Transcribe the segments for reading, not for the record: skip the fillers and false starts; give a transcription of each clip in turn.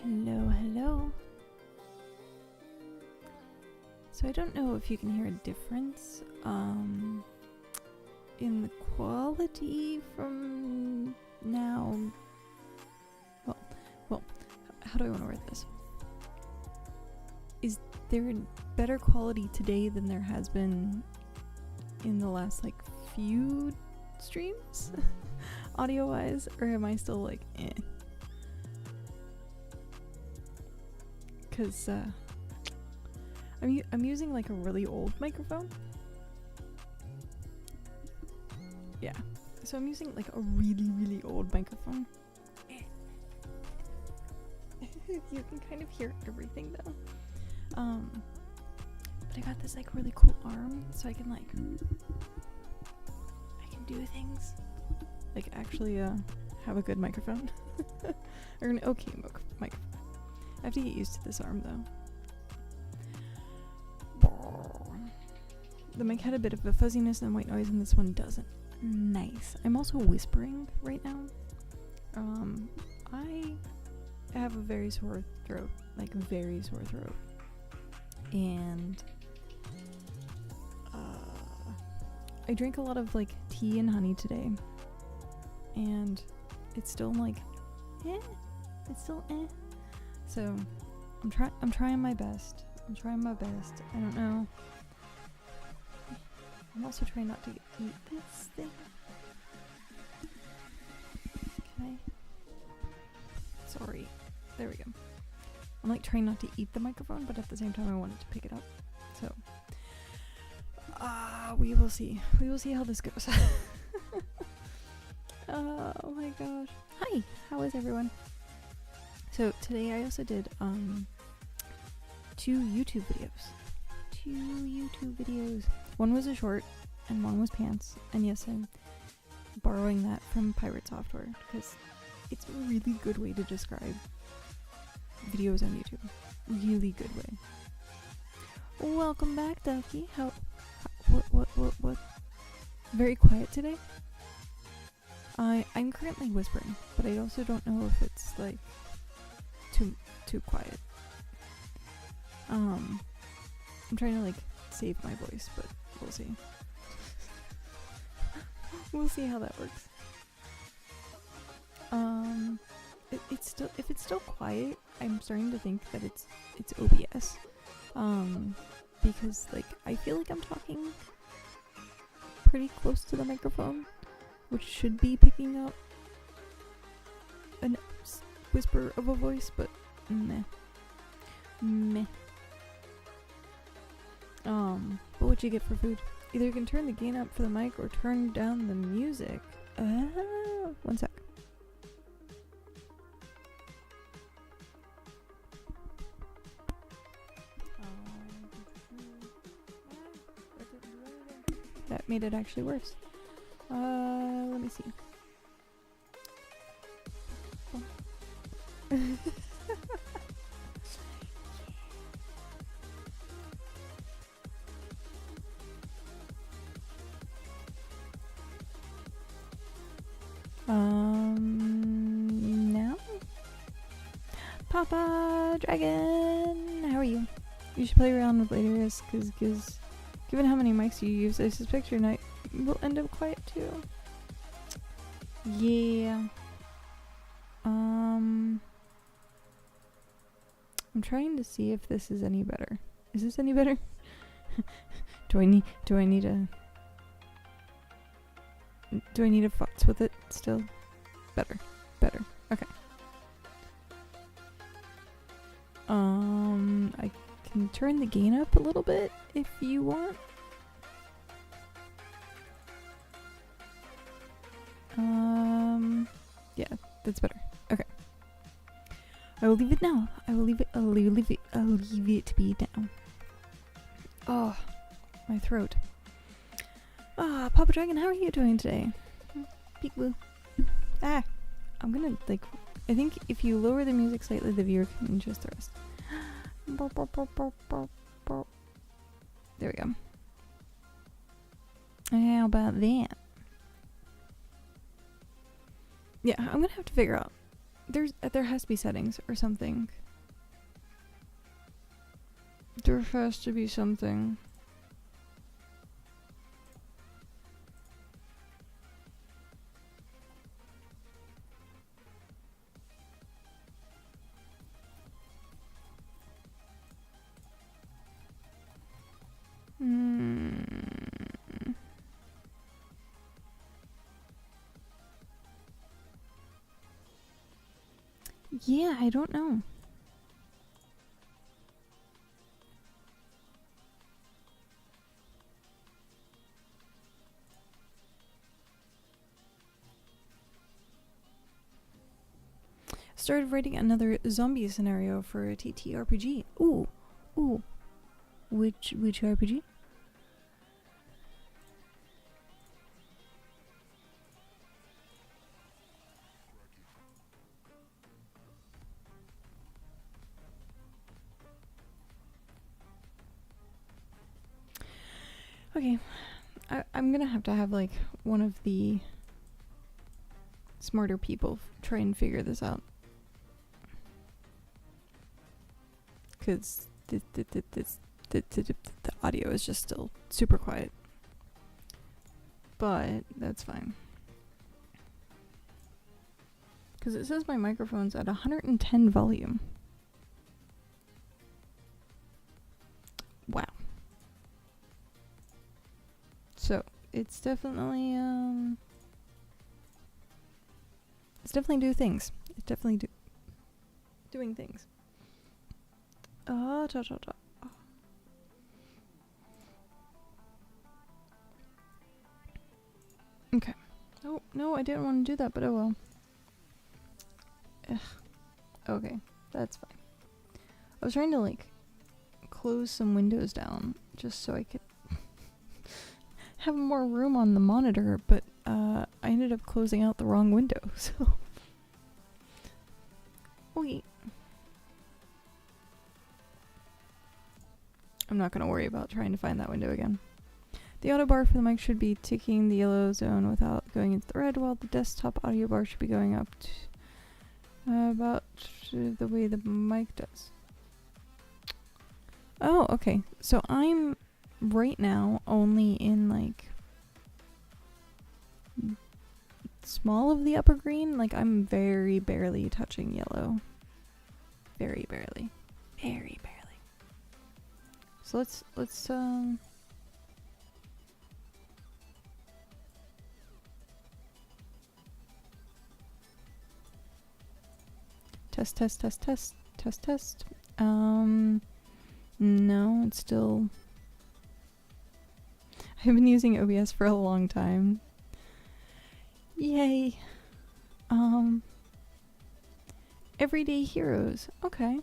Hello, hello. So I don't know if you can hear a difference in the quality from now. Well, how do I want to word this? Is there a better quality today than there has been in the last few streams, audio-wise, or am I still eh? Because I'm using a really old microphone. Yeah, so I'm using a really old microphone. You can kind of hear everything though. But I got this really cool arm, so I can I can do things. Actually have a good microphone. Or an okay microphone. I have to get used to this arm though. The mic had a bit of a fuzziness and white noise, and this one doesn't. Nice. I'm also whispering right now. I have a very sore throat, very sore throat, and I drank a lot of tea and honey today, and it's still It's still So I'm trying my best. I don't know. I'm also trying not to eat this thing. Can I? Sorry. There we go. I'm like trying not to eat the microphone, but at the same time I wanted to pick it up. So we will see. We will see how this goes. Oh my gosh. Hi, how is everyone? So today I also did two YouTube videos. One was a short and one was pants. And yes, I'm borrowing that from Pirate Software because it's a really good way to describe videos on YouTube. Really good way. Welcome back, Ducky. What? Very quiet today? I'm currently whispering, but I also don't know if it's like too quiet. I'm trying to like save my voice, but we'll see. We'll see how that works. If it's still quiet, I'm starting to think that it's OBS. Because like I feel like I'm talking pretty close to the microphone, which should be picking up a whisper of a voice, but meh. But what'd you get for food? Either you can turn the gain up for the mic or turn down the music. One sec. That made it actually worse. Let me see. Now? Papa Dragon, how are you? You should play around with later, because given how many mics you use, I suspect your night will end up quiet too. Yeah. I'm trying to see if this is any better. Is this any better? Do I need a futz with it still? Better. Okay. I can turn the gain up a little bit if you want. Yeah, that's better. Okay. I will leave it now. I'll leave it to be now. Oh, my throat. Papa Dragon, how are you doing today? Peekaboo. I'm gonna, like, I think if you lower the music slightly, the viewer can adjust the rest. There we go. How about that? Yeah, I'm gonna have to figure out. There has to be settings or something. There has to be something. Yeah, I don't know. Started writing another zombie scenario for a TTRPG. Ooh. Which RPG? Okay, I'm gonna have to have like one of the smarter people try and figure this out, because the audio is just still super quiet, but that's fine. Because it says my microphone's at 110 volume. Wow. So, it's definitely do things. It's definitely doing things. Okay. Oh, no, I didn't want to do that, but oh well. Ugh. Okay, that's fine. I was trying to, like, close some windows down just so I could have more room on the monitor, but I ended up closing out the wrong window, so... Wait. I'm not gonna worry about trying to find that window again. The audio bar for the mic should be ticking the yellow zone without going into the red, while the desktop audio bar should be going up about the way the mic does. Oh, okay. So I'm right now only in, like, small of the upper green. Like, I'm very barely touching yellow. Very barely. Very barely. So let's test. No, it's still... I've been using OBS for a long time. Yay. Everyday heroes. Okay.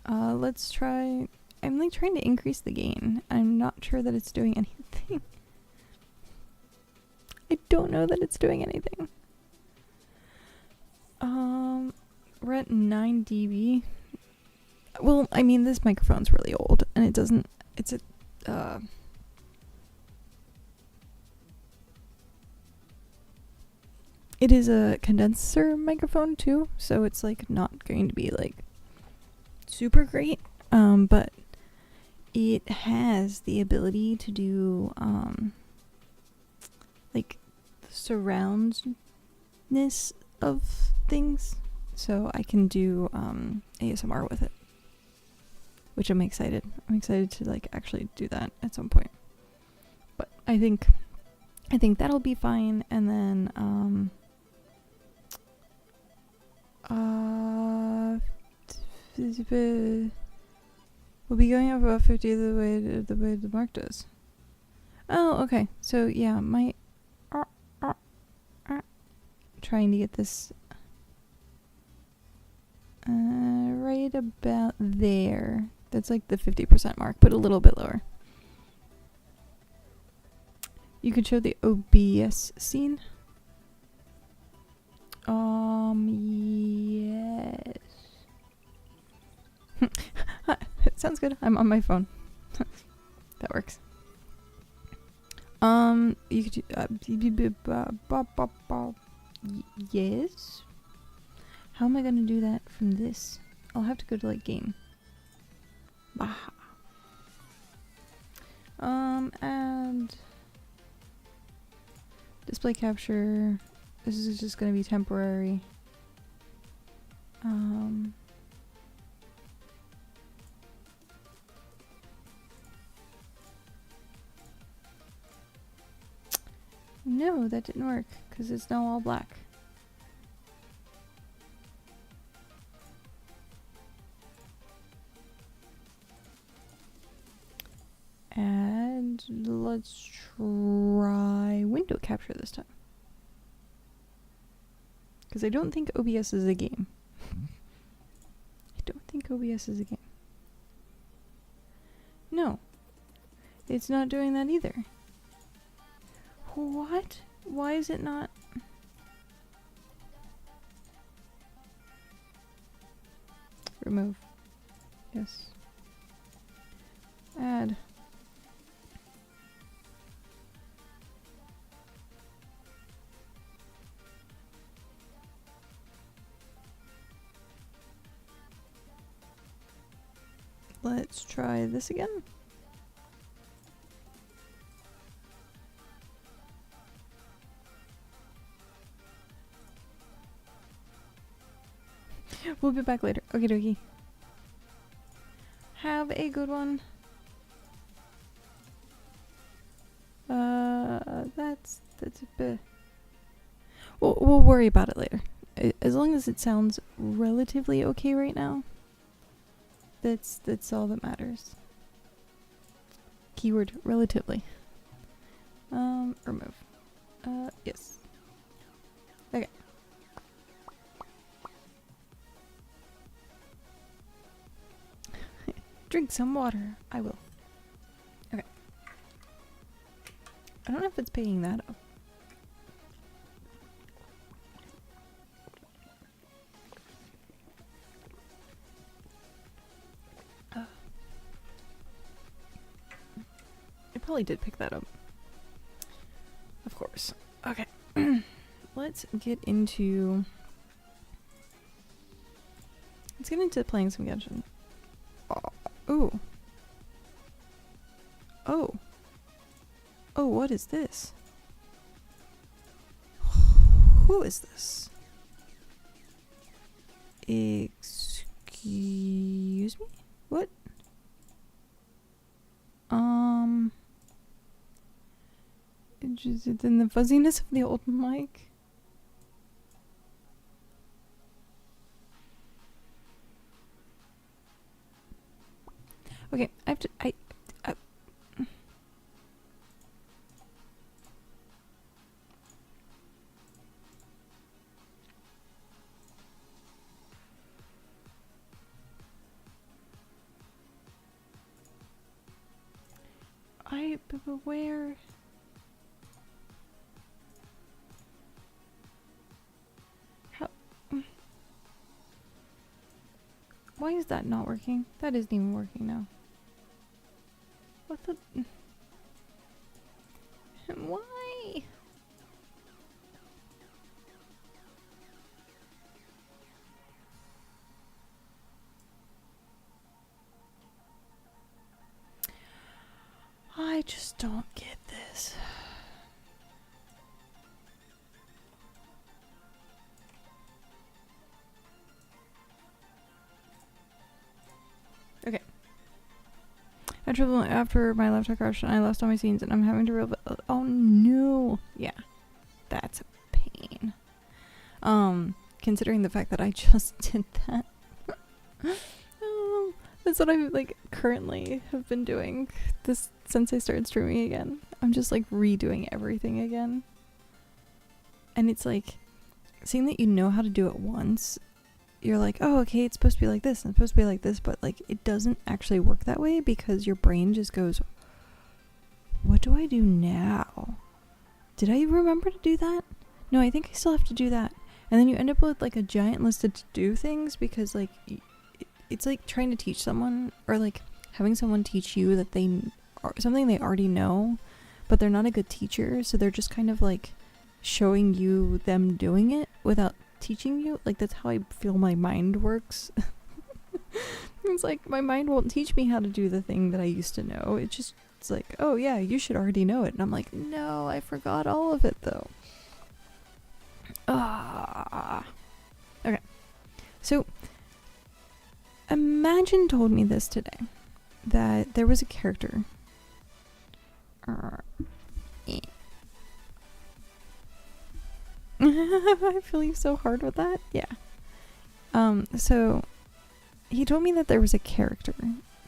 Let's try... I'm, like, trying to increase the gain. I'm not sure that it's doing anything. I don't know that it's doing anything. We're at 9 dB. Well, I mean, this microphone's really old, and it doesn't... It's a... It is a condenser microphone, too, so it's, like, not going to be, like, super great, but it has the ability to do, like, the surroundness of things, so I can do, ASMR with it, which I'm excited. I'm excited to, like, actually do that at some point, but I think that'll be fine, and then, we'll be going up about 50 the way the mark does. Oh, okay. So yeah, my trying to get this right about there. That's like the 50% mark, but a little bit lower. You could show the OBS scene. Yes. Sounds good. I'm on my phone. That works. You could do, yes. How am I gonna do that from this? I'll have to go to, like, game. Baha. And display capture. This is just gonna be temporary. No, that didn't work, because it's now all black. And let's try window capture this time. Because I don't think OBS is a game. I don't think OBS is a game. No. It's not doing that either. What? Why is it not? Remove. Yes. Add. Let's try this again. We'll be back later. Okie dokie. Have a good one. That's a bit. We'll worry about it later. As long as it sounds relatively okay right now. That's all that matters. Keyword relatively. Remove. Yes. Okay. Drink some water. I will. Okay. I don't know if it's picking that up. It probably did pick that up. Of course. Okay. Let's get into playing some Genshin. Ooh. Oh. Oh, what is this? Who is this? Excuse me? What? Interested in the fuzziness of the old mic? Okay, I have to. But where? How? Why is that not working? That isn't even working now. What the? Why? I just don't get this. Okay. I trouble after my laptop crashed and I lost all my scenes and I'm having to oh no. Yeah. That's a pain. Considering the fact that I just did that. That's what I like currently have been doing this since I started streaming again. I'm just like redoing everything again. And it's like, seeing that you know how to do it once, you're like, oh, okay, it's supposed to be like this and it's supposed to be like this, but like it doesn't actually work that way because your brain just goes, what do I do now? Did I remember to do that? No, I think I still have to do that. And then you end up with like a giant list of to-do things because like it's like trying to teach someone or like having someone teach you that they are something they already know, but they're not a good teacher, so they're just kind of like showing you them doing it without teaching you. Like that's how I feel my mind works. It's like my mind won't teach me how to do the thing that I used to know. It's like, oh yeah, you should already know it. And I'm like, no, I forgot all of it though. Okay. So Imagine told me this today, that there was a character. I feel you so hard with that. Yeah. So he told me that there was a character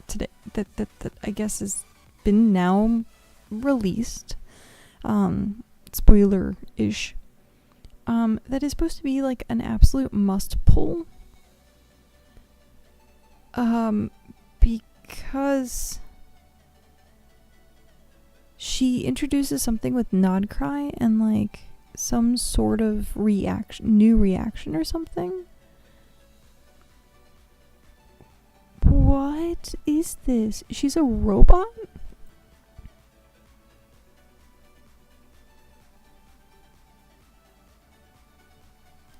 today that I guess has been now released. Spoiler-ish. That is supposed to be like an absolute must pull. Because she introduces something with nod cry and like some sort of new reaction or something. What is this? She's a robot?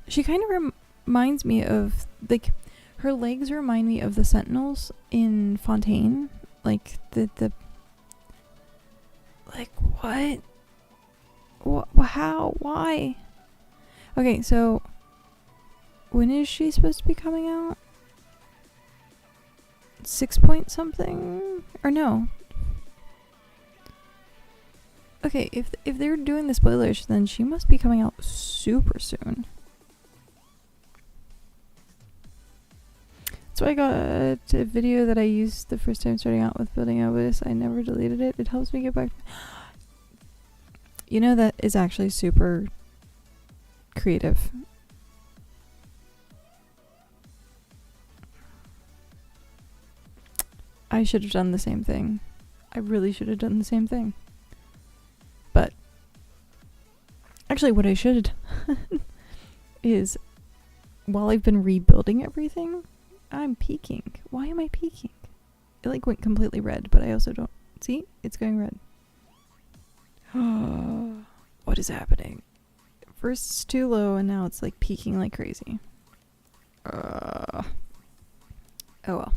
She kind of reminds me of like her legs remind me of the Sentinels in Fontaine. Like the like what? How? Why? Okay, so When is she supposed to be coming out? 6 point something? Or no. Okay, if they're doing the spoilers, then she must be coming out super soon. So I got a video that I used the first time starting out with building OBS. I never deleted it. It helps me get back. You know, that is actually super creative. I should have done the same thing. I really should have done the same thing. But actually what I should have done is, while I've been rebuilding everything, I'm peeking. Why am I peeking? It like went completely red, but I also don't see, it's going red. What is happening? First it's too low and now it's like peaking like crazy. Oh well.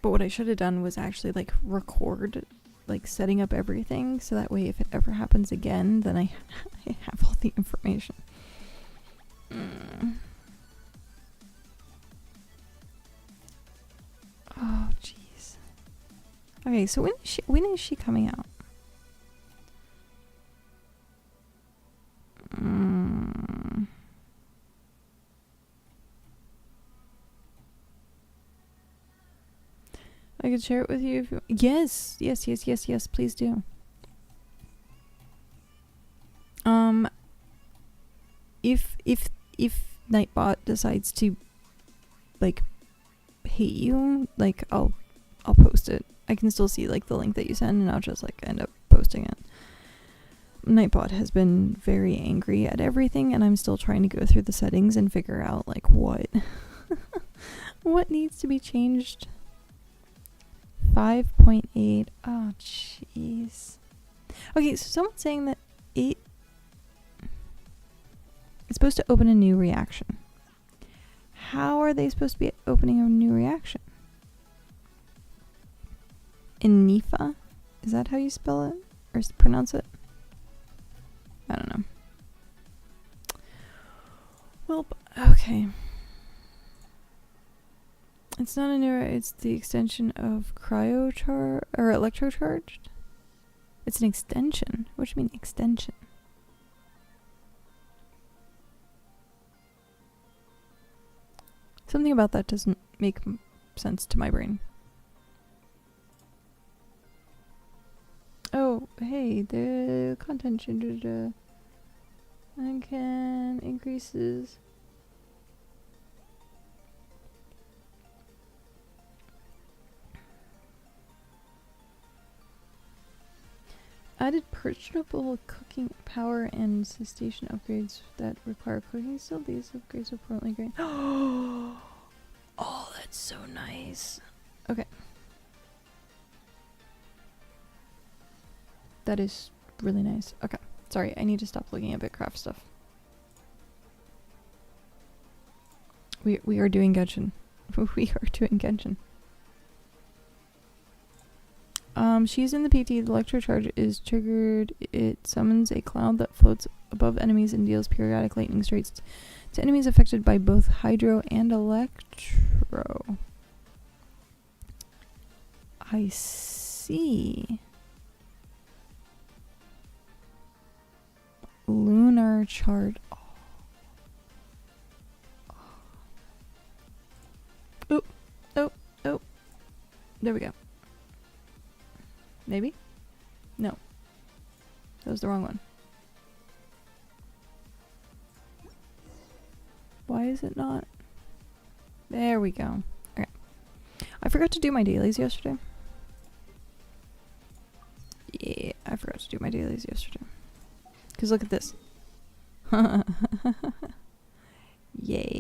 But what I should have done was actually like record like setting up everything, so that way if it ever happens again, then I have all the information. Oh jeez. Okay, so when is she coming out? I could share it with you if you... Yes, please do. If Nightbot decides to like hate you, like I'll post it. I can still see like the link that you send, and I'll just like end up posting it. Nightbot has been very angry at everything, and I'm still trying to go through the settings and figure out like what needs to be changed. 5.8. Oh jeez. Okay, so someone's saying that it's supposed to open a new reaction. How are they supposed to be opening a new reaction? In Nifa? Is that how you spell it? Or pronounce it? I don't know. Well, okay. It's not a new, it's the extension of cryochar or electrocharged. It's an extension. What do you mean extension? Something about that doesn't make sense to my brain. Oh, hey, the content changer and can increases. Added purchasable cooking power and station upgrades that require cooking still. These upgrades are permanently great. Oh, that's so nice. Okay. That is really nice. Okay. Sorry, I need to stop looking at BitCraft stuff. We are doing Genshin. We are doing Genshin. She's in the PT. The electrocharge is triggered. It summons a cloud that floats above enemies and deals periodic lightning strikes to enemies affected by both hydro and electro. I see. Lunar chart. Oh. Oh. There we go. Maybe? No. That was the wrong one. Why is it not? There we go. Okay. I forgot to do my dailies yesterday. Yeah, I forgot to do my dailies yesterday. Because look at this. Yeah.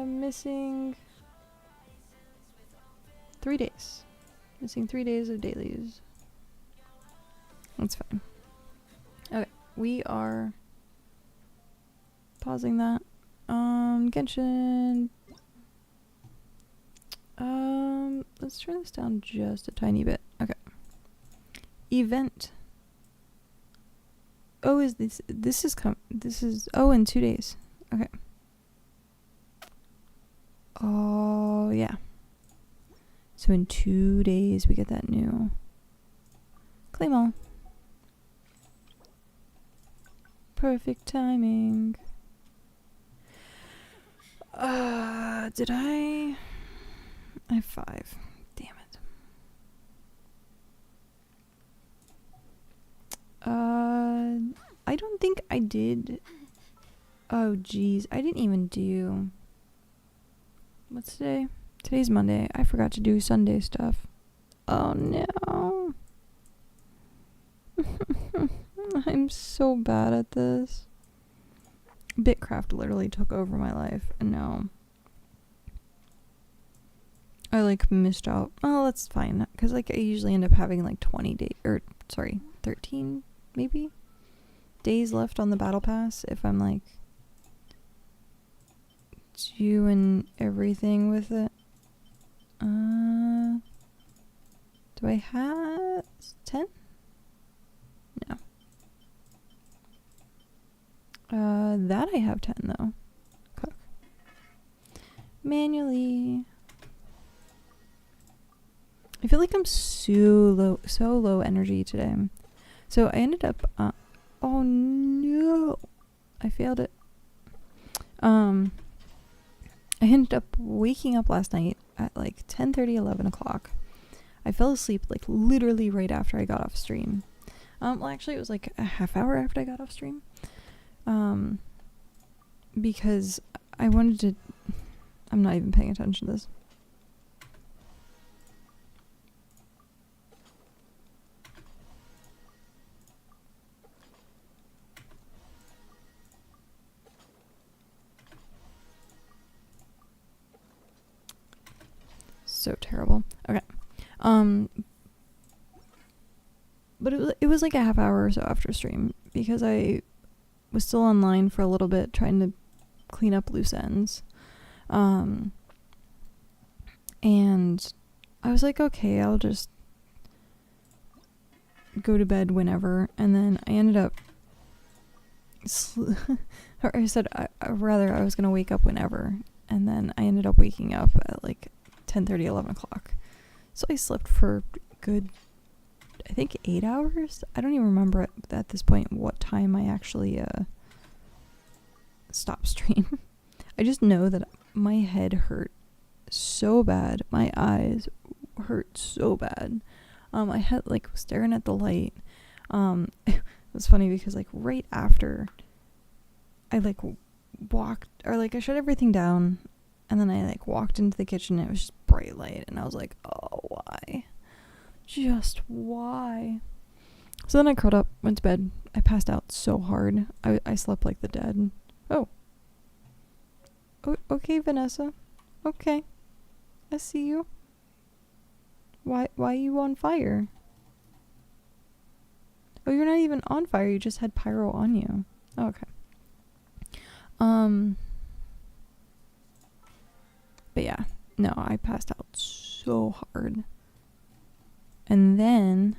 Missing 3 days. Missing 3 days of dailies. That's fine. Okay, we are pausing that. Genshin. Let's turn this down just a tiny bit. Okay. Event. Oh, is this is oh, in 2 days. Okay. Oh, yeah. So in 2 days we get that new claim all. Perfect timing. Did I have 5. Damn it. I don't think I did. Oh, geez. I didn't even do... What's today? Today's Monday. I forgot to do Sunday stuff. Oh, no. I'm so bad at this. BitCraft literally took over my life, and now I, like, missed out. Oh, that's fine. Because, like, I usually end up having, like, 13, maybe, days left on the battle pass if I'm, like, doing everything with it. Do I have 10? No. That I have 10 though. Cook. Manually. I feel like I'm so low energy today. So I ended up, oh no, I failed it. I ended up waking up last night at like 10:30, 11 o'clock. I fell asleep like literally right after I got off stream. Well, actually it was like a half hour after I got off stream. Because I wanted to, I'm not even paying attention to this. So terrible. Okay. But it was like a half hour or so after stream because I was still online for a little bit trying to clean up loose ends. And I was like, okay, I'll just go to bed whenever. And then I ended up or I said I was going to wake up whenever. And then I ended up waking up at like 10:30, 11 o'clock. So I slept for good, I think 8 hours. I don't even remember at this point what time I actually stopped stream. I just know that my head hurt so bad. My eyes hurt so bad. I had like staring at the light. It was funny because like right after I like walked or like I shut everything down and then I like walked into the kitchen and it was just bright light and I was like, oh, why? Just why? So then I curled up, went to bed. I passed out so hard. I slept like the dead. Oh. Okay, Vanessa. Okay. I see you. Why are you on fire? Oh, you're not even on fire. You just had pyro on you. Oh, okay. But yeah. No, I passed out so hard. And then...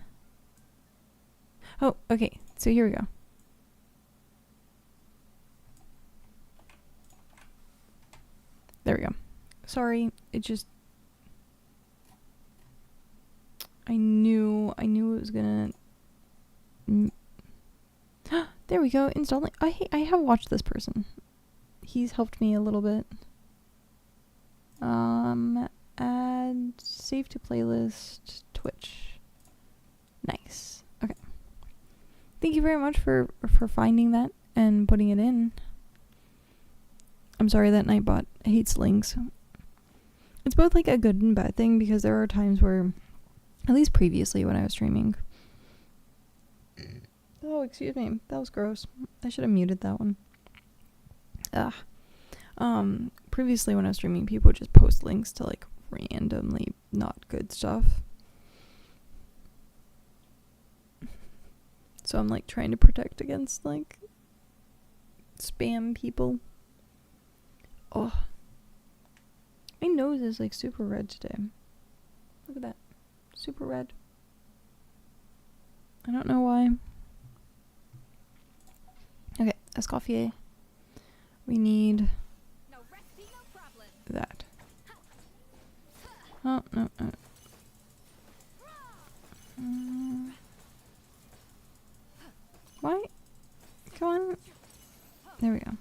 Oh, okay. So here we go. There we go. Sorry, it just... I knew it was gonna... There we go. Installing... I have watched this person. He's helped me a little bit. Add... Save to playlist... Twitch. Nice. Okay. Thank you very much for finding that and putting it in. I'm sorry that Nightbot hates links. It's both like a good and bad thing because there are times where, at least previously when I was streaming. Oh, excuse me. That was gross. I should have muted that one. Previously when I was streaming, people would just post links to like randomly not good stuff. So I'm like trying to protect against like spam people. Oh, my nose is like super red today. Look at that. Super red. I don't know why. Okay, Escoffier. We need that. Oh, no, no. Why? Come on. There we go.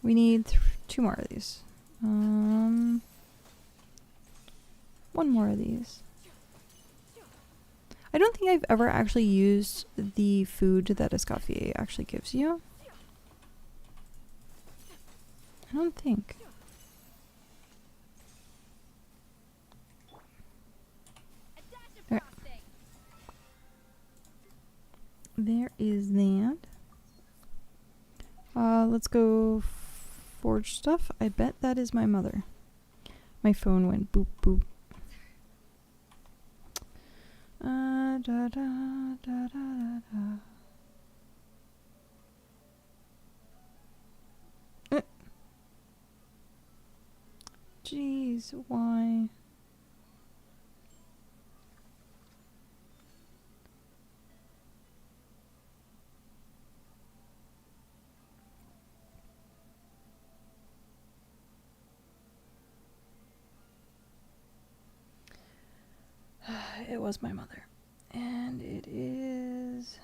We need 2 more of these. One more of these. I don't think I've ever actually used the food that Escoffier actually gives you. I don't think. Okay. There is that. Let's go forge stuff. I bet that is my mother. My phone went boop boop. Da, da, da, da, da. Jeez, why? It was my mother. And it is...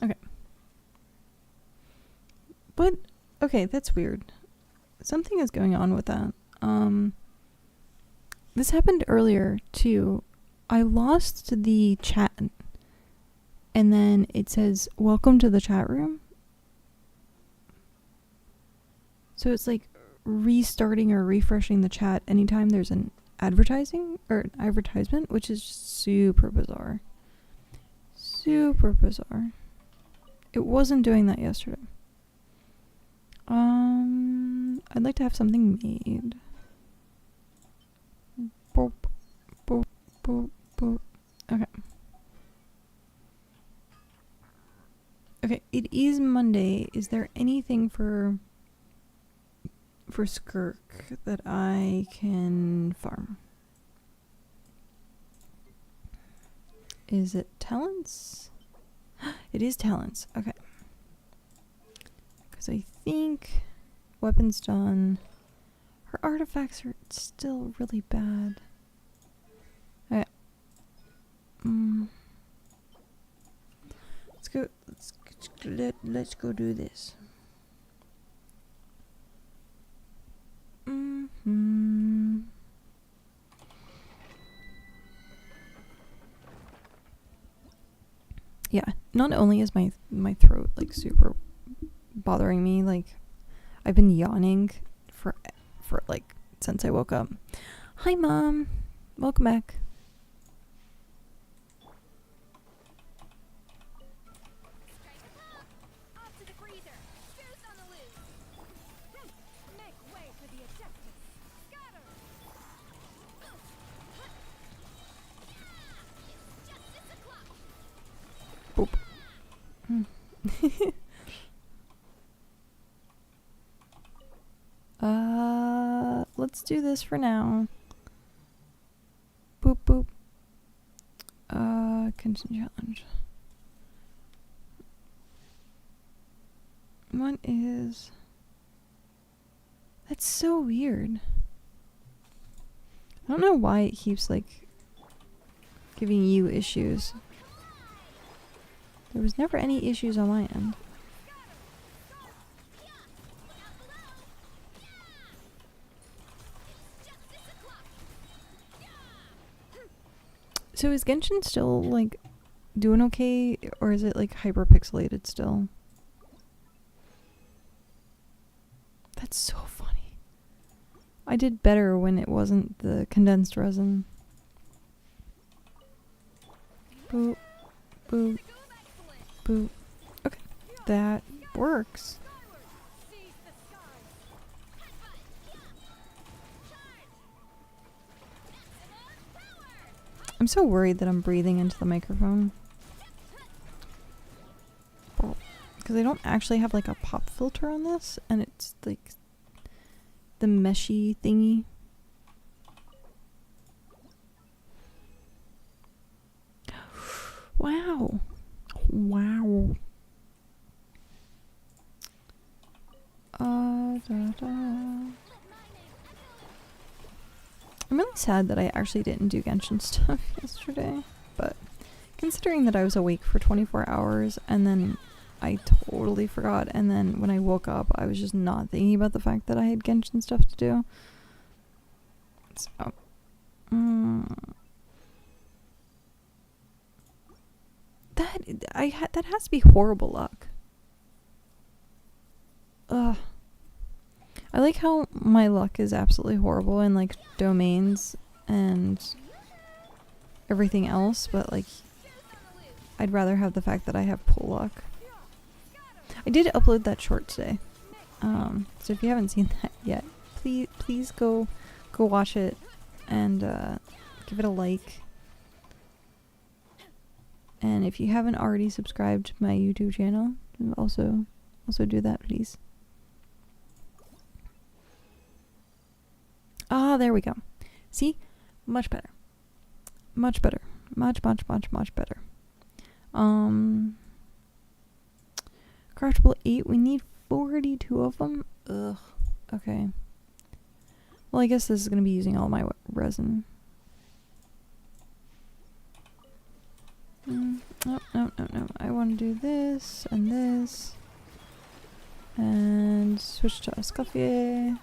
Okay. But, okay, that's weird. Something is going on with that. This happened earlier, too. I lost the chat. And then it says, welcome to the chat room. So it's like restarting or refreshing the chat anytime there's an advertisement, which is super bizarre. Super bizarre. It wasn't doing that yesterday. I'd like to have something made. Boop, boop, boop, boop. Okay. Okay, it is Monday. Is there anything for Skirk that I can farm? Is it talents? It is talents. Okay. Because I think weapons done. Her artifacts are still really bad. Okay. Let's go. Let's go do this. Yeah, not only is my throat like super bothering me, like I've been yawning for like since I woke up. Hi Mom, welcome back. Boop. Let's do this for now. Boop boop. Continue challenge. What is... That's so weird. I don't know why it keeps like giving you issues. There was never any issues on my end. So is Genshin still, like, doing okay, or is it, like, hyperpixelated still? That's so funny. I did better when it wasn't the condensed resin. Boop, boop, boop. Okay, that works. I'm so worried that I'm breathing into the microphone. Because I don't actually have like a pop filter on this, and it's like the meshy thingy. Wow. Wow. I'm really sad that I actually didn't do Genshin stuff yesterday, but considering that I was awake for 24 hours and then I totally forgot, and then when I woke up I was just not thinking about the fact that I had Genshin stuff to do. So, that has to be horrible luck. Ugh. I like how my luck is absolutely horrible in like domains and everything else, but like I'd rather have the fact that I have pull luck. I did upload that short today, so if you haven't seen that yet, please go watch it and give it a like. And if you haven't already subscribed to my YouTube channel, also do that, please. Ah, there we go. See? Much better. Much better. Much better. Craftable 8, we need 42 of them. Ugh. Okay. Well, I guess this is going to be using all my resin. No. I want to do this and this. And switch to Escoffier.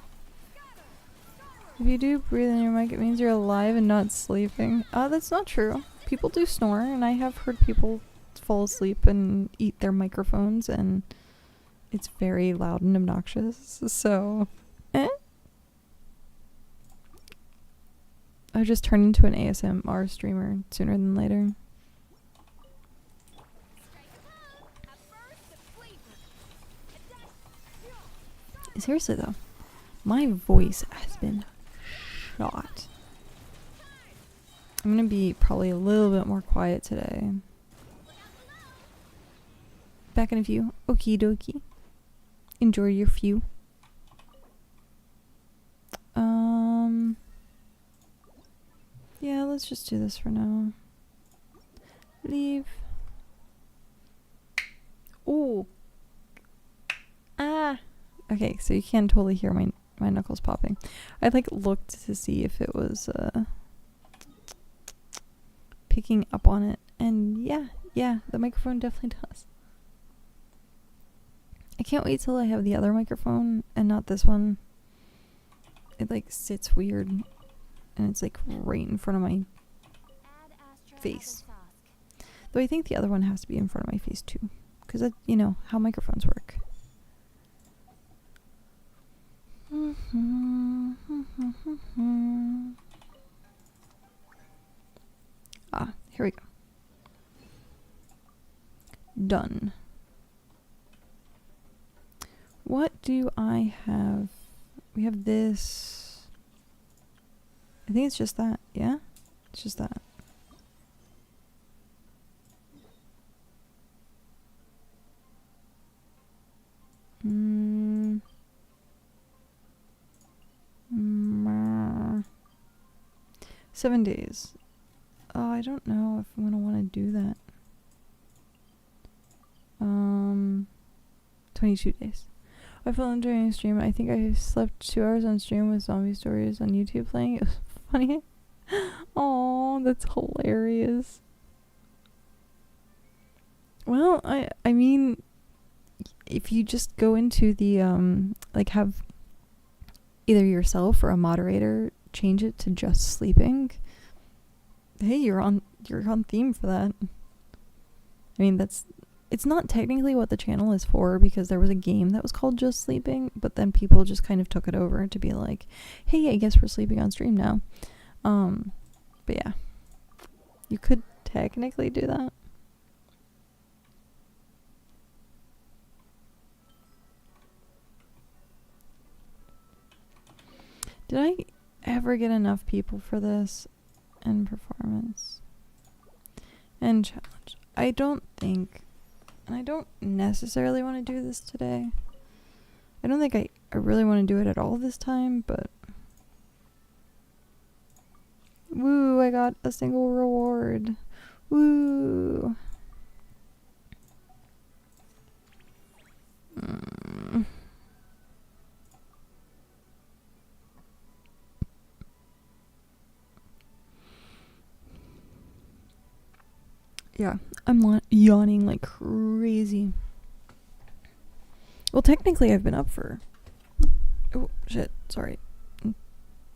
If you do breathe in your mic, it means you're alive and not sleeping. That's not true. People do snore, and I have heard people fall asleep and eat their microphones, and it's very loud and obnoxious, so... I just turned into an ASMR streamer sooner than later. Seriously though, my voice has been shot. I'm gonna be probably a little bit more quiet today. Back in a few. Okie dokie. Enjoy your few. Yeah, let's just do this for now. Leave. Ooh. Ah. Okay, so you can totally hear my knuckles popping. I like looked to see if it was picking up on it, and yeah, the microphone definitely does. I can't wait till I have the other microphone and not this one. It like sits weird, and it's like right in front of my face. Though I think the other one has to be in front of my face too, because that's, you know, how microphones work. Here we go. Done. What do I have? We have this. I think it's just that. Yeah? It's just that. Mm. 7 days. Oh, I don't know if I'm gonna want to do that. 22 days. I fell during a stream. I think I slept 2 hours on stream with zombie stories on YouTube playing. It was funny. Oh, that's hilarious. Well, I mean, if you just go into the like have either yourself or a moderator change it to just sleeping, Hey, you're on theme for that. I mean, it's not technically what the channel is for, because there was a game that was called Just Sleeping, but then people just kind of took it over to be like, hey, I guess we're sleeping on stream now. But yeah. You could technically do that. Did I ever get enough people for this? And performance. And challenge. I don't think. And I don't necessarily want to do this today. I don't think I really want to do it at all this time, but... Woo, I got a single reward. Woo. Yeah, I'm yawning like crazy. Well, technically I've been up for... Oh, shit, sorry. I'm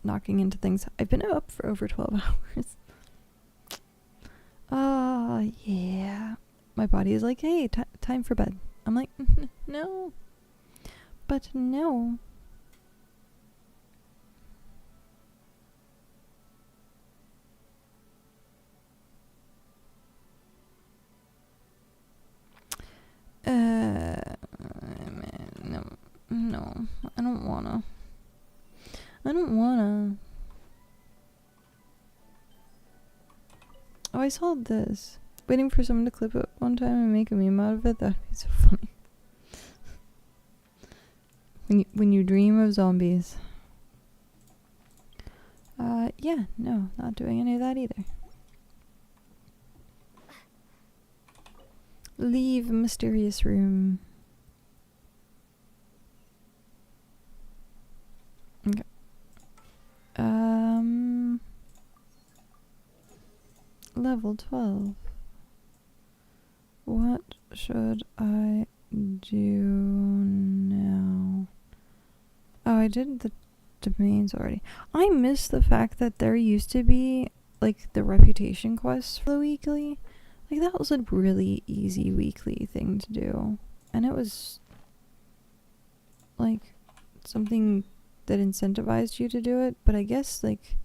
knocking into things. I've been up for over 12 hours. Yeah. My body is like, hey, time for bed. I'm like, no. But no. No, I don't wanna. Oh, I saw this. Waiting for someone to clip it one time and make a meme out of it. That'd be so funny. When you dream of zombies. Yeah, no, not doing any of that either. Leave mysterious room. Okay. Level 12. What should I do now? Oh, I did the domains already. I miss the fact that there used to be, like, the reputation quests for the weekly. Like, that was a really easy weekly thing to do. And it was, like, something that incentivized you to do it. But I guess, like,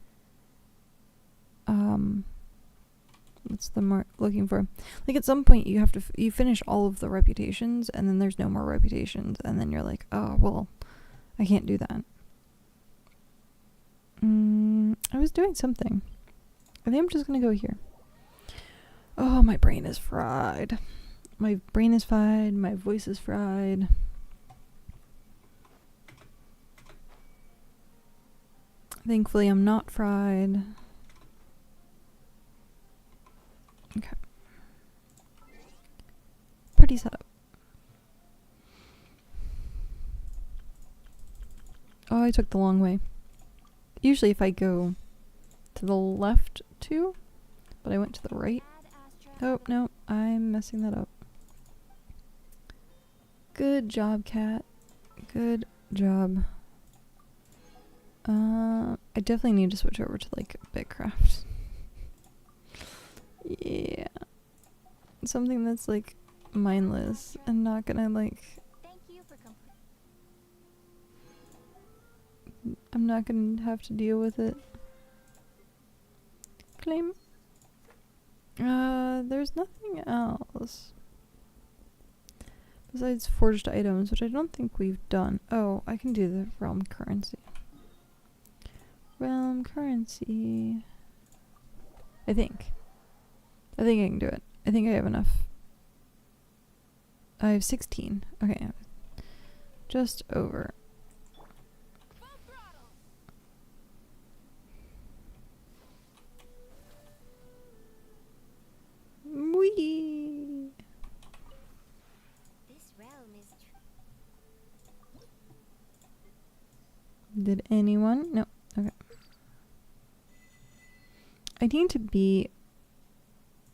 what's the mark looking for? Like, at some point you have to, you finish all of the reputations, and then there's no more reputations. And then you're like, oh, well, I can't do that. I was doing something. I think I'm just gonna go here. Oh, my brain is fried. My brain is fried. My voice is fried. Thankfully, I'm not fried. Okay. Pretty setup. Oh, I took the long way. Usually if I go to the left too, but I went to the right. Oh, no, I'm messing that up. Good job, cat. Good job. I definitely need to switch over to, like, BitCraft. Yeah. Something that's, like, mindless and not gonna, like... I'm not gonna have to deal with it. Claim. There's nothing else. Besides forged items, which I don't think we've done. Oh, I can do the realm currency. Realm currency. I think I can do it. I think I have enough. I have 16. Okay. Just over. Whee! This realm is Did anyone? No. Okay. I need to be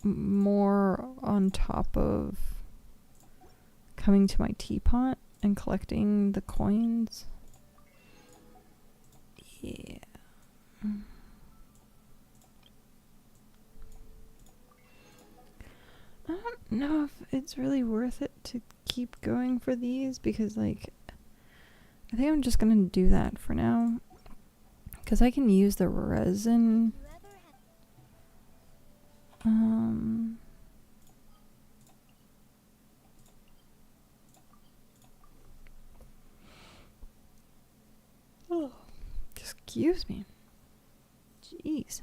more on top of coming to my teapot and collecting the coins. Yeah. I don't know if it's really worth it to keep going for these because, like, I think I'm just gonna do that for now. Because I can use the resin. Oh, excuse me. Jeez.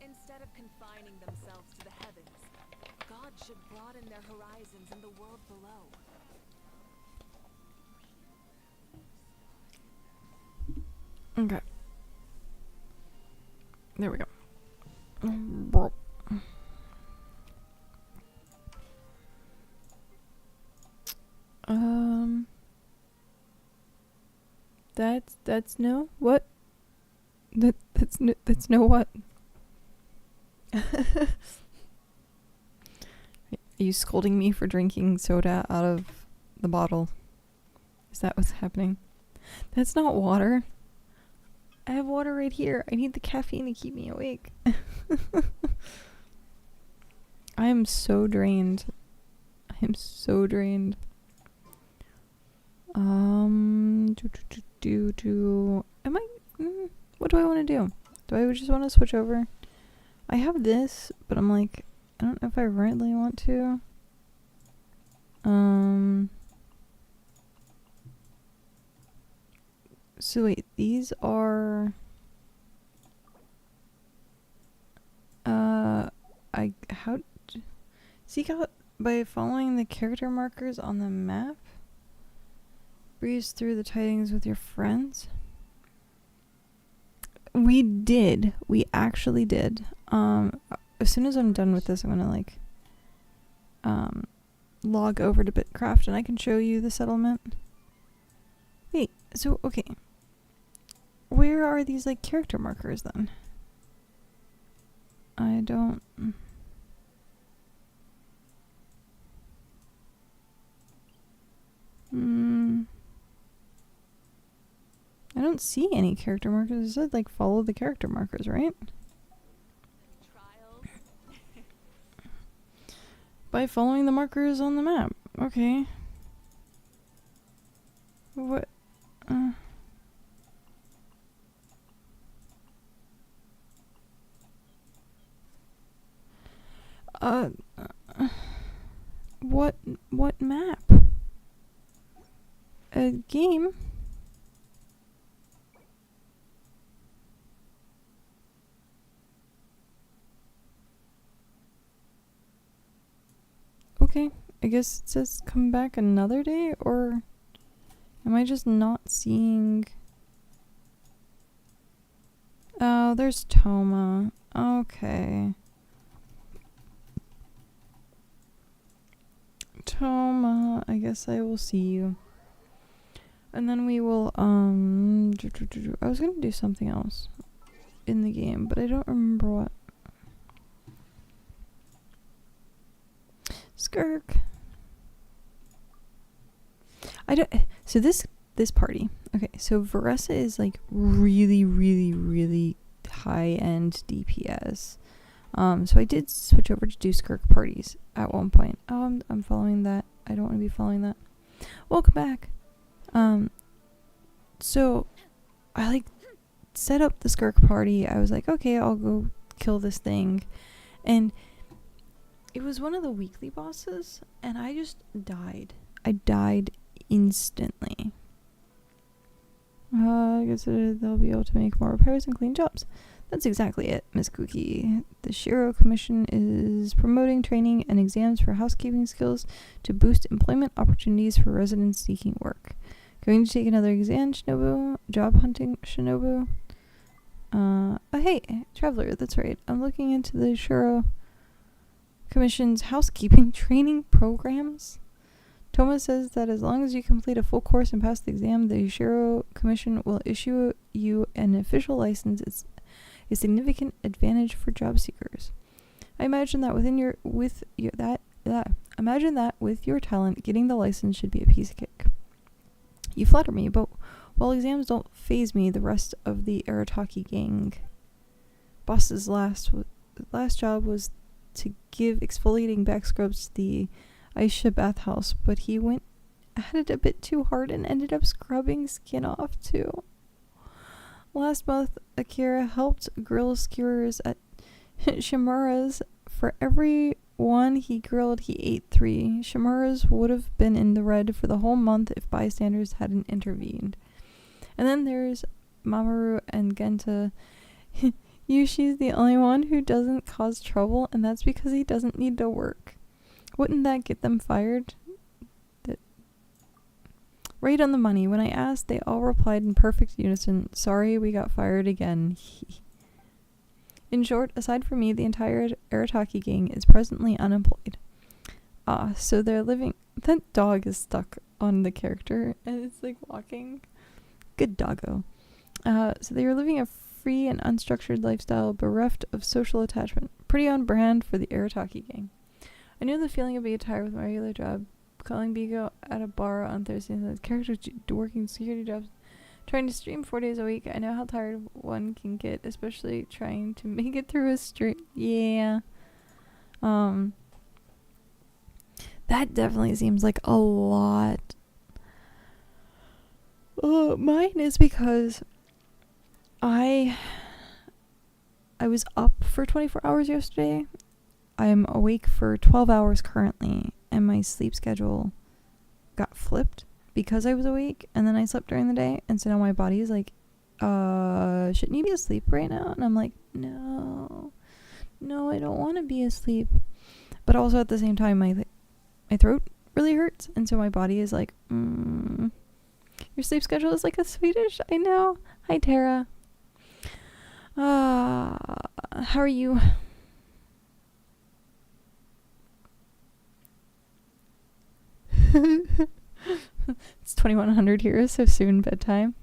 Instead of confining themselves to the heavens, God should broaden their horizons in the world below. Okay. There we go. That's no what? That's no what? Are you scolding me for drinking soda out of the bottle? Is that what's happening? That's not water. I have water right here. I need the caffeine to keep me awake. I am so drained. I am so drained. What do I want to do? Do I just want to switch over? I have this, but I'm like, I don't know if I really want to. So wait, these are seek out by following the character markers on the map. Breeze through the tidings with your friends. We did. We actually did. As soon as I'm done with this, I'm gonna like log over to BitCraft and I can show you the settlement. Wait, so okay. Where are these like character markers then? I don't I don't see any character markers. It said like follow the character markers, right? Trials. By following the markers on the map. Okay. What? What map? A game? Okay, I guess it says come back another day, or am I just not seeing? Oh, there's Toma. Okay. Toma, I guess I will see you. And then we will, I was gonna do something else in the game, but I don't remember what. Skirk. So this party. Okay, so Varessa is like really, really, really high-end DPS. So I did switch over to do Skirk parties at one point. Oh, I'm following that. I don't want to be following that. Welcome back. So I like set up the Skirk party. I was like, okay, I'll go kill this thing. And it was one of the weekly bosses, and I just died. I died instantly. I guess they'll be able to make more repairs and clean jobs. That's exactly it, Miss Cookie. The Shiro Commission is promoting training and exams for housekeeping skills to boost employment opportunities for residents seeking work. Going to take another exam, Shinobu? Job hunting, Shinobu? Oh, hey, Traveler, that's right. I'm looking into the Shiro Commission's housekeeping training programs. Toma says that as long as you complete a full course and pass the exam, the Shiro Commission will issue you an official license a significant advantage for job seekers. I imagine that imagine that with your talent, getting the license should be a piece of cake. You flatter me, but while exams don't faze me, the rest of the Arataki gang boss's last job was to give exfoliating back scrubs to the Aisha bathhouse, but he went at it a bit too hard and ended up scrubbing skin off too. Last month, Akira helped grill skewers at Shimura's. For every one he grilled, he ate 3. Shimura's would have been in the red for the whole month if bystanders hadn't intervened. And then there's Mamoru and Genta. Yushi's the only one who doesn't cause trouble, and that's because he doesn't need to work. Wouldn't that get them fired? Right on the money. When I asked, they all replied in perfect unison, "Sorry, we got fired again." In short, aside from me, the entire Arataki gang is presently unemployed. So they're living... That dog is stuck on the character, and it's like walking. Good doggo. So they are living a free and unstructured lifestyle, bereft of social attachment. Pretty on brand for the Arataki gang. I knew the feeling of being tired with my regular job, calling Bigo at a bar on Thursday night. Characters working security jobs, trying to stream 4 days a week. I know how tired one can get, especially trying to make it through a stream. Yeah. That definitely seems like a lot. Mine is because I was up for 24 hours yesterday. I'm awake for 12 hours currently, and my sleep schedule got flipped because I was awake, and then I slept during the day, and so now my body is like, shouldn't you be asleep right now? And I'm like, no, I don't want to be asleep. But also at the same time, my throat really hurts, and so my body is like, your sleep schedule is like a Swedish. I know. Hi, Tara. How are you? It's 2100 here, so soon bedtime.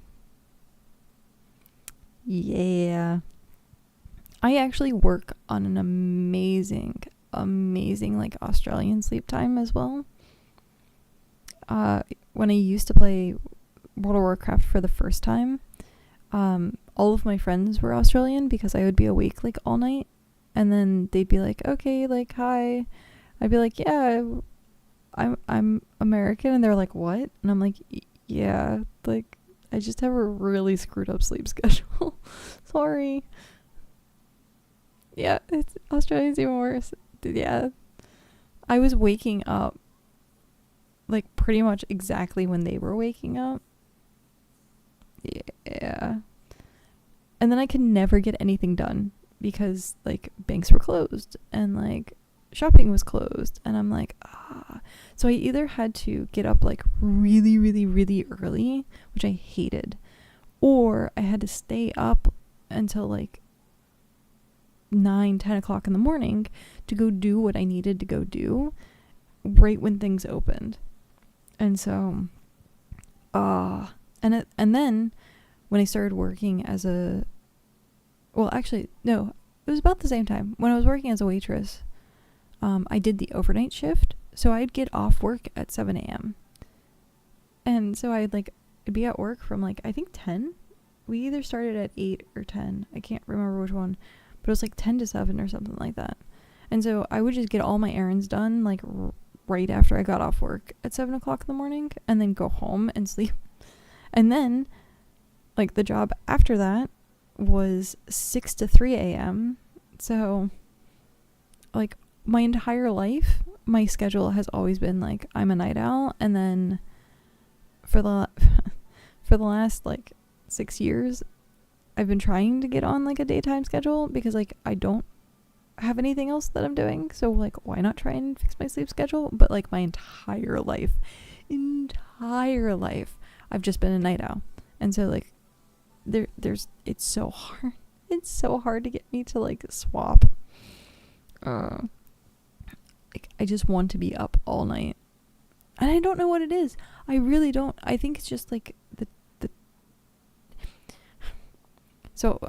Yeah. I actually work on an amazing like Australian sleep time as well. When I used to play World of Warcraft for the first time, all of my friends were Australian because I would be awake like all night, and then they'd be like, okay, like, hi. I'd be like, yeah, I'm American, and they're like, what? And I'm like, yeah, like, I just have a really screwed up sleep schedule. Sorry. Yeah, Australia's even worse. Yeah. I was waking up like pretty much exactly when they were waking up. Yeah. And then I could never get anything done because like banks were closed and like shopping was closed, and I'm like, so I either had to get up like really, really, really early, which I hated, or I had to stay up until like 9-10 o'clock in the morning to go do what I needed to go do right when things opened. And so and then when I started working as it was about the same time when I was working as a waitress. I did the overnight shift, so I'd get off work at 7 a.m. And so I'd be at work from like, I think 10. We either started at 8 or 10. I can't remember which one, but it was like 10 to 7 or something like that. And so I would just get all my errands done like right after I got off work at 7 o'clock in the morning, and then go home and sleep. And then like the job after that was 6 to 3 a.m. So like my entire life, my schedule has always been like, I'm a night owl, and then for the last like 6 years, I've been trying to get on like a daytime schedule because like I don't have anything else that I'm doing, so like why not try and fix my sleep schedule? But like my entire life, I've just been a night owl, and so like it's so hard to get me to like swap. Like I just want to be up all night, and I don't know what it is. I really don't. I think it's just like So,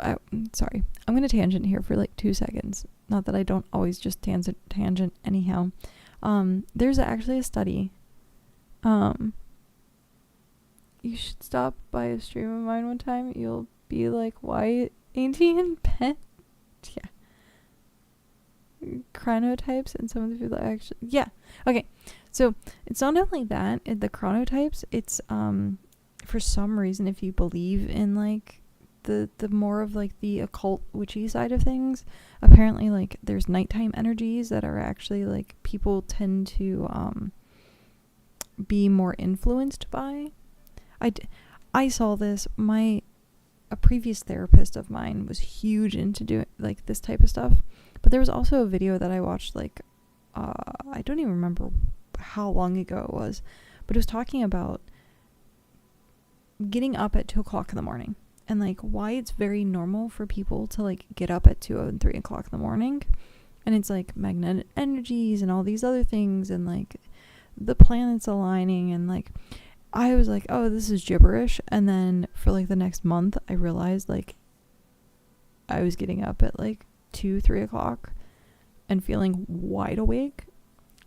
sorry. I'm going to tangent here for like 2 seconds. Not that I don't always just tangent anyhow. There's actually a study. You should stop by a stream of mine one time. You'll be like, why ain't he in bed? Yeah. Chronotypes and some of the people actually... Yeah. Okay. So, it's not only that, the chronotypes, it's, for some reason, if you believe in, like, the more of, like, the occult witchy side of things, apparently, like, there's nighttime energies that are actually, like, people tend to, be more influenced by. I saw this. A previous therapist of mine was huge into doing, like, this type of stuff. But there was also a video that I watched, like, I don't even remember how long ago it was, but it was talking about getting up at 2 o'clock in the morning and, like, why it's very normal for people to, like, get up at 2 and 3 o'clock in the morning. And it's, like, magnetic energies and all these other things and, like, the planets aligning and, like, I was like, oh, this is gibberish. And then for, like, the next month, I realized, like, I was getting up at, like, 2, 3 o'clock and feeling wide awake.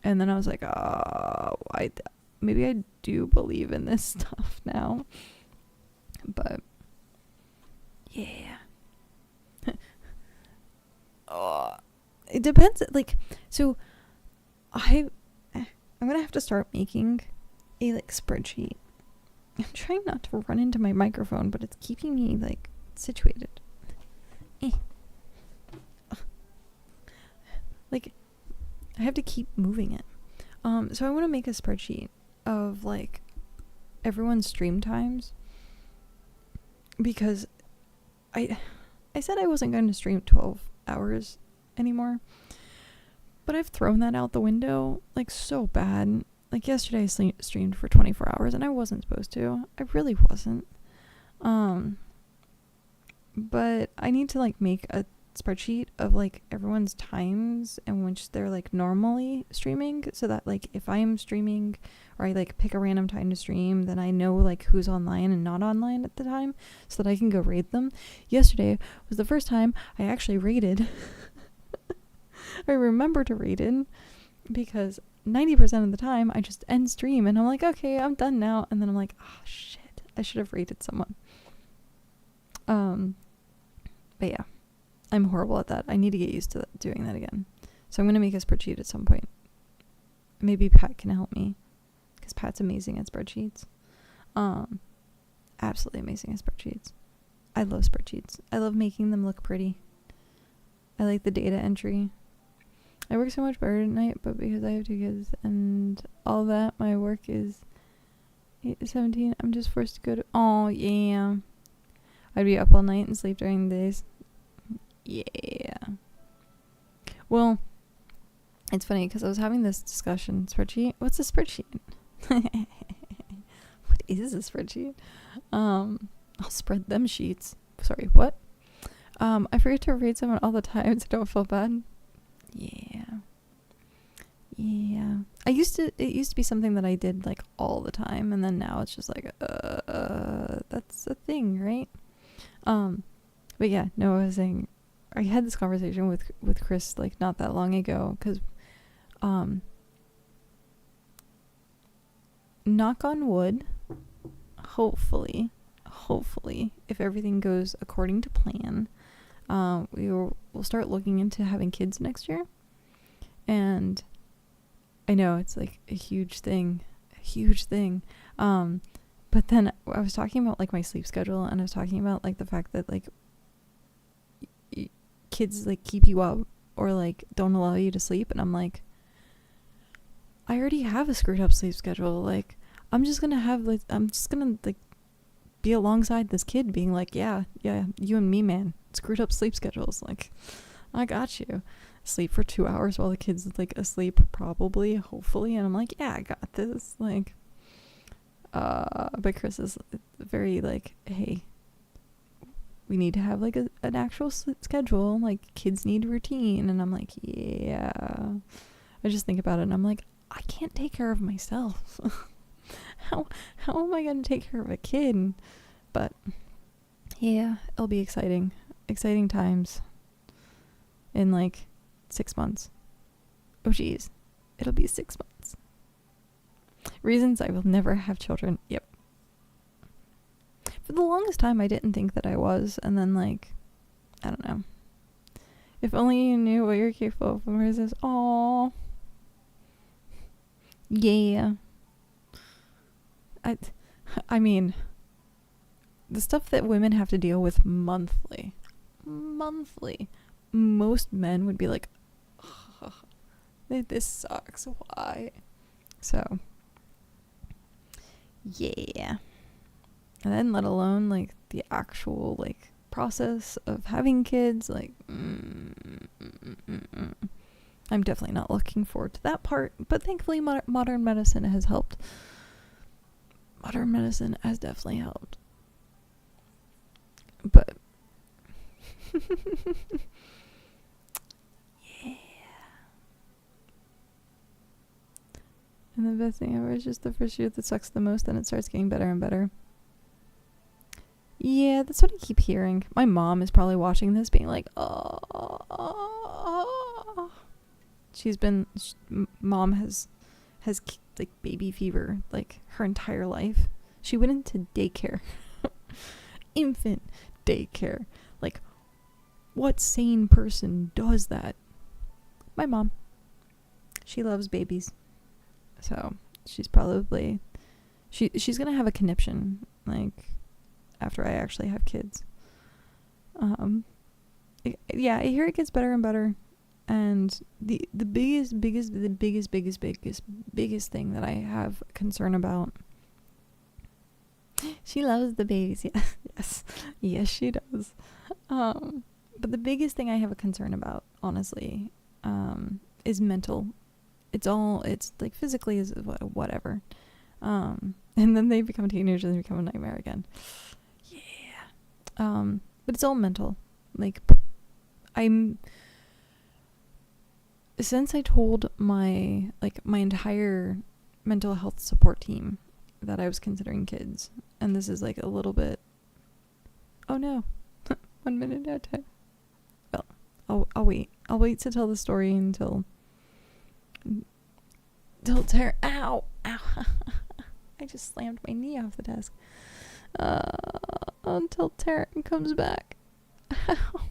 And then I was like, oh, maybe I do believe in this stuff now. But, yeah. It depends. Like, so, I'm going to have to start making a, like, spreadsheet. I'm trying not to run into my microphone, but it's keeping me, like, situated. Like, I have to keep moving it. So I want to make a spreadsheet of, like, everyone's stream times. Because I said I wasn't going to stream 12 hours anymore. But I've thrown that out the window, like, so bad. Like, yesterday I streamed for 24 hours, and I wasn't supposed to. I really wasn't. But I need to, like, make a spreadsheet of, like, everyone's times in which they're, like, normally streaming, so that, like, if I'm streaming or I, like, pick a random time to stream, then I know, like, who's online and not online at the time, so that I can go raid them. Yesterday was the first time I actually raided. I remember to raid in, because 90% of the time I just end stream and I'm like, okay, I'm done now, and then I'm like, oh shit, I should have raided someone. But yeah, I'm horrible at that. I need to get used to doing that again. So I'm going to make a spreadsheet at some point. Maybe Pat can help me, because Pat's amazing at spreadsheets. Absolutely amazing at spreadsheets. I love spreadsheets. I love making them look pretty. I like the data entry. I work so much better at night, but because I have 2 kids and all that, my work is 8 to 17. I'm just forced to go to... Oh, yeah. I'd be up all night and sleep during the days. Yeah. Well, it's funny because I was having this discussion. Spreadsheet? What's a spreadsheet? What is a spreadsheet? I'll spread them sheets. Sorry, what? I forget to read someone all the time, so don't feel bad. Yeah. It used to be something that I did, like, all the time, and then now it's just like, that's a thing, right? But yeah, no, I was saying, I had this conversation with Chris, like, not that long ago, because, knock on wood, hopefully, if everything goes according to plan, we'll start looking into having kids next year. And I know it's, like, a huge thing. But then I was talking about, like, my sleep schedule, and I was talking about, like, the fact that, like, kids, like, keep you up or, like, don't allow you to sleep, and I'm like, I already have a screwed up sleep schedule. Like, I'm just gonna be alongside this kid being like, yeah, you and me, man, screwed up sleep schedules. Like, I got you. Sleep for 2 hours while the kid's, like, asleep, probably, hopefully, and I'm like, yeah, I got this. Like, but Chris is very, like, hey, we need to have, like, an actual schedule. Like, kids need routine. And I'm like, yeah. I just think about it and I'm like, I can't take care of myself. How am I going to take care of a kid? But Yeah, it'll be exciting. Exciting times. In like 6 months. Oh geez. It'll be 6 months. Reasons I will never have children. Yep. For the longest time I didn't think that I was, and then like, I don't know. If only you knew what you're capable of. Where is this? Aww. Yeah. I mean, the stuff that women have to deal with monthly. Most men would be like, oh, this sucks. Why? So, yeah. And then let alone like the actual like process of having kids, like I'm definitely not looking forward to that part, but thankfully modern medicine has helped. Modern medicine has definitely helped. But yeah. And the best thing ever is just the first year that sucks the most, then it starts getting better and better. Yeah, that's what I keep hearing. My mom is probably watching this being like, oh. Mom has like baby fever like her entire life. She went into daycare. Infant daycare. Like, what sane person does that? My mom. She loves babies. So, she's probably she's going to have a conniption like after I actually have kids. Yeah, I hear it gets better and better. And the biggest thing that I have concern about. She loves the babies. Yes, she does. But the biggest thing I have a concern about, honestly, is mental. It's like physically is whatever. And then they become teenagers and they become a nightmare again. Yeah. But it's all mental. Like, since I told my entire mental health support team that I was considering kids, and this is like a little bit, oh no, 1 minute at a time. Well, I'll wait. I'll wait to tell the story until Tara, ow, I just slammed my knee off the desk. Until Taryn comes back. Ow,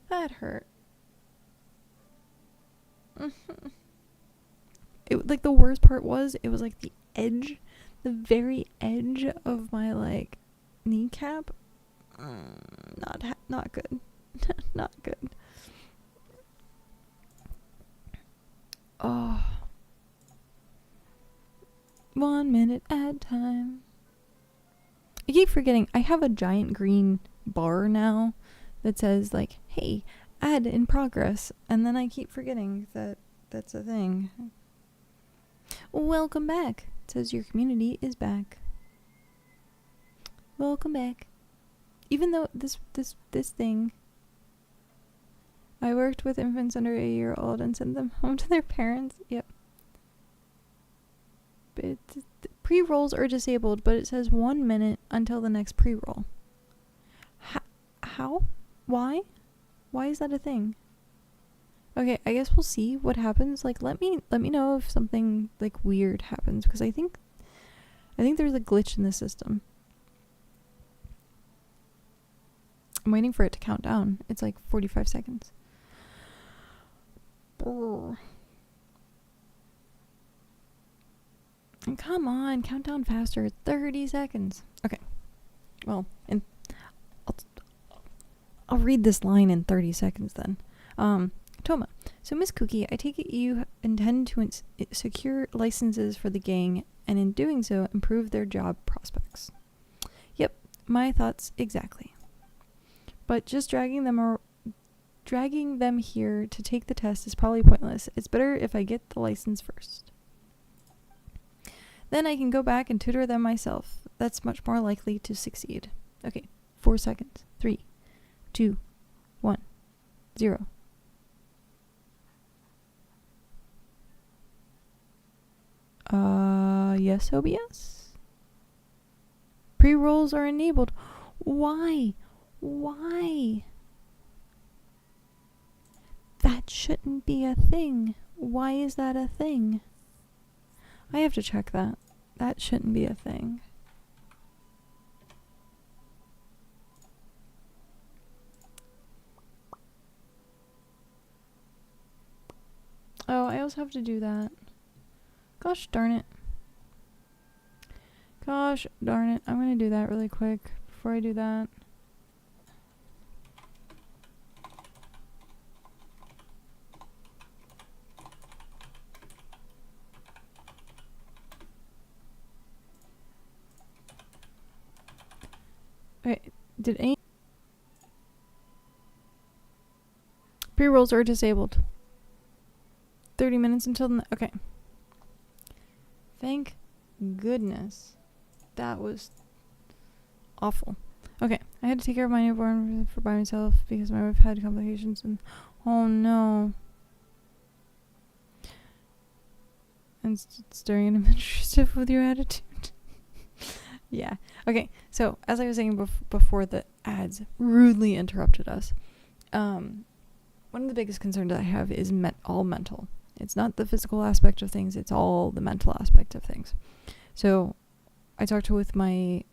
that hurt. It, like, the worst part was, it was like the very edge of my like kneecap. Not good. Not good. Oh. 1 minute at a time. I keep forgetting, I have a giant green bar now that says like, hey, ad in progress, and then I keep forgetting that that's a thing. Welcome back. It says your community is back. Welcome back. Even though this thing, I worked with infants under 1 year old and sent them home to their parents. Yep. But pre-rolls are disabled, but it says 1 minute until the next pre-roll. How? Why? Why is that a thing? Okay, I guess we'll see what happens. Like, let me know if something like weird happens, because I think there's a glitch in the system. I'm waiting for it to count down. It's like 45 seconds. Brr. And come on, count down faster. 30 seconds. Okay. Well, and I'll read this line in 30 seconds then. Toma. So, Miss Cookie, I take it you intend to secure licenses for the gang, and in doing so, improve their job prospects. Yep, my thoughts exactly. But just dragging them here to take the test is probably pointless. It's better if I get the license first. Then I can go back and tutor them myself. That's much more likely to succeed. Okay, 4 seconds. 3, 2, 1, 0. Yes, OBS. Pre-rolls are enabled. Why? Why? That shouldn't be a thing. Why is that a thing? I have to check that. That shouldn't be a thing. Oh, I also have to do that. Gosh darn it. Gosh darn it. I'm gonna do that really quick before I do that. Wait, did any pre-rolls are disabled? 30 minutes until okay. Thank goodness. That was awful. Okay, I had to take care of my newborn for by myself because my wife had complications and oh no. And staring at administrative with your attitude. Yeah. Okay, so as I was saying before the ads rudely interrupted us, one of the biggest concerns I have is all mental. It's not the physical aspect of things, it's all the mental aspect of things. So I talked with my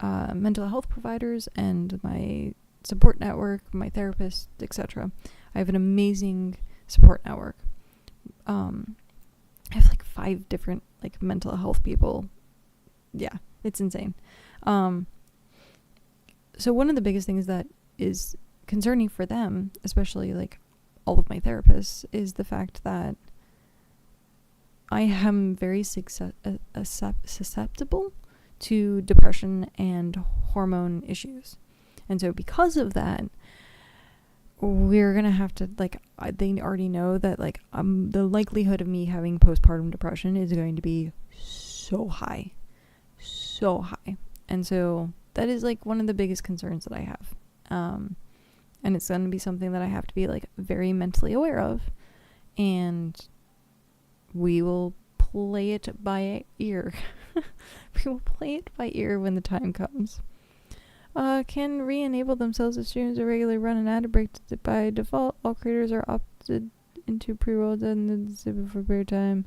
mental health providers and my support network, my therapist, etc. I have an amazing support network. I have like 5 different like mental health people. Yeah, it's insane. So one of the biggest things that is concerning for them, especially like all of my therapists, is the fact that I am very susceptible to depression and hormone issues. And so because of that, we're going to have to, like, they already know that, like, the likelihood of me having postpartum depression is going to be so high. So high. And so that is, like, one of the biggest concerns that I have. And it's going to be something that I have to be, like, very mentally aware of. And we will play it by ear. We will play it by ear when the time comes. Can re-enable themselves as streams are regularly run an ad break by default. All creators are opted into pre-rolled and the for bear time.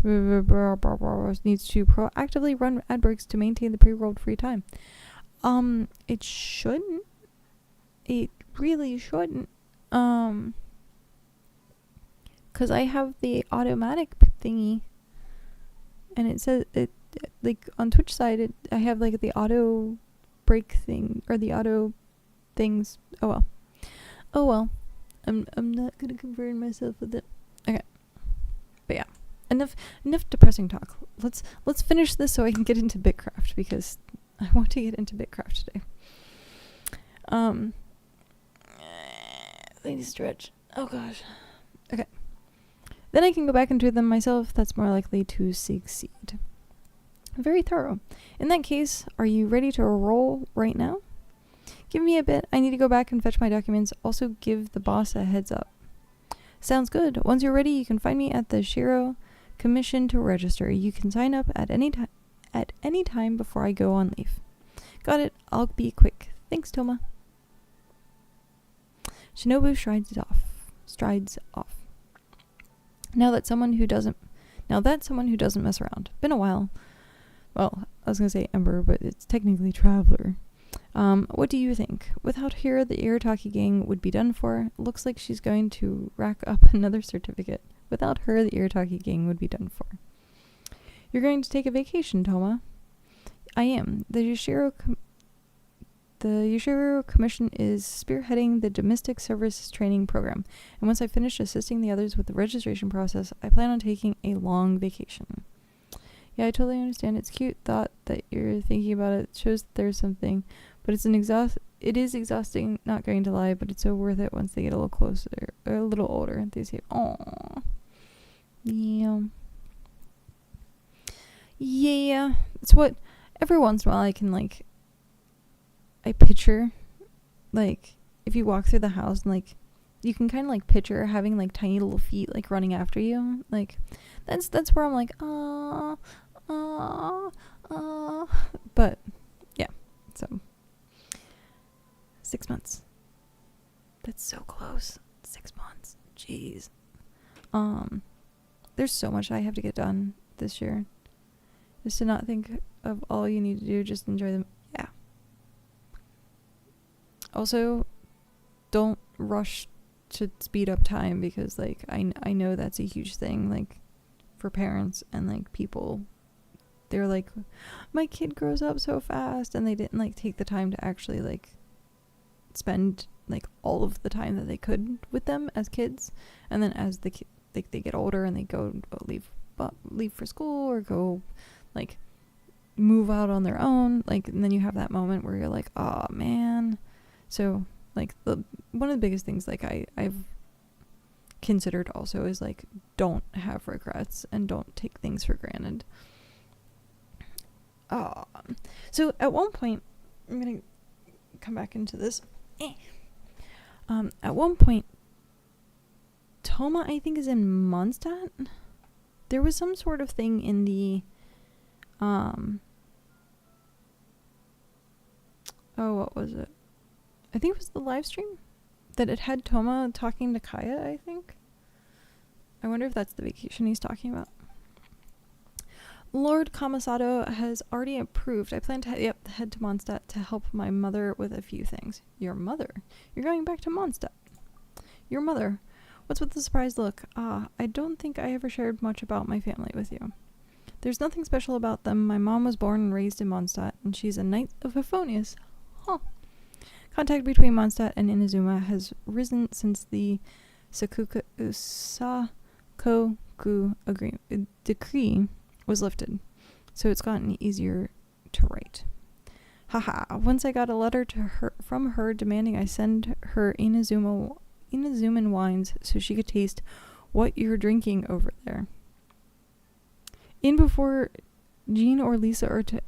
Needs to proactively run ad breaks to maintain the pre-rolled free time. It shouldn't. It really shouldn't. 'Cause I have the automatic thingy, and it says it, like, on Twitch side, I have, like, the auto break thing, or the auto things. Oh well. I'm not gonna concern myself with it. Okay. But yeah. Enough depressing talk. Let's finish this so I can get into BitCraft, because I want to get into BitCraft today. Lady stretch. Oh gosh. Okay. Then I can go back and do them myself. That's more likely to succeed. Very thorough. In that case, are you ready to roll right now? Give me a bit. I need to go back and fetch my documents. Also give the boss a heads up. Sounds good. Once you're ready, you can find me at the Shiro Commission to register. You can sign up at any time before I go on leave. Got it. I'll be quick. Thanks, Toma. Shinobu strides off. Now that's someone who doesn't mess around. Been a while. Well, I was gonna say Ember, but it's technically Traveler. What do you think? Without her, the Iritaki gang would be done for. Looks like she's going to rack up another certificate. Without her, the Iritaki gang would be done for. You're going to take a vacation, Toma. I am. The Yushiro Commission is spearheading the Domestic Services Training Program, and once I finish assisting the others with the registration process, I plan on taking a long vacation. Yeah, I totally understand. It's cute thought that you're thinking about it. It shows that there's something, but it is exhausting, not going to lie, but it's so worth it once they get a little closer, or a little older. They say, "Aww." Yeah. Yeah. It's what, every once in a while I can, like, I picture, like, if you walk through the house and, like, you can kind of, like, picture having, like, tiny little feet, like, running after you. Like, that's where I'm like, but, yeah, so, 6 months. That's so close. 6 months. Jeez. There's so much I have to get done this year. Just to not think of all you need to do, just enjoy them. Yeah. Also, don't rush to speed up time, because like I know that's a huge thing, like for parents and like people. They're like, my kid grows up so fast, and they didn't like take the time to actually like spend like all of the time that they could with them as kids. And then as they get older and they go leave for school or go like move out on their own, like, and then you have that moment where you're like, oh man. So like one of the biggest things like I've considered also is like, don't have regrets and don't take things for granted. So at one point, I'm gonna come back into this. At one point, Toma, I think, is in Mondstadt. There was some sort of thing in the, what was it? I think it was the live stream that it had Toma talking to Kaya, I think. I wonder if that's the vacation he's talking about. Lord Kamasato has already approved. I plan to head to Mondstadt to help my mother with a few things. Your mother? You're going back to Mondstadt? Your mother? What's with the surprised look? I don't think I ever shared much about my family with you. There's nothing special about them. My mom was born and raised in Mondstadt, and she's a Knight of Euphonius. Huh. Contact between Mondstadt and Inazuma has risen since the Sakoku decree was lifted, so it's gotten easier to write. Haha, once I got a letter from her demanding I send her Inazuman wines so she could taste what you're drinking over there. In before Jean or Lisa are to...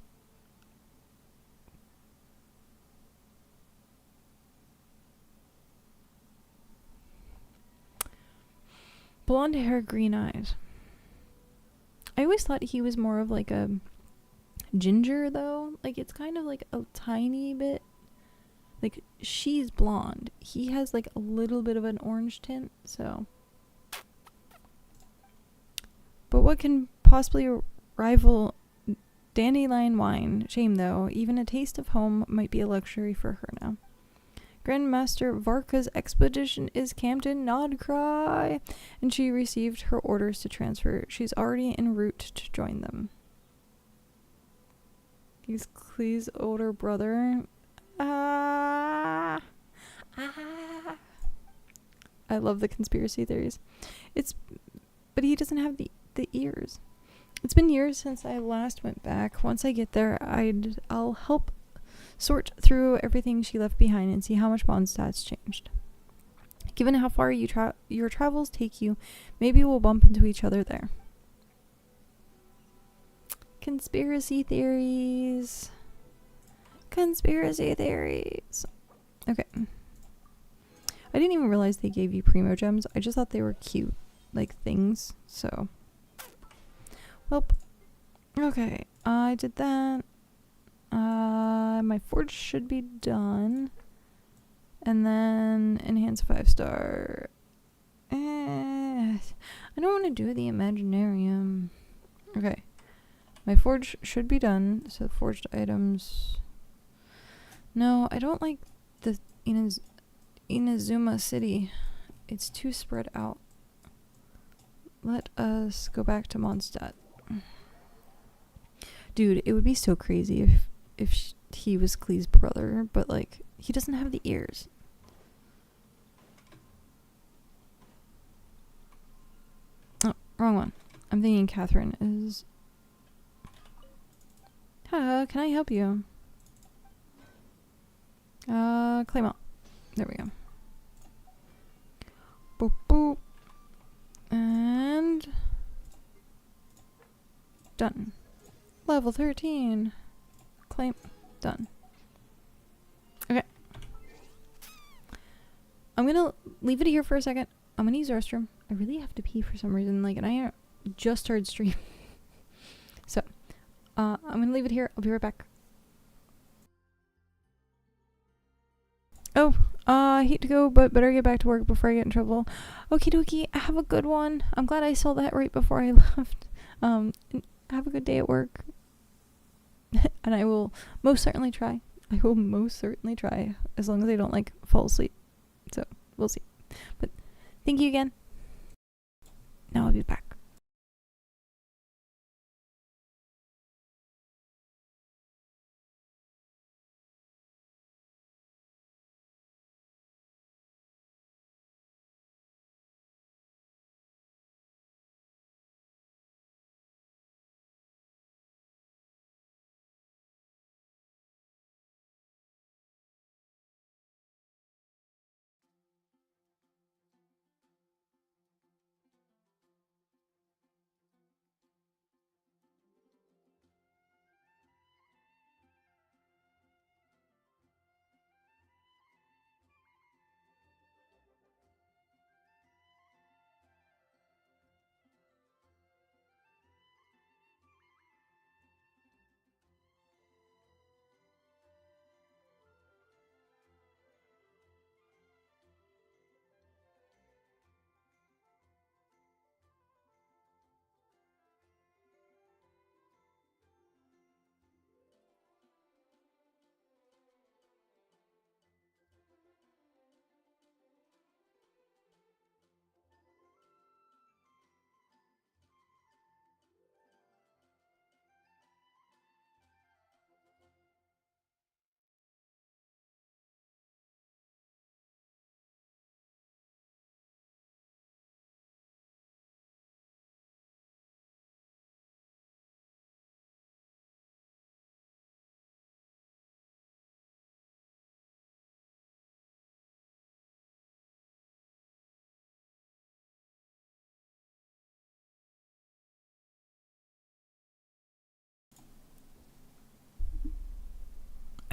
Blonde hair, green eyes. I always thought he was more of like a ginger though. Like it's kind of like a tiny bit. Like she's blonde. He has like a little bit of an orange tint, so. But what can possibly rival dandelion wine? Shame though. Even a taste of home might be a luxury for her now. Grandmaster Varka's expedition is camped in Nodcry, and she received her orders to transfer. She's already en route to join them. He's Klee's older brother. I love the conspiracy theories. But he doesn't have the ears. It's been years since I last went back. Once I get there, I'll help sort through everything she left behind and see how much Mondstadt's changed. Given how far your travels take you, maybe we'll bump into each other there. Conspiracy theories. Conspiracy theories. Okay. I didn't even realize they gave you primo gems. I just thought they were cute, like, things. So. Well. Okay. I did that. My forge should be done. And then enhance 5-star. I don't want to do the Imaginarium. Okay. My forge should be done. So forged items. No, I don't like the Inazuma City. It's too spread out. Let us go back to Mondstadt. Dude, it would be so crazy if he was Klee's brother, but like he doesn't have the ears. Oh, wrong one. I'm thinking Catherine is. Can I help you? Claim out. There we go. Boop boop. And done. Level 13. Claim. Done. Okay. I'm gonna leave it here for a second. I'm gonna use the restroom. I really have to pee for some reason. Like, and I just started stream. So, I'm gonna leave it here. I'll be right back. Oh, I hate to go, but better get back to work before I get in trouble. Okie dokie, have a good one. I'm glad I saw that right before I left. Have a good day at work. And I will most certainly try. I will most certainly try, as long as I don't, like, fall asleep. So, we'll see. But, thank you again. Now I'll be back.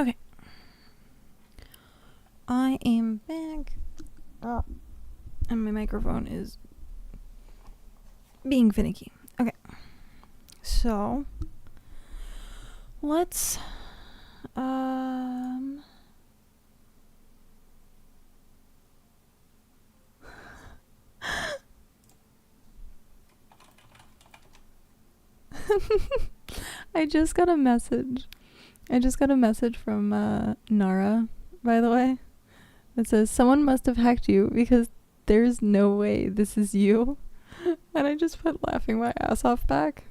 Okay. I am back. And my microphone is being finicky. Okay. So, let's, I just got a message. I just got a message from Nara, by the way. It says, someone must have hacked you because there's no way this is you. And I just put laughing my ass off back.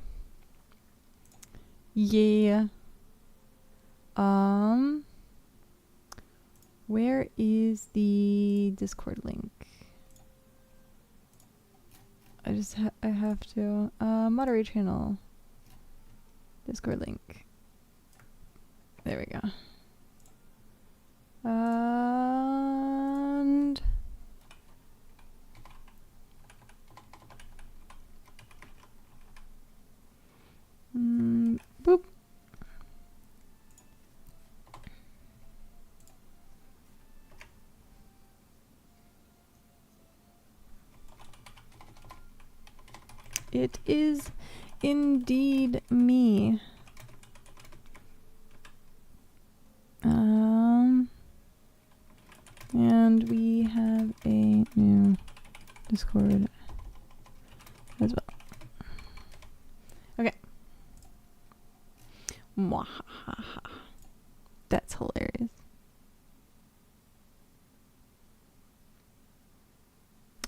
Yeah. Where is the Discord link? I have to moderate channel. Discord link. There we go. And boop. It is indeed me. And we have a new Discord as well. Okay. Mwahaha. That's hilarious.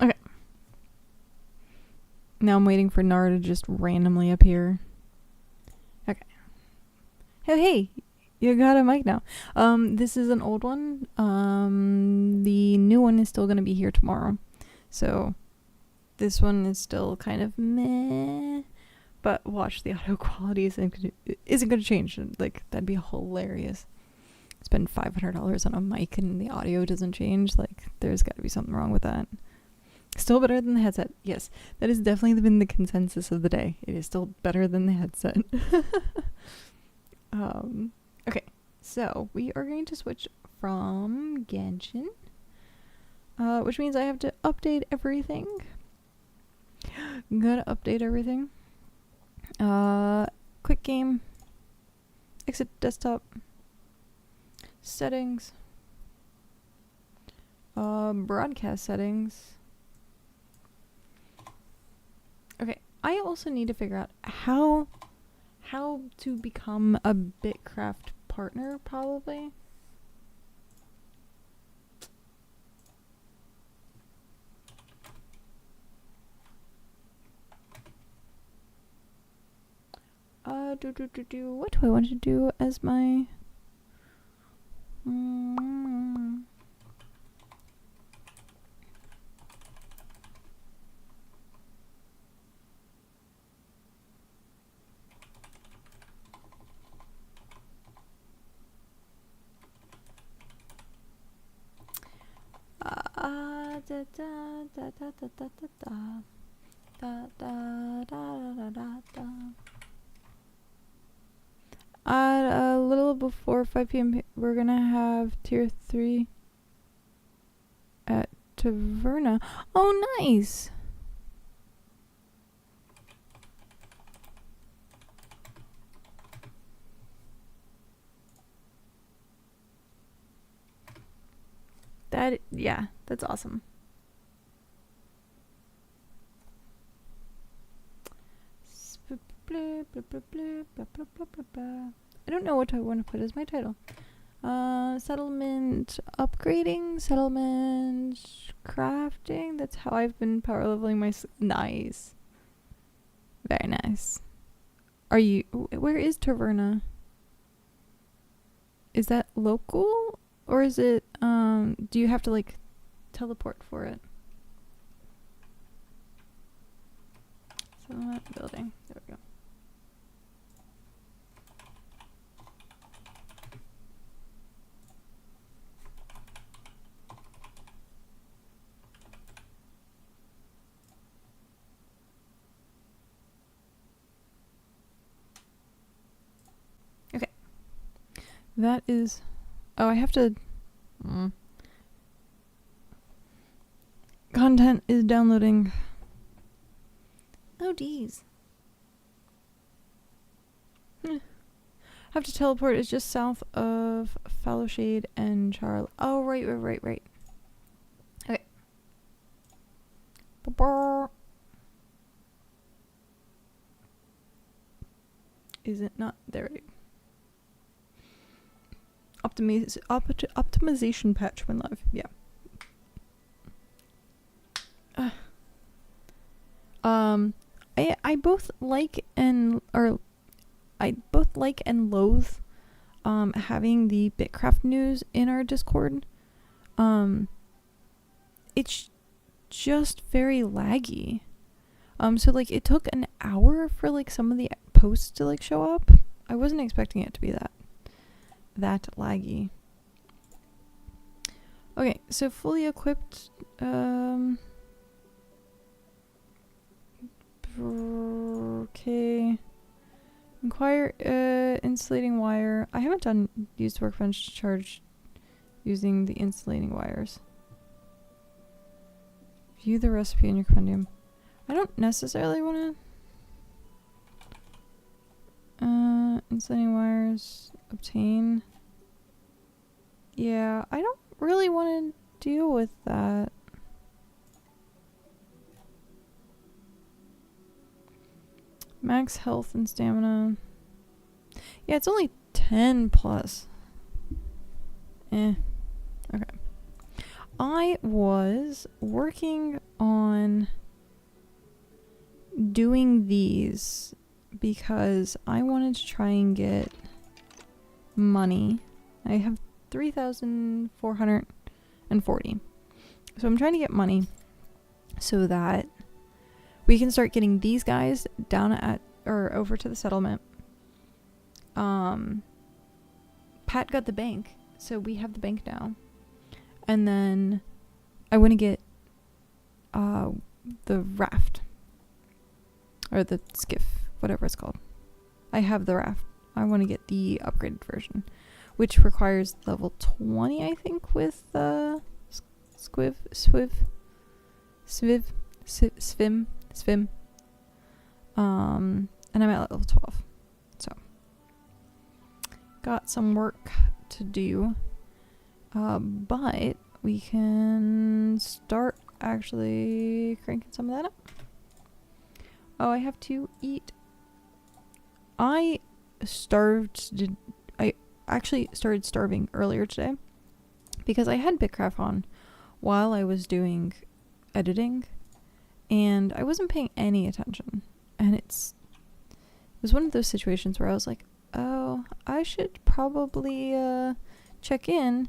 Okay. Now I'm waiting for Nara to just randomly appear. Okay. Hey, you got a mic now. This is an old one. The new one is still gonna be here tomorrow. So this one is still kind of meh. But watch, the audio quality isn't gonna change. Like, that'd be hilarious. Spend $500 on a mic and the audio doesn't change. Like, there's gotta be something wrong with that. Still better than the headset. Yes, that has definitely been the consensus of the day. It is still better than the headset. Okay, so we are going to switch from Genshin, which means I have to update everything. Gotta update everything. Quick game. Exit desktop. Settings. Broadcast settings. Okay, I also need to figure out how to become a BitCraft partner, probably. What do I want to do as my da da da da da da da da da da da da. At a little before 5 p.m. we're gonna have tier 3 at Taverna. Oh, nice! Yeah, that's awesome. I don't know what I want to put as my title. Settlement upgrading, settlement crafting. That's how I've been power leveling my. Nice. Very nice. Are you? Where is Taverna? Is that local? Or is it, do you have to, like, teleport for it? Settlement building. There we go. Okay. That is... Oh, I have to... Content is downloading. Oh, geez. Have to teleport. It's just south of Fallowshade and Charl. Oh, right. Okay. Is it not? There we go. Optimization patch went live. Yeah. I both like and loathe having the BitCraft news in our Discord. It's just very laggy. So like it took an hour for like some of the posts to like show up. I wasn't expecting it to be that laggy. Okay, so fully equipped. Okay. Inquire, insulating wire. I haven't used workbench charge using the insulating wires. View the recipe in your compendium. I don't necessarily want to. Insulating wires. Obtain. Yeah, I don't really want to deal with that. Max health and stamina. Yeah, it's only 10 plus. Okay. I was working on doing these because I wanted to try and get money. I have 3,440. So I'm trying to get money so that we can start getting these guys down at or over to the settlement. Pat got the bank, so we have the bank now. And then I want to get the raft or the skiff, whatever it's called. I have the raft. I want to get the upgraded version, which requires level 20, I think, with swim. And I'm at level 12. So got some work to do. But we can start actually cranking some of that up. Oh, I have to eat. I actually started starving earlier today because I had BitCraft on while I was doing editing and I wasn't paying any attention. And it was one of those situations where I was like, oh, I should probably check in.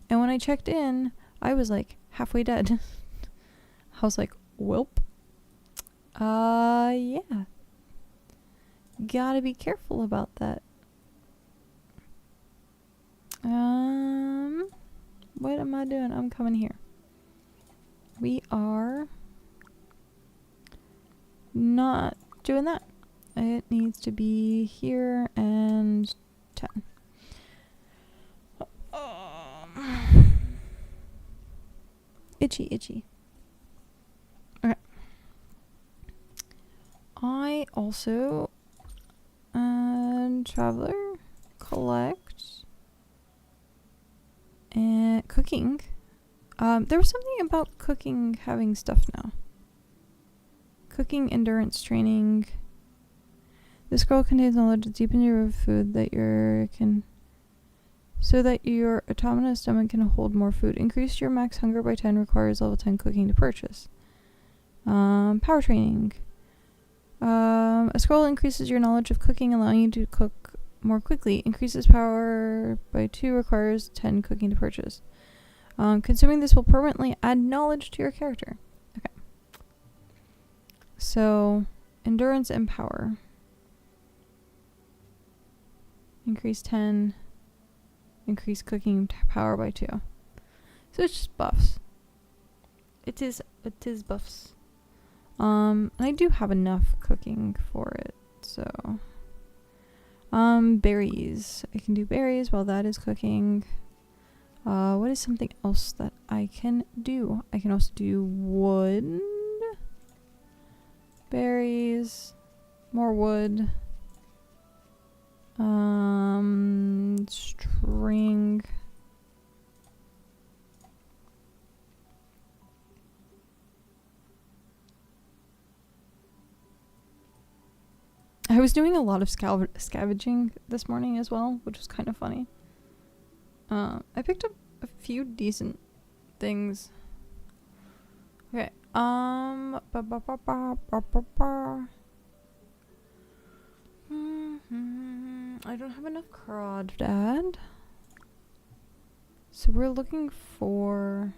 And when I checked in, I was like halfway dead. I was like, welp. Yeah. Gotta be careful about that. What am I doing? I'm coming here. We are not doing that. It needs to be here and 10. Itchy. Okay. I also traveler collect and cooking. There was something about cooking having stuff now. Cooking endurance training. This scroll contains knowledge that deepens your food so that your autonomous stomach can hold more food. Increase your max hunger by 10 requires level 10 cooking to purchase. Power training. A scroll increases your knowledge of cooking, allowing you to cook more quickly. Increases power by 2 requires 10 cooking to purchase. Consuming this will permanently add knowledge to your character. Okay. So, endurance and power. Increase 10. Increase cooking power by 2. So it's just buffs. It is buffs. And I do have enough cooking for it, so. Berries. I can do berries while that is cooking. What is something else that I can do? I can also do wood. Berries. More wood. String. I was doing a lot of scavenging this morning as well, which was kind of funny. I picked up a few decent things. Okay. I don't have enough crawdad. So we're looking for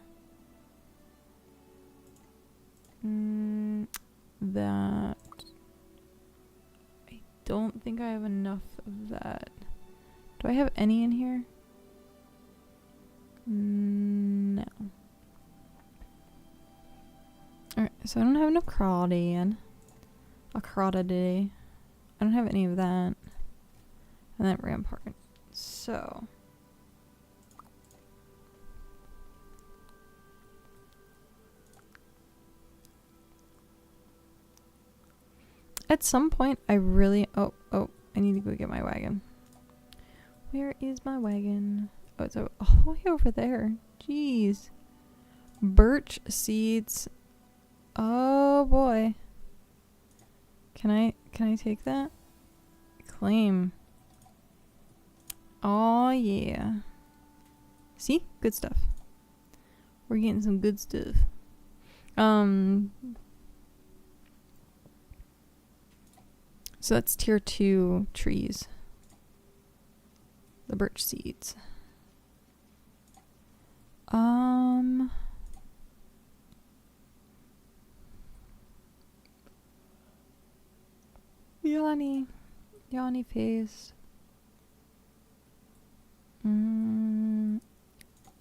that. I don't think I have enough of that. Do I have any in here? No. Alright, so I don't have enough crawdad. I don't have any of that. And that rampart. So. At some point, I really... Oh, I need to go get my wagon. Where is my wagon? Oh, it's all the way over there. Jeez. Birch seeds. Oh, boy. Can I take that? Claim. Oh, yeah. See? Good stuff. We're getting some good stuff. So that's tier 2 trees. The birch seeds. Yawny face.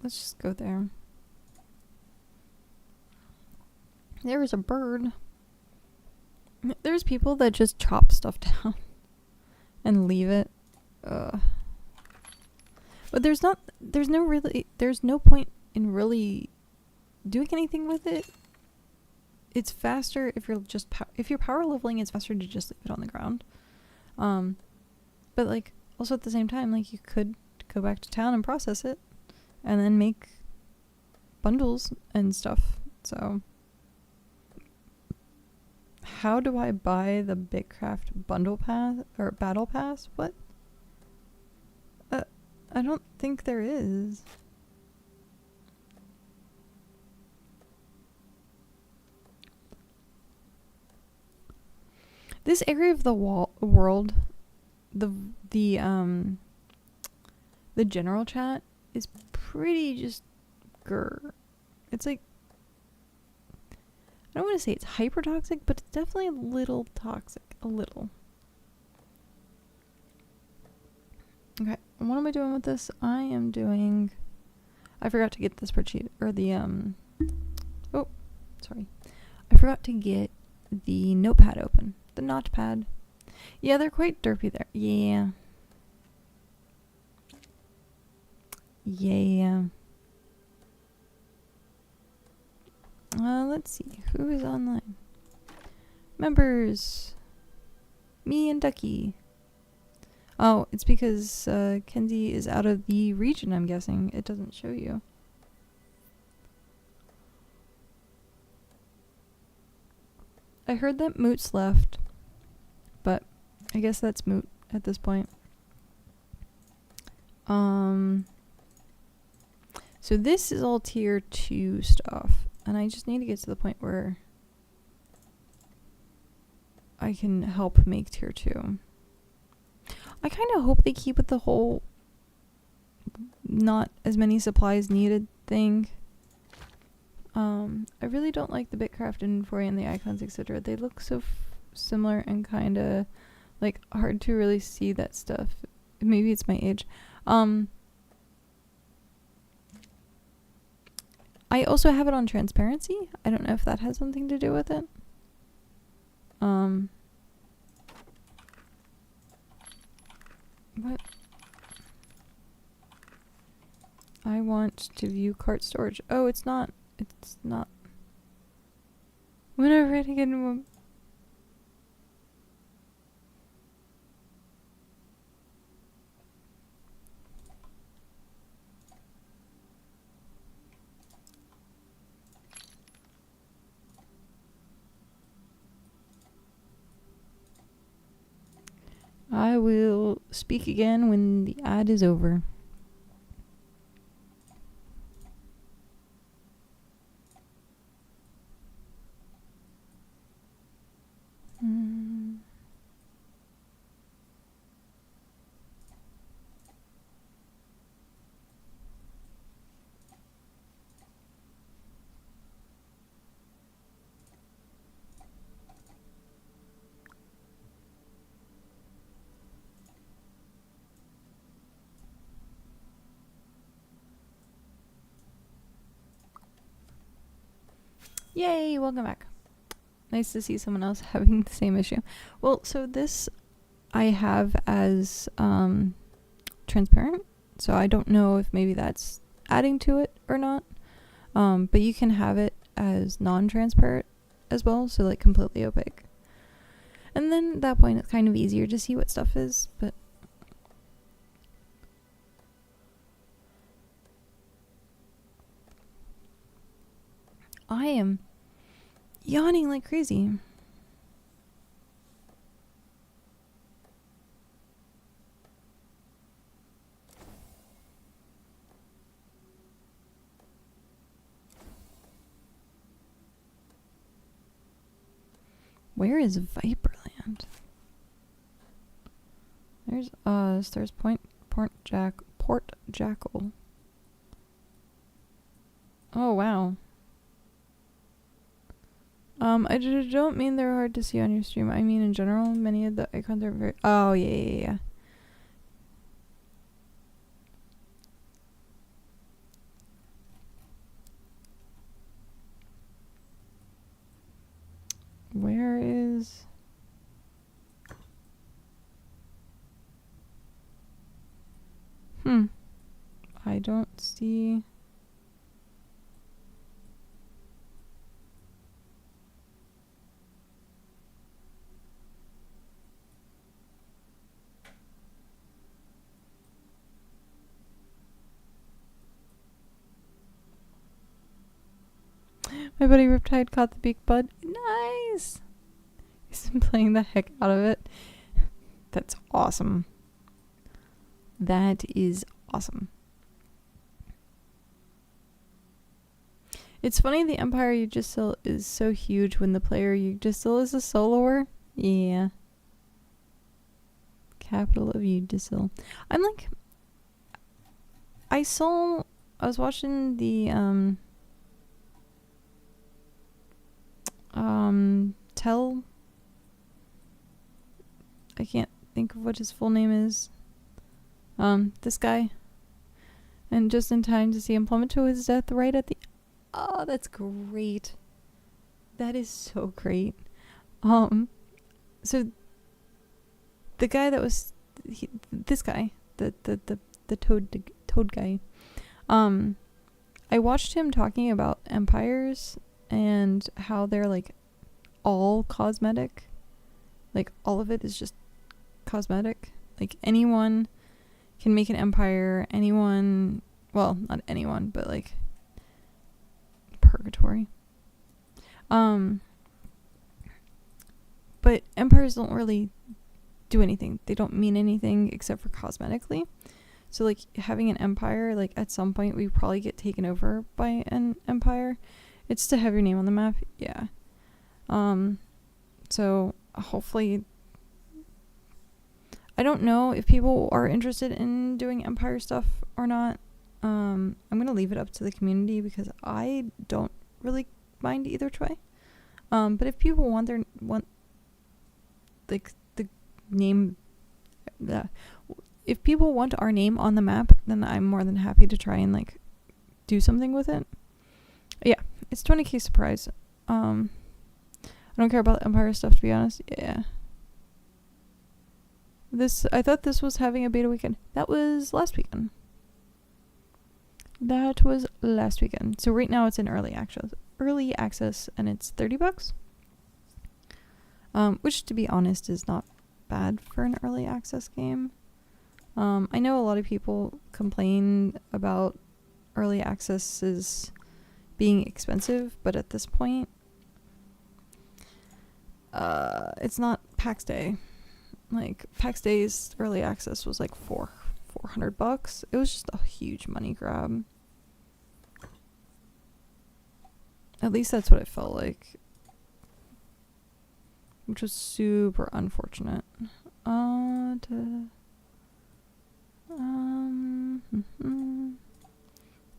Let's just go there. There is a bird. There's people that just chop stuff down and leave it. But there's no point in really doing anything with it. It's faster if you're just if you're power leveling, it's faster to just leave it on the ground. But like also at the same time, like you could go back to town and process it and then make bundles and stuff. So how do I buy the BitCraft bundle pass or battle pass? What? I don't think there is. This area of the world, the general chat is pretty just grr. It's like, I don't want to say it's hyper toxic, but it's definitely a little toxic. A little. Okay, what am I doing with this? I am doing, I forgot to get the spreadsheet, or the, oh, sorry. I forgot to get the notepad open. The notepad. Yeah, they're quite derpy there. Yeah. Yeah. Let's see. Who is online? Members. Me and Ducky. Oh, it's because Kenzie is out of the region, I'm guessing. It doesn't show you. I heard that Moot's left, but I guess that's moot at this point. So this is all tier 2 stuff, and I just need to get to the point where I can help make tier 2. I kind of hope they keep with the whole not as many supplies needed thing. I really don't like the BitCraft inventory and the icons, etc. They look so similar and kind of like hard to really see that stuff. Maybe it's my age. I also have it on transparency. I don't know if that has something to do with it. What? I want to view cart storage. Oh, it's not. It's not. When I'm ready again. I will speak again when the ad is over. Yay, welcome back. Nice to see someone else having the same issue. Well, so this I have as transparent, so I don't know if maybe that's adding to it or not. But you can have it as non-transparent as well, so like completely opaque. And then at that point it's kind of easier to see what stuff is, but I am yawning like crazy. Where is Viperland? There's Port Jackal. Oh wow. I don't mean they're hard to see on your stream. I mean in general, many of the icons are very... Oh, yeah. Where is... I don't see... My buddy Riptide caught the big bud. Nice! He's been playing the heck out of it. That's awesome. That is awesome. It's funny the Empire Yggdrasil is so huge when the player Yggdrasil is a soloer. Yeah. Capital of Yggdrasil. I'm like... I was watching the, I can't think of what his full name is. This guy. And just in time to see him plummet to his death right at the... Oh, that's great. That is so great. So the guy that was... this guy. The toad guy. I watched him talking about empires and how they're like all cosmetic. Like all of it is just cosmetic. Like anyone can make an empire. Anyone, well, not anyone, but like purgatory. But empires don't really do anything. They don't mean anything except for cosmetically. So, like, having an empire, like, at some point we probably get taken over by an empire. It's to have your name on the map. Yeah. So, hopefully... I don't know if people are interested in doing empire stuff or not. I'm going to leave it up to the community because I don't really mind either way. But if people want like, the name... if people want our name on the map, then I'm more than happy to try and, like, do something with it. Yeah, it's 20k surprise. I don't care about Empire stuff, to be honest. Yeah. I thought this was having a beta weekend. That was last weekend. So right now it's in early access, and it's $30. Which, to be honest, is not bad for an early access game. I know a lot of people complain about early accesses being expensive, but at this point, it's not PAX Day. Like, PAX Day's early access was like $400. It was just a huge money grab. At least that's what it felt like. Which was super unfortunate. I'm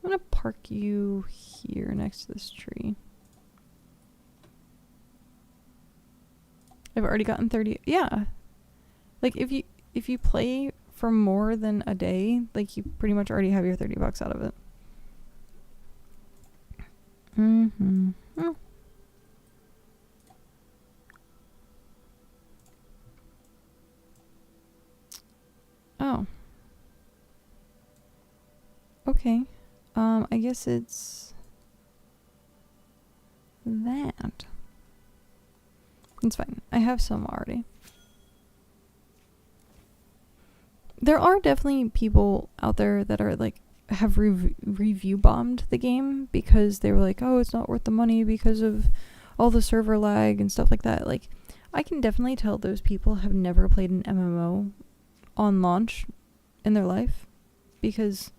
gonna park you here next to this tree. I've already gotten 30. Yeah. Like, if you play for more than a day, like, you pretty much already have your $30 out of it. Oh. Okay. I guess it's that. It's fine. I have some already. There are definitely people out there that are like have review bombed the game because they were like, oh, it's not worth the money because of all the server lag and stuff like that. Like, I can definitely tell those people have never played an MMO on launch in their life, because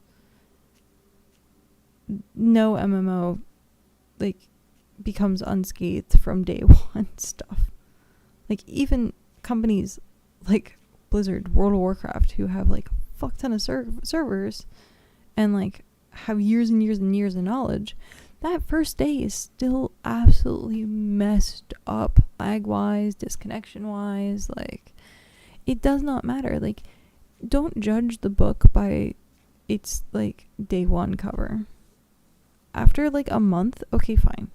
no MMO like becomes unscathed from day one stuff. Like, even companies like Blizzard, World of Warcraft, who have like a fuck ton of servers and like have years and years and years of knowledge, that first day is still absolutely messed up, lag wise, disconnection wise. Like, it does not matter. Like, don't judge the book by its like day one cover. After like a month, okay, fine,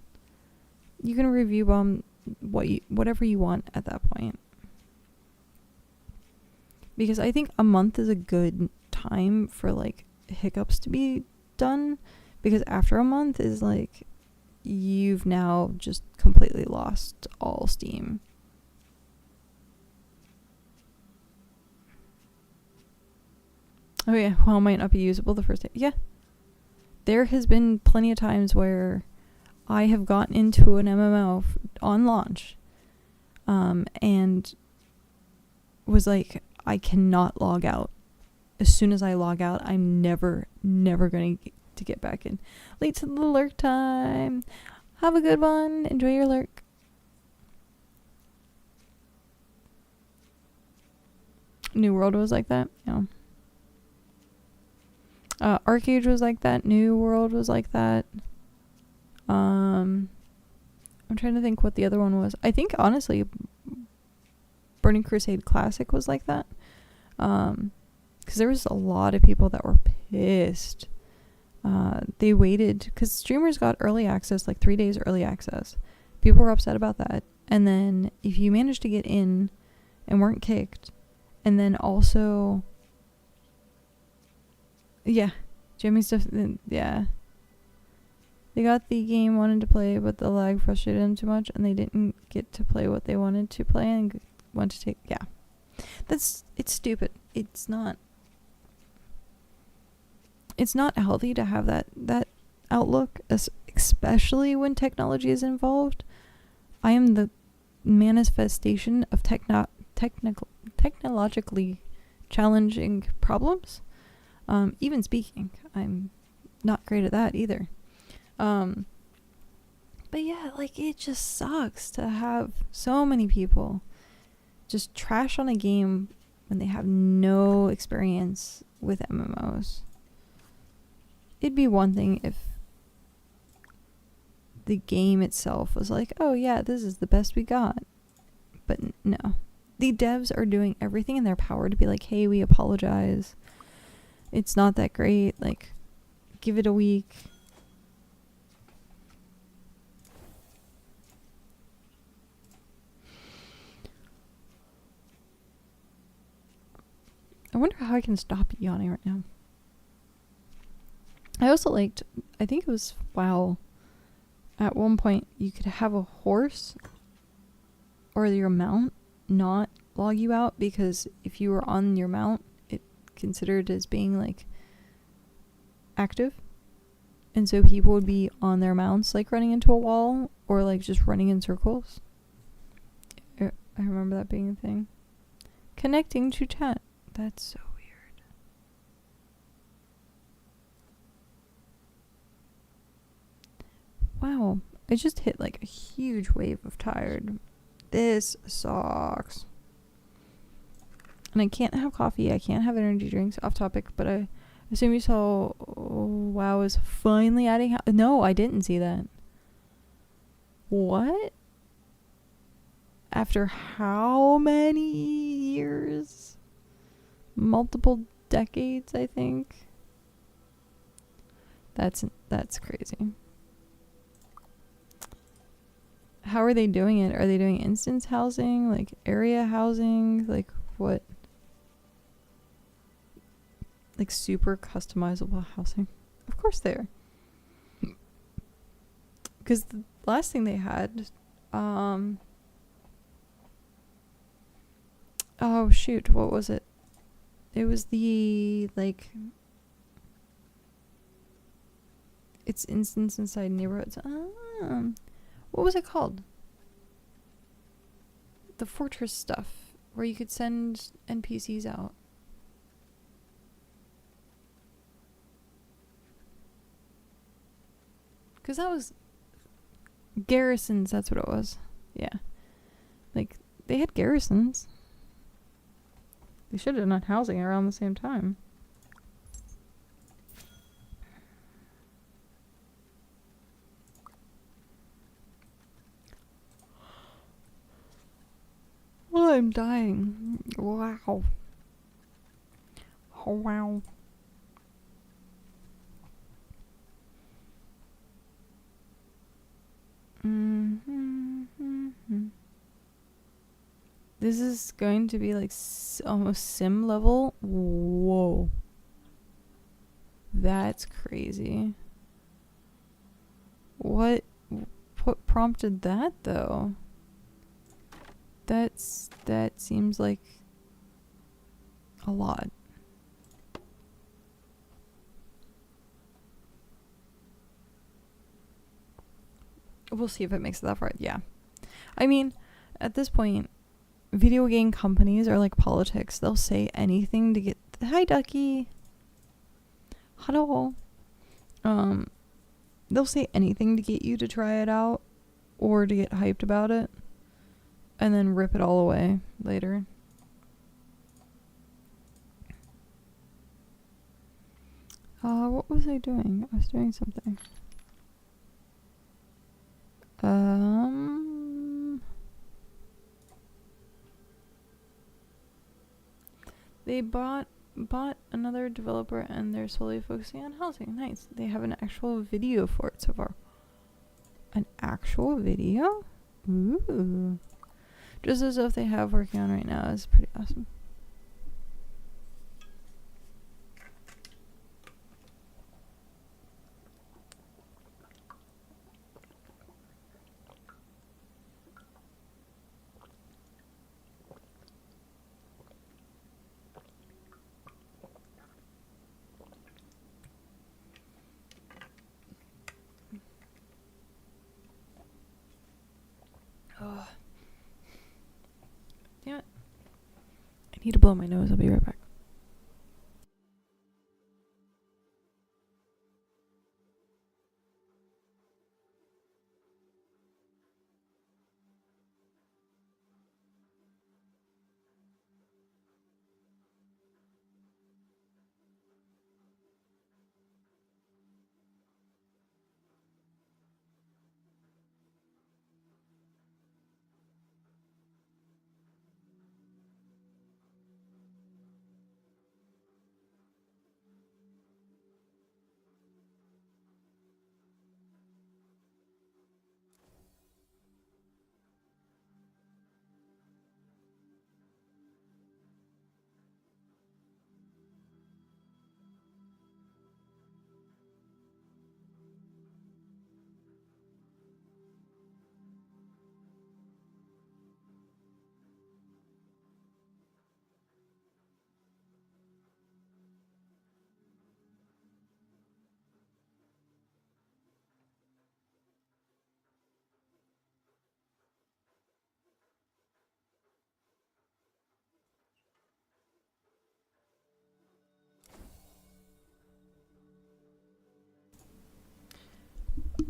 you can review bomb whatever you want at that point. Because I think a month is a good time for like hiccups to be done, because after a month is like you've now just completely lost all steam. Oh yeah, well, it might not be usable the first day. Yeah. There has been plenty of times where I have gotten into an MMO on launch, and was like, I cannot log out. As soon as I log out, I'm never going to get back in. Late to the lurk time. Have a good one. Enjoy your lurk. New World was like that. Yeah. Arcade was like that. New World was like that. I'm trying to think what the other one was. I think honestly, Burning Crusade Classic was like that. Because there was a lot of people that were pissed. They waited because streamers got early access, like 3 days early access. People were upset about that. And then if you managed to get in and weren't kicked, and then also, yeah, Jimmy's stuff, yeah. They got the game, wanted to play, but the lag frustrated them too much, and they didn't get to play what they wanted to play and want to take, yeah. It's stupid. It's not healthy to have that outlook, especially when technology is involved. I am the manifestation of technologically challenging problems. Even speaking, I'm not great at that either. But yeah, like, it just sucks to have so many people just trash on a game when they have no experience with MMOs. It'd be one thing if the game itself was like, oh yeah, this is the best we got. But no. The devs are doing everything in their power to be like, hey, we apologize. It's not that great. Like, give it a week. I wonder how I can stop yawning right now. I also liked, I think it was WoW, at one point you could have a horse or your mount not log you out, because if you were on your mount, it considered as being like active. And so people would be on their mounts, like running into a wall or like just running in circles. I remember that being a thing. Connecting to chat. That's so weird. Wow. I just hit like a huge wave of tired. This sucks. And I can't have coffee. I can't have energy drinks. Off topic, but I assume you saw WoW is finally adding... No, I didn't see that. What? After how many years? Multiple decades, I think. That's crazy. How are they doing it? Are they doing instance housing? Like area housing? Like what? Like super customizable housing? Of course they are. Because the last thing they had, oh shoot, what was it? It was the, like, it's instance inside neighborhoods. What was it called? The fortress stuff, where you could send NPCs out. Because that was garrisons, that's what it was. Yeah. Like, they had garrisons. They should have done housing around the same time. Oh, I'm dying. Wow. Oh, wow. This is going to be like almost sim level. Whoa. That's crazy. What prompted that though? That seems like a lot. We'll see if it makes it that far. Yeah. I mean, at this point, video game companies are like politics. They'll say anything to get... Hi, Ducky. Hello. They'll say anything to get you to try it out or to get hyped about it and then rip it all away later. What was I doing? I was doing something. They bought another developer and they're solely focusing on housing. Nice. They have an actual video for it so far. An actual video? Ooh. Just as if they have working on right now is pretty awesome. Oh. Damn it. I need to blow my nose. I'll be right back.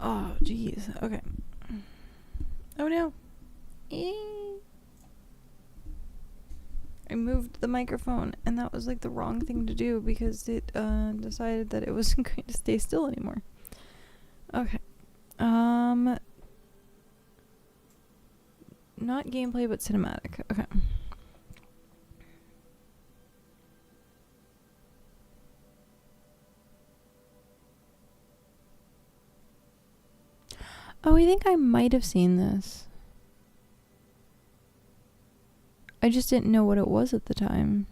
Oh, jeez. Okay. Oh, no. I moved the microphone, and that was, like, the wrong thing to do because it, decided that it wasn't going to stay still anymore. Okay. Not gameplay, but cinematic. Okay. Oh, I think I might have seen this. I just didn't know what it was at the time.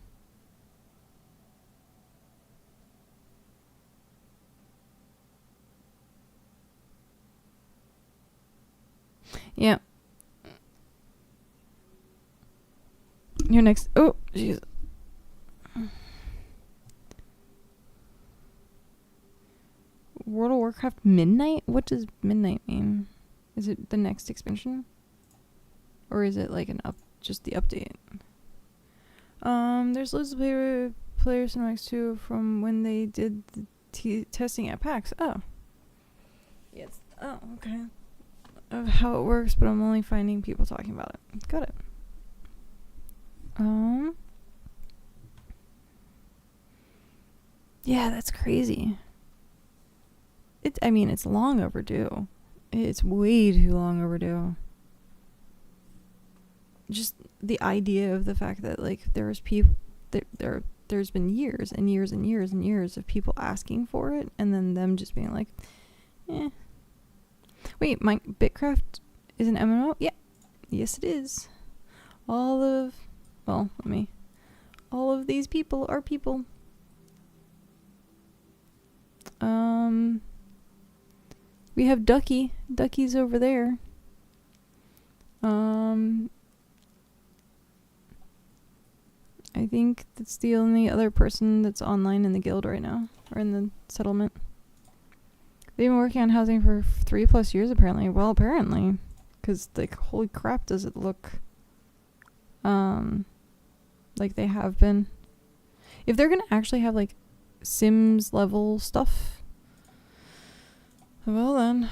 Yeah. You're next. Oh, jeez. World of Warcraft Midnight? What does Midnight mean? Is it the next expansion? Or is it like just the update? There's loads of player cinematics too from when they did the testing at PAX. Oh. Yes. Oh, okay. Of how it works, but I'm only finding people talking about it. Got it. Yeah, that's crazy. I mean, it's long overdue. It's way too long overdue. Just the idea of the fact that, like, there's been years and years and years and years of people asking for it, and then them just being like, eh. Wait, BitCraft is an MMO? Yeah. Yes, it is. All of these people are people. We have Ducky. Ducky's over there. I think that's the only other person that's online in the guild right now, or in the settlement. They've been working on housing for 3+ years apparently. Well, apparently. Because, like, holy crap, does it look like they have been. If they're gonna actually have, like, Sims level stuff, well then.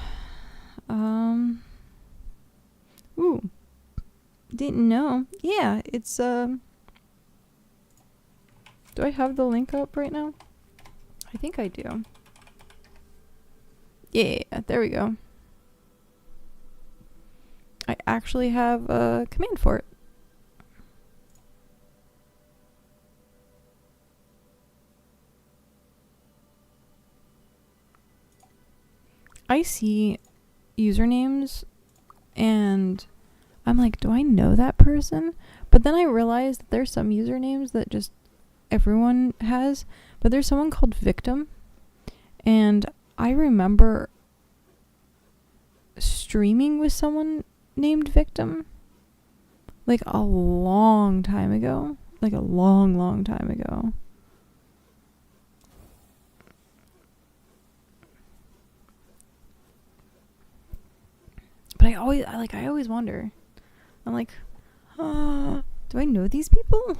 Ooh. Didn't know. Yeah, it's, do I have the link up right now? I think I do. Yeah, there we go. I actually have a command for it. I see usernames and I'm like, do I know that person? But then I realized that there's some usernames that just everyone has, but there's someone called Victim, and I remember streaming with someone named Victim like a long time ago, like a long time ago. But I always wonder. I'm like, do I know these people?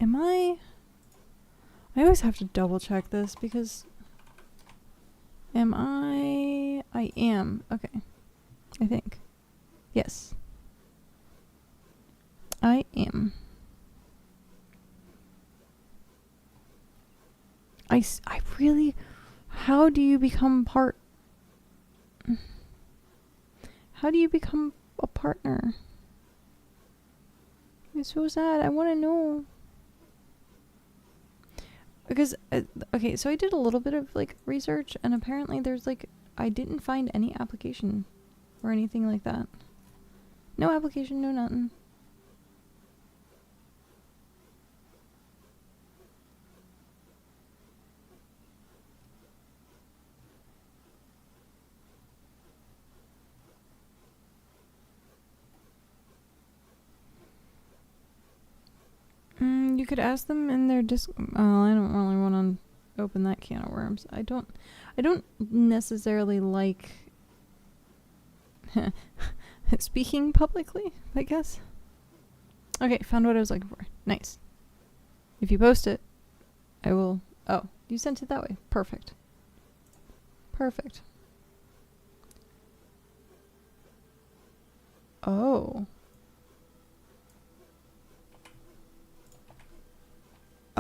Am I always have to double check this because I am. Okay. I think. Yes. I am. I really, how do you become a partner? It's so sad. I want to know. Because, okay, so I did a little bit of, like, research, and apparently there's, like, I didn't find any application or anything like that. No application, no nothing. You could ask them in their I don't really want to open that can of worms. I don't necessarily like speaking publicly, I guess. Okay, found what I was looking for. Nice. If you post it, I will. Oh, you sent it that way. Perfect. Perfect. Oh.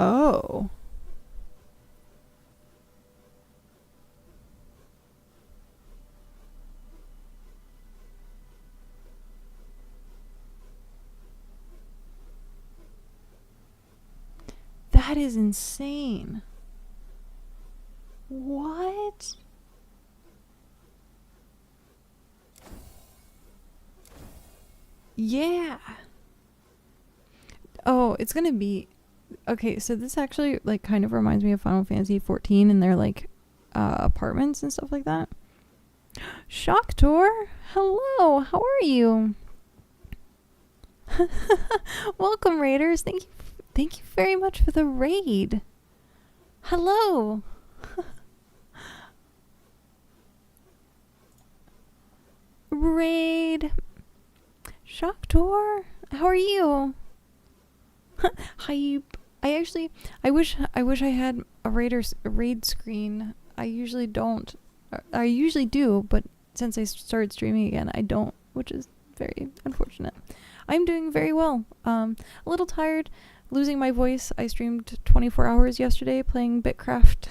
Oh. That is insane. What? Yeah. Oh, it's gonna be... Okay, so this actually, like, kind of reminds me of Final Fantasy XIV and their, like, apartments and stuff like that. Shocktor, hello, how are you? Welcome, raiders. Thank you very much for the raid. Hello. Raid. Shocktor, how are you? Hype. I wish I had a raid screen. I usually don't. I usually do, but since I started streaming again, I don't, which is very unfortunate. I'm doing very well. A little tired, losing my voice. I streamed 24 hours yesterday playing BitCraft.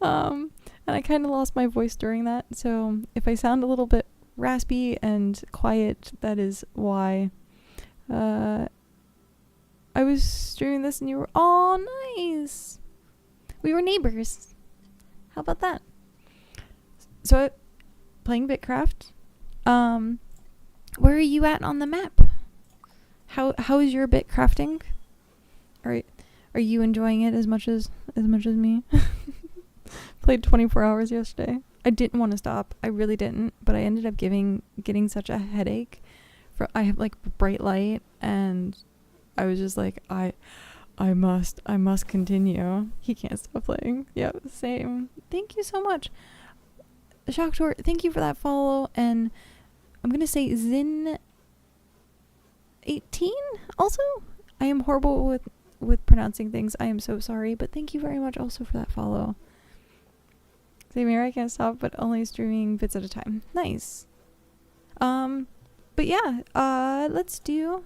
And I kind of lost my voice during that, so if I sound a little bit raspy and quiet, that is why. I was streaming this and you were, oh, nice. We were neighbors. How about that? So, playing BitCraft. Where are you at on the map? How is your BitCrafting? Are you enjoying it as much as me? Played 24 hours yesterday. I didn't want to stop. I really didn't, but I ended up getting such a headache I have like bright light, and I was just like, I must continue. He can't stop playing. Yep, same. Thank you so much. Shocktor, thank you for that follow. And I'm going to say Zin18 also. I am horrible with pronouncing things. I am so sorry, but thank you very much also for that follow. Same here, I can't stop, but only streaming bits at a time. Nice. But yeah, let's do...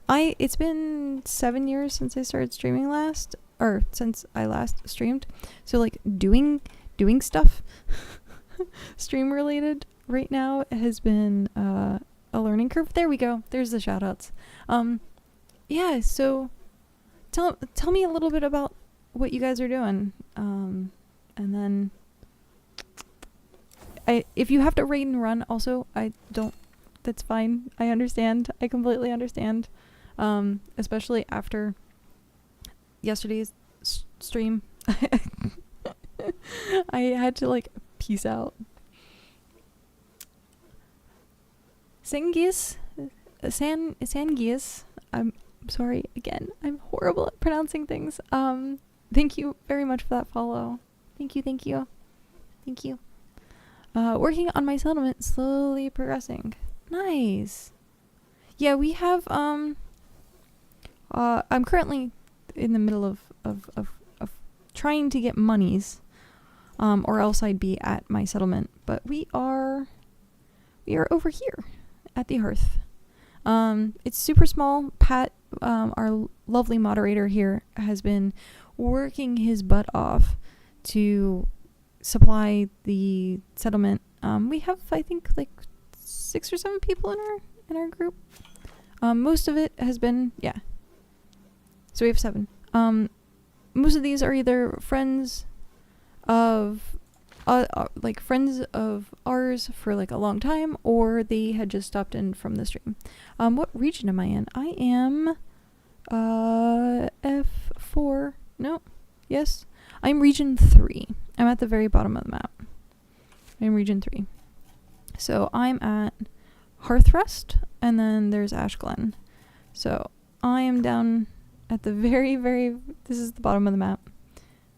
It's been 7 years since I started streaming last, or since I last streamed. So like doing stuff stream related right now has been a learning curve. There we go. There's the shout outs. Yeah, so tell me a little bit about what you guys are doing. And then if you have to raid and run also, that's fine. I understand. I completely understand. Especially after yesterday's stream. I had to like peace out. Sangis, I'm sorry again. I'm horrible at pronouncing things. Thank you very much for that follow. Thank you. Working on my settlement, slowly progressing. Nice. Yeah, we have I'm currently in the middle of trying to get monies, or else I'd be at my settlement. But we are over here at the Hearth. It's super small. Pat, our lovely moderator here, has been working his butt off to supply the settlement. We have, I think, like 6 or 7 people in our group. Most of it has been, yeah. So we have 7. Most of these are either friends of ours for like a long time, or they had just stopped in from the stream. What region am I in? I am F4. No. Yes. I'm region 3. I'm at the very bottom of the map. I'm region 3. So I'm at Hearth, and then there's Ash Glen. So I am down at the very, this is the bottom of the map.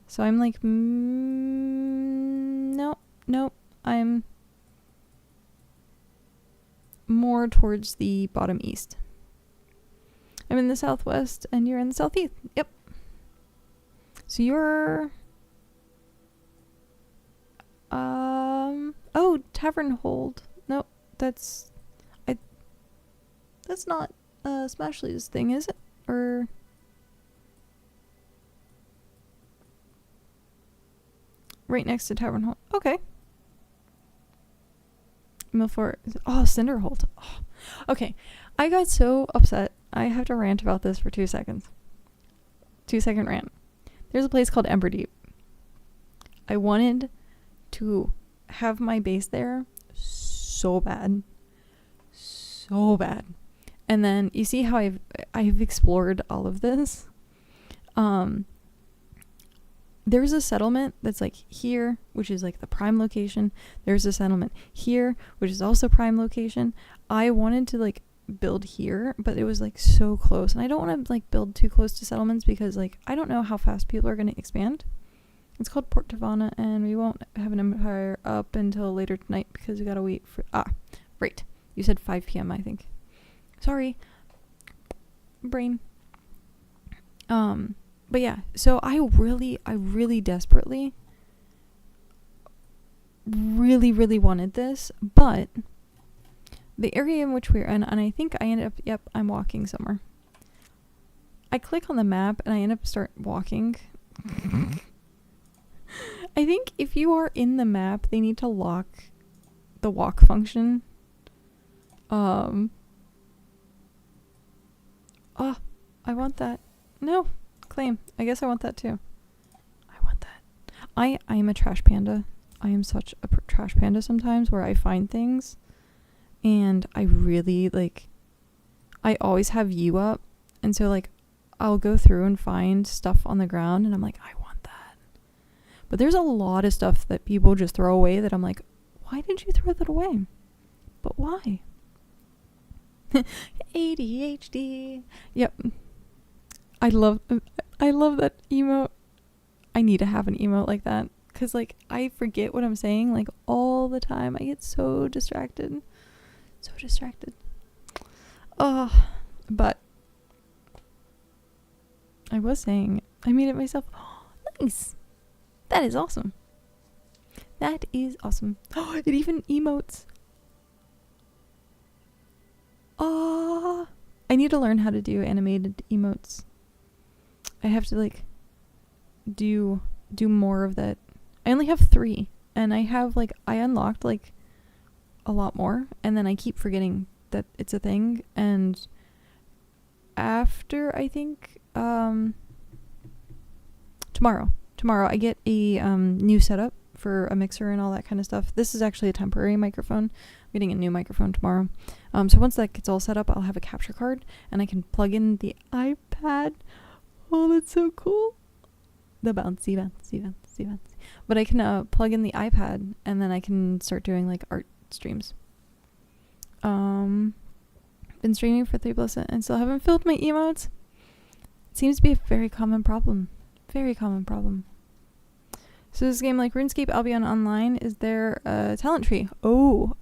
So I'm like, nope, I'm more towards the bottom east. I'm in the southwest, and you're in the southeast. Yep. So you're, oh, Tavern Hold. Nope, that's not Smashly's thing, is it? Or right next to Tavern Hold. Okay. Milford. Oh, Cinderhold. Oh. Okay. I got so upset. I have to rant about this for 2 seconds. 2-second rant. There's a place called Ember. I wanted to have my base there so bad. So bad. And then you see how I've explored all of this. There's a settlement that's like here, which is like the prime location. There's a settlement here, which is also prime location. I wanted to like build here, but it was like so close, and I don't want to like build too close to settlements because like I don't know how fast people are going to expand. It's called Port Tavana, and we won't have an empire up until later tonight because we gotta wait for right. You said 5 p.m. I think. Sorry, brain. But yeah, so I really desperately really wanted this, but the area in which we're in, and I think I ended up, yep, I'm walking somewhere. I click on the map and I end up start walking. I think if you are in the map, they need to lock the walk function. Oh, I want that. No, claim. I guess I want that too. I want that. I am a trash panda. I am such a trash panda sometimes, where I find things and I really like, I always have you up, and so like I'll go through and find stuff on the ground and I'm like, I want that. But there's a lot of stuff that people just throw away that I'm like, why did you throw that away? But why? ADHD. Yep. I love that emote. I need to have an emote like that. Because, like, I forget what I'm saying, like, all the time. I get so distracted. So distracted. Oh, but I was saying, I made it myself. Oh, nice. That is awesome. That is awesome. Oh, it even emotes. Oh, I need to learn how to do animated emotes. I have to, like, do more of that. I only have 3, and I have, like, I unlocked, like, a lot more, and then I keep forgetting that it's a thing, and after, I think, tomorrow I get a, new setup for a mixer and all that kind of stuff. This is actually a temporary microphone. I'm getting a new microphone tomorrow. So once that gets all set up, I'll have a capture card, and I can plug in the iPad. Oh, that's so cool. The bouncy. But I can plug in the iPad, and then I can start doing, like, art streams. Been streaming for 3+ and still haven't filled my emotes. It seems to be a very common problem. Very common problem. So this game, like RuneScape Albion Online, is there a talent tree? Oh.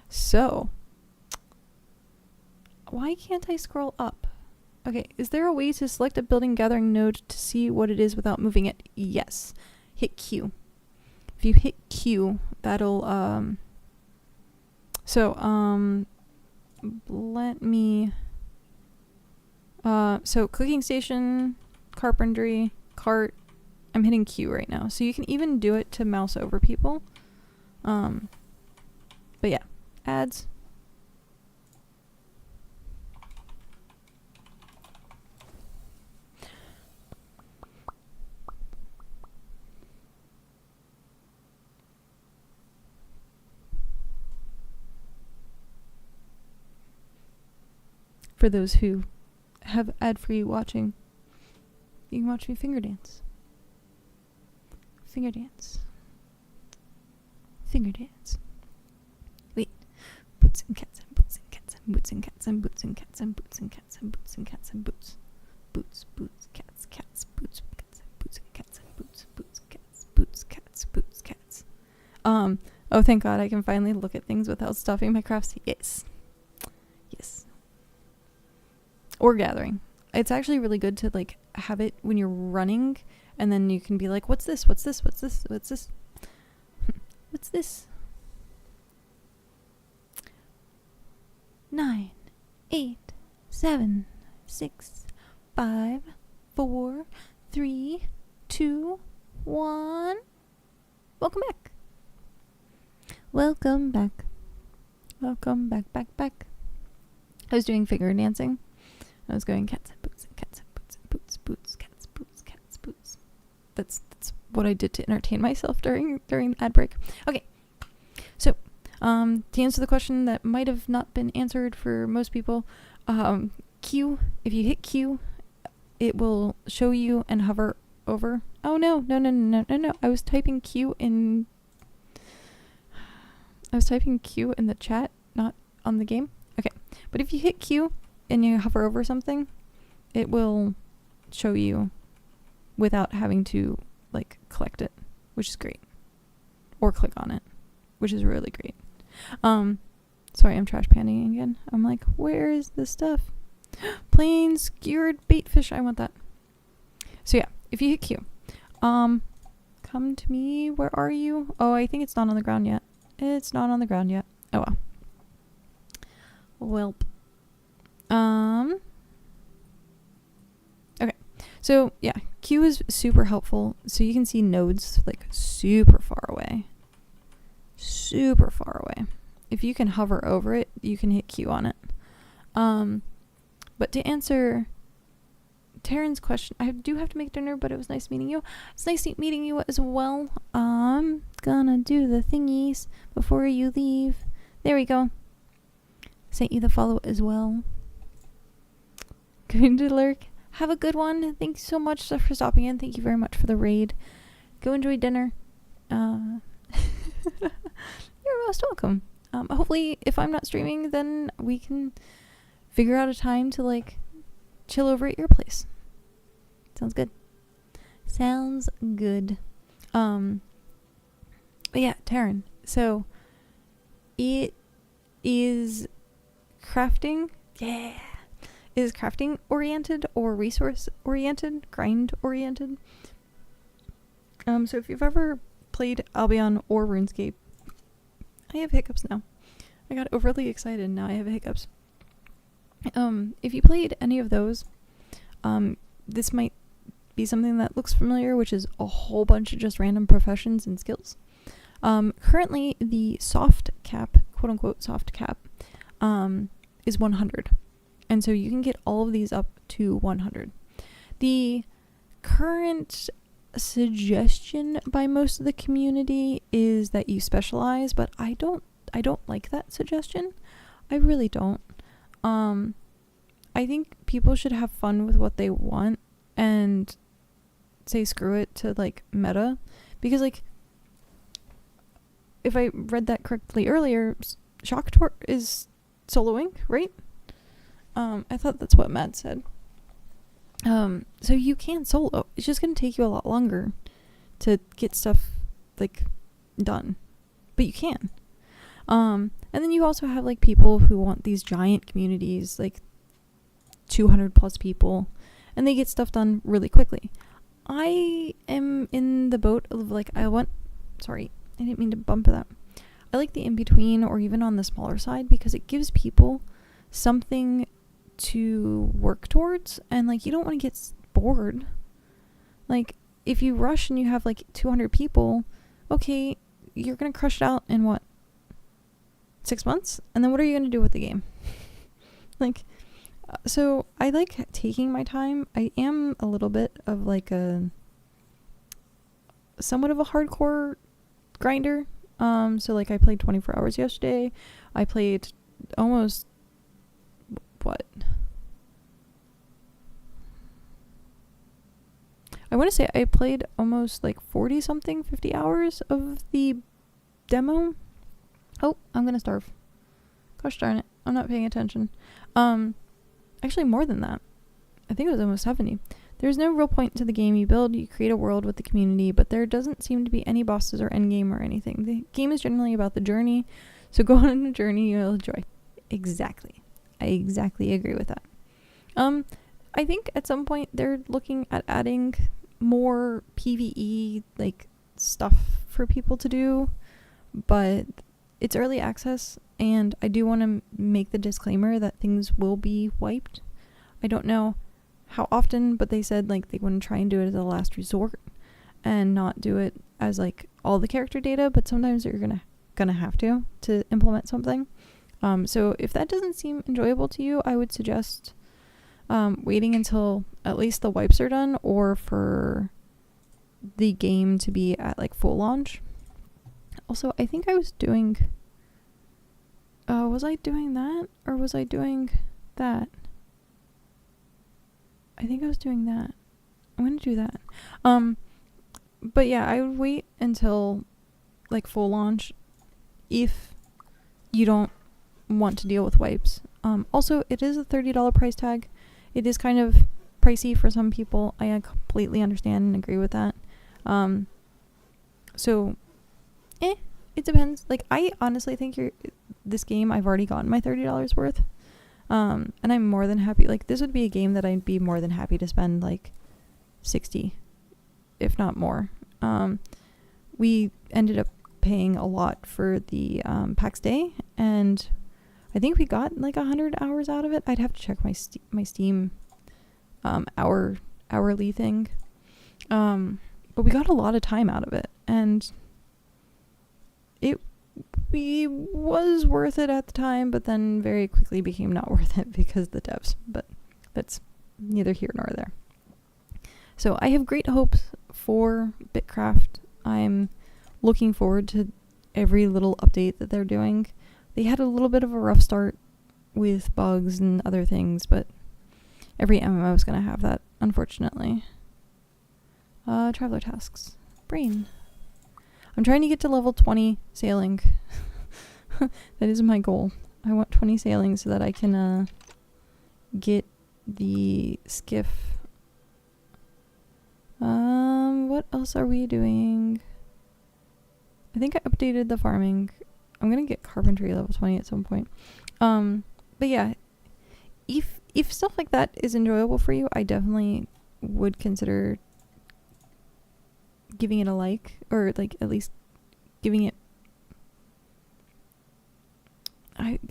So, why can't I scroll up? Okay, is there a way to select a building gathering node to see what it is without moving it? Yes. Hit Q. If you hit Q, that'll, let me, so cooking station, carpentry, cart, I'm hitting Q right now. So you can even do it to mouse over people. But yeah, ads. For those who have ad-free watching, you can watch me finger dance. Finger dance. Wait. Boots and cats and boots and cats and boots and cats and boots and cats and boots and cats and boots and cats and boots. Boots, cats, boots, cats and boots and cats and boots, cats. Oh, thank God I can finally look at things without stopping my crafts. Yes. Or gathering. It's actually really good to, like, have it when you're running, and then you can be like, what's this? 9, 8, 7, 6, 5, 4, 3, 2, 1. Welcome back. I was doing finger dancing. I was going cats and boots and cats and boots and boots, cats, boots. That's what I did to entertain myself during the ad break. Okay, so to answer the question that might have not been answered for most people, Q. If you hit Q, it will show you and hover over. Oh no! I was typing Q in the chat, not on the game. Okay, but if you hit Q and you hover over something, it will show you without having to, like, collect it, which is great. Or click on it, which is really great. Sorry, I'm trash panning again. I'm like, where is the stuff? Plain skewered baitfish. I want that. So yeah, if you hit Q, come to me. Where are you? Oh, I think it's not on the ground yet. Oh well. Welp. Okay. So yeah, Q is super helpful. So you can see nodes, like, super far away. If you can hover over it, you can hit Q on it. But to answer Taryn's question, I do have to make dinner, but it was nice meeting you. It's nice meeting you as well. I'm gonna do the thingies before you leave. There we go. Sent you the follow as well. Going to lurk. Have a good one. Thanks so much for stopping in. Thank you very much for the raid. Go enjoy dinner. You're most welcome. hopefully if I'm not streaming, then we can figure out a time to like chill over at your place. Sounds good. Sounds good. But yeah, Taryn. So it is crafting. Yeah. Is crafting oriented or resource oriented, grind oriented. So if you've ever played Albion or RuneScape, I have hiccups now. I got overly excited, now I have hiccups. If you played any of those, this might be something that looks familiar, which is a whole bunch of just random professions and skills. Currently, the soft cap, quote unquote soft cap, is 100. And so you can get all of these up to 100. The current suggestion by most of the community is that you specialize, but I don't like that suggestion. I really don't. I think people should have fun with what they want and say screw it to like meta, because like if I read that correctly earlier, Shocktor is soloing, right? I thought that's what Matt said. So you can solo. It's just going to take you a lot longer to get stuff like done, but you can. And then you also have like people who want these giant communities, like 200 plus people, and they get stuff done really quickly. I am in the boat of like, I didn't mean to bump that. I like the in-between or even on the smaller side because it gives people something to work towards, and like you don't want to get bored. Like if you rush and you have like 200 people, okay, you're gonna crush it out in what, 6 months, and then what are you gonna do with the game? Like, so I like taking my time. I am a little bit of like somewhat of a hardcore grinder. So like I played 24 hours yesterday. I played almost what? I want to say I played almost like 40 something, 50 hours of the demo. Oh, I'm gonna starve. Gosh darn it. I'm not paying attention. Actually more than that. I think it was almost 70. There's no real point to the game. You build, you create a world with the community, but there doesn't seem to be any bosses or endgame or anything. The game is generally about the journey, so go on a journey you'll enjoy. Exactly. I exactly agree with that. I think at some point they're looking at adding more PvE like stuff for people to do, but it's early access, and I do want to make the disclaimer that things will be wiped. I don't know how often, but they said like they want to try and do it as a last resort and not do it as like all the character data, but sometimes you're gonna have to implement something. So if that doesn't seem enjoyable to you, I would suggest waiting until at least the wipes are done, or for the game to be at like full launch. Also, I think I was doing was I doing that, or was I doing that? I think I was doing that. I'm gonna do that. But yeah, I would wait until like full launch if you don't want to deal with wipes. Also, it is a $30 price tag. It is kind of pricey for some people. I completely understand and agree with that. So, it depends. Like, I honestly think this game, I've already gotten my $30 worth. And I'm more than happy. Like, this would be a game that I'd be more than happy to spend like 60, if not more. We ended up paying a lot for the PAX Day, and I think we got like 100 hours out of it. I'd have to check my Steam hourly thing. But we got a lot of time out of it, and it was worth it at the time, but then very quickly became not worth it because of the devs. But that's neither here nor there. So I have great hopes for BitCraft. I'm looking forward to every little update that they're doing. They had a little bit of a rough start with bugs and other things, but every MMO is going to have that, unfortunately. Traveler tasks. Brain. I'm trying to get to level 20 sailing. That is my goal. I want 20 sailings so that I can get the skiff. What else are we doing? I think I updated the farming. I'm gonna get carpentry level 20 at some point. But yeah, if stuff like that is enjoyable for you, I definitely would consider giving it a like, or like at least giving it,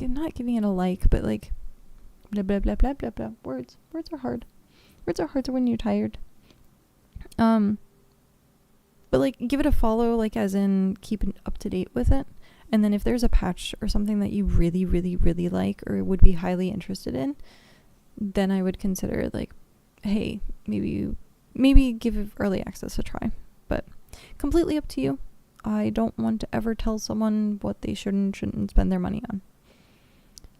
not giving it a like, but like blah blah blah blah blah blah. Words are hard. Words are hard when you're tired. But like give it a follow, like as in keep up to date with it. And then if there's a patch or something that you really, really, really like or would be highly interested in, then I would consider like, hey, maybe give early access a try. But completely up to you. I don't want to ever tell someone what they should and shouldn't spend their money on.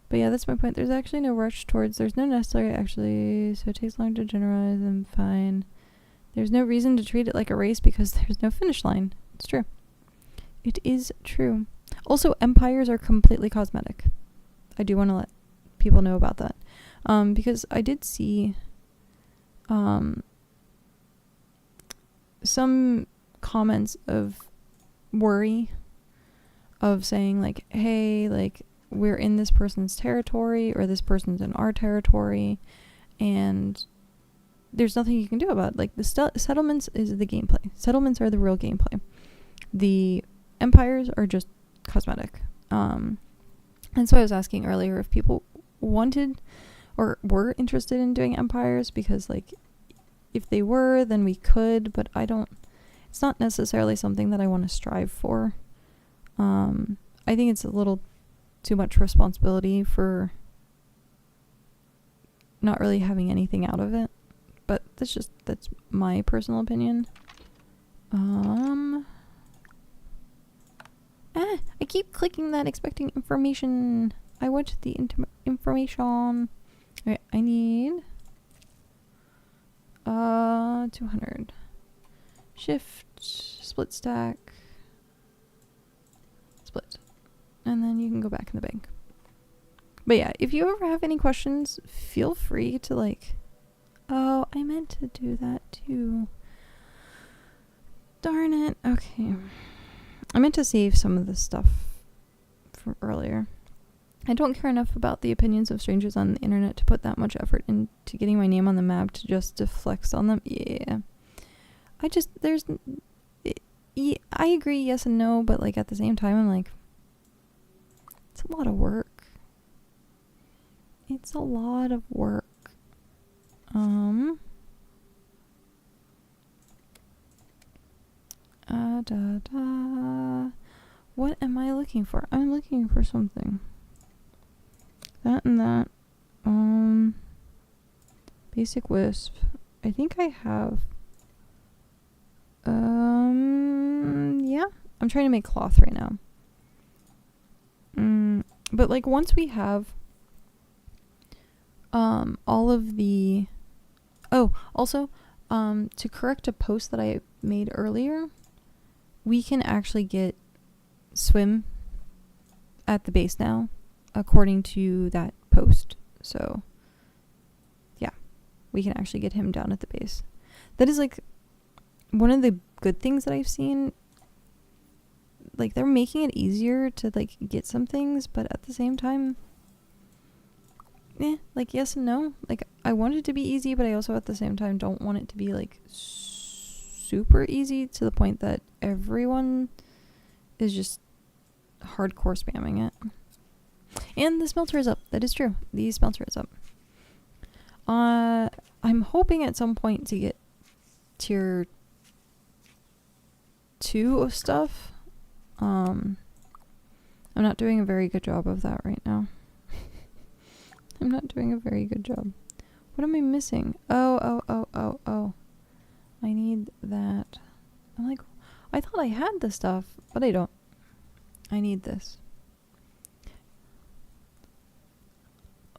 But yeah, that's my point. There's actually no rush towards, there's no necessary actually, so it takes long to generalize, I'm fine. There's no reason to treat it like a race because there's no finish line. It's true. It is true. Also, empires are completely cosmetic. I do want to let people know about that. Because I did see some comments of worry of saying like, hey, like we're in this person's territory or this person's in our territory and there's nothing you can do about it. Like the settlements is the gameplay. Settlements are the real gameplay. The empires are just cosmetic. And so I was asking earlier if people wanted or were interested in doing empires, because like if they were, then we could, but it's not necessarily something that I want to strive for. I think it's a little too much responsibility for not really having anything out of it. But that's my personal opinion. I keep clicking that expecting information. I want the information. Okay, I need 200. Shift, split stack, split. And then you can go back in the bank. But yeah, if you ever have any questions, feel free to like, oh, I meant to do that too. Darn it. Okay. I meant to save some of the stuff from earlier. I don't care enough about the opinions of strangers on the internet to put that much effort into getting my name on the map to flex on them. Yeah. I agree, yes and no, but like at the same time, I'm like, it's a lot of work. It's a lot of work. What am I looking for? I'm looking for something. That and that. Basic wisp. I think I have. Yeah. I'm trying to make cloth right now. But like once we have all of the also to correct a post that I made earlier, we can actually get swim at the base now according to that post. So yeah, we can actually get him down at the base. That is like one of the good things that I've seen. Like they're making it easier to like get some things, but at the same time, like yes and no. Like I want it to be easy, but I also at the same time don't want it to be like super easy to the point that everyone is just hardcore spamming it. And the smelter is up. That is true. The smelter is up. I'm hoping at some point to get tier 2 of stuff. I'm not doing a very good job of that right now. I'm not doing a very good job. What am I missing? Oh. I need that. I'm like, I thought I had the stuff, but I don't. I need this.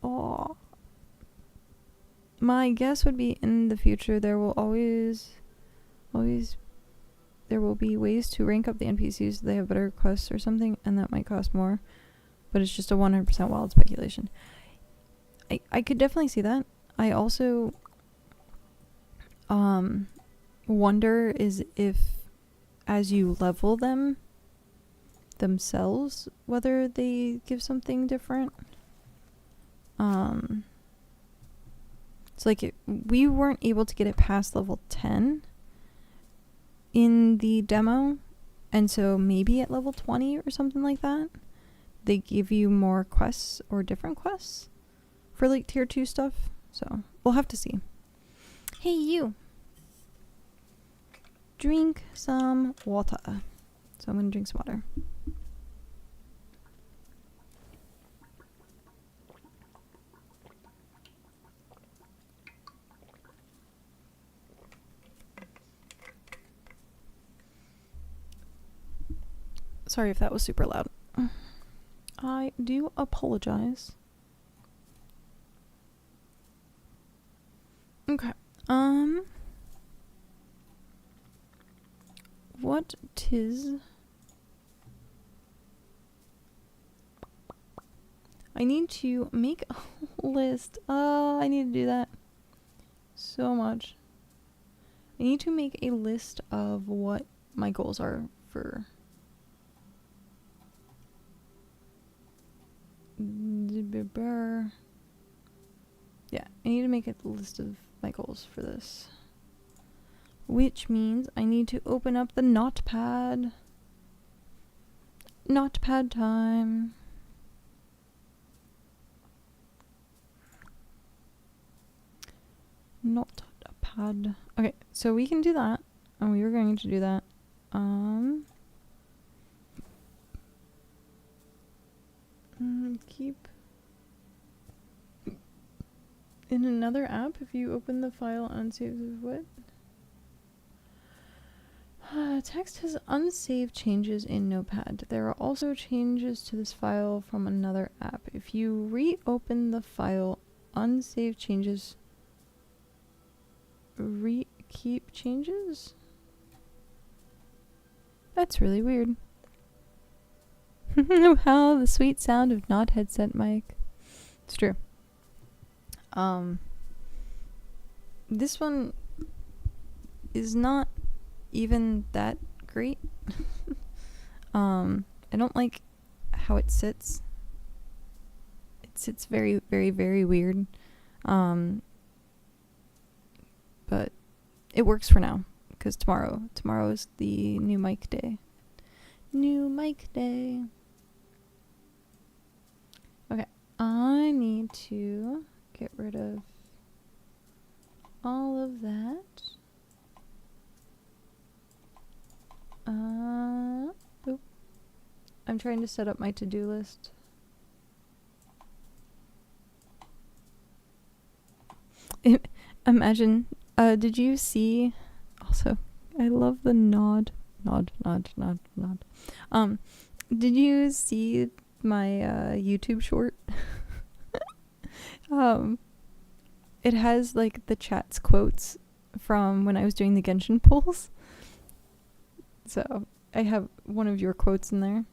Oh. My guess would be in the future there will always there will be ways to rank up the NPCs so they have better quests or something, and that might cost more. but it's just a 100% wild speculation. I could definitely see that. I also wonder is if as you level them themselves, whether they give something different. It's like we weren't able to get it past level 10 in the demo, and so maybe at level 20 or something like that, they give you more quests or different quests for like tier 2 stuff. So we'll have to see. Hey, you! Drink some water. So I'm gonna drink some water. Sorry if that was super loud. I do apologize. Okay. What tis? I need to make a list. I need to do that so much. I need to make a list of what my goals are for yeah, I need to make a list of my goals for this. Which means I need to open up the notepad. Notepad time. Notepad. Okay, so we can do that. And we were going to do that. Keep in another app if you open the file unsaved. What? Text has unsaved changes in Notepad. There are also changes to this file from another app. If you reopen the file, unsaved changes keep changes? That's really weird. Wow, the sweet sound of not headset mic. It's true. This one is not even that great. I don't like how it sits. It sits very, very, very weird. But it works for now, because tomorrow is the new mic day. New mic day. Okay, I need to get rid of all of that. Oop. I'm trying to set up my to-do list. Imagine, did you see, also, I love the nod. Did you see my YouTube short? It has like the chat's quotes from when I was doing the Genshin polls. So I have one of your quotes in there.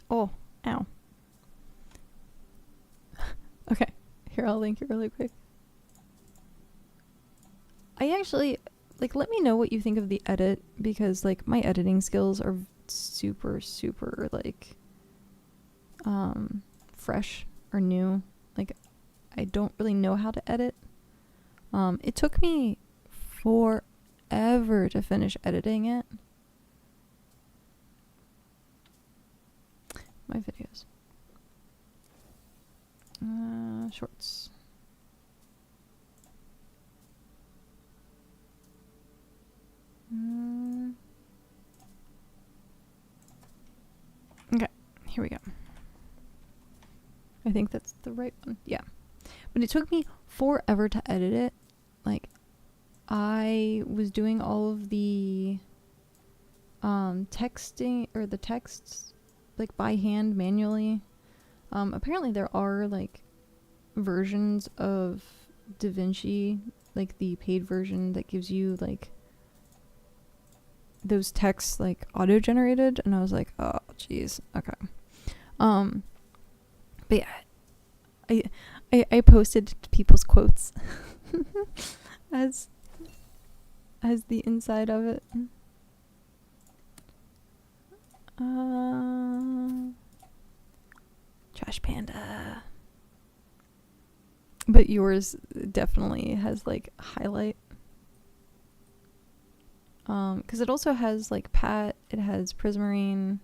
Oh, ow. Okay, here, I'll link it really quick. I actually, like, let me know what you think of the edit, because, like, my editing skills are super, super, like, fresh or new. Like, I don't really know how to edit. It took me forever to finish editing it. My videos. Shorts. Okay, here we go. I think that's the right one. Yeah. But it took me forever to edit it. Like, I was doing all of the texting, or the texts, like, by hand manually. Apparently there are, like, versions of DaVinci, like the paid version that gives you, like, those texts like auto-generated, and I was like, oh jeez, okay. But yeah, I posted people's quotes as the inside of it. Trash Panda. But yours definitely has like highlight. Because it also has like Pat, it has Prismarine,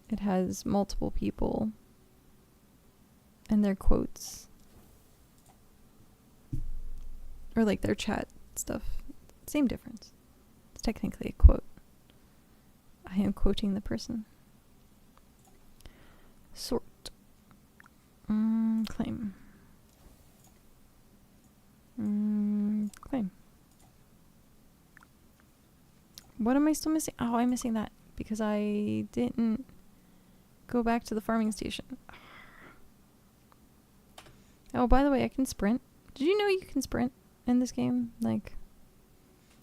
it has multiple people and their quotes. Or like their chat stuff. Same difference. It's technically a quote. I am quoting the person. Sort. Claim. Claim. What am I still missing? Oh, I'm missing that because I didn't go back to the farming station. Oh, by the way, I can sprint. Did you know you can sprint in this game? Like,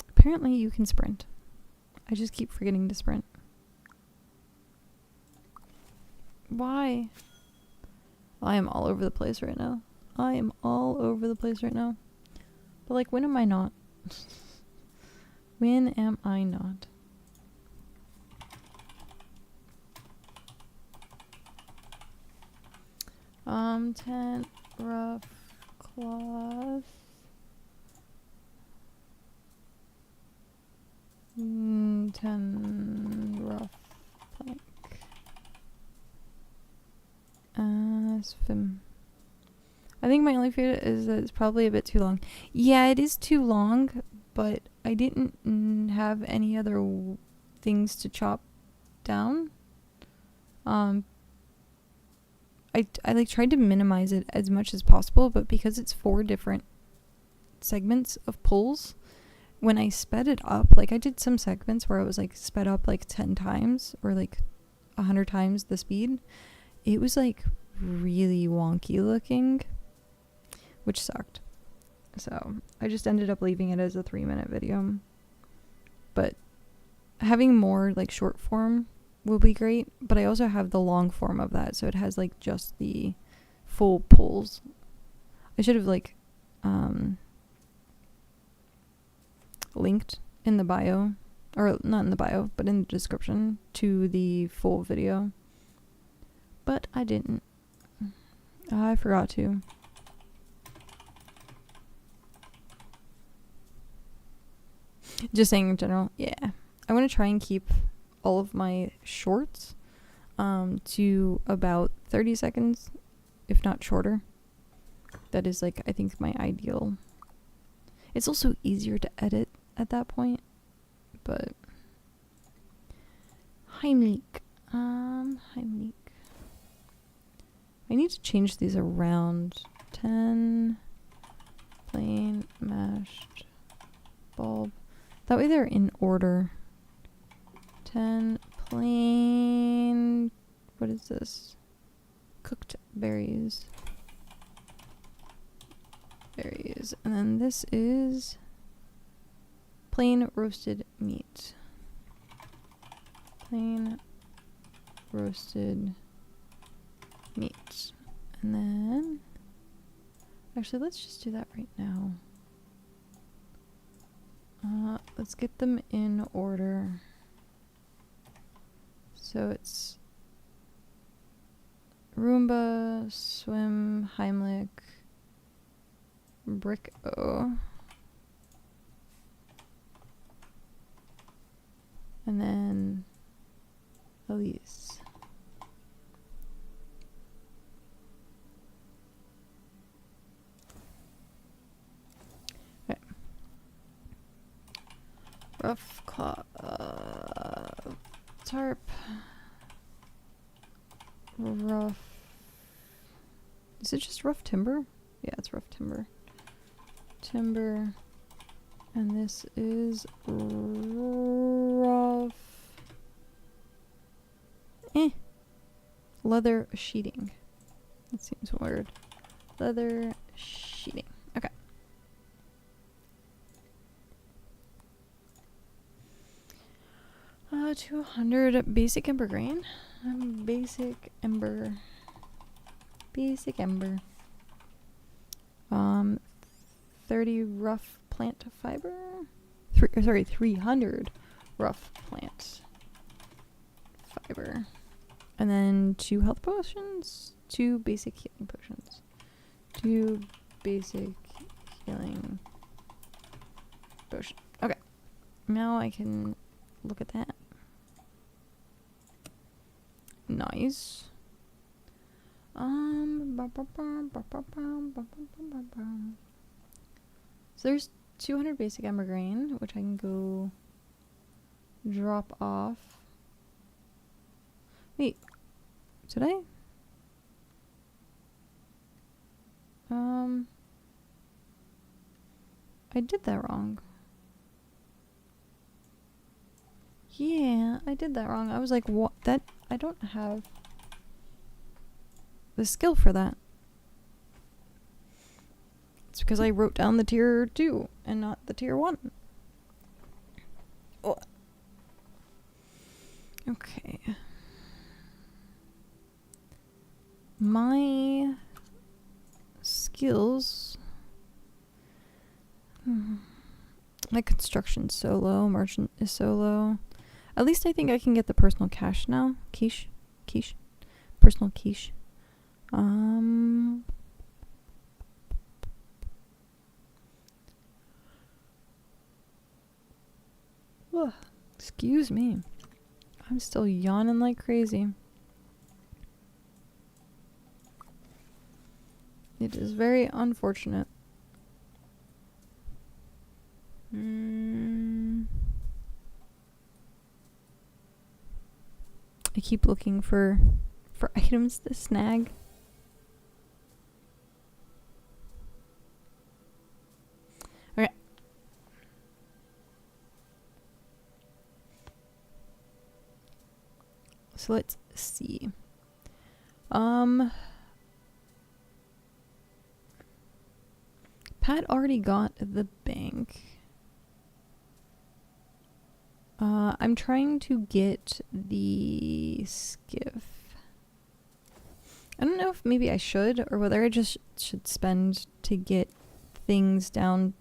apparently you can sprint. I just keep forgetting to sprint. Why? I am all over the place right now. I am all over the place right now. But like, when am I not? When am I not? Tent, rough cloth. 10 rough plank. Swim. I think my only fear is that it's probably a bit too long. Yeah, it is too long, but I didn't have any other things to chop down. I like tried to minimize it as much as possible, but because it's 4 different segments of pulls, when I sped it up, like I did some segments where I was like sped up like 10 times or like 100 times the speed. It was like really wonky looking, which sucked. So I just ended up leaving it as a 3-minute video. But having more like short form will be great, but I also have the long form of that, so it has like just the full pulls. I should have like linked in the bio, or not in the bio, but in the description to the full video. But I didn't. I forgot to. Just saying in general, yeah. I want to try and keep all of my shorts to about 30 seconds, if not shorter. That is like, I think, my ideal. It's also easier to edit at that point, but Heimlich. Heimlich. I need to change these around. 10 plain mashed bulb. That way they're in order. 10 plain, what is this? Cooked berries. Berries. And then this is plain roasted meat. Plain roasted meat. And then, actually, let's just do that right now. Let's get them in order. So it's Roomba, Swim, Heimlich, Brick-O, and then Elise. Okay. Rough cloth, tarp. Rough. Is it just rough timber? Yeah, it's rough timber. Timber. And this is rough. Leather sheeting. That seems weird. Leather sheeting. Okay. 200 basic ember grain. Basic ember. Basic ember. 30 rough plant fiber. 300 rough plant fiber. And then 2 health potions. 2 basic healing potions. 2 basic healing potions. Okay. Now I can look at that. Nice. So there's 200 basic ember grain, which I can go drop off. Wait, did I? I did that wrong. Yeah, I did that wrong. I was like, what? That, I don't have the skill for that. It's because I wrote down the tier 2 and not the tier 1. Oh. Okay. My skills. My construction's so low. Merchant is so low. At least I think I can get the personal cash now. Quiche. Personal quiche. Ugh, excuse me. I'm still yawning like crazy. It is very unfortunate. I keep looking for items to snag. Okay. So let's see. Pat already got the bank. I'm trying to get the skiff. I don't know if maybe I should or whether I just should spend to get things down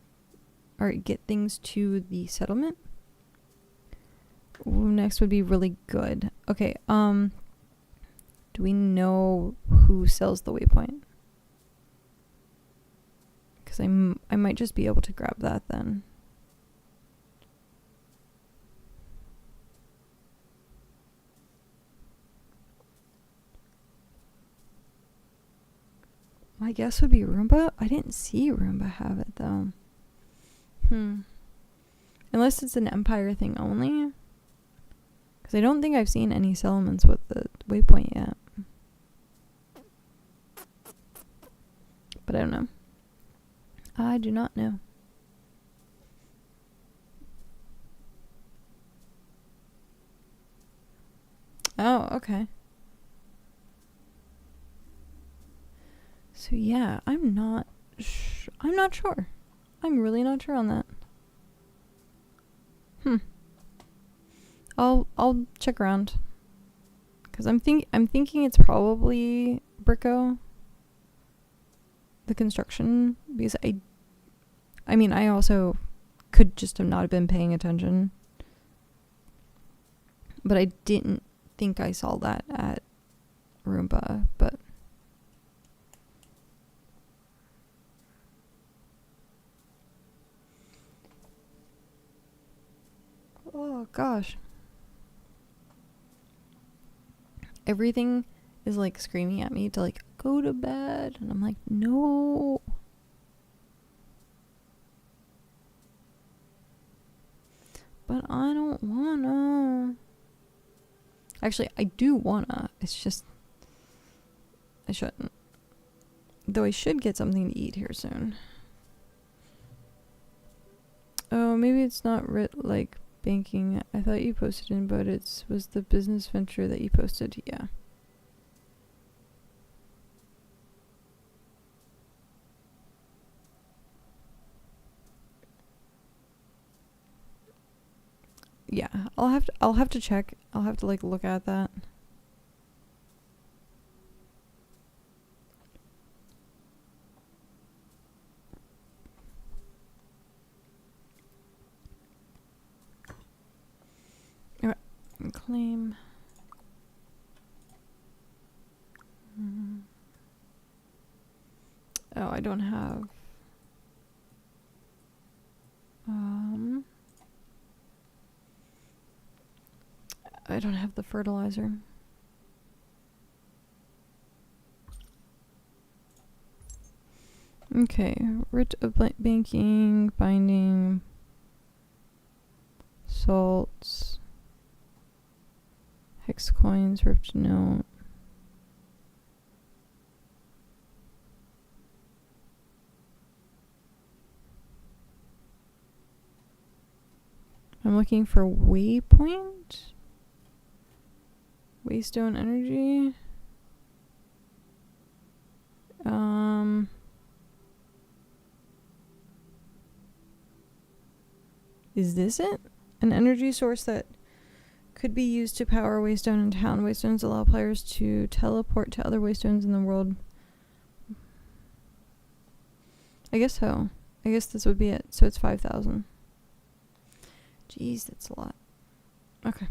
or get things to the settlement. Ooh, next would be really good. Okay, do we know who sells the waypoint? Because I might just be able to grab that then. My guess would be Roomba. I didn't see Roomba have it though. Unless it's an Empire thing only. Because I don't think I've seen any settlements with the waypoint yet. But I don't know. I do not know. Oh, okay. So yeah, I'm not sure. I'm really not sure on that. I'll check around. Cuz I'm thinking it's probably Brico. The construction, because I mean, I also could just have not been paying attention. But I didn't think I saw that at Roomba, but oh gosh. Everything is like screaming at me to like go to bed, and I'm like, no. But I don't wanna. Actually, I do wanna. It's just I shouldn't. Though I should get something to eat here soon. Oh, maybe it's not like banking. I thought you posted in, but it was the business venture that you posted. Yeah. Yeah, I'll have to check. I'll have to like look at that. Alright, claim. Oh, I don't have. I don't have the fertilizer. Okay, writ of banking, binding, salts, hex coins, ripped note. I'm looking for waypoint. Waystone energy. Is this it? An energy source that could be used to power Waystone in town. Waystones allow players to teleport to other Waystones in the world. I guess so. I guess this would be it. So it's 5,000. Jeez, that's a lot. Okay.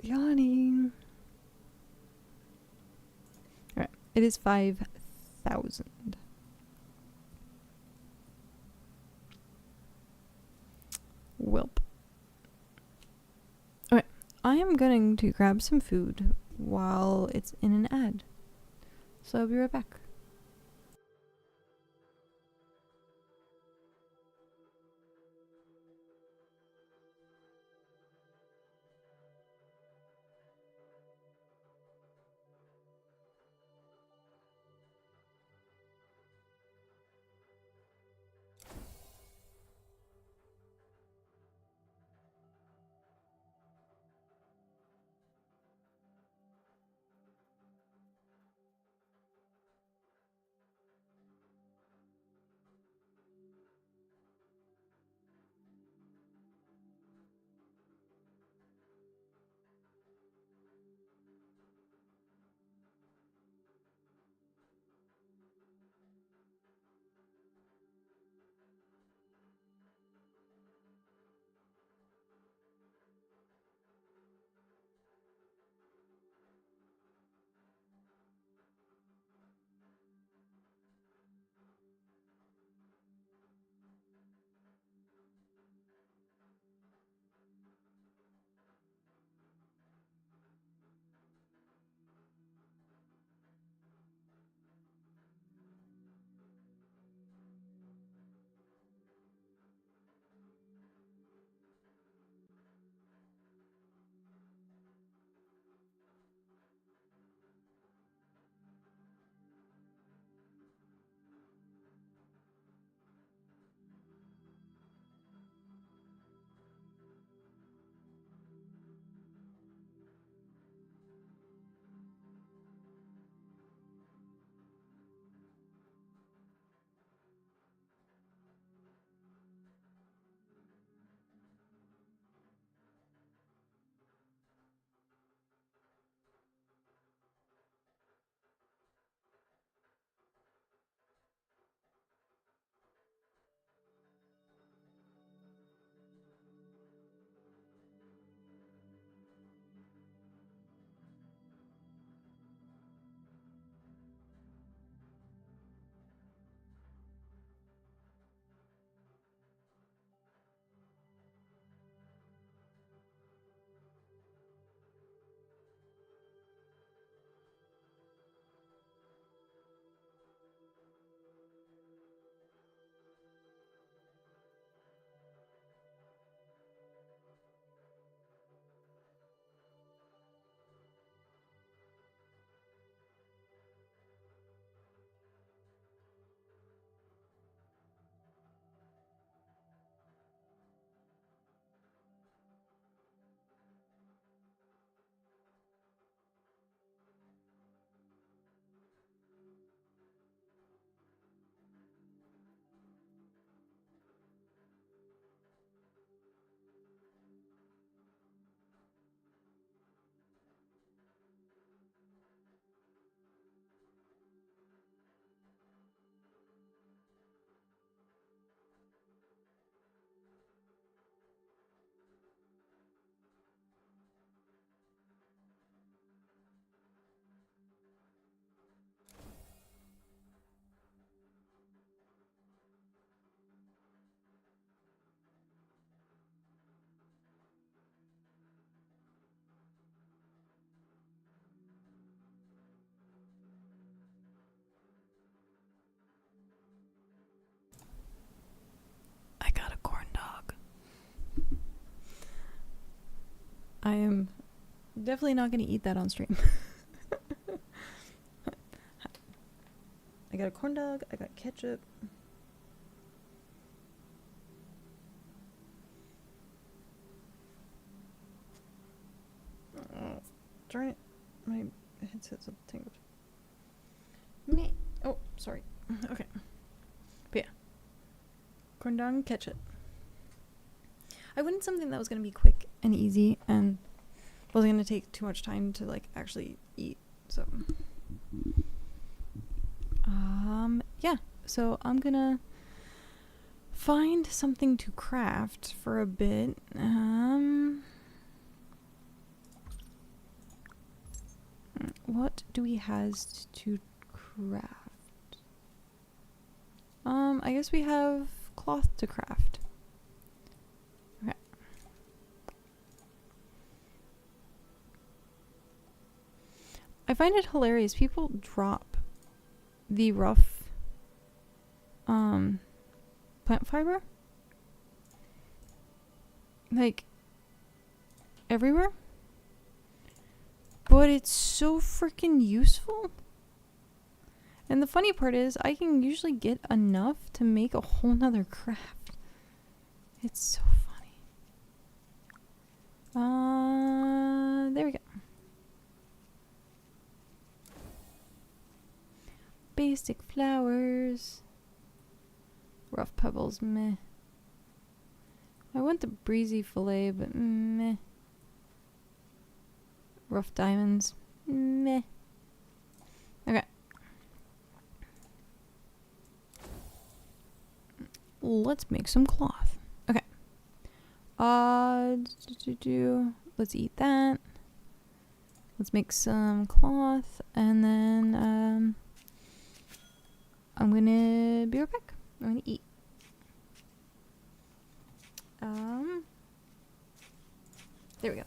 Yawning. Alright. It is 5,000. Welp. Okay. I am going to grab some food while it's in an ad. So I'll be right back. I am definitely not going to eat that on stream. I got a corn dog, I got ketchup. Oh, darn it. My headset's all tangled. Me. Oh, sorry. Okay. But yeah. Corn dog and ketchup. I wanted something that was going to be quick and easy and wasn't going to take too much time to like actually eat. So yeah. So I'm going to find something to craft for a bit. What do we has to craft? I guess we have cloth to craft. Okay. I find it hilarious. People drop the rough plant fiber like everywhere. But it's so freaking useful. And the funny part is, I can usually get enough to make a whole nother craft. It's so funny. There we go. Basic flowers. Rough pebbles, meh. I want the breezy fillet, but meh. Rough diamonds, meh. Okay. Let's make some cloth. Okay. Let's eat that. Let's make some cloth, and then I'm gonna be right back. I'm gonna eat. There we go.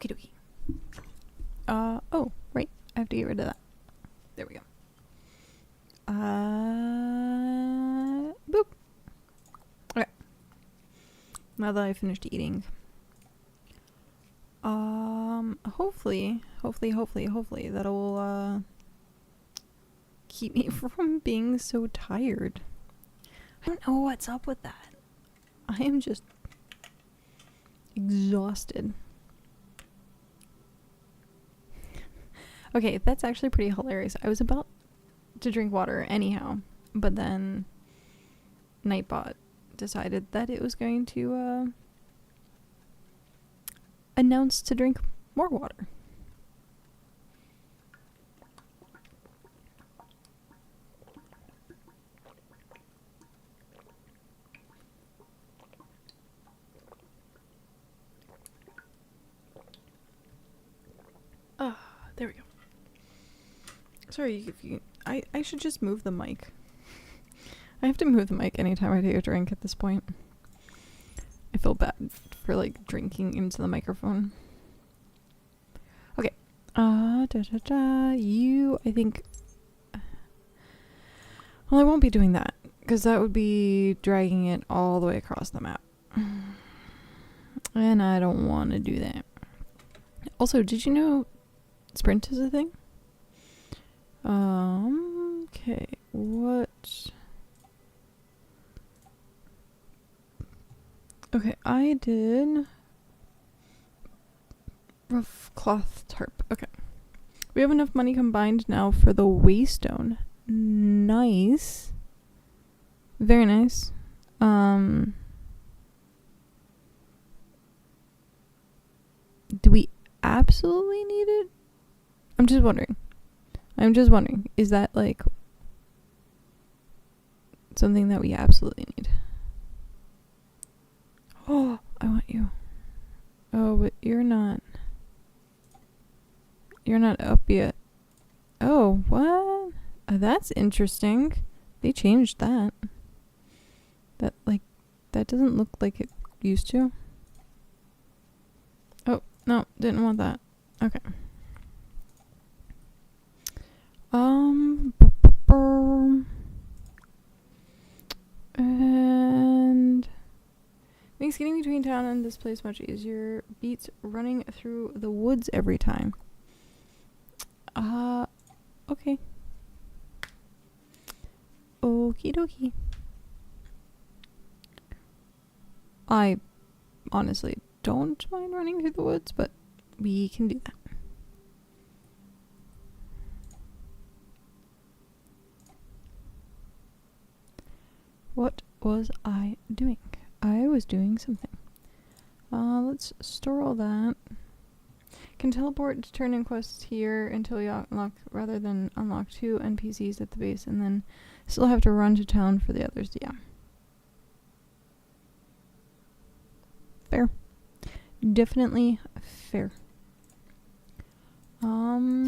Okie dokie. Oh, right. I have to get rid of that. There we go. Boop. Okay. Now that I finished eating. Hopefully that'll, keep me from being so tired. I don't know what's up with that. I am just exhausted. Okay, that's actually pretty hilarious. I was about to drink water anyhow, but then Nightbot decided that it was going to announce to drink more water. There we go. Sorry if you... I should just move the mic. I have to move the mic anytime I take a drink at this point. I feel bad for, like, drinking into the microphone. Okay. You, I think... Well, I won't be doing that, because that would be dragging it all the way across the map. And I don't want to do that. Also, did you know sprint is a thing? Okay, what? Okay, I did rough cloth tarp. Okay. We have enough money combined now for the waystone. Nice. Very nice. Do we absolutely need it? I'm just wondering. Is that, like, something that we absolutely need? Oh, I want you. Oh, but you're not up yet. Oh, what? That's interesting. They changed that. That doesn't look like it used to. Oh, no, didn't want that. Okay. And makes getting between town and this place much easier. Beats running through the woods every time. Okay. Okie dokie. I honestly don't mind running through the woods, but we can do that. What was I doing? I was doing something. Let's store all that. Can teleport to turn in quests here until you unlock, rather than unlock 2 NPCs at the base and then still have to run to town for the others. Yeah. Fair. Definitely fair. Oh,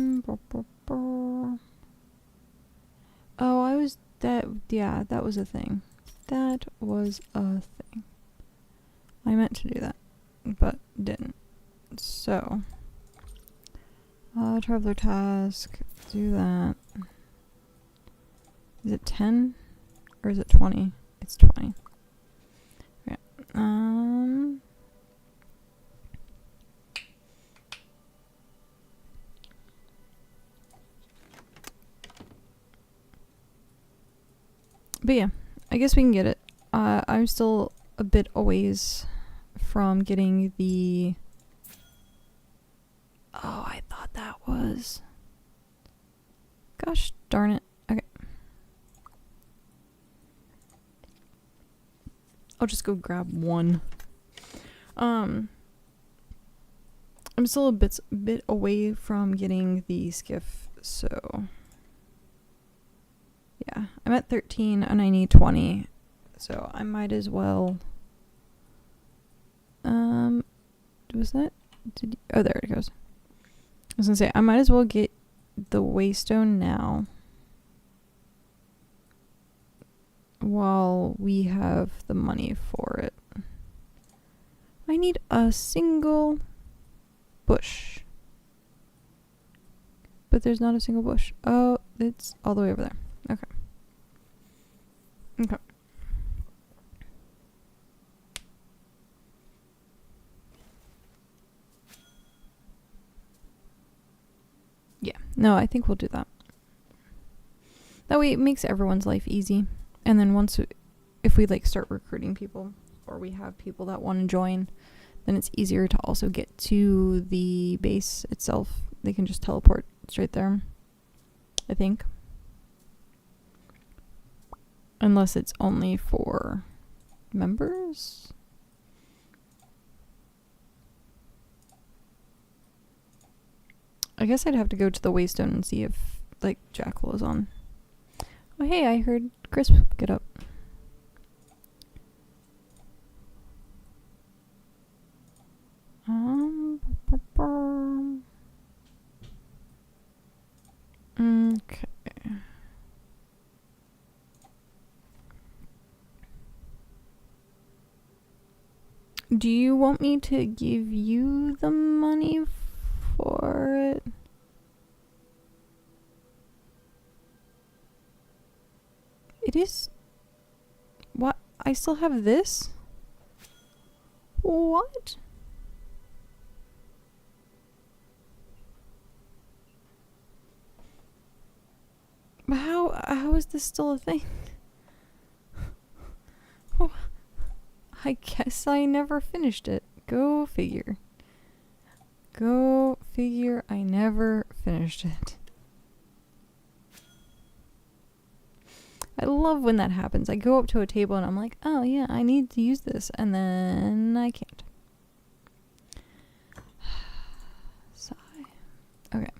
that was a thing. That was a thing. I meant to do that, but didn't. So, traveler task, do that. Is it 10? Or is it 20? It's 20. Okay. But yeah, I guess we can get it. I'm still a bit a ways from getting the... Oh, I thought that was... Gosh darn it. Okay. I'll just go grab one. I'm still a bit away from getting the skiff, so... Yeah, I'm at 13 and I need 20, so I might as well... was that... oh, there it goes. I was gonna say, I might as well get the waystone now, while we have the money for it. I need a single bush. But there's not a single bush. Oh, it's all the way over there. Okay. Okay. Yeah. No, I think we'll do that. That way it makes everyone's life easy. And then if we like start recruiting people, or we have people that want to join, then it's easier to also get to the base itself. They can just teleport straight there, I think. Unless it's only for members. I guess I'd have to go to the Waystone and see if, like, Jackal is on. Oh, hey, I heard Crisp get up. Okay. Do you want me to give you the money for it? It is... What? I still have this? What? How is this still a thing? Oh, I guess I never finished it. Go figure. Go figure, I never finished it. I love when that happens. I go up to a table and I'm like, oh yeah, I need to use this, and then I can't. Sigh. Okay.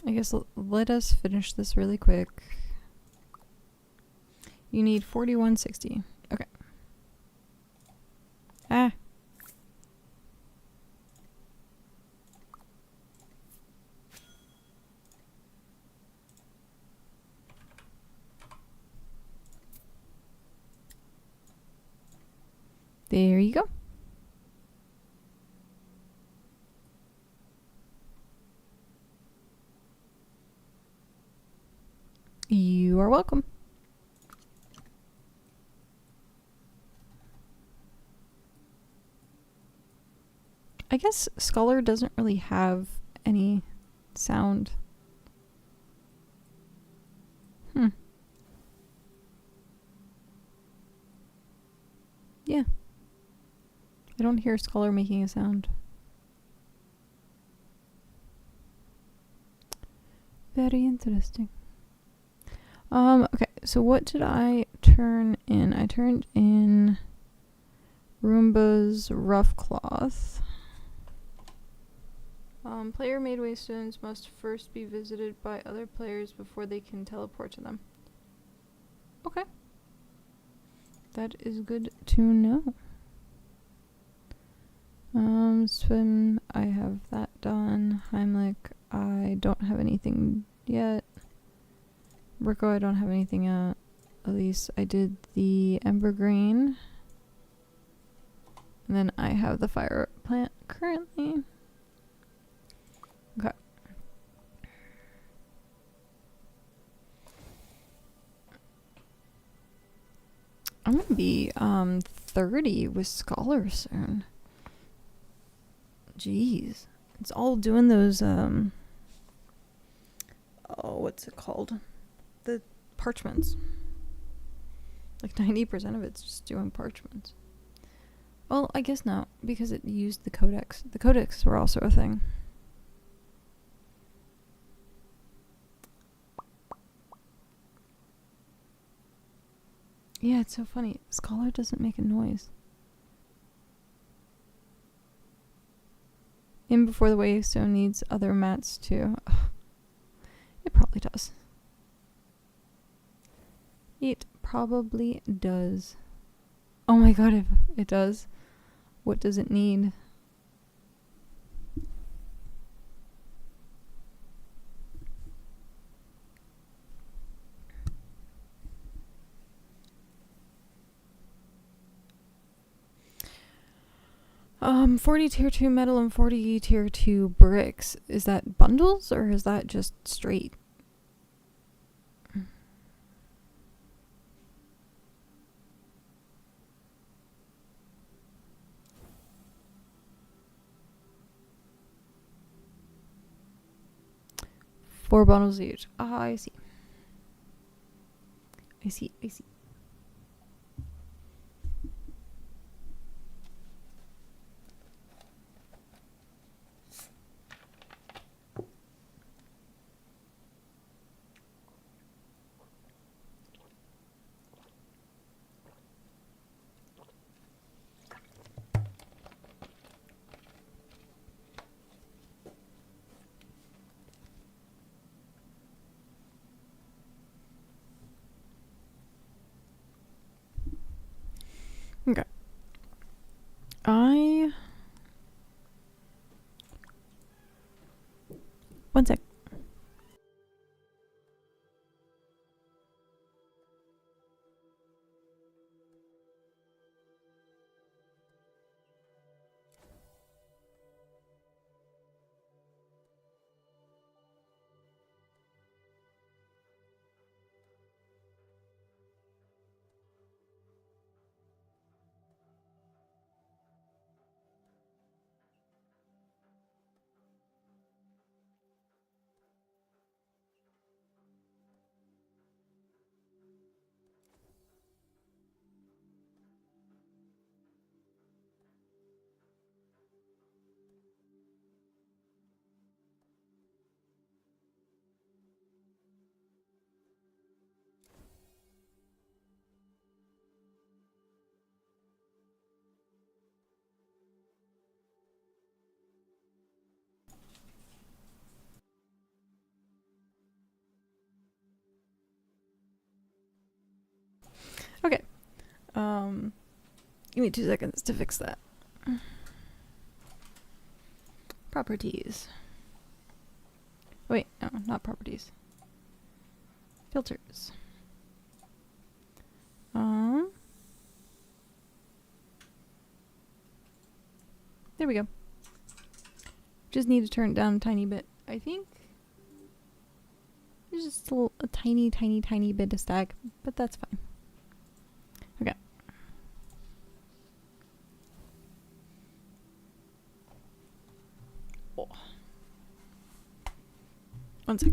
I guess let us finish this really quick. You need 4160. Okay. Ah. There you go. You are welcome. I guess Scholar doesn't really have any sound. Yeah. I don't hear Scholar making a sound. Very interesting. Okay, so what did I turn in? I turned in Roomba's Rough Cloth. Player-made waystones must first be visited by other players before they can teleport to them. Okay. That is good to know. Swim, I have that done. Heimlich, I don't have anything yet. Rico, I don't have anything yet. At least I did the Ember Green. And then I have the fire plant currently. Okay. I'm gonna be 30 with Scholar soon. Jeez. It's all doing those oh, what's it called? The parchments. Like 90% of it's just doing parchments. Well, I guess not, because it used the codex. The codex were also a thing. Yeah, it's so funny. Scholar doesn't make a noise. In before the waystone needs other mats too. Ugh. It probably does. It probably does. Oh my god, if it does. What does it need? 40 tier 2 metal and 40 tier 2 bricks. Is that bundles or is that just straight? Four bundles each. Ah, I see. I see. Okay. One sec. Okay. Give me 2 seconds to fix that. Properties. Wait, no, not properties. Filters. There we go. Just need to turn it down a tiny bit. I think there's just a tiny bit of stack, but that's fine. Okay. Oh. One sec.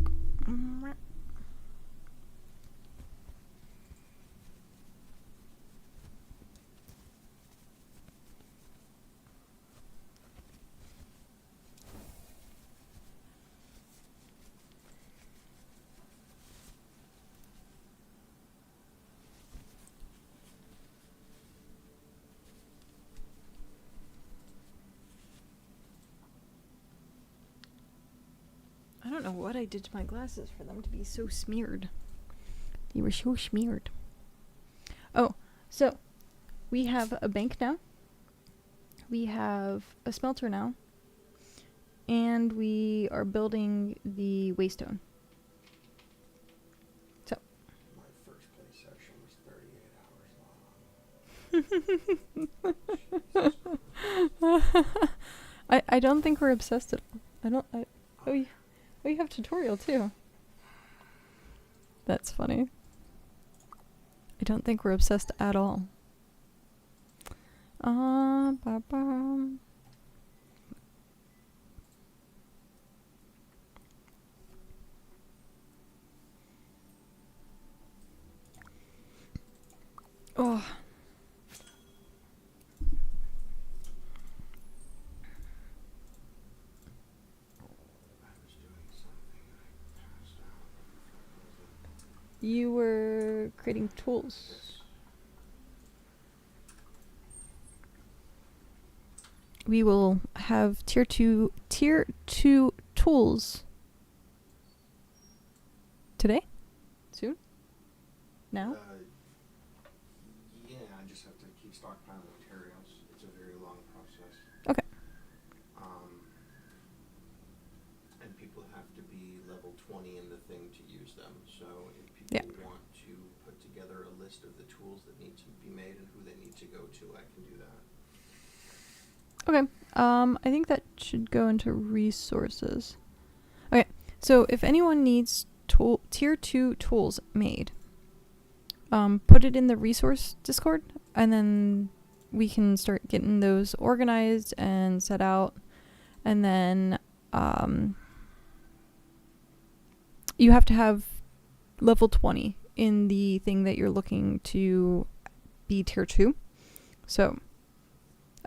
I don't know what I did to my glasses for them to be so smeared. They were so smeared. Oh, so we have a bank now. We have a smelter now. And we are building the waystone. So. My first play session was 38 hours long. I don't think we're obsessed at all. Oh, you have tutorial too. That's funny. I don't think we're obsessed at all. Oh. You were creating tools. We will have tier 2 tools today? Soon? Now? Yeah, I just have to keep stockpiling materials. It's a very long process. Okay. And people have to be level 20 in the thing to use them. So if people want to put together a list of the tools that need to be made and who they need to go to, I can do that. Okay. I think that should go into resources. Okay. So if anyone needs tier 2 tools made, put it in the resource Discord, and then we can start getting those organized and set out. And then you have to have level 20 in the thing that you're looking to be tier 2. So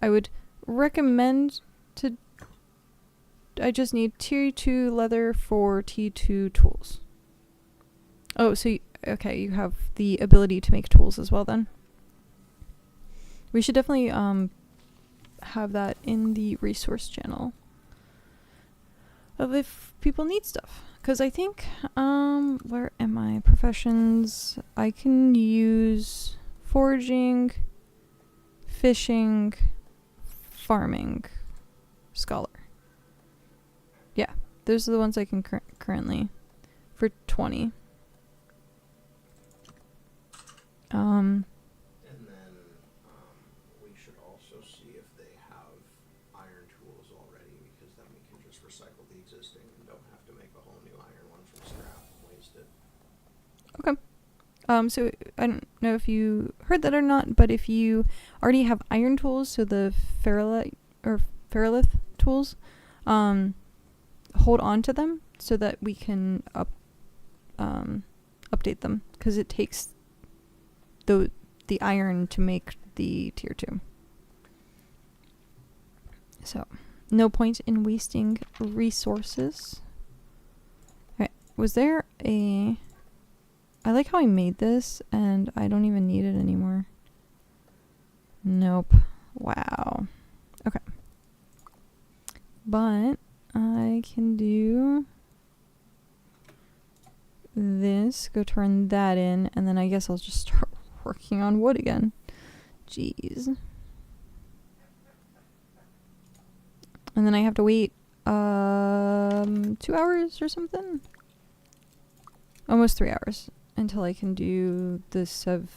I would recommend to... I just need tier 2 leather for T2 tools. Oh, so okay, you have the ability to make tools as well then. We should definitely have that in the resource channel of if people need stuff. Because I think, where am I? Professions. I can use foraging, fishing, farming, scholar. Yeah, those are the ones I can currently for 20. And then we should also see if they have iron tools already, because then we can just recycle the existing and don't have to make a whole new iron one from scrap and waste it. Okay. So I don't know if you heard that or not, but if you already have iron tools, so the ferrolith tools, hold on to them so that we can update them, because it takes the iron to make the tier 2. So no point in wasting resources. Alright, was there a... I like how I made this and I don't even need it anymore. Nope. Wow. Okay. But I can do this, go turn that in, and then I guess I'll just start working on wood again. Jeez. And then I have to wait 2 hours or something? Almost 3 hours until I can do the swim.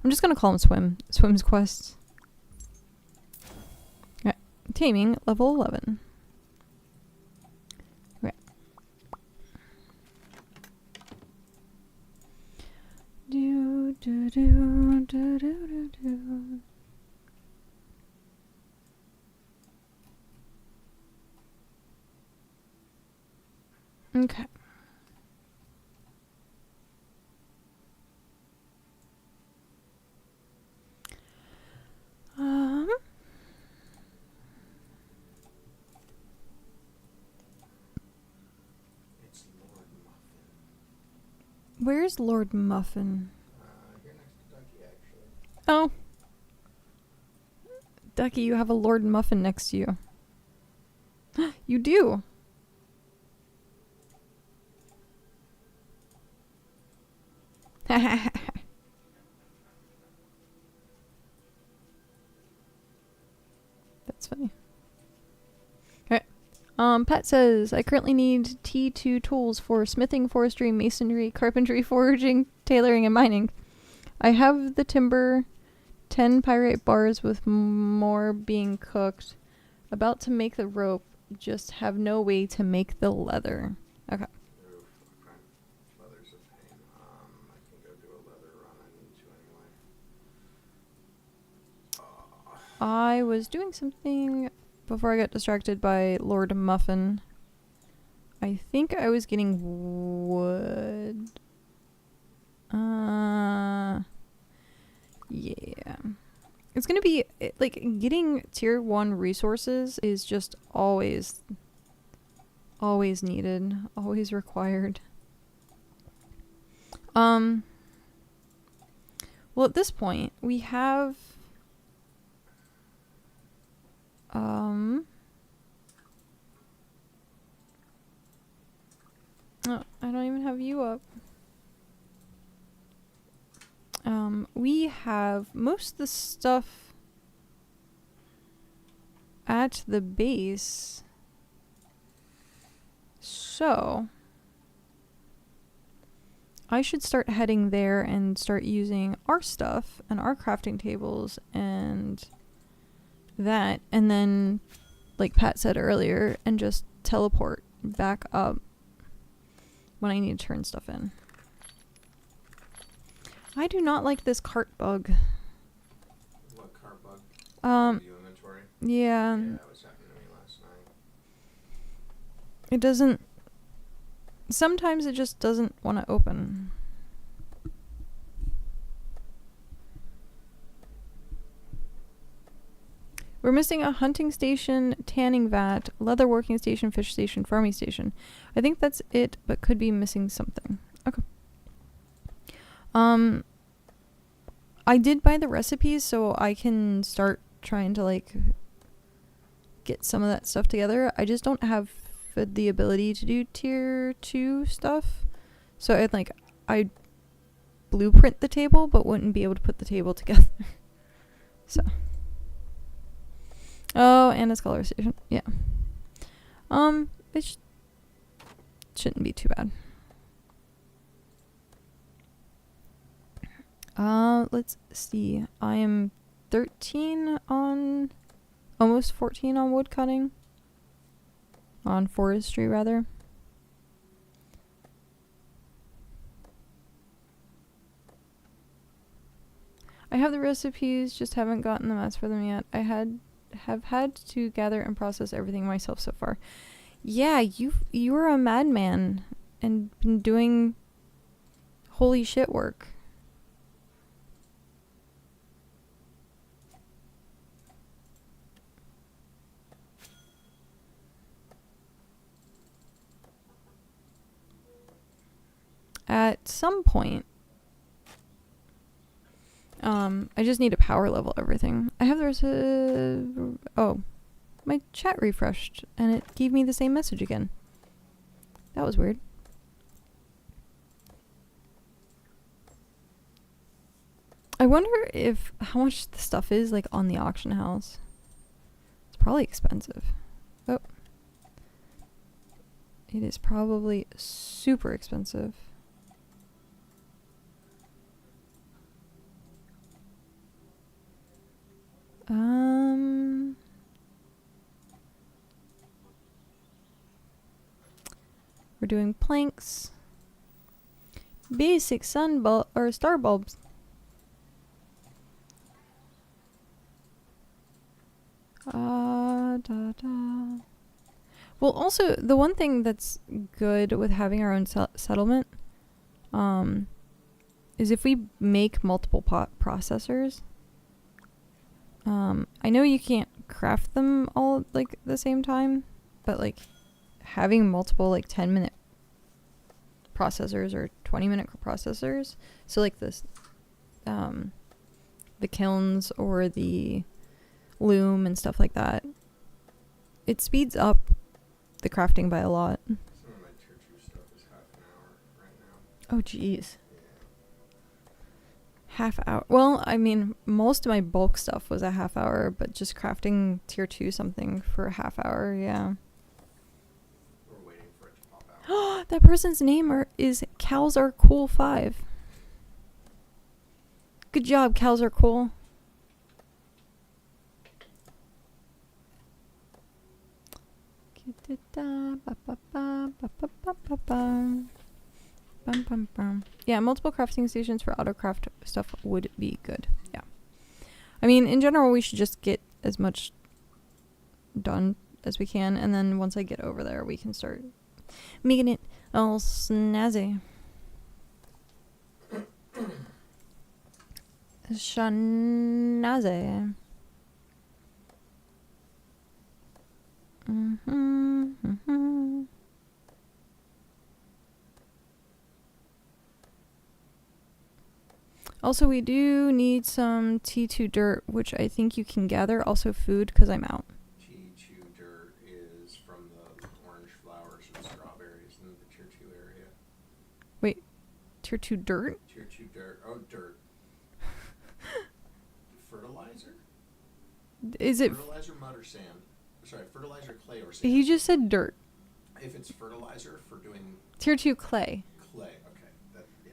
I'm just gonna call him swim. Swim's quest. Okay. Taming level 11. Okay. Do do do do do do do. Okay. It's Lord Muffin. Where's Lord Muffin? Here next to Ducky, actually. Oh. Ducky, you have a Lord Muffin next to you. You do. That's funny. Okay. Pat says, I currently need T2 tools for smithing, forestry, masonry, carpentry, foraging, tailoring, and mining. I have the timber, 10 pyrite bars with more being cooked. About to make the rope, just have no way to make the leather. Okay. Oof, okay. Leather's a pain. I can go do a leather run. I need to anyway. I was doing something before I got distracted by Lord Muffin. I think I was getting wood. Yeah. It's gonna be, like, getting tier 1 resources is just always needed, always required. Well, at this point, we have, oh, I don't even have you up. We have most of the stuff at the base. So I should start heading there and start using our stuff and our crafting tables and that, and then, like Pat said earlier, and just teleport back up when I need to turn stuff in. I do not like this cart bug. What cart bug? View inventory? Yeah. Yeah, that was happening to me last night. It doesn't... Sometimes it just doesn't want to open. We're missing a hunting station, tanning vat, leather working station, fish station, farming station. I think that's it, but could be missing something. Okay. I did buy the recipes, so I can start trying to, like, get some of that stuff together. I just don't have the ability to do tier 2 stuff. So I'd blueprint the table, but wouldn't be able to put the table together. So. Oh, and a scholar station. Yeah. It shouldn't be too bad. Let's see. I am 13 on... almost 14 on wood cutting. On forestry, rather. I have the recipes, just haven't gotten the mats for them yet. I have had to gather and process everything myself so far. Yeah, you were a madman and been doing holy shit work. At some point, I just need to power level everything. I have the rest of... oh, my chat refreshed, and it gave me the same message again. That was weird. I wonder if how much the stuff is, like, on the auction house. It's probably expensive. Oh. It is probably super expensive. We're doing planks. Basic sun bulb or star bulbs. Well, also the one thing that's good with having our own settlement, is if we make multiple processors. I know you can't craft them all like the same time, but like having multiple like 10-minute processors or 20-minute processors, so like this, the kilns or the loom and stuff like that, it speeds up the crafting by a lot. Some of my tier 2 stuff is half an hour right now. Oh jeez. Half hour. Well, I mean, most of my bulk stuff was a half hour, but just crafting tier 2 something for a half hour, yeah. We're waiting for it to pop out. That person's name is Cows Are Cool 5. Good job, Cows Are Cool. Yeah, multiple crafting stations for autocraft stuff would be good. Yeah. I mean, in general, we should just get as much done as we can, and then once I get over there, we can start making it all snazzy. Snazzy. Also, we do need some T2 dirt, which I think you can gather. Also food, because I'm out. T2 dirt is from the orange flowers and strawberries in the tier 2 area. Wait, tier 2 dirt? Tier 2 dirt. Oh, dirt. Fertilizer? Is it... fertilizer, mud, or sand? Sorry, fertilizer, clay, or sand. He just said dirt. If it's fertilizer for doing... Tier 2 clay. Clay, okay. That, yeah.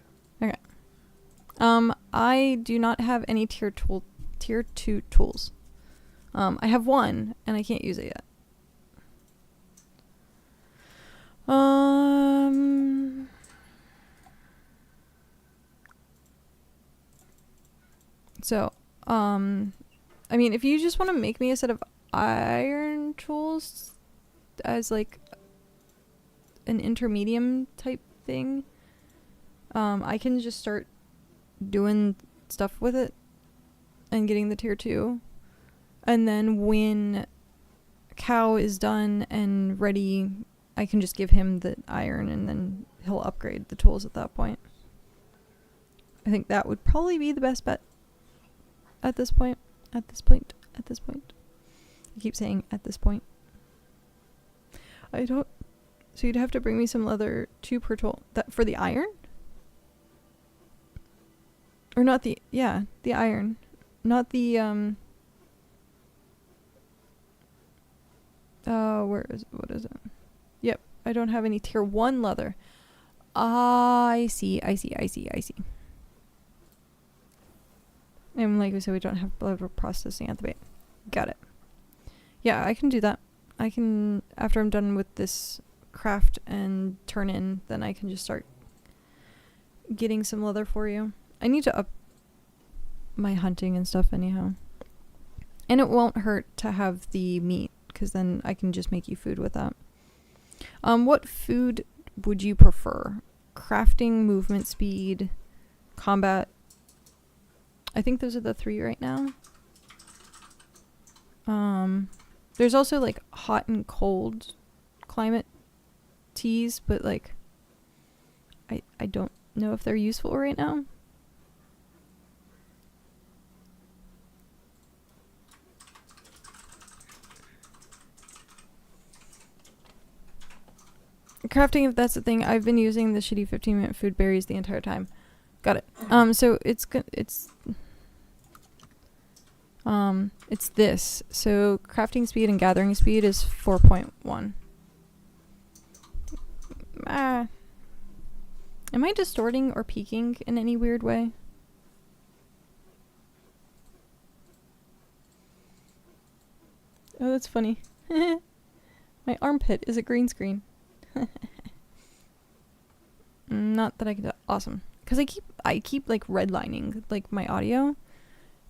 I do not have any tier 2 tools. I have one, and I can't use it yet. So, I mean, if you just want to make me a set of iron tools as like an intermediate type thing, I can just start doing stuff with it and getting the tier 2. And then when Cow is done and ready, I can just give him the iron and then he'll upgrade the tools at that point. I think that would probably be the best bet at this point. At this point. I keep saying at this point. So you'd have to bring me some leather 2 per tool. That for the iron? Or not the iron. Not the what is it? Yep, I don't have any tier 1 leather. I see. And like we said, we don't have leather processing at the bait. Got it. Yeah, I can do that. I can, after I'm done with this craft and turn in, then I can just start getting some leather for you. I need to up my hunting and stuff anyhow. And it won't hurt to have the meat, because then I can just make you food with that. What food would you prefer? Crafting, movement speed, combat? I think those are the 3 right now. There's also like hot and cold climate teas, but like I don't know if they're useful right now. Crafting, if that's the thing, I've been using the shitty 15-minute food berries the entire time. Got it. So it's this. So crafting speed and gathering speed is 4.1. Am I distorting or peaking in any weird way? Oh, that's funny. My armpit is a green screen. Not that I can. Awesome. Because I keep like redlining like my audio.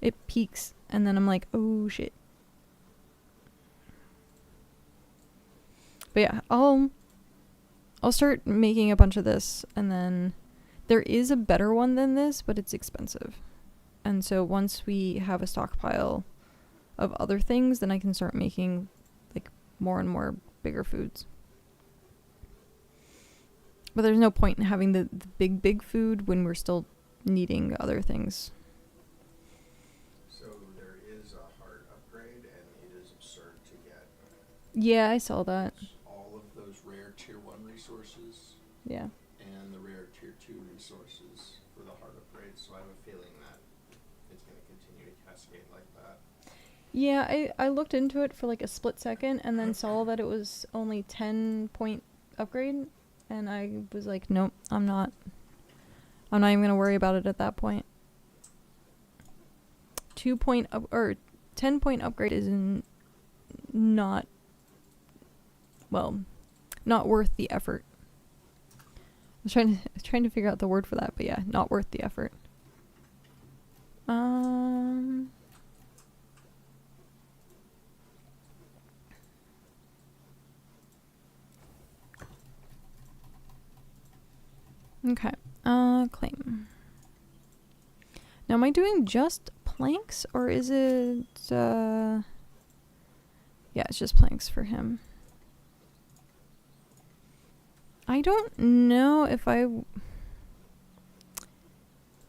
It peaks and then I'm like, oh shit. But yeah, I'll start making a bunch of this, and then there is a better one than this, but it's expensive. And so once we have a stockpile of other things, then I can start making like more and more bigger foods. But there's no point in having the big food when we're still needing other things. So there is a heart upgrade, and it is absurd to get. Yeah, I saw that. All of those rare tier 1 resources. Yeah. And the rare tier 2 resources for the heart upgrade. So I have a feeling that it's going to continue to cascade like that. Yeah, I looked into it for like a split second and then saw that it was only 10 point upgrade. And I was like, nope, I'm not even going to worry about it at that point. 10 point upgrade is not worth the effort. I was trying to figure out the word for that, but yeah, not worth the effort. Okay. Claim. Now, am I doing just planks, or is it, yeah, it's just planks for him. I don't know if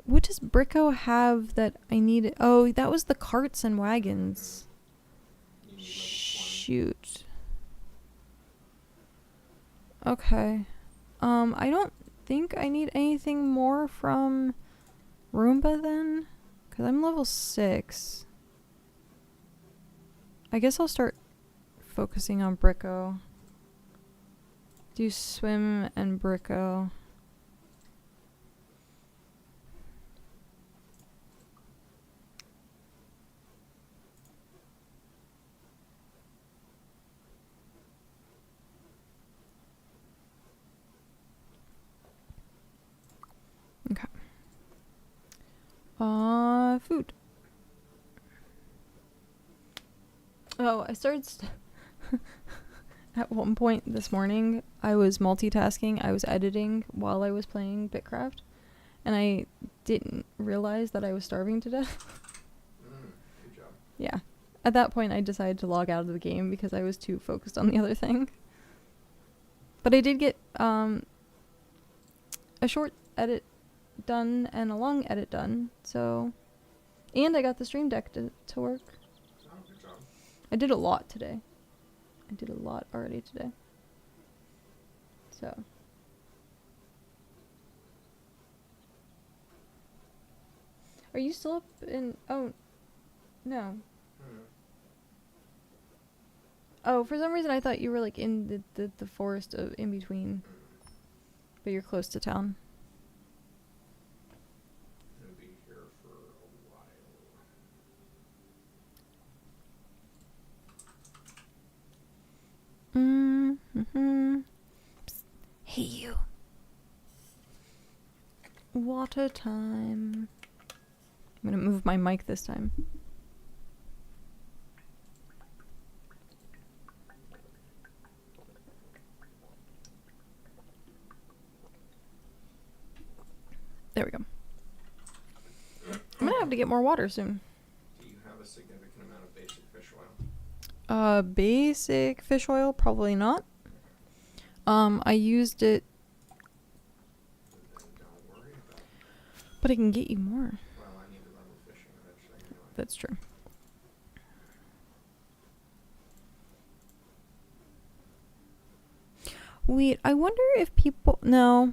what does Bricko have that I need? Oh, that was the carts and wagons. Shoot. Okay. I don't think I need anything more from Roomba then, because I'm level 6. I guess I'll start focusing on Bricko. Do swim and Bricko. food. Oh, I started at one point this morning, I was multitasking. I was editing while I was playing BitCraft, and I didn't realize that I was starving to death. Good job. Yeah. At that point, I decided to log out of the game because I was too focused on the other thing. But I did get a short edit done and a long edit done, so... And I got the stream deck to work. Oh, good job. I did a lot today. I did a lot already today. So... Are you still up in... Oh, no. Oh, for some reason I thought you were like in the forest of in between. But you're close to town. I'm gonna be here for a while. Psst. Hey you. Water time. I'm gonna move my mic this time. There we go. I'm gonna have to get more water soon. Do you have a significant amount of basic fish oil? Basic fish oil, probably not. I used it, Then don't worry about it. but I can get you more. Well, I need to level fishing eventually anyway. That's true. Wait, I wonder if people... No.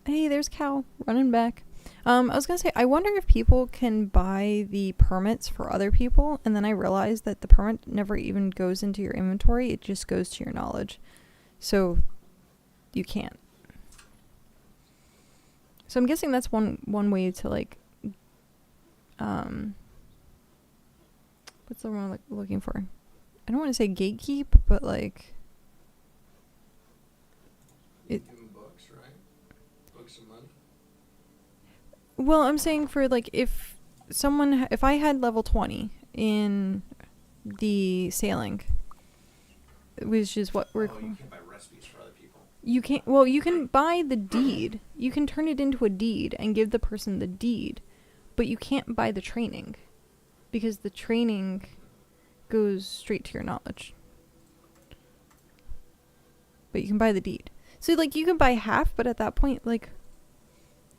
Hey, there's Cow running back. I was gonna say, I wonder if people can buy the permits for other people, and then I realized that the permit never even goes into your inventory, it just goes to your knowledge. So, you can't. So I'm guessing that's one way to, like, what's the one I'm looking for? I don't want to say gatekeep, but, like... You give them books, right? Books a month? Well, I'm saying for, like, if someone... if I had level 20 in the sailing, which is what we're... Oh, you can't buy recipes for other people. You can't... Well, you can buy the deed. You can turn it into a deed and give the person the deed, but you can't buy the training, because the training goes straight to your knowledge. But you can buy the deed. So, like, you can buy half, but at that point, like,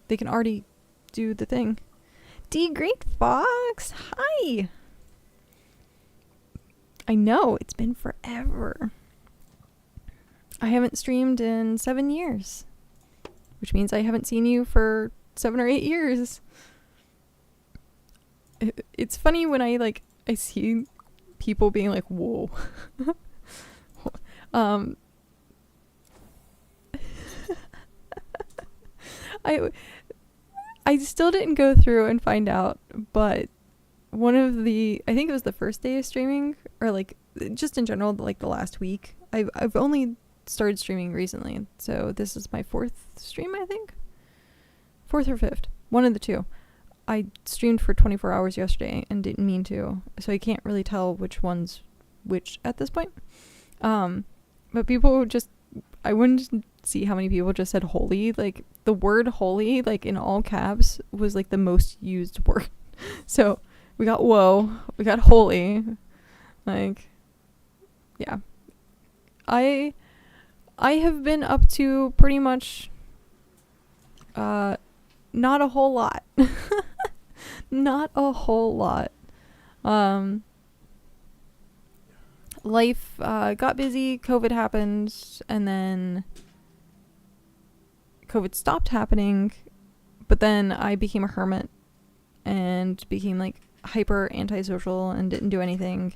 they can already do the thing. D Great Fox! Hi! I know, it's been forever. I haven't streamed in 7 years. Which means I haven't seen you for 7 or 8 years. It's funny when I see people being like, whoa. I still didn't go through and find out, but one of the... I think it was the first day of streaming, or, like, just in general, like, the last week. I've only started streaming recently, so this is my 4th stream, I think? 4th or 5th. One of the two. I streamed for 24 hours yesterday and didn't mean to, so I can't really tell which one's which at this point. But people just... I wouldn't see how many people just said holy. Like, the word holy, like, in all caps, was, like, the most used word. So, we got whoa, we got holy. Like, yeah. I have been up to pretty much, not a whole lot. Not a whole lot. Life got busy, COVID happened, and then COVID stopped happening, but then I became a hermit and became, like, hyper antisocial and didn't do anything.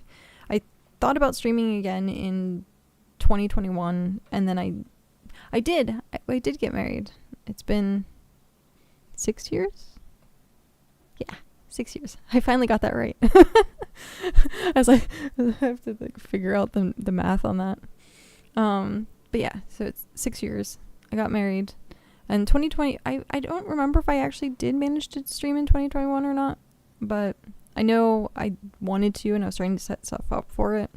I thought about streaming again in 2021, and then I did get married. It's been 6 years? Yeah, 6 years. I finally got that right. I was like, I have to, like, figure out the math on that. But yeah, so it's 6 years. I got married. And 2020, I don't remember if I actually did manage to stream in 2021 or not, but I know I wanted to, and I was trying to set stuff up for it,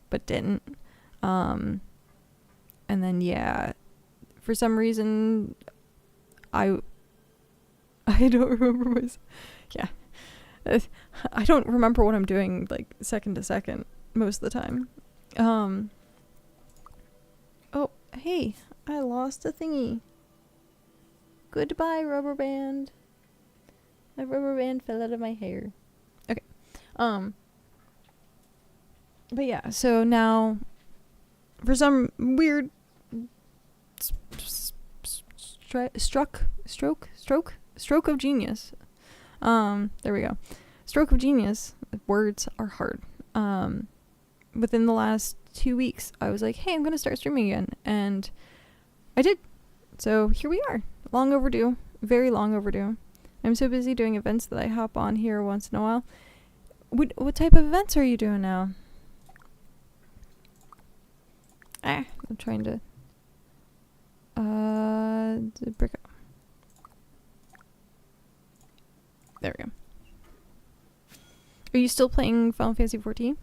but didn't. And then, yeah, for some reason, I don't remember I don't remember what I'm doing, like, second to second most of the time. Oh, hey, I lost a thingy. Goodbye, rubber band. My rubber band fell out of my hair. Okay. But yeah, so now, for some weird stroke of genius. There we go. Stroke of genius. Words are hard. Within the last 2 weeks, I was like, hey, I'm going to start streaming again. And I did. So here we are. Long overdue. Very long overdue. I'm so busy doing events that I hop on here once in a while. What type of events are you doing now? I'm trying to... break up. There we go. Are you still playing Final Fantasy XIV?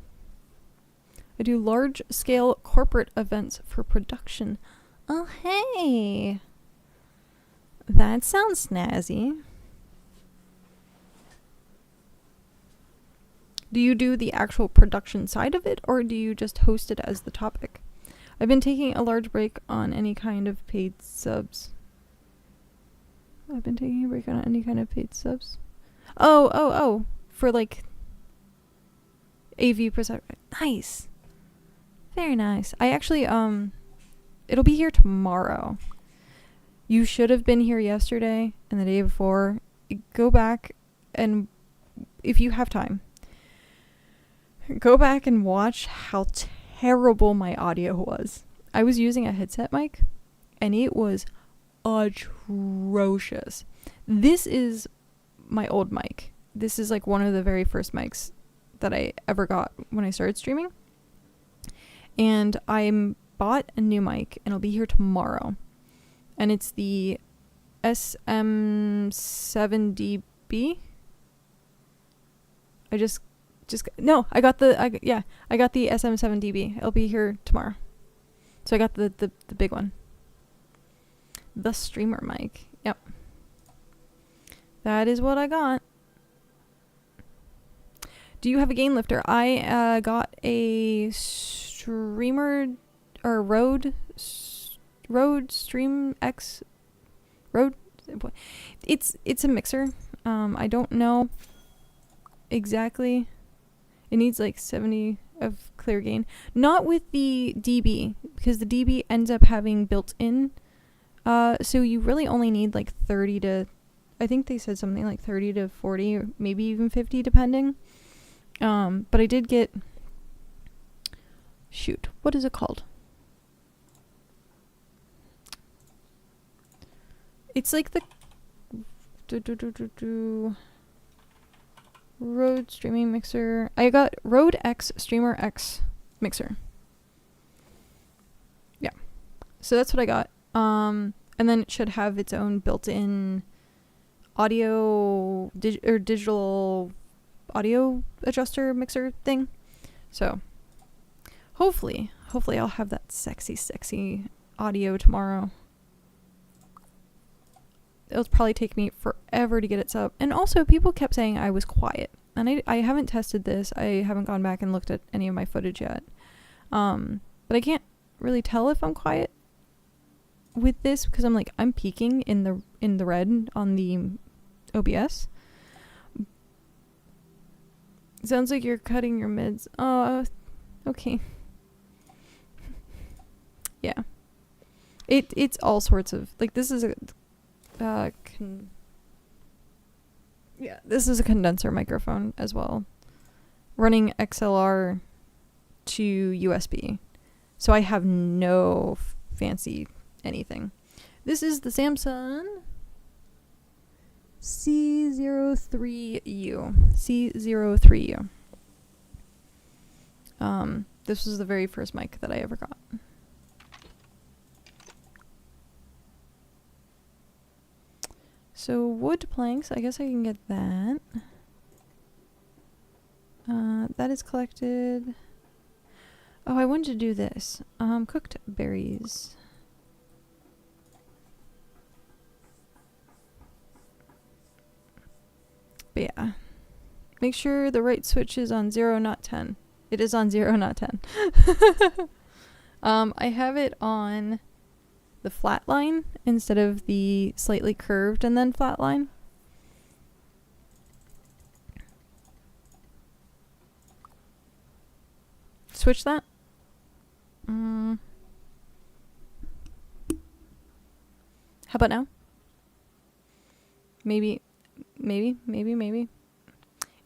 I do large-scale corporate events for production. Oh, hey! That sounds snazzy. Do you do the actual production side of it, or do you just host it as the topic? I've been taking a large break on any kind of paid subs. Oh. For, like, AV perspective. Nice. Very nice. I actually, it'll be here tomorrow. You should have been here yesterday and the day before. Go back and, if you have time, go back and watch how terrible my audio was. I was using a headset mic, and it was atrocious. This is my old mic. This is like one of the very first mics that I ever got when I started streaming. And I bought a new mic, and it'll be here tomorrow. And it's the SM7DB. I got the SM7DB. It'll be here tomorrow. So I got the big one. The streamer mic. Yep. That is what I got. Do you have a gain lifter? I got a streamer or Rode Stream X Rode. It's a mixer. I don't know exactly. It needs like 70 of clear gain. Not with the DB, because the DB ends up having built-in. So you really only need like 30 to, I think they said something like 30 to 40 or maybe even 50 depending. But I did get, shoot, what is it called? It's like the Rode streaming mixer. I got Rode X Streamer X mixer. Yeah. So that's what I got. And then it should have its own built-in audio digital audio adjuster mixer thing. So hopefully I'll have that sexy audio tomorrow. It'll probably take me forever to get it set up. And also, people kept saying I was quiet. And I haven't tested this. I haven't gone back and looked at any of my footage yet. But I can't really tell if I'm quiet with this, because I'm peaking in the red on the OBS. Sounds like you're cutting your mids. Oh, okay. Yeah. It's all sorts of, like, this is a this is a condenser microphone as well, running XLR to USB, so I have no fancy anything. This is the Samsung C03U. This was the very first mic that I ever got. So wood planks, I guess I can get that. That is collected. Oh, I wanted to do this. Cooked berries. But yeah. Make sure the right switch is on 0, not 10. It is on 0, not 10. I have it on the flat line instead of the slightly curved and then flat line. Switch that. How about now? Maybe.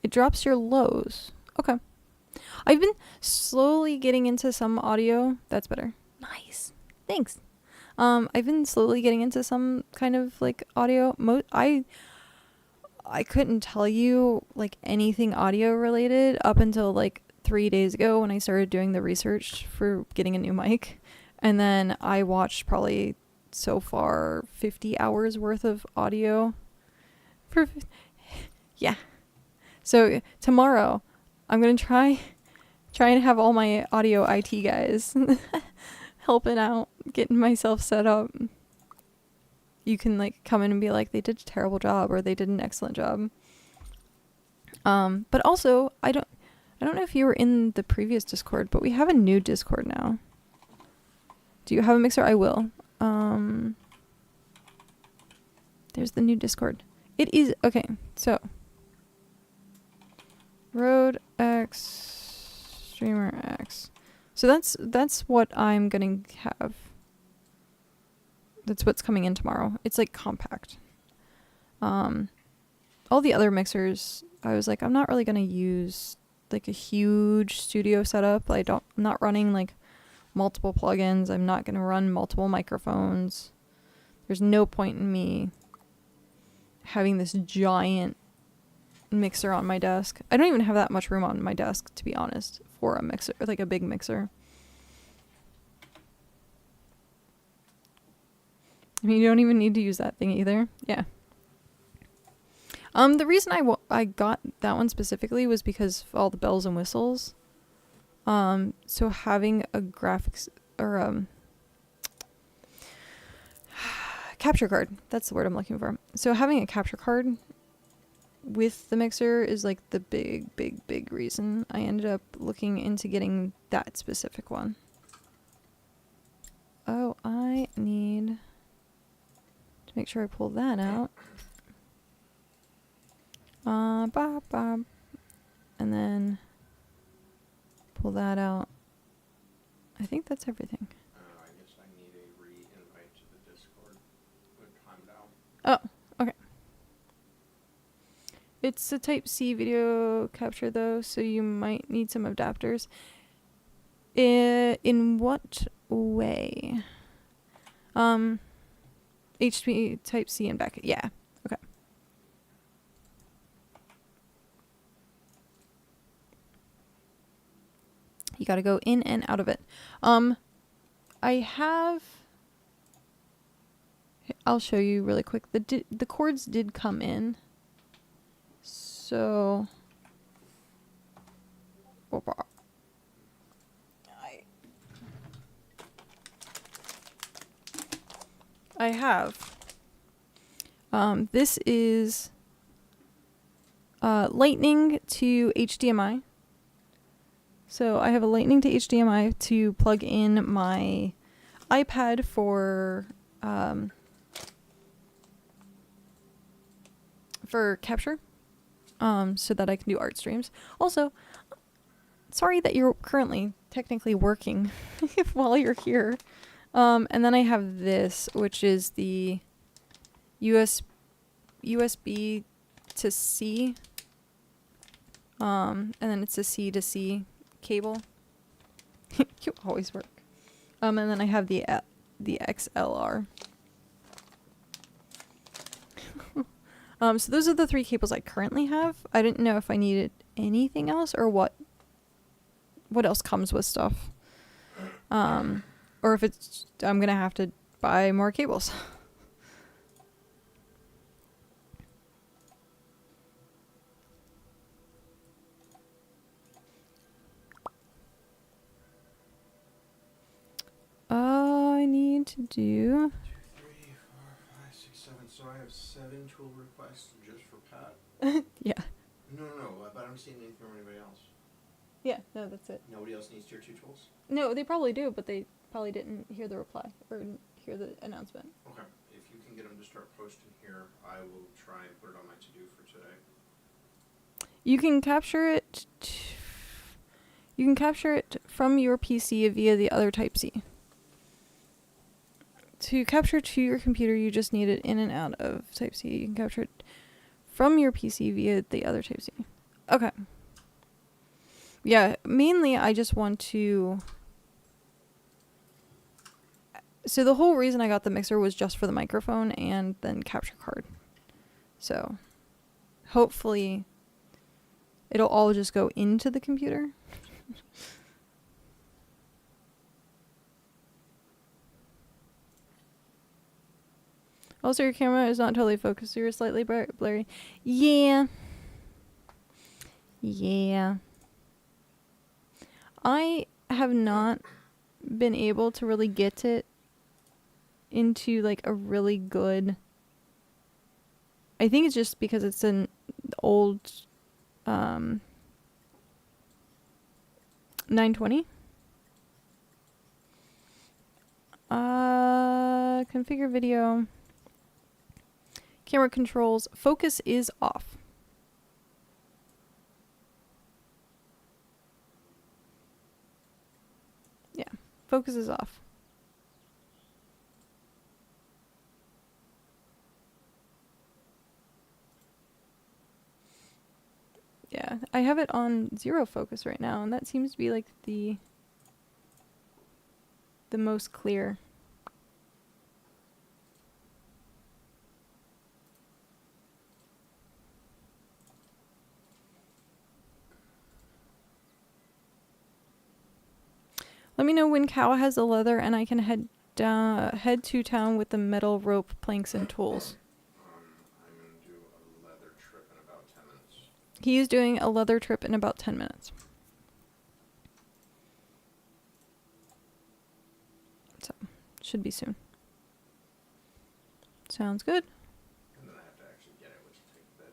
It drops your lows. Okay. I've been slowly getting into some audio. That's better. Nice. Thanks. I've been slowly getting into some kind of like audio. I couldn't tell you like anything audio related up until like 3 days ago when I started doing the research for getting a new mic. And then I watched probably so far 50 hours worth of audio. Yeah. So tomorrow I'm going to try and have all my audio IT guys helping out, getting myself set up. You can like come in and be like, they did a terrible job or they did an excellent job. But also I don't know if you were in the previous Discord, but we have a new Discord now. Do you have a mixer? I will. There's the new Discord. It is okay. So Road X, Streamer X. So that's what I'm gonna have. That's what's coming in tomorrow. It's like compact. All the other mixers, I was like, I'm not really gonna use like a huge studio setup. I'm not running like multiple plugins. I'm not gonna run multiple microphones. There's no point in me having this giant mixer on my desk. I don't even have that much room on my desk, to be honest, for a mixer, like a big mixer. I mean, you don't even need to use that thing either. Yeah. The reason I got that one specifically was because of all the bells and whistles. So having a graphics or capture card, that's the word I'm looking for. So having a capture card with the mixer is like the big reason I ended up looking into getting that specific one. Oh, I need to make sure I pull that out. And then pull that out. I think that's everything. I guess I need a re-invite to the Discord. Timed out. Oh, okay. It's a Type-C video capture though, so you might need some adapters. In what way? HP Type-C and back. Yeah. Okay. You gotta go in and out of it. I'll show you really quick. The cords did come in. So I have. This is Lightning to HDMI. So I have a Lightning to HDMI to plug in my iPad for capture, so that I can do art streams. Also, sorry that you're currently technically working while you're here. And then I have this, which is the USB to C. And then it's a C to C cable. You always work. And then I have the XLR. So those are the 3 cables I currently have. I didn't know if I needed anything else or what else comes with stuff. Or if I'm gonna have to buy more cables. to do... 2, 3, 4, 5, 6, 7. So I have 7 tool requests just for Pat. Yeah. No, but I don't see anything from anybody else. Yeah, no, that's it. Nobody else needs tier 2 tools? No, they probably do, but they probably didn't hear the reply or didn't hear the announcement. Okay. If you can get them to start posting here, I will try and put it on my to-do for today. You can capture it. You can capture it from your PC via the other Type-C. To capture to your computer, you just need it in and out of Type-C. You can capture it from your PC via the other Type-C. Okay. Yeah, mainly I just want to... So the whole reason I got the mixer was just for the microphone and then capture card. So hopefully it'll all just go into the computer. Also, your camera is not totally focused, so you're slightly blurry. Yeah. Yeah. I have not been able to really get it into like a really good... I think it's just because it's an old 920. Configure video. Camera controls. Focus is off. Yeah, focus is off. Yeah, I have it on 0 focus right now, and that seems to be like the most clear. Let me know when Cow has the leather and I can head to town with the metal rope, planks, and tools. I'm going to do a leather trip in about 10 minutes. He is doing a leather trip in about 10 minutes. So, should be soon. Sounds good. And then I have to actually get it, which will take a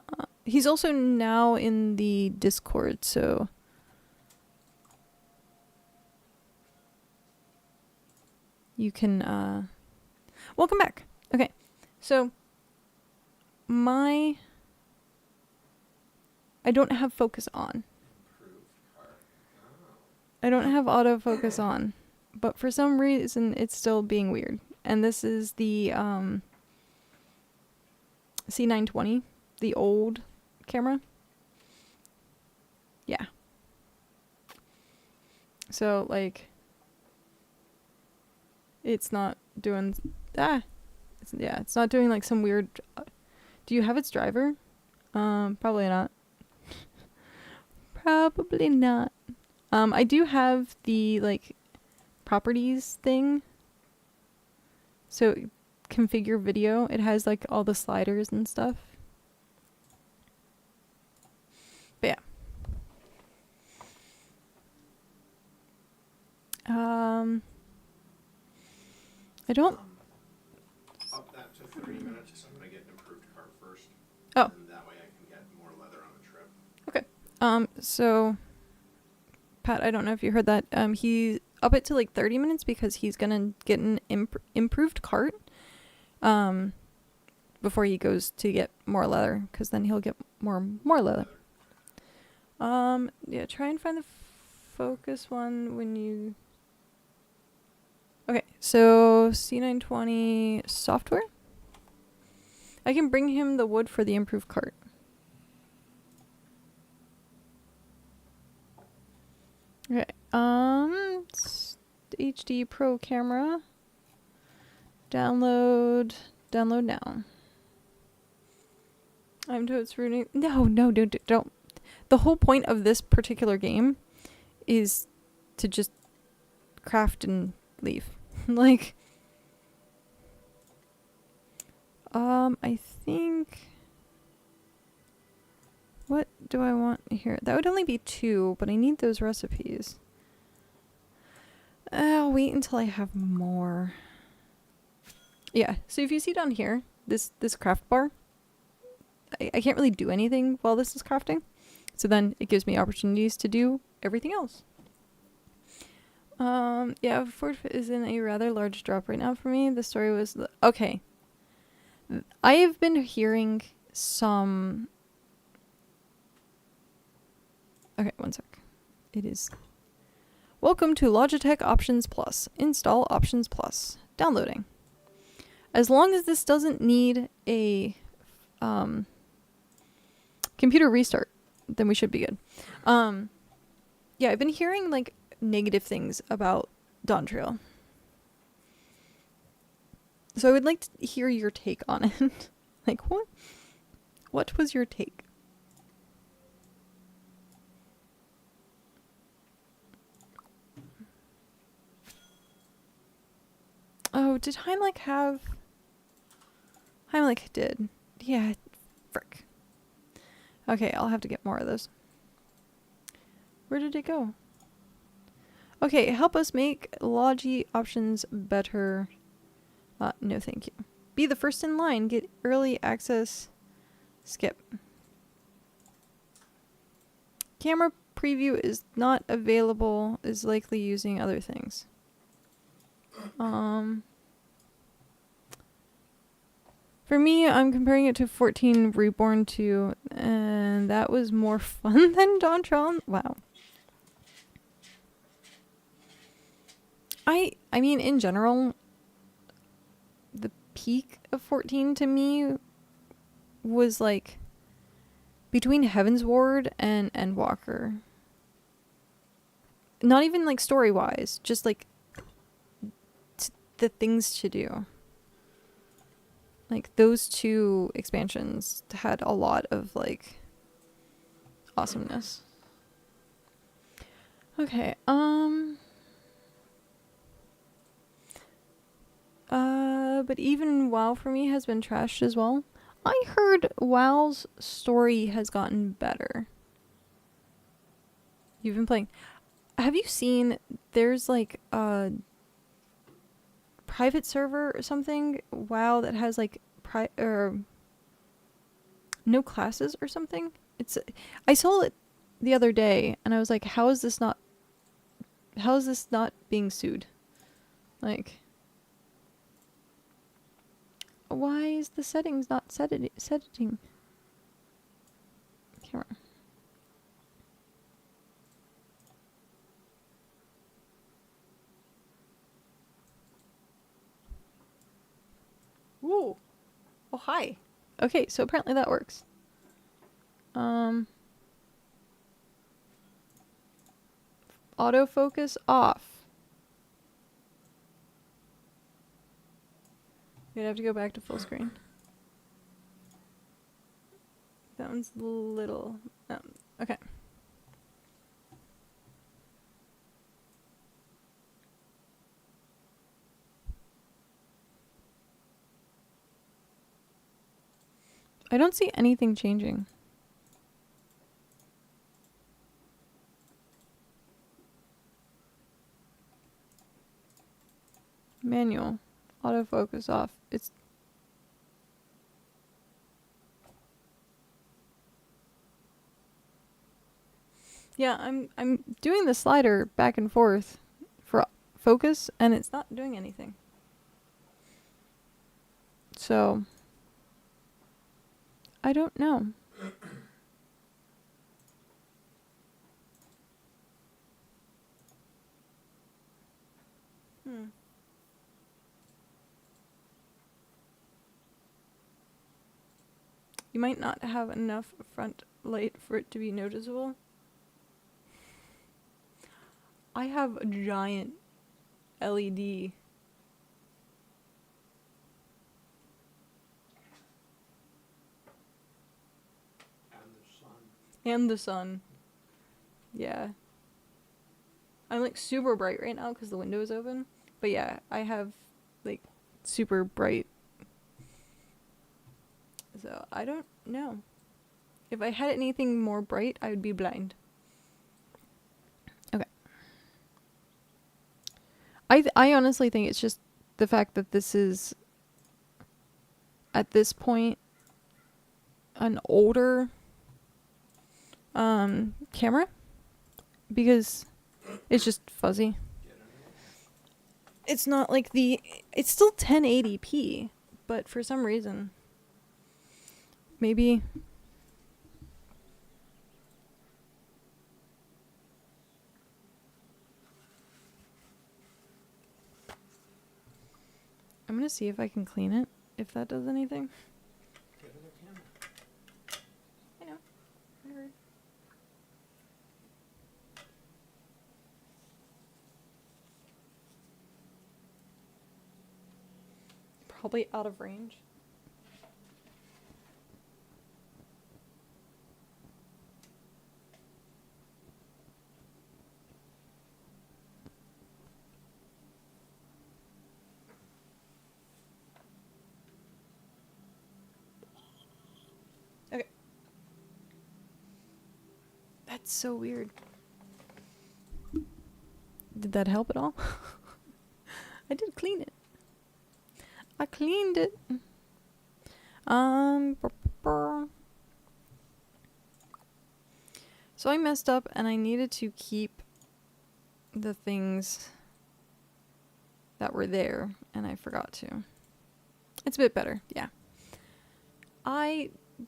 bit. He's also now in the Discord, so... You can, welcome back. Okay, so... I don't have focus on. I don't have autofocus on. But for some reason, it's still being weird. And this is the, C920, the old camera. Yeah. So, like, it's not doing, it's not doing, like, some weird, do you have its driver? Probably not. Probably not. I do have the, like, properties thing. So, configure video. It has, like, all the sliders and stuff. But, yeah. I don't... Up that to 30 minutes because I'm going to get an improved cart first. Oh. And that way I can get more leather on the trip. Okay. So... Pat, I don't know if you heard that. He up it to like 30 minutes because he's gonna get an improved cart before he goes to get more leather, because then he'll get more leather. Yeah, try and find the focus one when you... Okay, so C920 software. I can bring him the wood for the improved cart. Okay, HD Pro camera. Download now. I'm totes rooting. No, don't. The whole point of this particular game is to just craft and leave. Like, I think What do I want here? That would only be 2, but I need those recipes. I'll wait until I have more. Yeah, so if you see down here, this craft bar, I can't really do anything while this is crafting. So then it gives me opportunities to do everything else. Yeah, Fort is in a rather large drop right now for me. The story was... Okay. I have been hearing some... Okay, one sec. It is... Welcome to Logitech Options Plus. Install Options Plus. Downloading. As long as this doesn't need a computer restart, then we should be good. Yeah, I've been hearing like negative things about Dawntrail. So I would like to hear your take on it. Like, what was your take? Oh, did Heimlich have... Heimlich did. Yeah, frick. Okay, I'll have to get more of those. Where did it go? Okay, help us make Logi options better. No thank you. Be the first in line. Get early access. Skip. Camera preview is not available. Is likely using other things. For me, I'm comparing it to 14 Reborn 2, and that was more fun than Dawntrail. Wow. I mean, in general, the peak of 14 to me was like between Heaven's Ward and Endwalker. Not even like story-wise, just like the things to do. Like those 2 expansions had a lot of like awesomeness. Okay, but even WoW for me has been trashed as well. I heard WoW's story has gotten better. You've been playing. Have you seen there's like a private server or something? WoW that has like no classes or something? I saw it the other day and I was like, how is this not being sued? Like, why is the settings not setting? Camera. Ooh. Oh, hi. Okay, so apparently that works. Autofocus off. You'd have to go back to full screen. That one's a little... okay. I don't see anything changing. Manual. Autofocus off. It's... Yeah, I'm doing the slider back and forth for focus and it's not doing anything. So I don't know. You might not have enough front light for it to be noticeable. I have a giant LED. And the sun. Yeah. I'm like super bright right now because the window is open. But yeah, I have like super bright. So I don't know. If I had anything more bright, I would be blind. Okay. I honestly think it's just the fact that this is, at this point, an older camera, because it's just fuzzy. It's not like it's still 1080p, but for some reason, maybe. I'm gonna see if I can clean it, if that does anything. Get a new camera. I know. I heard. Probably out of range. Okay. That's so weird. Did that help at all? I did clean it. I cleaned it. So I messed up and I needed to keep the things that were there and I forgot to. It's a bit better, yeah.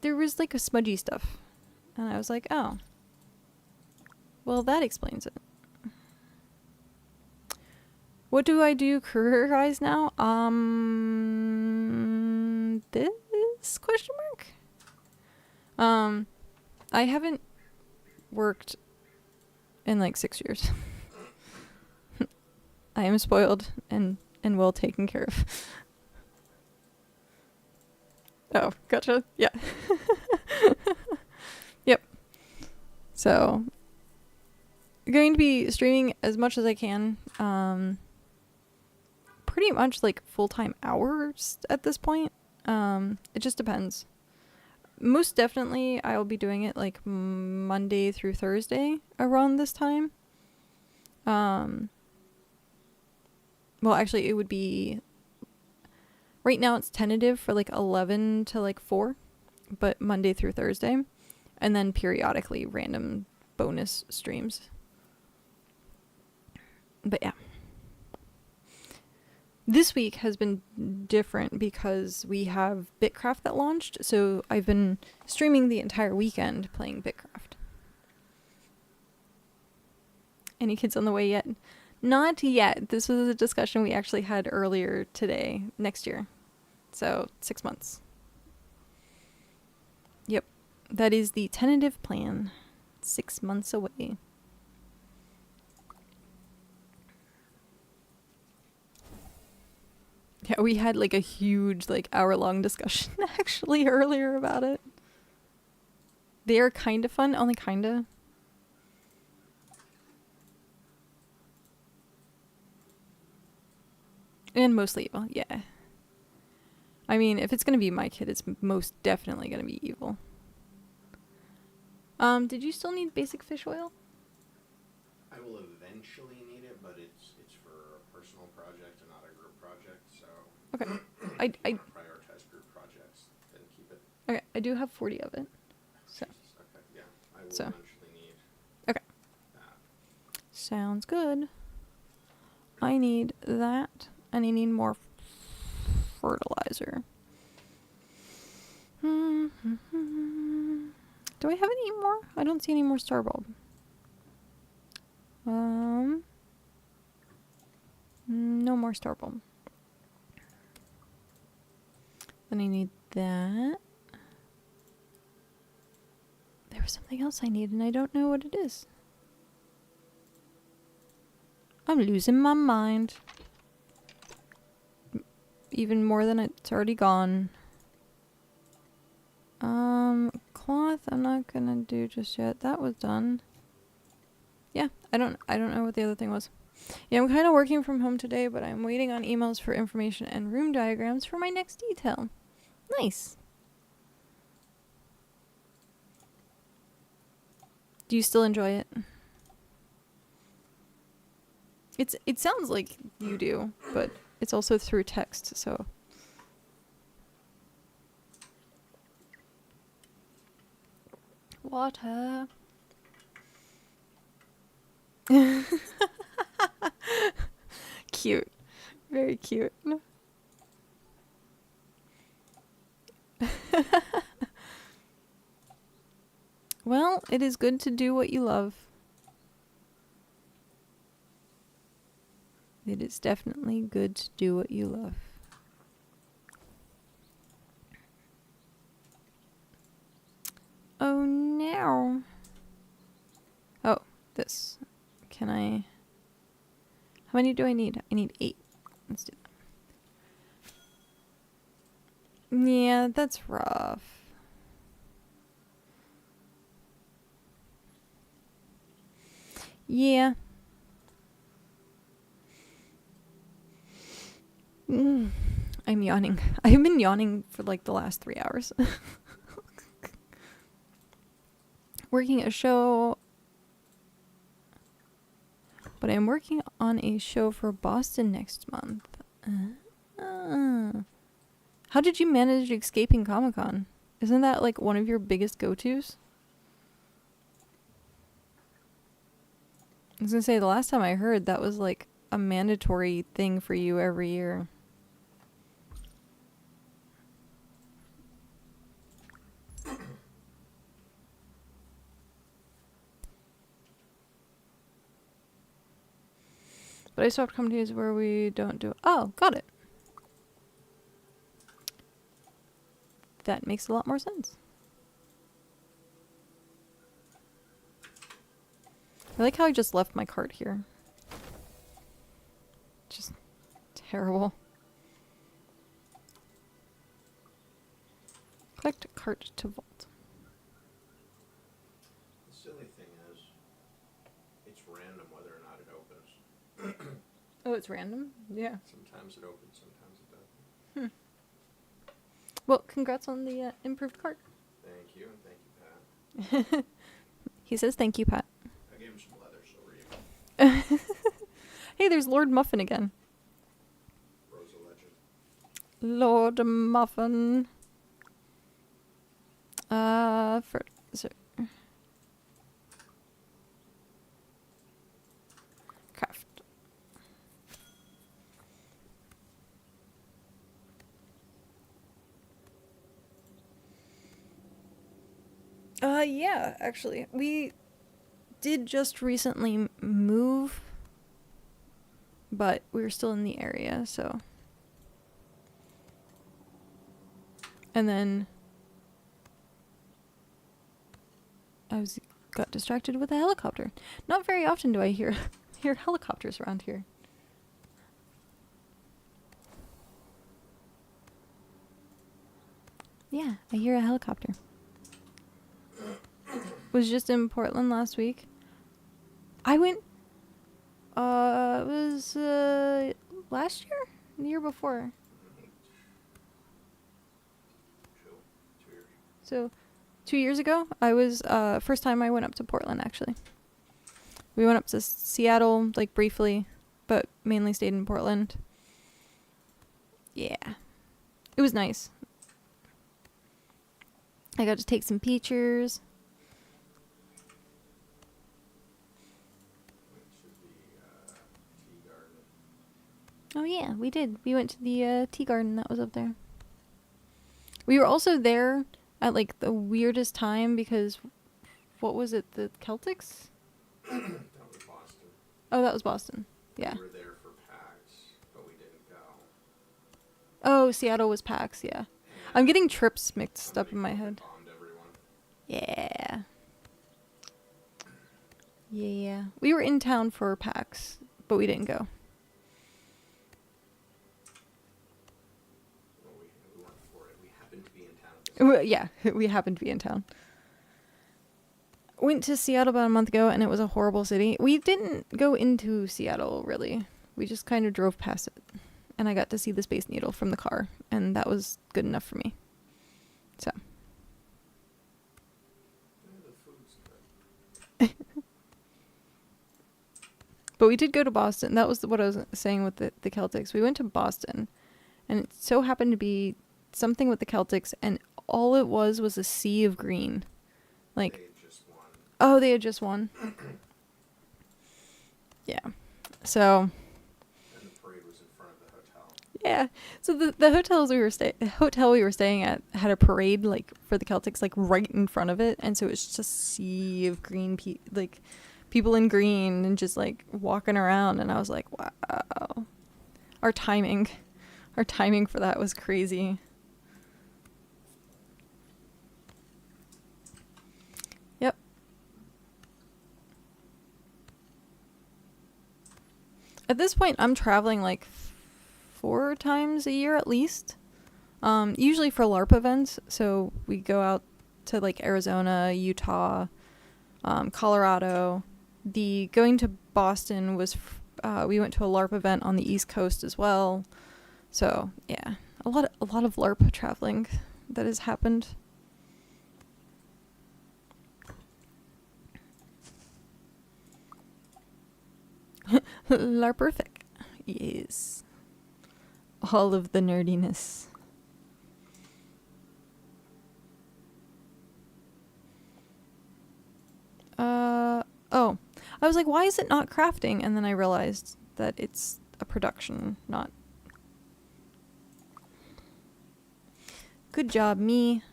There was like a smudgy stuff and I was like, oh. Well, that explains it. What do I do career-wise now? This question mark? I haven't worked in like 6 years. I am spoiled and well taken care of. Oh, gotcha. Yeah. Yep. So, going to be streaming as much as I can. Pretty much like full-time hours at this point. It just depends. Most definitely I'll be doing it like Monday through Thursday around this time. Well, actually it would be, right now it's tentative for like 11 to like 4, but Monday through Thursday, and then periodically random bonus streams. But yeah. This week has been different because we have BitCraft that launched, so I've been streaming the entire weekend playing BitCraft. Any kids on the way yet? Not yet. This was a discussion we actually had earlier today, next year. So, 6 months. Yep. That is the tentative plan. 6 months away. Yeah, we had like a huge like hour-long discussion actually earlier about it. They are kind of fun, only kinda. And mostly evil, yeah. I mean, if it's gonna be my kid, it's most definitely gonna be evil. Did you still need basic fish oil? I will eventually need it, but it's for a personal project and not a group project, so Okay. I prioritize group projects, then keep it. Okay, I do have 40 of it. So. Jesus, okay, yeah. I will So. eventually need Okay. that. Sounds good. I need that, and I need more fertilizer. Do I have any more? I don't see any more star bulb. No more star bulb. Then I need that. There was something else I need, and I don't know what it is. I'm losing my mind. Even more than it's already gone. Cloth I'm not gonna do just yet. That was done. Yeah, I don't know what the other thing was. Yeah, I'm kind of working from home today, but I'm waiting on emails for information and room diagrams for my next detail. Nice. Do you still enjoy it? It sounds like you do, but it's also through text, so. Water. Cute. Very cute. Well, it is good to do what you love. It is definitely good to do what you love. Oh, no. Oh, this. Can I... How many do I need? I need 8. Let's do that. Yeah, that's rough. Yeah. I'm yawning. I've been yawning for like the last 3 hours. Working a show, but I'm working on a show for Boston next month. How did you manage escaping Comic-Con? Isn't that like one of your biggest go-tos? I was gonna say, the last time I heard, that was like a mandatory thing for you every year. But I stopped companies where we don't do... Oh, got it. That makes a lot more sense. I like how I just left my cart here. Just terrible. Collect cart to vault. The silly thing is, it's random whether or not it opens. Oh, it's random? Yeah. Sometimes it opens, sometimes it doesn't. Well, congrats on the improved cart. Thank you, and thank you, Pat. He says thank you, Pat. I gave him some leather, so were you? Hey, there's Lord Muffin again. Rosa Legend. Lord Muffin. Craft. Yeah, actually. We did just recently move, but we were still in the area, so. And then got distracted with a helicopter. Not very often do I hear helicopters around here. Yeah, I hear a helicopter. Was just in Portland last week. I went, it was, last year? The year before. 2 years. So, 2 years ago, I was, first time I went up to Portland, actually. We went up to Seattle, like, briefly, but mainly stayed in Portland. Yeah. It was nice. I got to take some pictures. Oh yeah, we did. We went to the tea garden that was up there. We were also there at like the weirdest time because, what was it, the Celtics? That was Boston. Oh, that was Boston. Yeah. We were there for PAX, but we didn't go. Oh, Seattle was PAX, yeah. I'm getting trips mixed up in my head. Bombed everyone. Yeah. Yeah. We were in town for PAX, but we didn't go. Well, we weren't for it. We happened to be in town at the same time. Yeah, we happened to be in town. Went to Seattle about a month ago, and it was a horrible city. We didn't go into Seattle, really. We just kind of drove past it. And I got to see the Space Needle from the car, and that was good enough for me. So. Yeah, the food's good. But we did go to Boston. That was what I was saying with the Celtics. We went to Boston, and it so happened to be something with the Celtics, and all it was a sea of green. Like, They had just won. oh, they had just won. Yeah. So, And the parade was in front of the hotel. yeah. So the hotel we were staying at had a parade like for the Celtics like right in front of it, and so it was just a sea of green people in green and just like walking around, and I was like, wow. Our timing for that was crazy. Yep. At this point, I'm traveling like 4 times a year at least. Usually for LARP events. So we go out to like Arizona, Utah, Colorado. The going to Boston was we went to a LARP event on the East Coast as well. So yeah, a lot of LARP traveling that has happened. LARPerfic. Yes. All of the nerdiness. Oh. I was like, why is it not crafting? And then I realized that it's a production, not... Good job, me,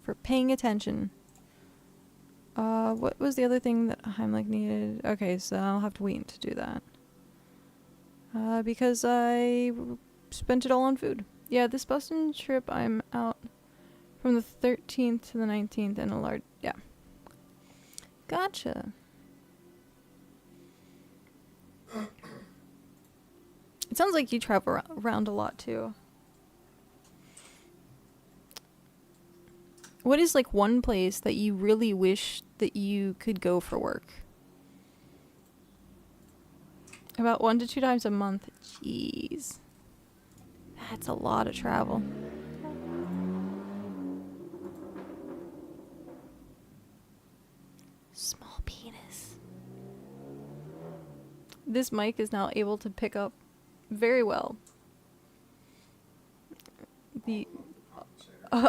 for paying attention. What was the other thing that Heimlich needed? Okay, so I'll have to wait to do that. Because I spent it all on food. Yeah, this Boston trip, I'm out from the 13th to the 19th in a large... Yeah. Gotcha. It sounds like you travel around a lot, too. What is, like, one place that you really wish that you could go for work? About 1 to 2 times a month. Jeez. That's a lot of travel. Small penis. This mic is now able to pick up very well the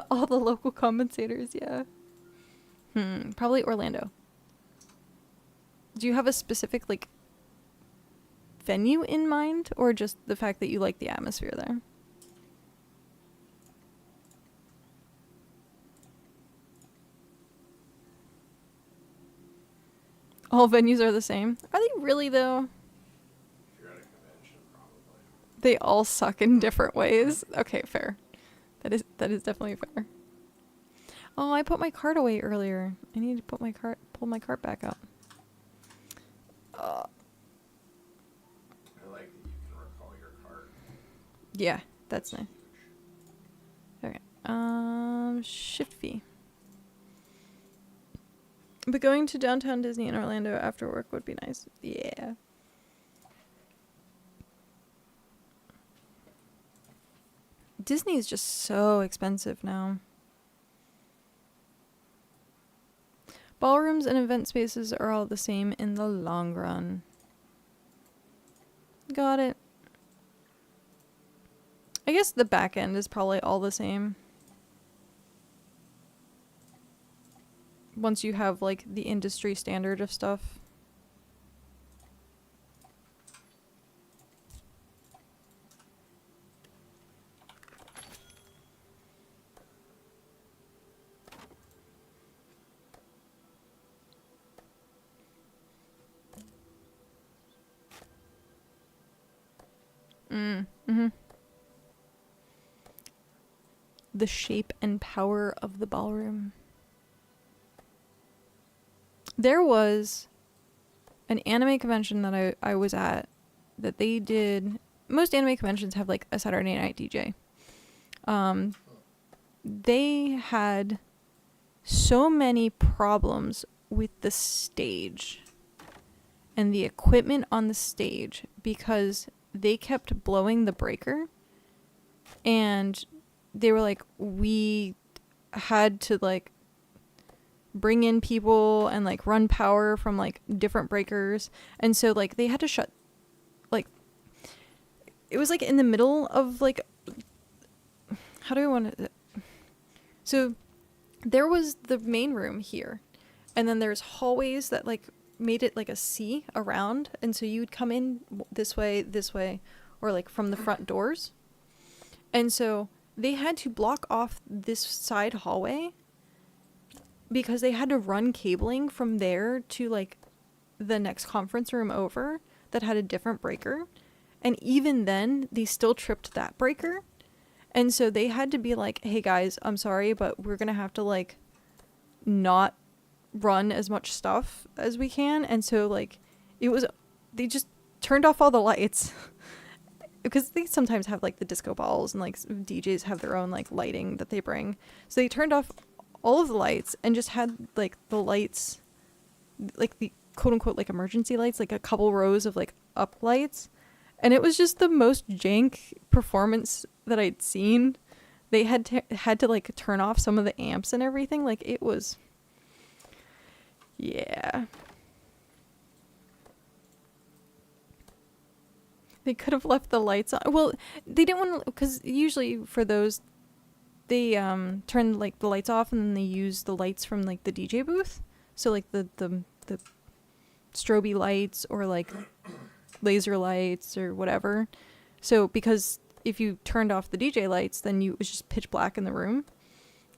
all the local compensators, yeah. Probably Orlando. Do you have a specific, like, venue in mind, or just the fact that you like the atmosphere there? All venues are the same. Are they really, though? If you're at a convention, probably. They all suck in different ways. Okay, fair. That is definitely fair. Oh, I put my cart away earlier. I need to pull my cart back up. I like that you can recall your card. Yeah, that's nice. Okay. Shift V. But going to downtown Disney in Orlando after work would be nice. Yeah. Disney is just so expensive now. Ballrooms and event spaces are all the same in the long run. Got it. I guess the back end is probably all the same. Once you have, like, the industry standard of stuff. The shape and power of the ballroom. There was an anime convention that I was at that they did. Most anime conventions have, like, a Saturday night DJ. They had so many problems with the stage and the equipment on the stage because they kept blowing the breaker, and they were like, we had to, like, bring in people and like run power from like different breakers. And so like they had to shut, like, it was like in the middle of like, how do I want to, so there was the main room here, and then there's hallways that like made it like a C around, and so you would come in this way, or like from the front doors. And so they had to block off this side hallway because they had to run cabling from there to like the next conference room over that had a different breaker. And even then, they still tripped that breaker. And so they had to be like, hey guys, I'm sorry, but we're going to have to like not run as much stuff as we can. And so like they just turned off all the lights because they sometimes have like the disco balls and like DJs have their own like lighting that they bring. So they turned off all of the lights and just had like the lights, like the quote unquote like emergency lights, like a couple rows of like up lights. And it was just the most jank performance that I'd seen. They had to like turn off some of the amps and everything. Like it was, yeah. They could have left the lights on. Well, they didn't want to, because usually for those, they turn like the lights off and then they use the lights from like the DJ booth. So like the strobe lights or like laser lights or whatever. So because if you turned off the DJ lights, then it was just pitch black in the room.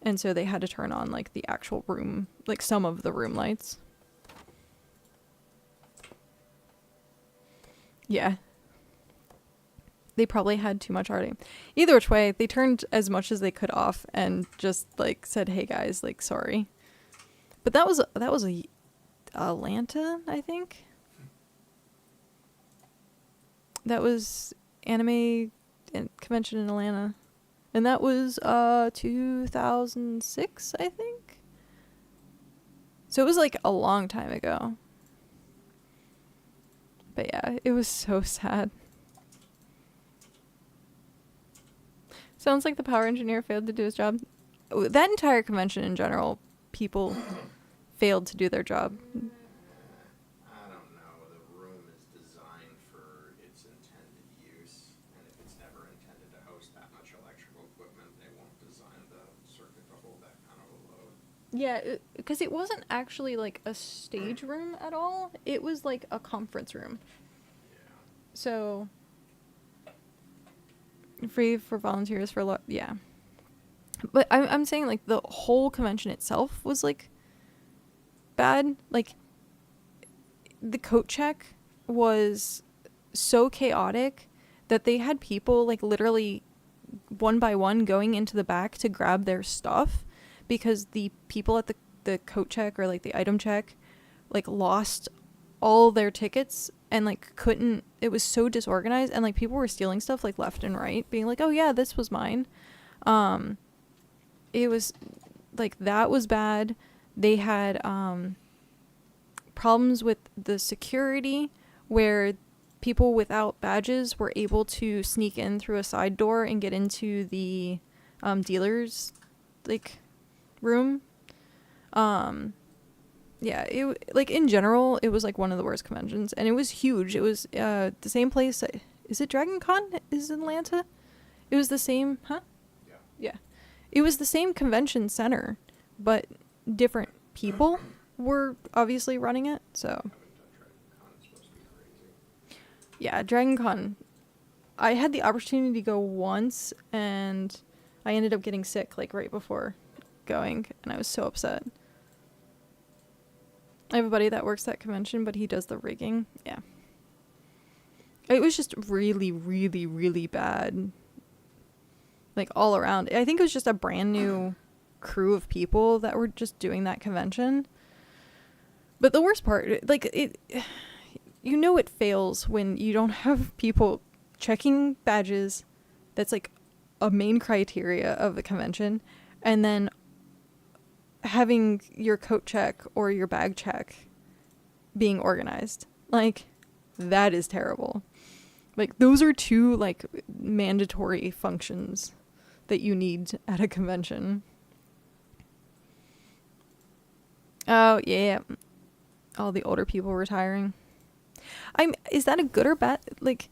And so they had to turn on like the actual room, like some of the room lights. Yeah. They probably had too much already. Either which way, they turned as much as they could off and just like said, hey guys, like sorry. But that was Atlanta, I think. That was anime convention in Atlanta. And that was 2006, I think. So it was like a long time ago. But yeah, it was so sad. Sounds like the power engineer failed to do his job. That entire convention in general, people failed to do their job. I don't know. The room is designed for its intended use, and if it's never intended to host that much electrical equipment, they won't design the circuit to hold that kind of a load. Yeah, because it wasn't actually like a stage room at all. It was like a conference room. Yeah. So free for volunteers for yeah. But I'm saying like the whole convention itself was like bad. Like the coat check was so chaotic that they had people like literally one by one going into the back to grab their stuff because the people at the coat check or like the item check like lost all their tickets and like couldn't, it was so disorganized and like people were stealing stuff like left and right being like, oh yeah, this was mine. It was like, that was bad. They had problems with the security where people without badges were able to sneak in through a side door and get into the dealers like room. Yeah, it like in general it was like one of the worst conventions and it was huge. It was the same place. Is it Dragon Con is in Atlanta? It was the same, huh? Yeah. It was the same convention center, but different people were obviously running it, so yeah, Dragon Con. I had the opportunity to go once and I ended up getting sick like right before going and I was so upset. I have a buddy that works at convention, but he does the rigging. Yeah. It was just really, really, really bad. Like all around. I think it was just a brand new crew of people that were just doing that convention. But the worst part, like it, you know it fails when you don't have people checking badges. That's like a main criteria of a convention. And then having your coat check or your bag check being organized. Like, that is terrible. Like, those are two, like, mandatory functions that you need at a convention. Oh, yeah. All the older people retiring. Is that a good or bad? Like,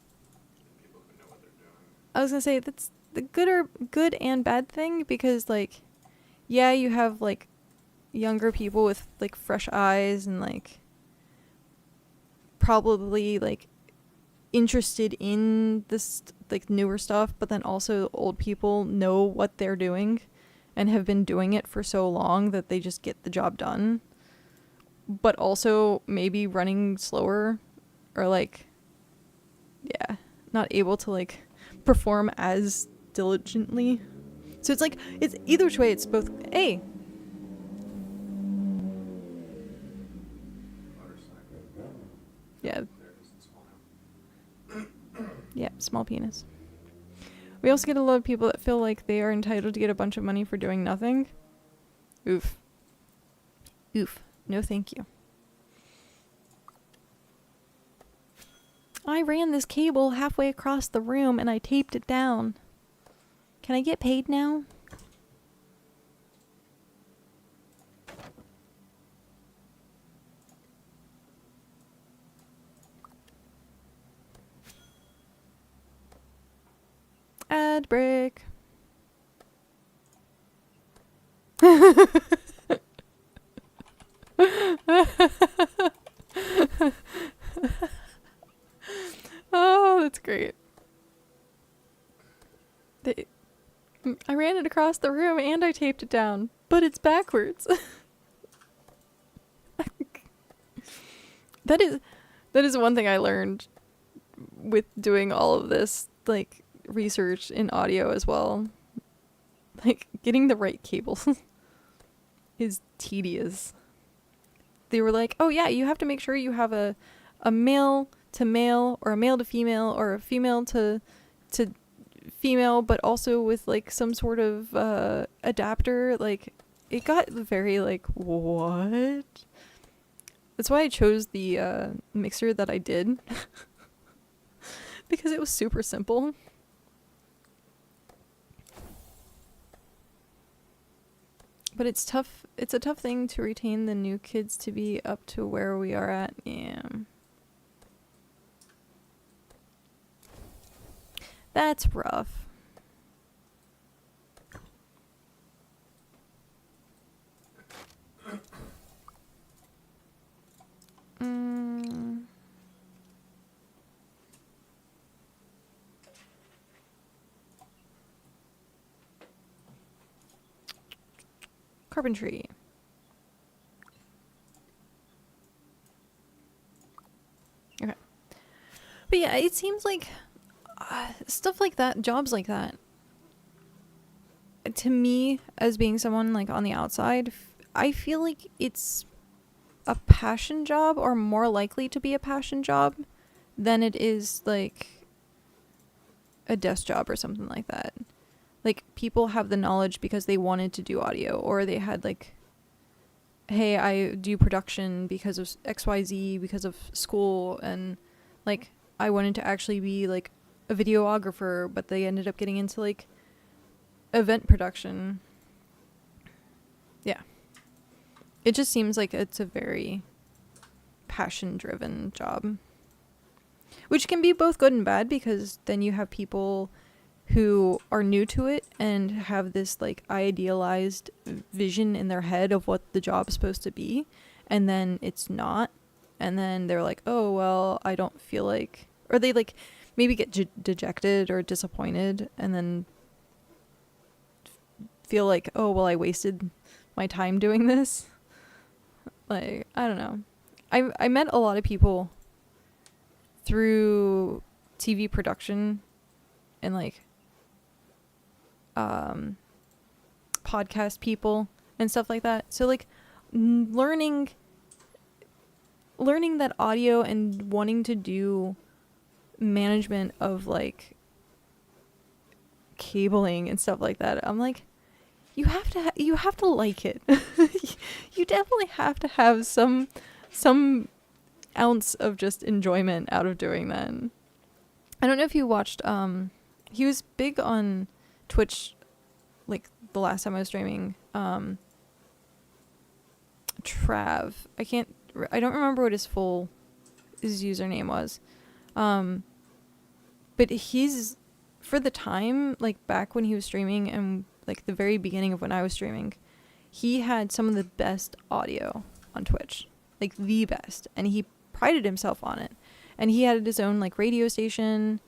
People who know what they're doing. I was gonna say that's the good and bad thing, because like, yeah, you have like younger people with like fresh eyes and like probably like interested in this like newer stuff, but then also old people know what they're doing and have been doing it for so long that they just get the job done, but also maybe running slower or like, yeah, not able to like perform as diligently. So it's like, it's either way, it's both. Hey, Motorcycle. yeah, There it is in small now. yeah, small penis. We also get a lot of people that feel like they are entitled to get a bunch of money for doing nothing. Oof. No thank you. I ran this cable halfway across the room and I taped it down. Can I get paid now? Ad break. Oh, that's great. I ran it across the room and I taped it down, but it's backwards. That is one thing I learned with doing all of this like research in audio as well. Like getting the right cables is tedious. They were like, "Oh yeah, you have to make sure you have a male to male or a male to female or a female to female, but also with like some sort of adapter." Like it got very like, what? That's why I chose the mixer that I did. Because it was super simple. But it's tough. It's a tough thing to retain the new kids to be up to where we are at. Yeah. That's rough. Carpentry. Okay. But yeah, it seems like stuff like that, jobs like that, to me, as being someone like on the outside, I feel like it's a passion job, or more likely to be a passion job than it is like a desk job or something like that. Like, people have the knowledge because they wanted to do audio, or they had like, hey, I do production because of XYZ, because of school, and like I wanted to actually be like a videographer, but they ended up getting into like event production. Yeah. It just seems like it's a very passion-driven job. Which can be both good and bad, because then you have people who are new to it and have this like idealized vision in their head of what the job's supposed to be, and then it's not, and then they're like, oh well, I don't feel like, or they like maybe get dejected or disappointed, and then feel like, oh well, I wasted my time doing this. Like, I don't know. I met a lot of people through TV production and like podcast people and stuff like that. So like learning that audio and wanting to do management of like cabling and stuff like that, I'm like, you have to like it. You definitely have to have some ounce of just enjoyment out of doing that. I don't know if you watched, he was big on Twitch like the last time I was streaming, Trav. I don't remember what his username was. But he's, for the time, like back when he was streaming and like the very beginning of when I was streaming, he had some of the best audio on Twitch, like the best, and he prided himself on it. And he had his own like radio station.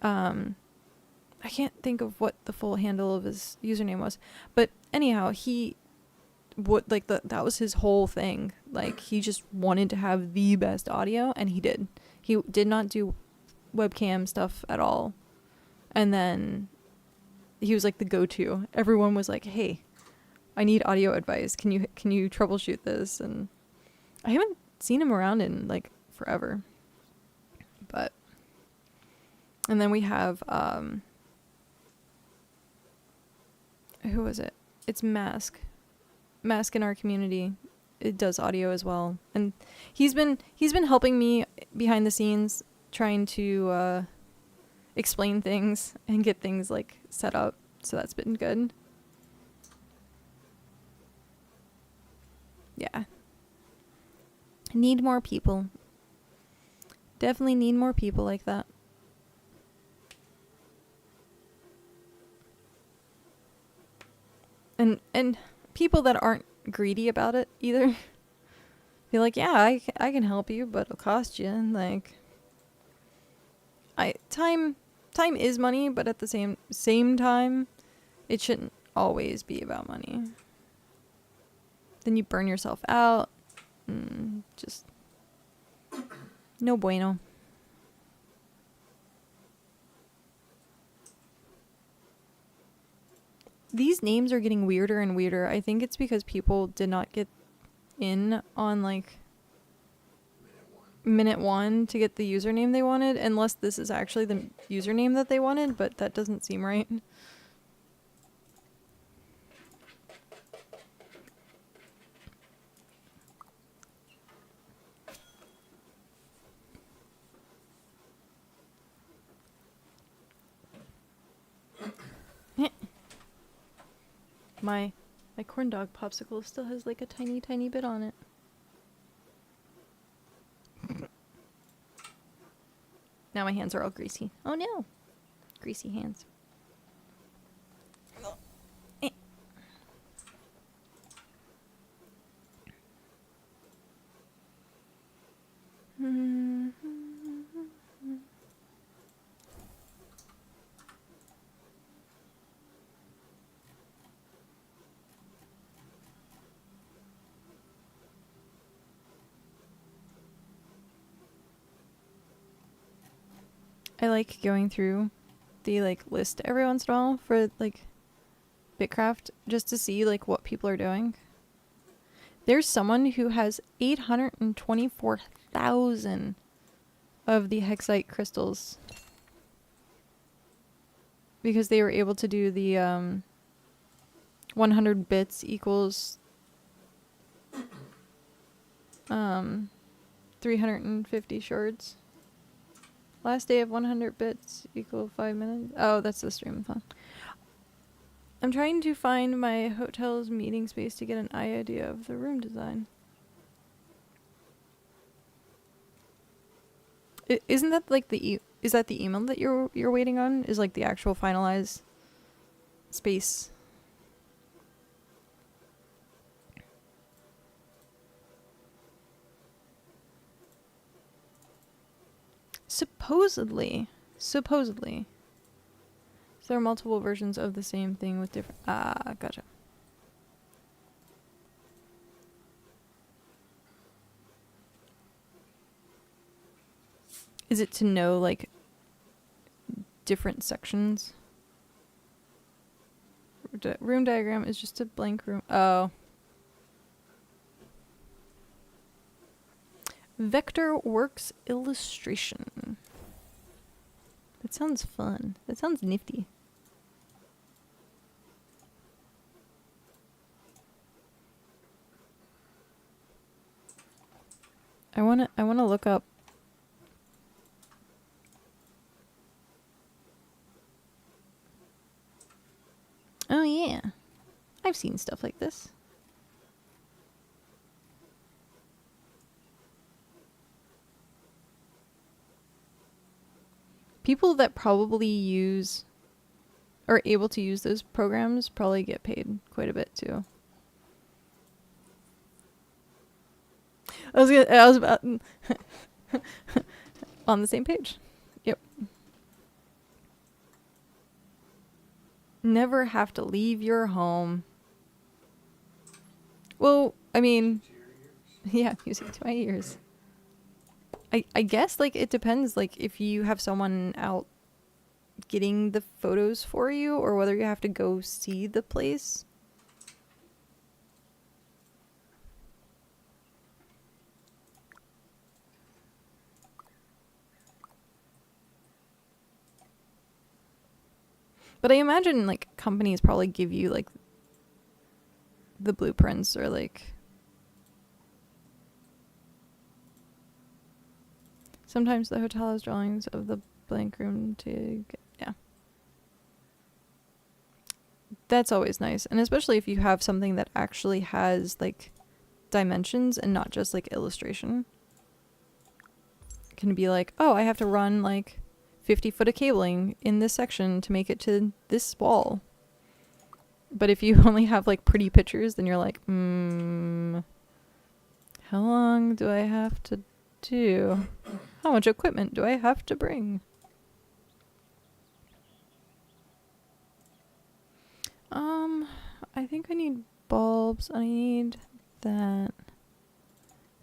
I can't think of what the full handle of his username was, but anyhow, that was his whole thing. Like, he just wanted to have the best audio, and he did. He did not do webcam stuff at all. And then he was like the go-to. Everyone was like, "Hey, I need audio advice. Can you troubleshoot this?" And I haven't seen him around in like forever. But and then we have who was it? It's Mask in our community. It does audio as well, and he's been helping me behind the scenes, trying to explain things and get things like set up, so that's been good. Yeah, need more people. Definitely need more people like that. And people that aren't greedy about it either. Be like, yeah, I can help you, but it'll cost you. And like, time is money, but at the same time, it shouldn't always be about money. Then you burn yourself out. Just no bueno. These names are getting weirder and weirder. I think it's because people did not get in on like minute one to get the username they wanted, unless this is actually the username that they wanted, but that doesn't seem right. My corn dog popsicle still has like a tiny bit on it. Now my hands are all greasy. Oh no! Greasy hands. I like going through the like list every once in a while for like BitCraft just to see like what people are doing. There's someone who has 824,000 of the hexite crystals because they were able to do the 100 bits equals 350 shards. Last day of 100 bits equal 5 minutes. Oh, that's the stream-a-thon. I'm trying to find my hotel's meeting space to get an idea of the room design. Isn't that like is that the email that you're waiting on? Is like the actual finalized space? Supposedly. So there are multiple versions of the same thing with different... gotcha. Is it to know, like, different sections? Room diagram is just a blank room. Oh. Vectorworks illustration. That sounds fun. That sounds nifty. I wanna look up. Oh yeah, I've seen stuff like this. People that probably use are able to use those programs probably get paid quite a bit too. I was about on the same page. Yep. Never have to leave your home. Well, I mean, yeah, music to my ears. I guess, like, it depends, like, if you have someone out getting the photos for you or whether you have to go see the place. But I imagine, like, companies probably give you, like, the blueprints or, like... Sometimes the hotel has drawings of the blank room to get... Yeah. That's always nice. And especially if you have something that actually has, like, dimensions and not just, like, illustration. It can be like, oh, I have to run, like... 50 foot of cabling in this section to make it to this wall. But if you only have like pretty pictures, then you're like, how long do I have to do? How much equipment do I have to bring? I think I need bulbs. I need that.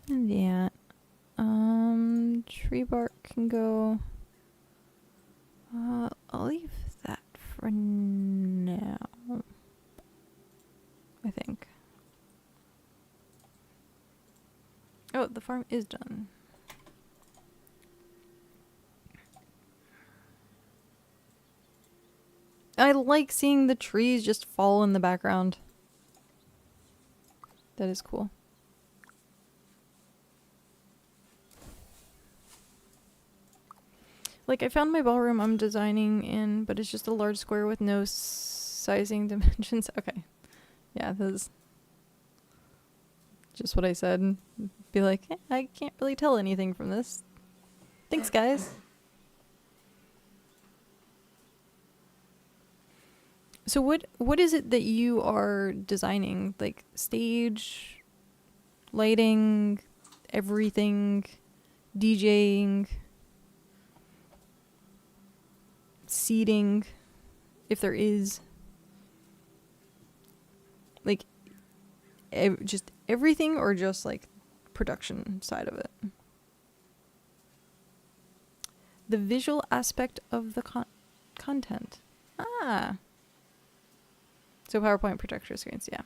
And that. Tree bark can go... I'll leave that for now, I think. Oh, the farm is done. I like seeing the trees just fall in the background. That is cool. Like, I found my ballroom I'm designing in, but it's just a large square with no sizing dimensions. Okay. Yeah, this is just what I said. Be like, I can't really tell anything from this. Thanks, guys. So what is it that you are designing? Like, stage, lighting, everything, DJing... seating, if there is, like, just everything, or just like production side of it? The visual aspect of the content. Ah, so PowerPoint projector screens, yeah.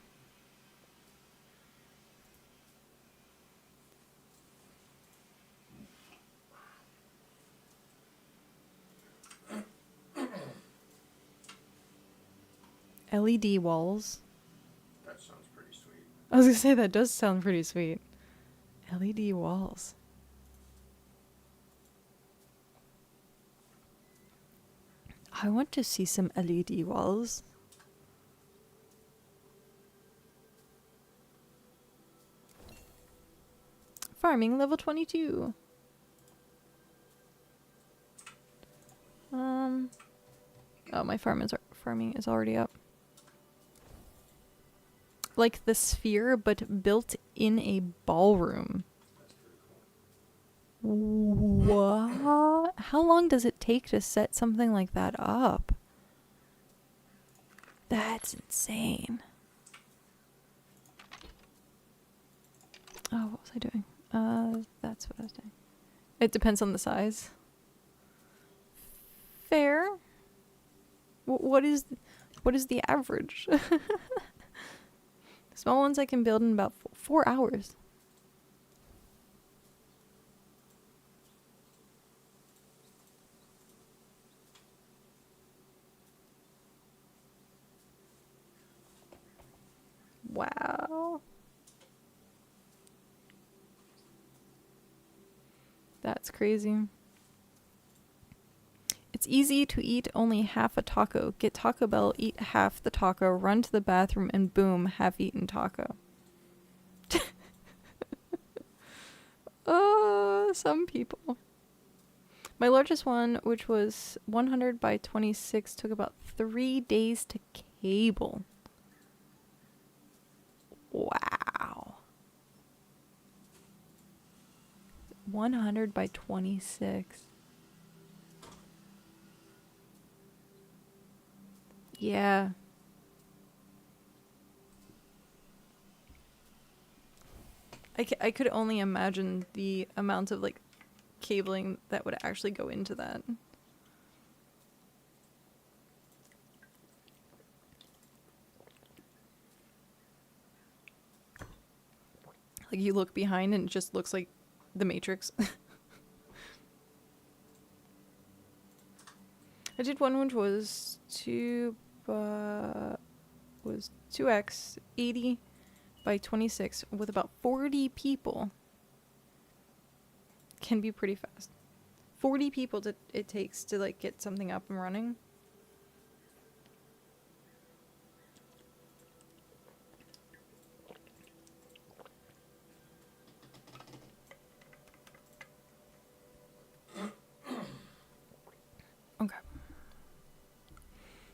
LED walls. That sounds pretty sweet. I was gonna say, that does sound pretty sweet. LED walls. I want to see some LED walls. Farming level 22. Oh, my farming is already up. Like the sphere, but built in a ballroom. That's pretty cool. What? How long does it take to set something like that up? That's insane. Oh, what was I doing? That's what I was doing. It depends on the size. Fair. What is the average? Small ones I can build in about 4 hours. Wow. That's crazy. It's easy to eat only half a taco. Get Taco Bell, eat half the taco, run to the bathroom, and boom, half-eaten taco. Some people. My largest one, which was 100 by 26, took about 3 days to cable. Wow. 100 by 26. Yeah. I could only imagine the amount of like cabling that would actually go into that. Like you look behind and it just looks like the Matrix. I did one which was 2x 80 by 26 with about 40 people. Can be pretty fast. 40 people it takes to like get something up and running. Okay.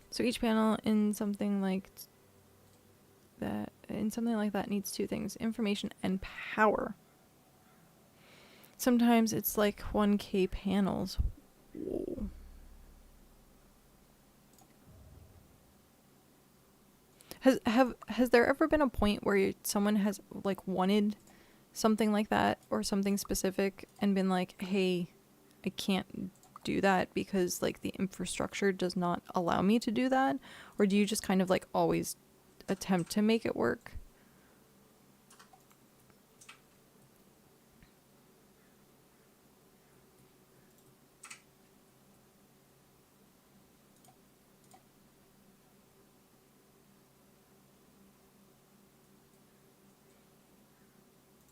So each panel in something like that needs two things: information and power. Sometimes it's like 1K panels. Whoa. Has there ever been a point where someone has like wanted something like that or something specific and been like, hey, I can't do that because like the infrastructure does not allow me to do that? Or do you just kind of like always attempt to make it work?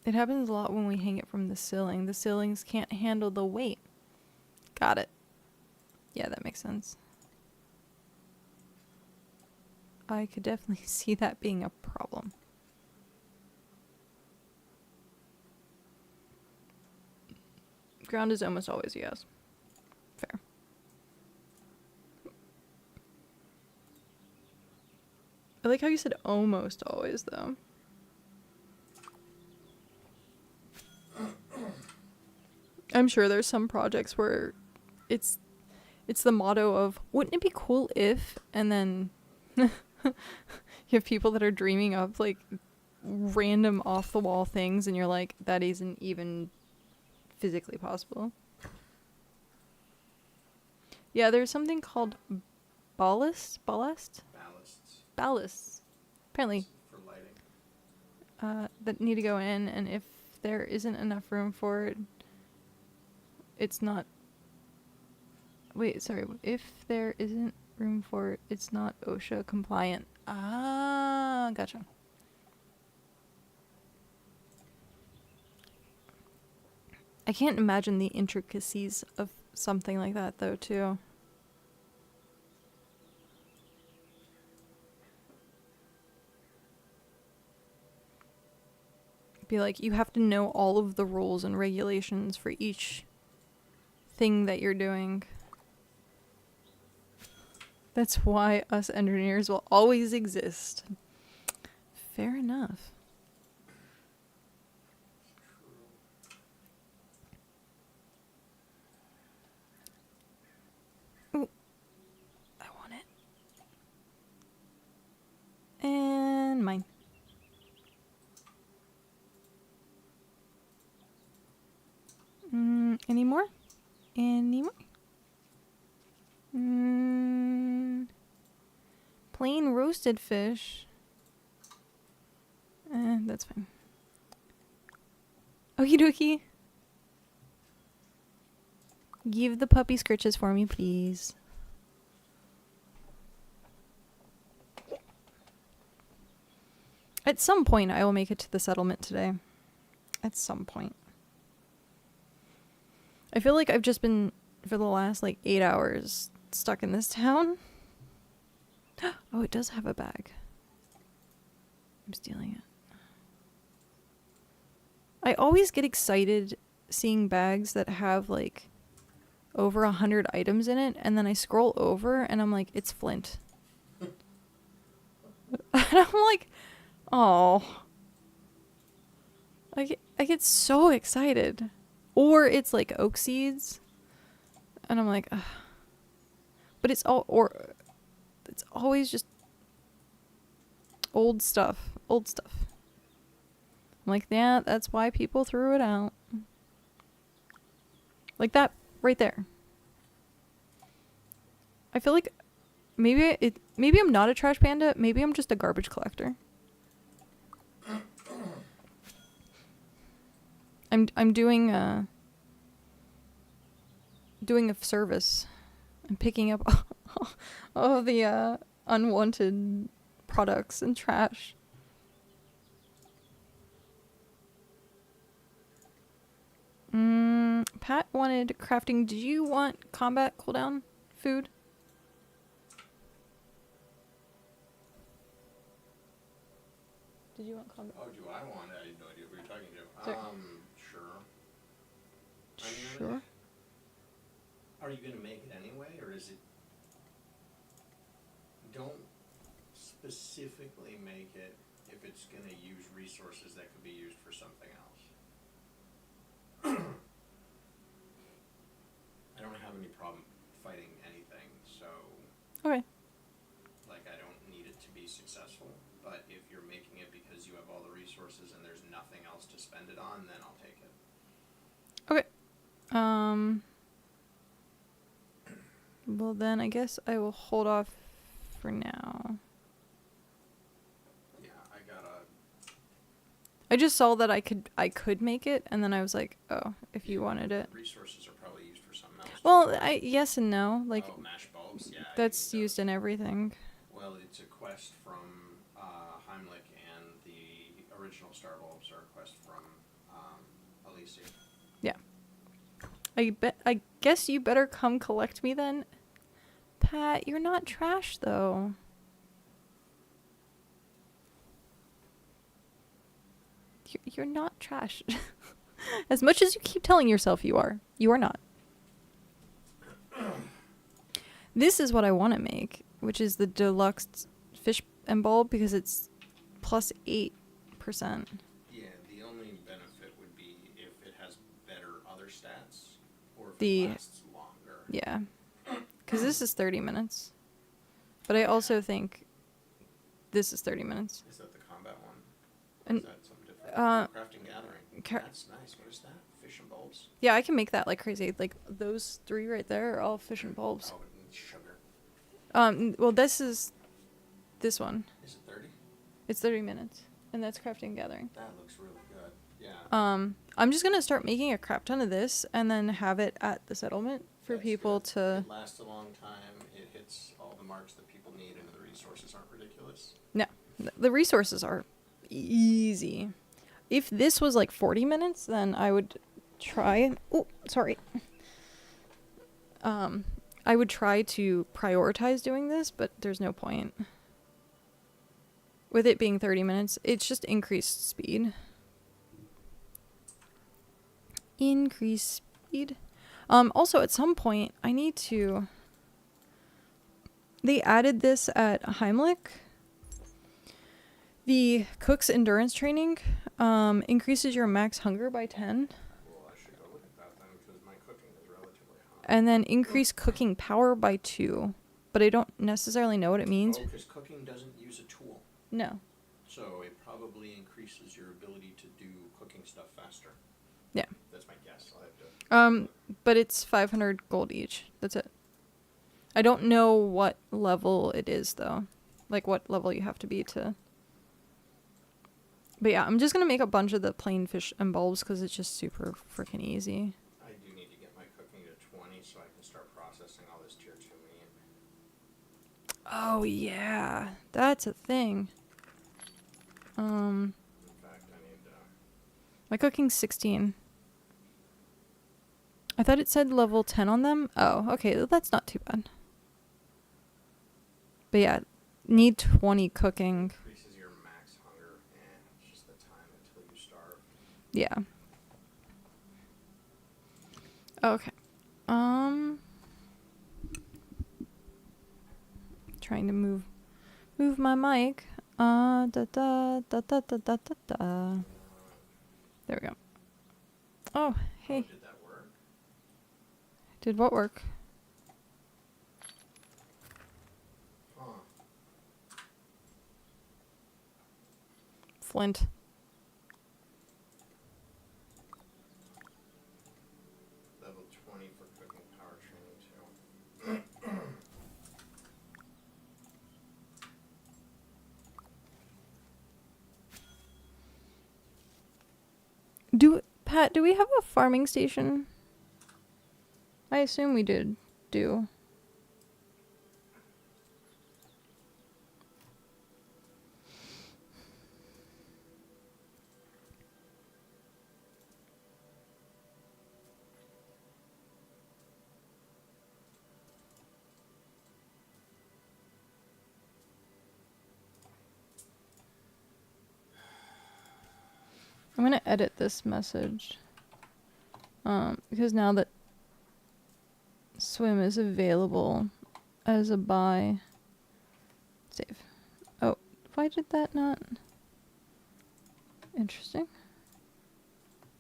It happens a lot when we hang it from the ceiling. The ceilings can't handle the weight. Got it. Yeah, that makes sense. I could definitely see that being a problem. Ground is almost always a yes. Fair. I like how you said almost always, though. I'm sure there's some projects where it's the motto of, wouldn't it be cool if, and then you have people that are dreaming up like random off the wall things and you're like, that isn't even physically possible. Yeah, there's something called ballasts. Apparently. For lighting. That need to go in, and if there isn't enough room for it, it's not. Wait, sorry. If there isn't room for it, it's not OSHA compliant. Ah, gotcha. I can't imagine the intricacies of something like that, though, too. Be like, you have to know all of the rules and regulations for each thing that you're doing. That's why us engineers will always exist. Fair enough. Ooh. I want it. And mine. Any more? Any more? Plain roasted fish. That's fine. Okie dokie. Give the puppy scritches for me, please. At some point, I will make it to the settlement today. At some point. I feel like I've just been, for the last, 8 hours, stuck in this town. Oh, it does have a bag. I'm stealing it. I always get excited seeing bags that have, over 100 items in it, and then I scroll over and I'm like, it's flint. And I'm like, oh. I get so excited. Or it's like oak seeds. And I'm like, ugh. But it's always just old stuff. Old stuff. I'm like, yeah, that's why people threw it out. Like that right there. I feel like maybe I'm not a trash panda. Maybe I'm just a garbage collector. I'm doing a service. I'm picking up all of the unwanted products and trash. Pat wanted crafting. Did you want combat cooldown food? Did you want combat? Oh, do I want it? I had no idea who you're talking to. Sorry. Sure. Sure. Are you gonna make it anyway, or is it? Don't specifically make it if it's gonna use resources that could be used for something else. I don't have any problem fighting anything, so. Okay. Like, I don't need it to be successful, but if you're making it because you have all the resources and there's nothing else to spend it on, then I'll take it. Okay. Well then I guess I will hold off for now. Yeah, I just saw that I could make it, and then I was like, oh, if you wanted it. resources are probably used for something else. Well, yes and no. Like, oh, mash bulbs? Yeah. that's used in everything. Well, it's a quest from Heimlich, and the original star bulbs are a quest from Alicia. Yeah. I guess you better come collect me then. Pat, you're not trash though. You're not trash. As much as you keep telling yourself you are not. This is what I want to make, which is the deluxe fish and bulb, because it's plus 8%. Yeah, the only benefit would be if it has better other stats, or if The- it lasts longer. Yeah. Because this is 30 minutes. But I also think this is 30 minutes. Is that the combat one? Or And, is that something different? Crafting Gathering. That's nice. What is that? Fish and bulbs? Yeah, I can make that like crazy. Like those 3 right there are all fish and bulbs. Oh, it needs sugar. Well, this one. Is it 30? It's 30 minutes. And that's crafting gathering. That looks really good. Yeah. I'm just gonna start making a crap ton of this and then have it at the settlement for That's people good. to. It lasts a long time. It hits all the marks that people need, and the resources aren't ridiculous. No, the resources are easy. If this was like 40 minutes, then I would try. Oh, sorry. I would try to prioritize doing this, but there's no point. With it being 30 minutes, it's just increased speed. Increased speed. Also, at some point, I need to... They added this at Heimlich. The cook's endurance training increases your max hunger by 10. Well, I should go look at that then, because my cooking is relatively high. And then increase cooking power by 2. But I don't necessarily know what it means. Oh, because cooking doesn't use a tool. No. So it probably increases your ability to do cooking stuff faster. Yeah. That's my guess. I'll have to... But it's 500 gold each. That's it. I don't know what level it is, though. Like, what level you have to be to... But yeah, I'm just going to make a bunch of the plain fish and bulbs, because it's just super freaking easy. I do need to get my cooking to 20 so I can start processing all this tier 2 meat. Oh, yeah. That's a thing. In fact, I need My cooking's 16. I thought it said level 10 on them. Oh, okay. That's not too bad. But yeah, need 20 cooking. increases your max hunger and it's just the time until you starve. Yeah. Okay. Trying to move my mic. Da da da da da da da da. There we go. Oh, hey. Did that work? Did what work? Huh. Flint. Level 20 for cooking power training too. Pat, do we have a farming station? I assume we do. I'm gonna edit this message. Because now that swim is available as a buy. Save. Oh, why did that not? Interesting.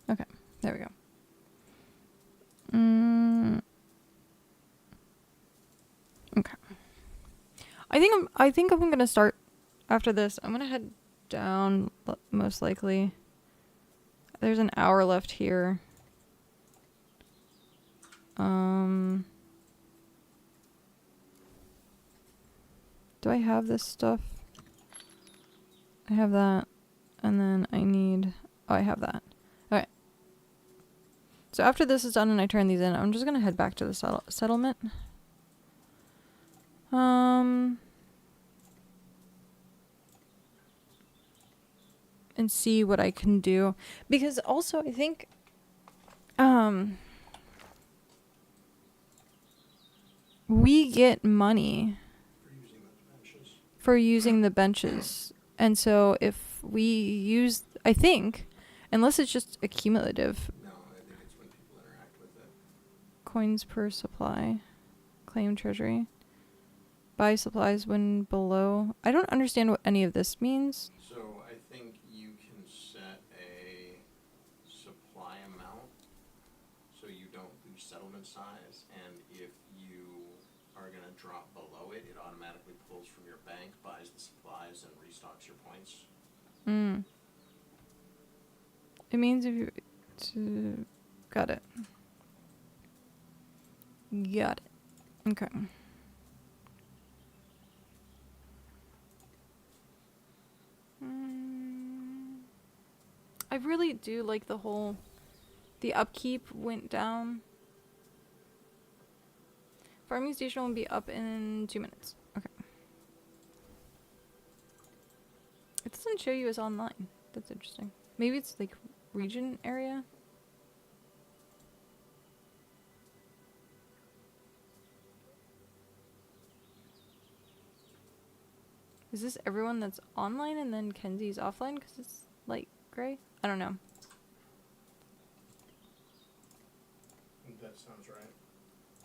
Okay, there we go. Okay. I think I'm gonna start after this. I'm gonna head down most likely. There's an hour left here. Do I have this stuff? I have that. And then I need... Oh, I have that. Okay. So after this is done and I turn these in, I'm just going to head back to the settlement. And see what I can do. Because also I think... we get money for using the benches. And so if we use, I think, unless it's just accumulative. No, I think it's when people interact with it. Coins per supply. Claim treasury. Buy supplies when below. I don't understand what any of this means. So I think you can set a supply amount so you don't lose settlement size, and if you are going to drop below it, it automatically pulls from your bank, buys the supplies, and restocks your points. It means if you... Got it. Got it. Okay. I really do like the whole... The upkeep went down. Farming station will be up in 2 minutes. Okay. It doesn't show you as online. That's interesting. Maybe it's like region area. Is this everyone that's online and then Kenzie's offline because it's light gray? I don't know. That sounds right.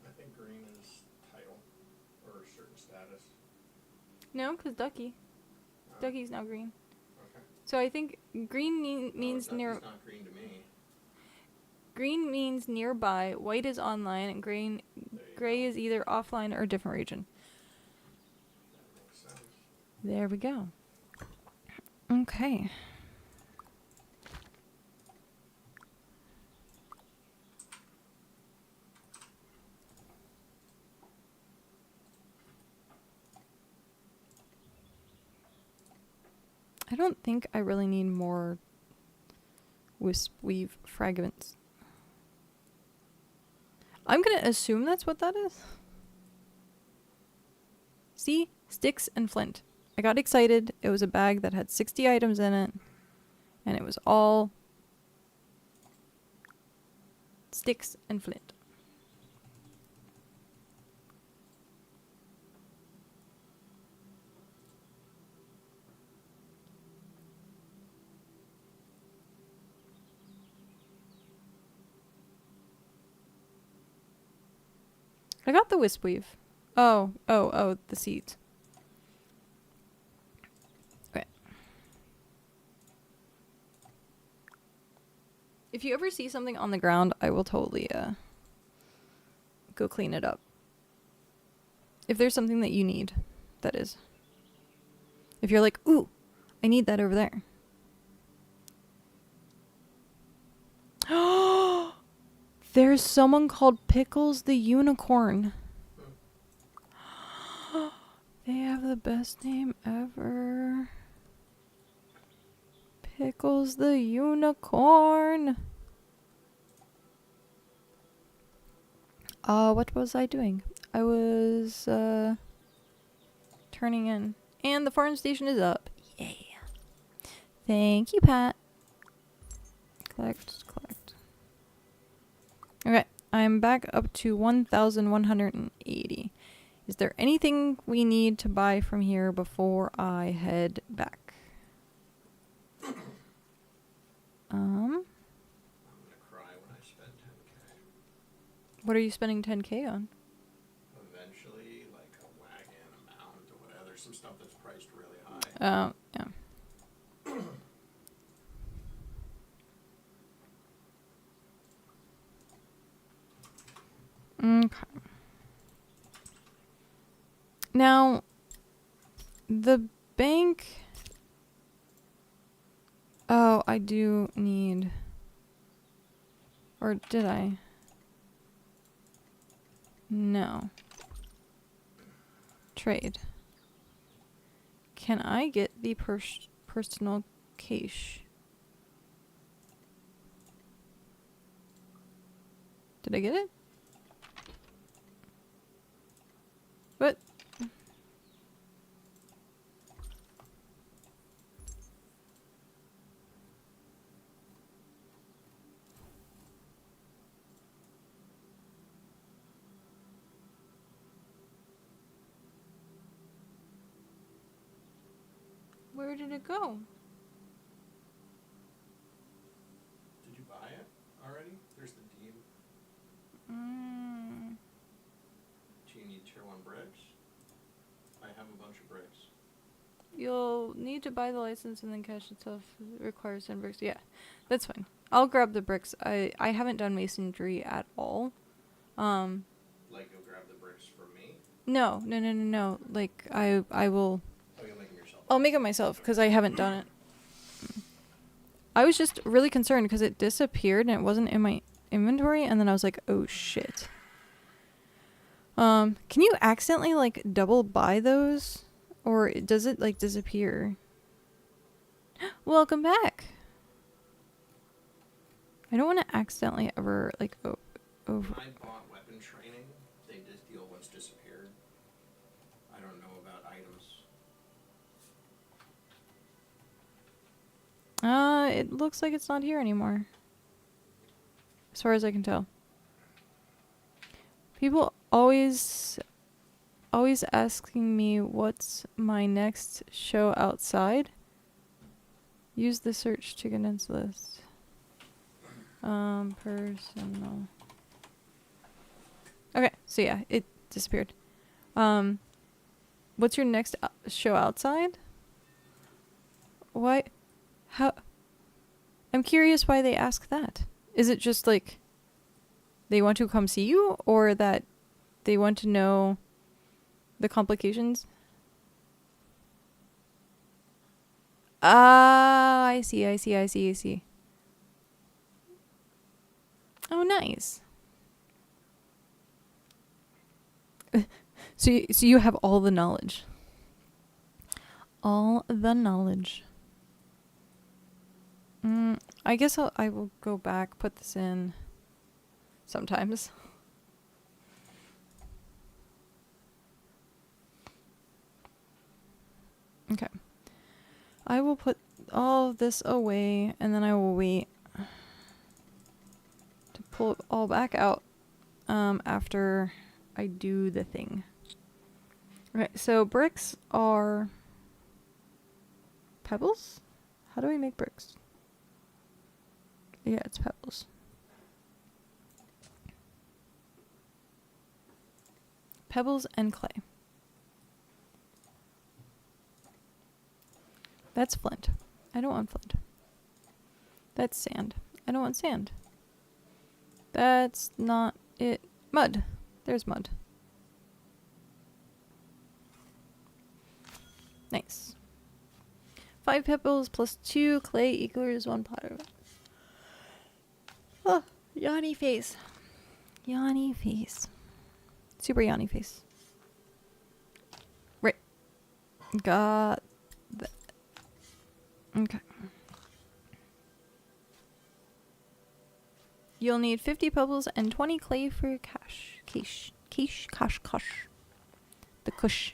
I think green is title or a certain status. No, because Ducky's now green. Okay. So I think green means near... It's not green to me. Green means nearby, white is online, and gray is either offline or a different region. That makes sense. There we go. Okay. I don't think I really need more wisp weave fragments. I'm gonna assume that's what that is. See? Sticks and flint. I got excited. It was a bag that had 60 items in it. And it was all sticks and flint. I got the wisp weave. Oh, the seeds. Okay. If you ever see something on the ground, I will totally go clean it up. If there's something that you need, that is. If you're like, ooh, I need that over there. There's someone called Pickles the Unicorn. They have the best name ever. Pickles the Unicorn. What was I doing? I was turning in. And the farm station is up. Yeah. Thank you, Pat. Collect. Okay, I'm back up to 1,180. Is there anything we need to buy from here before I head back? I'm gonna cry when I spend 10K. What are you spending 10K on? Eventually, like a wagon, a mount, or whatever. There's some stuff that's priced really high. Oh, yeah. Okay. Now, the bank... Oh, I do need... Or did I? No. Trade. Can I get the personal cache? Did I get it? What? Where did it go? Did you buy it already? There's the deed. Do you need tier 1 bricks? I have a bunch of bricks. You'll need to buy the license and then cash itself requires 10 bricks. Yeah, that's fine. I'll grab the bricks. I haven't done masonry at all. Like you'll grab the bricks for me? No. Like I will... Oh, you'll make them yourself? I'll make it myself because I haven't done it. I was just really concerned because it disappeared and it wasn't in my inventory, and then I was like, oh shit. Can you accidentally like double buy those? Or does it like disappear? Welcome back. I don't want to accidentally ever like over. When I bought weapon training, they did deal what's disappeared. I don't know about items. It looks like it's not here anymore. As far as I can tell. People always asking me what's my next show outside. Use the search to condense list. Personal. Okay, so yeah, it disappeared. What's your next show outside? Why? How? I'm curious why they ask that. Is it just like they want to come see you, or that they want to know the complications? Ah, I see. Oh, nice. So you have all the knowledge. All the knowledge. I guess I will go back, put this in sometimes. Okay. I will put all of this away, and then I will wait to pull it all back out after I do the thing. Okay, so bricks are pebbles? How do I make bricks? Yeah, it's pebbles. Pebbles and clay. That's flint. I don't want flint. That's sand. I don't want sand. That's not it. Mud. There's mud. Nice. 5 pebbles plus 2 clay equals 1 pot. Oh, yawny face. Yawny face. Super yawny face. Right. Got that. Okay. You'll need 50 pebbles and 20 clay for cash. Cash. The kush.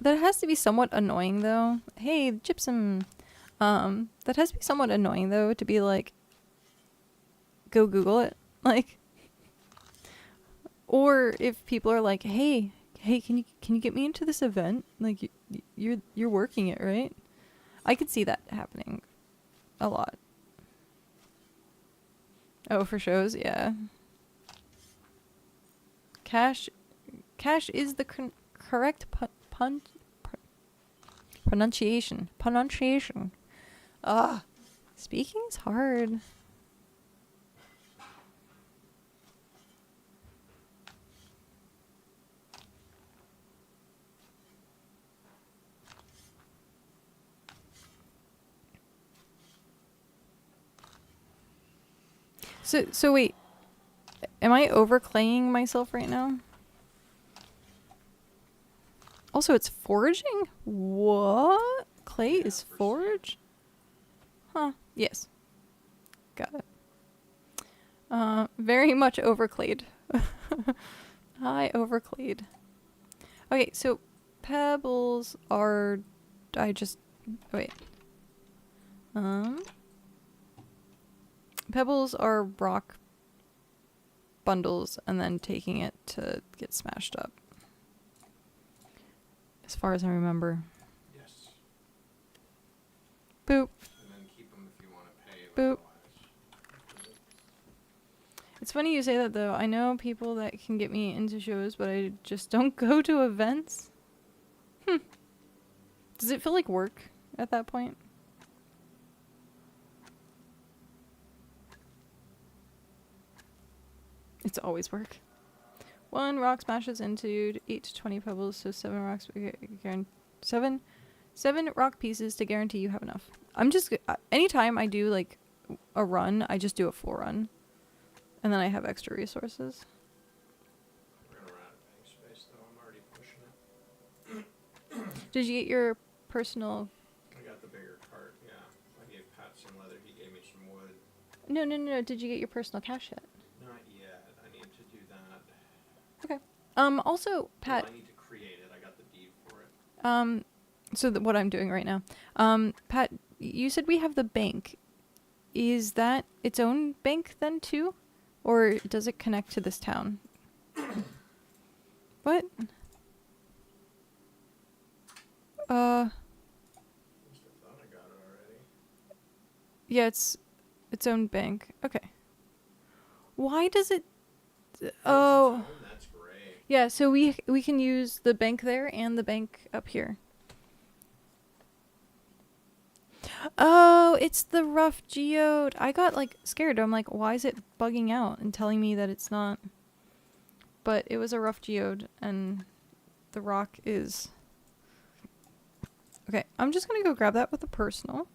That has to be somewhat annoying though. Hey, gypsum. That has to be somewhat annoying though to be like, go Google it. Like, or if people are like, hey, can you get me into this event? Like, you're working it, right? I could see that happening a lot. Oh, for shows, yeah. Cash is the correct pronunciation. Ah, speaking is hard. So wait, am I overclaying myself right now? Also, it's foraging? What? Clay is forage? Huh, yes. Got it. Very much overclayed. I overclayed. Okay, so pebbles are... Wait. Pebbles are rock bundles and then taking it to get smashed up. As far as I remember. Yes. Boop. And then keep them if you want to pay. Boop. Otherwise. It's funny you say that though. I know people that can get me into shows, but I just don't go to events. Does it feel like work at that point? It's always work. 1 rock smashes into 8 to 20 pebbles, so 7 rocks. Seven rock pieces to guarantee you have enough. I'm just anytime I do like a run, I just do a full run, and then I have extra resources. We're gonna run out of bank space though. I'm already pushing it. Did you get your personal? I got the bigger cart. Yeah, I gave Pat some leather. He gave me some wood. No. Did you get your personal cash yet? Not yet. I need to do that. Okay. Also, Pat. Well, I need to create it. I got the deed for it. So what I'm doing right now. Pat, you said we have the bank. Is that its own bank then too? Or does it connect to this town? What? At least I thought I got it already. Yeah, it's its own bank. Okay. Why does it... Oh. That's great. Yeah, so we can use the bank there and the bank up here. Oh, it's the rough geode. I got like scared. I'm like, why is it bugging out and telling me that it's not? But it was a rough geode and the rock is... Okay, I'm just gonna go grab that with a personal.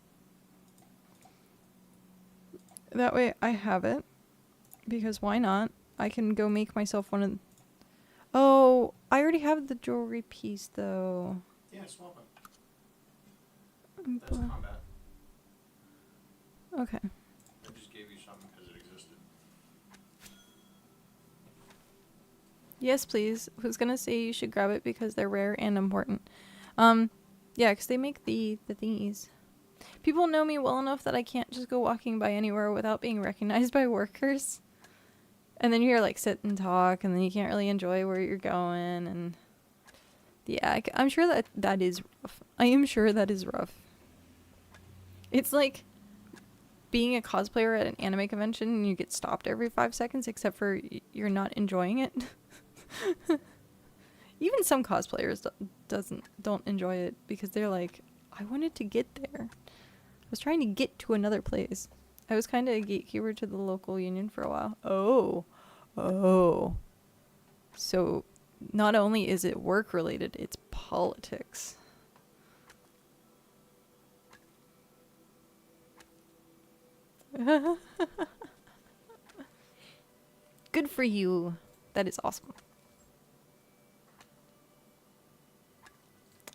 That way I have it. Because why not? I can go make myself one of... Oh, I already have the jewelry piece though. Yeah, swap it. That's combat. Okay. I just gave you something because it existed. Yes, please. I was gonna say you should grab it because they're rare and important. Yeah, because they make the thingies. People know me well enough that I can't just go walking by anywhere without being recognized by workers. And then you're like sit and talk, and then you can't really enjoy where you're going. And yeah, I'm sure that is rough. I am sure that is rough. It's like being a cosplayer at an anime convention and you get stopped every 5 seconds, except for you're not enjoying it. Even some cosplayers don't enjoy it because they're like, I wanted to get there. I was trying to get to another place. I was kind of a gatekeeper to the local union for a while. Oh. So not only is it work related, it's politics. Good for you. That is awesome.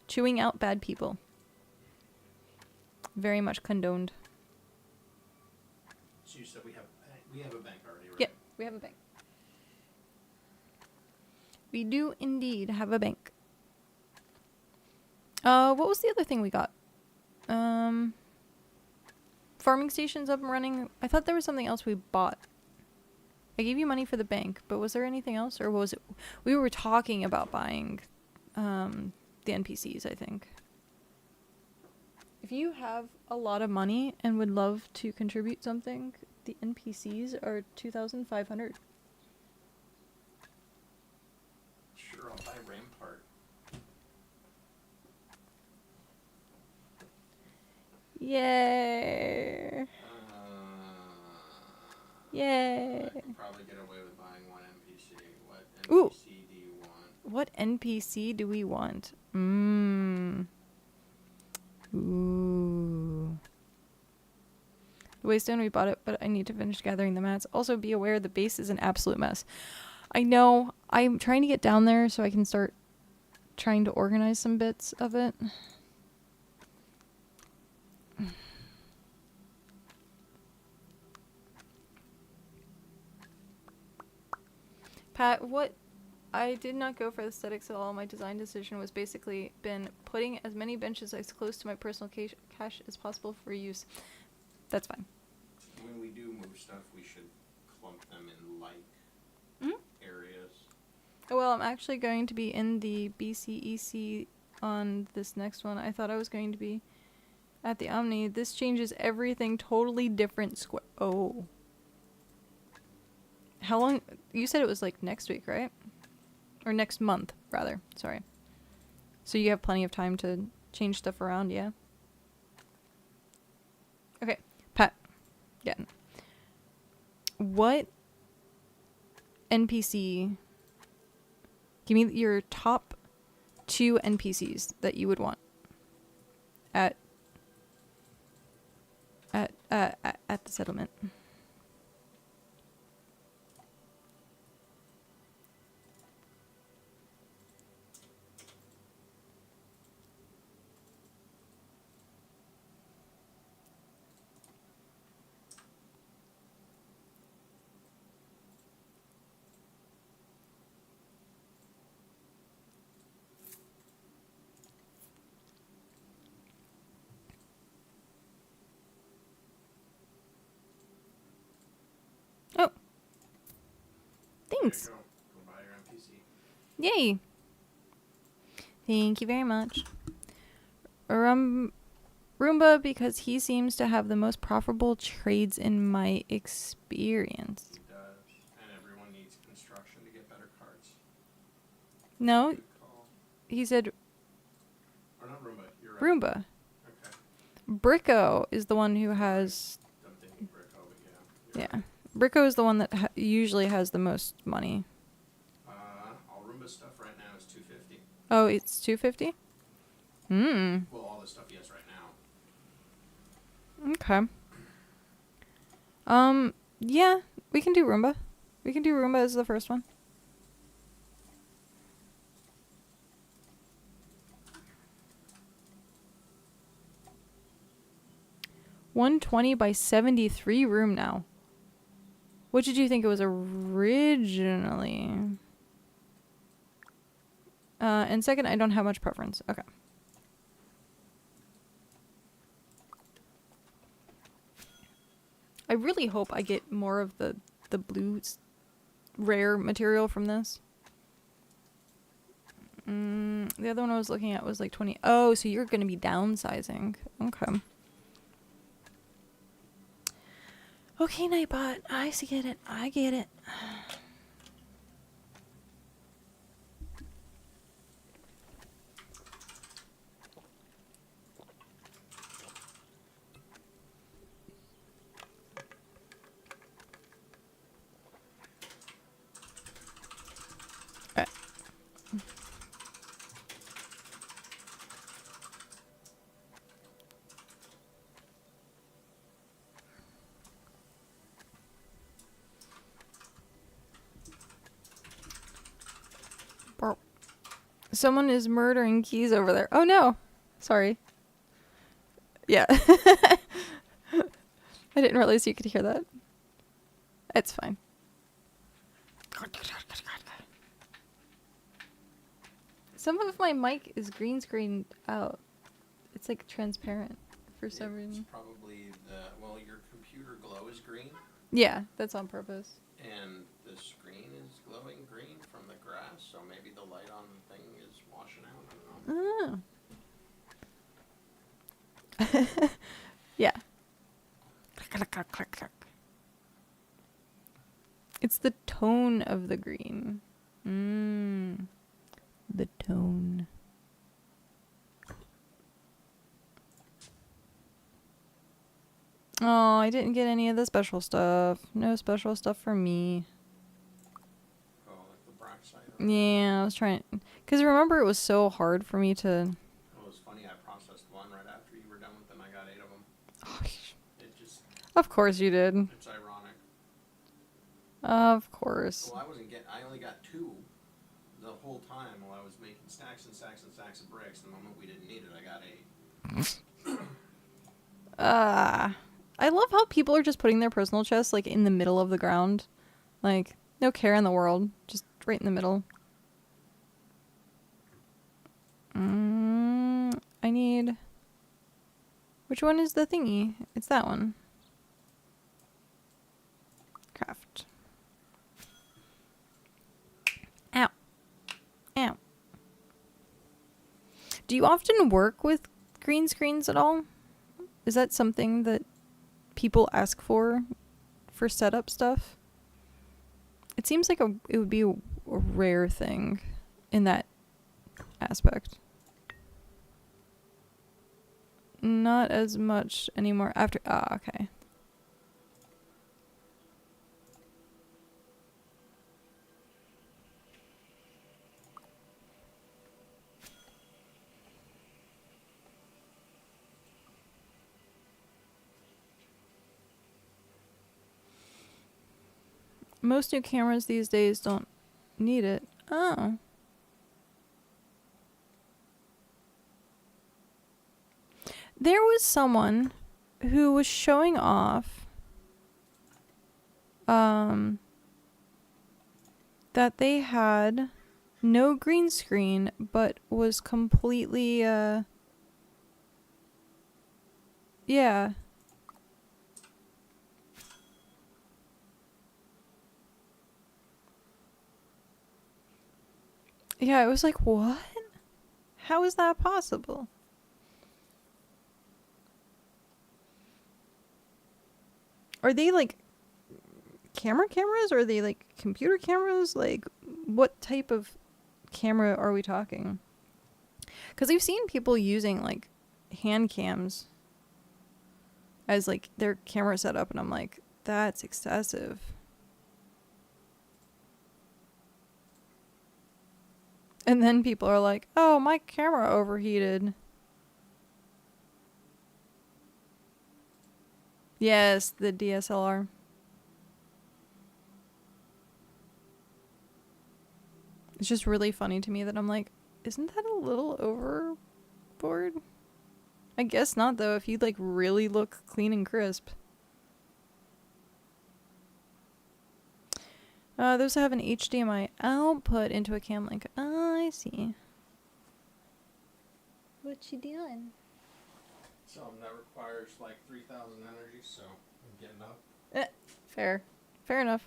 Chewing out bad people. Very much condoned. So you said we have a bank already, right? Yep, we have a bank. We do indeed have a bank. What was the other thing we got? Farming stations up and running. I thought there was something else we bought. I gave you money for the bank, but was there anything else? Or was it... We were talking about buying the NPCs, I think. If you have a lot of money and would love to contribute something, the NPCs are 2,500. Sure, I'll buy Rampart. Yay! Yay! I can probably get away with buying one NPC. What NPC Ooh. do you want? What NPC do we want? Ooh. The Waystone, we bought it, but I need to finish gathering the mats. Also, be aware the base is an absolute mess. I know. I'm trying to get down there so I can start trying to organize some bits of it. Pat, what... I did not go for aesthetics at all. My design decision was basically been putting as many benches as close to my personal cache as possible for use. That's fine. When we do move stuff, we should clump them in like areas. Oh, well, I'm actually going to be in the BCEC on this next one. I thought I was going to be at the Omni. This changes everything. Totally different square. Oh. How long? You said it was like next week, right? Or next month, rather. Sorry. So you have plenty of time to change stuff around, yeah? Okay. Pat. Again. What NPC... Give me your top 2 NPCs that you would want at the settlement. Oh. Thanks. There you go. Go buy your NPC. Yay. Thank you very much. Roomba, because he seems to have the most profitable trades in my experience. He does. And everyone needs construction to get better cards. No, Good call. he said Or not Roomba. You're right. Roomba. Okay. Bricko is the one who has... I'm thinking Bricko, but yeah. Yeah. Bricko is the one that usually has the most money. All Roomba stuff right now is $250. Oh, it's 250? Well, all the stuff he has right now. Okay. Yeah, we can do Roomba. We can do Roomba as the first one. $120 by 73 room now. What did you think it was originally? And second, I don't have much preference. Okay. I really hope I get more of the blue rare material from this. The other one I was looking at was like 20. Oh, so you're going to be downsizing. Okay. Okay, Nightbot. I see it. I get it. Someone is murdering keys over there. Oh no. Sorry. Yeah. I didn't realize you could hear that. It's fine. Some of my mic is green screened out. It's like transparent for some reason. It's probably well, your computer glow is green. Yeah, that's on purpose. And the screen is glowing green from the grass, so maybe the light on the thing is washing out. I don't know. Oh. Yeah. It's the tone of the green. The tone. Oh, I didn't get any of the special stuff. No special stuff for me. Oh, like the black side. Yeah, I was trying. Because remember, it was so hard for me to. Well, it was funny. I processed one right after you were done with them. I got 8 of them. Oh, It just. of course you did. It's ironic. Of course. Well, I only got 2 the whole time while I was making stacks and stacks and stacks of bricks. The moment we didn't need it, I got 8. I love how people are just putting their personal chests like in the middle of the ground. Like, no care in the world. Just right in the middle. I need... Which one is the thingy? It's that one. Craft. Ow. Ow. Do you often work with green screens at all? Is that something that people ask for setup stuff? It seems like it would be a rare thing in that aspect. Not as much anymore after... okay. Most new cameras these days don't need it. Oh. There was someone who was showing off that they had no green screen but was completely yeah. Yeah, it was like, what? How is that possible? Are they like cameras? Or are they like computer cameras? Like, what type of camera are we talking? Because I've seen people using like hand cams as like their camera setup, and I'm like, that's excessive. And then people are like, oh, my camera overheated. Yes, the DSLR. It's just really funny to me that I'm like, isn't that a little overboard? I guess not, though, if you like really look clean and crisp. Those have an HDMI output into a cam link. Oh, I see. What you doing? So that requires like 3,000 energy, so I'm getting up. Fair. Fair enough.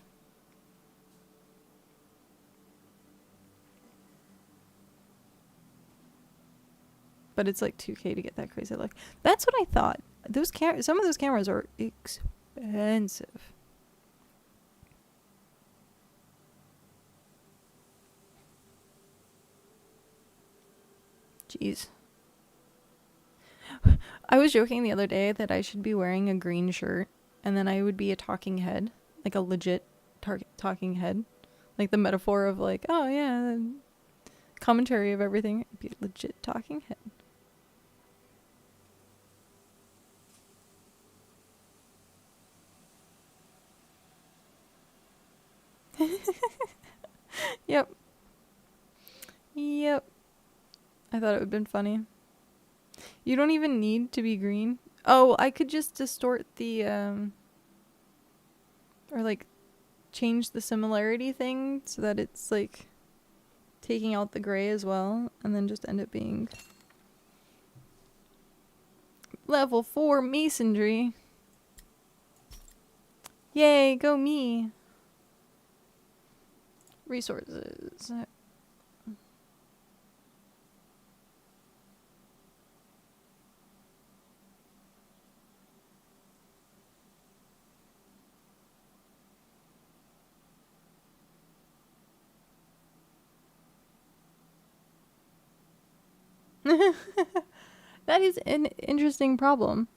But it's like 2K to get that crazy look. That's what I thought. Some of those cameras are expensive. expensive. Jeez. I was joking the other day that I should be wearing a green shirt and then I would be a talking head, like a legit talking head. Like the metaphor of like, oh yeah, commentary of everything. It'd be a legit talking head. Yep. Yep. I thought it would have been funny. You don't even need to be green. Oh, I could just distort the, or like change the similarity thing so that it's like taking out the gray as well, and then just end up being level 4 masonry. Yay, go me. Resources. That is an interesting problem.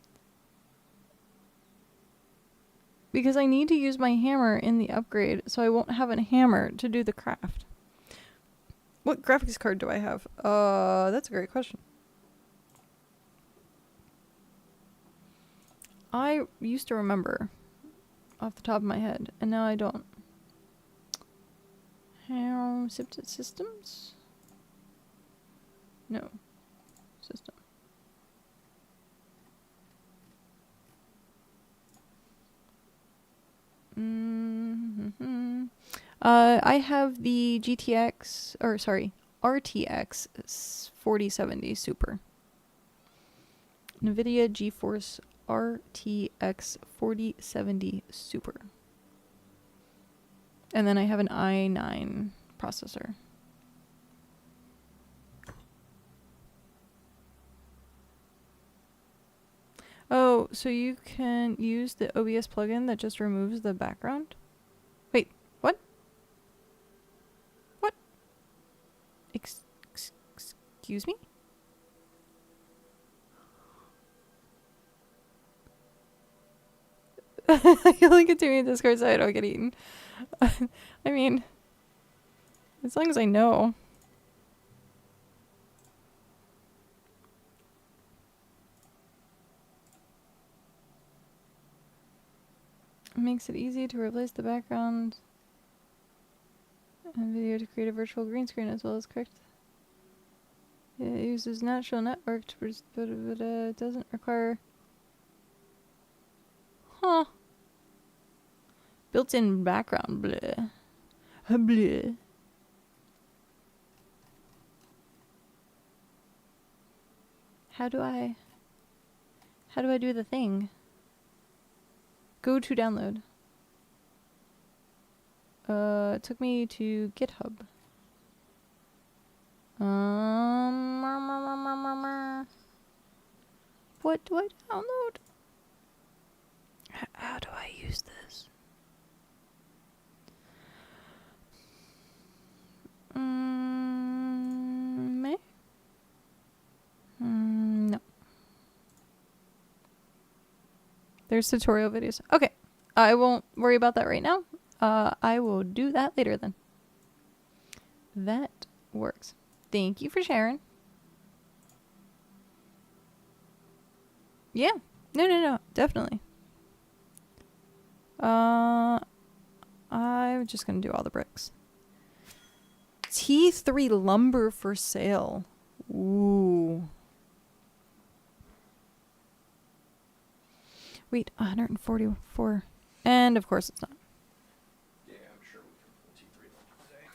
Because I need to use my hammer in the upgrade, so I won't have a hammer to do the craft. What graphics card do I have? That's a great question. I used to remember off the top of my head, and now I don't. Systems? No. System. I have the RTX 4070 Super. NVIDIA GeForce RTX 4070 Super. And then I have an i9 processor. Oh, so you can use the OBS plugin that just removes the background? Wait, what? What? Excuse me? You link it to me in Discord so I don't get eaten. I mean, as long as I know. It makes it easy to replace the background and video to create a virtual green screen as well as correct. It uses natural network to produce, but it doesn't require. Huh. Built-in background, bleh. Bleh. How do I do the thing? Go to download. It took me to GitHub. What do I download? How do I use this? No. There's tutorial videos. Okay. I won't worry about that right now. I will do that later then. That works. Thank you for sharing. Yeah. No. Definitely. I'm just gonna do all the bricks. T3 lumber for sale. Ooh. Wait, 144. And of course it's not. Yeah, I'm sure we can pull T3 lumber today.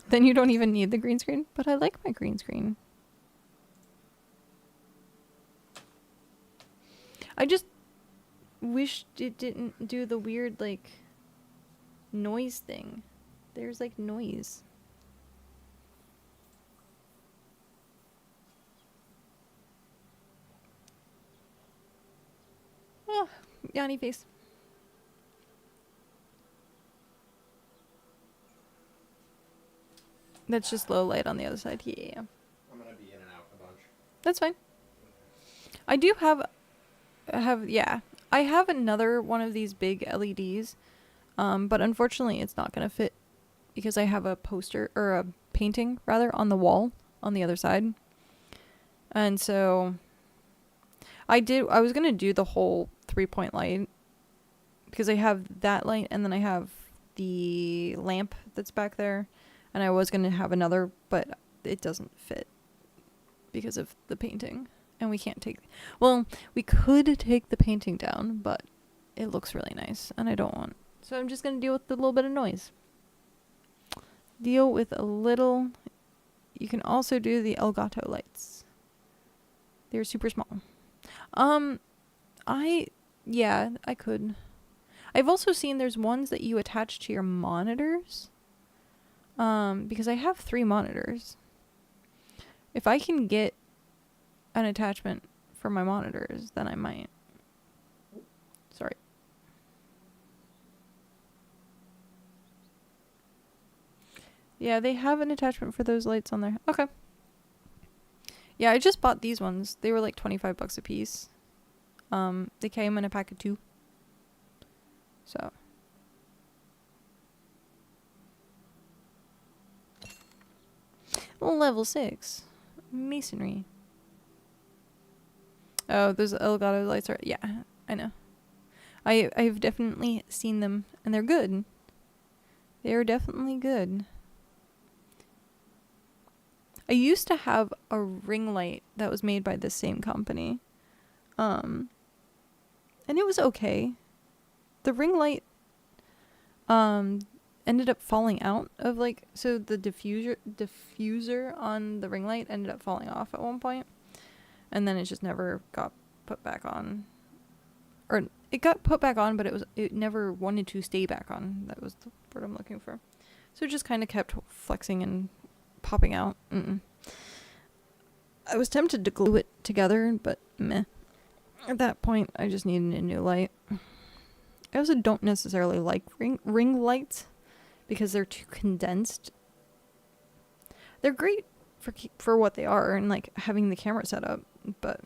Then you don't even need the green screen, but I like my green screen. I just wished it didn't do the weird, like, noise thing. There's, like, noise. Oh, Yanni face. That's just low light on the other side. Yeah. I'm gonna be in and out a bunch. That's fine. I do have yeah. I have another one of these big LEDs. But unfortunately it's not gonna fit because I have a poster or a painting rather on the wall on the other side. And so I was gonna do the whole 3-point light because I have that light and then I have the lamp that's back there, and I was gonna have another, but it doesn't fit because of the painting, and we can't take, well, we could take the painting down, but it looks really nice and I don't want, so I'm just gonna deal with a little bit of noise. Deal with a little. You can also do the Elgato lights. They're super small. Yeah, I could. I've also seen there's ones that you attach to your monitors. Because I have 3 monitors. If I can get an attachment for my monitors, then I might. Sorry. Yeah, they have an attachment for those lights on there. Okay. Yeah, I just bought these ones. They were like $25 a piece. They came in a pack of 2. So. Level 6. Masonry. Oh, those Elgato lights are... Yeah, I know. I've definitely seen them, and they're good. They're definitely good. I used to have a ring light that was made by the same company. And it was okay. The ring light ended up falling out of like, so the diffuser on the ring light ended up falling off at one point, and then it just never got put back on. Or it got put back on, but it never wanted to stay back on. That was the word I'm looking for. So it just kind of kept flexing and popping out. I was tempted to glue it together, but meh. At that point, I just needed a new light. I also don't necessarily like ring lights because they're too condensed. They're great for what they are and like having the camera set up, but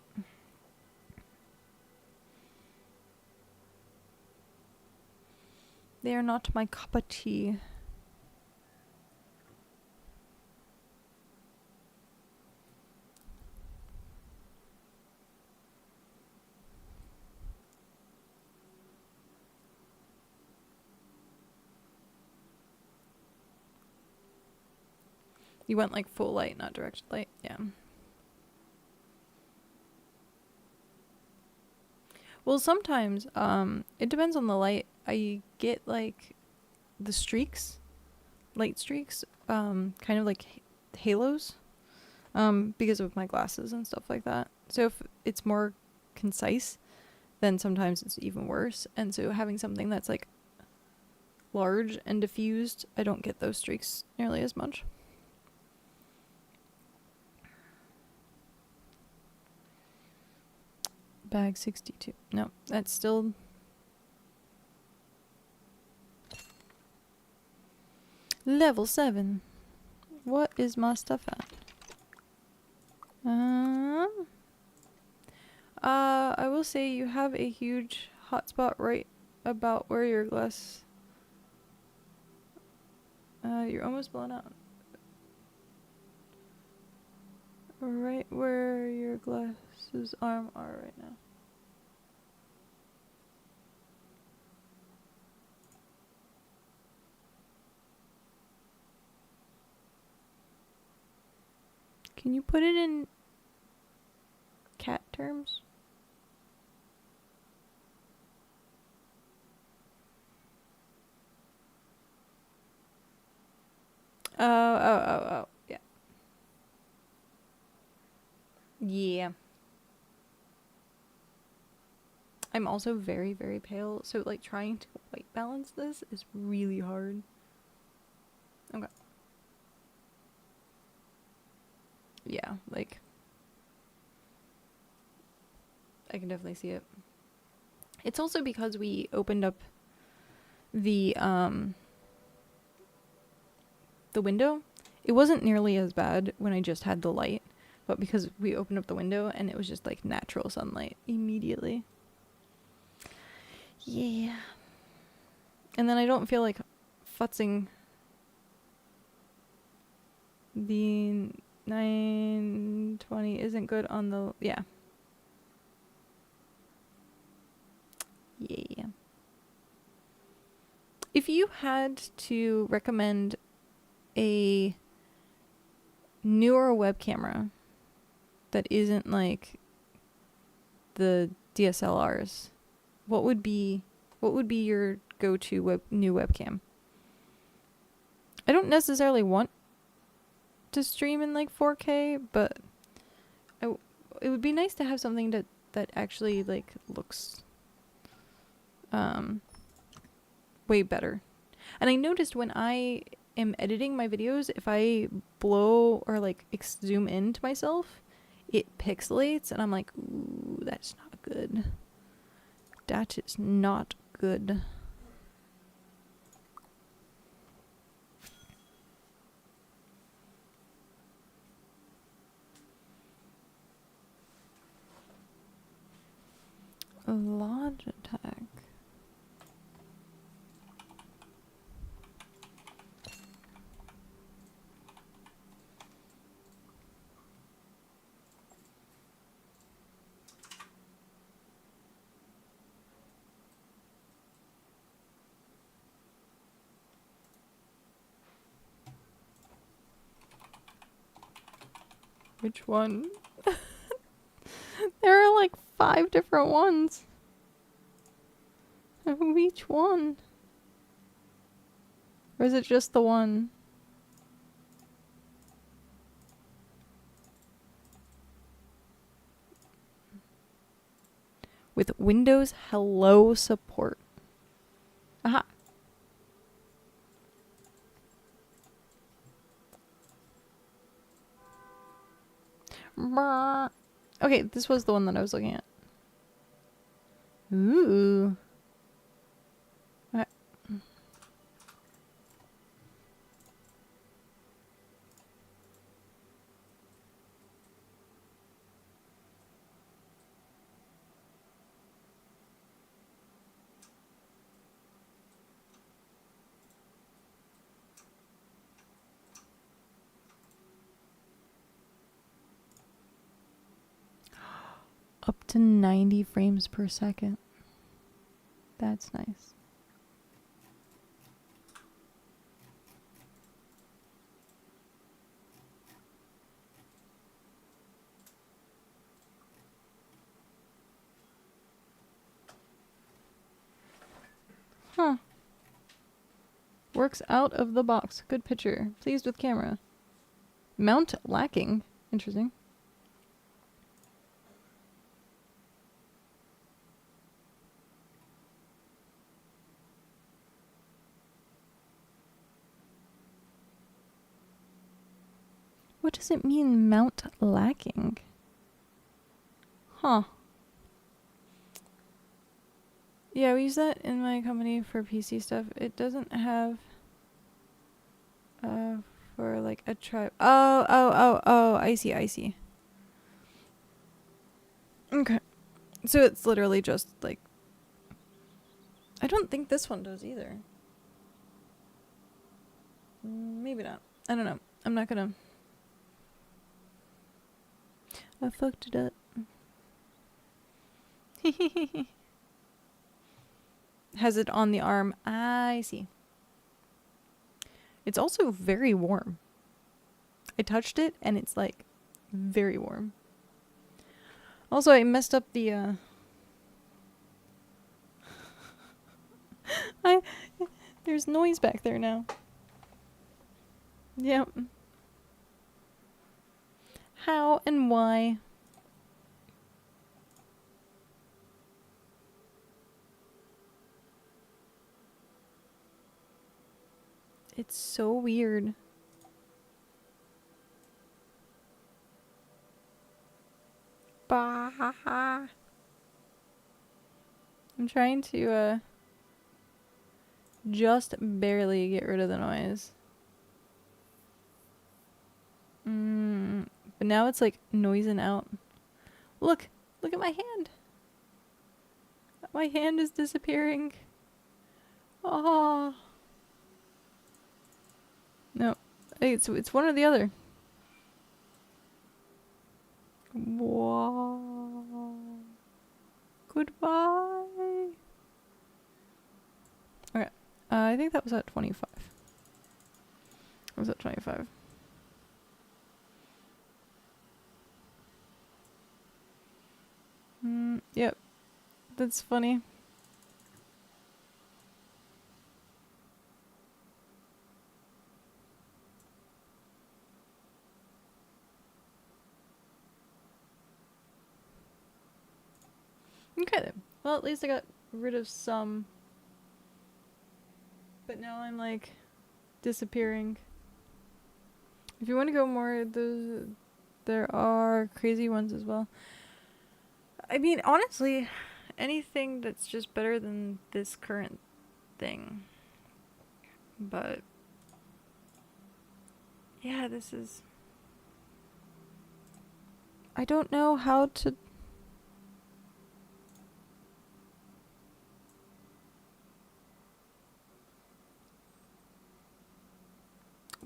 they are not my cup of tea. You went like full light, not directed light. Yeah. Well, sometimes, it depends on the light. I get like the streaks, light streaks, kind of like halos, because of my glasses and stuff like that. So if it's more concise, then sometimes it's even worse. And so having something that's like large and diffused, I don't get those streaks nearly as much. Bag 62. No, that's still... Level 7. What is my stuff at? I will say you have a huge hotspot right about where your glass... you're almost blown out. Right where your glasses arm are right now. Can you put it in cat terms? Oh. Yeah. Yeah. I'm also very, very pale, so like trying to white balance this is really hard. Okay. Yeah, like I can definitely see it. It's also because we opened up the window. It wasn't nearly as bad when I just had the light, but because we opened up the window and it was just like natural sunlight immediately. Yeah. And then I don't feel like futzing the 920 isn't good on the, yeah. Yeah. If you had to recommend a newer web camera that isn't like the DSLRs, what would be your go-to new webcam? I don't necessarily want to stream in like 4K, but it would be nice to have something that actually like looks way better. And I noticed when I am editing my videos, if I blow or like zoom into myself, it pixelates, and I'm like, ooh, that's not good. That is not good. Logitech. Which one? There are like 5 different ones. Which one? Or is it just the one? With Windows Hello support. Aha. Okay, this was the one that I was looking at. Ooh. Okay. Up to 90 frames per second. That's nice. Huh. Works out of the box. Good picture. Pleased with camera. Mount lacking. Interesting. What does it mean, mount lacking? Huh. Yeah, we use that in my company for PC stuff. It doesn't have for like a tribe. Oh, I see. Okay. So it's literally just like, I don't think this one does either. Maybe not. I don't know. I'm not gonna. I fucked it up. Has it on the arm? I see. It's also very warm. I touched it and it's like very warm. Also, I messed up the there's noise back there now. Yep. How and why? It's so weird. Bah. I'm trying to just barely get rid of the noise. But now it's like noising out. Look at my hand. My hand is disappearing. Oh. No, it's one or the other. Wow. Goodbye. Okay. I think that was at 25. I was at 25. Yep. That's funny. Okay then. Well, at least I got rid of some. But now I'm like disappearing. If you want to go more, there are crazy ones as well. I mean, honestly, anything that's just better than this current thing. But yeah, this is... I don't know how to...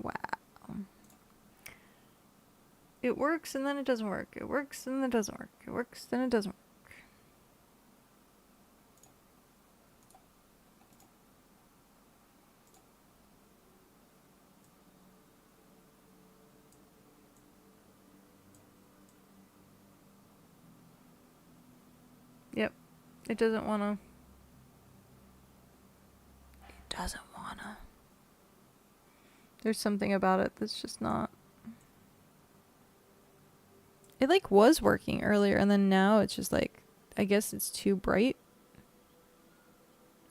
Wow. It works and then it doesn't work. It works and then it doesn't work. It works, then it doesn't work. Yep. It doesn't wanna. It doesn't wanna. There's something about it that's just not. It like was working earlier and then now it's just like, I guess it's too bright.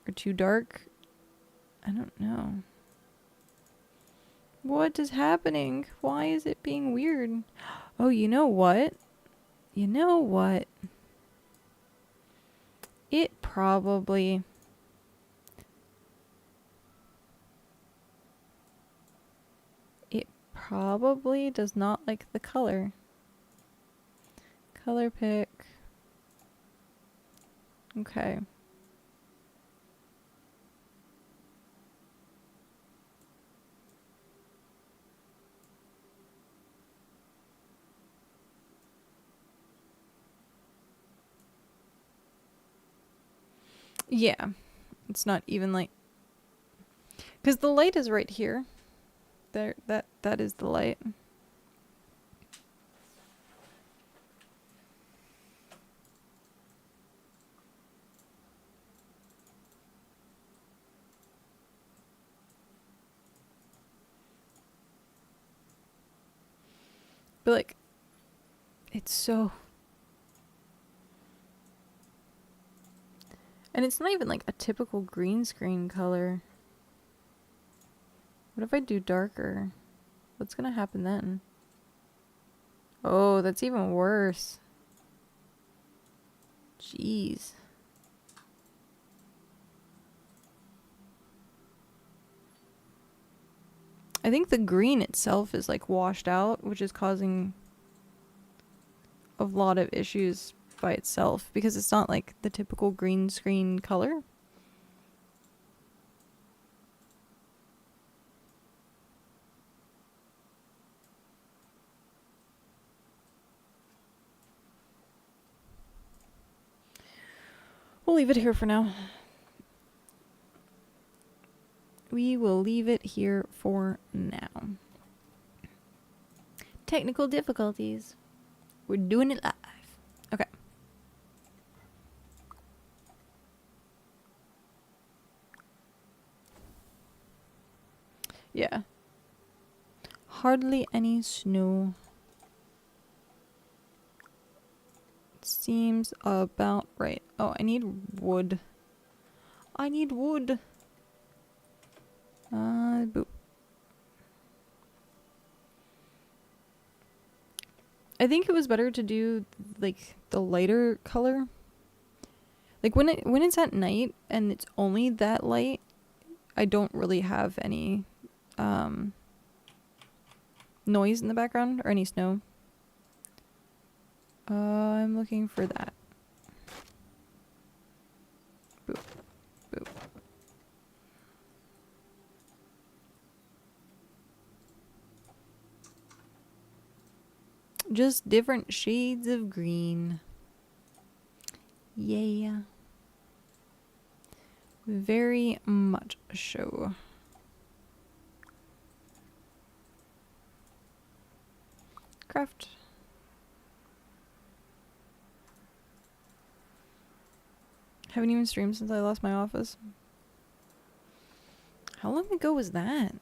Or too dark. I don't know. What is happening? Why is it being weird? Oh, you know what? You know what? It probably... probably does not like the color. Color pick. Okay. Yeah. It's not even like... because the light is right here. There, that is the light. But like, it's so... and it's not even like a typical green screen color. What if I do darker? What's gonna happen then? Oh, that's even worse. Jeez. I think the green itself is like washed out, which is causing a lot of issues by itself because it's not like the typical green screen color. We'll leave it here for now. We will leave it here for now. Technical difficulties. We're doing it live. Okay. Yeah. Hardly any snow. Seems about right. Oh, I need wood. I need wood. Boop. I think it was better to do like the lighter color. Like when it's at night and it's only that light, I don't really have any noise in the background or any snow. I'm looking for that. Boop. Boop. Just different shades of green. Yeah. Very much so. Craft. Haven't even streamed since I lost my office. How long ago was that?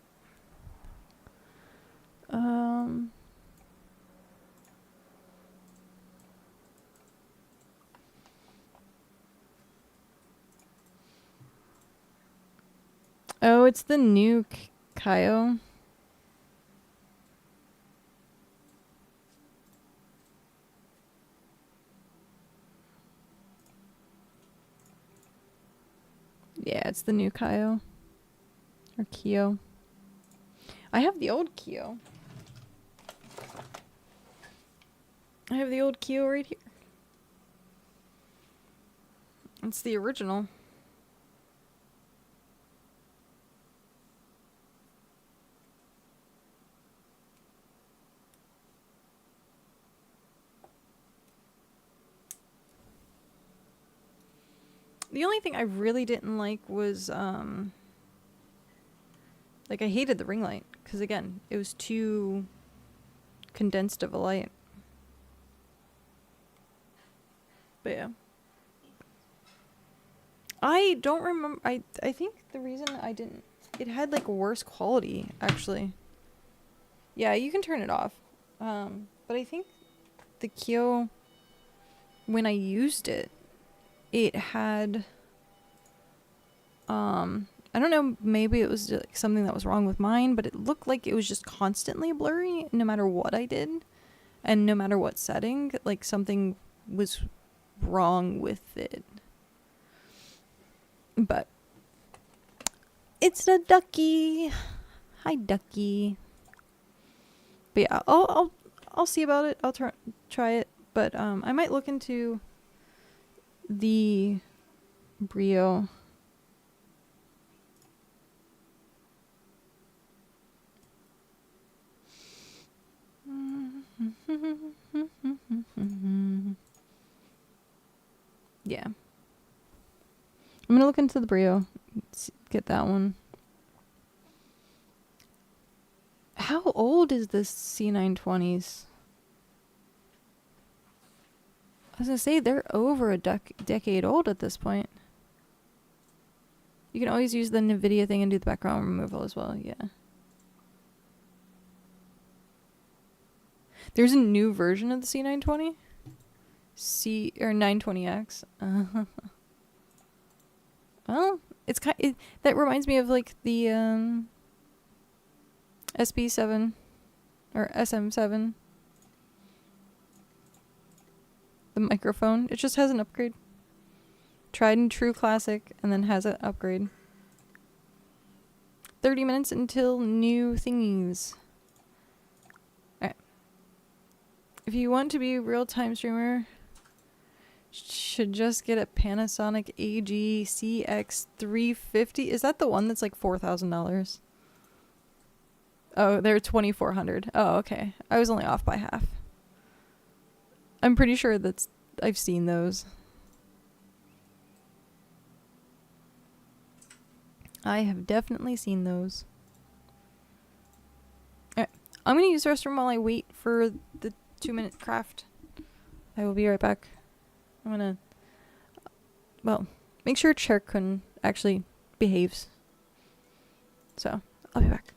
Oh, it's the new Kyo. Yeah, it's the new Kyo. Or Kyo. I have the old Kyo. I have the old Kyo right here. It's the original. The only thing I really didn't like was, like, I hated the ring light. Because, again, it was too condensed of a light. But, yeah. I don't remember. I think the reason I didn't... It had, like, worse quality, actually. Yeah, you can turn it off. But I think the Kyo, when I used it, it had... I don't know, maybe it was like something that was wrong with mine, but it looked like it was just constantly blurry no matter what I did. And no matter what setting, like something was wrong with it. But it's a ducky. Hi, ducky. But yeah, I'll see about it. I'll try it. But I might look into the Brio. Yeah. I'm gonna look into the Brio. Get that one. How old is this C920s? I was gonna say they're over a decade old at this point. You can always use the NVIDIA thing and do the background removal as well, yeah. There's a new version of the C920? Or 920X. Well, it's that reminds me of like the SB7 or SM7. The microphone. It just has an upgrade. Tried and true classic and then has an upgrade. 30 minutes until new thingies. Alright. If you want to be a real-time streamer, should just get a Panasonic AG CX350. Is that the one that's like $4,000? Oh, they're $2,400. Oh, okay. I was only off by half. I'm pretty sure I've seen those. I have definitely seen those. Alright. I'm gonna use the restroom while I wait for the 2-minute craft. I will be right back. I'm gonna... Well, make sure Cherkun actually behaves. So, I'll be back.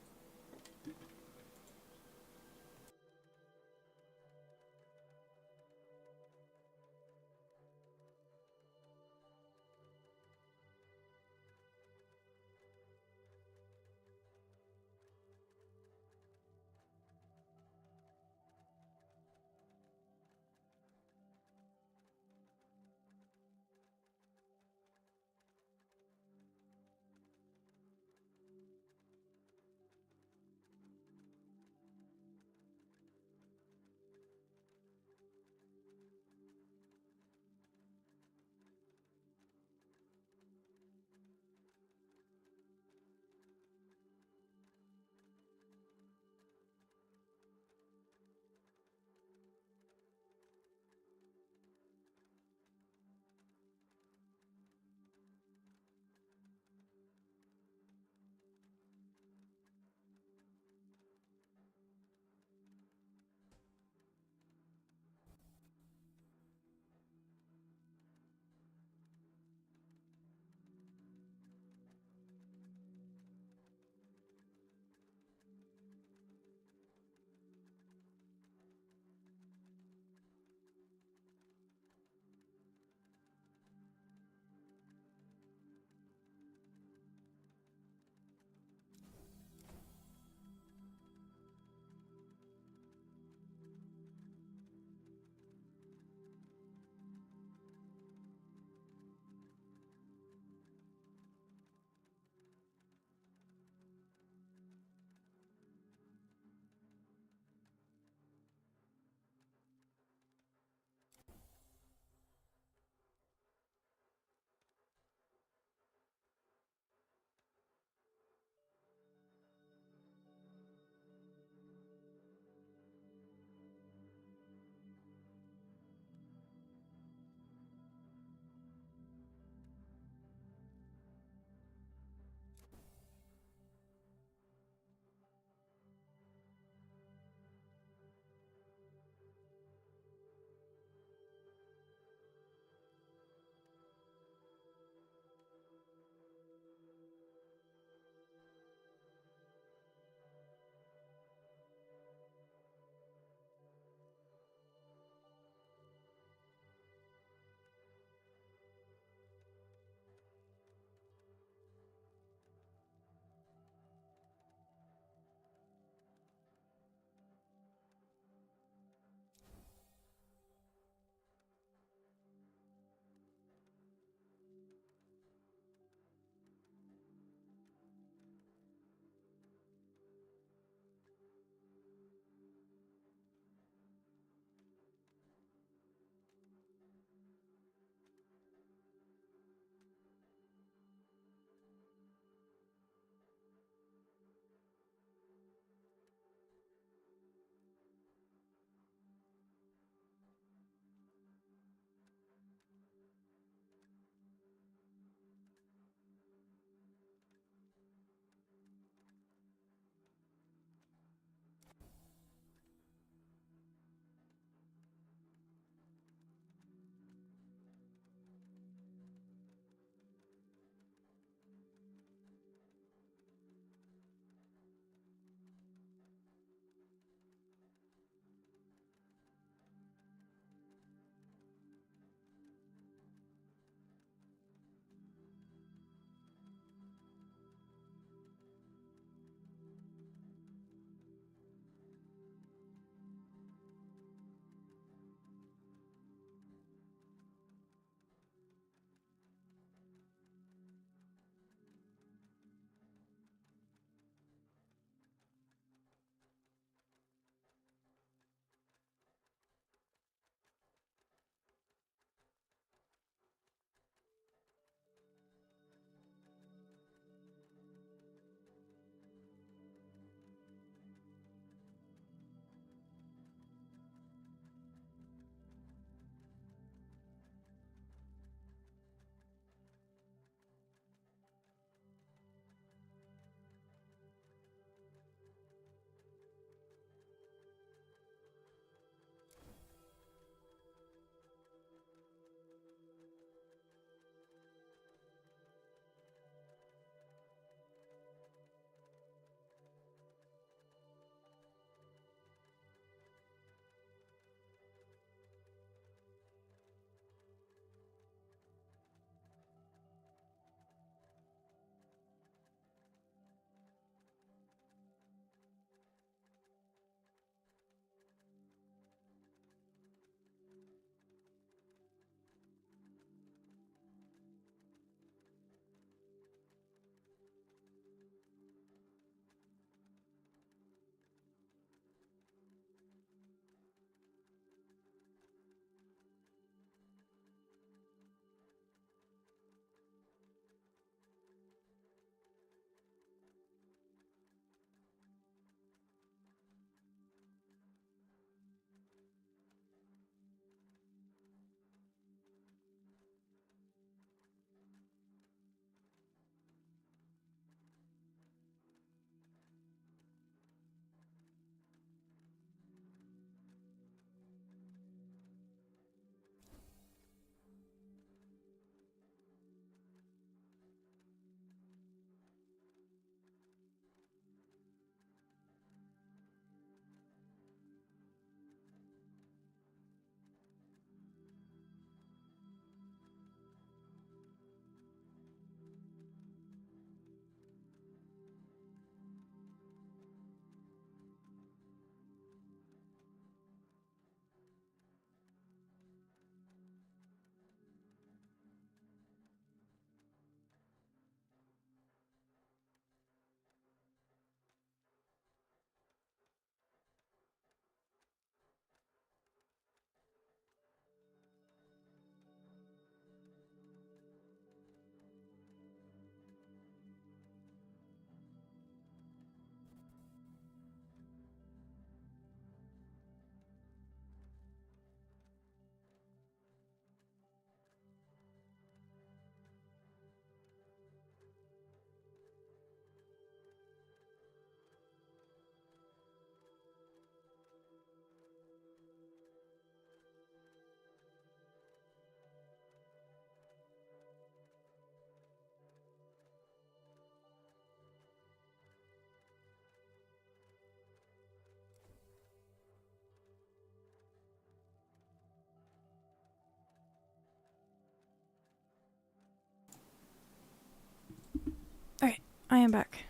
I am back.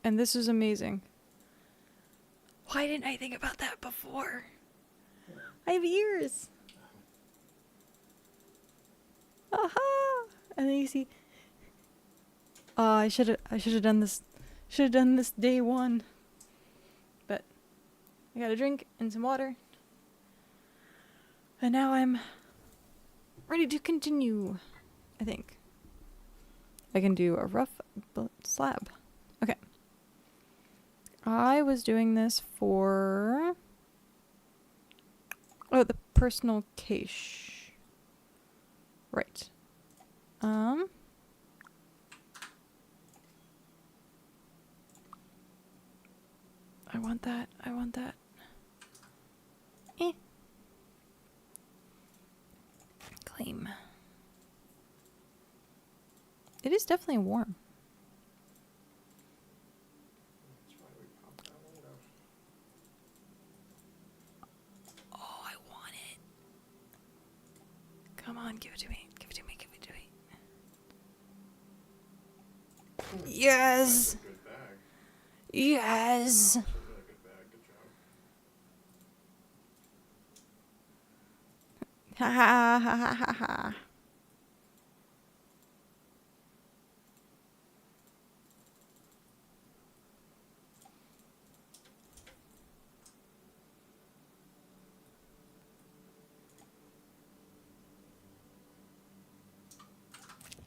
And this is amazing. Why didn't I think about that before? I have ears. Aha! And then you see. I should have done this. Should have done this day one. But I got a drink and some water. And now I'm ready to continue. I think I can do a rough slab. Okay. I was doing this for the personal cache. Right. I want that. I want that. Claim. It is definitely warm. That's why we popped that window. Oh, I want it. Come on, give it to me. Give it to me. Give it to me. Yes. That's a good bag. Yes. That's a really good bag. Good job. Ha ha ha ha ha ha.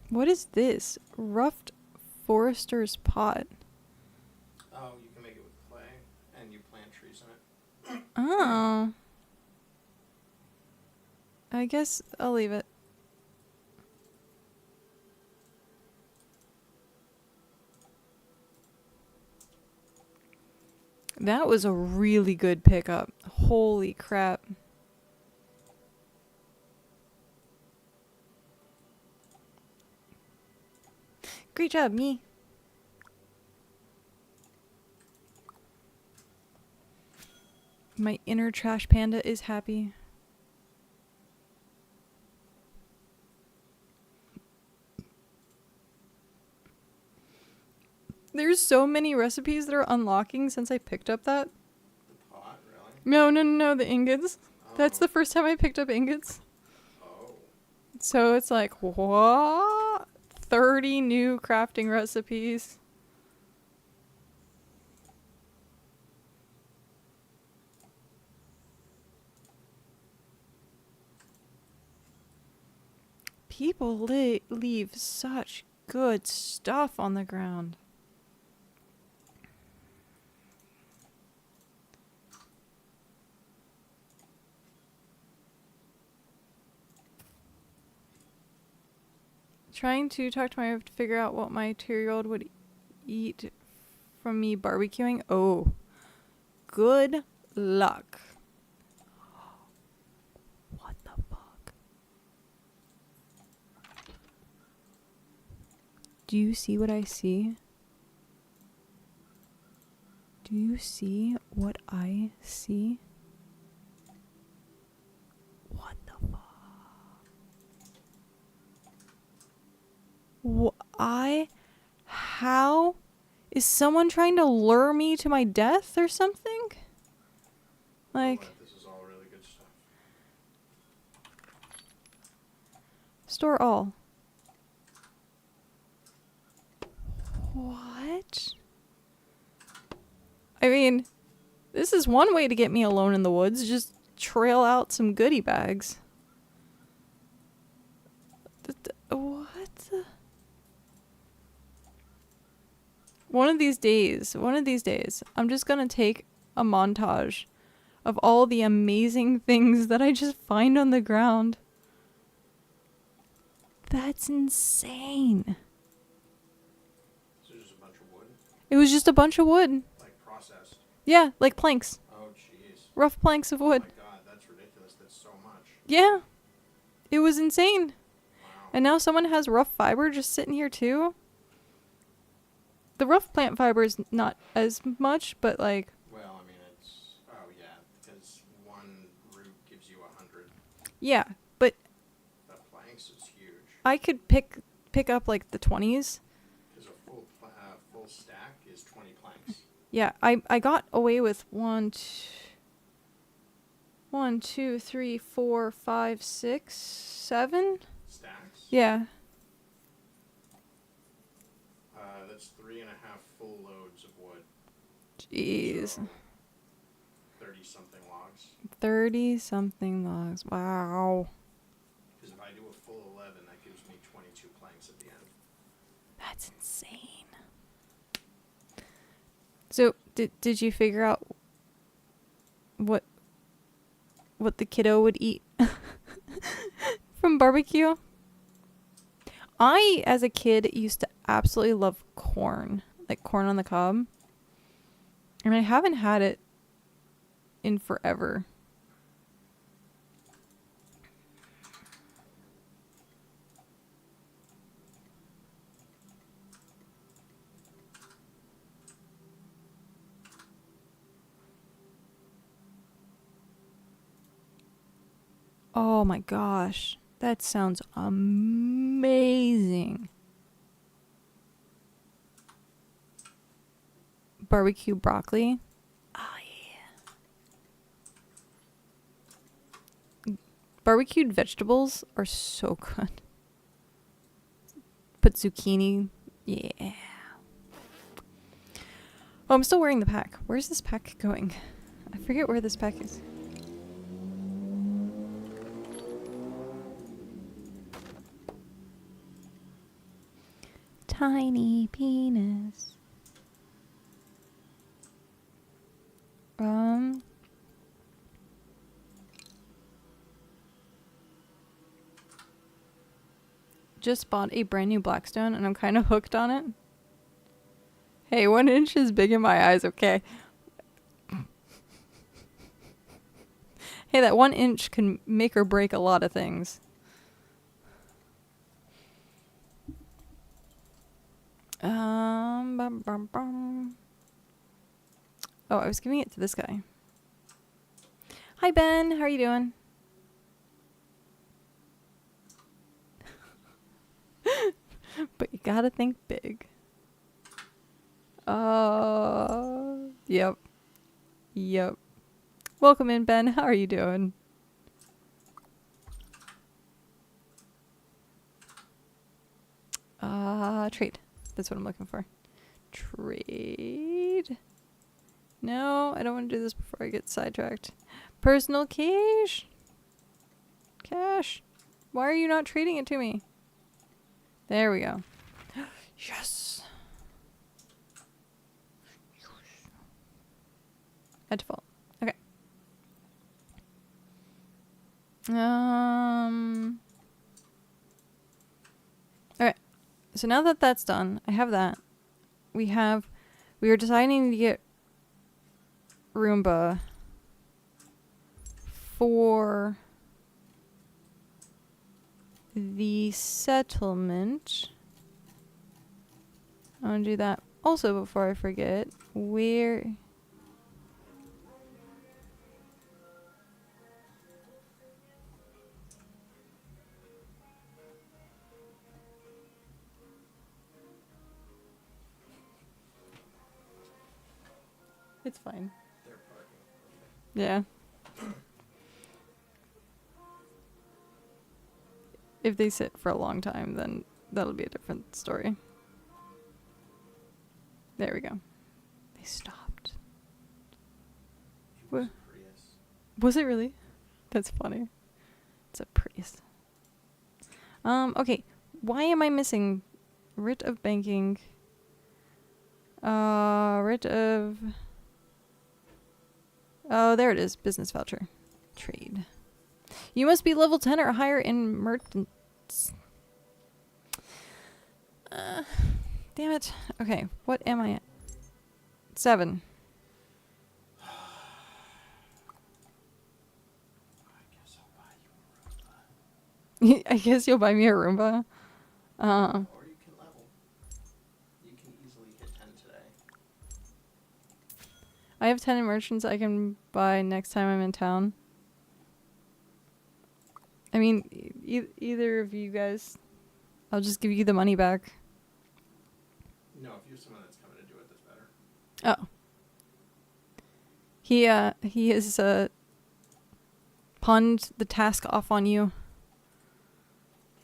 What is this? Ruffed Forester's Pot. Oh, you can make it with clay, and you plant trees in it. Oh. I guess I'll leave it. That was a really good pickup. Holy crap. Great job, me. My inner trash panda is happy. There's so many recipes that are unlocking since I picked up that. The pot, really? No, the ingots. Oh. That's the first time I picked up ingots. Oh. So it's like, what? 30 new crafting recipes. People leave such good stuff on the ground. Trying to talk to my wife to figure out what my 2-year-old would eat from me barbecuing. Oh, good luck. What the fuck? Do you see what I see? Do you see what I see? What the fuck? How is someone trying to lure me to my death or something? Like, This is all really good stuff. store all. What? I mean, this is one way to get me alone in the woods. Just trail out some goodie bags. What the? One of these days, I'm just gonna take a montage of all the amazing things that I just find on the ground. That's insane. So just a bunch of wood? It was just a bunch of wood. Like processed? Yeah, like planks. Oh, jeez. Rough planks of wood. Oh my god, that's ridiculous. That's so much. Yeah. It was insane. Wow. And now someone has rough fiber just sitting here too. The rough plant fiber is not as much, but like... Well, I mean, it's... Oh, yeah, because one root gives you 100. Yeah, but The planks is huge. I could pick up like the 20s. Because a full Yeah, I got away with 1, 2, 3, 4, 5, 6, 7. Stacks? Yeah. That's 3.5 full loads of wood. Jeez. So 30-something logs. 30-something logs. Wow. Because if I do a full 11, that gives me 22 planks at the end. That's insane. So, did you figure out what the kiddo would eat from barbecue? I, as a kid, used to absolutely love corn. Like corn on the cob. And I haven't had it in forever. Oh my gosh. That sounds amazing. Barbecue broccoli. Oh yeah. Barbecued vegetables are so good. Put zucchini. Yeah. Oh, I'm still wearing the pack. Where's this pack going? I forget where this pack is. Tiny penis. Just bought a brand new Blackstone and I'm kind of hooked on it. Hey, 1 inch is big in my eyes, okay? Hey, that 1 inch can make or break a lot of things. Bum, bum, bum. Oh, I was giving it to this guy. Hi, Ben. How are you doing? But you gotta think big. Yep. Yep. Welcome in, Ben. How are you doing? Trade. That's what I'm looking for. Trade. No, I don't want to do this before I get sidetracked. Personal cash. Cash. Why are you not trading it to me? There we go. Yes. At default. Okay. Okay. So now that that's done, I have that. We were deciding to get Roomba for the settlement. I want to do that also before I forget. Where... It's fine. They're parking. Yeah. If they sit for a long time, then that'll be a different story. There we go. They stopped. It was a Prius. Was it really? That's funny. It's a Prius. Okay. Why am I missing writ of banking? Writ of... Oh, there it is. Business voucher. Trade. You must be level 10 or higher in merchants. Damn it. Okay, what am I at? 7. I guess you'll buy me a Roomba. Or you can level. You can easily hit 10 today. I have 10 in merchants I can buy next time I'm in town. I mean, either of you guys, I'll just give you the money back. No, if you have someone that's coming to do it, that's better. Oh. He has pawned the task off on you.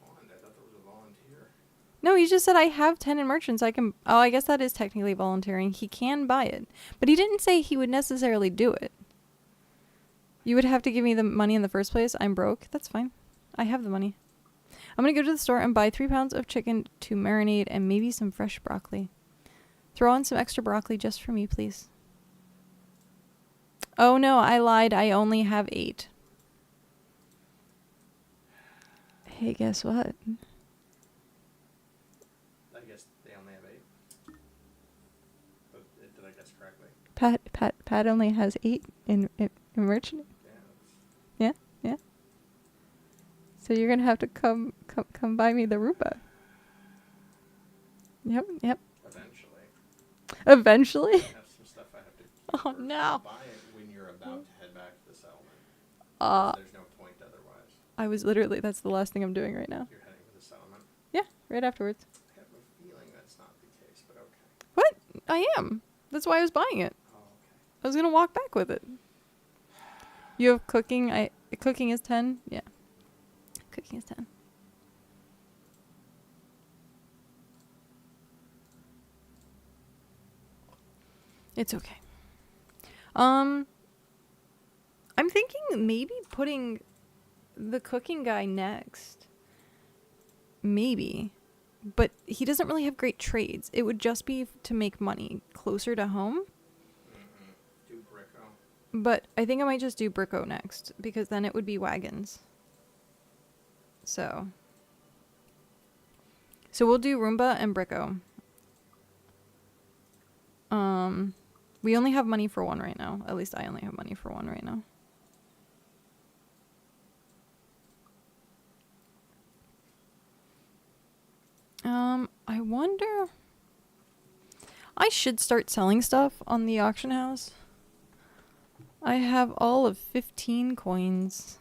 Pawned? I thought there was a volunteer. No, he just said I have tenant merchants. I can. Oh, I guess that is technically volunteering. He can buy it, but he didn't say he would necessarily do it. You would have to give me the money in the first place. I'm broke. That's fine. I have the money. I'm gonna go to the store and buy 3 pounds of chicken to marinate and maybe some fresh broccoli. Throw on some extra broccoli just for me, please. Oh no, I lied. I only have 8. Hey, guess what? I guess they only have 8. But did I guess correctly? Pat only has 8 in merchant. Yeah. Yeah. So you're gonna have to come buy me the Roomba. Yep. Eventually. I have some stuff I have to keep Oh, first. no. Buy it when you're about to head back to the settlement. There's no point otherwise. I was literally, that's the last thing I'm doing right now. You're heading to the settlement. Yeah, right afterwards. I have a feeling that's not the case, but okay. What? I am. That's why I was buying it. Oh, okay. I was gonna walk back with it. You have cooking. Cooking is 10. Yeah. Cooking is 10. It's okay. I'm thinking maybe putting the cooking guy next. Maybe. But he doesn't really have great trades. It would just be to make money closer to home. Do Bricko. But I think I might just do Bricko next, because then it would be wagons. So we'll do Roomba and Bricko. We only have money for one right now. At least I only have money for one right now. I wonder... I should start selling stuff on the auction house. I have all of 15 coins.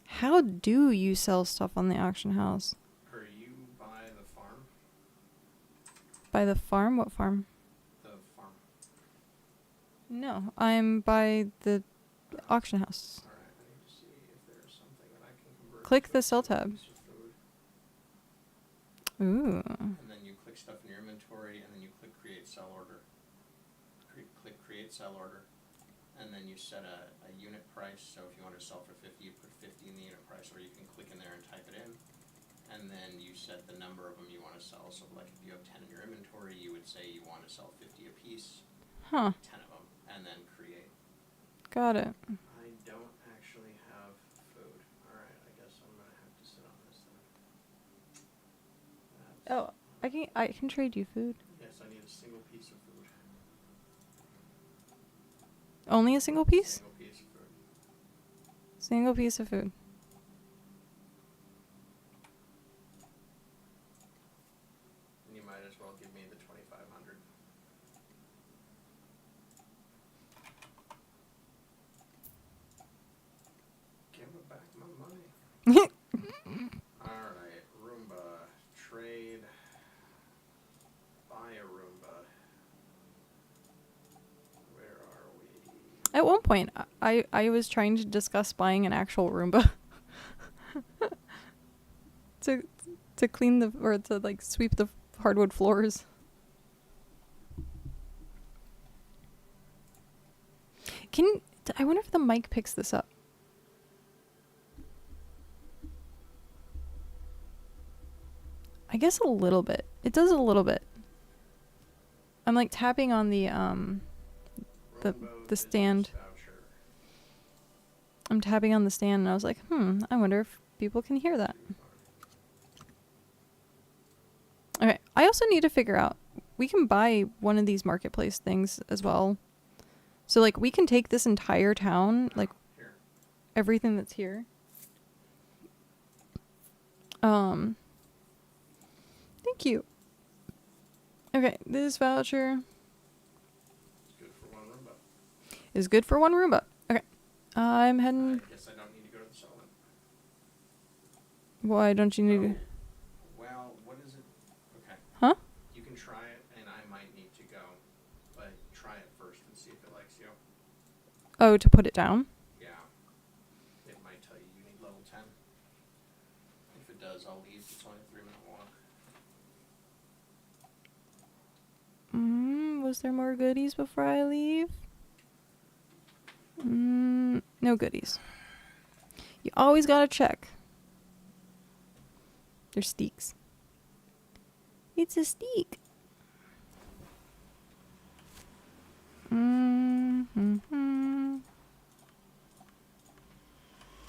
How do you sell stuff on the auction house? Are you by the farm? By the farm? What farm? The farm. No, I'm by the auction house. Alright, I need to see if there's something that I can convert. Click to the a sell tab. piece of food. Ooh. And then you click stuff in your inventory, and then you click create sell order. Click create sell order. And then you set a unit price, so if you want to sell for 50, you put 50 in the unit price, or you can click in there and type it in. And then you set the number of them you want to sell. So like if you have 10 in your inventory, you would say you want to sell 50 a piece. Huh. 10 of them, and then create. Got it. I don't actually have food. Alright, I guess I'm going to have to sit on this then. Oh, I can trade you food. Yes, I need a single piece of food. Only a single piece? Single piece of food. Single piece of food. And you might as well give me the 2,500. Give it back my money. Alright, Roomba. Trade. Buy a Roomba. Where are we? At one point, I was trying to discuss buying an actual Roomba. to clean the, or to like sweep the hardwood floors. I wonder if the mic picks this up. I guess a little bit. It does a little bit. I'm like tapping on the stand. I'm tapping on the stand and I was like, I wonder if people can hear that. Okay, I also need to figure out, we can buy one of these marketplace things as well. So like we can take this entire town, like everything that's here. Thank you. Okay, this voucher is good for one Roomba. Okay, I'm heading. I guess I don't need to go to the settlement. Why don't you need to? Well, what is it? Okay. Huh? You can try it, and I might need to go. But try it first and see if it likes you. Oh, to put it down? Yeah. It might tell you need level 10. If it does, I'll leave. It's only a 3-minute walk. Was there more goodies before I leave? No goodies. You always gotta check. There's steaks. It's a steak.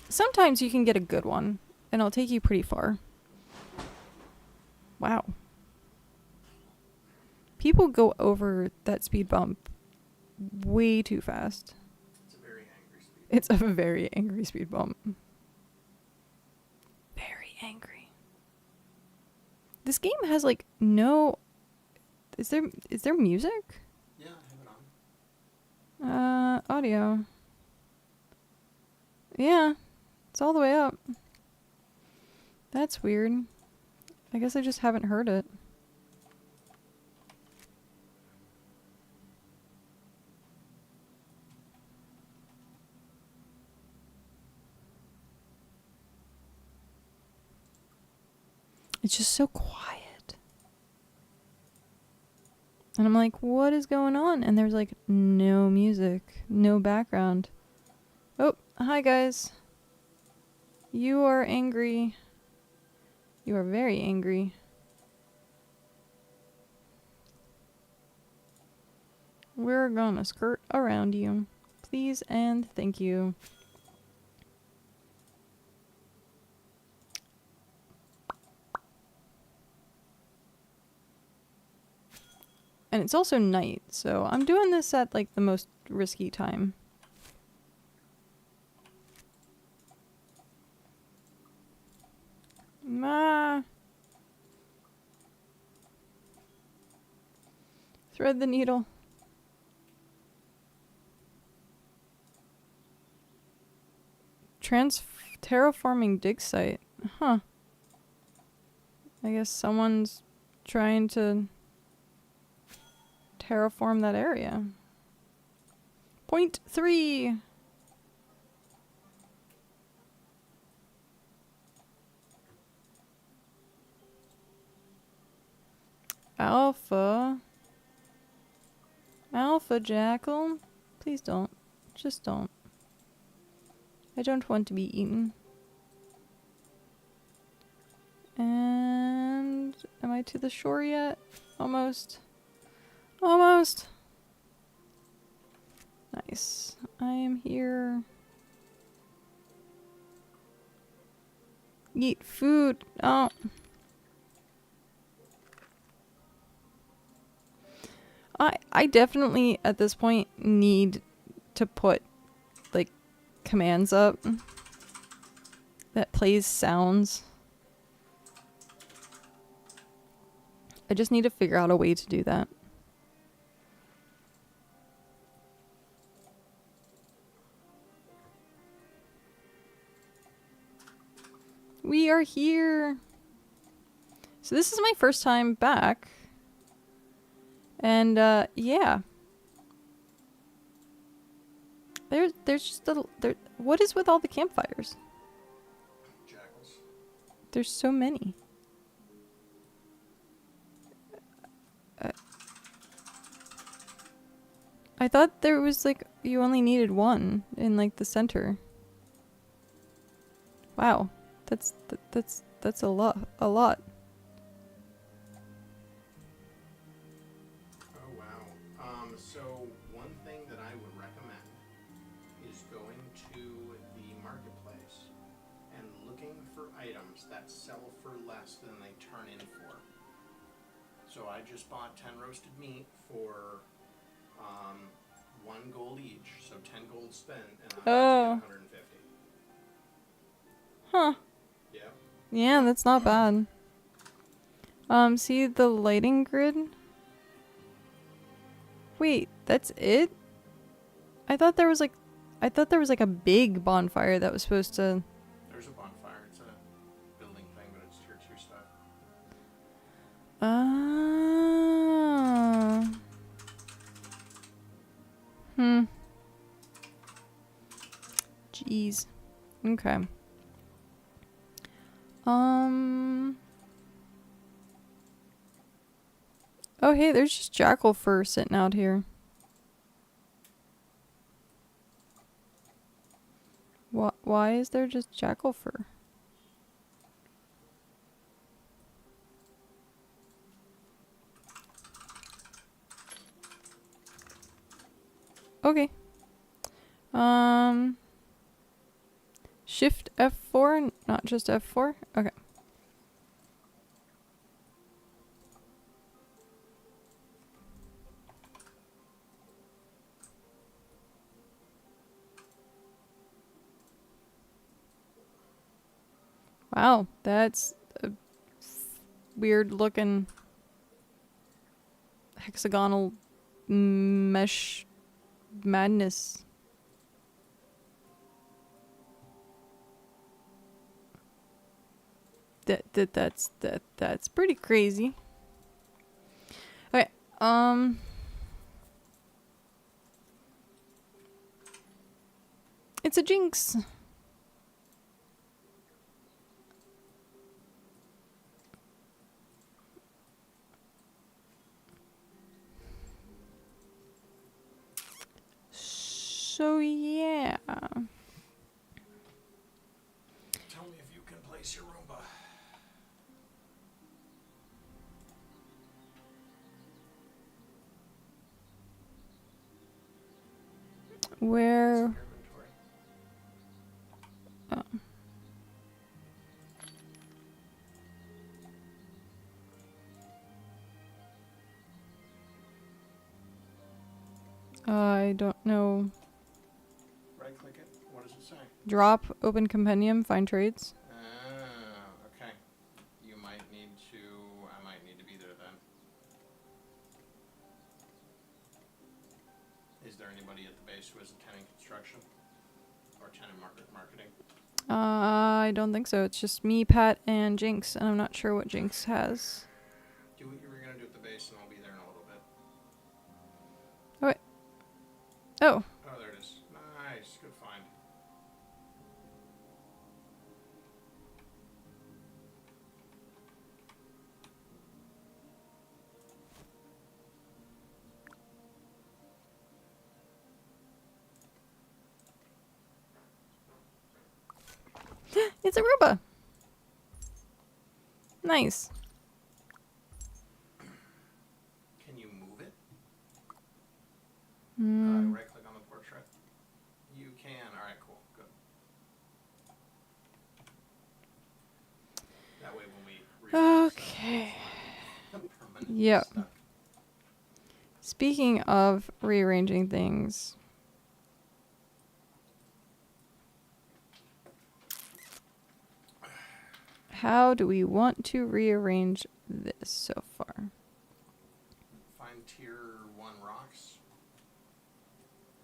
Sometimes you can get a good one, and it'll take you pretty far. Wow. People go over that speed bump way too fast. It's a very angry speed. It's a very angry speed bump. Very angry. This game has like no... Is there music? Yeah, I have it on. Audio. Yeah, it's all the way up. That's weird. I guess I just haven't heard it. It's just so quiet. And I'm like, what is going on? And there's like no music, no background. Oh, hi guys. You are angry. You are very angry. We're gonna skirt around you. Please and thank you. And it's also night, so I'm doing this at like the most risky time. Thread the needle. Terraforming dig site. Huh. I guess someone's trying to terraform that area. Point 3. Alpha Jackal. Please don't. Just don't. I don't want to be eaten. And am I to the shore yet? Almost. Almost. Nice. I am here. Eat food. Oh. I definitely at this point need to put like commands up that plays sounds. I just need to figure out a way to do that. We are here. So this is my first time back. And yeah. There's just a what is with all the campfires? Jackals. There's so many. I thought there was like you only needed one in like the center. Wow. That's a lot. Oh wow. So one thing that I would recommend is going to the marketplace and looking for items that sell for less than they turn in for. So I just bought 10 roasted meat for 1 gold each, so 10 gold spent, and I got 150. Huh. Yeah. Yeah, that's not bad. See the lighting grid? Wait, that's it? I thought there was like a big bonfire that was supposed to... There's a bonfire. It's a building thing, but it's tier 2 stuff. Jeez. Okay. Oh, hey, there's just jackal fur sitting out here. Why is there just jackal fur? Okay. Shift F4, not just F4? Okay. Wow, that's a weird looking hexagonal mesh madness. That's pretty crazy. Okay, it's a jinx. So yeah. Tell me if you can place your Roomba. Where? Your inventory. I don't know. Right click it. What does it say? Drop, open compendium, find trades. Okay. You might need to. I might need to be there then. Is there anybody at the base who is attending construction or tenant marketing? I don't think so. It's just me, Pat, and Jinx, and I'm not sure what Jinx has. Do what you were gonna do at the base, and I'll be there in a little bit. Oh, Oh, there it is. Nice, good find. it's Aruba. Nice. Can you move it? Hmm. Right click on the portrait. You can. All right, cool, good. That way, when we Okay. permanent Yep. stuff. Speaking of rearranging things. How do we want to rearrange this so far? Find tier 1 rocks.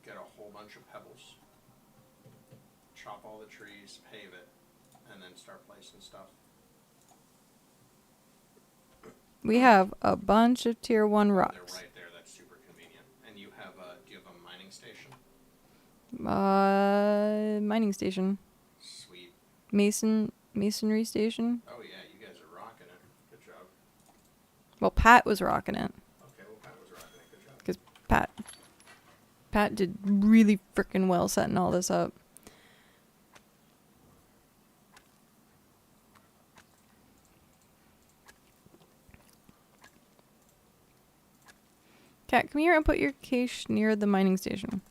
Get a whole bunch of pebbles. Chop all the trees, pave it, and then start placing stuff. We have a bunch of tier 1 rocks. They're right there. That's super convenient. And you have do you have a mining station? Mining station. Sweet. Masonry station. Oh yeah, you guys are rocking it. Good job. Well, Pat was rocking it. Okay, well Pat was rocking it. Good job. Because Pat did really freaking well setting all this up. Cat, come here and put your cache near the mining station.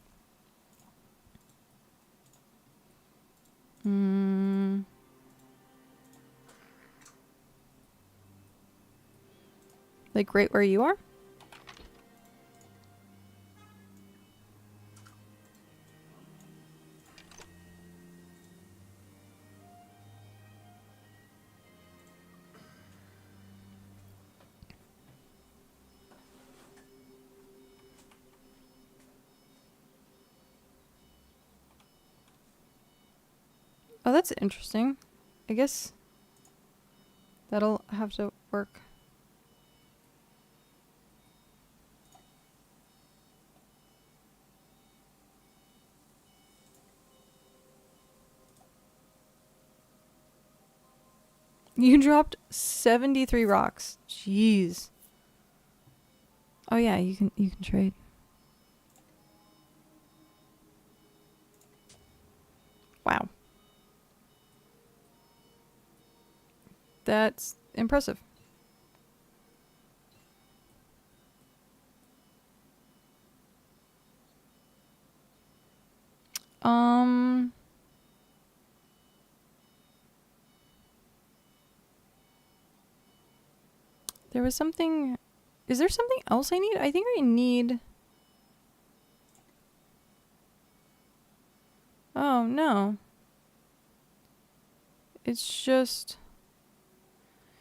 Like right where you are? Oh, that's interesting. I guess that'll have to work. You dropped 73 rocks. Jeez. Oh yeah, you can trade. Wow. That's impressive. There was something. Is there something else I need? I think I need. Oh, no. It's just.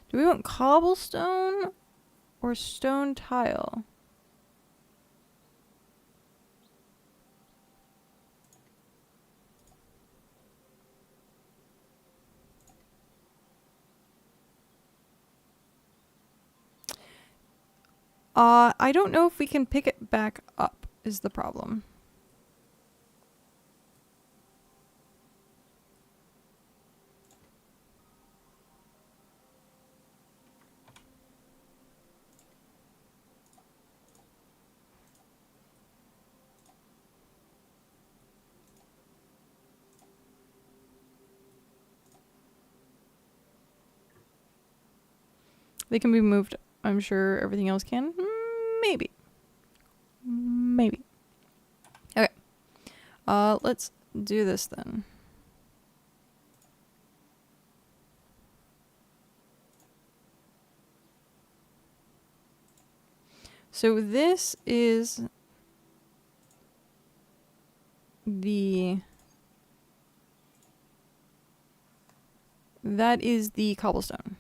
Do we want cobblestone or stone tile? I don't know if we can pick it back up, is the problem. They can be moved. I'm sure everything else can. Maybe. Maybe. Okay. Let's do this then. So this is that is the cobblestone.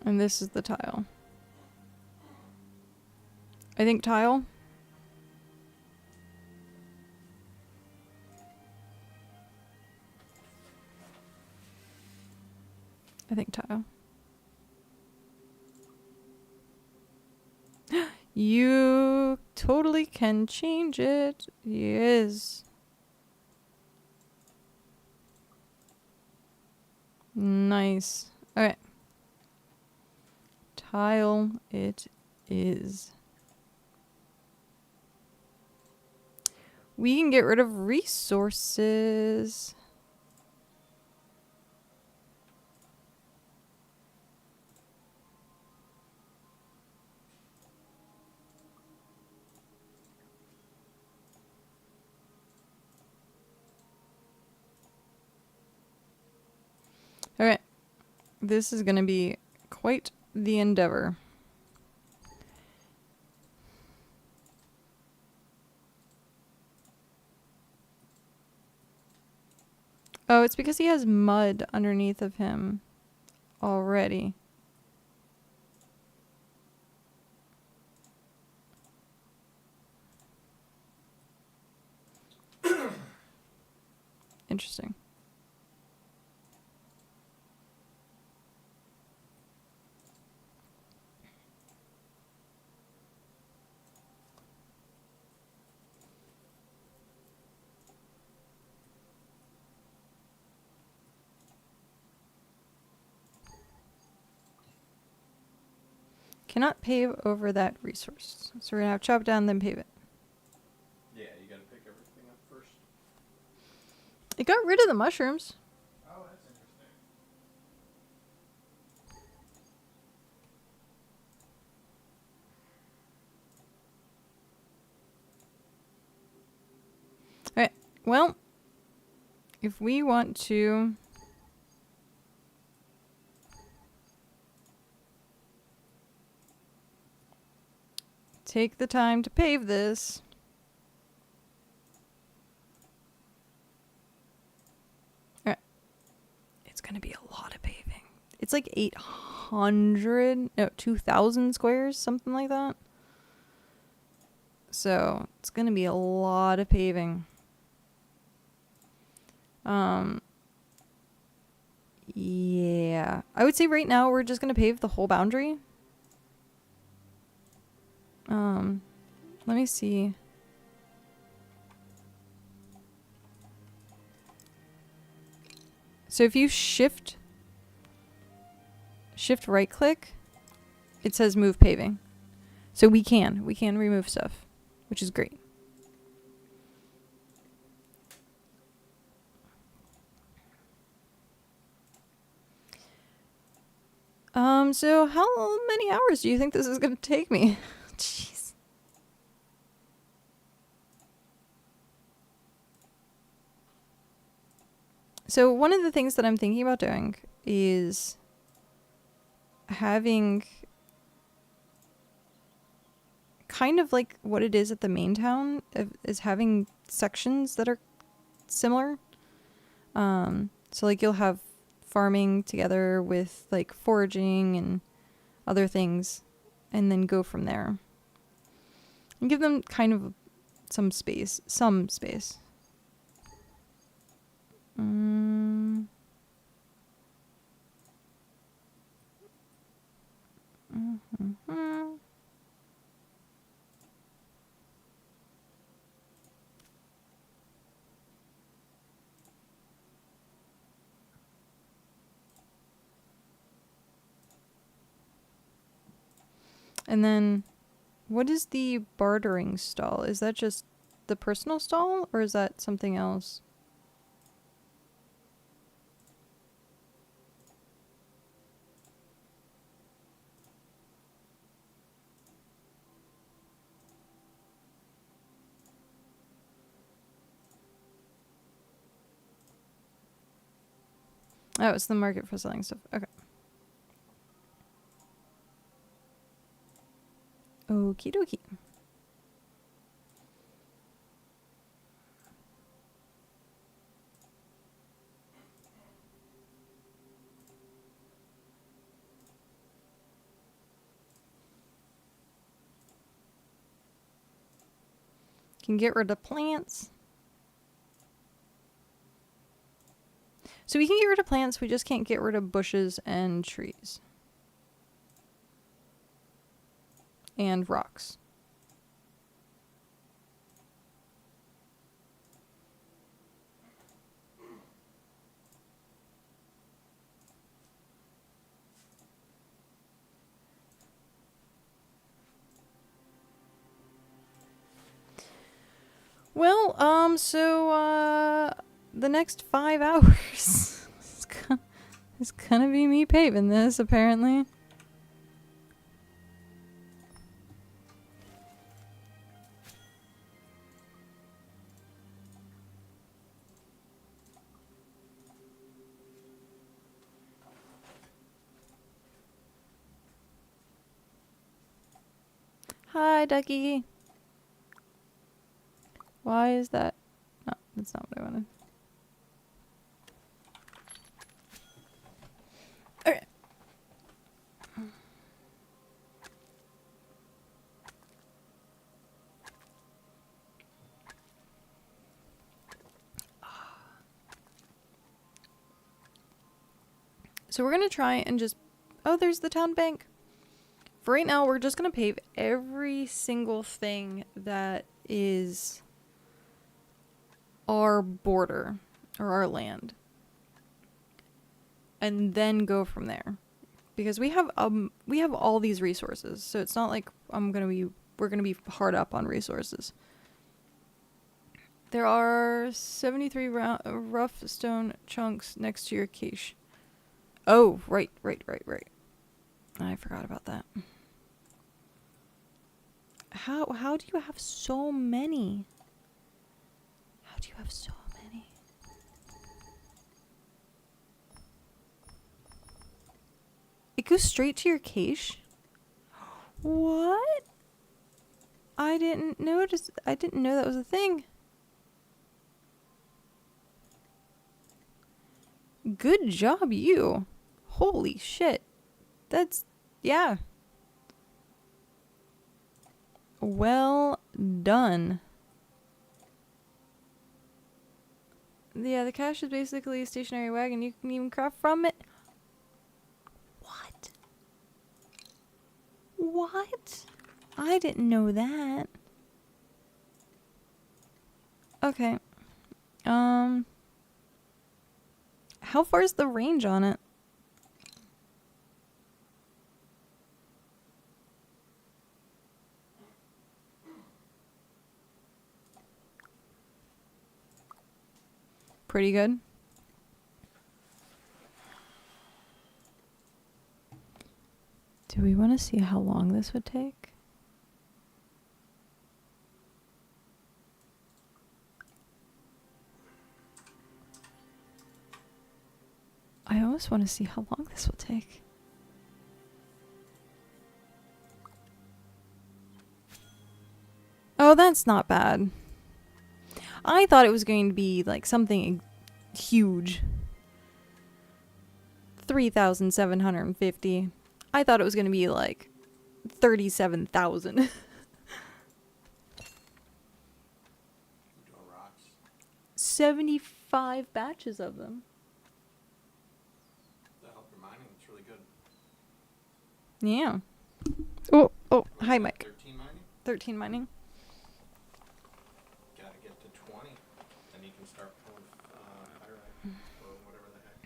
And this is the tile. I think tile. I think tile. You totally can change it. Yes. Nice. Okay. Tile it is. We can get rid of resources. Okay. This is going to be quite the endeavor. Oh, it's because he has mud underneath of him already. Interesting. Cannot pave over that resource. So we're going to have to chop down, then pave it. Yeah, you gotta pick everything up first. It got rid of the mushrooms. Oh, that's interesting. Alright, well, if we want to take the time to pave this, alright, it's going to be a lot of paving. It's like 2,000 squares, something like that. So it's going to be a lot of paving. Yeah. I would say right now we're just going to pave the whole boundary. Let me see. So if you shift right click, it says move paving. So we can remove stuff, which is great. So how many hours do you think this is going to take me? Jeez. So one of the things that I'm thinking about doing is having kind of like what it is at the main town, is having sections that are similar. So like you'll have farming together with like foraging and other things, and then go from there. And give them kind of some space. And then, what is the bartering stall? Is that just the personal stall, or is that something else? Oh, it's the market for selling stuff. Okay. Okie dokie. Can get rid of plants. So we can get rid of plants, we just can't get rid of bushes and trees. And rocks. Well, the next 5 hours is gonna be me paving this, apparently. Hi, Ducky. Why is that? No, that's not what I wanted. Okay. So we're gonna try and just... Oh, there's the town bank. For right now, we're just gonna pave every single thing that is our border or our land, and then go from there, because we have all these resources. So it's not like we're gonna be hard up on resources. There are 73 rough stone chunks next to your cache. Oh, right. I forgot about that. How do you have so many? How do you have so many? It goes straight to your cache? What? I didn't know that was a thing. Good job, you. Holy shit. That's... yeah. Well done. Yeah, the cache is basically a stationary wagon. You can even craft from it. What? I didn't know that. Okay. How far is the range on it? Pretty good. Do we want to see how long this would take? I almost want to see how long this will take. Oh, that's not bad. I thought it was going to be like something huge. 3,750. I thought it was going to be like 37,000. Doing rocks. 75 batches of them. That helped your mining. It's really good. Yeah. Oh, What hi, is that, Mike. 13 mining? 13 mining. Gotta get to 20. Then you can start pulling pyrite or whatever the heck.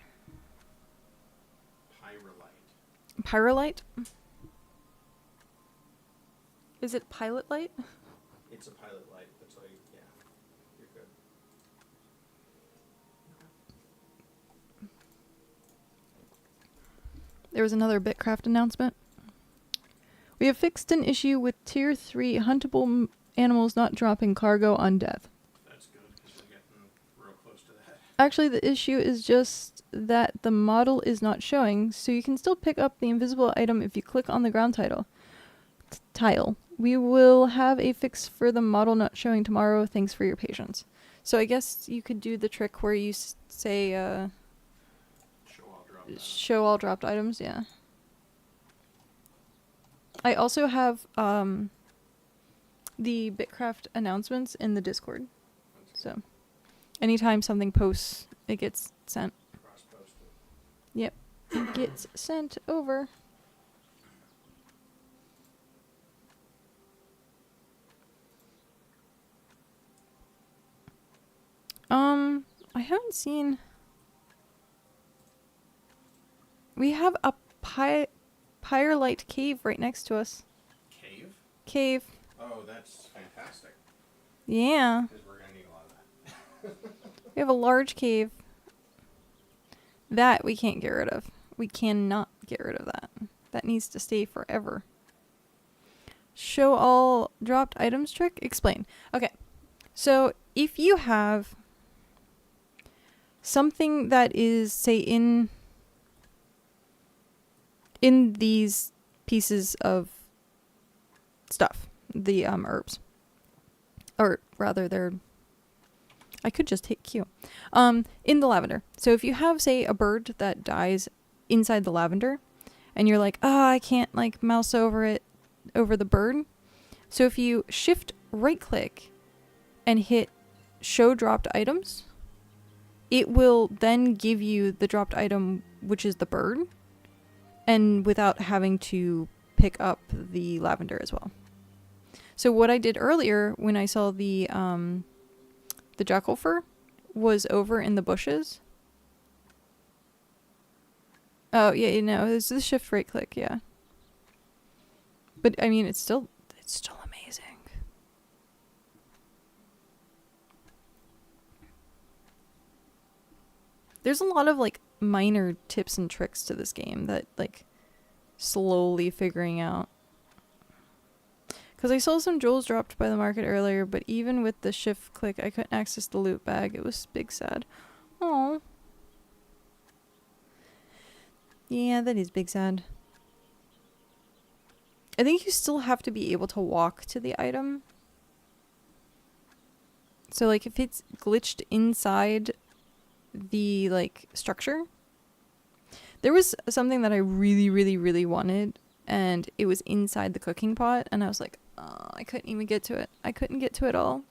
Pyrolite. Pyrolite? Is it pilot light? It's a pilot light. That's why, yeah. You're good. There was another BitCraft announcement. We have fixed an issue with Tier 3 huntable animals not dropping cargo on death. That's good, because we're getting real close to that. Actually, the issue is just that the model is not showing, so you can still pick up the invisible item if you click on the ground tile. We will have a fix for the model not showing tomorrow. Thanks for your patience. So I guess you could do the trick where you say, show all dropped items, yeah. I also have the BitCraft announcements in the Discord. So anytime something posts, it gets sent. Cross-posted. Yep. It gets sent over. I haven't seen... We have a Pyrolite cave right next to us. Cave? Cave. Oh, that's fantastic. Yeah. Because we're going to need a lot of that. We have a large cave. That we can't get rid of. We cannot get rid of that. That needs to stay forever. Show all dropped items trick? Explain. Okay. So if you have something that is, say, in these pieces of stuff, the herbs, or rather they're, I could just hit Q, in the lavender. So if you have, say, a bird that dies inside the lavender and you're like, I can't like mouse over the bird. So if you shift right click and hit show dropped items, it will then give you the dropped item, which is the bird, and without having to pick up the lavender as well. So what I did earlier when I saw the jackal fur was over in the bushes. Oh yeah, you know, it's the shift right click, yeah. But I mean, it's still amazing. There's a lot of like minor tips and tricks to this game that like slowly figuring out. Because I saw some jewels dropped by the market earlier, but even with the shift click, I couldn't access the loot bag. It was big sad. Oh. Yeah, that is big sad. I think you still have to be able to walk to the item. So like if it's glitched inside the like structure. There was something that I really, really, really wanted, and it was inside the cooking pot, and I was like, oh, I couldn't even get to it. I couldn't get to it all.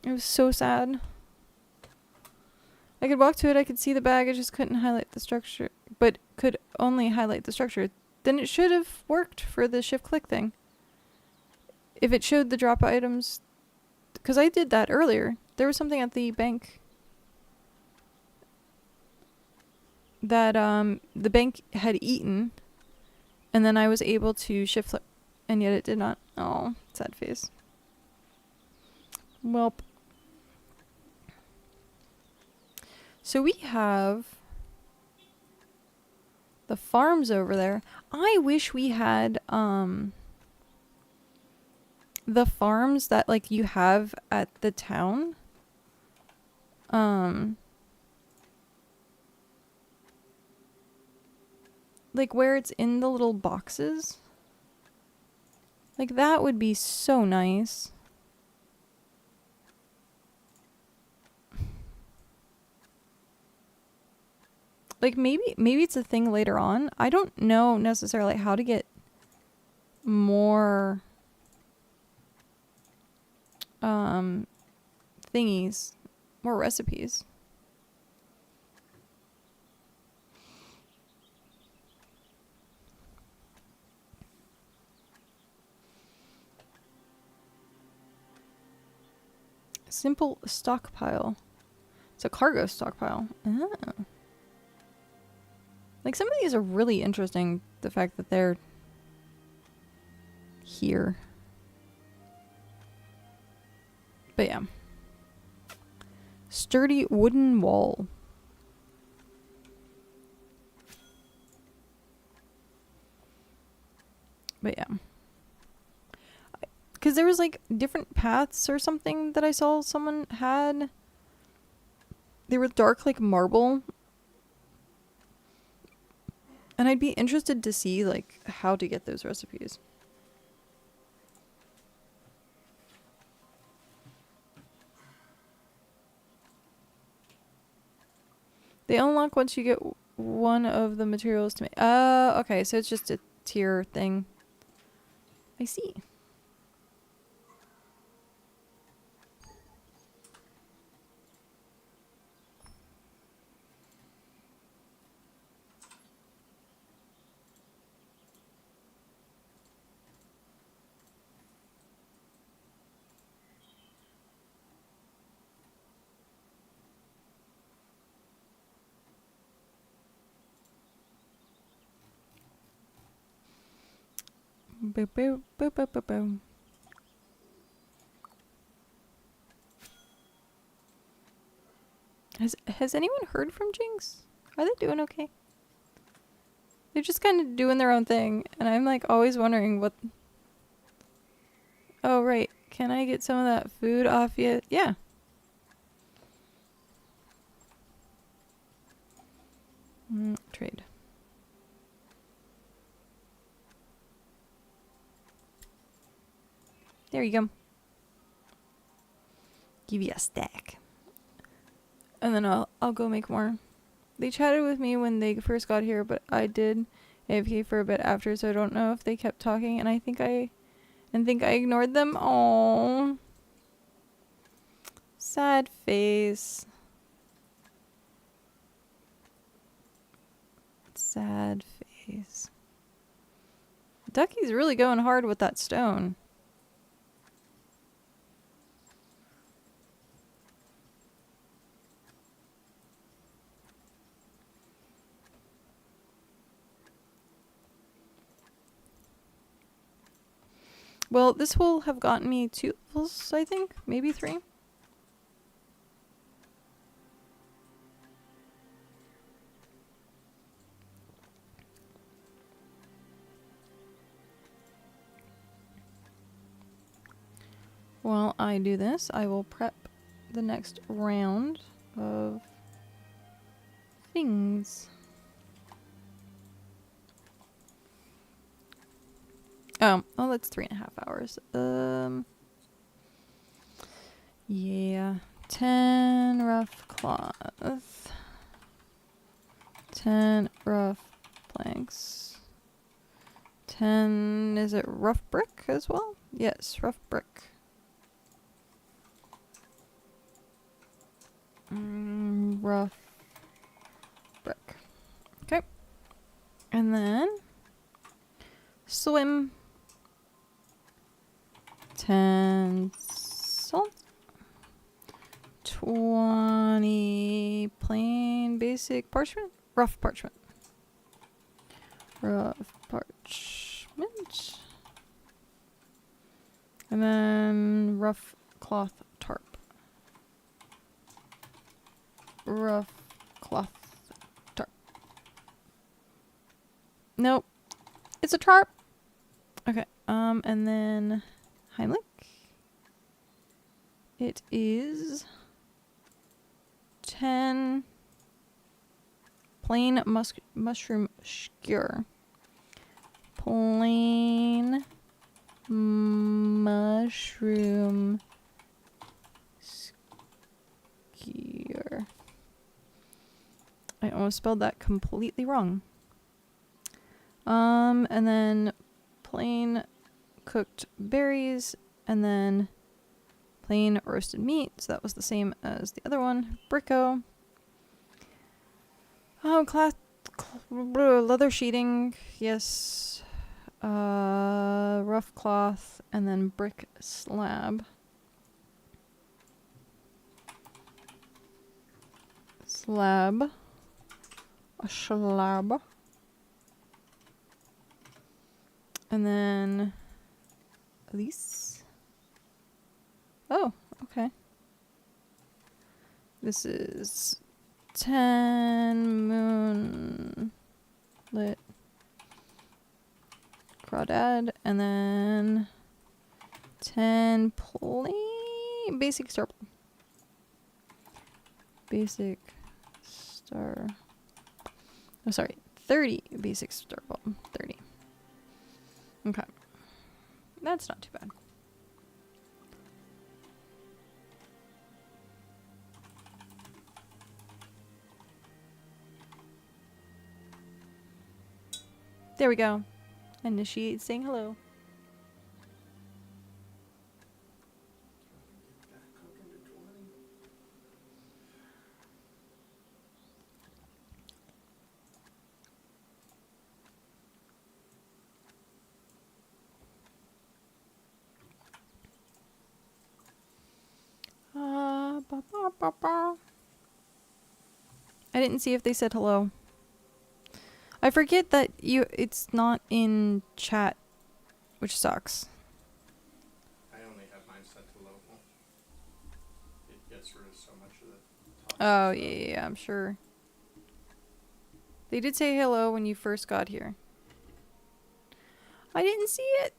It was so sad. I could walk to it, I could see the bag, I just couldn't highlight the structure, but could only highlight the structure. Then it should have worked for the shift click thing. If it showed the drop items, because I did that earlier. There was something at the bank. that the bank had eaten, and then I was able to shift flip, and yet it did not. Oh, sad face. Welp. So we have the farms over there. I wish we had the farms that like you have at the town. Like where it's in the little boxes. Like that would be so nice. Like maybe it's a thing later on. I don't know necessarily how to get more thingies, more recipes. Simple stockpile. It's a cargo stockpile. Oh. Like some of these are really interesting, the fact that they're here. But yeah. Sturdy wooden wall. But yeah. Because there was like different paths or something that I saw someone had. They were dark like marble. And I'd be interested to see like how to get those recipes. They unlock once you get one of the materials to make. Okay, so it's just a tier thing. I see. Boop, boop, boop, boop, boop, boop. Has anyone heard from Jinx? Are they doing okay? They're just kind of doing their own thing, and I'm like always wondering what. Oh right, can I get some of that food off you? Yeah. Trade. There you go. Give you a stack. And then I'll go make more. They chatted with me when they first got here, but I did AFK for a bit after, so I don't know if they kept talking, and I think I ignored them. Oh, sad face. Sad face. Ducky's really going hard with that stone. Well, this will have gotten me 2 levels, I think. Maybe 3. While I do this, I will prep the next round of things. Oh, that's 3.5 hours. Yeah. 10 rough cloth. 10 rough planks. 10, is it rough brick as well? Yes, rough brick. Rough brick. Okay. And then swim. 10 salt. 20 plain basic parchment. Rough parchment. Rough parchment. And then rough cloth tarp. Rough cloth tarp. Nope. It's a tarp. Okay. And then Heimlich. It is 10 plain mushroom skewer. Plain mushroom skewer. I almost spelled that completely wrong. And then plain cooked berries, and then plain roasted meat. So that was the same as the other one. Bricko. Leather sheeting. Yes. Rough cloth, and then brick slab. A slab. And then Elise. Oh, okay. This is 10 moonlit crawdad, and then 10 plain basic star. Basic star. Oh, sorry. 30 basic star bulb. 30. Okay. That's not too bad. There we go. Initiate saying hello. I didn't see if they said hello. I forget that it's not in chat, which sucks. I only have mine set to local. It gets rid of so much of the top Oh, stuff. yeah, I'm sure. They did say hello when you first got here. I didn't see it.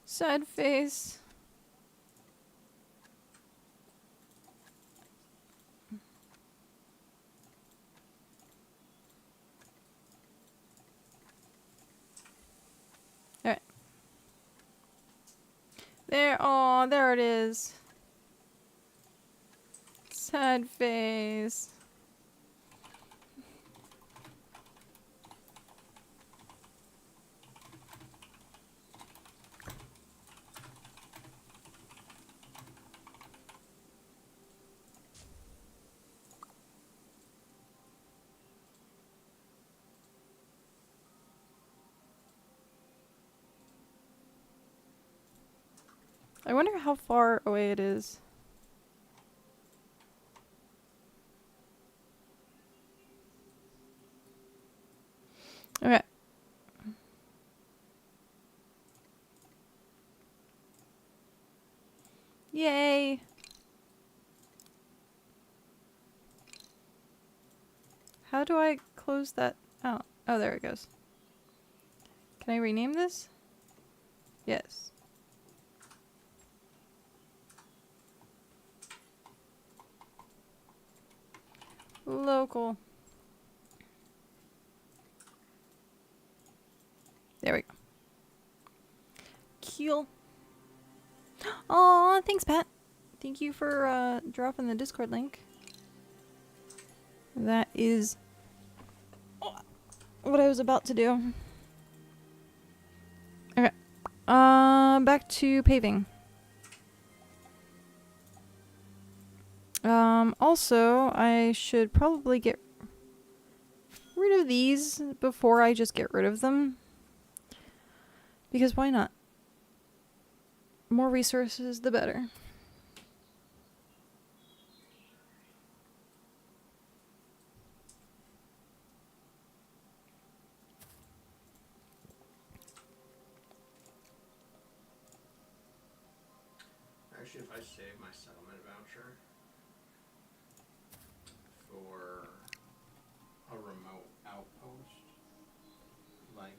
Sad face. Alright. There, oh, there it is. Sad face. I wonder how far away it is. Okay. Yay! How do I close that out? Oh, there it goes. Can I rename this? Yes. Local. There we go. Cool. Aw, thanks, Pat. Thank you for dropping the Discord link. That is what I was about to do. Okay. Back to paving. Also, I should probably get rid of these before I just get rid of them. Because why not? More resources, the better. Actually, if I save my settlement voucher for a remote outpost, like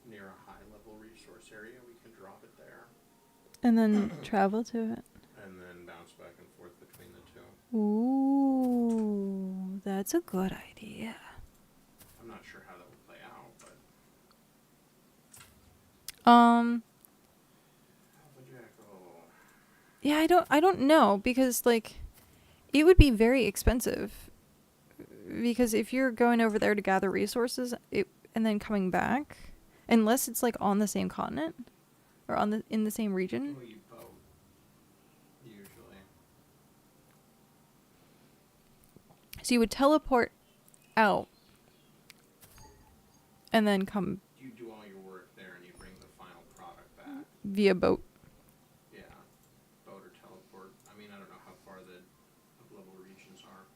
near a high-level resource area, we can drop it there And then travel to it. and then bounce back and forth between the two. Ooh, that's a good idea. I'm not sure how that would play out, but Alpha Jackal. Yeah, I don't know, because like it would be very expensive. Because if you're going over there to gather resources, and then coming back, unless it's like on the same continent or in the same region. Well, you boat usually. So you would teleport out and then come You do all your work there and you bring the final product back. via boat. Yeah, boat or teleport. I mean, I don't know how far the up-level regions are.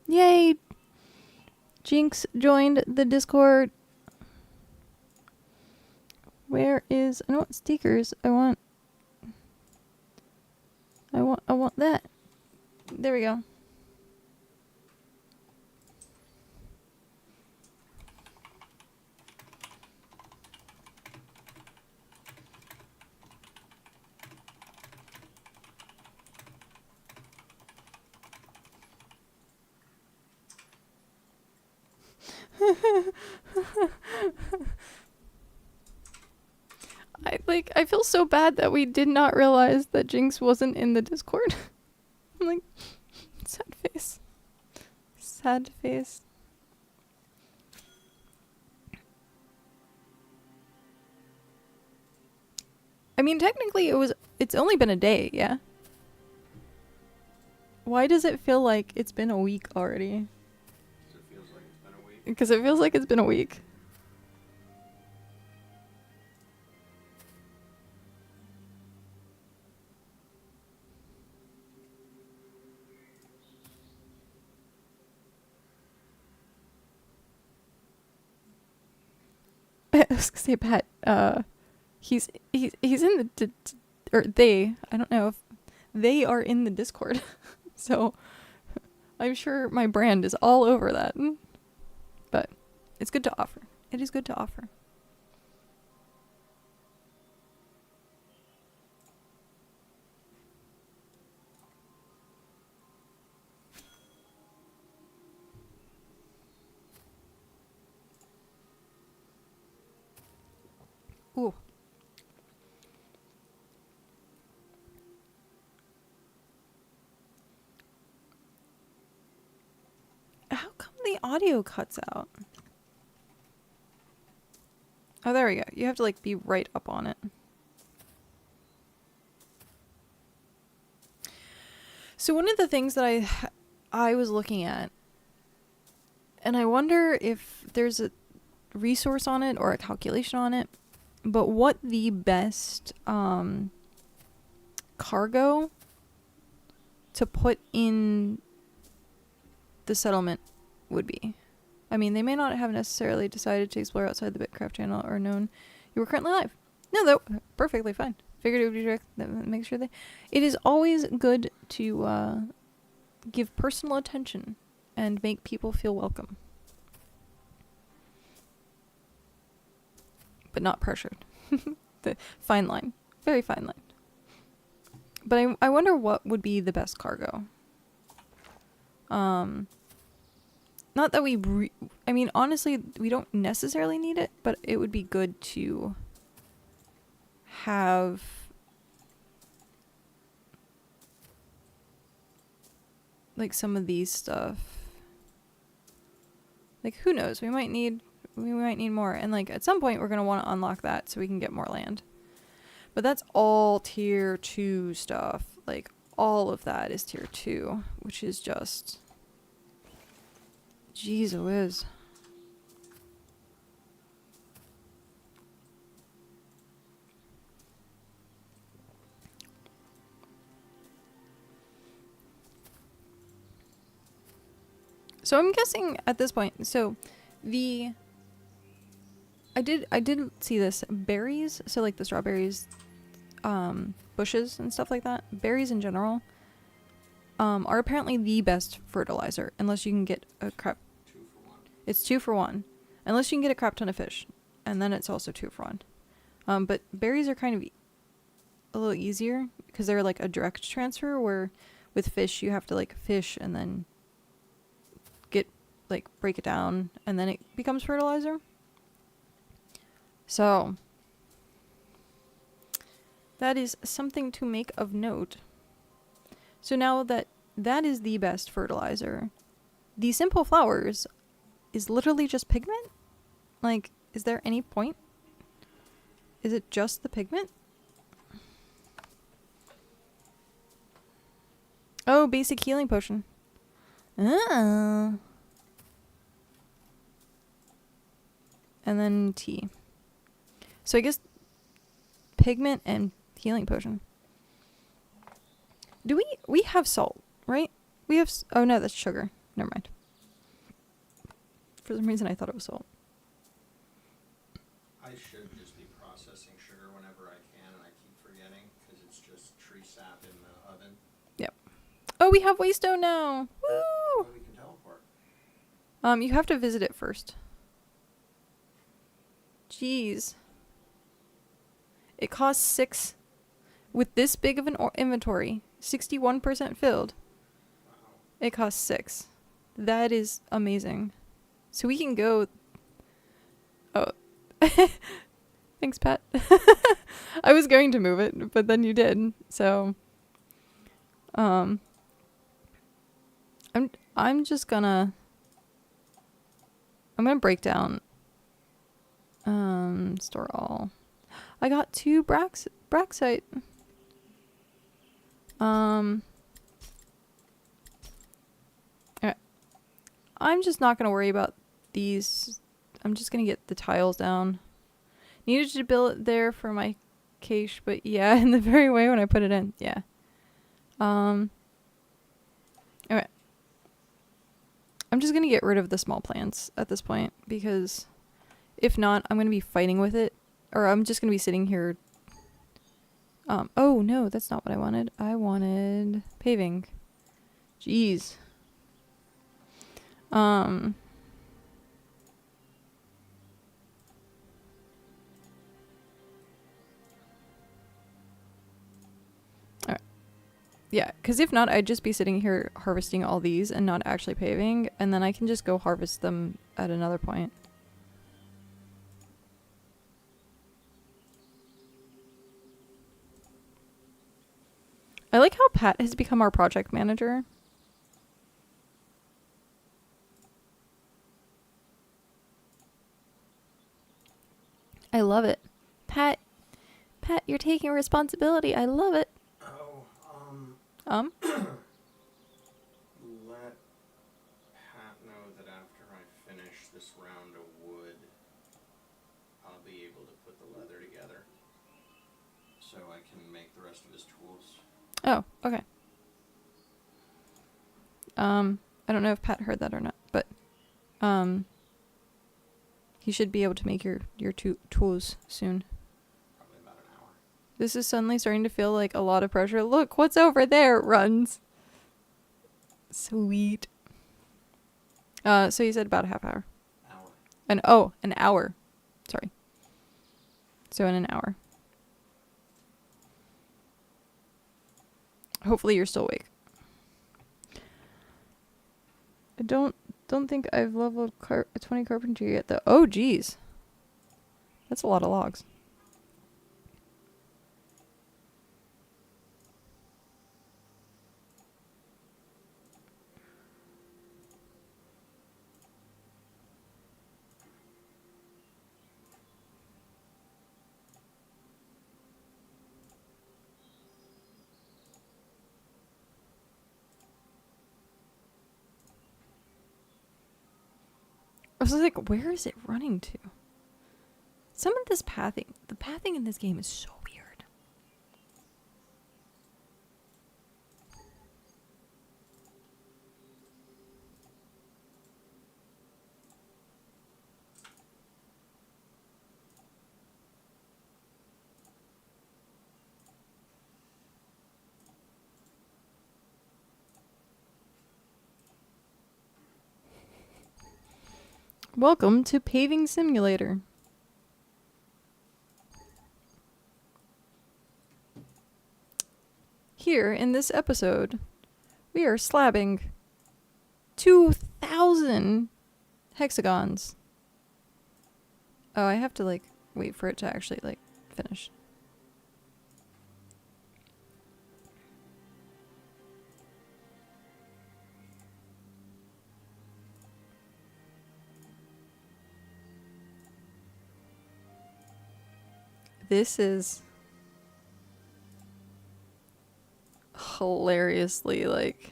Yay! Jinx joined the Discord. Where is... I don't want stickers. I want that. There we go. I feel so bad that we did not realize that Jinx wasn't in the Discord. I'm like, sad face. Sad face. I mean, technically it's only been a day, yeah? Why does it feel like it's been a week already? So it feels like it's been a week. Because it feels like it's been a week. I was gonna say, Pat, he's in the or they, I don't know if they are in the Discord. So I'm sure my brand is all over that. But it's good to offer. It is good to offer. Ooh. How come the audio cuts out? Oh, there we go. You have to like be right up on it. So one of the things that I was looking at, and I wonder if there's a resource on it or a calculation on it, but what the best cargo to put in the settlement would be. I mean, they may not have necessarily decided to explore outside the BitCraft channel or known you were currently live. No, though, perfectly fine. Figured it would be direct. Make sure they... It is always good to give personal attention and make people feel welcome. But not pressured. The fine line. Very fine line. But I wonder what would be the best cargo. Not that I mean, honestly, we don't necessarily need it, but it would be good to have like some of these stuff. Like, who knows? We might need we might need more. And like at some point we're going to want to unlock that so we can get more land. But that's all tier 2 stuff. Like all of that is tier 2, which is just... Jeez whiz. So I'm guessing at this point, so the I did see this berries, so like the strawberries, bushes and stuff like that. Berries in general are apparently the best fertilizer unless you can get a crap. 2 for 1. It's 2 for 1, unless you can get a crap ton of fish, and then it's also 2 for 1. But berries are kind of a little easier because they're like a direct transfer, where with fish you have to like fish and then break it down and then it becomes fertilizer. So that is something to make of note. So now that that is the best fertilizer, the simple flowers is literally just pigment? Like, is there any point? Is it just the pigment? Oh, basic healing potion. Oh. And then tea. So I guess pigment and healing potion. Do we have salt, right? We have oh no, that's sugar. Never mind. For some reason I thought it was salt. I should just be processing sugar whenever I can, and I keep forgetting because it's just tree sap in the oven. Yep. Oh, we have Waystone now. Woo! Oh, we can teleport. You have to visit it first. Jeez. It costs 6 with this big of an inventory, 61% filled. Wow. It costs 6. That is amazing. So we can go. Oh. Thanks, Pat. I was going to move it, but then you did. So I'm just gonna break down store all. I got 2 Braxite. Alright. I'm just not gonna worry about these. I'm just gonna get the tiles down. Needed to build it there for my cache, but yeah, in the very way when I put it in. Yeah. Alright. I'm just gonna get rid of the small plants at this point, because if not, I'm gonna be fighting with it. Or I'm just gonna be sitting here. Oh no, that's not what I wanted. I wanted paving. Jeez. Alright. Yeah, because if not, I'd just be sitting here harvesting all these and not actually paving, and then I can just go harvest them at another point. I like how Pat has become our project manager. I love it. Pat, you're taking responsibility. I love it. Oh, let Pat know that after I finish this round of wood, I'll be able to put the leather together, so I can make the rest of his tools. Oh, okay. I don't know if Pat heard that or not, but he should be able to make your tools soon. Probably about an hour. This is suddenly starting to feel like a lot of pressure. Look, what's over there? Runs. Sweet. So you said about a half hour. Hour. An hour. Sorry. So in an hour. Hopefully you're still awake. I don't think I've leveled 20 carpentry yet though. Oh geez. That's a lot of logs. I was like, where is it running to? Some of this pathing, the pathing in this game is so weird. Welcome to Paving Simulator. Here in this episode, we are slabbing 2,000 hexagons. Oh, I have to like wait for it to actually like finish. This is hilariously like...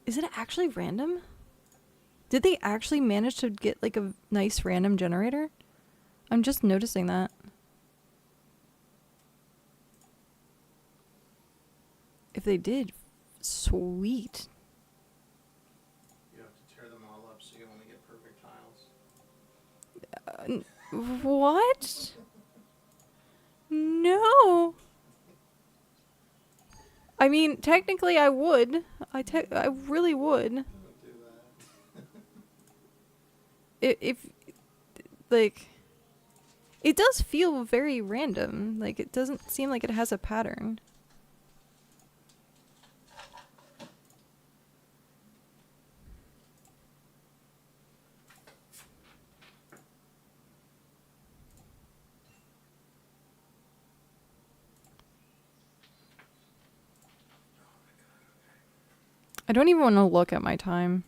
Is it actually random? Did they actually manage to get like a nice random generator? I'm just noticing that. If they did, sweet. You have to tear them all up so you only get perfect tiles. What? No. I mean, technically I would. I really would. Don't do that. If like, it does feel very random. Like, it doesn't seem like it has a pattern. I don't even want to look at my time.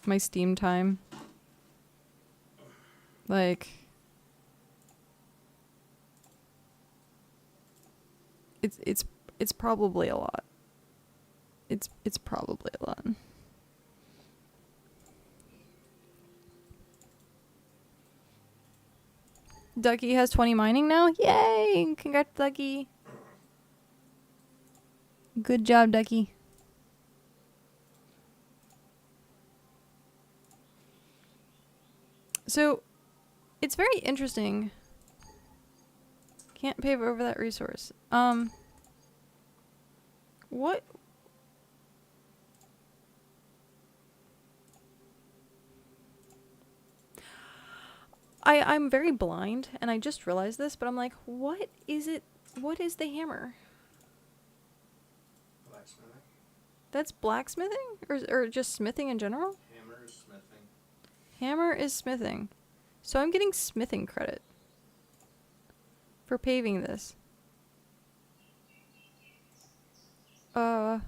My Steam time. Like, it's probably a lot. It's probably a lot. Ducky has 20 mining now? Yay! Congrats, Ducky. Good job, Ducky. So, it's very interesting. Can't pave over that resource. What? I'm very blind, and I just realized this, but I'm like, what is it? What is the hammer? Blacksmithing. That's blacksmithing? Or just smithing in general? Hammer is smithing. Hammer is smithing. So I'm getting smithing credit for paving this. Because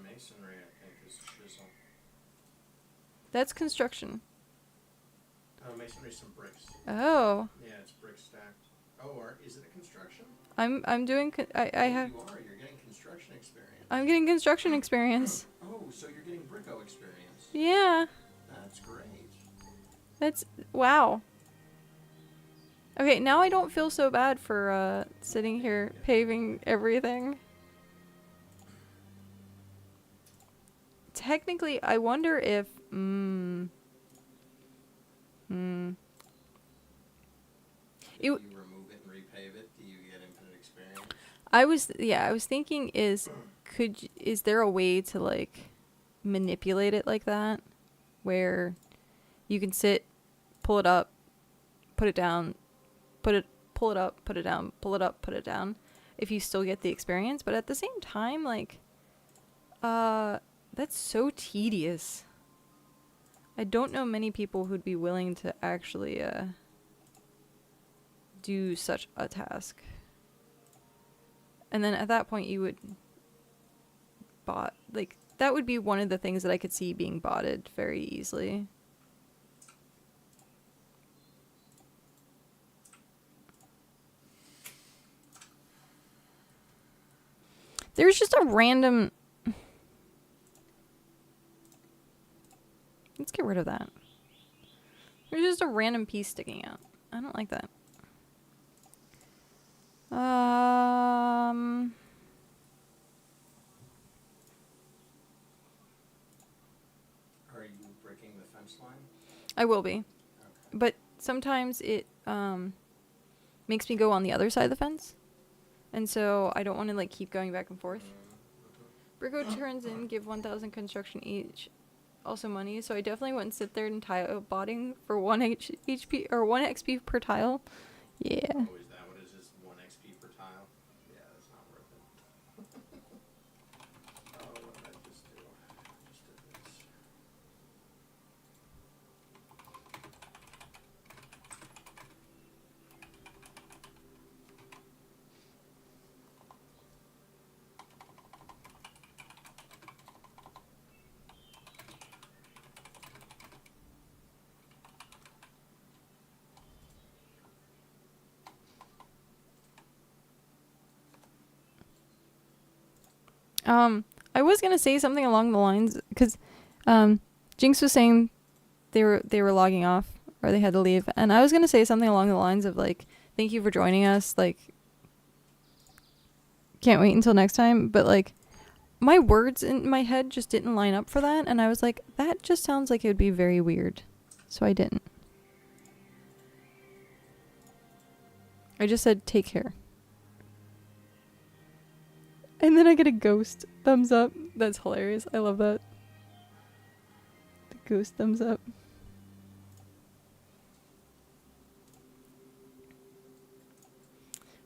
masonry, I think, is chisel. That's construction. Oh, masonry's some bricks. Oh. Yeah, it's brick stacked. Oh, or is it a construction? I'm doing I have You are. You're getting construction experience. I'm getting construction experience. Oh, so you're getting bricko experience. Yeah. That's great. That's wow. Okay, now I don't feel so bad for sitting here paving everything. Technically, I wonder if If you remove it and repave it, do you get infinite experience? I was thinking is there a way to like manipulate it like that where you can sit, pull it up, put it down, pull it up, put it down, pull it up, put it down, if you still get the experience, but at the same time like that's so tedious. I don't know many people who'd be willing to actually do such a task. And then at that point you would bot, like, that would be one of the things that I could see being botted very easily. There's just a random... get rid of that. There's just a random piece sticking out. I don't like that. Are you breaking the fence line? I will be. Okay. But sometimes it makes me go on the other side of the fence. And so I don't want to like keep going back and forth. Brico turns in, give 1,000 construction each. Also money, so I definitely wouldn't sit there and tile botting for 1 HP or 1 XP per tile. Yeah. Oh, is that what it is? Just 1 XP per tile? Yeah, that's not worth it. Oh, what did I just do? I just did this. I was gonna say something along the lines because Jinx was saying they were logging off or they had to leave, and I was gonna say something along the lines of like, thank you for joining us, like can't wait until next time, but like my words in my head just didn't line up for that, and I was like, that just sounds like it would be very weird, so I didn't. I just said take care. And then I get a ghost thumbs up. That's hilarious. I love that. The ghost thumbs up.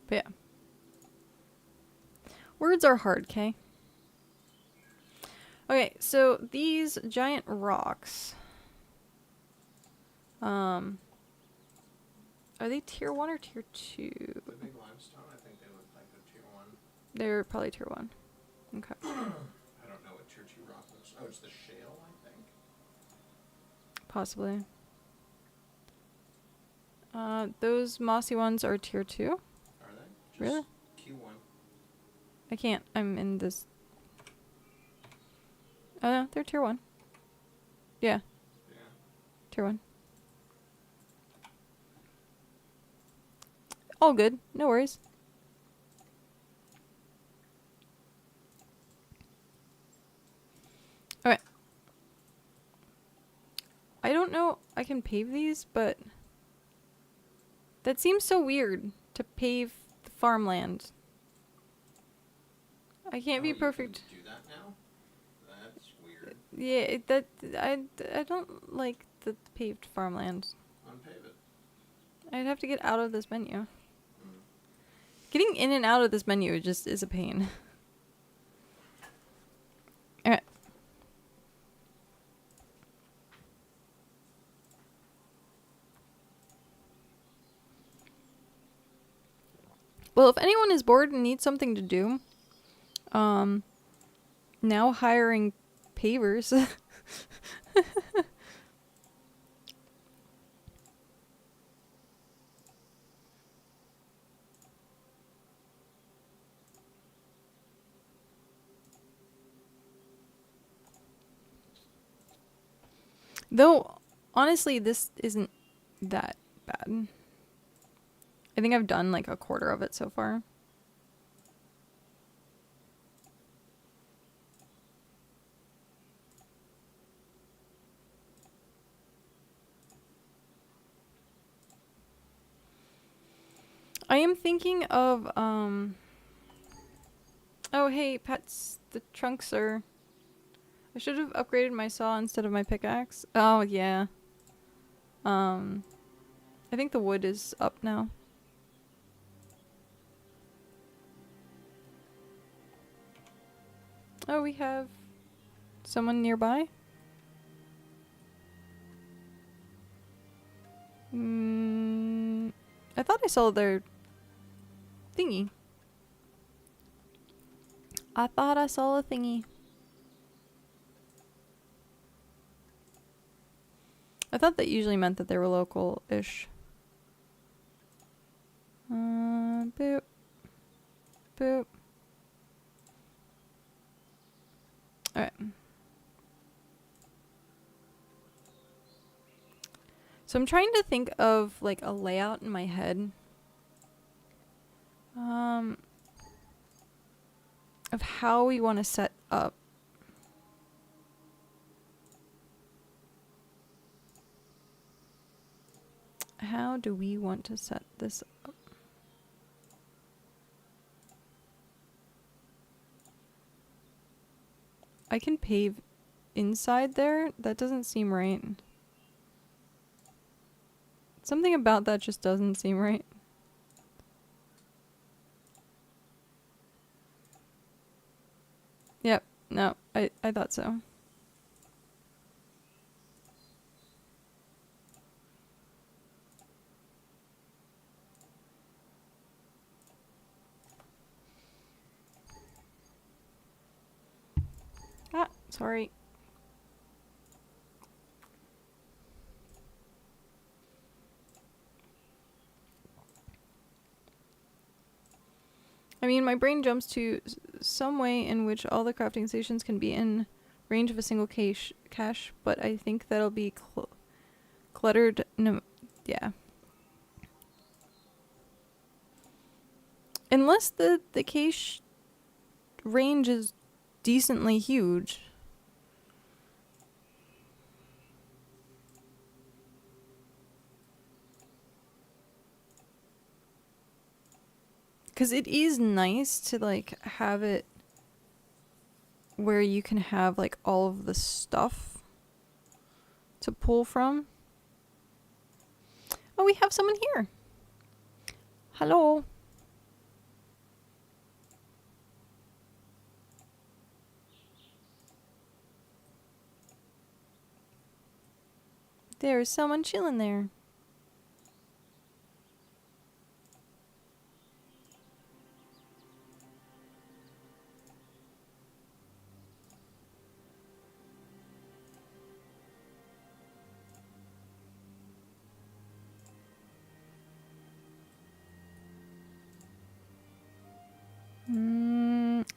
But yeah. Words are hard, Kay? Okay, so these giant rocks. Are they tier 1 or tier 2? The big limestone, I think they look like a tier 1. They're probably tier 1. Okay. I don't know what tier 2 rock looks. Oh, it's the shale, I think. Possibly. Those mossy ones are tier 2? Are they? Just Really? Q1. I can't. I'm in this. Oh no, they're tier 1. Yeah, Yeah. tier 1. All good. No worries. Okay. I don't know. I can pave these, but that seems so weird to pave the farmland. I can't be You perfect. can do that now? That's weird. Yeah, I don't like the paved farmland. Unpave it. I'd have to get out of this menu. Mm. Getting in and out of this menu just is a pain. Alright. Well, if anyone is bored and needs something to do, now hiring pavers. Though, honestly, this isn't that bad. I think I've done like a quarter of it so far. I am thinking of, oh, hey, pets, the trunks are... I should have upgraded my saw instead of my pickaxe. Oh, yeah. I think the wood is up now. Oh, we have someone nearby? I thought I saw their thingy. I thought I saw a thingy. I thought that usually meant that they were local-ish. Boop. Boop. Alright. So I'm trying to think of like a layout in my head. Of how we want to set up. How do we want to set this up? I can pave inside there? That doesn't seem right. Something about that just doesn't seem right. Yep, no, I thought so. Ah, sorry. I mean, my brain jumps to some way in which all the crafting stations can be in range of a single cache, but I think that'll be cluttered. No, yeah. Unless the cache range is decently huge. Because it is nice to, like, have it where you can have, like, all of the stuff to pull from. Oh, we have someone here. Hello. There's someone chilling there.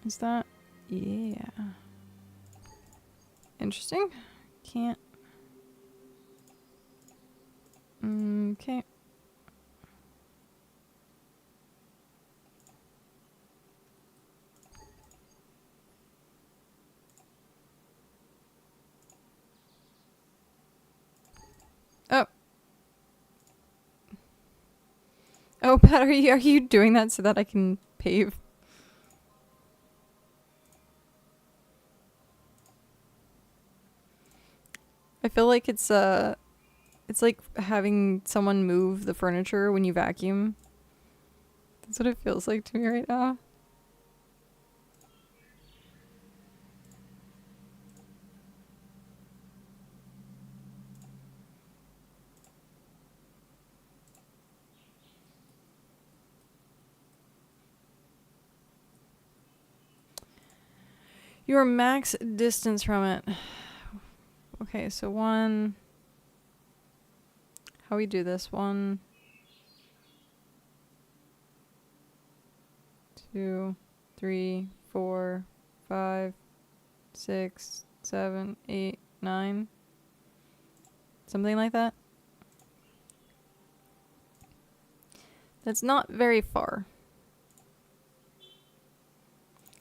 Is that? Yeah. Interesting. Can't. Okay. Oh. Oh, Pat, are you doing that so that I can pave? I feel like it's like having someone move the furniture when you vacuum. That's what it feels like to me right now. Your max distance from it. Okay, so 1. How we do this? 1, 2, 3, 4, 5, 6, 7, 8, 9. Something like that. That's not very far.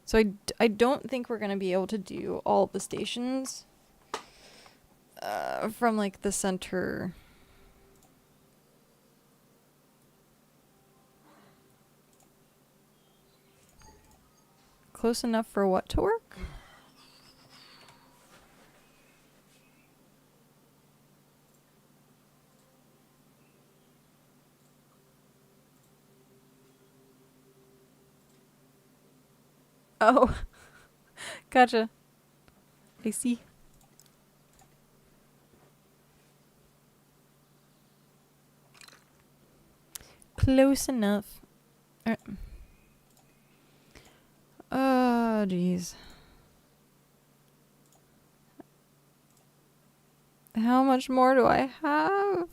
So I don't think we're going to be able to do all the stations from, like, the center. Close enough for what to work? Oh. Gotcha. I see. Close enough. Alright. Oh, jeez. How much more do I have?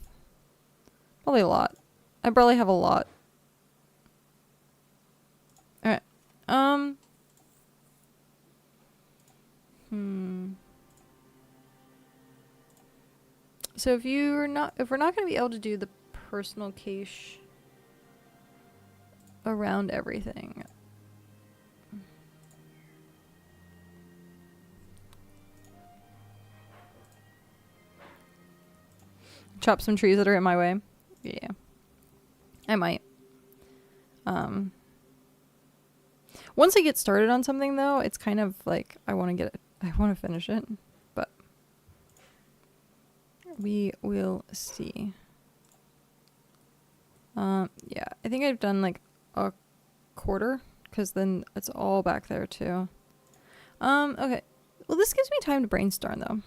Probably a lot. I probably have a lot. Alright. So if we're not going to be able to do the personal cache around everything. Chop some trees that are in my way. Yeah. I might. Once I get started on something though, it's kind of like I want to finish it, but we will see. Yeah, I think I've done like a quarter because then it's all back there too. Okay. Well, this gives me time to brainstorm though.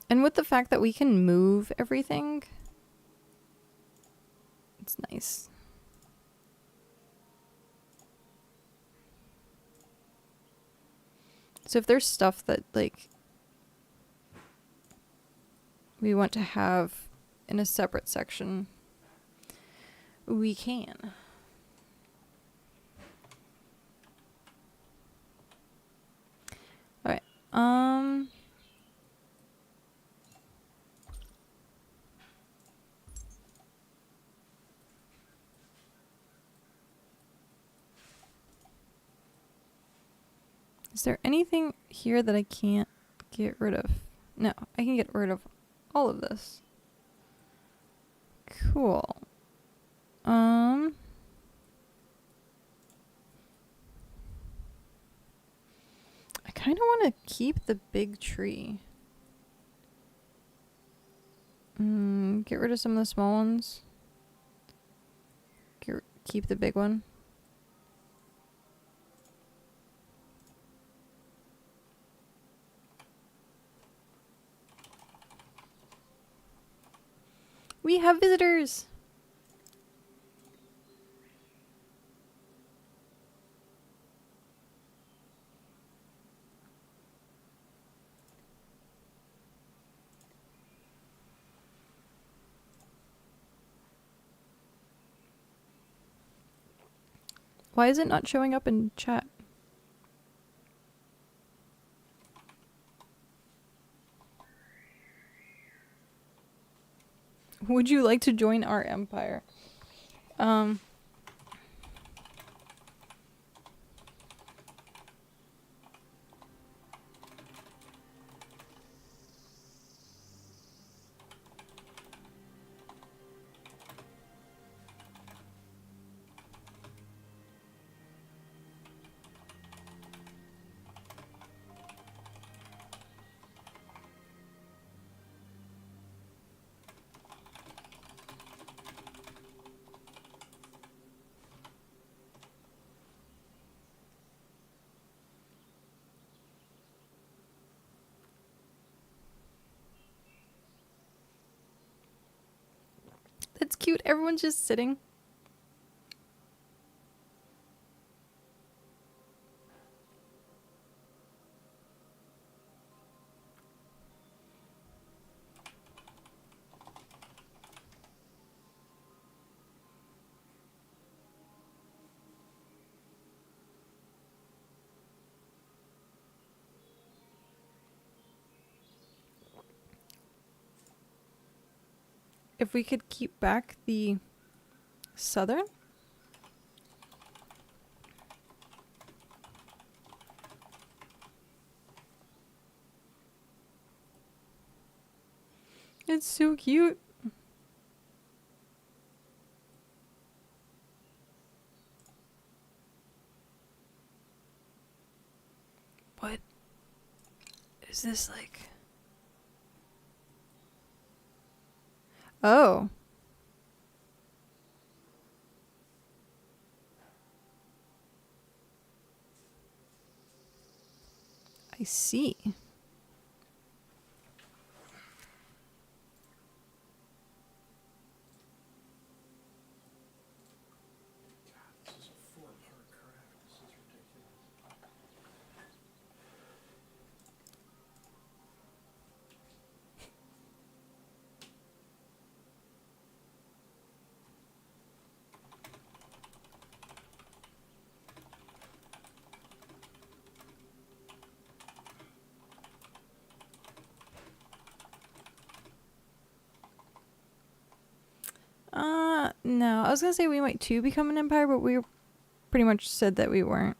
And with the fact that we can move everything, it's nice. So if there's stuff that like we want to have in a separate section, we can. All right. Is there anything here that I can't get rid of? No, I can get rid of all of this. Cool. I kind of want to keep the big tree. Get rid of some of the small ones. Keep the big one. We have visitors. Why is it not showing up in chat? Would you like to join our empire? That's cute. Everyone's just sitting. If we could keep back the southern. It's so cute. What is this like? Oh. I see. This is a 4-part craft. This is ridiculous. No. I was gonna say we might too become an empire, but we pretty much said that we weren't.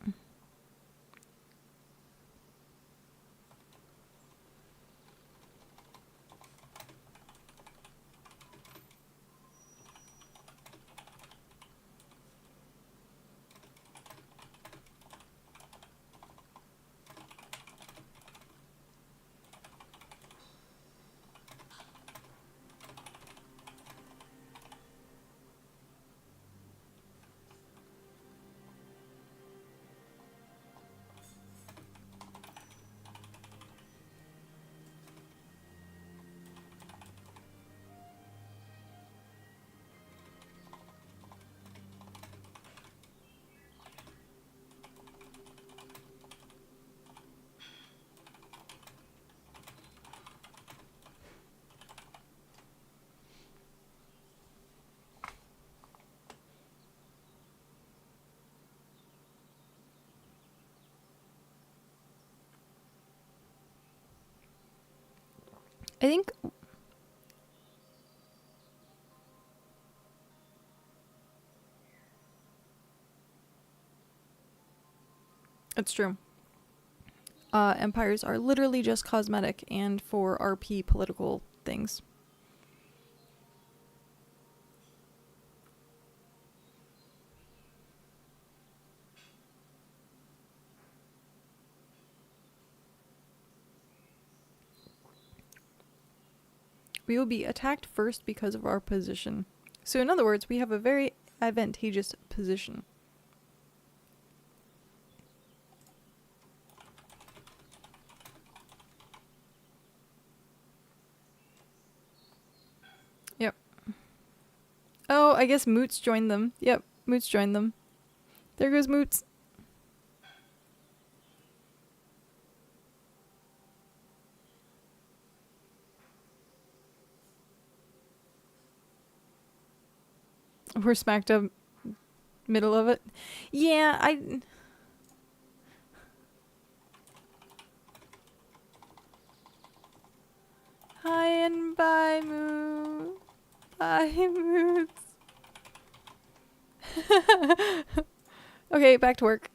I think it's true. Empires are literally just cosmetic and for RP political things. We will be attacked first because of our position. So in other words, we have a very advantageous position. Yep. Oh, I guess Moots joined them. Yep, Moots joined them. There goes Moots. We're smacked up middle of it. Yeah, Hi and bye, Moo. Bye, Moots. Okay, back to work.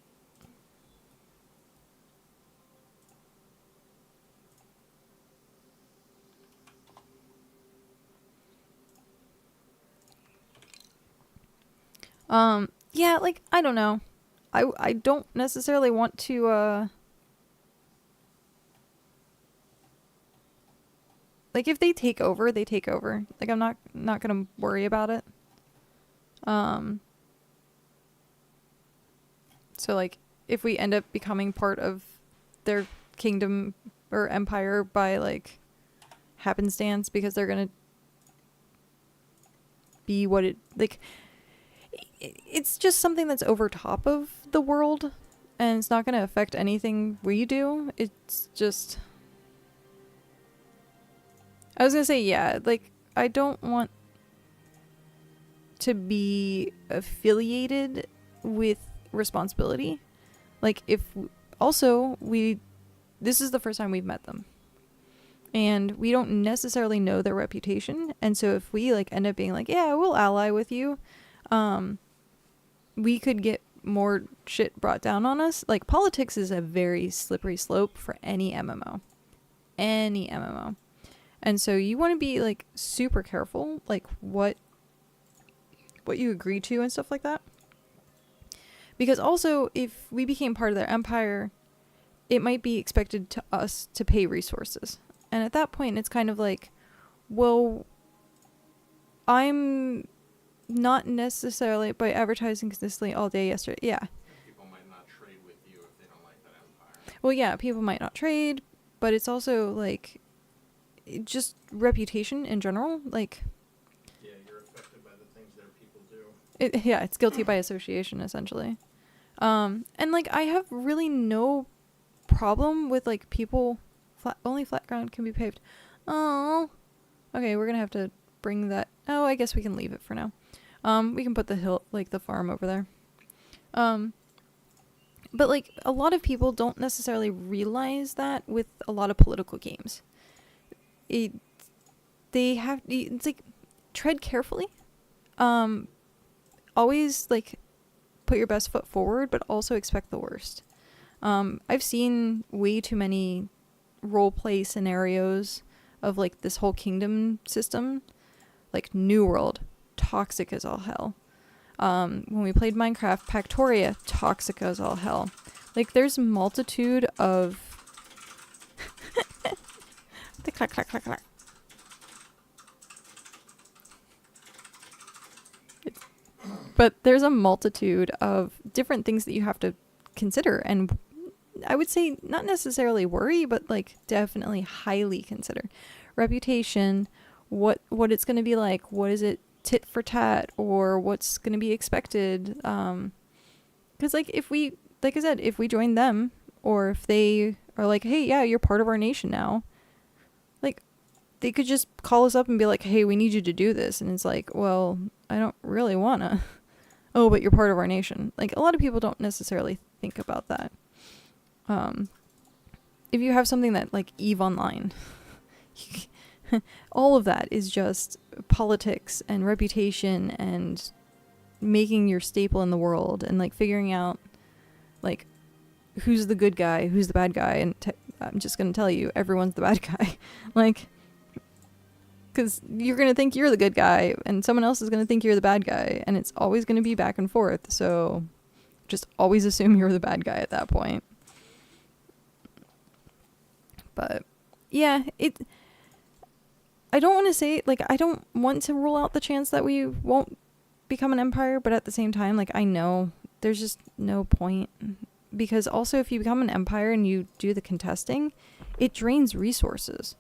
Yeah, like, I don't know. I don't necessarily want to, like, if they take over, they take over. Like, I'm not gonna worry about it. So, like, if we end up becoming part of their kingdom or empire by, like, happenstance, because they're gonna be what it, like, it's just something that's over top of the world, and it's not gonna affect anything we do. It's just, I was gonna say, yeah, like, I don't want to be affiliated with responsibility. Like, if also this is the first time we've met them, and we don't necessarily know their reputation, and so if we, like, end up being like, yeah, we'll ally with you, we could get more shit brought down on us. Like, politics is a very slippery slope for any MMO. And so you want to be, like, super careful, like, what you agree to and stuff like that. Because also, if we became part of their empire, it might be expected to us to pay resources. And at that point, it's kind of like, well, I'm not necessarily by advertising consistently all day yesterday. Yeah. People might not trade with you if they don't like that empire. Well, yeah, people might not trade, but it's also, like, just reputation in general. Like, yeah, you're affected by the things their people do. It's guilty by association, essentially. And, like, I have really no problem with, like, people. Only flat ground can be paved. Oh. Okay, we're gonna have to bring that. Oh, I guess we can leave it for now. We can put the hill, like, the farm over there. But, like, a lot of people don't necessarily realize that with a lot of political games. It's like, tread carefully. always like put your best foot forward, but also expect the worst. I've seen way too many role play scenarios of like this whole kingdom system, like New World, toxic as all hell. When we played Minecraft, Pactoria, toxic as all hell. Like there's a multitude of the clack clack clack clack. But there's a multitude of different things that you have to consider, and I would say not necessarily worry, but like definitely highly consider reputation, what it's going to be like, what is it tit for tat, or what's going to be expected. Because like if we, like I said, if we join them, or if they are like, hey, yeah, you're part of our nation now, like they could just call us up and be like, hey, we need you to do this, and it's like, well, I don't really wanna. Oh, but you're part of our nation. Like a lot of people don't necessarily think about that. If you have something that like EVE Online, all of that is just politics and reputation and making your staple in the world, and like figuring out like who's the good guy, who's the bad guy, and I'm just gonna tell you, everyone's the bad guy. Like, because you're gonna think you're the good guy, and someone else is gonna think you're the bad guy, and it's always gonna be back and forth. So, just always assume you're the bad guy at that point. But yeah, I don't want to say, like, I don't want to rule out the chance that we won't become an empire, but at the same time, like, I know there's just no point, because also if you become an empire and you do the contesting, it drains resources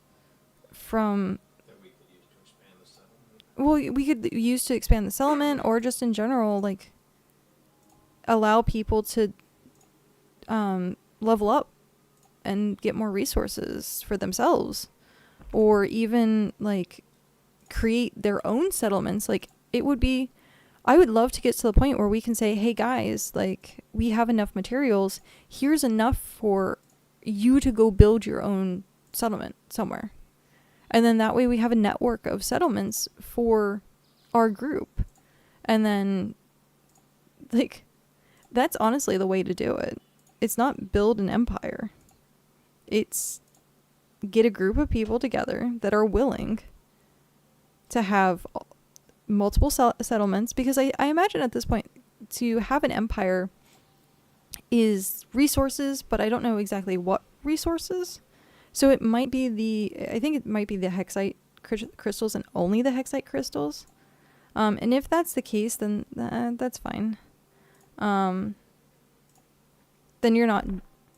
from That we could use to expand the settlement. well, we could use to expand the settlement, or just in general, like, allow people to level up and get more resources for themselves, or even like create their own settlements. Like I would love to get to the point where we can say, hey guys, like we have enough materials, here's enough for you to go build your own settlement somewhere. And then that way we have a network of settlements for our group. And then like that's honestly the way to do it. It's not build an empire. It's get a group of people together that are willing to have multiple settlements, because I imagine at this point to have an empire is resources, but I don't know exactly what resources. So it might be I think it might be the hexite crystals, and only the hexite crystals. And if that's the case, then that's fine. Then you're not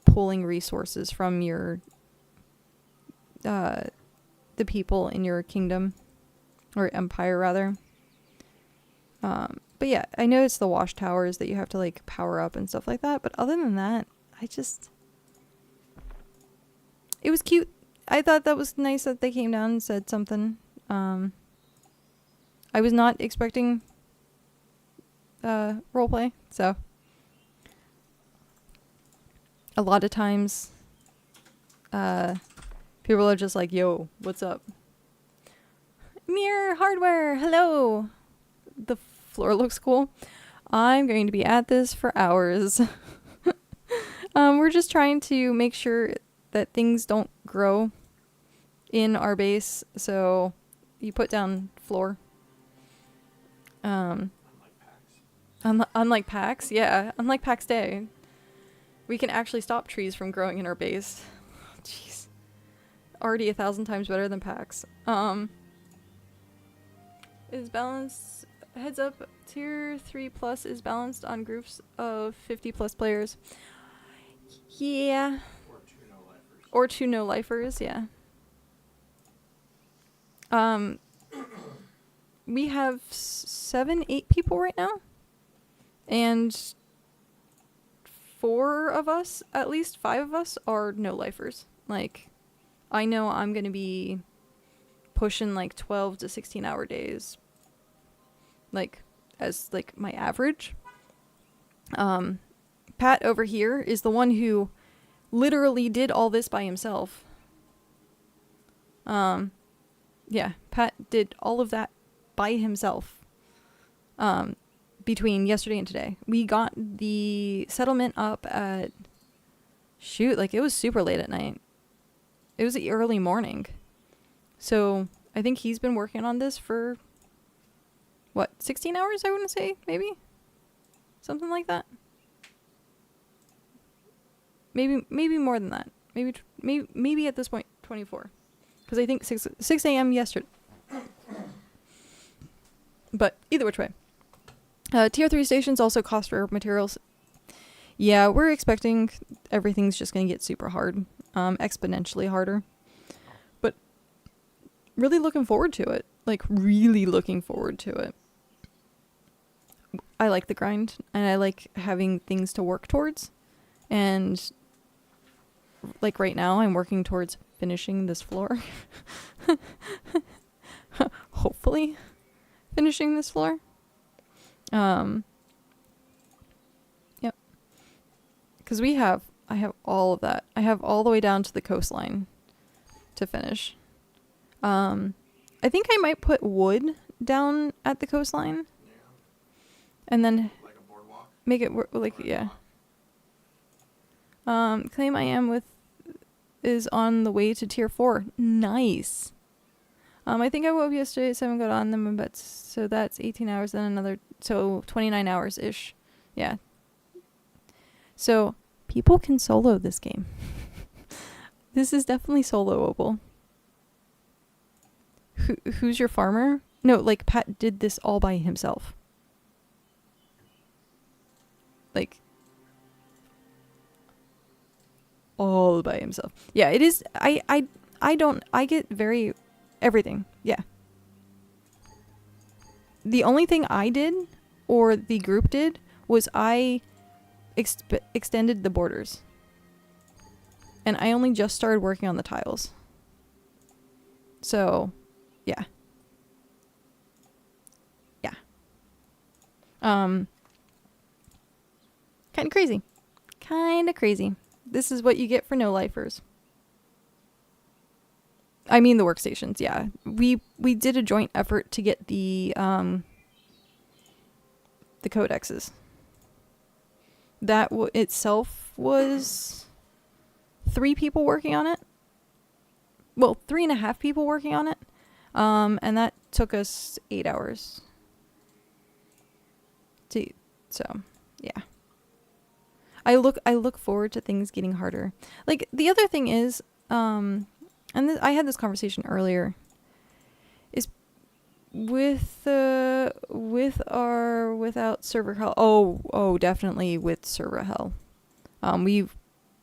pulling resources from your the people in your kingdom, or empire rather. But yeah, I know it's the watchtowers that you have to like power up and stuff like that, but other than that, it was cute. I thought that was nice that they came down and said something. I was not expecting roleplay, so a lot of times people are just like, yo, what's up? Mirror hardware, hello. The floor looks cool. I'm going to be at this for hours. We're just trying to make sure that things don't grow in our base, so you put down floor. Unlike packs. Unlike packs, yeah. Unlike packs day. We can actually stop trees from growing in our base. Jeez. Already 1,000 times better than packs. Is balanced, heads up, tier 3 plus is balanced on groups of 50 plus players. Yeah. Or 2 no-lifers, yeah. We have 7, 8 people right now. And 4 of us, at least 5 of us, are no-lifers. Like, I know I'm going to be pushing like 12 to 16 hour days, like, as like my average. Pat over here is the one who literally did all this by himself. Yeah, Pat did all of that by himself. between yesterday and today. We got the settlement up at, shoot, like it was super late at night. It was the early morning. So I think he's been working on this for, what, 16 hours, I wouldn't say, maybe? Something like that. Maybe more than that. Maybe at this point, 24. Because I think 6 a.m. yesterday. But either which way. Tier 3 stations also cost rare materials. Yeah, we're expecting everything's just going to get super hard. Exponentially harder. But really looking forward to it. Like, really looking forward to it. I like the grind, and I like having things to work towards. And, like, right now, I'm working towards finishing this floor. Hopefully finishing this floor. Yep. Because I have all of that. I have all the way down to the coastline to finish. I think I might put wood down at the coastline. Yeah. And then Like a boardwalk. make it work, like, yeah. Claim I am with is on the way to tier 4. Nice. I think I woke up yesterday at 7, got on them, but so that's 18 hours, then another, so 29 hours-ish. Yeah. So, people can solo this game. This is definitely soloable. Who's your farmer? No, like, Pat did this all by himself. Like, all by himself. Yeah, it is. I get very everything. Yeah. The only thing I did, or the group did, was I extended the borders. And I only just started working on the tiles. So, yeah. Yeah. Kind of crazy. Kind of crazy. This is what you get for no-lifers. I mean the workstations, yeah. We did a joint effort to get the codexes. That itself was 3 people working on it. Well, 3.5 people working on it. And that took us 8 hours. So, yeah. I look forward to things getting harder. Like, the other thing is, and I had this conversation earlier, is without server hell. Oh, definitely with server hell. We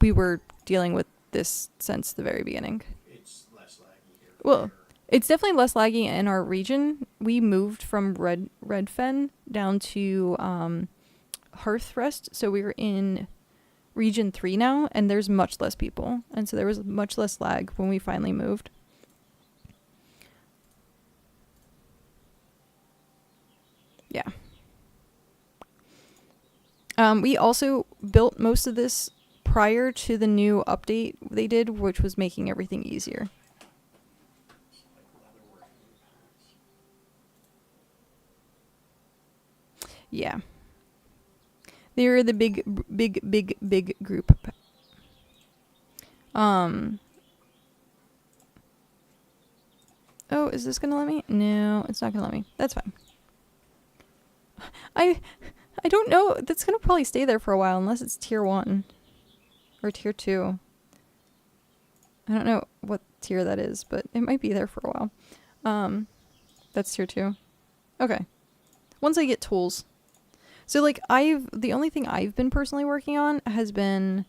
were dealing with this since the very beginning. It's less laggy here. Well, it's definitely less laggy in our region. We moved from Redfen down to Hearth rest, so we were in region 3 now, and there's much less people, and so there was much less lag when we finally moved. Yeah. We also built most of this prior to the new update they did, which was making everything easier. Yeah. They're the big group. Oh, is this gonna let me? No, it's not gonna let me. That's fine. I don't know. That's gonna probably stay there for a while unless it's tier 1 or tier 2. I don't know what tier that is, but it might be there for a while. That's tier 2. Okay. Once I get tools. So, like, the only thing I've been personally working on has been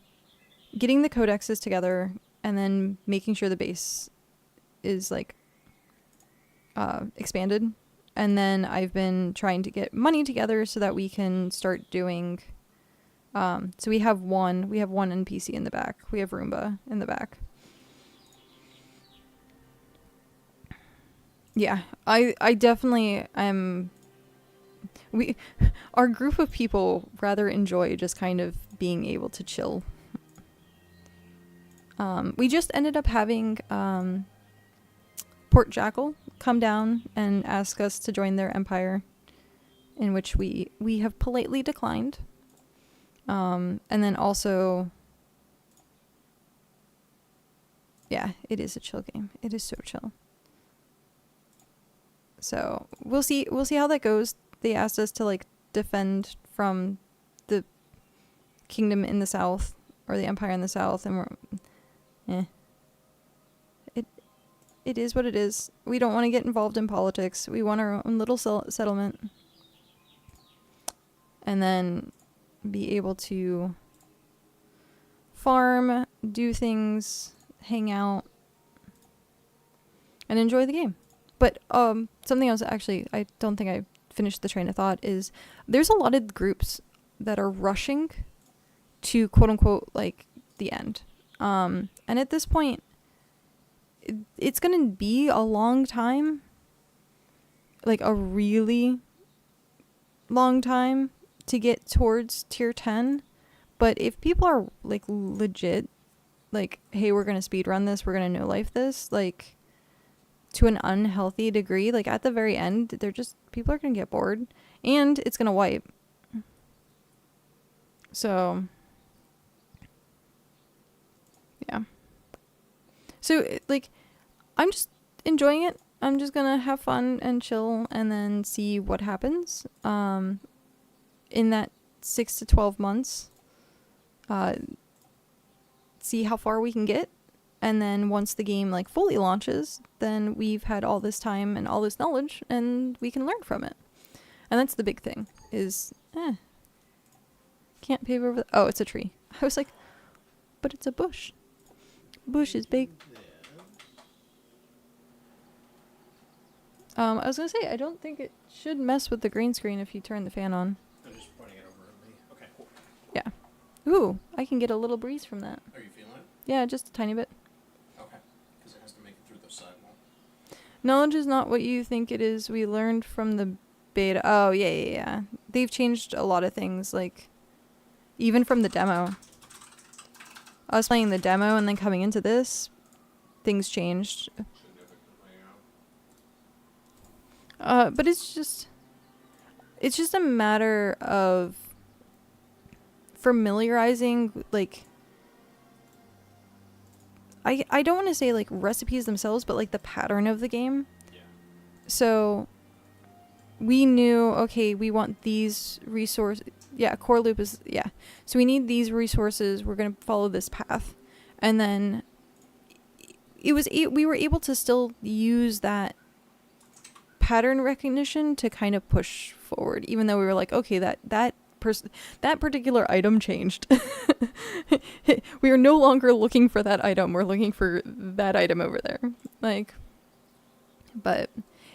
getting the codexes together and then making sure the base is, like, expanded. And then I've been trying to get money together so that we can start doing, so we have one NPC in the back. We have Roomba in the back. Yeah, I definitely am. Our group of people rather enjoy just kind of being able to chill. We just ended up having Port Jackal come down and ask us to join their empire. in which we have politely declined. And then also, yeah, it is a chill game. It is so chill. So we'll see how that goes. They asked us to like defend from the kingdom in the south, or the empire in the south, and it is what it is. We don't want to get involved in politics. We want our own little settlement, and then be able to farm, do things, hang out, and enjoy the game. But something else, actually, I don't think I finished the train of thought, is there's a lot of groups that are rushing to quote unquote like the end. And at this point, it's going to be a long time, like a really long time to get towards tier 10. But if people are like legit, like, hey, we're going to speedrun this, we're going to no life this, like, to an unhealthy degree, like at the very end, people are going to get bored and it's going to wipe. So, yeah. So, like, I'm just enjoying it. I'm just going to have fun and chill and then see what happens in that 6 to 12 months. See how far we can get. And then once the game like fully launches, then we've had all this time and all this knowledge and we can learn from it. And that's the big thing is, can't pave over oh, it's a tree. I was like, but it's a bush. Bush is big. I was going to say, I don't think it should mess with the green screen if you turn the fan on. I'm just pointing it over at me. Okay, cool. Yeah. Ooh, I can get a little breeze from that. Are you feeling it? Yeah, just a tiny bit. Okay, because it has to make it through the sidewall. Knowledge is not what you think it is. We learned from the beta. Oh, yeah. They've changed a lot of things, like, even from the demo. I was playing the demo and then coming into this, things changed. But it's just a matter of familiarizing, like, I don't want to say like recipes themselves, but like the pattern of the game. Yeah. So we knew, okay, we want these resources. Yeah, core loop is, yeah. So we need these resources. We're going to follow this path. And then we were able to still use that pattern recognition to kind of push forward, even though we were like, okay, that particular item changed. We are no longer looking for that item. We're looking for that item over there. Like, but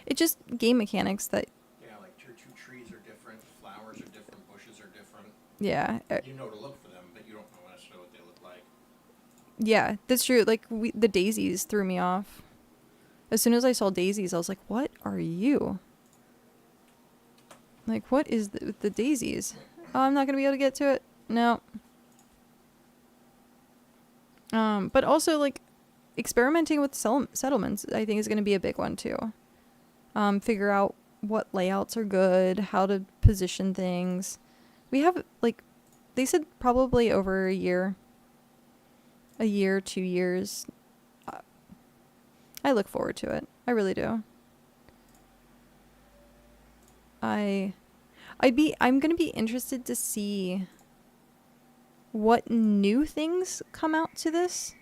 it just game mechanics that. Yeah, like your two trees are different, flowers are different, bushes are different. Yeah. You know to look for them, but you don't know necessarily what they look like. Yeah, that's true. Like the daisies threw me off. As soon as I saw daisies, I was like, "What are you?" Like, what is the daisies? Oh, I'm not gonna be able to get to it. No. But also like experimenting with settlements, I think is gonna be a big one too. Figure out what layouts are good, how to position things. We have like, they said probably over a year, 2 years. I look forward to it. I really do. I'm gonna be interested to see what new things come out to this,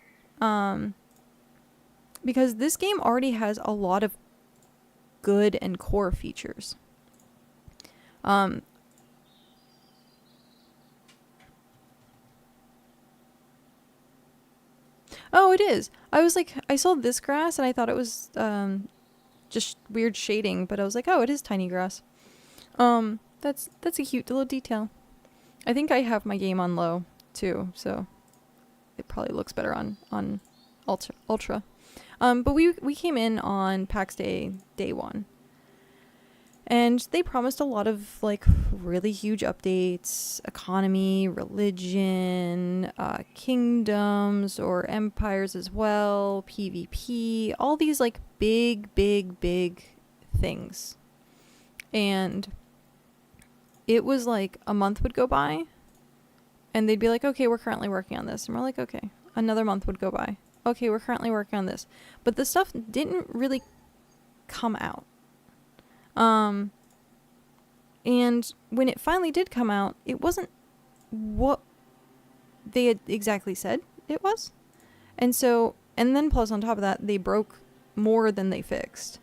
because this game already has a lot of good and core features. Oh, it is. I was like, I saw this grass and I thought it was just weird shading, but I was like, oh, it is tiny grass. That's a cute little detail. I think I have my game on low too, so it probably looks better on ultra. But we came in on PAX Day 1. And they promised a lot of like really huge updates, economy, religion, kingdoms or empires as well, PvP, all these like big things. And it was like a month would go by and they'd be like, okay, we're currently working on this. And we're like, okay. Another month would go by. Okay, we're currently working on this. But the stuff didn't really come out. And when it finally did come out, it wasn't what they had exactly said it was. And then plus on top of that, they broke more than they fixed.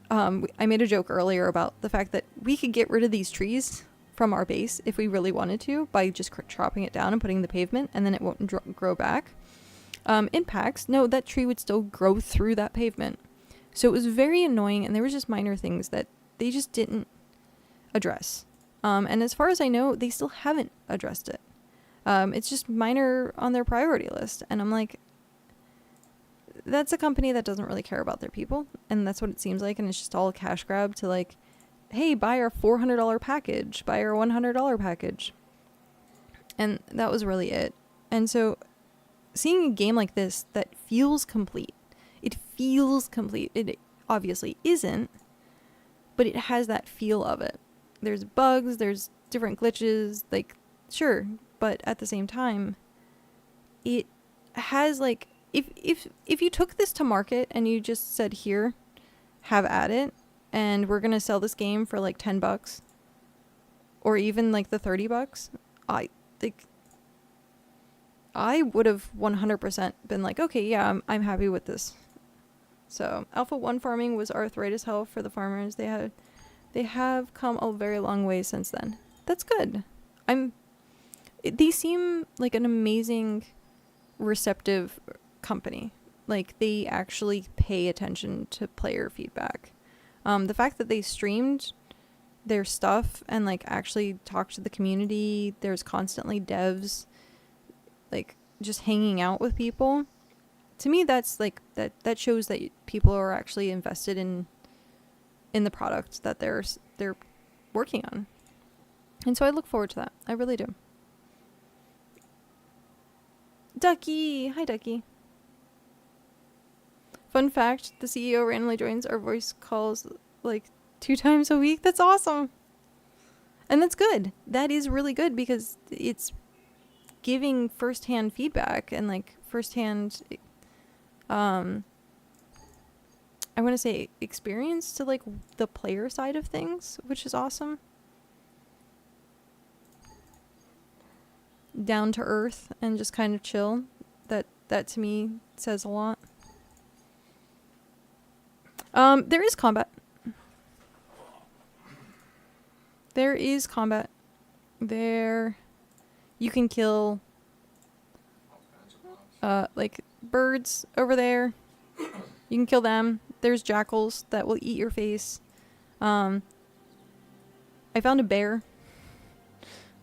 I made a joke earlier about the fact that we could get rid of these trees from our base if we really wanted to by just chopping it down and putting the pavement, and then it won't grow back. In packs, no, that tree would still grow through that pavement. So it was very annoying, and there was just minor things that they just didn't address. And as far as I know, they still haven't addressed it. It's just minor on their priority list. And I'm like, that's a company that doesn't really care about their people. And that's what it seems like. And it's just all a cash grab to like, hey, buy our $400 package, buy our $100 package. And that was really it. And so seeing a game like this that feels complete, it feels complete. It obviously isn't, but it has that feel of it. There's bugs, there's different glitches, like, sure, but at the same time, it has, like, if you took this to market and you just said, here, have at it, and we're gonna sell this game for, like, $10, or even, like, the $30, I think I would have 100% been like, okay, yeah, I'm happy with this. So, Alpha 1 farming was arthritis hell for the farmers. They have come a very long way since then. That's good. They seem like an amazing, receptive company. Like, they actually pay attention to player feedback. The fact that they streamed their stuff and, like, actually talked to the community, there's constantly devs, like, just hanging out with people. To me, that's, like, that shows that people are actually invested in the product that they're working on. And so I look forward to that. I really do. Ducky! Hi, Ducky. Fun fact, the CEO randomly joins our voice calls like 2 times a week. That's awesome. And that's good. That is really good because it's giving firsthand feedback and like firsthand I want to say experience to like the player side of things, which is awesome. Down to earth and just kind of chill. That to me says a lot. There is combat. There is combat. There you can kill like birds over there. You can kill them. There's jackals that will eat your face. I found a bear.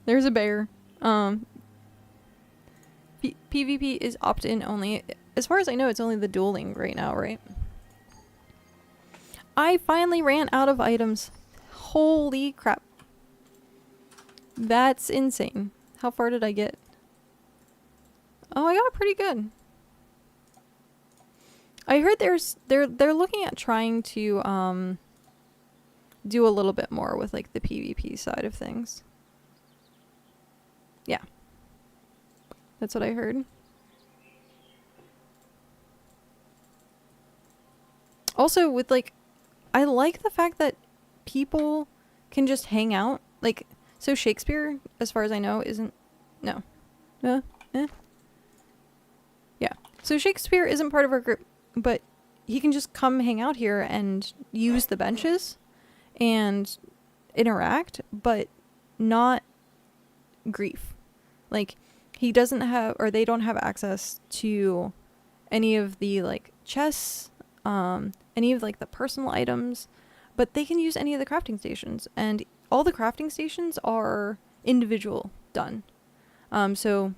There's a bear. PvP is opt-in only. As far as I know, it's only the dueling right now, right? I finally ran out of items. Holy crap. That's insane. How far did I get? Oh, I got pretty good. I heard they're looking at trying to do a little bit more with like the PvP side of things. Yeah. That's what I heard. Also with like I like the fact that people can just hang out. Like so Shakespeare, as far as I know, isn't no. Yeah. So Shakespeare isn't part of our group. But he can just come hang out here and use the benches and interact, but not grief. Like, he doesn't have, or they don't have access to any of the, like, chests, any of, like, the personal items, but they can use any of the crafting stations. And all the crafting stations are individual done. So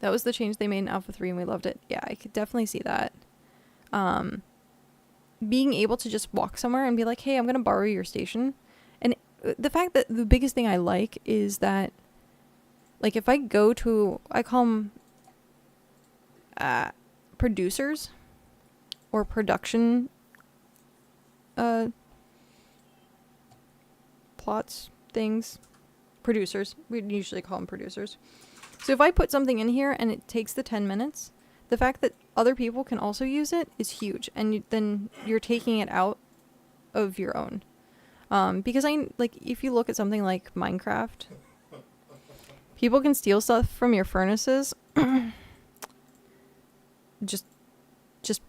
that was the change they made in Alpha 3 and we loved it. Yeah, I could definitely see that. Being able to just walk somewhere and be like, hey, I'm going to borrow your station. And the fact that the biggest thing I like is that, like, if I go to, I call them producers or production plots things. Producers. We usually call them producers. So if I put something in here and it takes the 10 minutes, the fact that other people can also use it is huge. And then you're taking it out of your own. Because if you look at something like Minecraft, people can steal stuff from your furnaces. just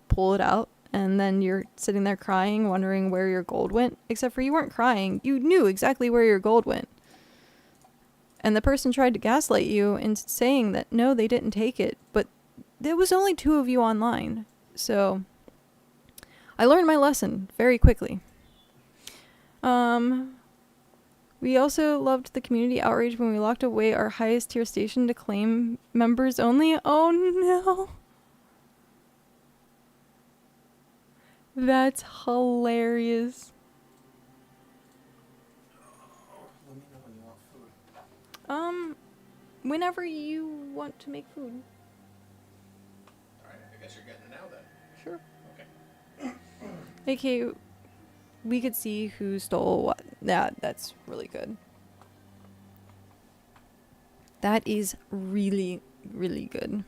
pull it out. And then you're sitting there crying, wondering where your gold went. Except for you weren't crying. You knew exactly where your gold went. And the person tried to gaslight you into saying that, no, they didn't take it. But there was only 2 of you online. So I learned my lesson very quickly. We also loved the community outrage when we locked away our highest tier station to claim members only. Oh no. That's hilarious. Let me know when you want food. Whenever you want to make food. Alright, I guess you're getting it now then. Sure. Okay. Okay, we could see who stole what. That's really good. That is really, really good.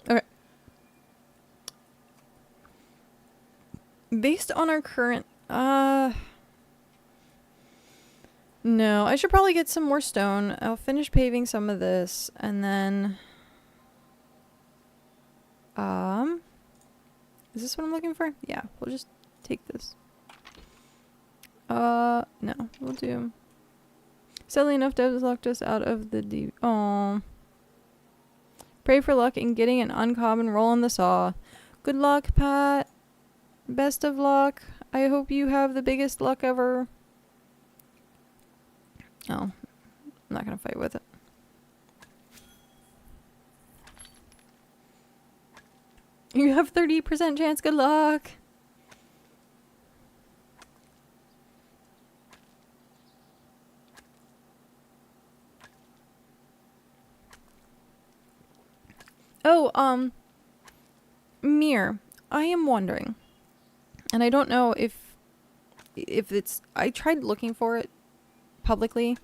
Okay. Based on our current, no, I should probably get some more stone. I'll finish paving some of this, and then, is this what I'm looking for? Yeah, we'll just take this. No, we'll do. Sadly enough, devs locked us out of the oh. Pray for luck in getting an uncommon roll on the saw. Good luck, Pat. Best of luck. I hope you have the biggest luck ever. Oh, I'm not gonna fight with it. You have 30% chance. Good luck. Oh, Mir, I am wondering, and I don't know if it's, I tried looking for it publicly.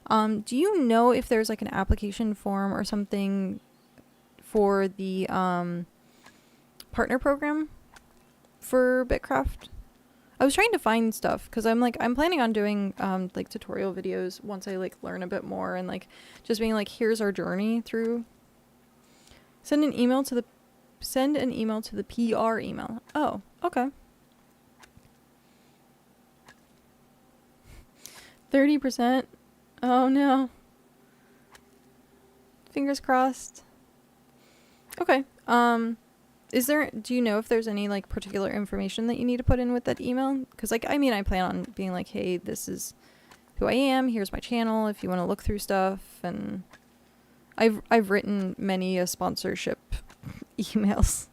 Do you know if there's like an application form or something for the partner program for BitCraft? I was trying to find stuff because I'm planning on doing like tutorial videos once I like learn a bit more, and like just being like, here's our journey through. Send an email to the PR email. Oh, okay. 30%. Oh no. Fingers crossed. Okay. Do you know if there's any like particular information that you need to put in with that email? Because like, I mean, I plan on being like, hey, this is who I am. Here's my channel if you want to look through stuff. And I've written many a sponsorship emails,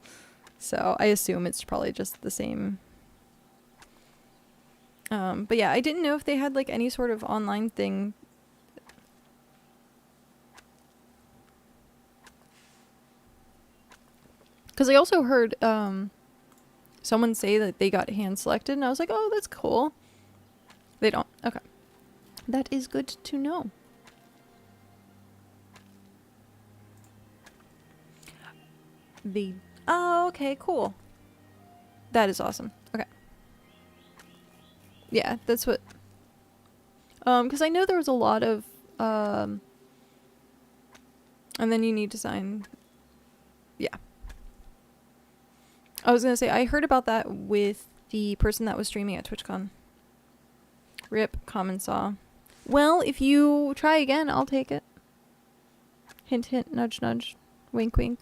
so I assume it's probably just the same. But yeah, I didn't know if they had like any sort of online thing. Because I also heard someone say that they got hand selected, and I was like, oh, that's cool. They don't. Okay. That is good to know. Oh, okay, cool. That is awesome. Okay. Yeah, that's what. Because I know there was a lot of, and then you need to sign. Yeah. I was gonna say, I heard about that with the person that was streaming at TwitchCon. Rip, common saw. Well, if you try again, I'll take it. Hint, hint, nudge, nudge. Wink, wink.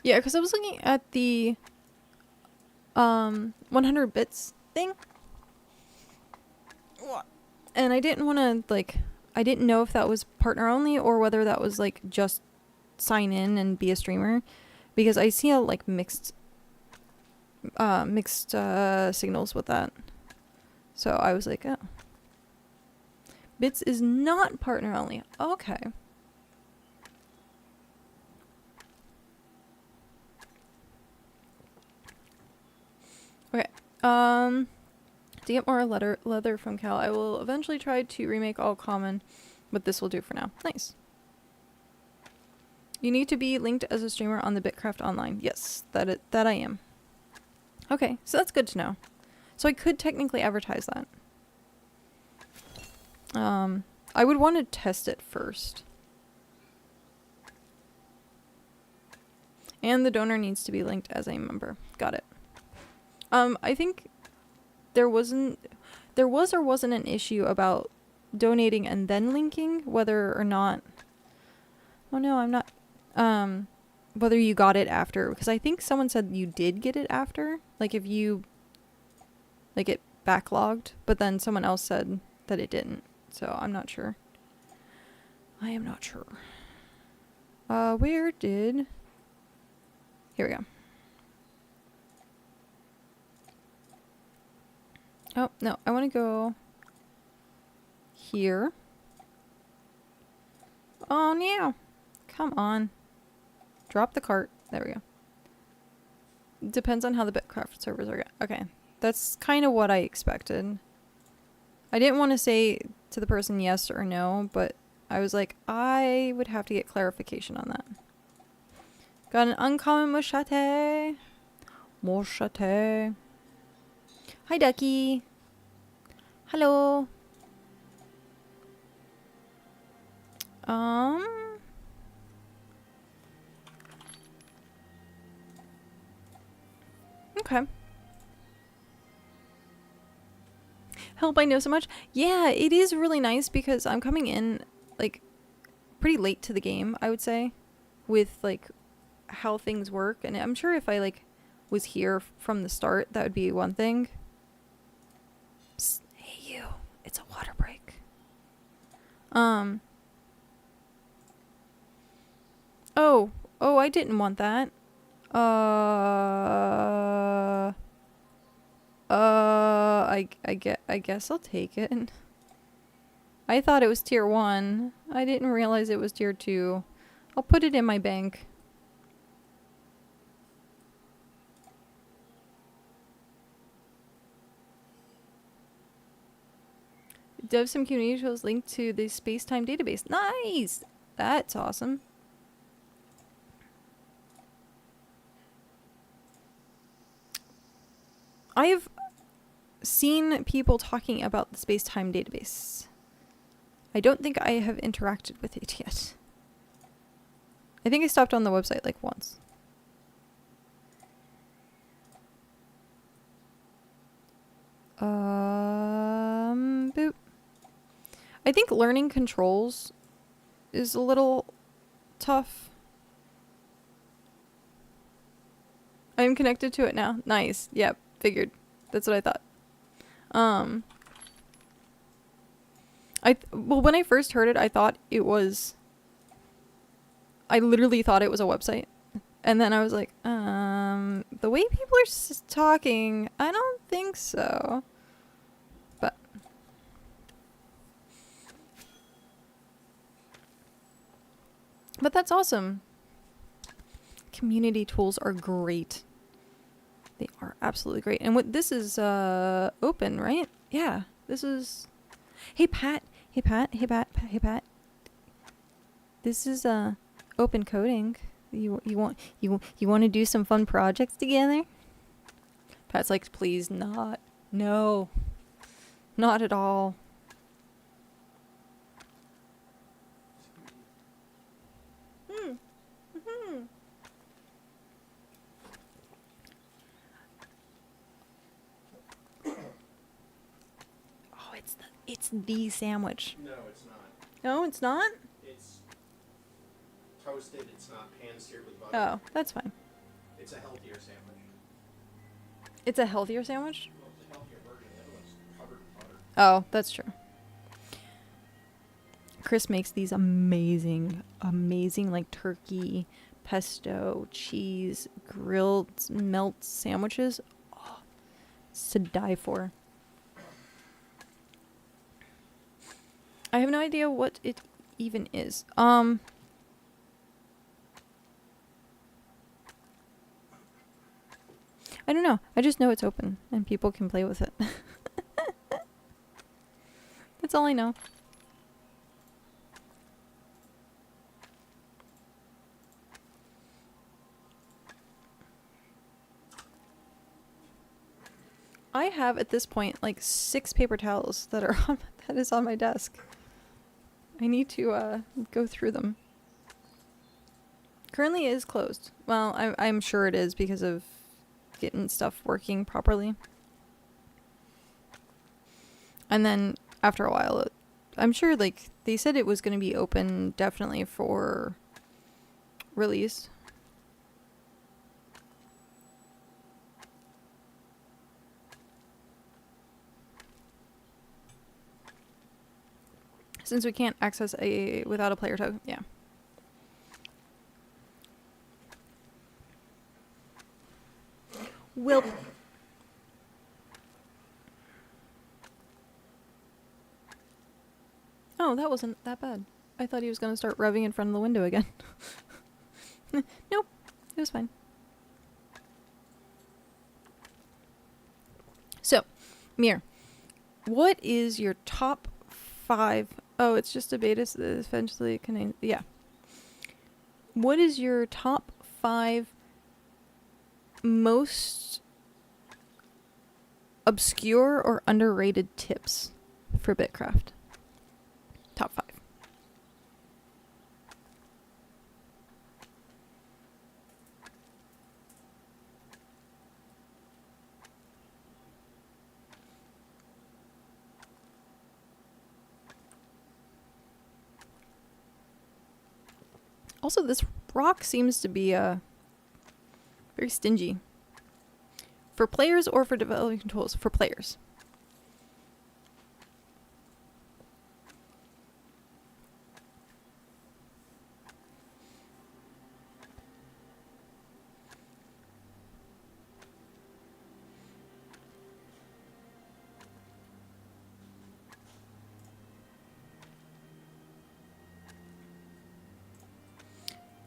Yeah, because I was looking at the 100 bits thing, and I didn't want to like, I didn't know if that was partner only or whether that was like just sign in and be a streamer, because I see a like mixed signals with that. So I was like, oh. Bits is not partner only. Okay. Okay. To get more leather from Cal, I will eventually try to remake all common, but this will do for now. Nice. You need to be linked as a streamer on the BitCraft online. Yes, that I am. Okay, so that's good to know. So I could technically advertise that. I would want to test it first. And the donor needs to be linked as a member. Got it. I think there was or wasn't an issue about donating and then linking, whether or not. Oh no, I'm not. Whether you got it after, because I think someone said you did get it after, like if you, like it backlogged, but then someone else said that it didn't. So I'm not sure. I am not sure. Where did? Here we go. Oh, no, I want to go here. Oh, no. Come on. Drop the cart. There we go. Depends on how the BitCraft servers are. Okay, that's kind of what I expected. I didn't want to say to the person yes or no, but I was like, I would have to get clarification on that. Got an uncommon machete. Machete. Hi, Ducky. Hello. Okay. Help, I know so much. Yeah, it is really nice because I'm coming in, like, pretty late to the game, I would say, with, like, how things work. And I'm sure if I, like, was here from the start, that would be one thing. Psst, hey, you. It's a water break. Oh, I didn't want that. I guess I'll take it. I thought it was tier 1. I didn't realize it was tier 2. I'll put it in my bank. DevSim community shows linked to the space-time database. Nice! That's awesome. I've seen people talking about the space-time database. I don't think I have interacted with it yet. I think I stopped on the website like once. Boop. I think learning controls is a little tough. I'm connected to it now. Nice. Yep. Figured. That's what I thought. Well, when I first heard it, I thought it was... I literally thought it was a website. And then I was like, the way people are talking, I don't think so. But that's awesome. Community tools are great. They are absolutely great. And what this is open, right? Yeah. This is Hey Pat. This is open coding. You want to do some fun projects together? Pat's like, "Please not. No. Not at all." It's the sandwich. No, it's not. No, it's not? It's toasted. It's not pan-seared with butter. Oh, that's fine. It's a healthier sandwich. It's a healthier sandwich? Well, it's a healthier version. The other one's covered in butter. Oh, that's true. Chris makes these amazing, like turkey, pesto, cheese, grilled melt sandwiches. Oh, it's to die for. I have no idea what it even is. I don't know. I just know it's open and people can play with it. That's all I know. I have at this point like 6 paper towels that are that is on my desk. I need to go through them. Currently it is closed. Well, I'm sure it is because of getting stuff working properly. And then after a while, I'm sure like they said it was going to be open definitely for release. Since we can't access a without a player token, yeah. Will. Oh, that wasn't that bad. I thought he was gonna start revving in front of the window again. Nope, it was fine. So, Mir, what is your top 5? Oh, it's just a beta, so eventually it can. Yeah. What is your top 5 most obscure or underrated tips for BitCraft? Top 5. Also, this rock seems to be very stingy. For players or for developing tools? For players.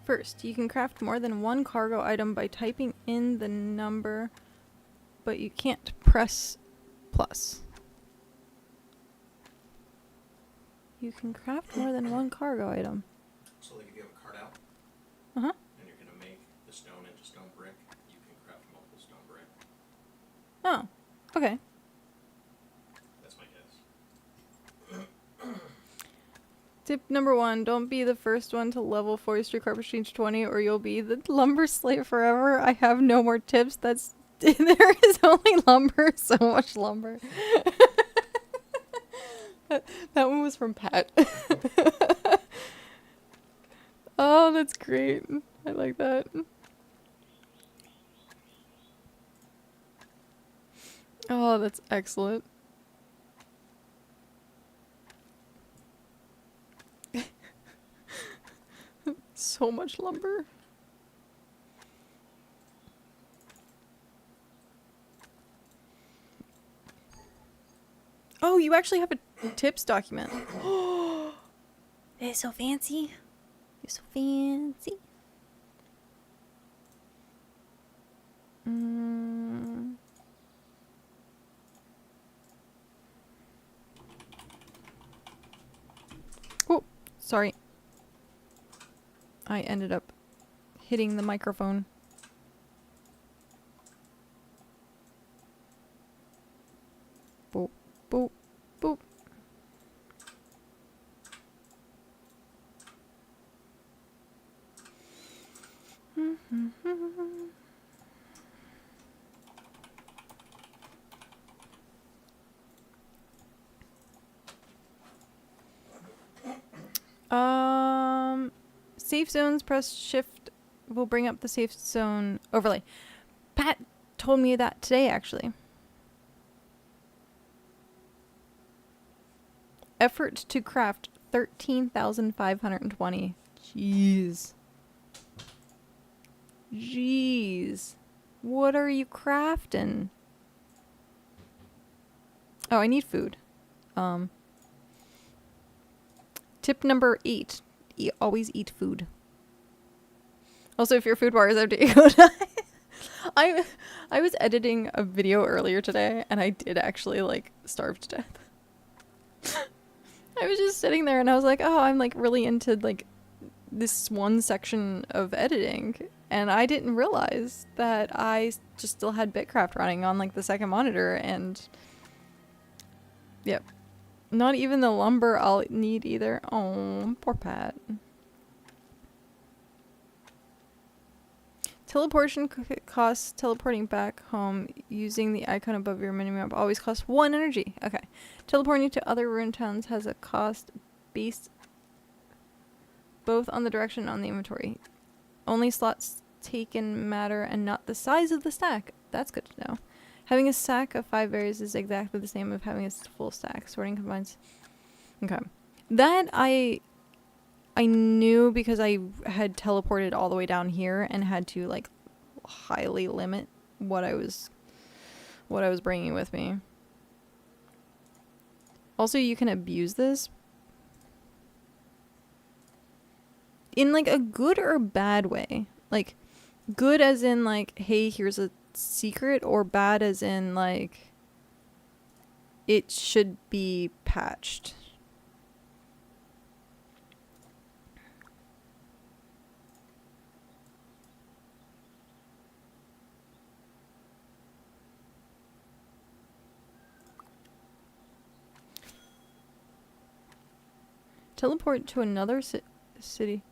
First, you can craft more than one cargo item by typing in the number, but you can't press plus. You can craft more than one cargo item. So like if you have a card out, Uh-huh. and you're gonna make the stone into stone brick, you can craft multiple stone brick. Oh, okay. That's my guess. Tip number 1, don't be the first one to level forestry carpentry to 20 or you'll be the lumber slave forever. I have no more tips. That's there is only lumber, so much lumber. that one was from Pat. Oh, that's great. I like that. Oh, that's excellent. So much lumber. Oh, you actually have a tips document. Oh, it's so fancy. You're so fancy. Oh, sorry. I ended up hitting the microphone. Boop, boop, boop. Safe zones, press shift will bring up the safe zone overlay. Pat told me that today, actually. Effort to craft 13,520. Jeez. Jeez. What are you crafting? Oh, I need food. Tip number 8. Always eat food. Also, if your food bar is empty, you go die. I was editing a video earlier today, and I did actually, like, starve to death. I was just sitting there, and I was like, oh, I'm, like, really into, like, this one section of editing, and I didn't realize that I just still had BitCraft running on, like, the second monitor, and... Yep. Not even the lumber I'll need either. Oh, poor Pat. Teleportation costs teleporting back home using the icon above your minimap always costs 1 energy. Okay. Teleporting to other ruined towns has a cost based both on the direction and on the inventory. Only slots taken matter and not the size of the stack. That's good to know. Having a stack of 5 berries is exactly the same as having a full stack. Sorting combines. Okay. That I knew because I had teleported all the way down here and had to, like, highly limit what I was bringing with me. Also, you can abuse this in, like, a good or bad way. Like, good as in, like, hey, here's a secret, or bad as in, like, it should be patched. Teleport to another city.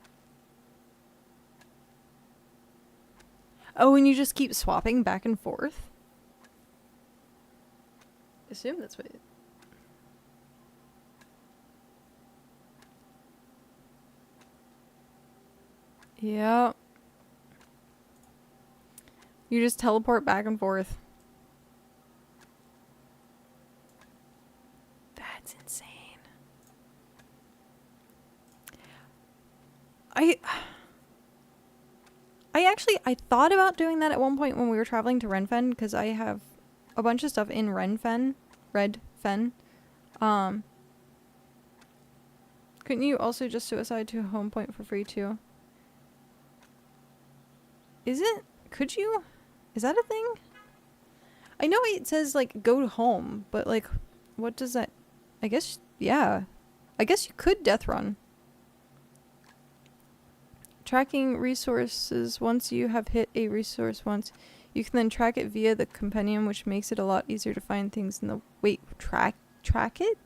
Oh, and you just keep swapping back and forth? Assume that's what it... Yeah. You just teleport back and forth. That's insane. I thought about doing that at one point when we were traveling to Renfen, because I have a bunch of stuff in Redfen. Couldn't you also just suicide to a home point for free too? Could you? Is that a thing? I know it says, like, go home, but, like, what does that... I guess, yeah. I guess you could death run. Tracking resources. Once you have hit a resource once, you can then track it via the compendium, which makes it a lot easier to find things in the... Wait, track it?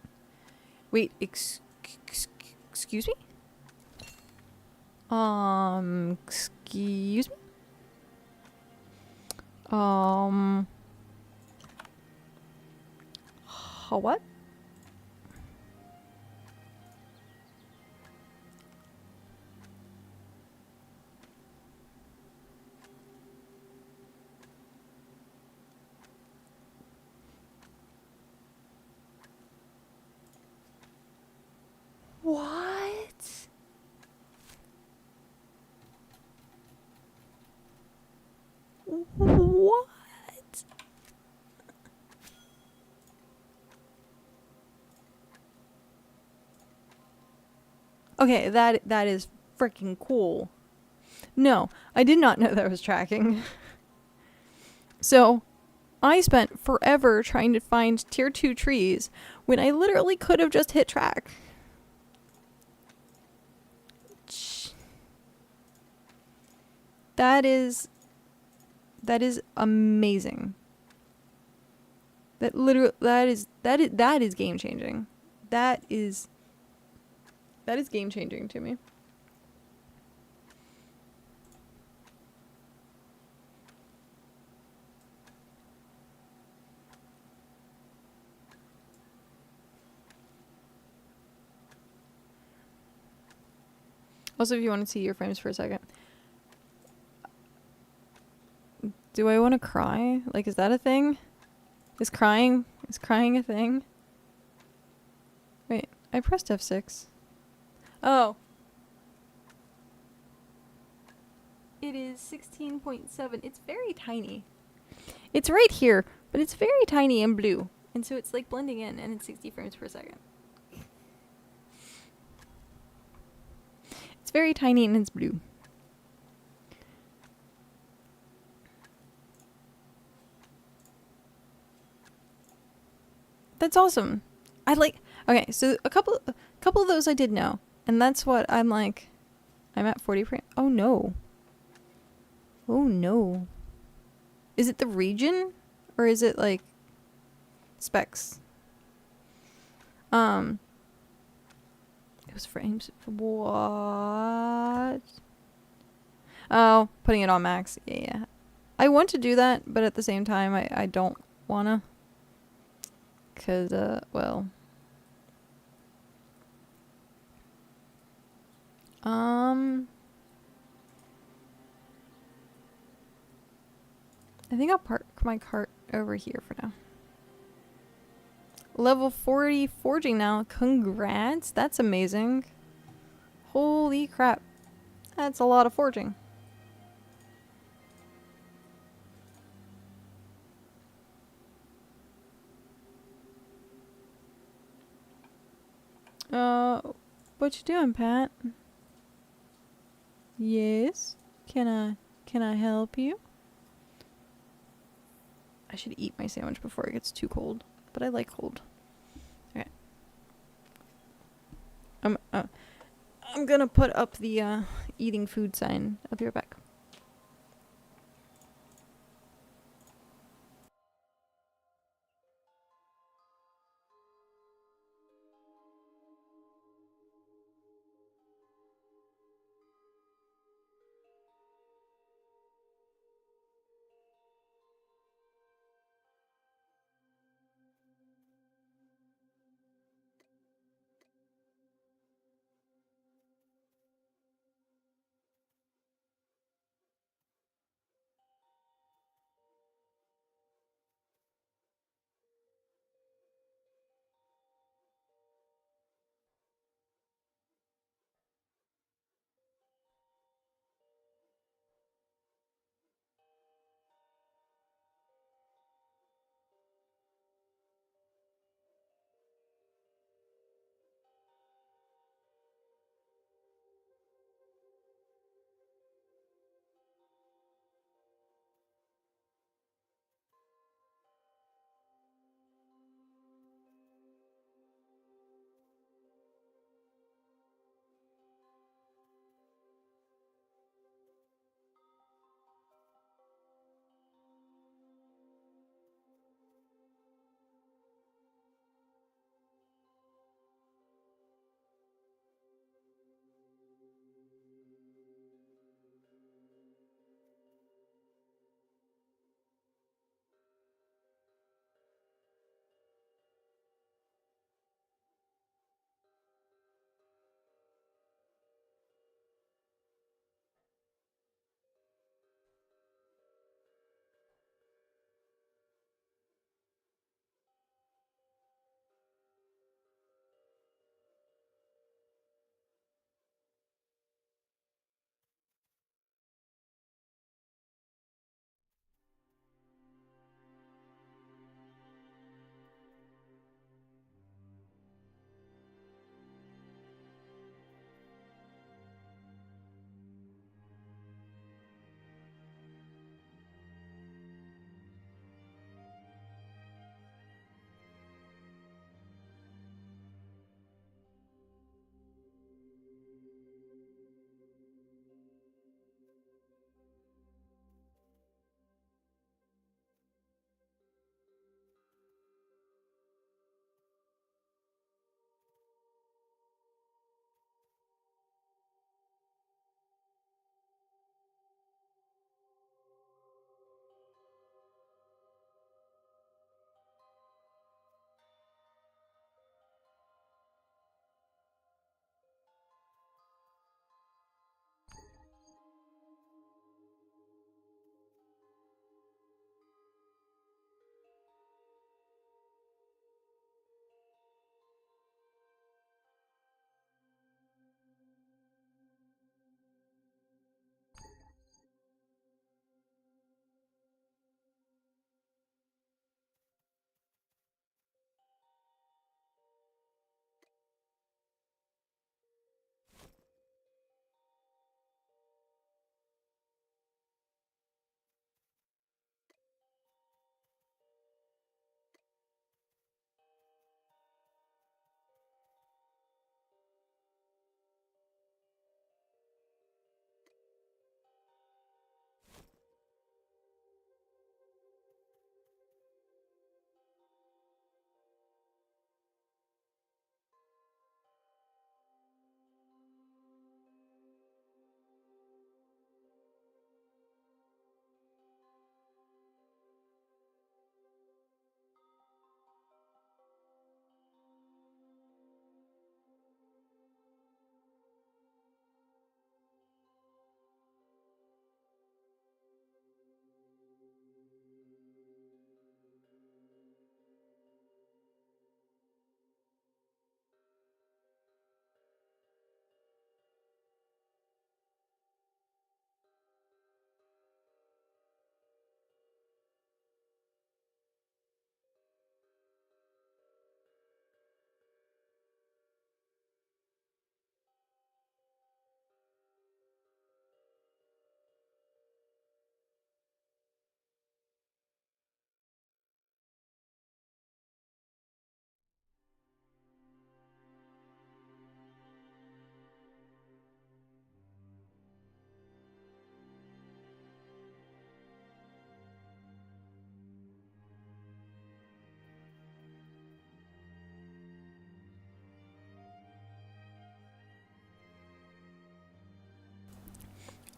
Wait, excuse me? Excuse me? What? What? What? Okay, that is freaking cool. No, I did not know that was tracking. So, I spent forever trying to find tier 2 trees when I literally could have just hit track. That is amazing. That is game changing. That is game changing to me. Also, if you want to see your frames for a second. Do I want to cry? Like, is that a thing? Is crying a thing? Wait, I pressed F6. Oh. It is 16.7. It's very tiny. It's right here, but it's very tiny and blue. And so it's, like, blending in, and it's 60 frames per second. It's very tiny and it's blue. That's awesome. I like. Okay, so a couple of those I did know, and that's what I'm like. I'm at 40 frame. Oh no. Oh no. Is it the region, or is it like specs? It was frames. What? Oh, putting it on max. Yeah. I want to do that, but at the same time, I don't wanna. Cause well. I think I'll park my cart over here for now. Level 40 forging now. Congrats. That's amazing. Holy crap. That's a lot of forging. What you doing, Pat? Yes? Can I help you? I should eat my sandwich before it gets too cold, but I like cold. Okay. I'm gonna put up the eating food sign. I'll be right back.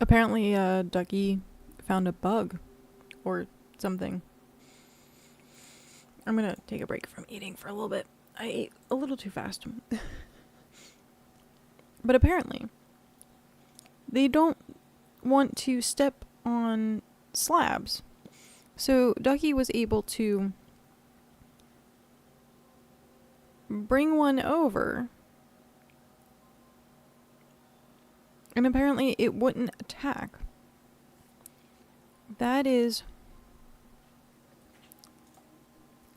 Apparently, Ducky found a bug or something. I'm gonna take a break from eating for a little bit. I ate a little too fast. But apparently, they don't want to step on slabs. So Ducky was able to bring one over, and apparently it wouldn't attack. That is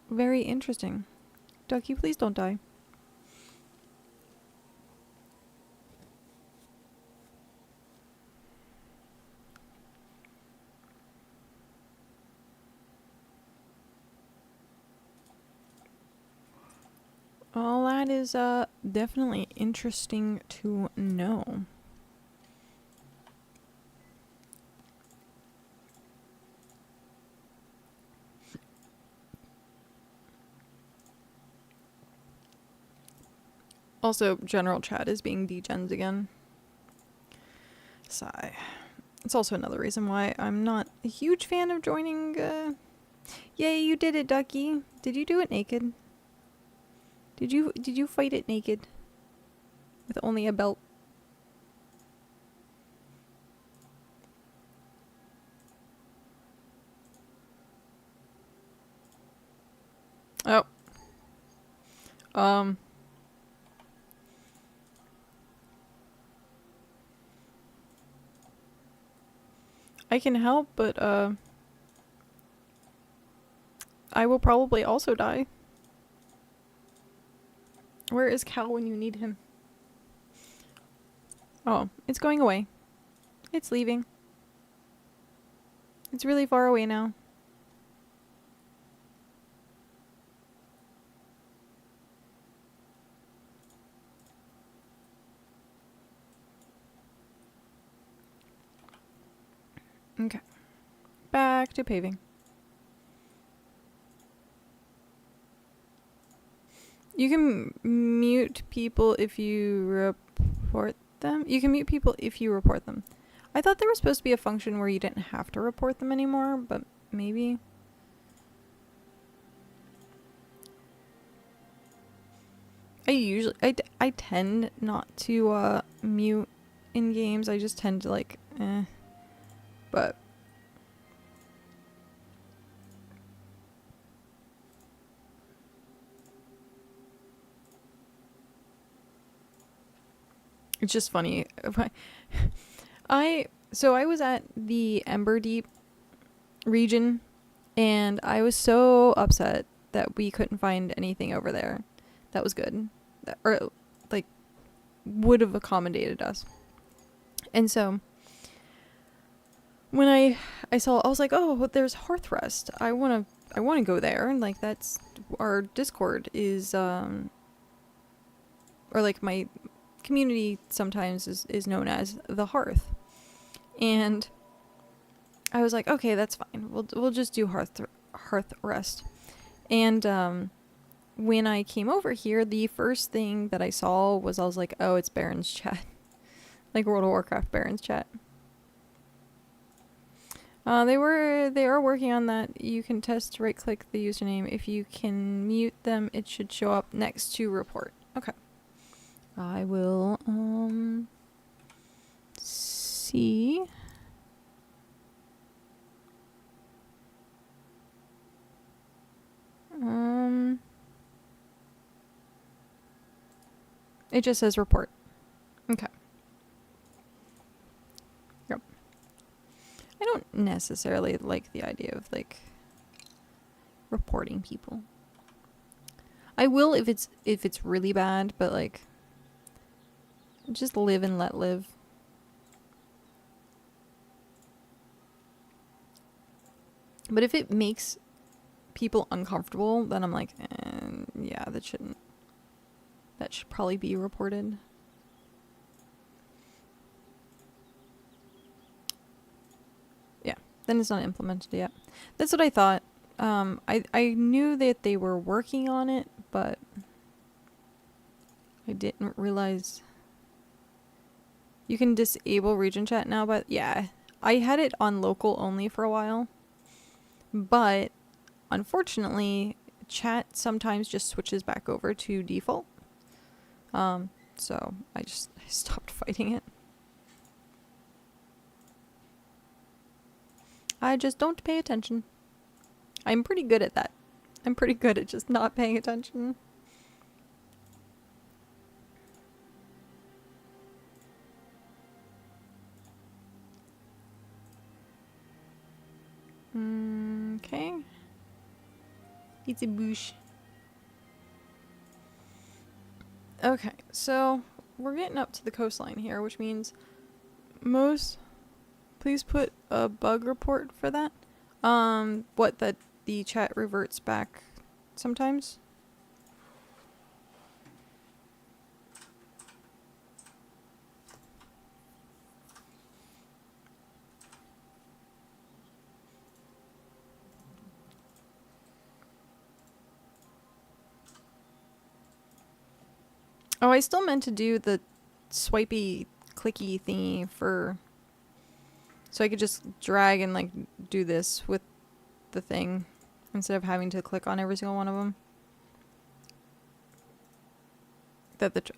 very interesting. Ducky, please don't die. Well, that is definitely interesting to know. Also, general chat is being degens again. Sigh. It's also another reason why I'm not a huge fan of joining. Yay, you did it, Ducky. Did you do it naked? Did you fight it naked? With only a belt? Oh. I can help, but I will probably also die. Where is Cal when you need him? Oh, it's going away. It's leaving. It's really far away now. Okay. Back to paving. You can mute people if you report them. You can mute people if you report them. I thought there was supposed to be a function where you didn't have to report them anymore, but maybe. I tend not to mute in games. I just tend to like but it's just funny. I was at the Ember Deep region, and I was so upset that we couldn't find anything over there that was good, or like would have accommodated us. And so when I saw, I was like, oh, there's Hearth Rest. I wanna go there, and like that's our Discord is or like my community sometimes is known as the Hearth. And I was like, okay, that's fine. We'll just do Hearth Rest. And when I came over here, the first thing that I saw was I was like, oh, it's Baron's chat. Like World of Warcraft Baron's chat. They are working on that. You can test right click the username. If you can mute them, it should show up next to report. Okay. I will see. It just says report. Okay. Yep. I don't necessarily like the idea of like reporting people. I will if it's really bad, but like just live and let live. But if it makes people uncomfortable, then I'm like, yeah, that should probably be reported. Yeah, then it's not implemented yet. That's what I thought. I knew that they were working on it, but I didn't realize You can disable region chat now, but yeah. I had it on local only for a while. But unfortunately, chat sometimes just switches back over to default. So I stopped fighting it. I just don't pay attention. I'm pretty good at that. I'm pretty good at just not paying attention. Okay. It's a bush. Okay, so we're getting up to the coastline here, which means please put a bug report for that. What, that the chat reverts back sometimes? Oh, I still meant to do the swipey clicky thingy for, so I could just drag and like do this with the thing instead of having to click on every single one of them.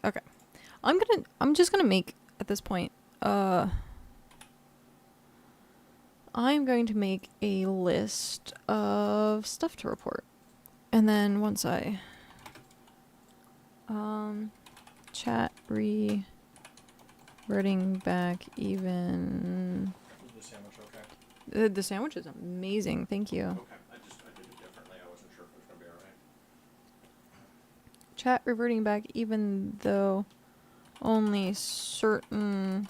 Okay. I'm just gonna make, at this point, I'm going to make a list of stuff to report. And then once I, chat reverting back even. Is the sandwich okay? The sandwich is amazing, thank you. Okay, I did it differently. I wasn't sure if it was gonna be alright. Chat reverting back even though only certain,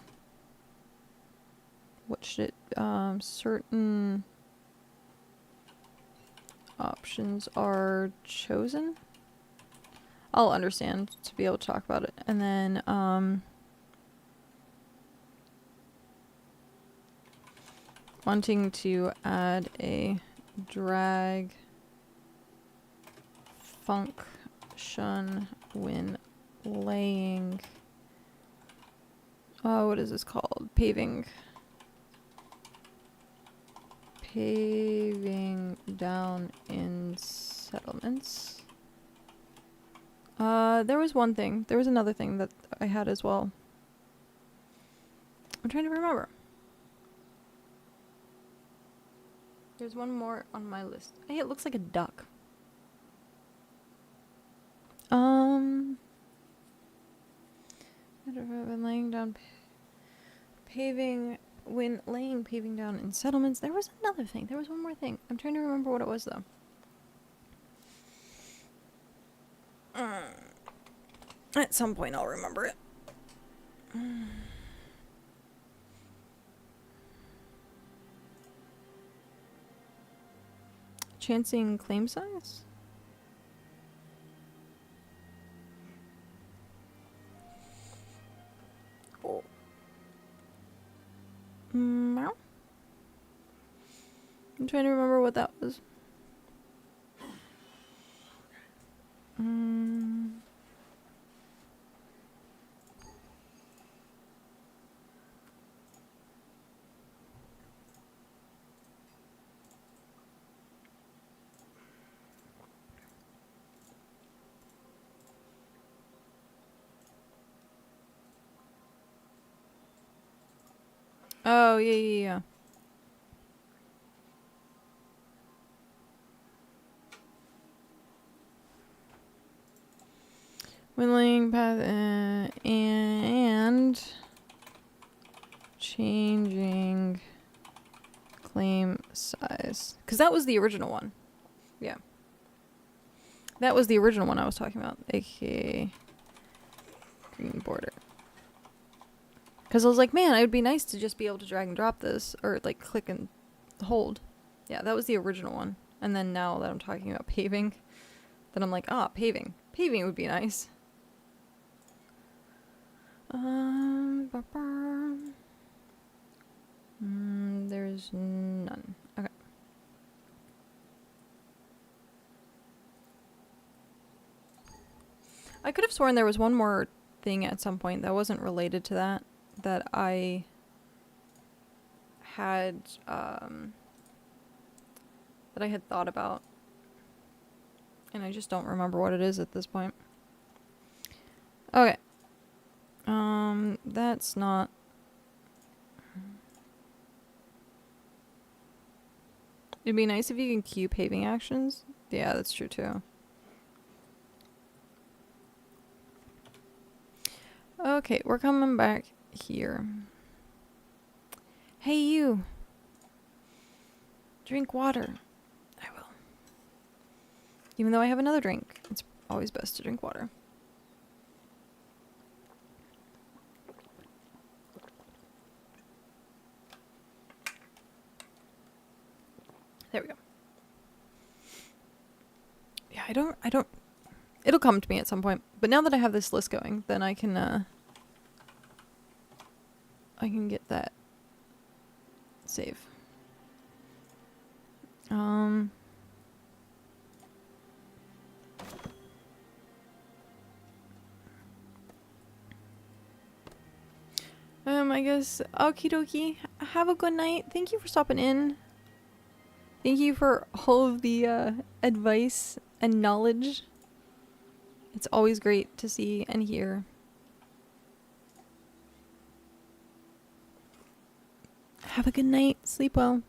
certain options are chosen. I'll understand to be able to talk about it. And then, wanting to add a drag function when laying, what is this called? Paving down in settlements. There was another thing that I had as well. I'm trying to remember. There's one more on my list. Hey, it looks like a duck. When laying down when laying paving down in settlements. There was another thing. There was one more thing. I'm trying to remember what it was though. At some point I'll remember it. Chancing claim size? Oh. I'm trying to remember what that was. Oh, yeah. When laying path and changing claim size. Because that was the original one. Yeah. That was the original one I was talking about. AKA green border. Because I was like, man, it would be nice to just be able to drag and drop this. Or, like, click and hold. Yeah, that was the original one. And then now that I'm talking about paving, then I'm like, paving. Paving would be nice. There's none. Okay. I could have sworn there was one more thing at some point that wasn't related to that. that I had thought about, and I just don't remember what it is at this point. Okay. That's not... It'd be nice if you can queue paving actions. Yeah, that's true too. Okay, we're coming back here. Hey, you! Drink water. I will. Even though I have another drink, it's always best to drink water. There we go. Yeah, I don't... It'll come to me at some point. But now that I have this list going, then I can get that save. I guess, okie dokie. Have a good night. Thank you for stopping in. Thank you for all of the advice and knowledge. It's always great to see and hear. Have a good night. Sleep well.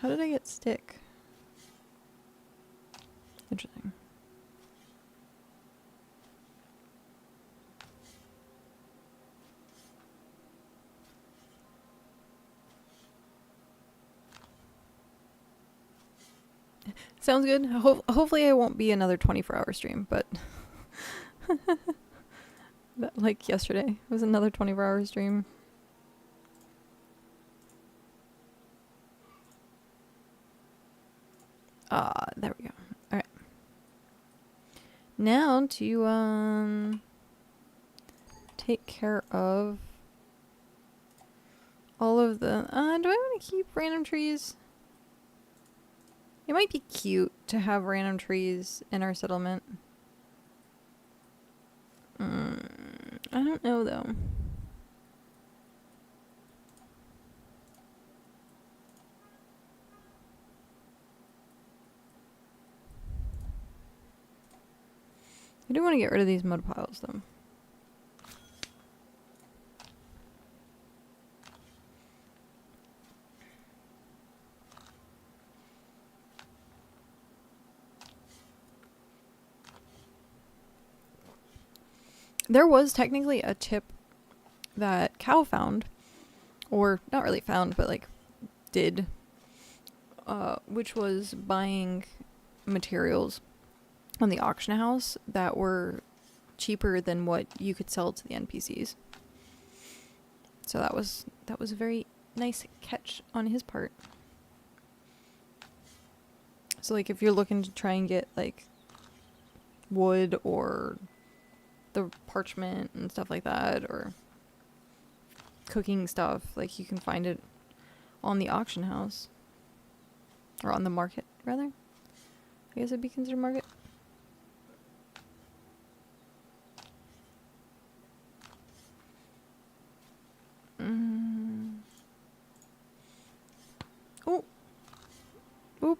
How did I get stick? Interesting. Sounds good. Hopefully it won't be another 24-hour stream, but like yesterday was another 24-hour stream. There we go. All right. Now to take care of all of the do I want to keep random trees? It might be cute to have random trees in our settlement. I don't know though. I do want to get rid of these mud piles though. There was technically a tip that Cal found, or not really found, but like did, which was buying materials on the auction house that were cheaper than what you could sell to the NPCs. So that was a very nice catch on his part. So like if you're looking to try and get like wood or the parchment and stuff like that, or cooking stuff, like you can find it on the auction house, or on the market rather. I guess it'd be considered market. Oh, oop.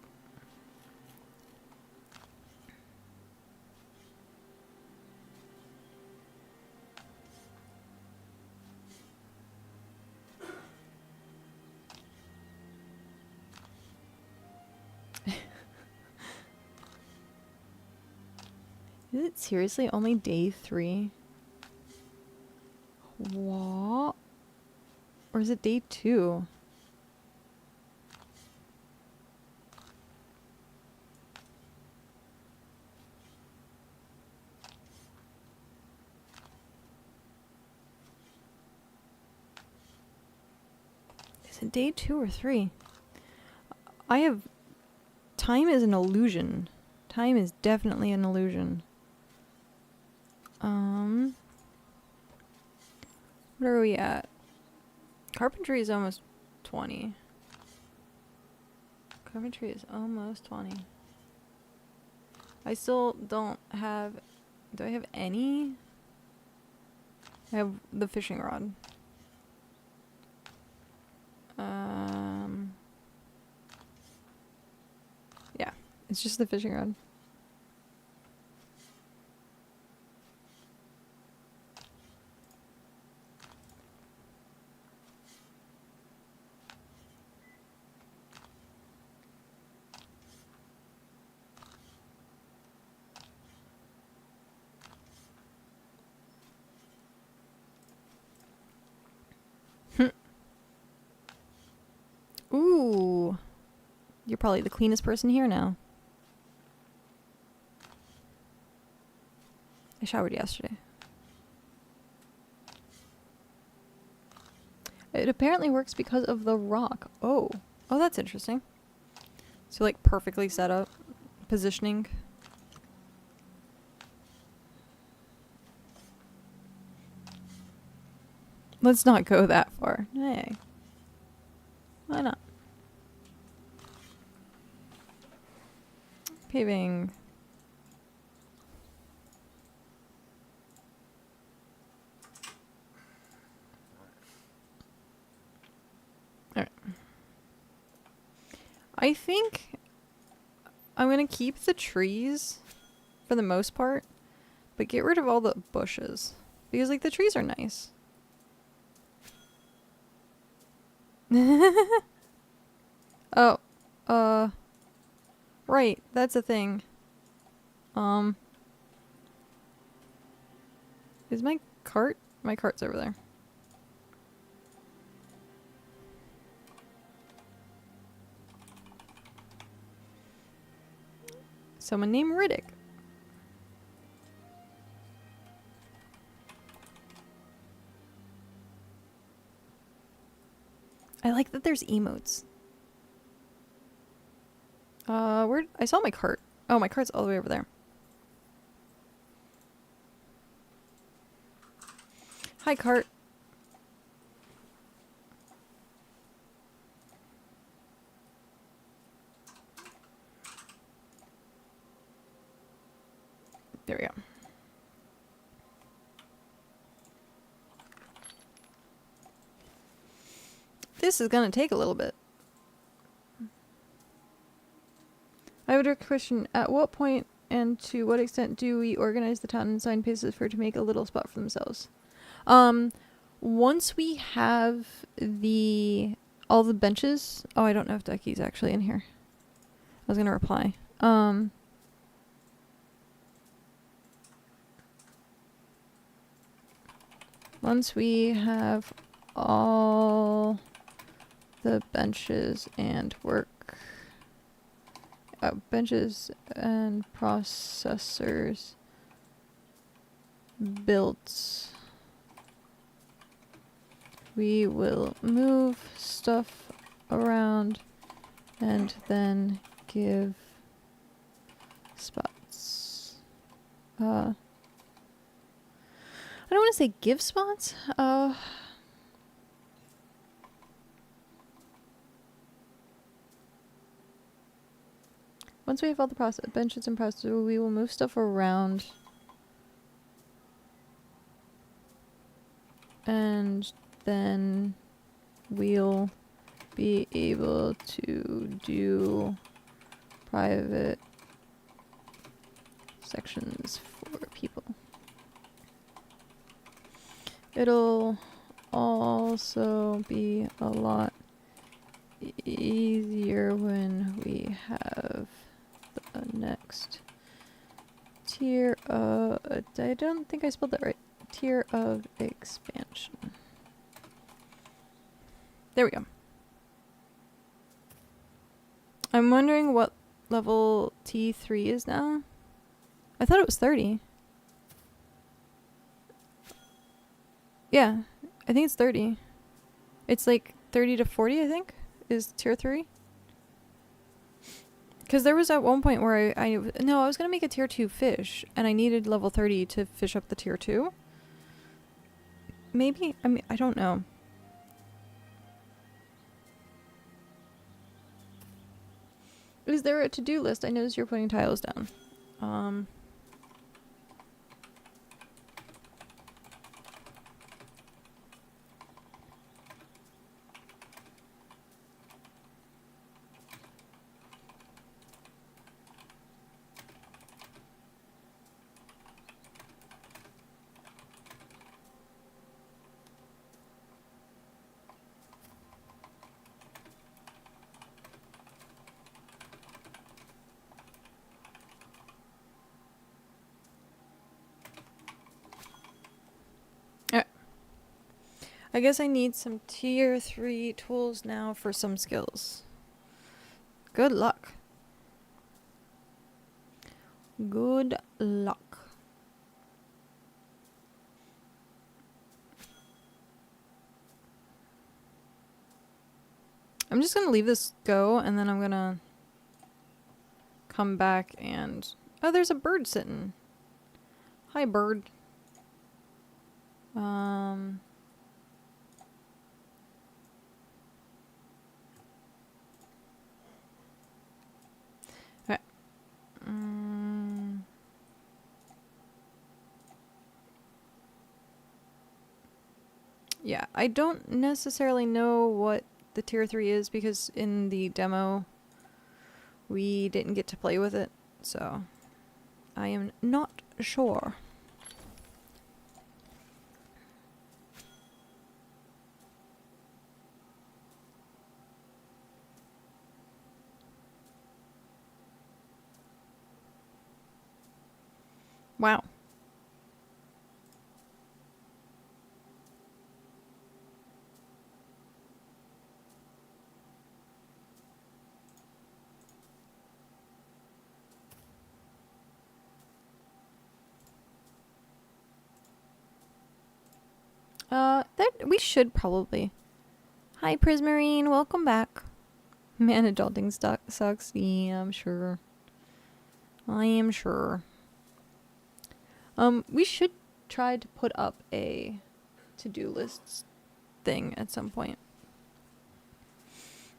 Is it seriously only day 3? What? Or is it day 2? Is it day 2 or 3? Time is an illusion. Time is definitely an illusion. What are we at? Carpentry is almost 20. Carpentry is almost 20. I still don't have... Do I have any I have the fishing rod. Yeah, it's just the fishing rod. Ooh. You're probably the cleanest person here now. I showered yesterday. It apparently works because of the rock. Oh. Oh, that's interesting. So, like, perfectly set up. Positioning. Let's not go that far. Hey. Why not? Paving. Alright. I think I'm gonna keep the trees for the most part, but get rid of all the bushes. Because, like, the trees are nice. Oh, right, that's a thing. Is my cart? My cart's over there. Someone named Riddick. I like that there's emotes. Where I saw my cart. Oh, my cart's all the way over there. Hi, cart. There we go. This is gonna take a little bit. I would question, at what point and to what extent do we organize the town and assign places for it to make a little spot for themselves? Once we have all the benches. Oh, I don't know if Ducky's actually in here. I was gonna reply. Once we have all the benches and benches and processors built, we will move stuff around and then give spots. I don't want to say give spots. Once we have all the benches and processors, we will move stuff around. And then we'll be able to do private sections for people. It'll also be a lot easier when we have the next tier of... I don't think I spelled that right. Tier of expansion. There we go. I'm wondering what level T3 is now. I thought it was 30. Yeah, I think it's 30. It's like 30 to 40, I think, is tier 3. Because there was at one point where I was going to make a tier 2 fish, and I needed level 30 to fish up the tier 2. Maybe? I mean, I don't know. Is there a to-do list? I noticed you're putting tiles down. I guess I need some tier 3 tools now for some skills. Good luck. Good luck. I'm just gonna leave this go, and then I'm gonna come back and... Oh, there's a bird sitting. Hi, bird. Alright. Yeah, I don't necessarily know what the tier 3 is because in the demo we didn't get to play with it, so I am not sure. Wow. That we should probably. Hi, Prismarine, welcome back. Man, adulting sucks. Yeah, I'm sure. I am sure. We should try to put up a to-do lists thing at some point.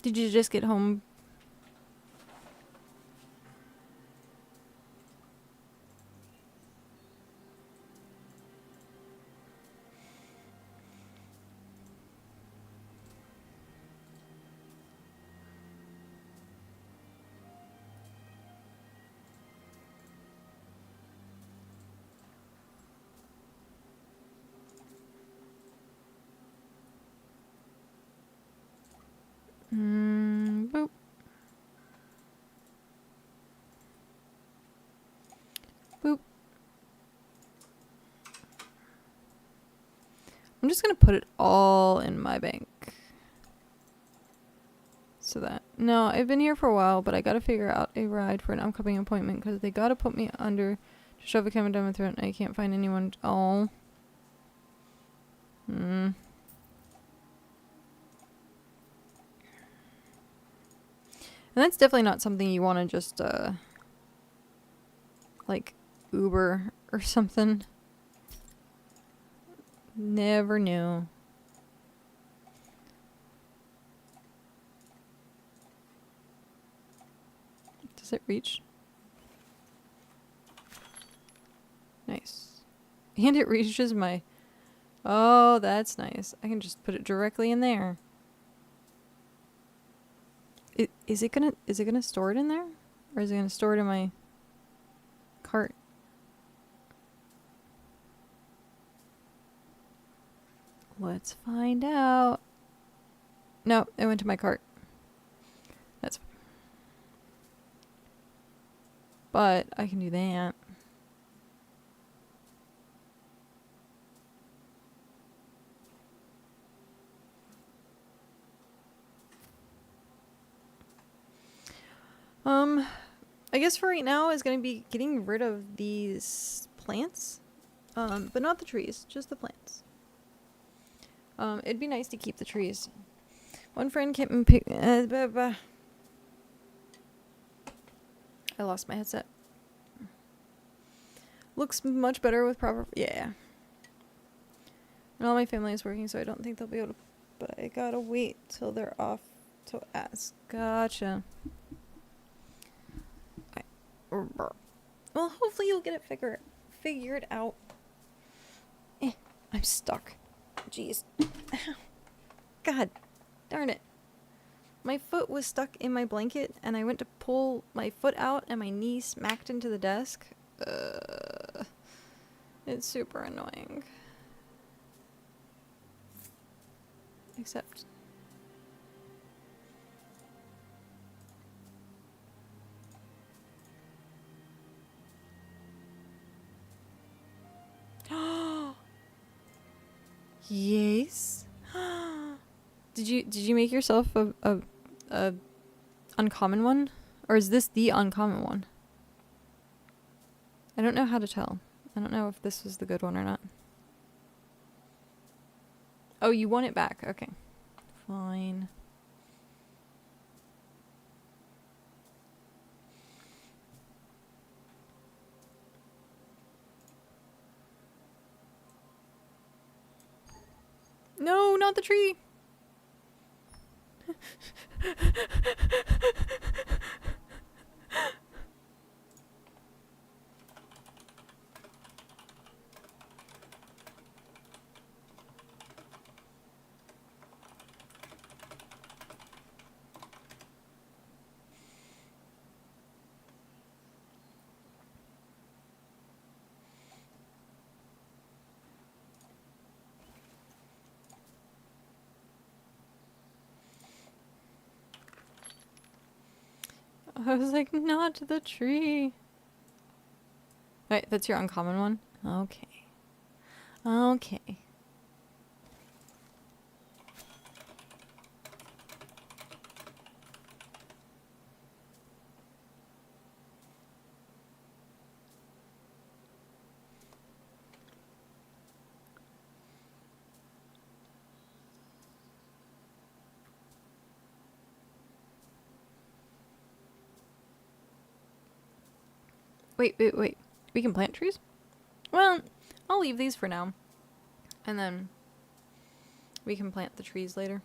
Did you just get home? Boop. Boop. I'm just gonna put it all in my bank. So that... No, I've been here for a while, but I gotta figure out a ride for an upcoming appointment because they gotta put me under to shove a camera down my throat and I can't find anyone. Oh. And that's definitely not something you want to just, like, Uber or something. Never knew. Does it reach? Nice. And it reaches my... Oh, that's nice. I can just put it directly in there. Is it gonna store it in there? Or is it gonna store it in my cart? Let's find out. No, it went to my cart. That's fine. But I can do that. I guess for right now is going to be getting rid of these plants. But not the trees, just the plants. It'd be nice to keep the trees. One friend kept me I lost my headset. Looks much better with proper... Yeah. And all my family is working, so I don't think they'll be able to... But I gotta wait till they're off to ask. Gotcha. Well, hopefully you'll get it figured out. I'm stuck. Jeez. God darn it. My foot was stuck in my blanket, and I went to pull my foot out, and my knee smacked into the desk. It's super annoying. Except... Yes. Did you make yourself a uncommon one? Or is this the uncommon one? I don't know how to tell. I don't know if this was the good one or not. Oh, you want it back. Okay. Fine. No, not the tree. I was like, not the tree. Right, that's your uncommon one? Okay. Okay. Wait. We can plant trees? Well, I'll leave these for now. And then we can plant the trees later.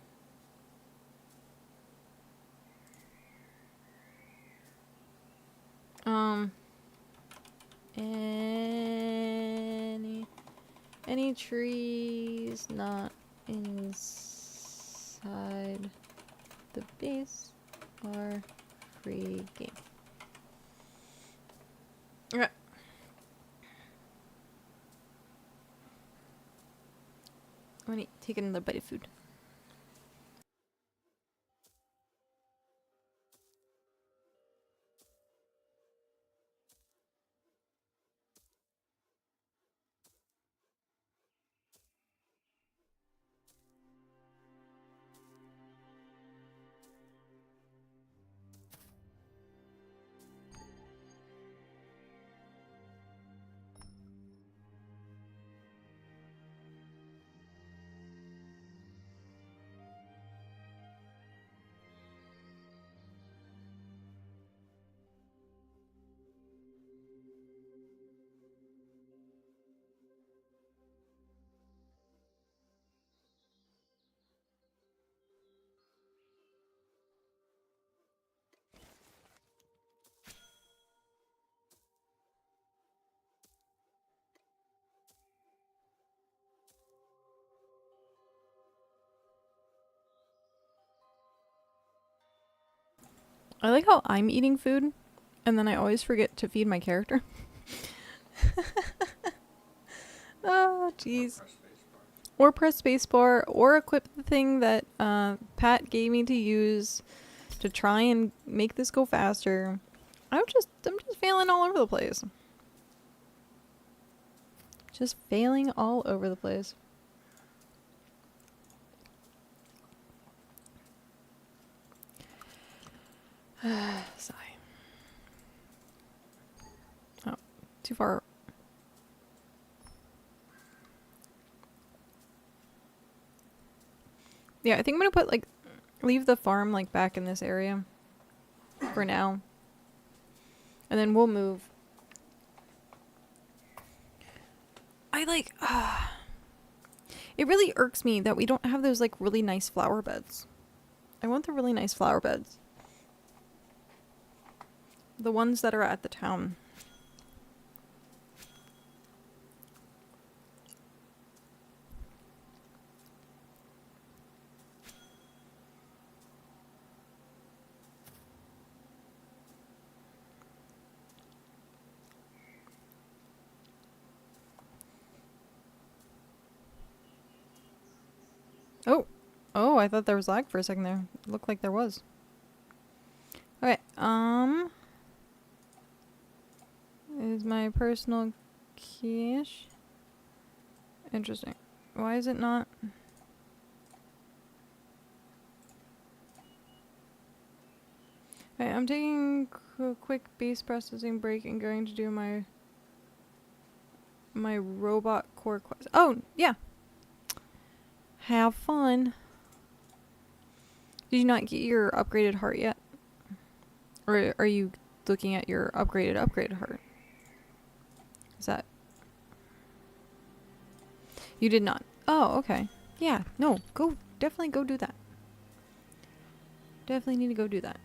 Any trees not inside the base are free game. Okay. I'm gonna take another bite of food. I like how I'm eating food, and then I always forget to feed my character. Oh, jeez. Or press spacebar, or equip the thing that Pat gave me to use to try and make this go faster. I'm just failing all over the place. Just failing all over the place. Sigh. Oh, too far. Yeah, I think I'm gonna put, like, leave the farm, like, back in this area for now. And then we'll move. It really irks me that we don't have those, like, really nice flower beds. I want the really nice flower beds. The ones that are at the town. Oh, I thought there was lag for a second there. It looked like there was. Okay, is my personal cache? Interesting. Why is it not? Okay, I'm taking a quick base processing break and going to do my robot core quest. Oh, yeah. Have fun. Did you not get your upgraded heart yet? Or are you looking at your upgraded heart? Is that... You did not. Oh, okay. Yeah, no, go, definitely go do that. Definitely need to go do that.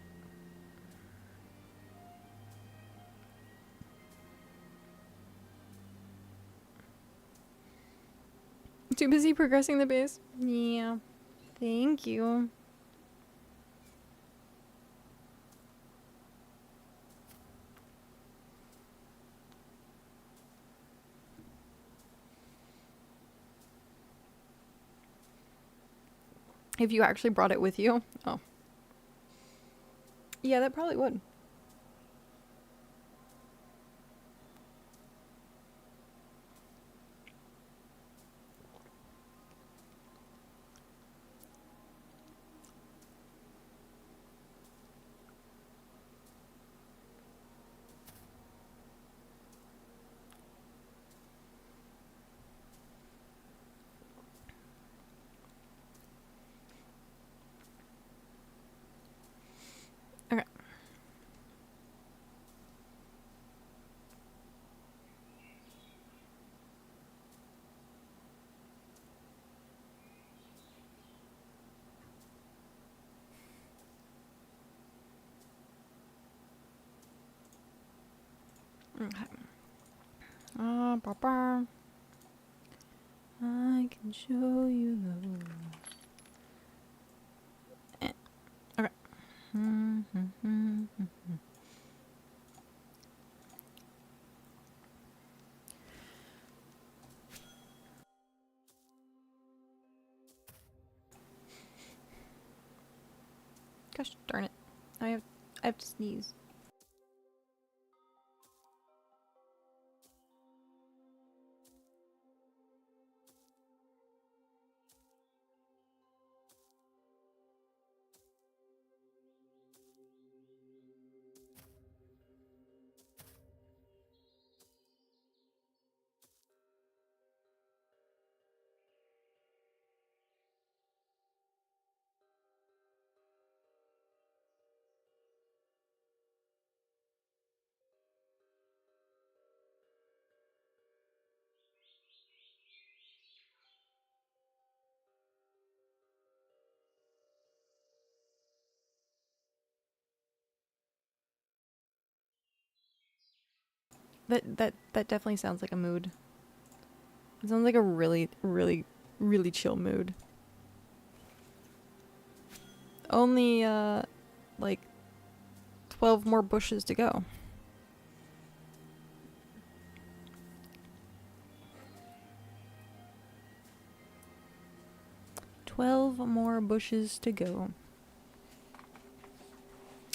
Too busy progressing the base? Yeah. Thank you. If you actually brought it with you? Oh. Yeah, that probably would. Okay. Okay. Ba-ba. I can show you the world. Okay. Gosh darn it. I have to sneeze. That definitely sounds like a mood. It sounds like a really, really, really chill mood. Only, like 12 more bushes to go. "12 more bushes to go."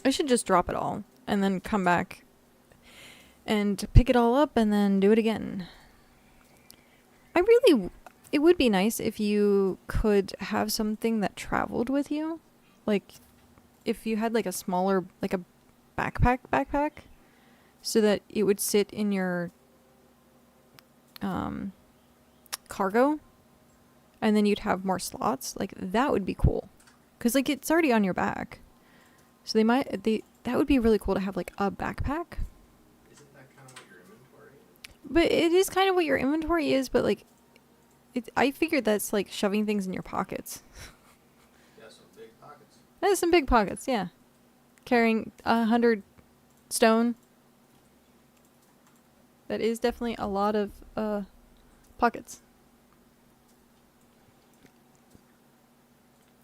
I should just drop it all and then come back and pick it all up and then do it again. It would be nice if you could have something that traveled with you. Like, if you had like a smaller, like a backpack, so that it would sit in your cargo, and then you'd have more slots. Like, that would be cool. Because, like, it's already on your back. So that would be really cool to have, like, a backpack. Isn't that kind of what your inventory is? But it is kind of what your inventory is, but, like, I figured that's, like, shoving things in your pockets. Yeah, some big pockets. That is some big pockets, yeah. Carrying 100 stone. That is definitely a lot of, pockets.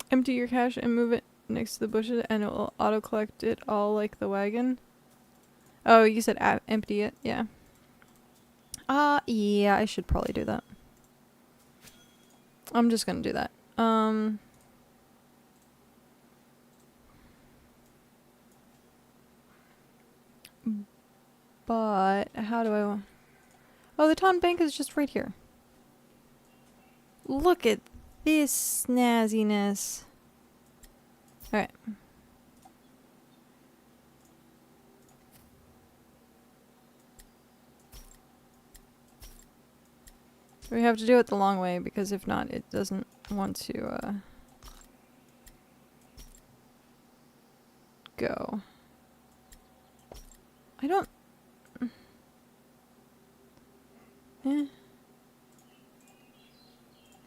Empty your cache and move it next to the bushes and it will auto-collect it all like the wagon. Oh, you said empty it, yeah. Yeah, I should probably do that. I'm just gonna do that. But how do I... Oh, the town bank is just right here. Look at this snazziness. Alright. We have to do it the long way, because if not, it doesn't want to, go. I don't... I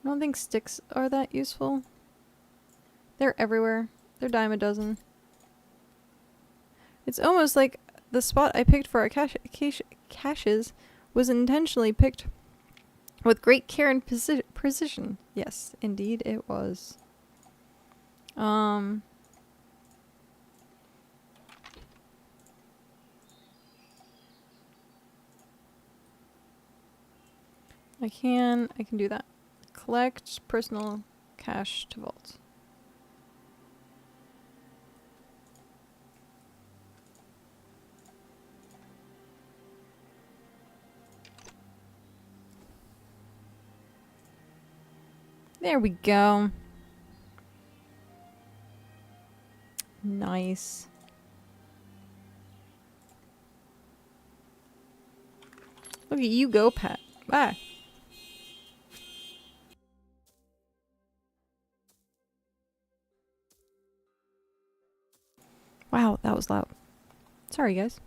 don't think sticks are that useful. They're everywhere. They're dime a dozen. It's almost like the spot I picked for our caches was intentionally picked with great care and precision. Yes, indeed it was. I can do that. Collect personal cache to vault. There we go. Nice. Look at you go, Pat. Ah. Wow, that was loud. Sorry, guys.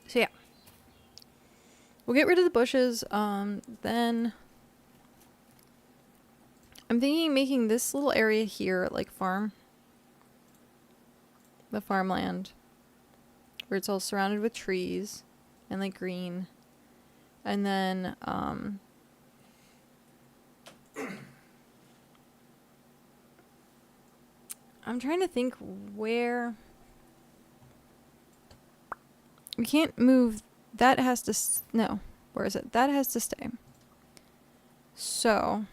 So yeah. We'll get rid of the bushes, then I'm thinking making this little area here like farm. The farmland. Where it's all surrounded with trees and like green. And then, I'm trying to think where... We can't move... That has to... No. Where is it? That has to stay. So...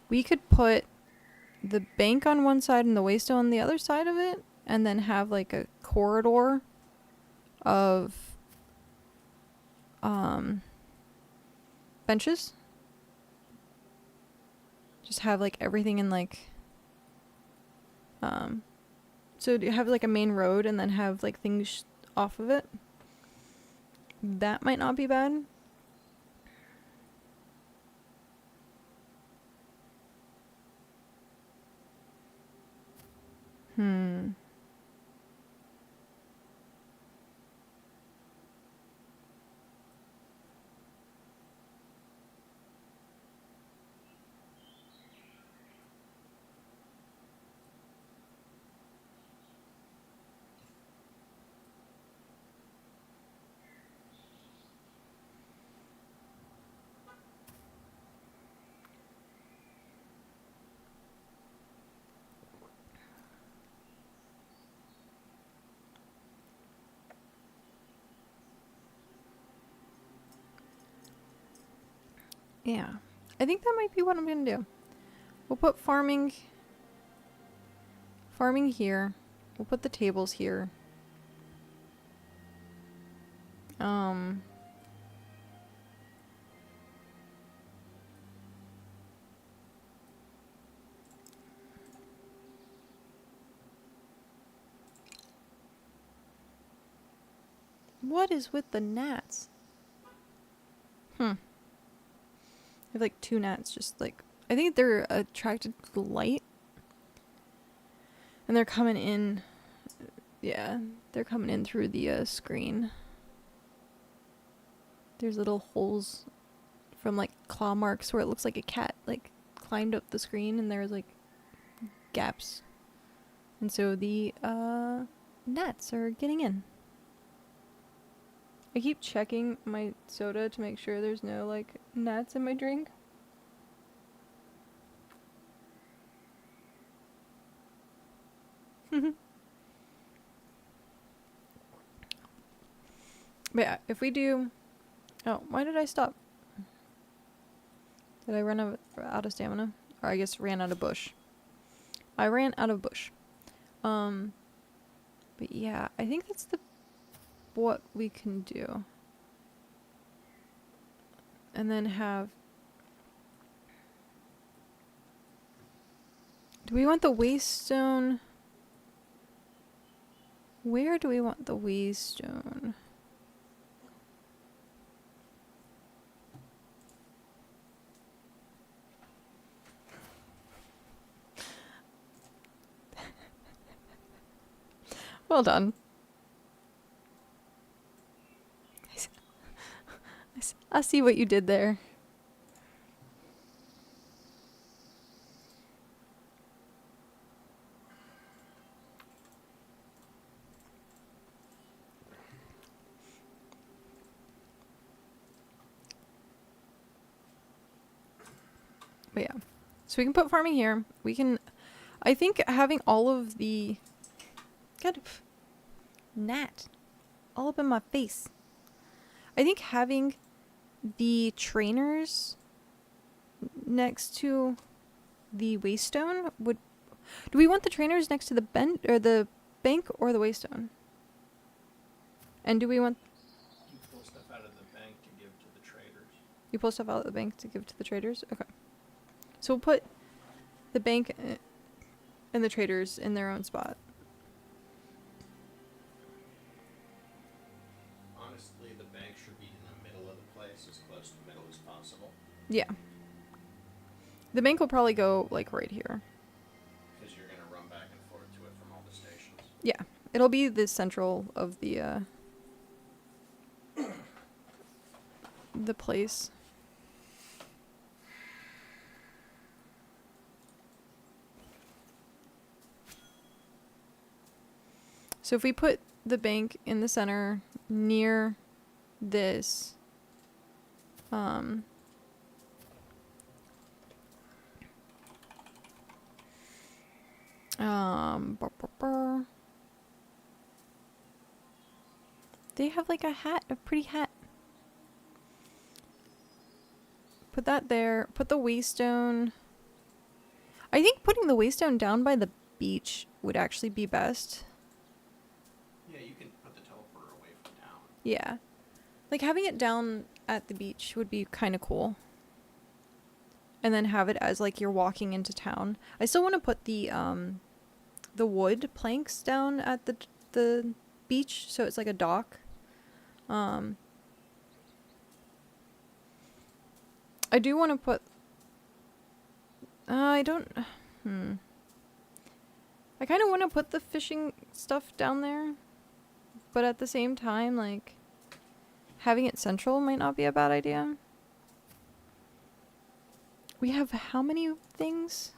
We could put the bank on one side and the waystone on the other side of it. And then have like a corridor of... benches. Just have like everything in like... So you have like a main road and then have like things off of it. That might not be bad. Yeah. I think that might be what I'm gonna do. We'll put farming here. We'll put the tables here. What is with the gnats? I have like 2 gnats just like... I think they're attracted to the light. And they're coming in... Yeah, they're coming in through the screen. There's little holes from like claw marks where it looks like a cat like climbed up the screen and there's like gaps. And so the gnats are getting in. I keep checking my soda to make sure there's no like gnats in my drink. But yeah, if we do... Oh, why did I stop? Did I run out of stamina? Or I guess ran out of bush. I ran out of bush. But yeah, I think that's what we can do. And then have... Do we want the waystone? Where do we want the waystone? Well done. I see what you did there. But yeah. So we can put farming here. We can... I think having all of the... God, gnat. All up in my face. I think having the trainers next to the waystone would... Do we want the trainers next to the the bank or the waystone? And do we want... You pull stuff out of the bank to give to the traders. You pull stuff out of the bank to give to the traders? Okay. So we'll put the bank and the traders in their own spot. Honestly, the bank should be in the middle of the place, as close to the middle as possible. Yeah. The bank will probably go, like, right here. Because you're going to run back and forth to it from all the stations. Yeah. It'll be the central of the place. So if we put the bank in the center near this, they have like a hat, a pretty hat. Put that there. Put the waystone. I think putting the waystone down by the beach would actually be best. Yeah, you can put the teleporter away from town. Yeah. Like having it down at the beach would be kind of cool. And then have it as like you're walking into town. I still want to put the wood planks down at the beach so it's like a dock. I do want to put... I don't... I kind of want to put the fishing stuff down there. But at the same time, like... having it central might not be a bad idea. We have how many things?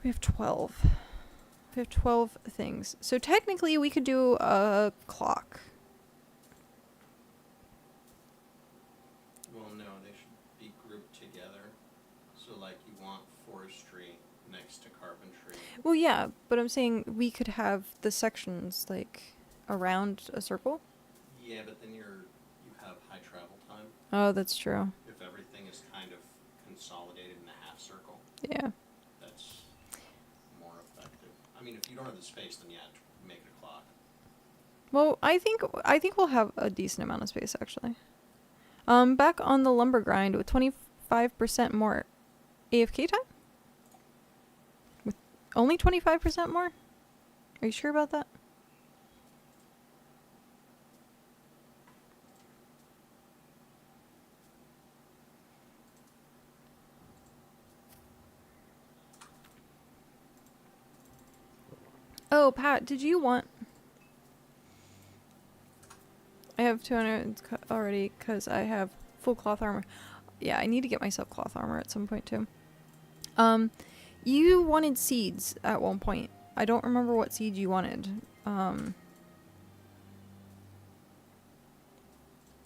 We have 12. We have 12 things. So technically we could do a clock. Well, no, they should be grouped together. So, like, you want forestry next to carpentry. Well, yeah, but I'm saying we could have the sections, like, around a circle. Yeah, but then you have high travel time. Oh, that's true. If everything is kind of consolidated in a half circle. Yeah. That's more effective. I mean, if you don't have the space, then yeah, make it a clock. Well, I think we'll have a decent amount of space, actually. Back on the lumber grind with 25% more AFK time? With only 25% more? Are you sure about that? Oh, Pat, did you want... I have 200 already because I have full cloth armor. Yeah, I need to get myself cloth armor at some point too. You wanted seeds at one point. I don't remember what seeds you wanted.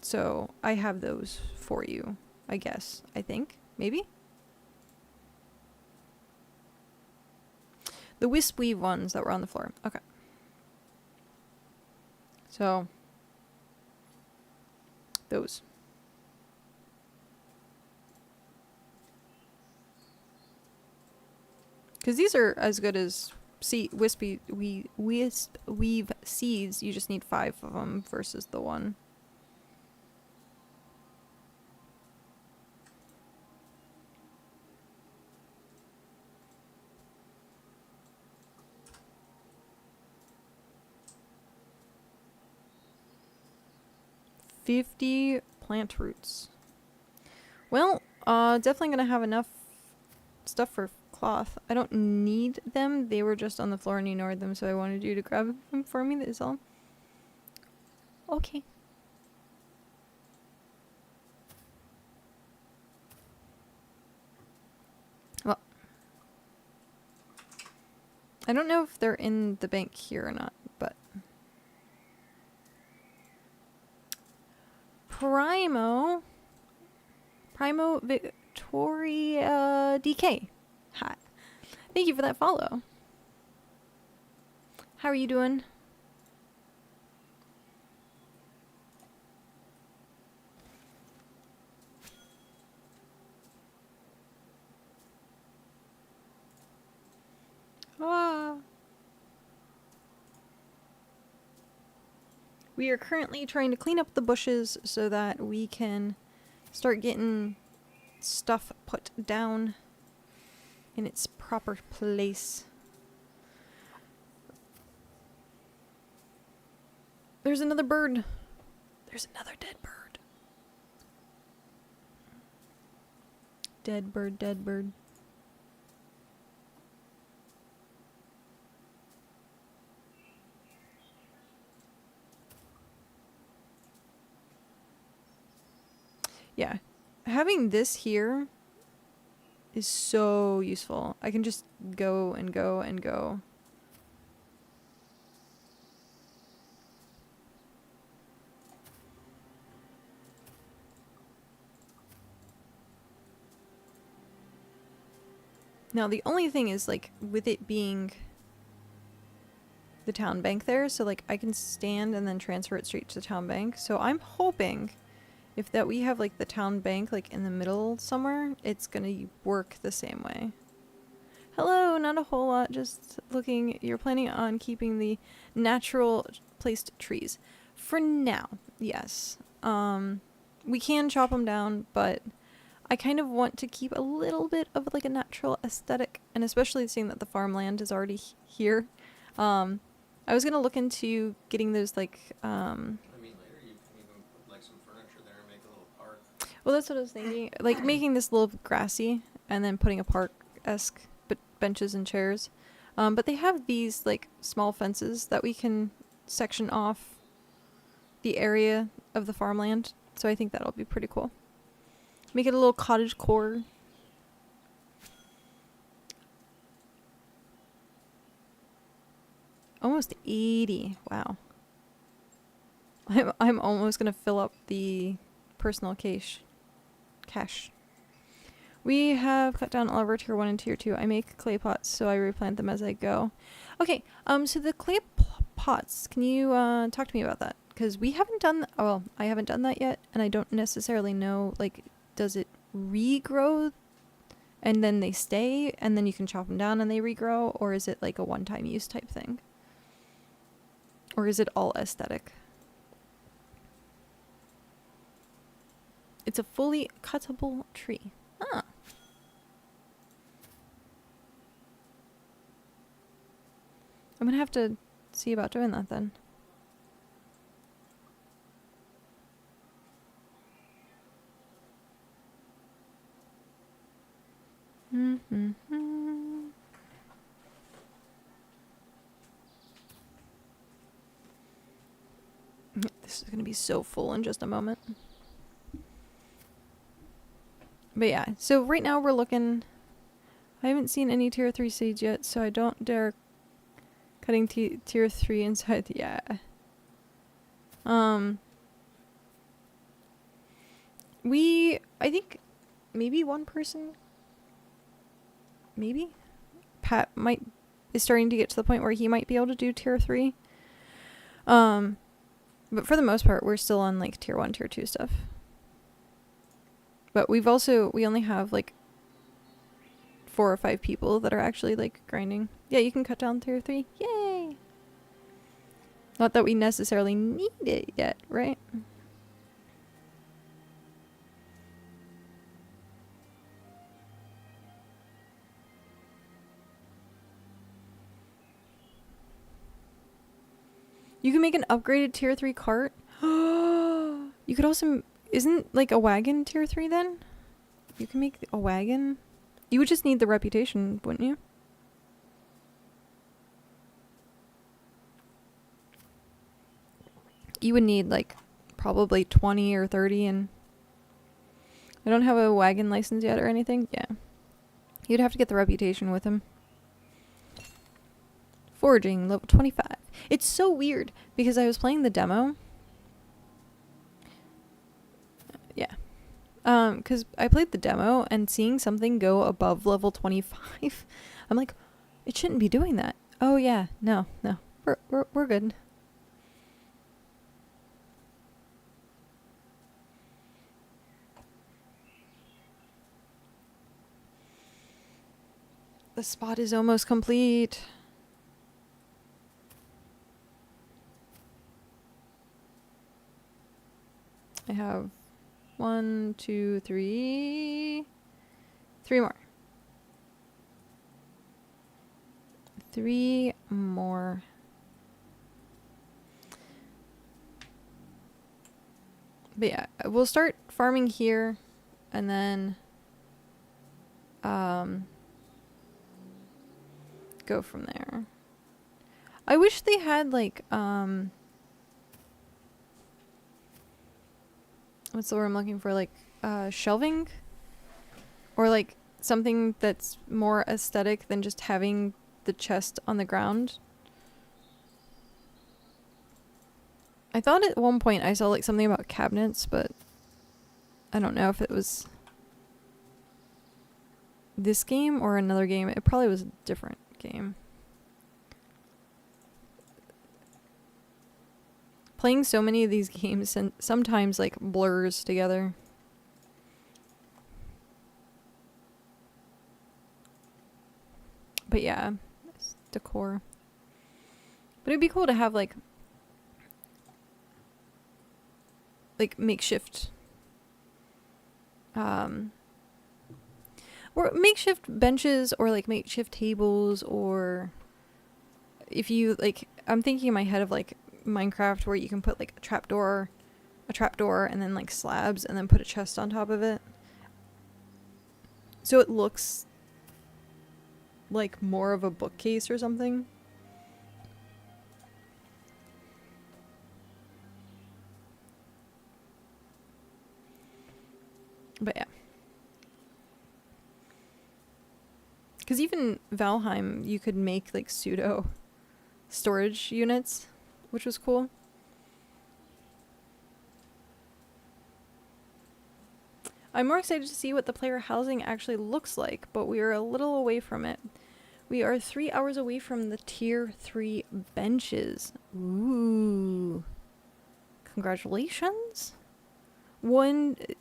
So I have those for you, I guess. I think. Maybe? The wisp weave ones that were on the floor. Okay. So... those. Because these are as good as weave seeds. You just need 5 of them versus the 1. $50 plant roots. Well, definitely gonna have enough stuff for cloth. I don't need them. They were just on the floor and you ignored them, so I wanted you to grab them for me. That is all. Okay. Well, I don't know if they're in the bank here or not, but Primo Victoria DK. Hi. Thank you for that follow. How are you doing? Ah. We are currently trying to clean up the bushes so that we can start getting stuff put down in its proper place. There's another bird. There's another dead bird. Dead bird, dead bird. Yeah. Having this here is so useful. I can just go and go and go. Now, the only thing is, like, with it being the town bank there, so, like, I can stand and then transfer it straight to the town bank. So I'm hoping if that we have, like, the town bank, like, in the middle somewhere, it's gonna work the same way. Hello, not a whole lot, just looking. You're planning on keeping the natural placed trees. For now, yes. We can chop them down, but I kind of want to keep a little bit of, like, a natural aesthetic, and especially seeing that the farmland is already here. I was gonna look into getting those, like, I mean, later you can even put, like, some furniture there and make a little park. well, that's what I was thinking. Like, making this a little grassy and then putting a park-esque benches and chairs. But they have these, like, small fences that we can section off the area of the farmland. So I think that'll be pretty cool. Make it a little cottage core. Almost 80. Wow. I'm almost gonna fill up the personal cache. We have cut down all of our tier 1 and tier 2. I make clay pots, so I replant them as I go. Okay, so the clay pots, can you talk to me about that? Because we haven't done, well, I haven't done that yet, and I don't necessarily know, like, does it regrow and then they stay, and then you can chop them down and they regrow, or is it like a one-time use type thing? Or is it all aesthetic? It's a fully cuttable tree. Ah. I'm gonna have to see about doing that then. This is gonna be so full in just a moment. But yeah, so right now we're looking. I haven't seen any tier 3 seeds yet, so I don't dare cutting tier 3 inside. Yeah. I think maybe one person, maybe Pat is starting to get to the point where he might be able to do tier 3. But for the most part, we're still on, like, tier 1, tier 2 stuff. But we only have, like, 4 or 5 people that are actually like grinding. Yeah, you can cut down tier 3. Yay! Not that we necessarily need it yet, right? You can make an upgraded tier 3 cart. You could also... Isn't like a wagon tier 3 then? You can make a wagon? You would just need the reputation, wouldn't you? You would need like probably 20 or 30, and I don't have a wagon license yet or anything. Yeah. You'd have to get the reputation with him. Foraging, level 25. It's so weird because I was playing the demo. Yeah. Because I played the demo and seeing something go above level 25, I'm like, it shouldn't be doing that. Oh yeah, no. We're good. The spot is almost complete. I have 1, 2, 3. 3 more. 3 more. But yeah, we'll start farming here and then go from there. I wish they had like what's the word I'm looking for, like shelving, or like something that's more aesthetic than just having the chest on the ground. I thought at one point I saw like something about cabinets, but I don't know if it was this game or another game. It probably was a different game. Playing so many of these games and sometimes like blurs together. But yeah, it's decor. But it'd be cool to have like makeshift or makeshift benches or like makeshift tables, or if you like, I'm thinking in my head of like Minecraft where you can put like a trapdoor and then like slabs and then put a chest on top of it, so it looks like more of a bookcase or something. But yeah, because even Valheim you could make like pseudo storage units, which was cool. I'm more excited to see what the player housing actually looks like, but we are a little away from it. We are 3 hours away from the tier 3 benches. Ooh. Congratulations.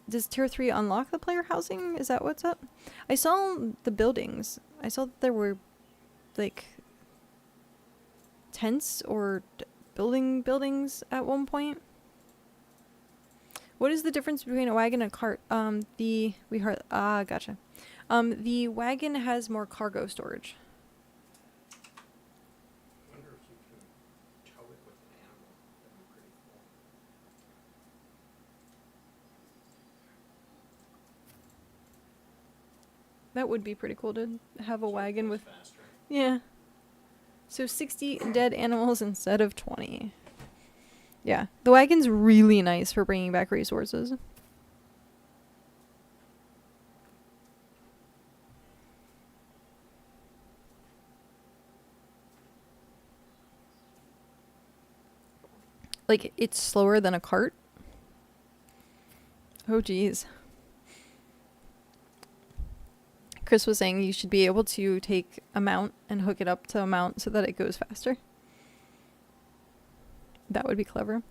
Does tier 3 unlock the player housing? Is that what's up? I saw the buildings. I saw that there were like tents or buildings at one point. What is the difference between a wagon and a cart? Gotcha. The wagon has more cargo storage. I wonder if you can tow it with an animal. That'd be pretty cool. That would be pretty cool to have a wagon with... Faster. Yeah. So 60 dead animals instead of 20. Yeah. The wagon's really nice for bringing back resources. Like, it's slower than a cart. Oh, geez. Chris was saying you should be able to take a mount and hook it up to a mount so that it goes faster. That would be clever.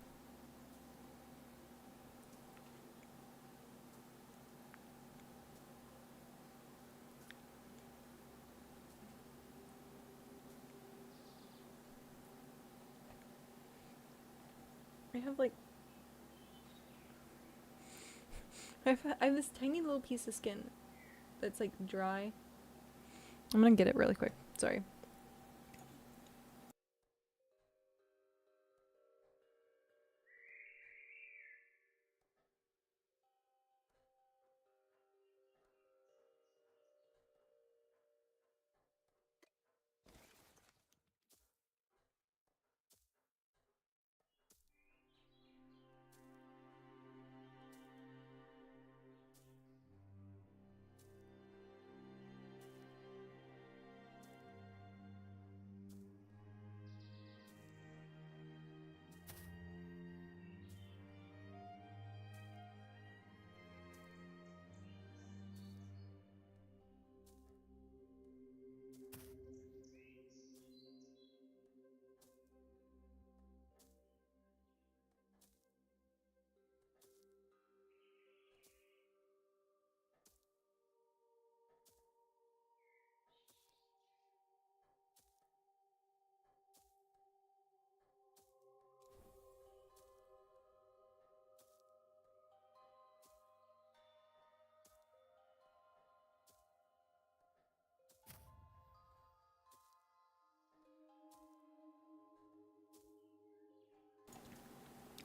I have like I have this tiny little piece of skin that's like dry. I'm gonna get it really quick. Sorry.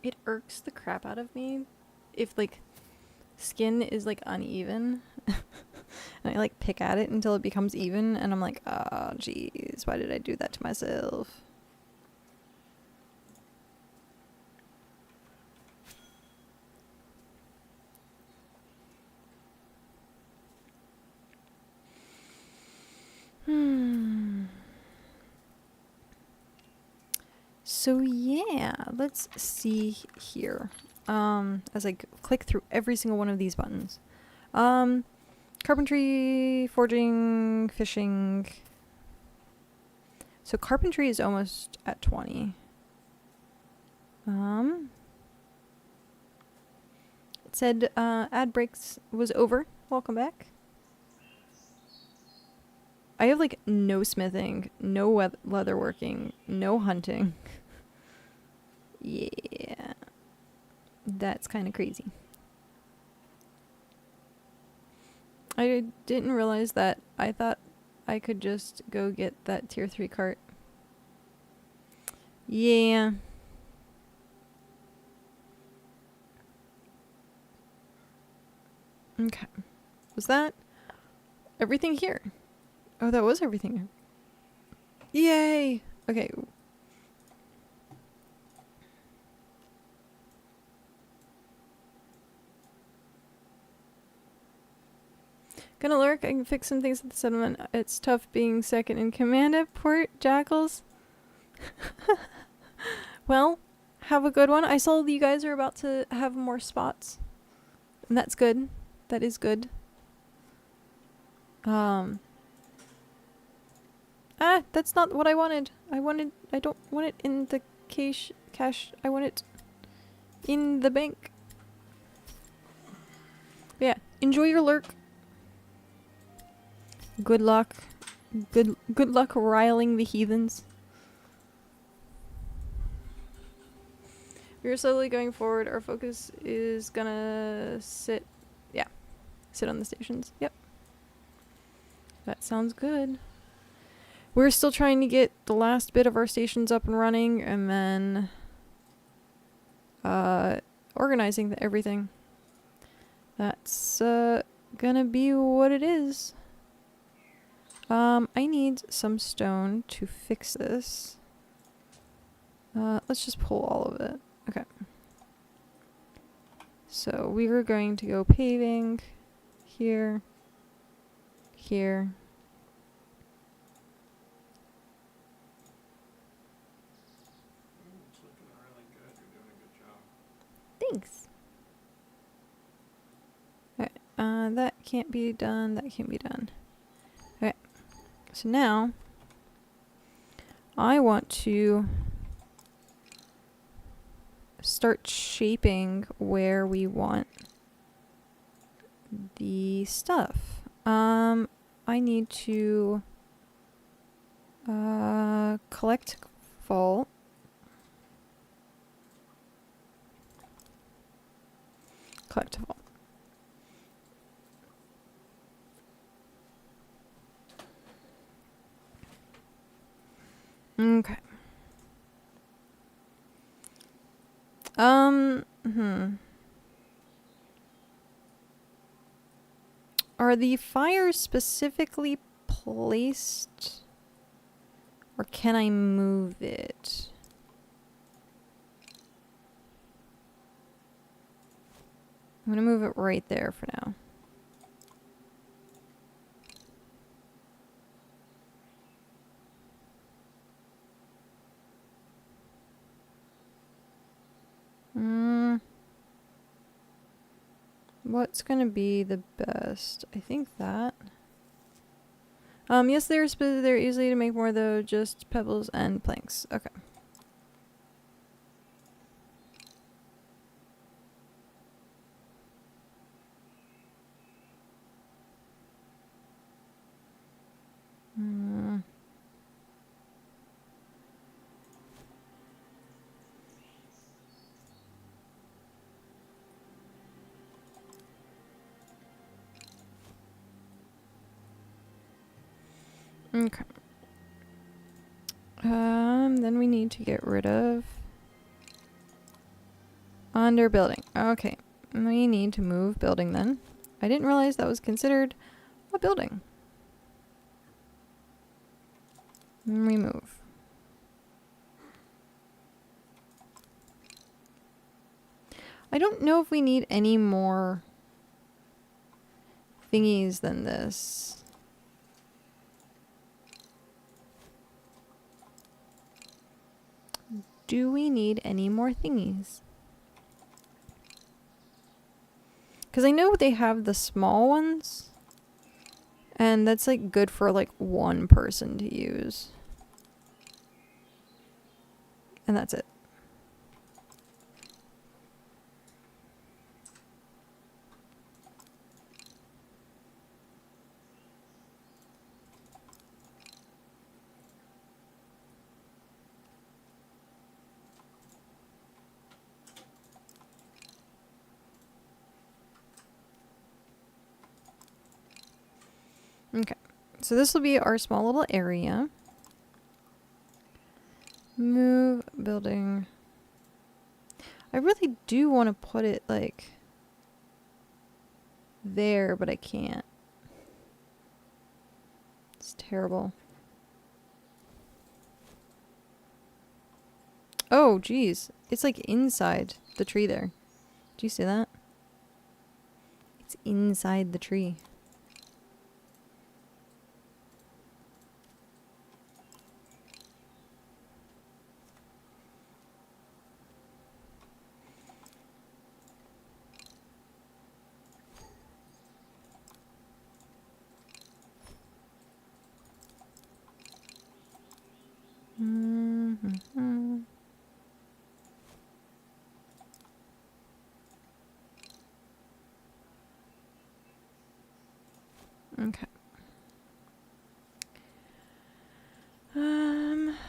It irks the crap out of me if like skin is like uneven and I like pick at it until it becomes even and I'm like, oh jeez, why did I do that to myself? So yeah, let's see here. As I click through every single one of these buttons. Carpentry, forging, fishing. So carpentry is almost at 20. It said ad breaks was over. Welcome back. I have like no smithing, no leatherworking, no hunting. Yeah. That's kind of crazy. I didn't realize that. I thought I could just go get that tier 3 cart. Yeah. Okay. Was that everything here? Oh, that was everything here. Yay! Okay. Gonna lurk. I can fix some things at the settlement. It's tough being second in command at Port Jackals. Well, have a good one. I saw you guys are about to have more spots. And that's good. That is good. That's not what I wanted. I don't want it in the cash. I want it in the bank. But yeah, enjoy your lurk. Good luck. Good luck riling the heathens. We're slowly going forward. Our focus is gonna sit on the stations. Yep. That sounds good. We're still trying to get the last bit of our stations up and running and then organizing everything. That's gonna be what it is. I need some stone to fix this. Let's just pull all of it. Okay. So we were going to go paving here, here. It's looking really good. You're doing a good job. Thanks. Okay. That can't be done. That can't be done. Okay. So now I want to start shaping where we want the stuff. I need to collect fault. Collectible. Okay. Are the fires specifically placed? Or can I move it? I'm gonna move it right there for now. What's gonna be the best? I think that. Yes, they're easy to make more though, just pebbles and planks. Okay. Okay. Then we need to get rid of under building. Okay. We need to move building then. I didn't realize that was considered a building. Remove. I don't know if we need any more thingies than this. Do we need any more thingies? Because I know they have the small ones. And that's like good for like one person to use. And that's it. Okay, so this will be our small little area. Move building. I really do want to put it like there, but I can't. It's terrible. Oh, geez. It's like inside the tree there. Do you see that? It's inside the tree. Mm-hmm. Okay.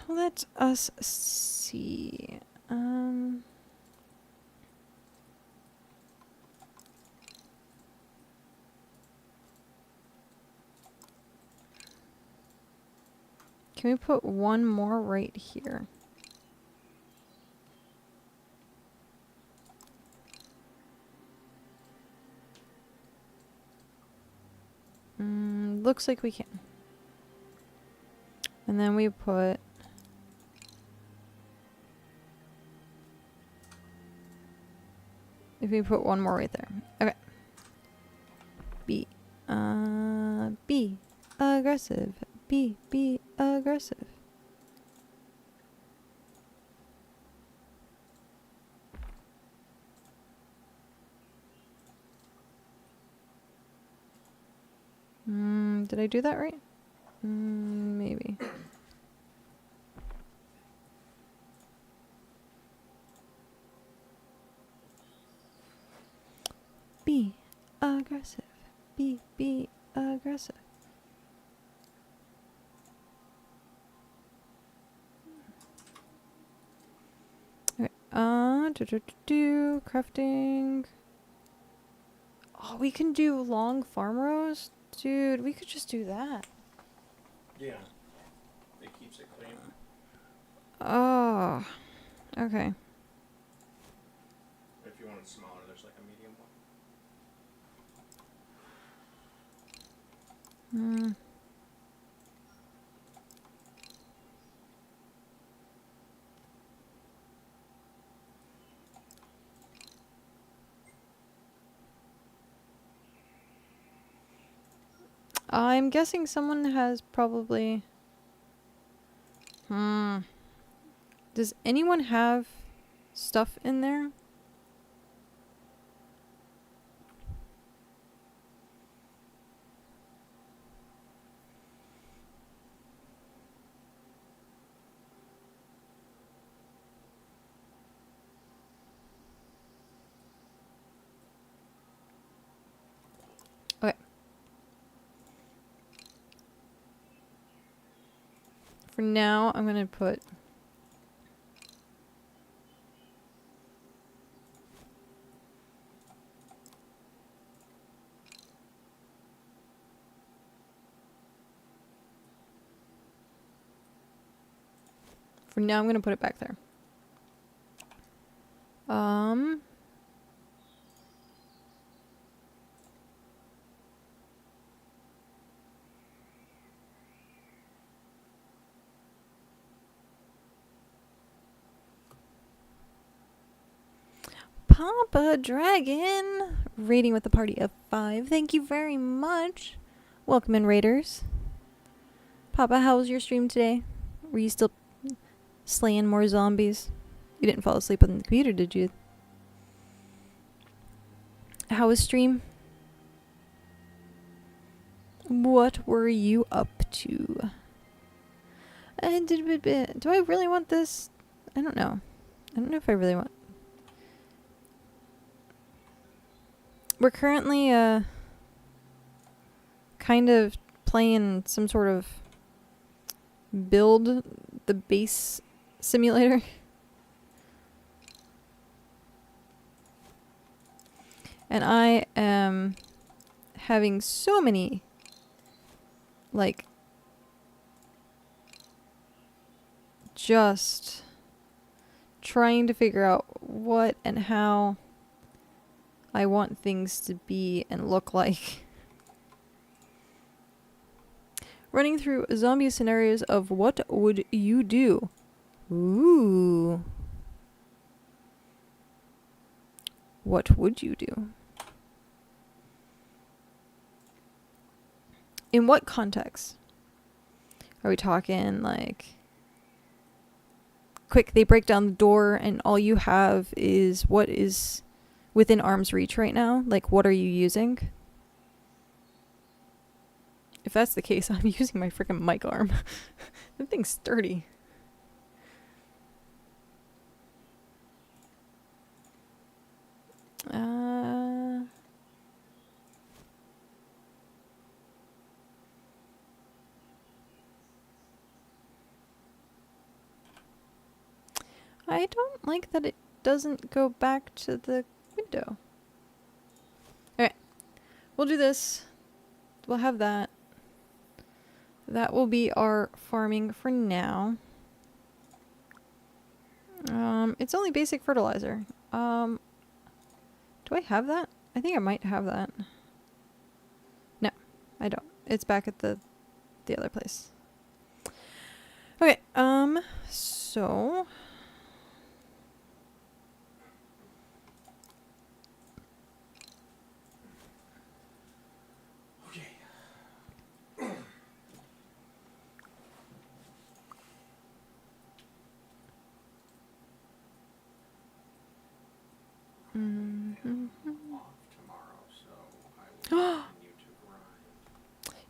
Let us see. Can we put one more right here? Looks like we can. And then we put... If we put one more right there. Okay. Be aggressive. Be aggressive. Did I do that right? Maybe. Be aggressive. Be aggressive. Okay. Crafting. Oh, we can do long farm rows? Dude, we could just do that. Yeah. It keeps it clean. Oh. Okay. If you want it smaller, there's like a medium one. Hmm. I'm guessing someone has probably... Does anyone have stuff in there? Okay. For now, I'm gonna put... For now, I'm gonna put it back there. Papa Dragon, raiding with a party of 5. Thank you very much. Welcome in, raiders. Papa, how was your stream today? Were you still slaying more zombies? You didn't fall asleep on the computer, did you? How was stream? What were you up to? Do I really want this? I don't know. I don't know if I really want... We're currently, kind of playing some sort of build the base simulator. And I am having so many, like, just trying to figure out what and how I want things to be and look like. Running through zombie scenarios of what would you do? Ooh. What would you do? In what context? Are we talking like... Quick, they break down the door and all you have is what is within arm's reach right now? Like, what are you using? If that's the case, I'm using my freaking mic arm. That thing's sturdy. I don't like that it doesn't go back to the window. Alright. We'll do this. We'll have that. That will be our farming for now. It's only basic fertilizer. Do I have that? I think I might have that. No, I don't. It's back at the other place. Okay, so...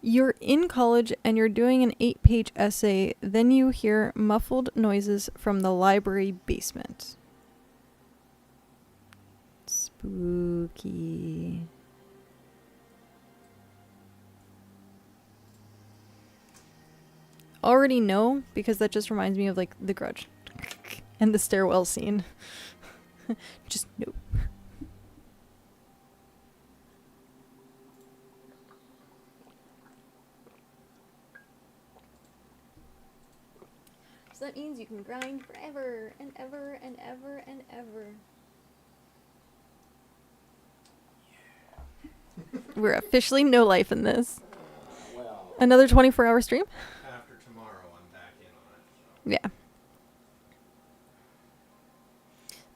You're in college and you're doing an 8-page essay, then you hear muffled noises from the library basement. Spooky. Already know, because that just reminds me of like The Grudge and the stairwell scene. Just no. So that means you can grind forever and ever and ever and ever. We're officially no life in this. Well, Another 24-hour stream? after tomorrow, I'm back in on it. So. Yeah.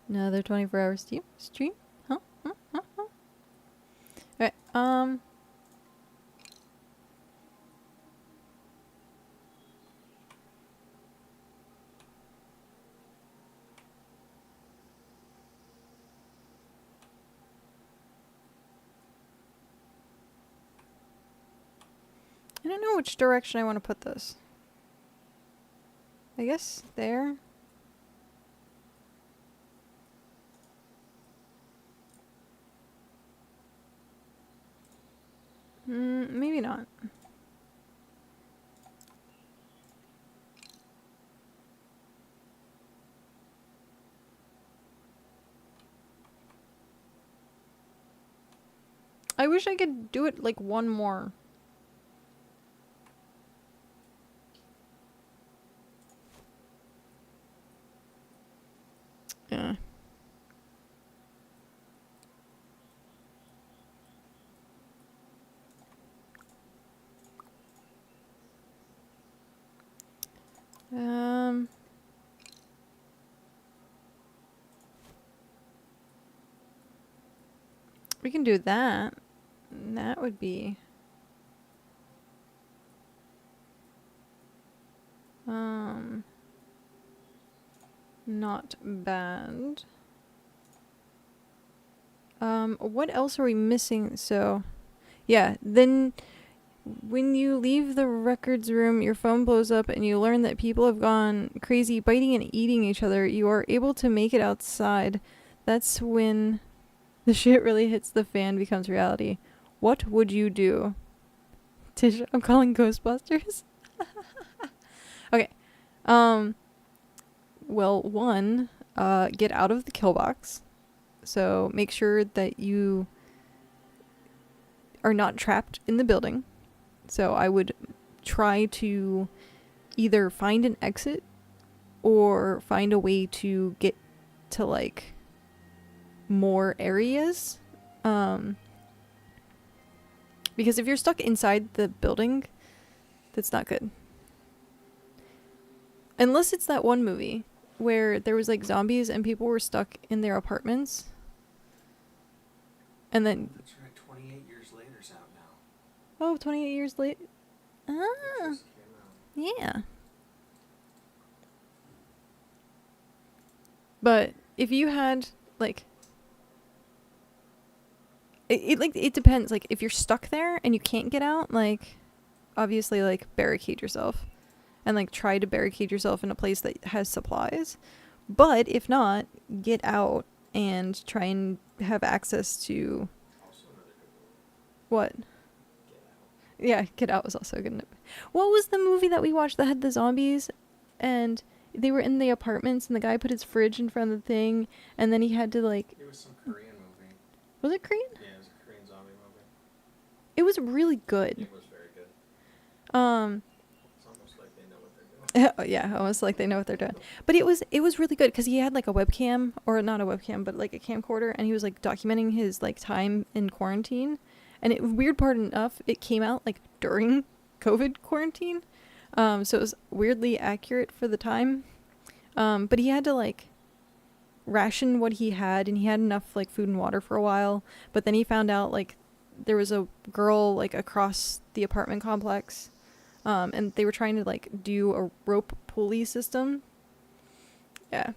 Another 24-hour stream? Huh? Alright, I don't know which direction I want to put this. I guess there. Maybe not. I wish I could do it like one more. Yeah. We can do that. That would be not bad. What else are we missing? So, yeah, then when you leave the records room, your phone blows up and you learn that people have gone crazy biting and eating each other. You are able to make it outside. That's when the shit really hits the fan, becomes reality. What would you do? Tish, I'm calling Ghostbusters. Okay. Well, one, get out of the kill box. So make sure that you are not trapped in the building. So I would try to either find an exit or find a way to get to like more areas. Because if you're stuck inside the building, that's not good. Unless it's that one movie where there was like zombies and people were stuck in their apartments. And then... That's right, 28 years later's out now. Oh, 28 years late. It Ah, just came out. yeah. But if you had like... It depends. Like, if you're stuck there and you can't get out, like, obviously, like, barricade yourself. And, like, try to barricade yourself in a place that has supplies. But, if not, get out and try and have access to... Also another good movie. What? Get Out. Yeah, Get Out was also good. What was the movie that we watched that had the zombies? And they were in the apartments and the guy put his fridge in front of the thing. And then he had to, like... It was some Korean movie. Was it Korean? Yeah, it was a Korean zombie movie. It was really good. It was very good. It's almost like they know what they're doing. Yeah, almost like they know what they're doing. But it was really good because he had like a webcam, or not a webcam, but like a camcorder, and he was like documenting his like time in quarantine. And weird part enough, it came out like during COVID quarantine, so it was weirdly accurate for the time. But he had to like ration what he had, and he had enough like food and water for a while. But then he found out like there was a girl like across the apartment complex. And they were trying to, like, do a rope pulley system. Yeah.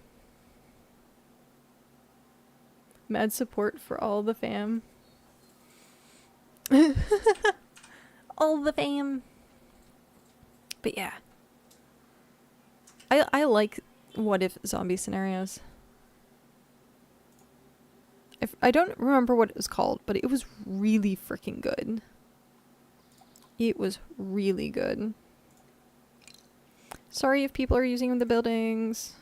Mad support for all the fam. All the fam. But yeah. I like what if zombie scenarios. I don't remember what it was called, but it was really freaking good. It was really good. Sorry if people are using the buildings.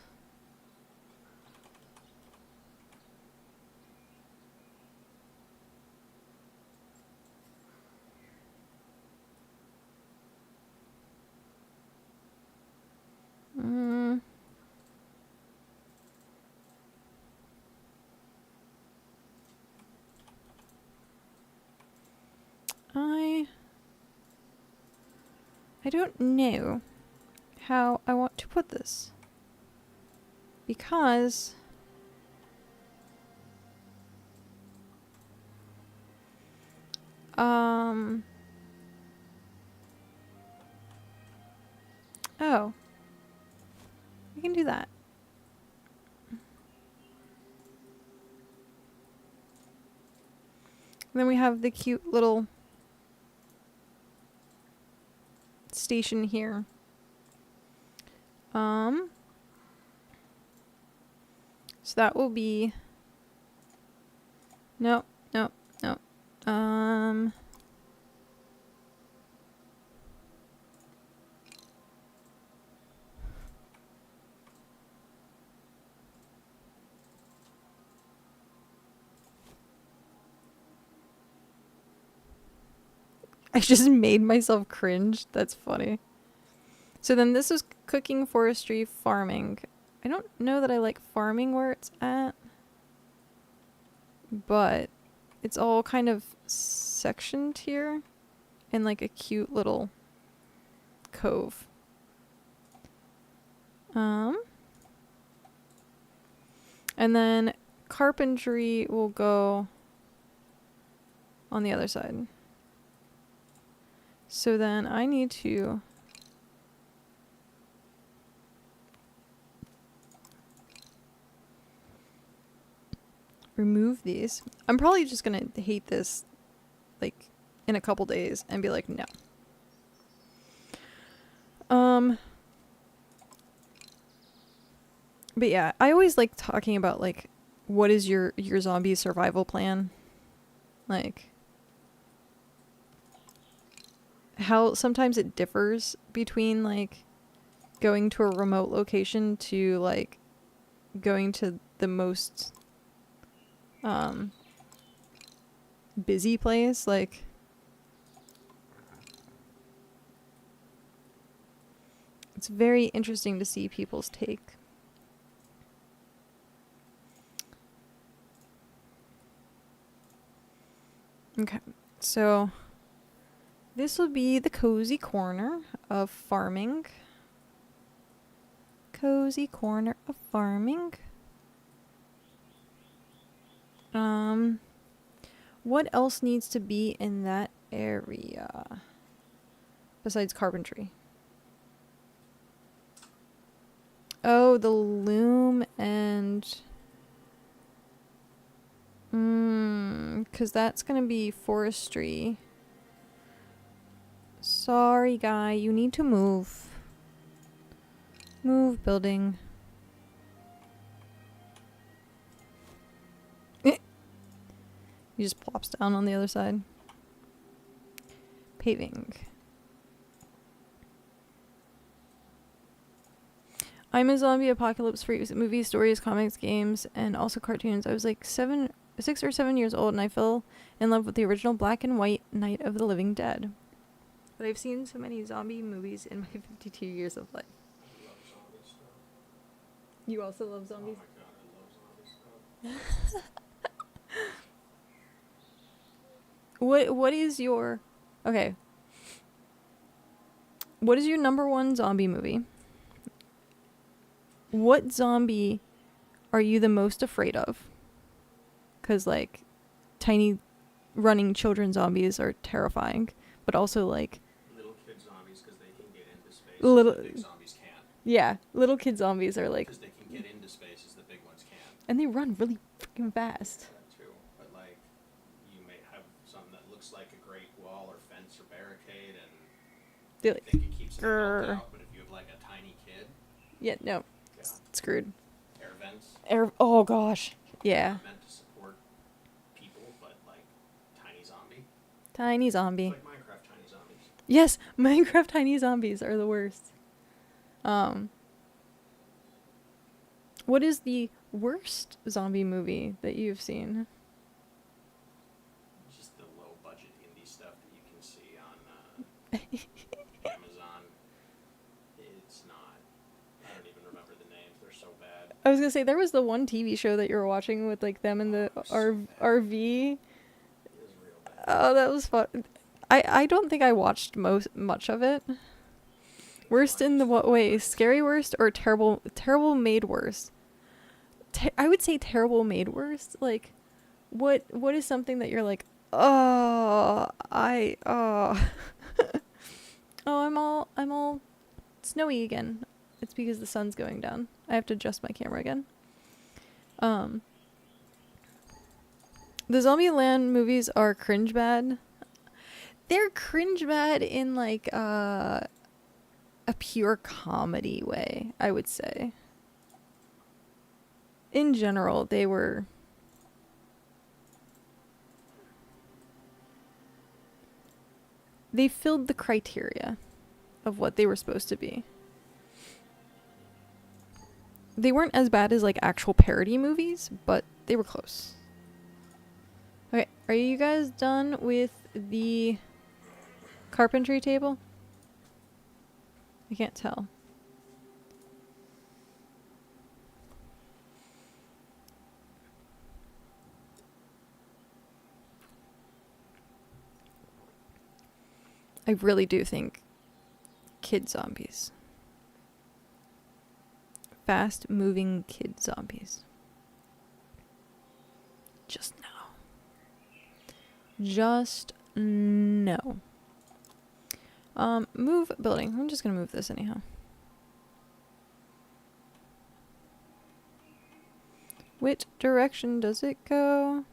I don't know how I want to put this. Because oh, we can do that. And then we have the cute little station here. So that will be no. I just made myself cringe. That's funny. So then this is cooking, forestry, farming. I don't know that I like farming where it's at, but it's all kind of sectioned here in like a cute little cove. And then carpentry will go on the other side. So then I need to remove these. I'm probably just gonna hate this like in a couple days and be like, no. But yeah, I always like talking about like what is your zombie survival plan? Like how sometimes it differs between like going to a remote location to like going to the most busy place. Like it's very interesting to see people's take. Okay, so this will be the cozy corner of farming. Cozy corner of farming. What else needs to be in that area besides carpentry? Oh, the loom and 'cause that's gonna be forestry. Sorry, guy, you need to move. Move, building. He just plops down on the other side. Paving. I'm a zombie apocalypse freak. Movies, stories, comics, games, and also cartoons. I was like 6 or 7 years old, and I fell in love with the original black and white Night of the Living Dead. But I've seen so many zombie movies in my 52 years of life. I love zombie stuff. You also love zombies? Oh my god, I love zombie stuff. What is your... Okay. What is your number one zombie movie? What zombie are you the most afraid of? Because, like, tiny running children zombies are terrifying. But also, like... Little kid zombies because they can get into space. The big zombies can't. Yeah, little kid zombies are, like... Because they can get into space as the big ones can't. And they run really freaking fast. That too. But, like, you may have something that looks like a great wall or fence or barricade and They're you like... think it keeps them out, but if you have, like, a tiny kid... Yeah, no. Yeah. Screwed. Air vents. Oh, gosh. Yeah. Not meant to support people, but, like, tiny zombie. Tiny zombie. It's like Minecraft tiny zombies. Yes, Minecraft tiny zombies are the worst. What is the worst zombie movie that you've seen? Just the low budget indie stuff that you can see on Amazon. It's not. I don't even remember the names. They're so bad. I was gonna say there was the one TV show that you were watching with like them in the RV. It is real bad. Oh, that was fun. I don't think I watched much of it. Worst in the what way? Scary worst or terrible made worse? I would say terrible made worse. Like, what is something that you're like, oh, oh, I'm all snowy again. It's because the sun's going down. I have to adjust my camera again. The Zombieland movies are cringe bad. They're cringe bad in like a pure comedy way, I would say. In general, they filled the criteria of what they were supposed to be. They weren't as bad as like actual parody movies, but they were close. Okay, are you guys done with the carpentry table? I can't tell. I really do think kid zombies. Fast moving kid zombies. Just no. Just no. Move building. I'm just gonna move this anyhow. Which direction does it go?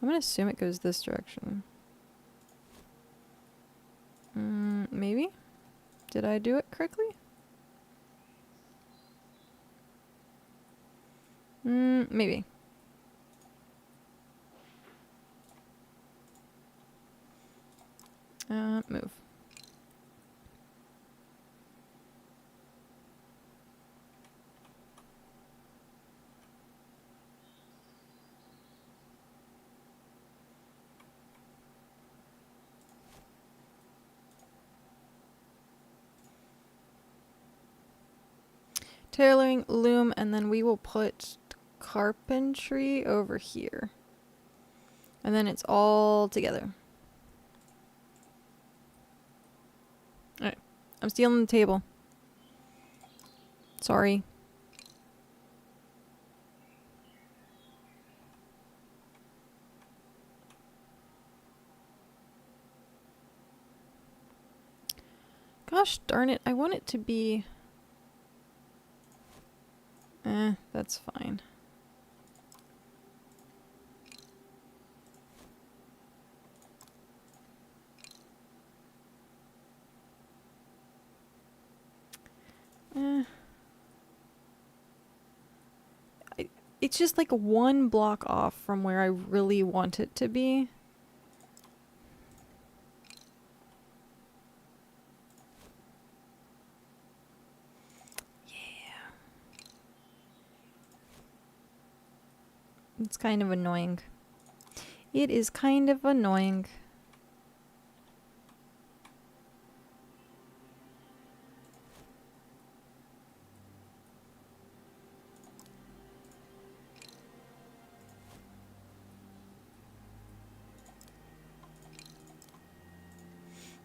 I'm gonna assume it goes this direction. Maybe? Did I do it correctly? Maybe. Move. Tailoring, loom, and then we will put carpentry over here. And then it's all together. Alright. I'm stealing the table. Sorry. Gosh darn it, I want it to be... that's fine. It's just like one block off from where I really want it to be. It's kind of annoying. It is kind of annoying.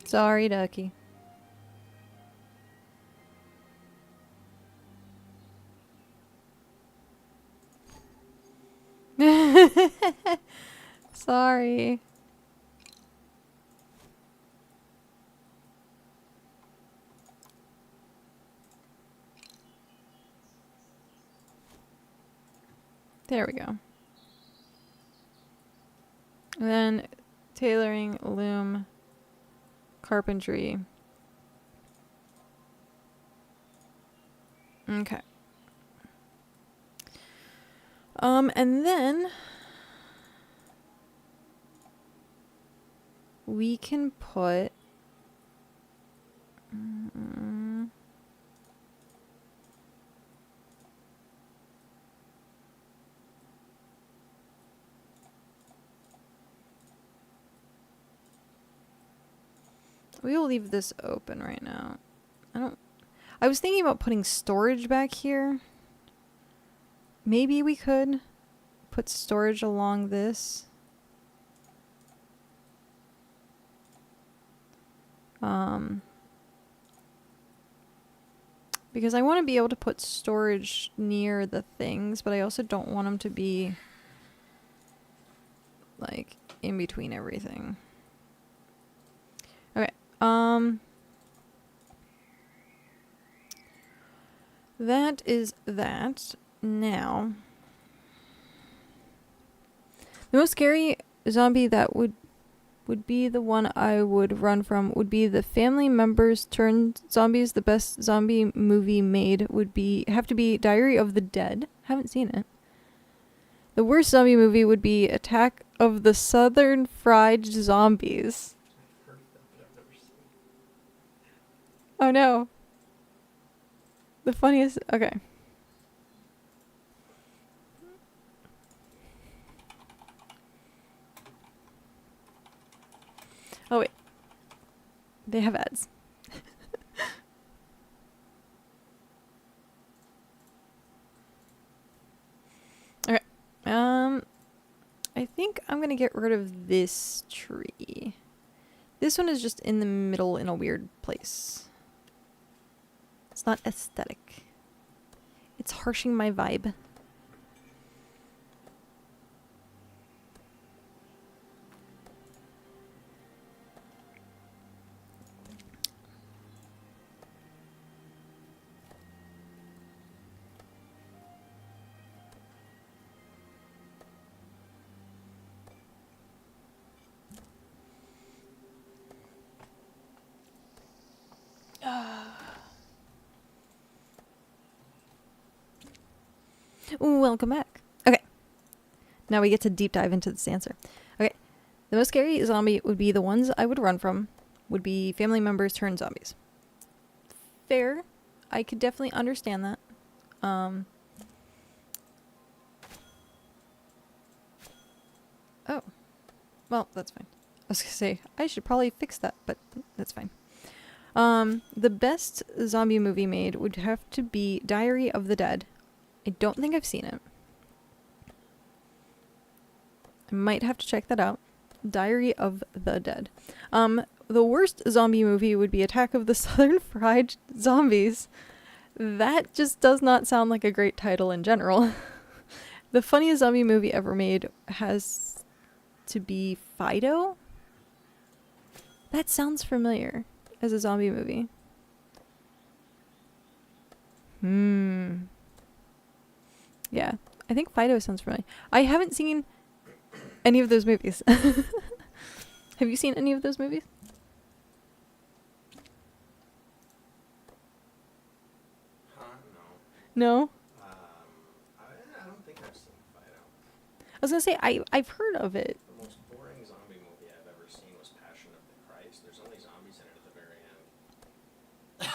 Sorry, Ducky. Sorry. There we go. And then tailoring, loom, carpentry. Okay. And then we can put we will leave this open right now. I was thinking about putting storage back here. Maybe we could put storage along this. Because I want to be able to put storage near the things, but I also don't want them to be like in between everything. Okay. That is that. Now, the most scary zombie that would be the one I would run from would be the family members turned zombies. The best zombie movie made would have to be Diary of the Dead. Haven't seen it. The worst zombie movie would be Attack of the Southern Fried Zombies. I've heard of that, but I've never seen it. Oh no. The funniest. Okay. Oh wait. They have ads. Okay. I think I'm gonna get rid of this tree. This one is just in the middle in a weird place. It's not aesthetic. It's harshing my vibe. Ooh, welcome back. Okay. Now we get to deep dive into this answer. Okay. The most scary zombie would be the ones I would run from. Would be family members turned zombies. Fair. I could definitely understand that. Oh. Well, that's fine. I was gonna say, I should probably fix that, but that's fine. The best zombie movie made would have to be Diary of the Dead. I don't think I've seen it. I might have to check that out. Diary of the Dead. The worst zombie movie would be Attack of the Southern Fried Zombies. That just does not sound like a great title in general. The funniest zombie movie ever made has to be Fido? That sounds familiar as a zombie movie. Yeah, I think Fido sounds familiar. I haven't seen any of those movies. Have you seen any of those movies? Huh? No? No. I don't think I've seen Fido. I was gonna say, I've heard of it. The most boring zombie movie I've ever seen was Passion of the Christ. There's only zombies in it at the very end.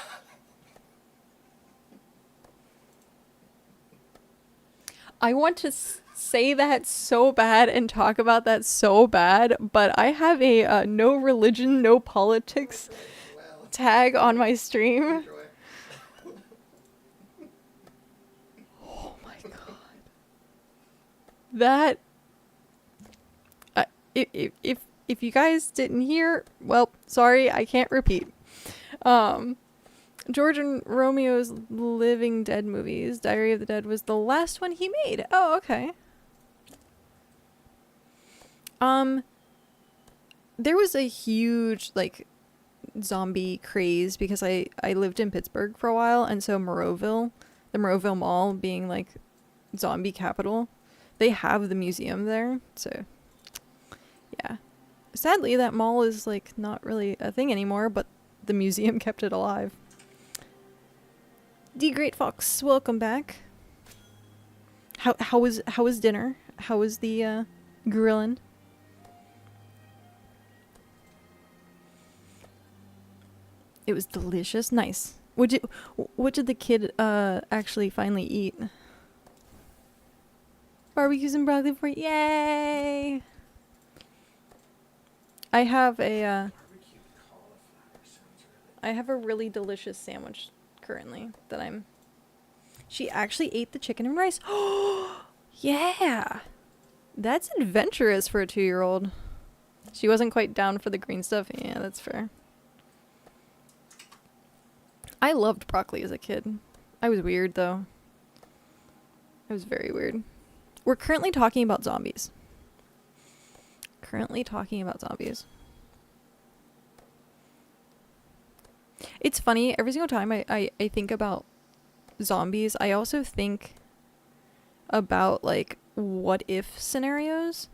I want to say that so bad and talk about that so bad, but I have a no religion, no politics Well, tag on my stream. enjoy. Oh my god. That if you guys didn't hear, well, sorry, I can't repeat. George and Romeo's Living Dead movies, Diary of the Dead was the last one he made. Oh, okay. There was a huge like zombie craze because I lived in Pittsburgh for a while, and so Moreauville, the Moreauville Mall being like zombie capital, they have the museum there. So yeah. Sadly, that mall is like not really a thing anymore, but the museum kept it alive. D Great Fox, welcome back. How was dinner? How was the grillin'? It was delicious. Nice. What did the kid actually finally eat? Barbecues and broccoli for yay! I have a Barbecued cauliflower sounds really I have a really delicious sandwich currently that I'm... She actually ate the chicken and rice. Oh, yeah! That's adventurous for a 2-year-old. She wasn't quite down for the green stuff. Yeah, that's fair. I loved broccoli as a kid. I was weird, though. It was very weird. We're currently talking about zombies. It's funny, every single time I think about zombies, I also think about, like, what if scenarios.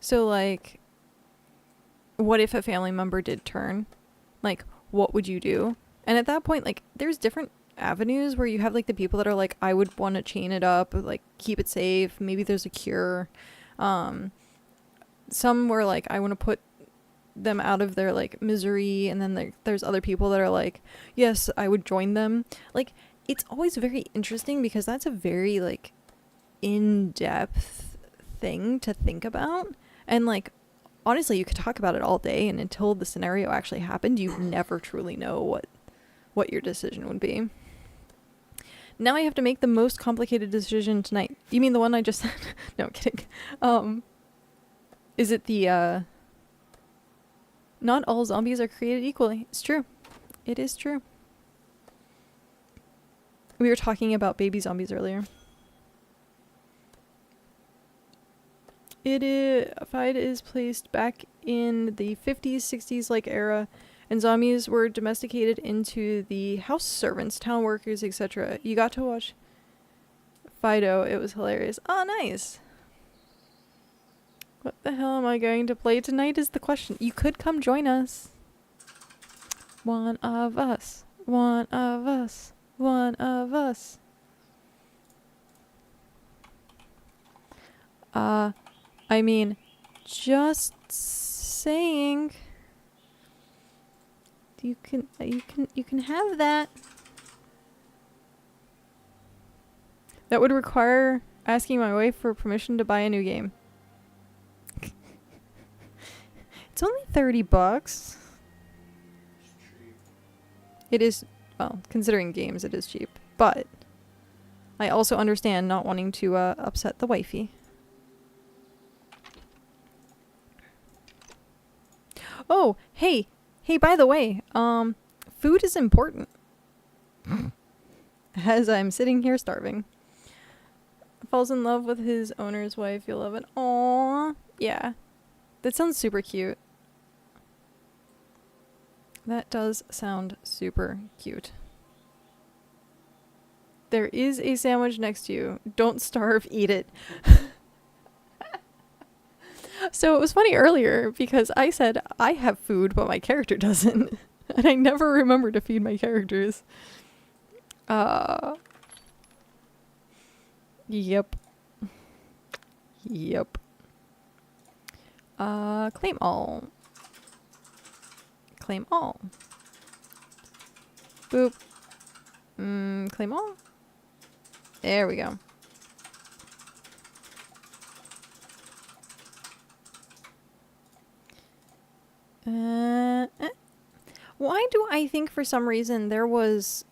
So, like, what if a family member did turn? Like, what would you do? And at that point, like, there's different avenues where you have, like, the people that are like, I would want to chain it up, like, keep it safe, maybe there's a cure. Some were like, I want to put them out of their, like, misery, and then there's other people that are like, yes, I would join them. Like, it's always very interesting because that's a very, like, in-depth thing to think about. And, like, honestly, you could talk about it all day, and until the scenario actually happened, you never truly know what your decision would be. Now I have to make the most complicated decision tonight. You mean the one I just said? No, I'm kidding. Is it the, not all zombies are created equally. It's true. It is true. We were talking about baby zombies earlier. Fight is placed back in the 50s, 60s like era, and zombies were domesticated into the house servants, town workers, etc. You got to watch Fido. It was hilarious. Oh, nice. What the hell am I going to play tonight is the question. You could come join us. One of us. One of us. One of us. I mean, just saying. You can have that. That would require asking my wife for permission to buy a new game. It's only $30. It's cheap. It is, well, considering games, it is cheap. But I also understand not wanting to upset the wifey. Oh, hey, by the way, food is important. As I'm sitting here starving. Falls in love with his owner's wife, you'll love it. Aww. Yeah. That sounds super cute. That does sound super cute. There is a sandwich next to you. Don't starve, eat it. So it was funny earlier because I said I have food, but my character doesn't. And I never remember to feed my characters. Yep. Claim all. Claim all. Boop. Claim all. There we go. Why do I think for some reason there was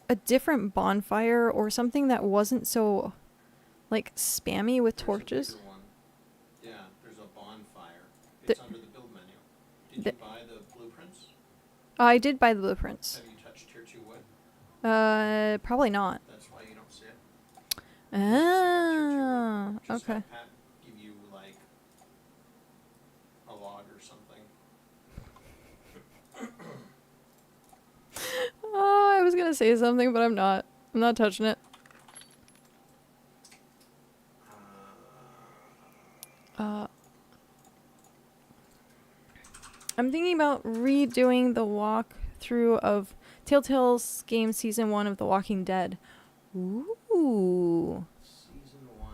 a different bonfire or something that wasn't so, like, spammy with torches? There's a bigger one. Yeah, there's a bonfire. It's under the build menu. Did you buy the blueprints? I did buy the blueprints. Have you touched tier 2 wood? Probably not. That's why you don't see it. Ah, Just okay. have Pat give you, like, a log or something. Oh, I was gonna say something, but I'm not. I'm not touching it. I'm thinking about redoing the walkthrough of Telltale's game Season 1 of The Walking Dead. Ooh. Season 1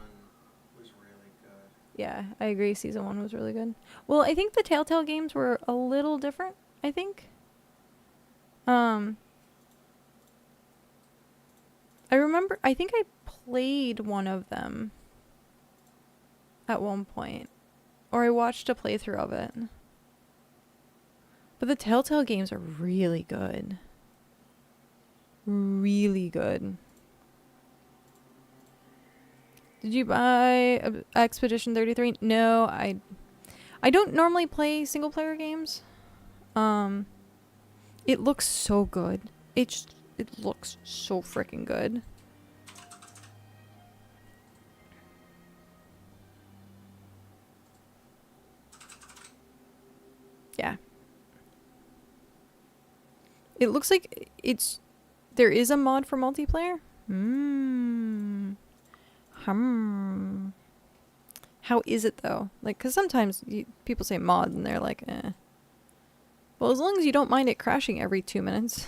was really good. Yeah, I agree. Season 1 was really good. Well, I think the Telltale games were a little different, I think. I remember, I think I played one of them at one point. Or I watched a playthrough of it. But the Telltale games are really good. Really good. Did you buy Expedition 33? No, I don't normally play single player games. It looks so good. It's it looks so freaking good. Yeah. It looks like there is a mod for multiplayer. How is it though? Like, cause sometimes people say mod and they're like, eh. Well, as long as you don't mind it crashing every 2 minutes.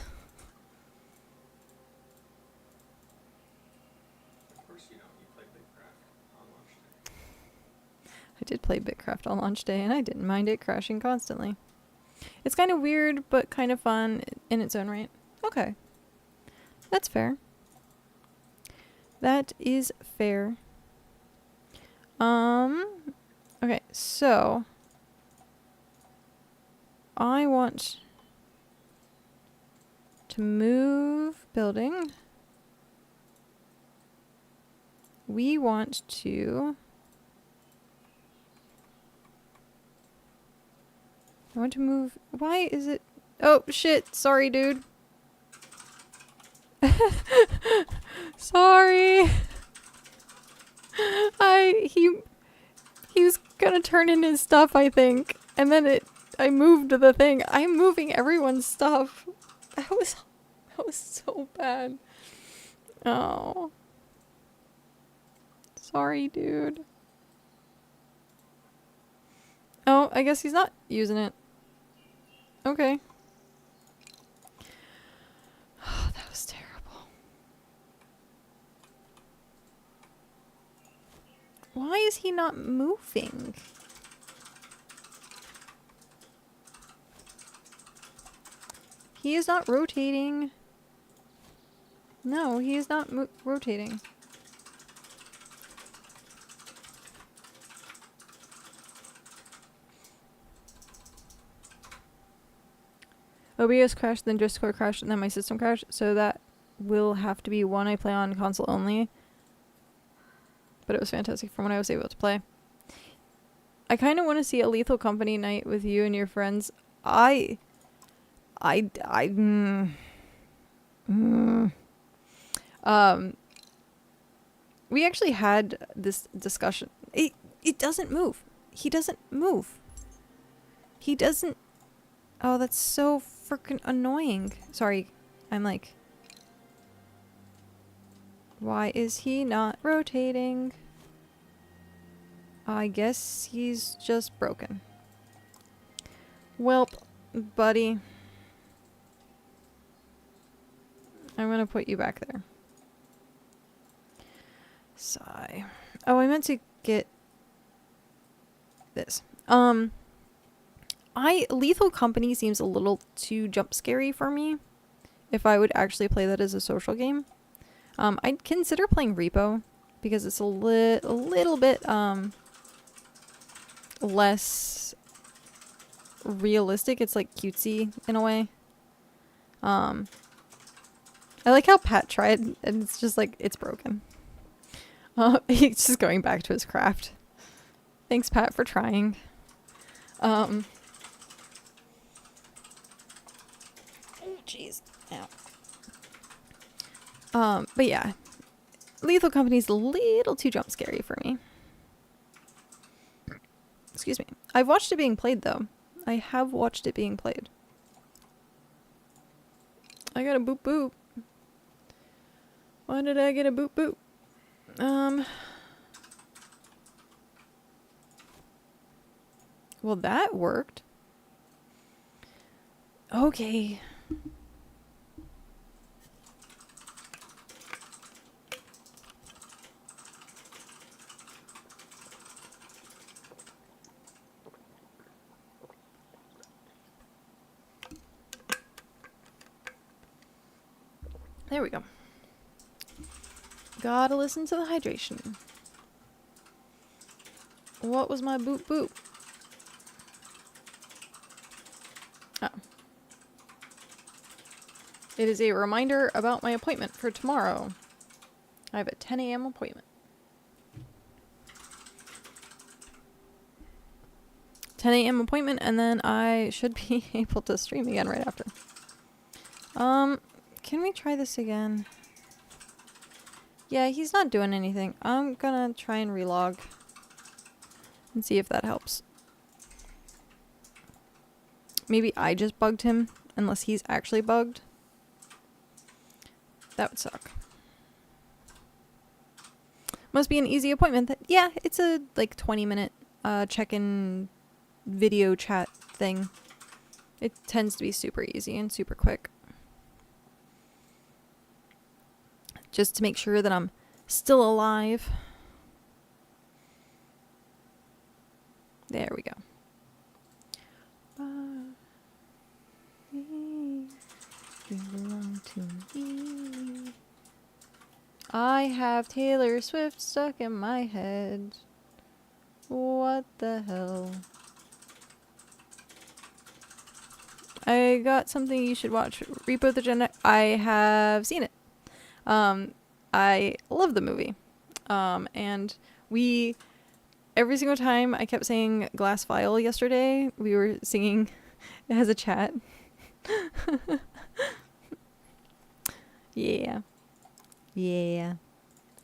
Of course you don't. You play BitCraft on launch day. I did play BitCraft on launch day and I didn't mind it crashing constantly. It's kind of weird, but kind of fun in its own right. Okay. That's fair. That is fair. Okay, so I want to move building. We want to I want to move. Why is it? Oh shit, sorry dude. Sorry. He was gonna turn in his stuff, I think. And then I moved the thing. I'm moving everyone's stuff. That was so bad. Oh. Sorry, dude. Oh, I guess he's not using it. Okay. Oh, that was terrible. Why is he not moving? He is not rotating. No, he is not rotating. OBS crashed, then Discord crashed, and then my system crashed, so that will have to be one I play on console only. But it was fantastic from when I was able to play. I kind of want to see a Lethal Company night with you and your friends. We actually had this discussion. It doesn't move. He doesn't move. He doesn't. Oh, that's so freaking annoying. Sorry, I'm like. Why is he not rotating? I guess he's just broken. Welp, buddy. I'm gonna put you back there. Sigh. Oh, I meant to get this. Lethal Company seems a little too jump scary for me. If I would actually play that as a social game. I'd consider playing Repo because it's a little bit less realistic. It's like cutesy in a way. I like how Pat tried and it's just like it's broken. He's just going back to his craft. Thanks, Pat, for trying. Oh jeez. Ow. But yeah, Lethal Company's a little too jump scary for me. Excuse me. I've watched it being played though. I have watched it being played. I got a boop boop. Why did I get a boop boop? Well, that worked. Okay. There we go. Gotta listen to the hydration. What was my boop boop? Oh. It is a reminder about my appointment for tomorrow. I have a 10 a.m. appointment. 10 a.m. appointment, and then I should be able to stream again right after. Can we try this again? Yeah, he's not doing anything. I'm gonna try and relog and see if that helps. Maybe I just bugged him, unless he's actually bugged. That would suck. Must be an easy appointment. Yeah, it's a like 20-minute check-in video chat thing. It tends to be super easy and super quick. Just to make sure that I'm still alive. There we go. You belong to me. I have Taylor Swift stuck in my head. What the hell? I got something you should watch. Repo the Gen. I have seen it. I love the movie. And we, every single time I kept saying Glass Vial yesterday, we were singing it has a chat. Yeah. Yeah.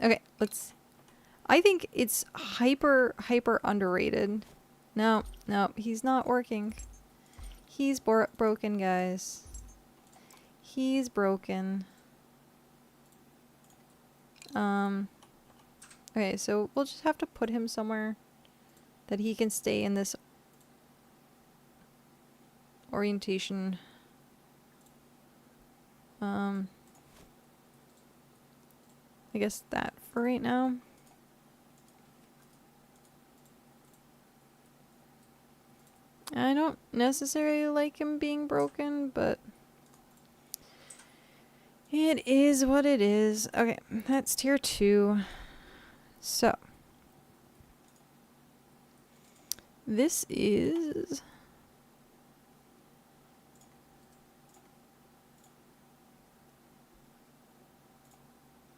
Okay, let's... I think it's hyper underrated. No, he's not working. He's broken, guys. He's broken. Okay, so we'll just have to put him somewhere that he can stay in this orientation. I guess that for right now. I don't necessarily like him being broken, but it is what it is. Okay, that's tier 2. So, this is...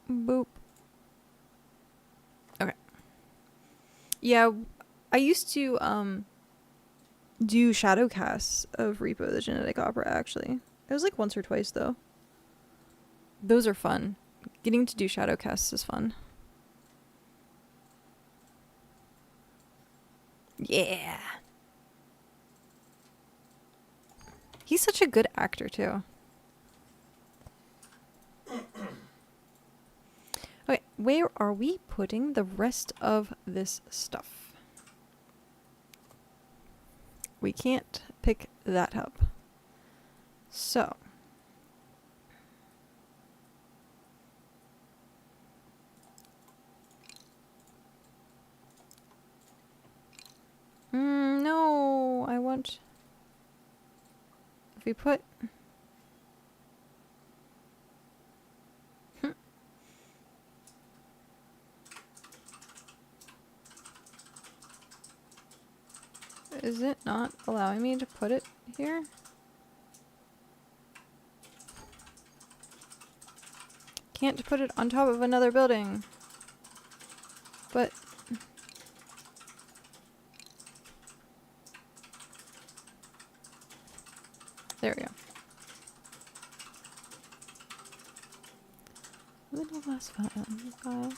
Boop. Okay. Yeah, I used to do shadow casts of Repo the Genetic Opera, actually. It was like once or twice, though. Those are fun. Getting to do shadow casts is fun. Yeah. He's such a good actor, too. Okay, where are we putting the rest of this stuff? We can't pick that up. So. No, I want... If we put... Is it not allowing me to put it here? Can't put it on top of another building. But... There we go. Little less file.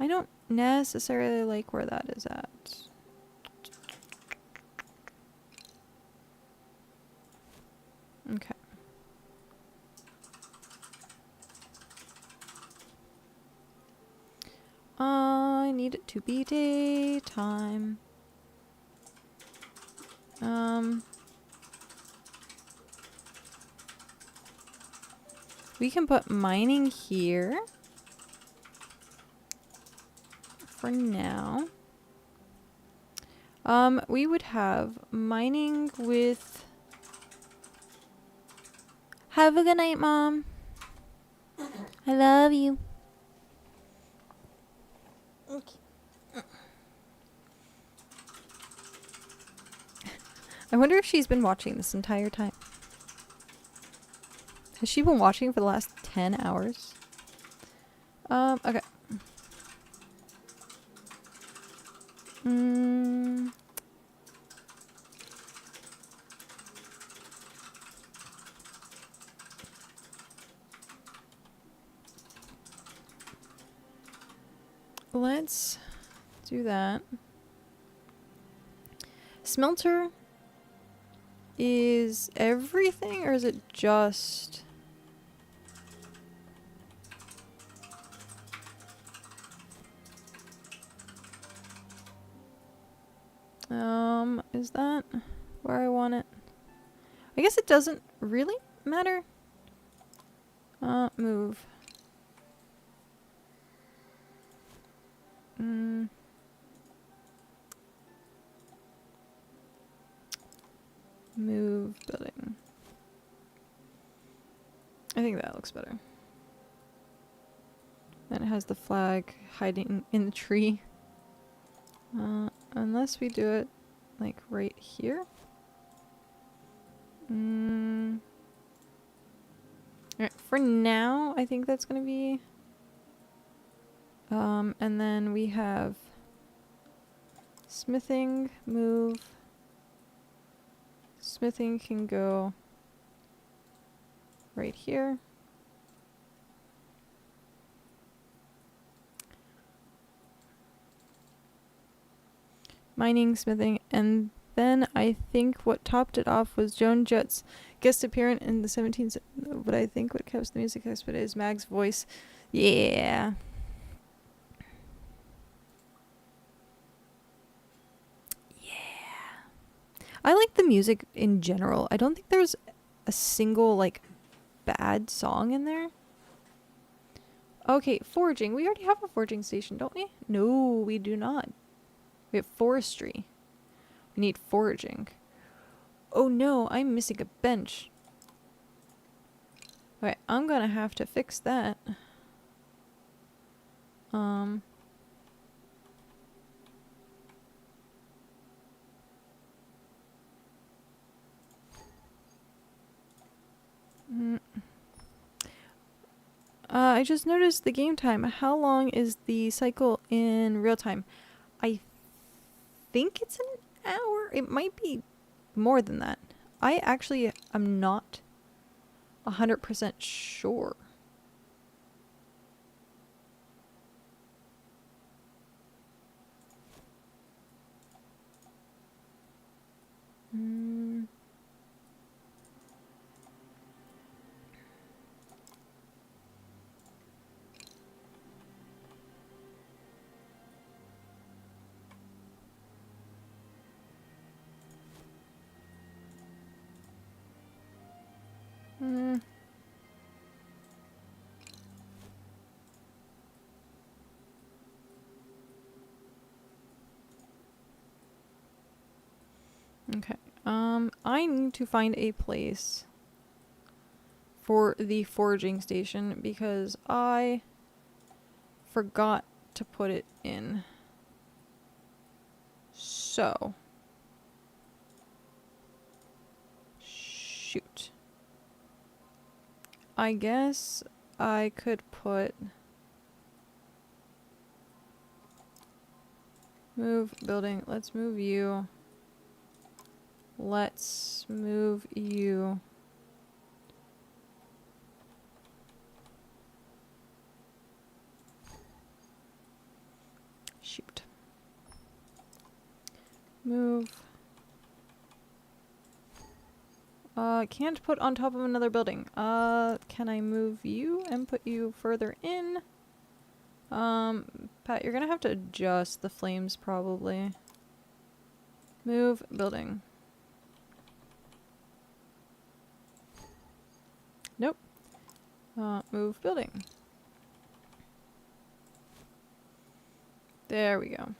I don't necessarily like where that is at. Okay. I need it to be daytime. We can put mining here. For now. We would have mining with... Have a good night, Mom. I love you. Okay. I wonder if she's been watching this entire time. Has she been watching for the last 10 hours? Okay. let's do that. Smelter is everything, or is it just... is that where I want it? I guess it doesn't really matter. Move. Move building. I think that looks better. Then it has the flag hiding in the tree. Unless we do it like right here. Alright, for now, I think that's gonna be... and then we have smithing, move. Smithing can go right here. Mining, smithing, and then I think what topped it off was Joan Jett's guest appearance in the 17th. But I think what kept the music expert is Mag's voice. Yeah. I like the music in general. I don't think there's a single, like, bad song in there. Okay, foraging. We already have a foraging station, don't we? No, we do not. We have forestry. We need foraging. Oh no, I'm missing a bench. Alright, I'm gonna have to fix that. I just noticed the game time. How long is the cycle in real time? I think it's an hour. It might be more than that. I actually am not 100% sure. Okay. I need to find a place for the foraging station because I forgot to put it in. So. Shoot. I guess I could put... Move building. Let's move you. Let's move you. Shoot. Move. Can't put on top of another building. Can I move you and put you further in? Pat, you're gonna have to adjust the flames probably. Move building. Nope. Move building. There we go.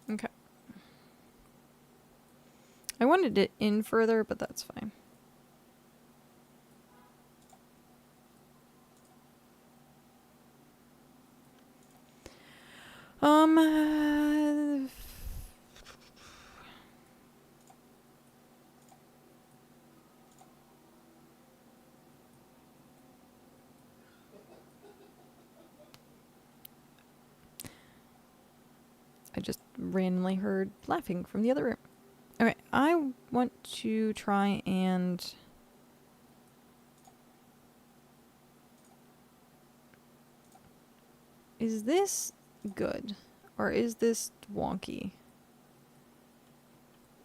Okay. I wanted it in further, but that's fine. I just randomly heard laughing from the other room. Okay, I want to try and... Is this good? Or is this wonky?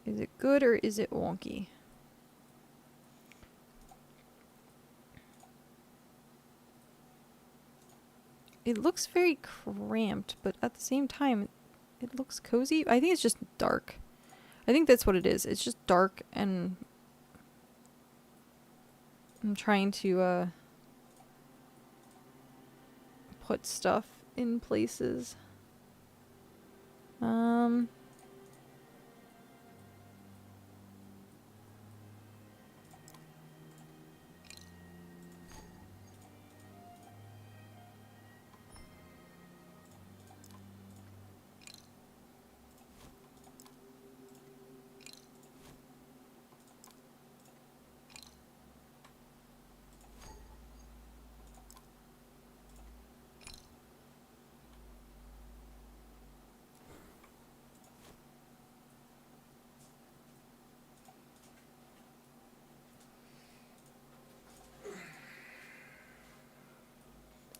Is it good or is it wonky? It looks very cramped, but at the same time, it looks cozy. I think it's just dark. I think that's what it is. It's just dark, and I'm trying to put stuff in places.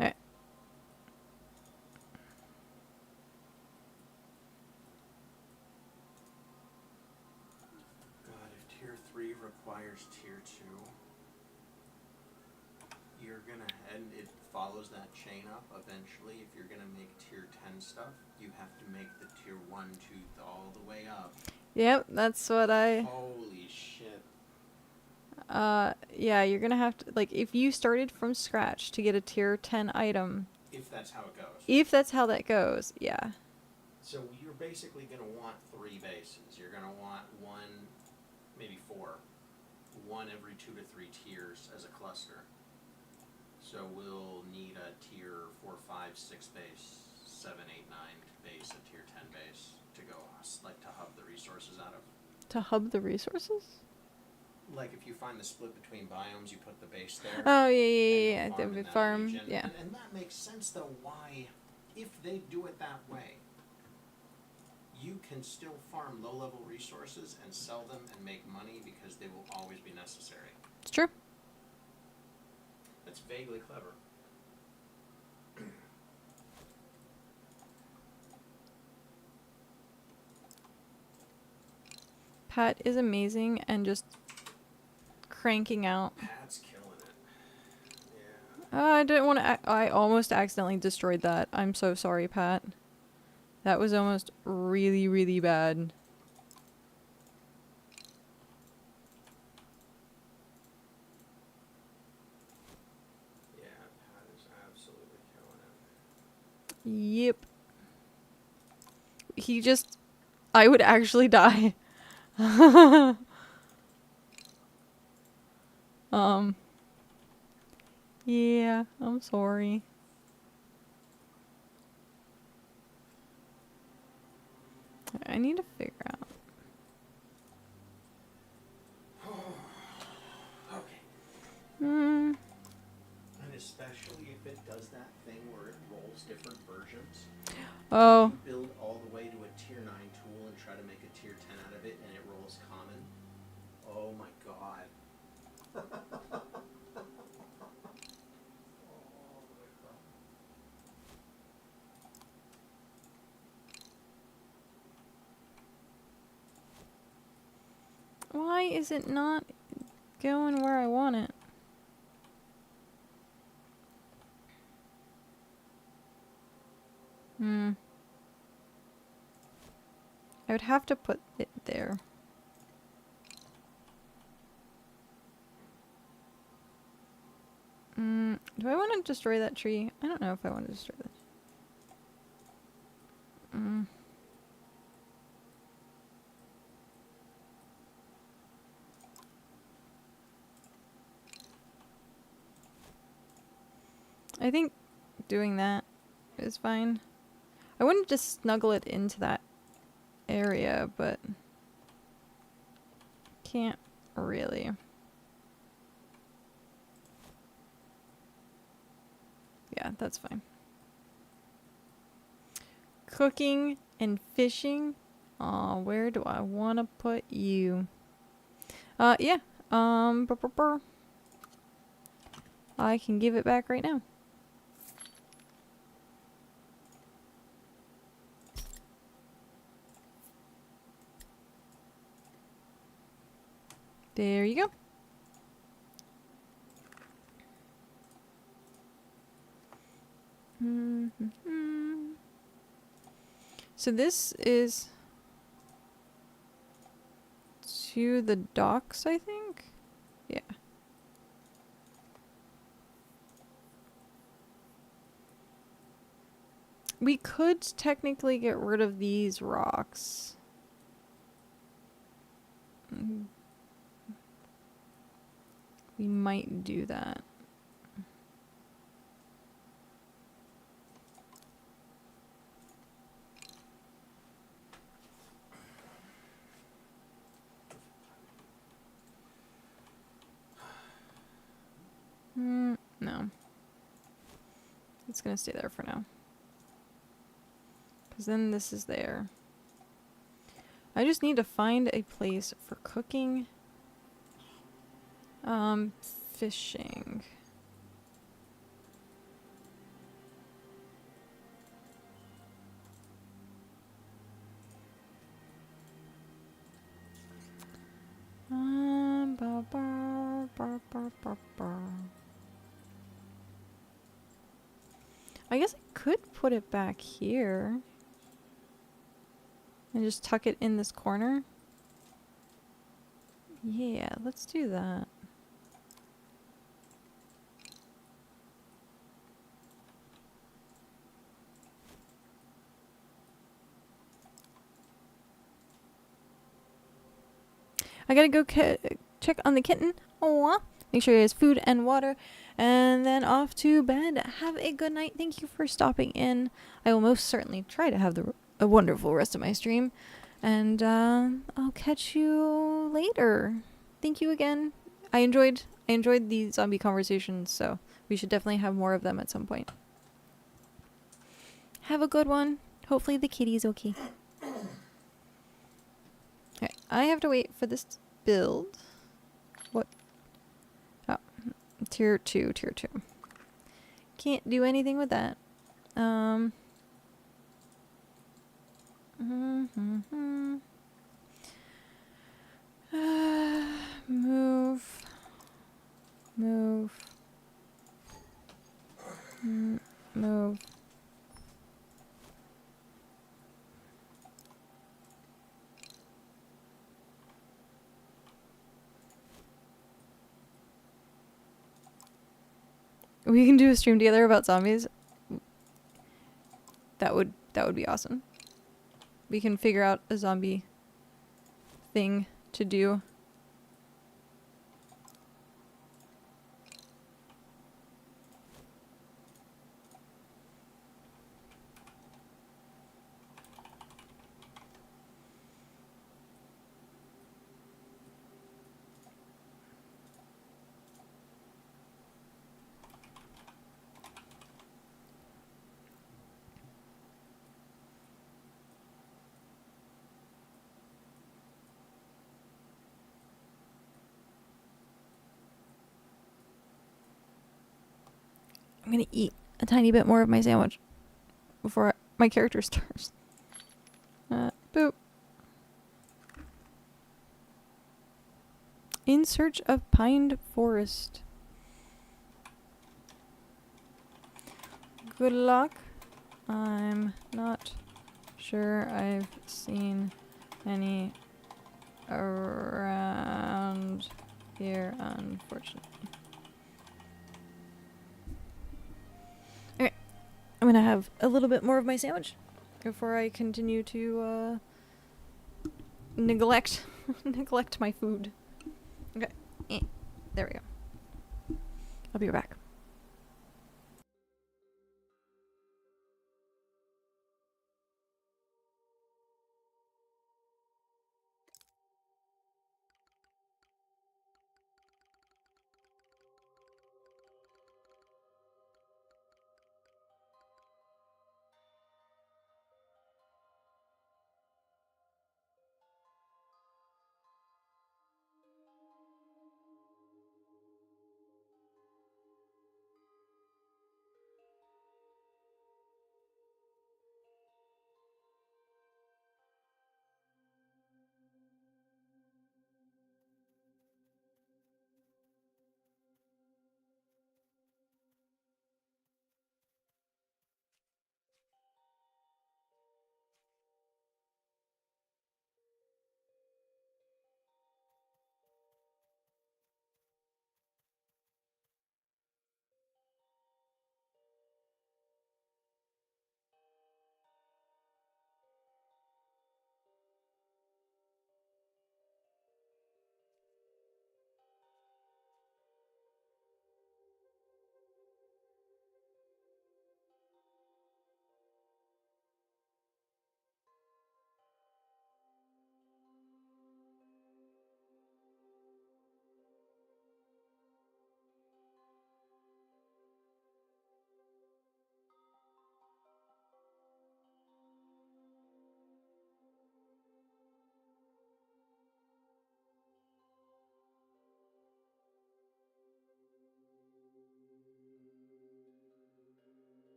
Alright. God, if tier 3 requires tier 2, you're gonna, and it follows that chain up eventually. If you're gonna make tier 10 stuff, you have to make the tier 1, 2 all the way up. Yep, that's what I... Holy shit. Yeah, you're gonna have to... Like, if you started from scratch to get a tier 10 item... If that's how it goes. If that's how that goes, yeah. So you're basically gonna want 3 bases. You're gonna want 1, maybe 4. 1 every 2 to 3 tiers as a cluster. So we'll need a tier 4, 5, 6 base, 7, 8, 9 base, a tier 10 base to go, like, to hub the resources out of. To hub the resources? Like, if you find the split between biomes, you put the base there. Oh, and yeah. go farm in The that farm, region. yeah. And that makes sense, though, why, if they do it that way, you can still farm low-level resources and sell them and make money because they will always be necessary. It's true. That's vaguely clever. Pat is amazing and just cranking out. Pat's killing it. Yeah. I didn't want to... I almost accidentally destroyed that. I'm so sorry, Pat. That was almost really, really bad. Yeah, Pat is absolutely killing it. Yep. He just... I would actually die. Yeah, I'm sorry. I need to figure out. Okay. Hmm. And especially if it does that thing where it rolls different versions. Oh. You build all the way to a tier 9 tool and try to make a tier 10 out of it and it rolls common. Oh my god. Why is it not going where I want it? I would have to put it there. Do I want to destroy that tree? I don't know if I want to destroy that. I think doing that is fine. I wanted to snuggle it into that area, but can't really. Yeah, that's fine. Cooking and fishing. Aw, where do I want to put you? Yeah. I can give it back right now. There you go. So this is to the docks, I think? Yeah. We could technically get rid of these rocks. We might do that. No. It's gonna stay there for now. Because then this is there. I just need to find a place for cooking. Fishing. I guess I could put it back here. And just tuck it in this corner. Yeah, let's do that. I gotta go check on the kitten. Aww. Make sure he has food and water. And then off to bed. Have a good night. Thank you for stopping in. I will most certainly try to have a wonderful rest of my stream. And I'll catch you later. Thank you again. I enjoyed the zombie conversations, so we should definitely have more of them at some point. Have a good one. Hopefully the kitty's okay. Okay, I have to wait for this build. What? Oh, tier 2. Can't do anything with that. Move. We can do a stream together about zombies. That would be awesome. We can figure out a zombie thing to do. I'm gonna eat a tiny bit more of my sandwich before my character starts. Boop. In search of pined forest. Good luck. I'm not sure I've seen any around here, unfortunately. Okay, I'm gonna have a little bit more of my sandwich before I continue to neglect my food. Okay, there we go. I'll be right back.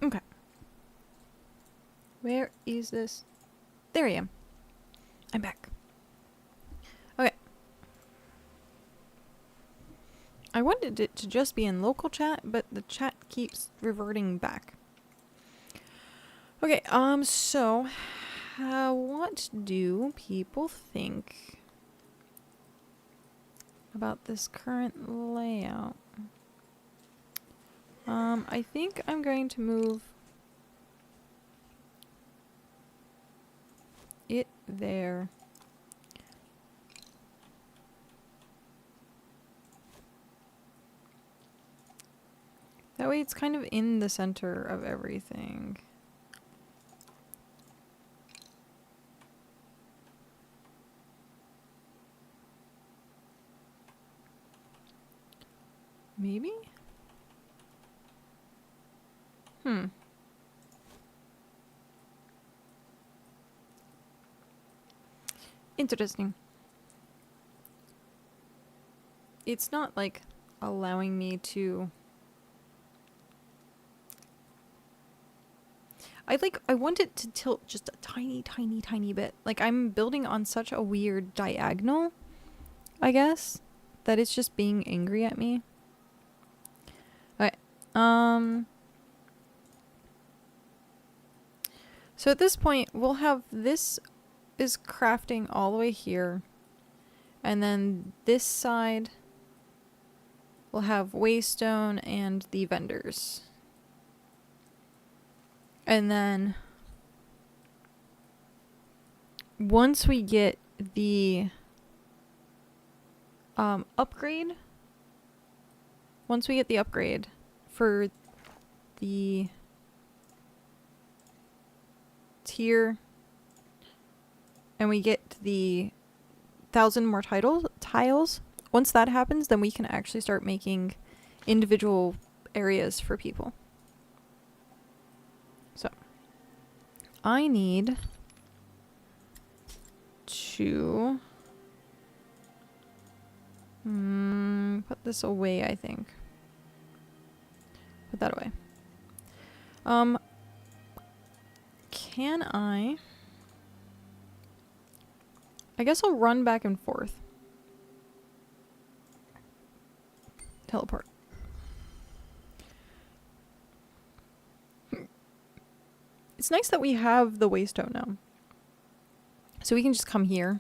Okay. Where is this? There I am. I'm back. Okay. I wanted it to just be in local chat, but the chat keeps reverting back. Okay, so what do people think about this current layout? I think I'm going to move it there. That way it's kind of in the center of everything. Maybe? Interesting. It's not like allowing me to... I want it to tilt just a tiny bit. Like, I'm building on such a weird diagonal, I guess, that it's just being angry at me. Okay. So at this point, we'll have this is crafting all the way here. And then this side will have waystone and the vendors. And then once we get the upgrade, for the tier, and we get the 1,000 more tiles, once that happens, then we can actually start making individual areas for people. So I need to put this away, I think. Put that away. Can I guess I'll run back and forth. Teleport. It's nice that we have the waystone now. So we can just come here,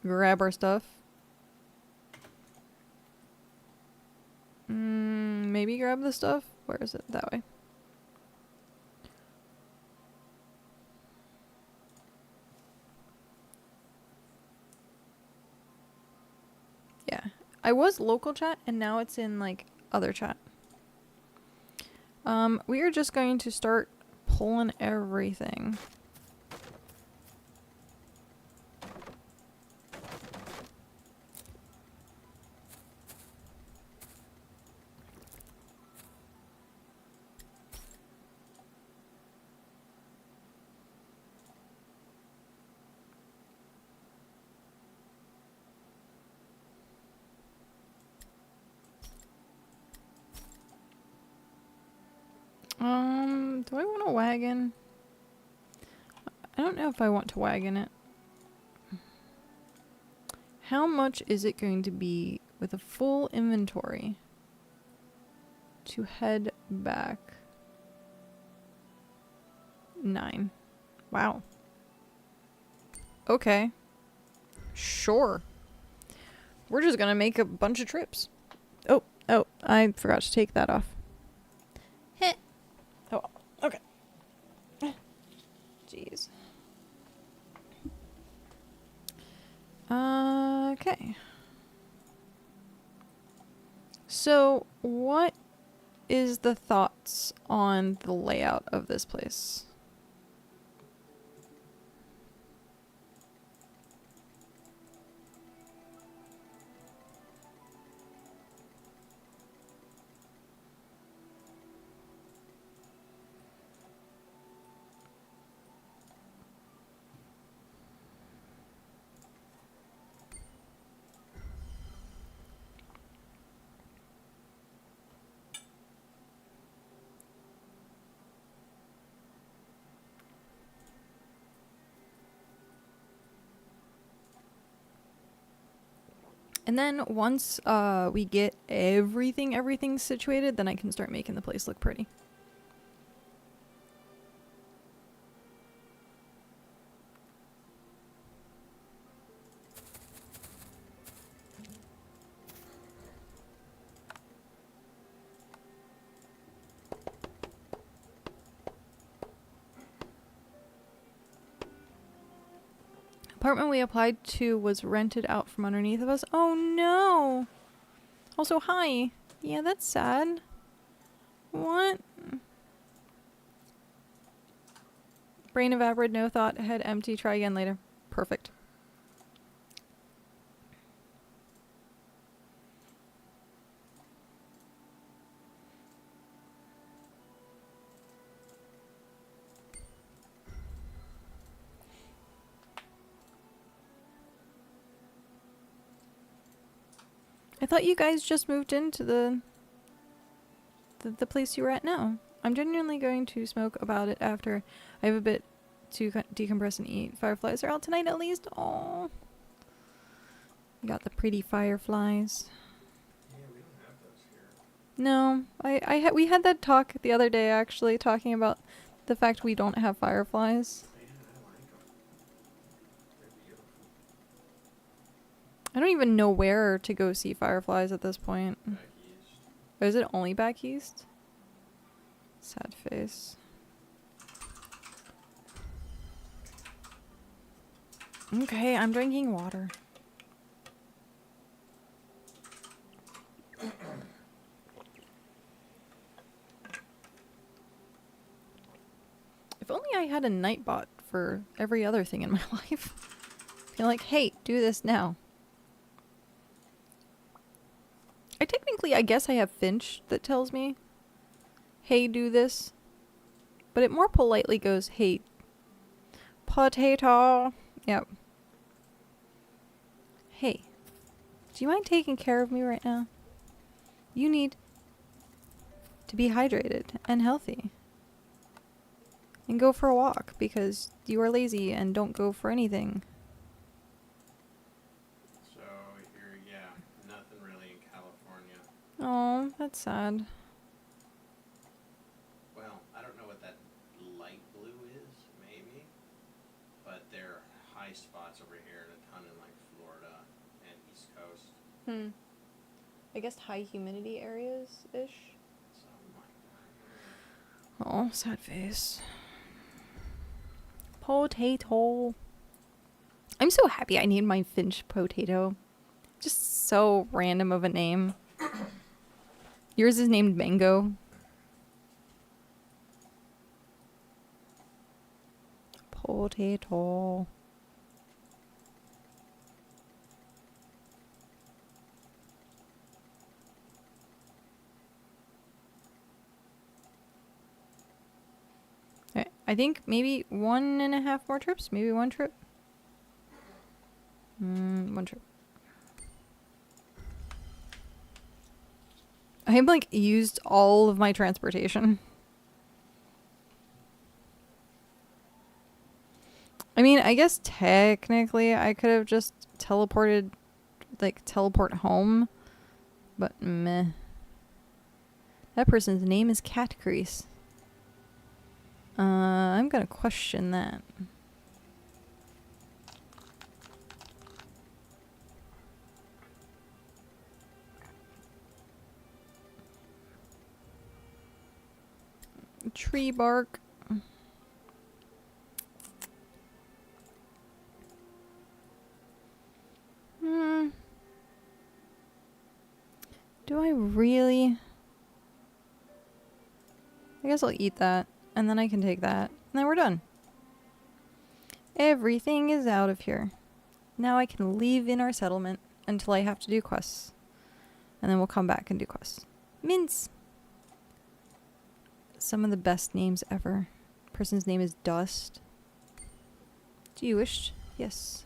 grab our stuff. Maybe grab the stuff? Where is it? That way. Yeah. I was local chat and now it's in like other chat. We are just going to start pulling everything. Do I want a wagon? I don't know if I want to wagon it. How much is it going to be with a full inventory to head back? 9. Wow. Okay. Sure. We're just gonna make a bunch of trips. Oh, I forgot to take that off. Heh. Oh, okay. Jeez. Okay. So, what is the thoughts on the layout of this place? And then once we get everything situated, then I can start making the place look pretty. Apartment we applied to was rented out from underneath of us. Oh no! Also, hi. Yeah, that's sad. What? Brain evaporated, no thought, head empty, try again later. Perfect. I thought you guys just moved into the place you were at now. I'm genuinely going to smoke about it after I have a bit to decompress and eat. Fireflies are out tonight at least. Oh, you got the pretty fireflies. Yeah, we don't have those here. No, we had that talk the other day actually, talking about the fact we don't have fireflies. Man, I like them. They're beautiful. I don't even know where to go see fireflies at this point. Back east. Or is it only back east? Sad face. Okay, I'm drinking water. If only I had a nightbot for every other thing in my life. Be like, hey, do this now. I guess I have Finch that tells me, hey, do this. But it more politely goes, hey, potato. Yep. Hey, do you mind taking care of me right now? You need to be hydrated and healthy. And go for a walk because you are lazy and don't go for anything. So, here, yeah, nothing really in California. Oh, that's sad. Well, I don't know what that light blue is, maybe. But there are high spots over here and a ton in, like, Florida and East Coast. I guess high humidity areas-ish. Something like that. Oh, sad face. Potato. I'm so happy I named my Finch Potato. Just so random of a name. Yours is named Mango. Potato. Okay, I think maybe 1.5 more trips. Maybe one trip. One trip. I have like used all of my transportation. I mean, I guess technically I could have just teleport home, but meh. That person's name is Cat Grease. I'm gonna question that. Tree bark. Do I really? I guess I'll eat that, and then I can take that, and then we're done. Everything is out of here. Now I can leave in our settlement until I have to do quests. And then we'll come back and do quests. Mince! Some of the best names ever. Person's name is Dust. Do you wish? Yes.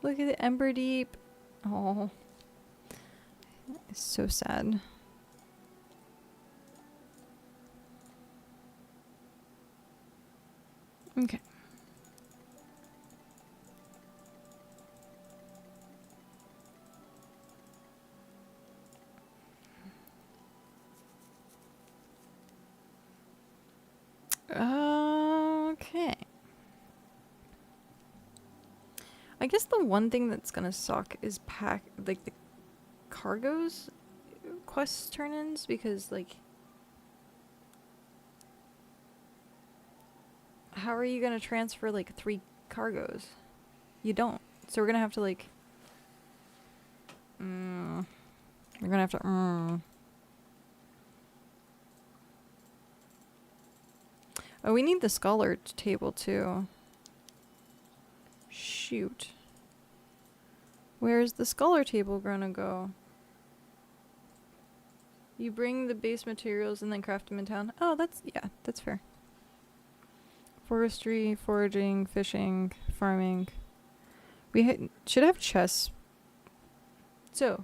Look at the Ember Deep. Oh. It's so sad. Okay. Okay. I guess the one thing that's gonna suck is the cargoes quest turn-ins, because like how are you gonna transfer like 3 cargoes? You don't. So we're gonna have to like we're gonna have to Oh, we need the scholar table too. Shoot. Where's the scholar table gonna go? You bring the base materials and then craft them in town. Oh, that's fair. Forestry, foraging, fishing, farming. We should have chests. So,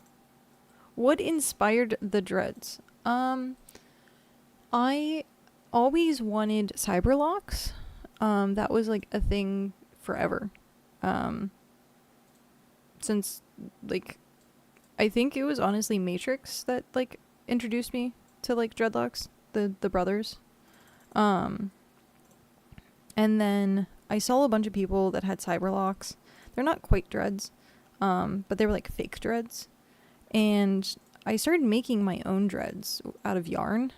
what inspired the dreads? I always wanted cyberlocks. That was like a thing forever. Since like I think it was honestly Matrix that like introduced me to like dreadlocks, the brothers. And then I saw a bunch of people that had cyberlocks. They're not quite dreads, but they were like fake dreads. And I started making my own dreads out of yarn.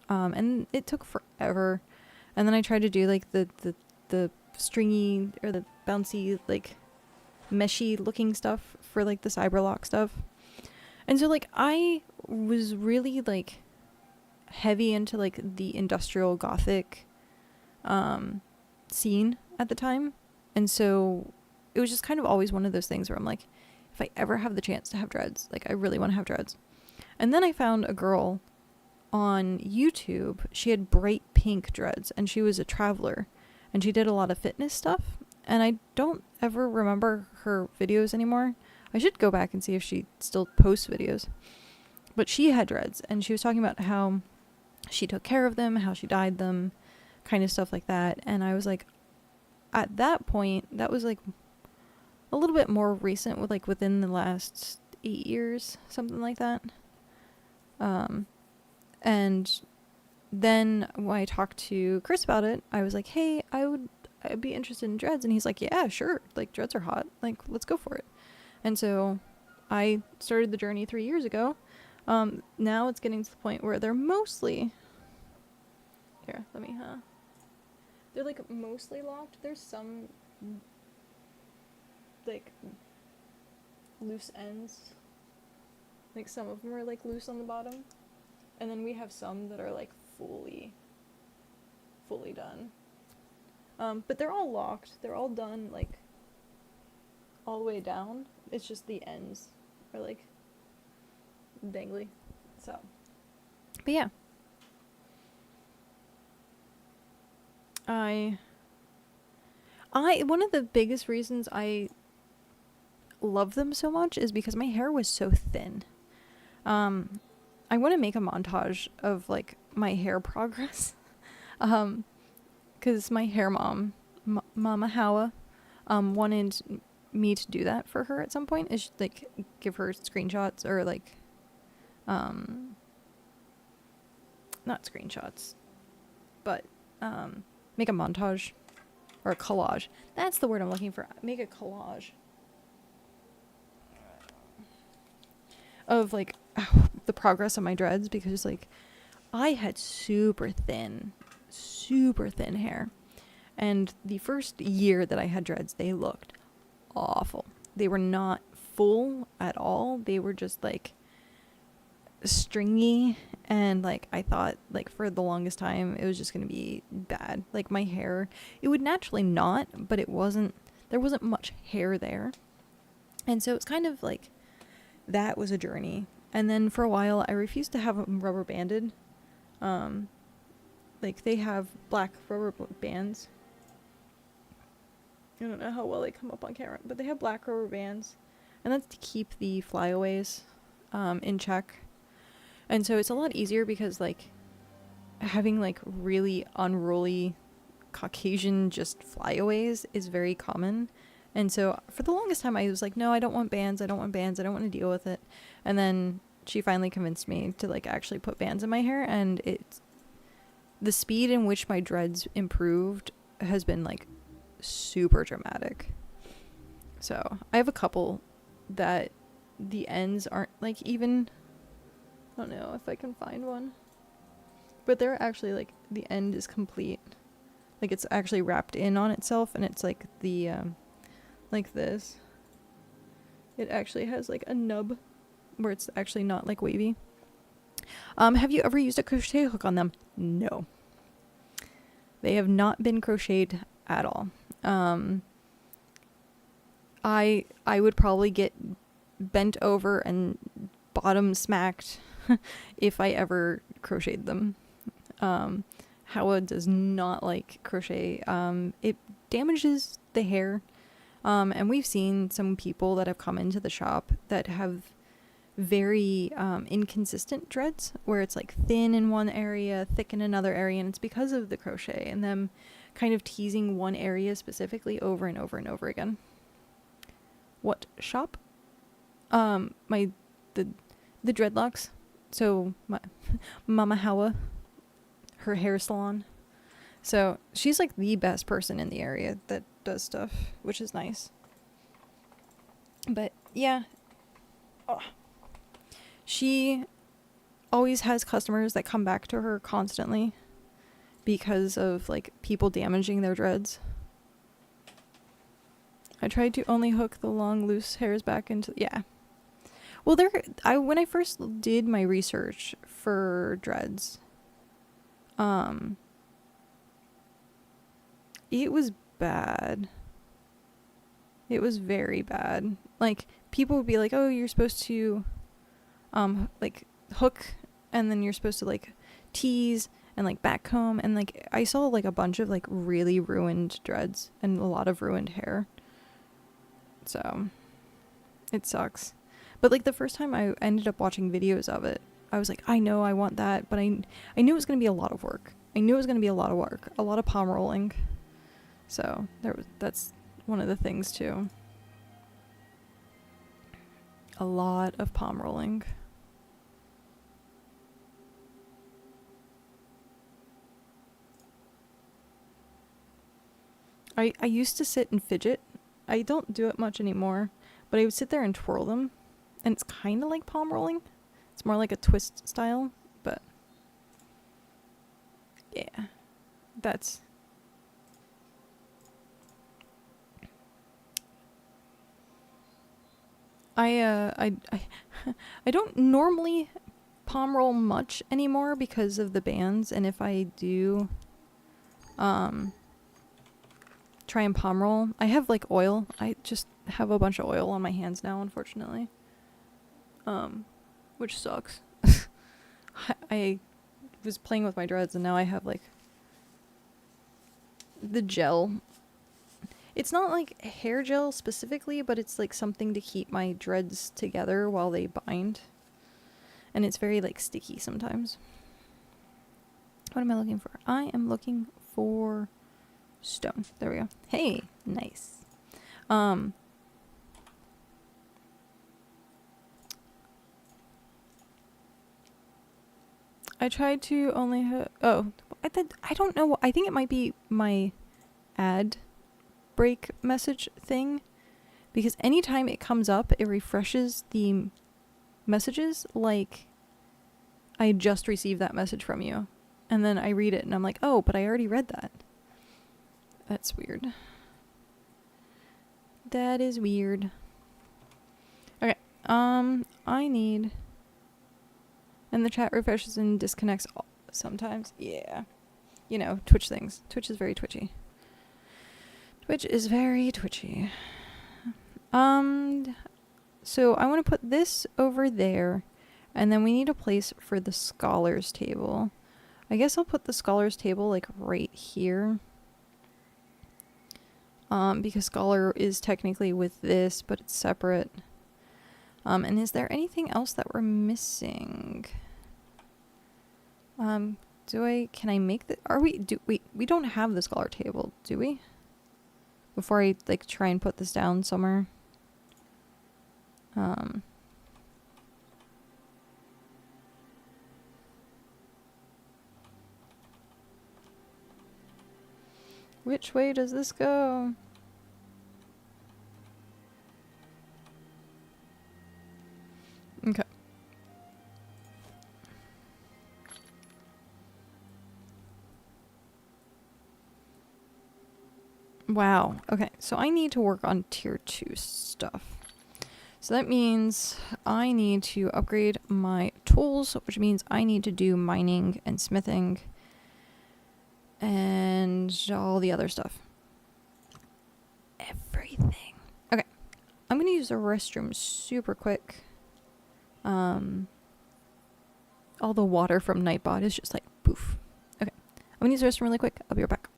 And it took forever. And then I tried to do like the stringy or the bouncy like meshy looking stuff for like the cyberlock stuff. And so like I was really like heavy into like the industrial gothic scene at the time. And so it was just kind of always one of those things where I'm like, if I ever have the chance to have dreads, like I really want to have dreads. And then I found a girl on YouTube. She had bright pink dreads and she was a traveler and she did a lot of fitness stuff. And I don't ever remember her videos anymore. I should go back and see if she still posts videos. But she had dreads and she was talking about how she took care of them, how she dyed them, kind of stuff like that. And I was like, at that point, that was like a little bit more recent, with like within the last 8 years, something like that. And then when I talked to Chris about it, I was like, hey, I'd be interested in dreads. And he's like, yeah, sure. Like, dreads are hot. Like, let's go for it. And so I started the journey 3 years ago. Now it's getting to the point where they're mostly... Here, they're, like, mostly locked. There's some, like, loose ends. Like, some of them are, like, loose on the bottom. And then we have some that are, like, fully done. But they're all locked. They're all done, like, all the way down. It's just the ends are, like, dangly. So. But yeah. One of the biggest reasons I love them so much is because my hair was so thin. I want to make a montage of, like, my hair progress. Because my hair mom, Mama Howa, wanted me to do that for her at some point. Is like give her screenshots or like, not screenshots, but make a montage or a collage. That's the word I'm looking for. Make a collage of like the progress of my dreads, because like I had super thin hair, and the first year that I had dreads, they looked awful. They were not full at all. They were just like stringy, and like I thought like for the longest time it was just gonna be bad. Like my hair, it would naturally knot, but there wasn't much hair there, and so it's kind of like that was a journey. And then for a while I refused to have them rubber banded. Like they have black rubber bands. I don't know how well they come up on camera, but they have black rubber bands, and that's to keep the flyaways in check. And so it's a lot easier because like having like really unruly Caucasian just flyaways is very common. And so for the longest time I was like, no, I don't want bands. I don't want to deal with it. And then she finally convinced me to like actually put bands in my hair, and the speed in which my dreads improved has been like super dramatic. So I have a couple that the ends aren't like even, I don't know if I can find one, but they're actually like the end is complete, like it's actually wrapped in on itself, and it's like the like this, it actually has like a nub where it's actually not like wavy. Have you ever used a crochet hook on them? No, they have not been crocheted at all. I would probably get bent over and bottom smacked if I ever crocheted them. Howa does not like crochet. It damages the hair. And we've seen some people that have come into the shop that have very inconsistent dreads, where it's like thin in one area, thick in another area, and it's because of the crochet and them kind of teasing one area specifically over and over and over again. What shop? The dreadlocks. So my Mama Hawa, her hair salon. So she's like the best person in the area that does stuff, which is nice. But yeah, she always has customers that come back to her constantly because of like people damaging their dreads. I tried to only hook the long loose hairs back into, yeah. Well, when I first did my research for dreads, it was bad. It was very bad. Like, people would be like, oh, you're supposed to, like, hook, and then you're supposed to, like, tease, and, like, back comb, and, like, I saw, like, a bunch of, like, really ruined dreads, and a lot of ruined hair. So, it sucks. But, like, the first time I ended up watching videos of it, I was like, I know I want that, but I knew it was going to be a lot of work. A lot of palm rolling. So, that's one of the things, too. A lot of palm rolling. I used to sit and fidget. I don't do it much anymore, but I would sit there and twirl them, and it's kind of like palm rolling. It's more like a twist style, but yeah, that's I don't normally palm roll much anymore because of the bands, and if I do try and palm roll, I have like oil. I just have a bunch of oil on my hands now, unfortunately. Which sucks. I was playing with my dreads and now I have like the gel. It's not like hair gel specifically, but it's like something to keep my dreads together while they bind. And it's very like sticky sometimes. What am I looking for? I am looking for stone. There we go. Hey, nice. I tried to only I don't know. I think it might be my ad break message thing, because anytime it comes up, it refreshes the messages like I just received that message from you. And then I read it and I'm like, oh, but I already read that. That's weird. That is weird. Okay. I need... And the chat refreshes and disconnects sometimes. Yeah. You know, Twitch things. Twitch is very twitchy. So I want to put this over there. And then we need a place for the scholars table. I guess I'll put the scholars table like right here. Because scholar is technically with this, but it's separate. And is there anything else that we're missing? Can I make the, we don't have the scholar table, do we? Before I, like, try and put this down somewhere. Which way does this go? Okay. Wow. Okay, so I need to work on tier 2 stuff. So that means I need to upgrade my tools, which means I need to do mining and smithing and all the other stuff. Everything. Okay. I'm going to use the restroom super quick. All the water from Nightbot is just like poof. Okay. I'm going to use the restroom really quick. I'll be right back.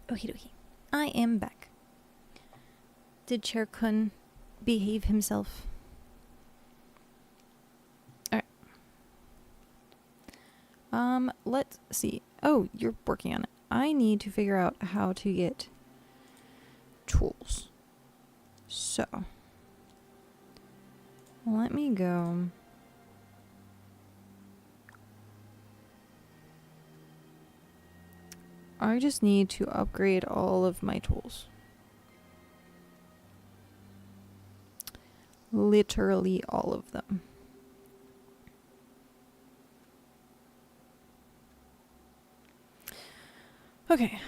Okie dokie. I am back. Did Chair Kun behave himself? Alright. Let's see. Oh, you're working on it. I need to figure out how to get tools. So, let me go. I just need to upgrade all of my tools. Literally all of them. Okay.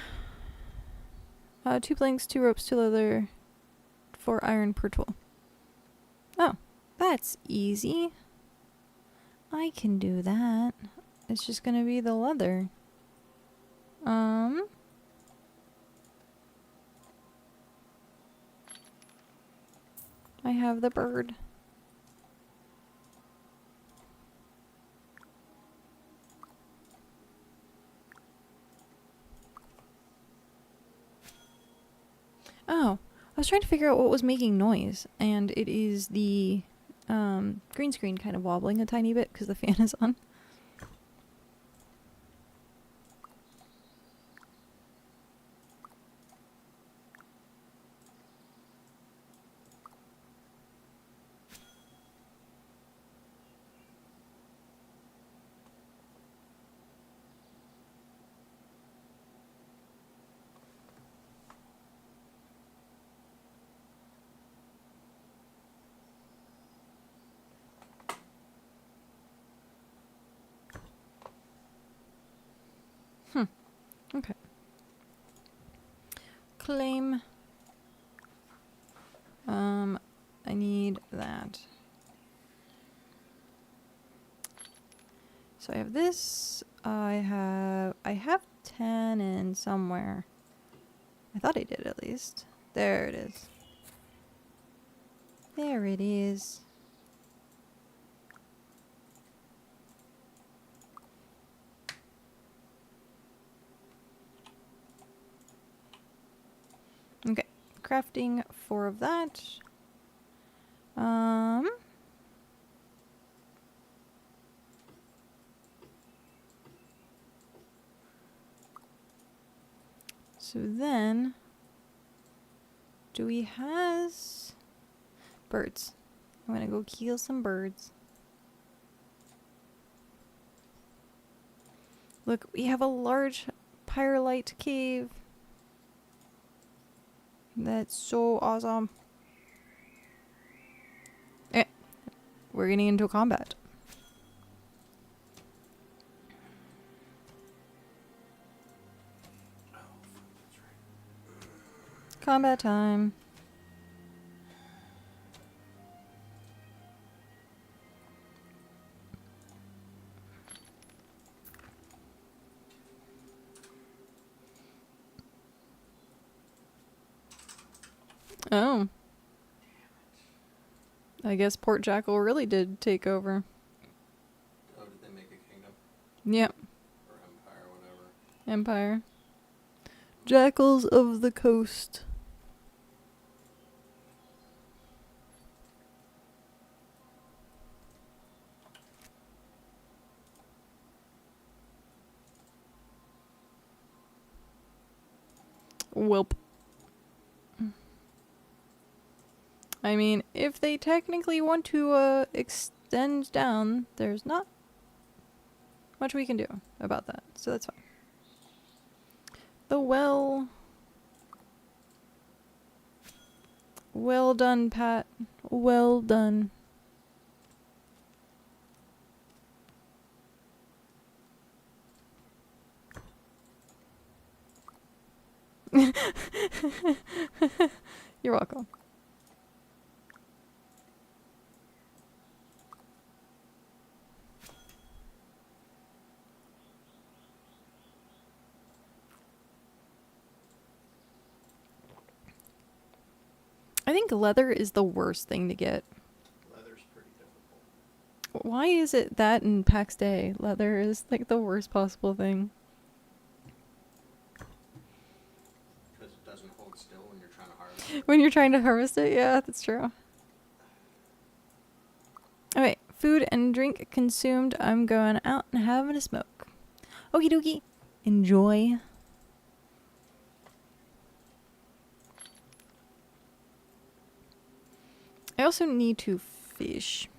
2 planks, 2 ropes, 2 leather, 4 iron per tool. Oh, that's easy. I can do that. It's just gonna be the leather. I have the bird. Oh, I was trying to figure out what was making noise, and it is the green screen kind of wobbling a tiny bit because the fan is on. Okay. Claim. I need that. So I have this. I have 10 in somewhere. I thought I did at least. There it is. There it is. Okay, crafting 4 of that. So then, do we has birds? I'm gonna go kill some birds. Look, we have a large pyrolite cave. That's so awesome. Eh, we're getting into combat. Combat time. Oh. I guess Port Jackal really did take over. Oh, did they make a kingdom? Yep. Or empire, whatever. Empire. Jackals of the coast. Welp. I mean, if they technically want to extend down, there's not much we can do about that, so that's fine. The well. Well done, Pat. Well done. You're welcome. I think leather is the worst thing to get. Leather's pretty difficult. Why is it that in PAX Day, leather is like the worst possible thing? Because it doesn't hold still when you're trying to harvest it. When you're trying to harvest it? Yeah, that's true. Okay, food and drink consumed. I'm going out and having a smoke. Okie dokie. Enjoy. I also need to fish.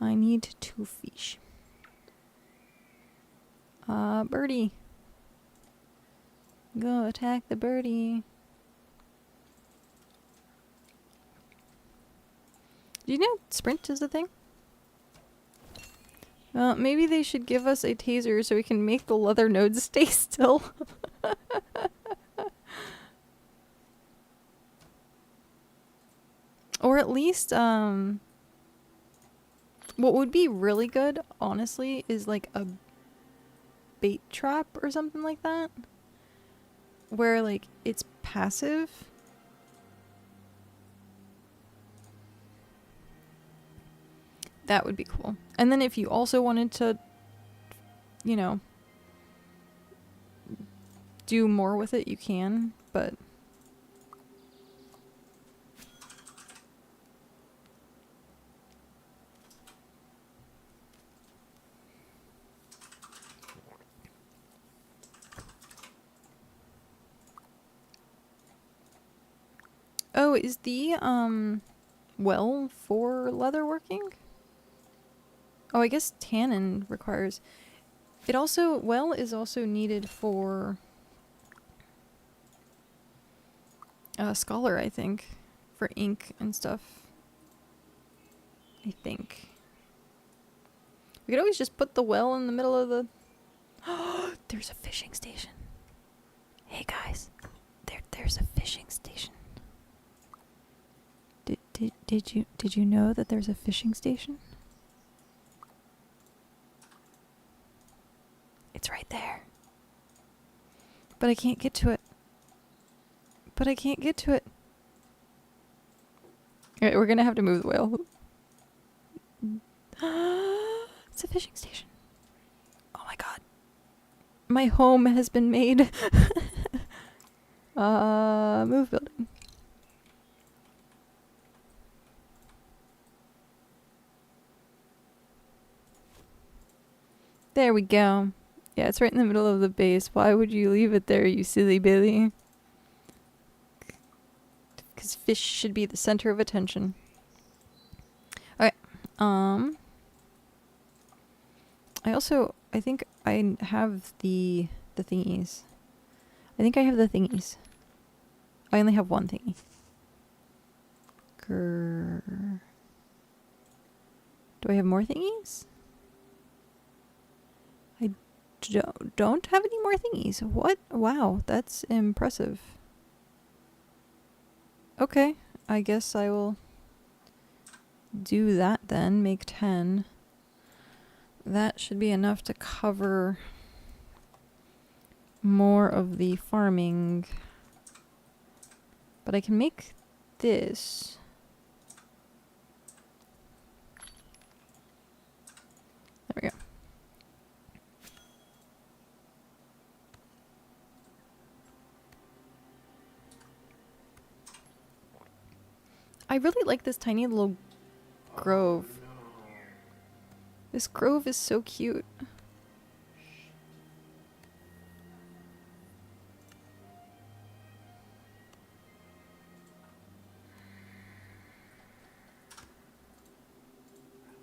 I need to fish. Birdie. Go attack the birdie. Do you know sprint is a thing? Well, maybe they should give us a taser so we can make the leather nodes stay still. Or at least, what would be really good, honestly, is like a bait trap or something like that. Where, like, it's passive. That would be cool. And then if you also wanted to, you know, do more with it, you can, but... Oh, is the, well for leather working? Oh, I guess tannin requires... It also... Well is also needed for... scholar, I think. For ink and stuff. I think. We could always just put the well in the middle of the... There's a fishing station. Hey guys. There's a fishing station. Did you know that there's a fishing station? It's right there. But I can't get to it. Alright, we're gonna have to move the whale. It's a fishing station. Oh my god. My home has been made. Move building. There we go. Yeah, it's right in the middle of the base. Why would you leave it there, you silly Billy? Because fish should be the center of attention. Okay. I think I have the thingies. I think I have the thingies. I only have one thingy. Grrr. Do I have more thingies? I don't have any more thingies. What? Wow, that's impressive. Okay, I guess I will do that then. Make 10. That should be enough to cover more of the farming. But I can make this. There we go. I really like this tiny little grove. Oh, no. This grove is so cute. I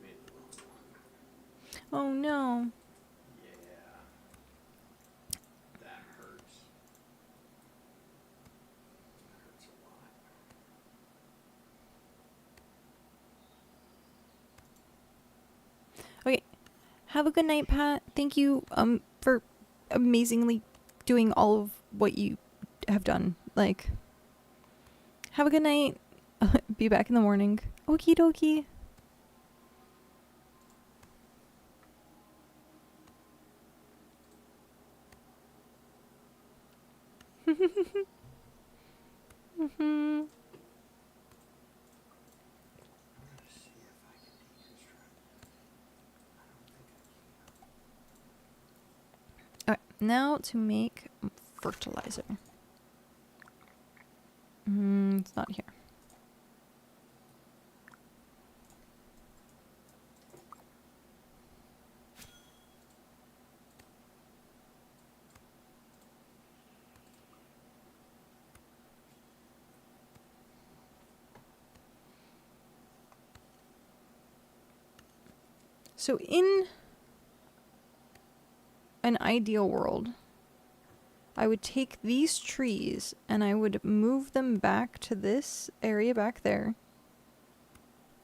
made the wrong one. Oh no. Yeah. That hurts. That hurts a lot. Okay. Have a good night, Pat. Thank you for amazingly doing all of what you have done. Like, have a good night. Be back in the morning. Okie dokie. I'm gonna see if I can deconstruct. I don't think I can. Alright, now to make fertilizer. It's not here. So in an ideal world, I would take these trees and I would move them back to this area back there.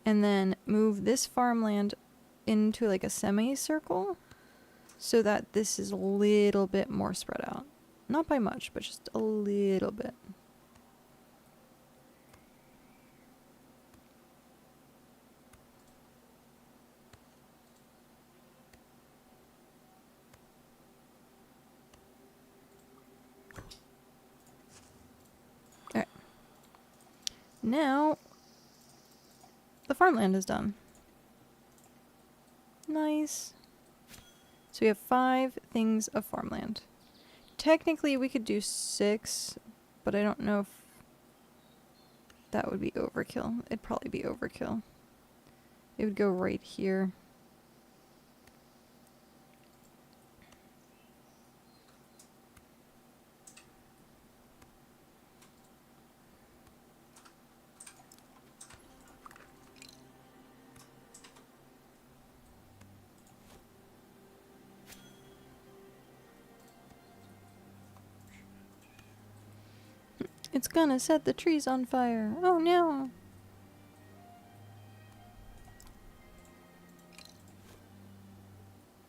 And then move this farmland into like a semicircle so that this is a little bit more spread out. Not by much, but just a little bit. Alright. Now, the farmland is done. Nice. So we have 5 things of farmland. Technically, we could do 6, but I don't know if that would be overkill. It'd probably be overkill. It would go right here. It's gonna set the trees on fire. Oh no.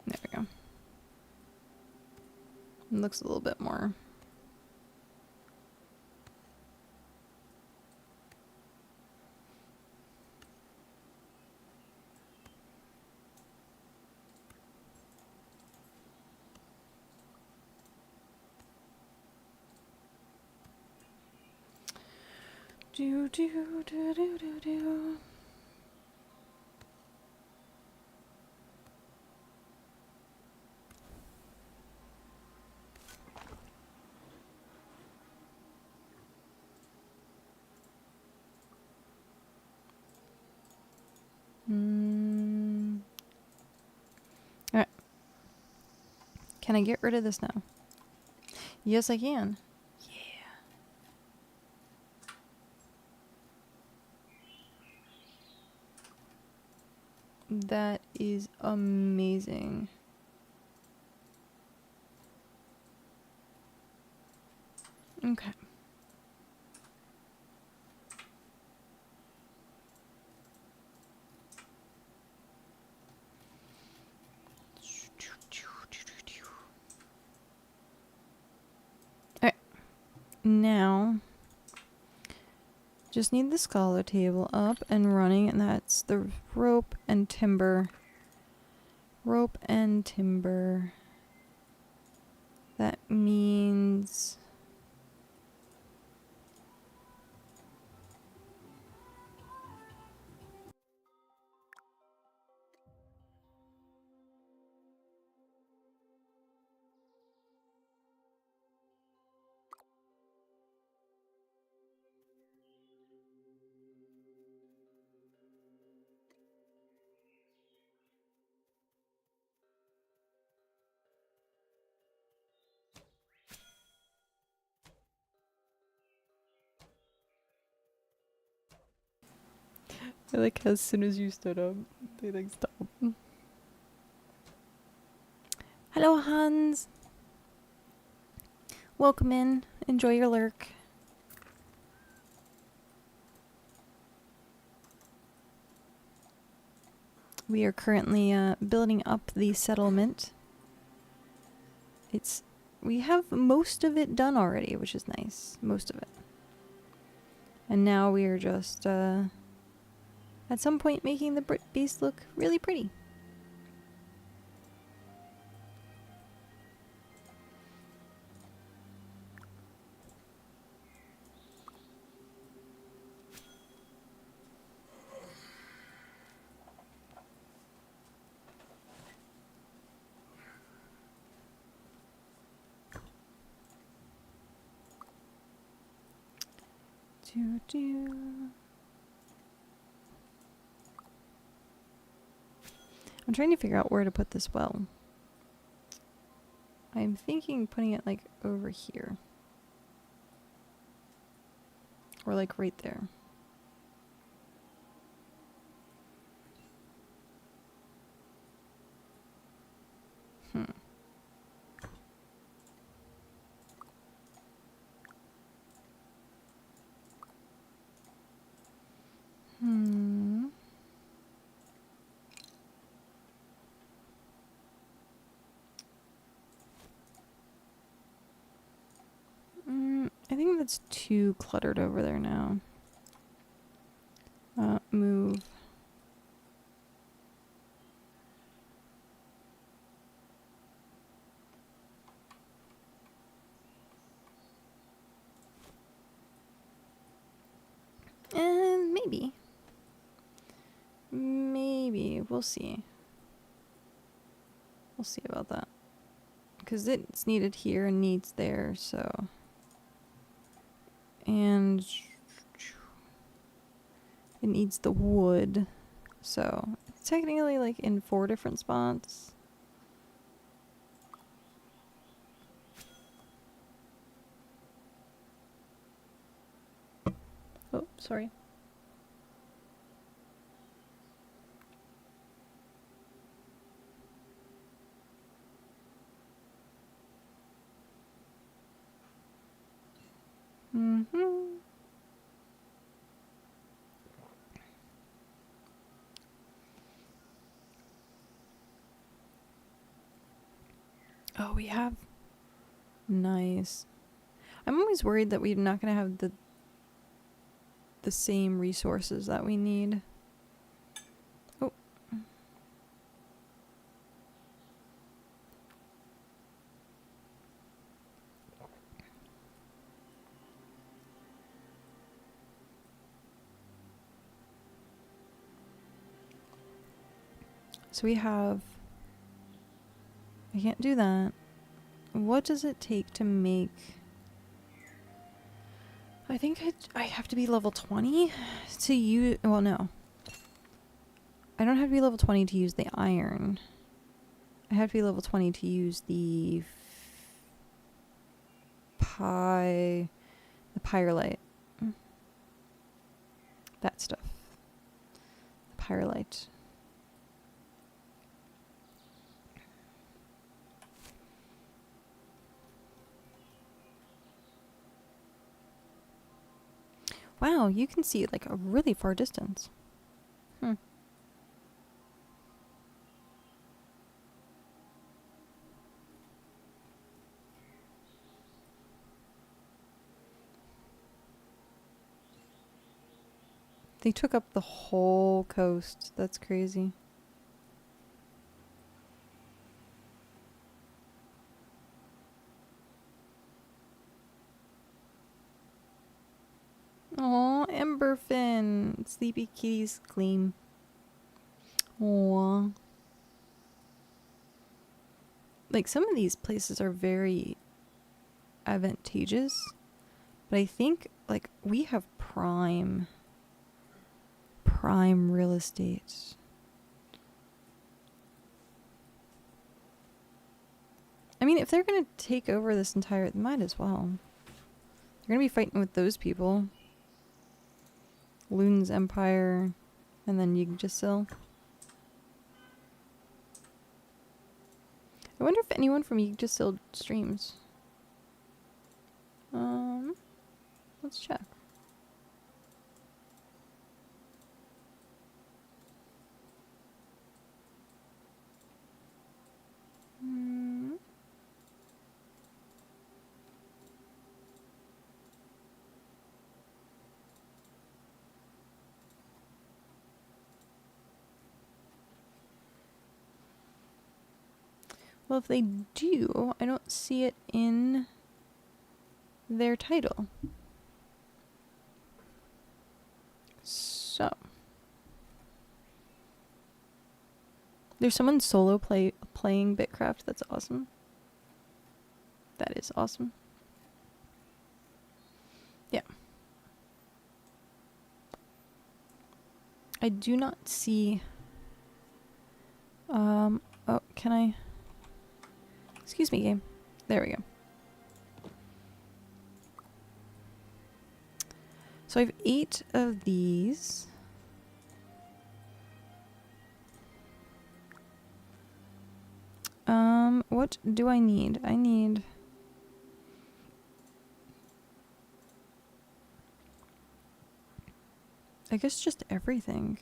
There we go. It looks a little bit more. Do do do do do do. Can I get rid of this now? Yes, I can. Yeah. That is amazing. Okay. Alright. Now, just need the scholar table up and running, and that's the rope and timber. Rope and timber. That means... I like as soon as you stood up, they like stopped. Hello, Hans. Welcome in. Enjoy your lurk. We are currently building up the settlement. We have most of it done already, which is nice. Most of it. And now we are just at some point making the base look really pretty. I'm trying to figure out where to put this well. I'm thinking putting it like over here. Or like right there. I think that's too cluttered over there now. Move. And maybe. Maybe. We'll see. We'll see about that. Because it's needed here and needs there, so... And... it needs the wood. So, it's technically like in 4 different spots. Oh, sorry. Oh, we have... Nice. I'm always worried that we're not going to have the same resources that we need. Oh. So we have... I can't do that. What does it take to make... I think I have to be level 20 to use... Well, no. I don't have to be level 20 to use the iron. I have to be level 20 to use the pyrolite. That stuff. The pyrolite. Wow, you can see like a really far distance. Hmm. They took up the whole coast. That's crazy. Aw, Emberfin. Sleepy kitties clean. Aw. Like, some of these places are very advantageous. But I think, like, we have prime real estate. I mean, if they're gonna take over this entire... They might as well. They're gonna be fighting with those people. Loon's Empire, and then Yggdrasil. I wonder if anyone from Yggdrasil streams. Let's check. Well, if they do, I don't see it in their title. So. There's someone solo playing BitCraft. That's awesome. That is awesome. Yeah. I do not see... oh, can I... Excuse me, game. There we go. So I have 8 of these. What do I need? I need... I guess just everything.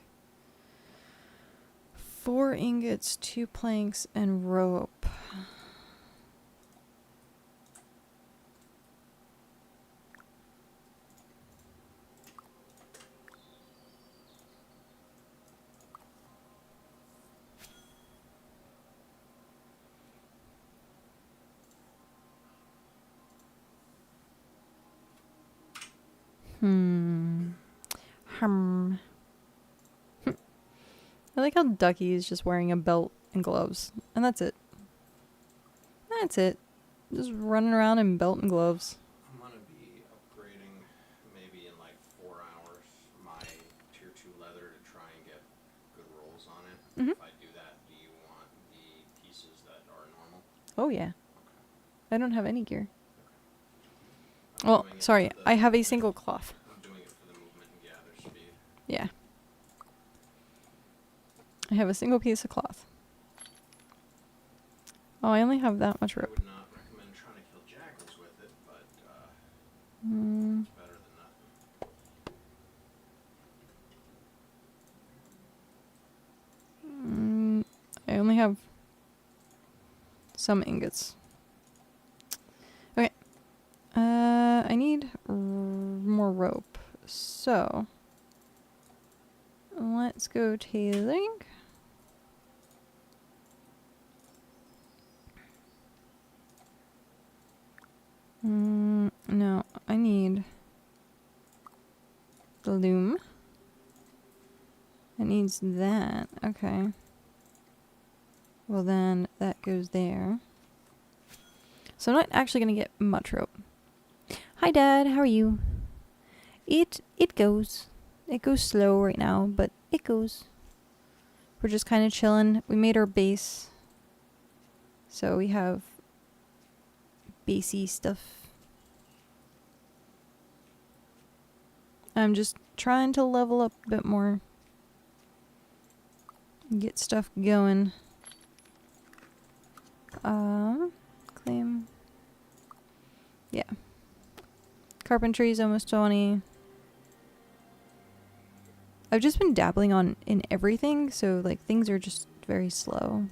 4 ingots, 2 planks, and rope. I like how Ducky is just wearing a belt and gloves. And that's it. That's it. Just running around in belt and gloves. I'm gonna be upgrading maybe in like 4 hours my tier 2 leather to try and get good rolls on it. Mm-hmm. If I do that, do you want the pieces that are normal? Oh, yeah. Okay. I don't have any gear. I'm Well, doing it sorry. for the I have a movement. single cloth. I'm doing it for the movement and gather speed. Yeah. I have a single piece of cloth. Oh, I only have that much I rope. would not recommend trying to kill jackals with it, but Mm. it's better than nothing. I only have some ingots. Okay. I need more rope. So, let's go tailoring. No, I need the loom. It needs that. Okay. Well, then that goes there. So I'm not actually going to get much rope. Hi, Dad. How are you? It goes. It goes slow right now, but it goes. We're just kind of chilling. We made our base. So we have basey stuff. I'm just trying to level up a bit more. Get stuff going. Claim. Yeah. Carpentry's almost 20. I've just been dabbling in everything, so like things are just very slow.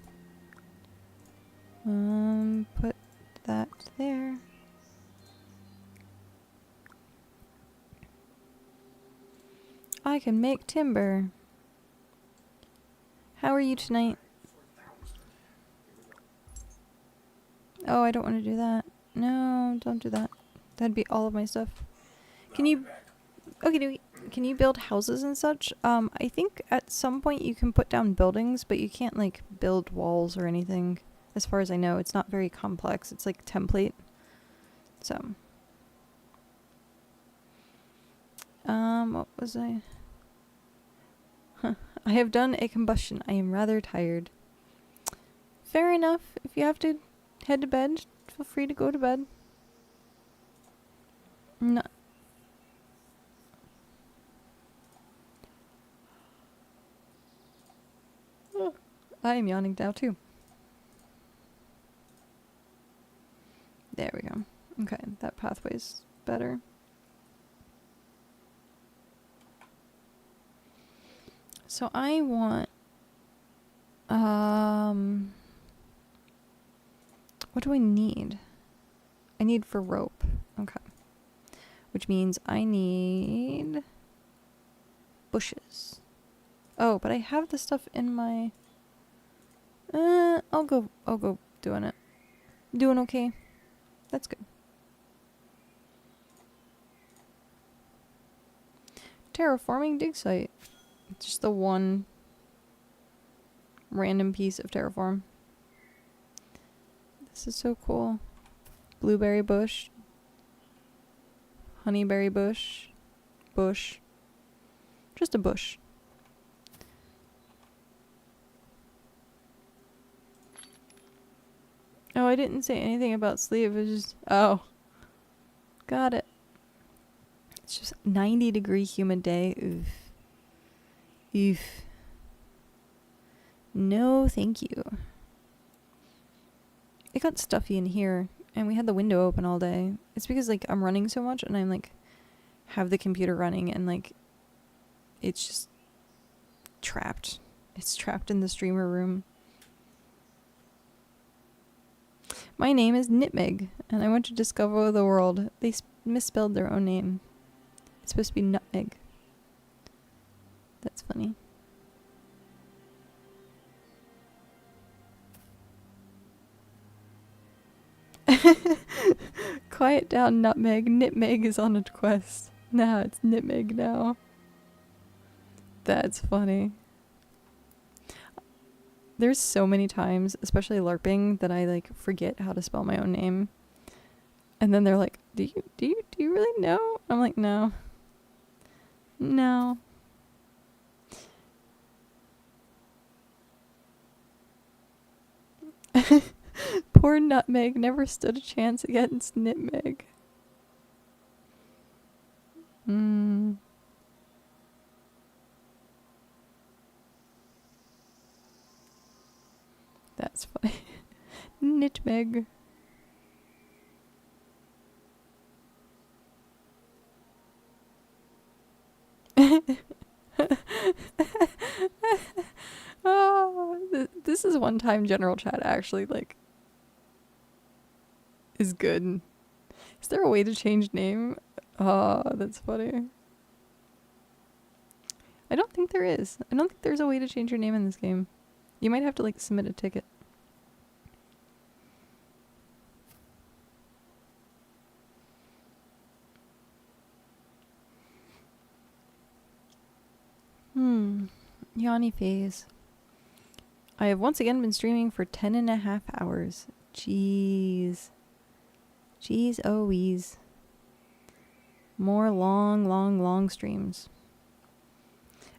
Put that there. I can make timber. How are you tonight? Oh, I don't want to do that. No, don't do that. That'd be all of my stuff. Can you... Okay, can you build houses and such? I think at some point you can put down buildings, but you can't, like, build walls or anything. As far as I know, it's not very complex. It's, like, template. So. What was I? Huh. I have done a combustion. I am rather tired. Fair enough. If you have to head to bed, feel free to go to bed. No. I am yawning now too. There we go. Okay, that pathway's better. So I want what do I need? I need for rope. Okay. Which means I need bushes. Oh, but I have the stuff in my I'll go doing it. Doing okay. That's good. Terraforming dig site. It's just the one random piece of terraform. This is so cool. Blueberry bush. Honeyberry bush. Bush. Just a bush. Oh, I didn't say anything about sleep. It was just... Oh. Got it. It's just 90-degree humid day. Oof. Oof. No, thank you. It got stuffy in here, and we had the window open all day. It's because, like, I'm running so much, and I'm, like, have the computer running, and, like, it's just trapped. It's trapped in the streamer room. My name is Nitmeg, and I want to discover the world. They misspelled their own name. It's supposed to be Nutmeg. That's funny. Quiet down, Nutmeg. Nitmeg is on a quest. Nah, it's Nitmeg now. That's funny. There's so many times, especially LARPing, that I like forget how to spell my own name. And then they're like, do you really know? I'm like, no. No. Poor Nutmeg never stood a chance against Nitmeg. That's funny. Nitmeg. Oh, this is one time general chat actually, like, is good. Is there a way to change name? Oh, that's funny. I don't think there is. I don't think there's a way to change your name in this game. You might have to, like, submit a ticket. Yanni phase. I have once again been streaming for 10.5 hours. Jeez. Jeez oh-wees. More long streams.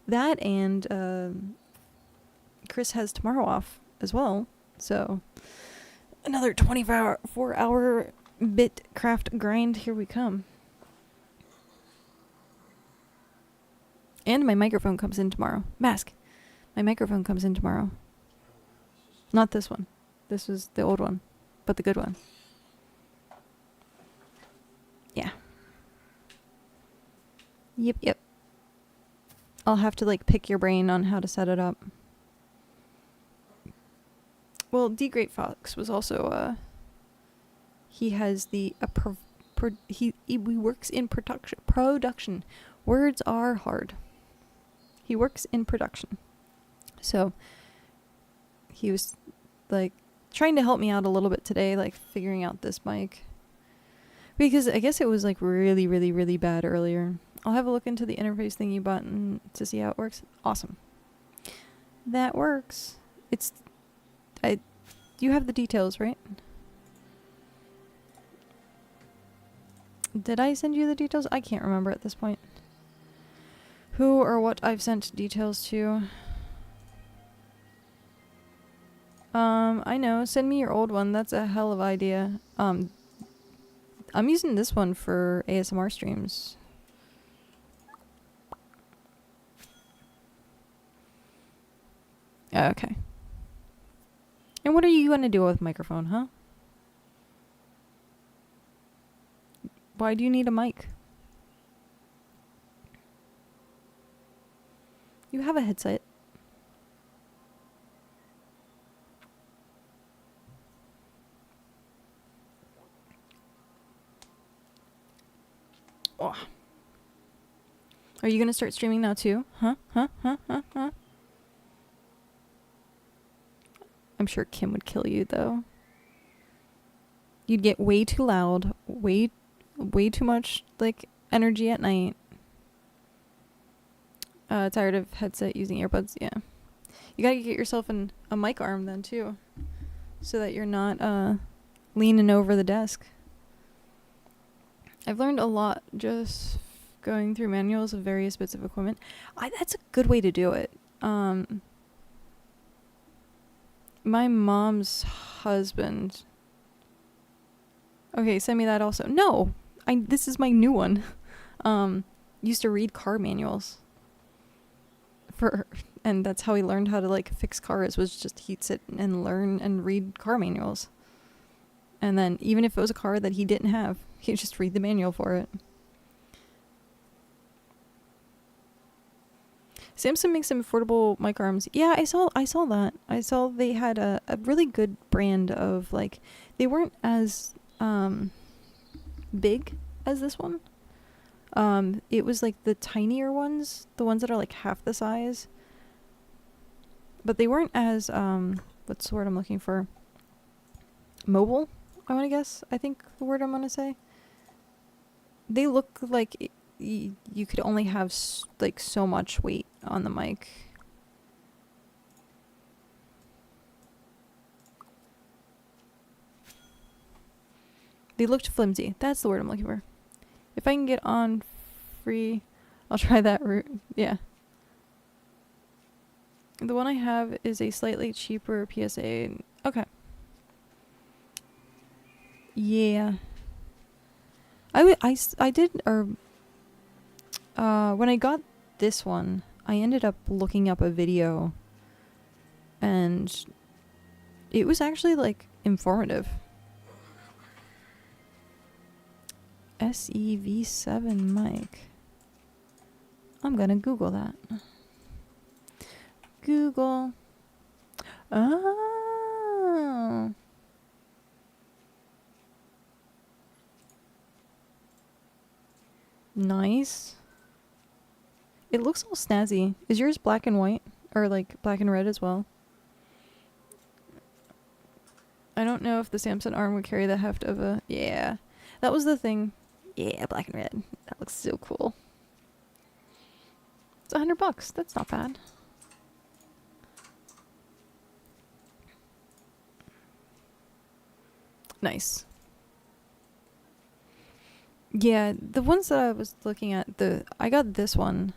That and, Chris has tomorrow off as well. So, Another 24-hour BitCraft grind. Here we come. And my microphone comes in tomorrow. Mask. My microphone comes in tomorrow. Not this one. This was the old one. But the good one. Yeah. Yep. I'll have to like pick your brain on how to set it up. Well, D Great Fox was also he has the he works in production. Words are hard. He works in production. So he was like trying to help me out a little bit today, like figuring out this mic. Because I guess it was like really, really, really bad earlier. I'll have a look into the interface thing you bought to see how it works. Awesome. That works. You have the details, right? Did I send you the details? I can't remember at this point. Who or what I've sent details to. I know. Send me your old one. That's a hell of an idea. I'm using this one for ASMR streams. Okay. And what are you going to do with microphone, huh? Why do you need a mic? You have a headset. Oh. Are you going to start streaming now too? Huh? I'm sure Kim would kill you though. You'd get way too loud, way too much like energy at night. Tired of headset using earbuds, yeah. You gotta get yourself a mic arm then too. So that you're not leaning over the desk. I've learned a lot just going through manuals of various bits of equipment. That's a good way to do it. My mom's husband. Okay, send me that also. No, this is my new one. Used to read car manuals. And that's how he learned how to like fix cars, was just he'd sit and learn and read car manuals. And then even if it was a car that he didn't have, he'd just read the manual for it. Samsung makes some affordable mic arms. Yeah, I saw that. I saw they had a really good brand of like, they weren't as big as this one. It was like the tinier ones, the ones that are like half the size. But they weren't as what's the word I'm looking for? Mobile, I want to guess. I think the word I'm going to say. They look like you could only have like so much weight on the mic. They looked flimsy. That's the word I'm looking for. If I can get on free, I'll try that route. Yeah. The one I have is a slightly cheaper PSA. Okay. Yeah. I did, or when I got this one, I ended up looking up a video, and it was actually like informative. SEV7 mic. I'm gonna Google that. Google. Oh. Nice. It looks all snazzy. Is yours black and white? Or like black and red as well? I don't know if the Samsung arm would carry the heft of a... Yeah. That was the thing. Yeah, black and red. That looks so cool. It's $100. That's not bad. Nice. Yeah, the ones that I was looking at, I got this one,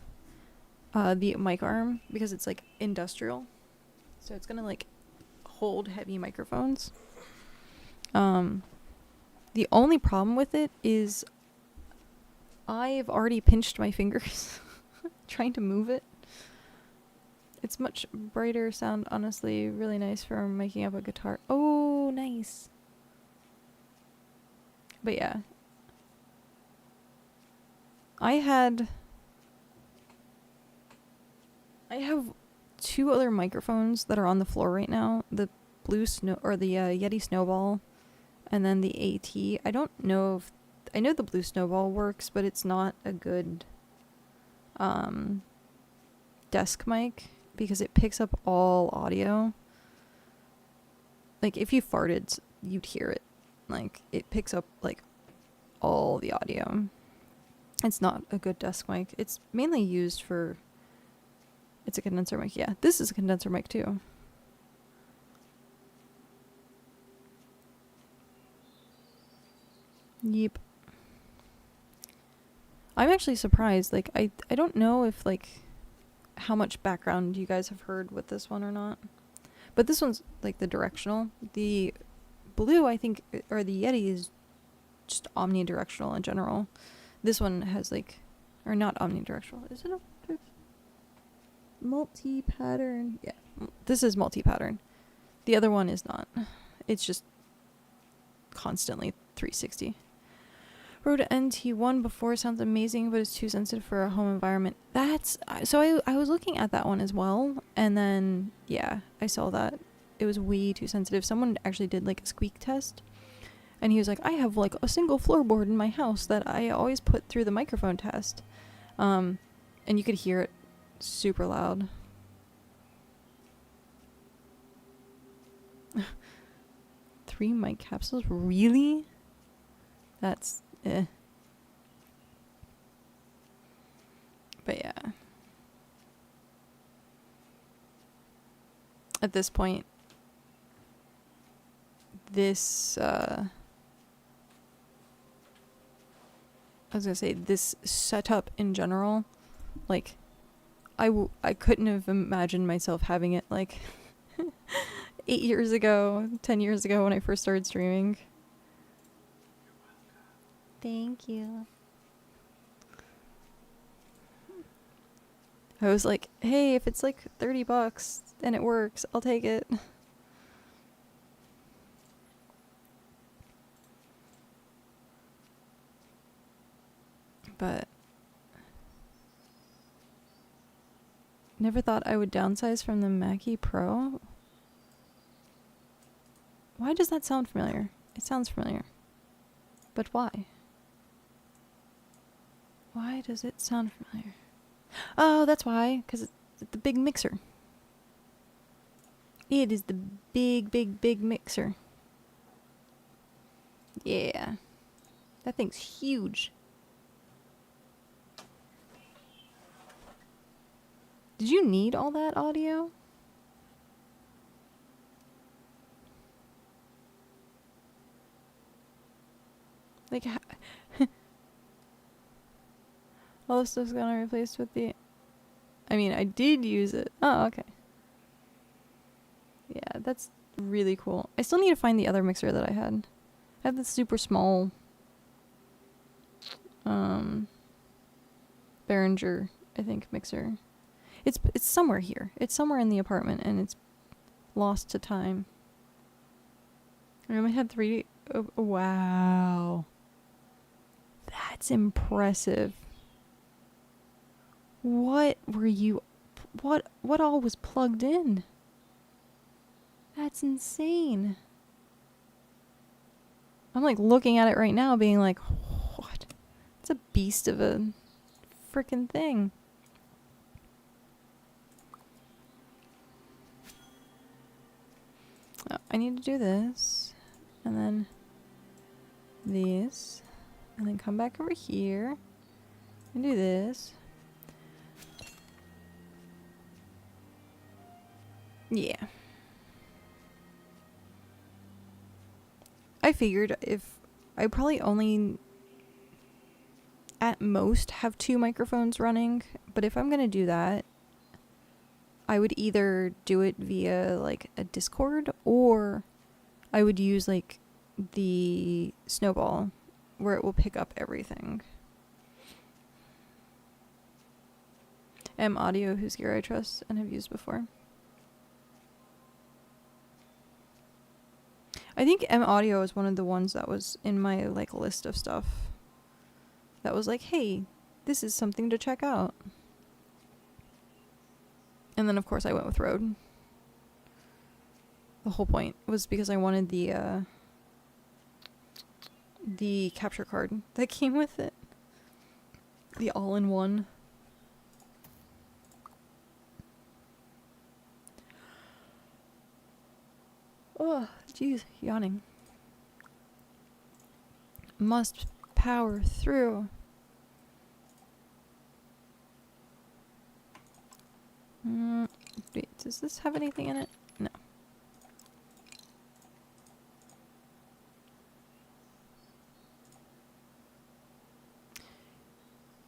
the mic arm, because it's like industrial. So it's gonna like hold heavy microphones. The only problem with it is I've already pinched my fingers trying to move it. It's much brighter sound, honestly. Really nice for making up a guitar. Oh, nice. But yeah. I have 2 other microphones that are on the floor right now. The Yeti Snowball, and then the AT. I don't know if I know the blue Snowball works, but it's not a good desk mic because it picks up all audio. Like if you farted, you'd hear it. Like it picks up like all the audio. It's not a good desk mic. It's mainly used for... It's a condenser mic. Yeah, this is a condenser mic too. Yep. I'm actually surprised. Like, I don't know if, like, how much background you guys have heard with this one or not. But this one's, like, the directional. The blue, I think, or the Yeti is just omnidirectional in general. This one has, like... Or not omnidirectional. Is it a... multi-pattern? Yeah. This is multi-pattern. The other one is not. It's just constantly 360. Rode NT1 before, sounds amazing, but it's too sensitive for a home environment. That's... So I was looking at that one as well, and then, yeah, I saw that. It was way too sensitive. Someone actually did, like, a squeak test, and he was like, I have, like, a single floorboard in my house that I always put through the microphone test. And you could hear it super loud. Three mic capsules? Really? That's... But yeah. At this point, this, I was gonna say, this setup in general, like, I couldn't have imagined myself having it, like, 8 years ago, 10 years ago when I first started streaming. Thank you. I was like, hey, if it's like $30 and it works, I'll take it. But never thought I would downsize from the Mackie Pro. Why does that sound familiar? It sounds familiar. But why? Why does it sound familiar? Oh, that's why. Because it's the big mixer. It is the big, big, big mixer. Yeah. That thing's huge. Did you need all that audio? Like, all this stuff's gonna replaced with the... I mean, I did use it. Oh, okay. Yeah, that's really cool. I still need to find the other mixer that I had. I had this super small... Behringer, I think, mixer. It's somewhere here. It's somewhere in the apartment, and it's lost to time. I only had 3... Oh, wow. That's impressive. What were you... What all was plugged in? That's insane. I'm like looking at it right now being like, what? It's a beast of a freaking thing. Oh, I need to do this. And then this. And then come back over here. And do this. Yeah. I figured if I probably only at most have 2 microphones running, but if I'm gonna do that, I would either do it via like a Discord, or I would use like the snowball where it will pick up everything. Audio, whose gear I trust and have used before. I think Audio is one of the ones that was in my like list of stuff that was like, hey, this is something to check out. And then of course I went with Rode. The whole point was because I wanted the capture card that came with it. The all-in-one. Oh, jeez, yawning. Must power through. Wait, does this have anything in it? No.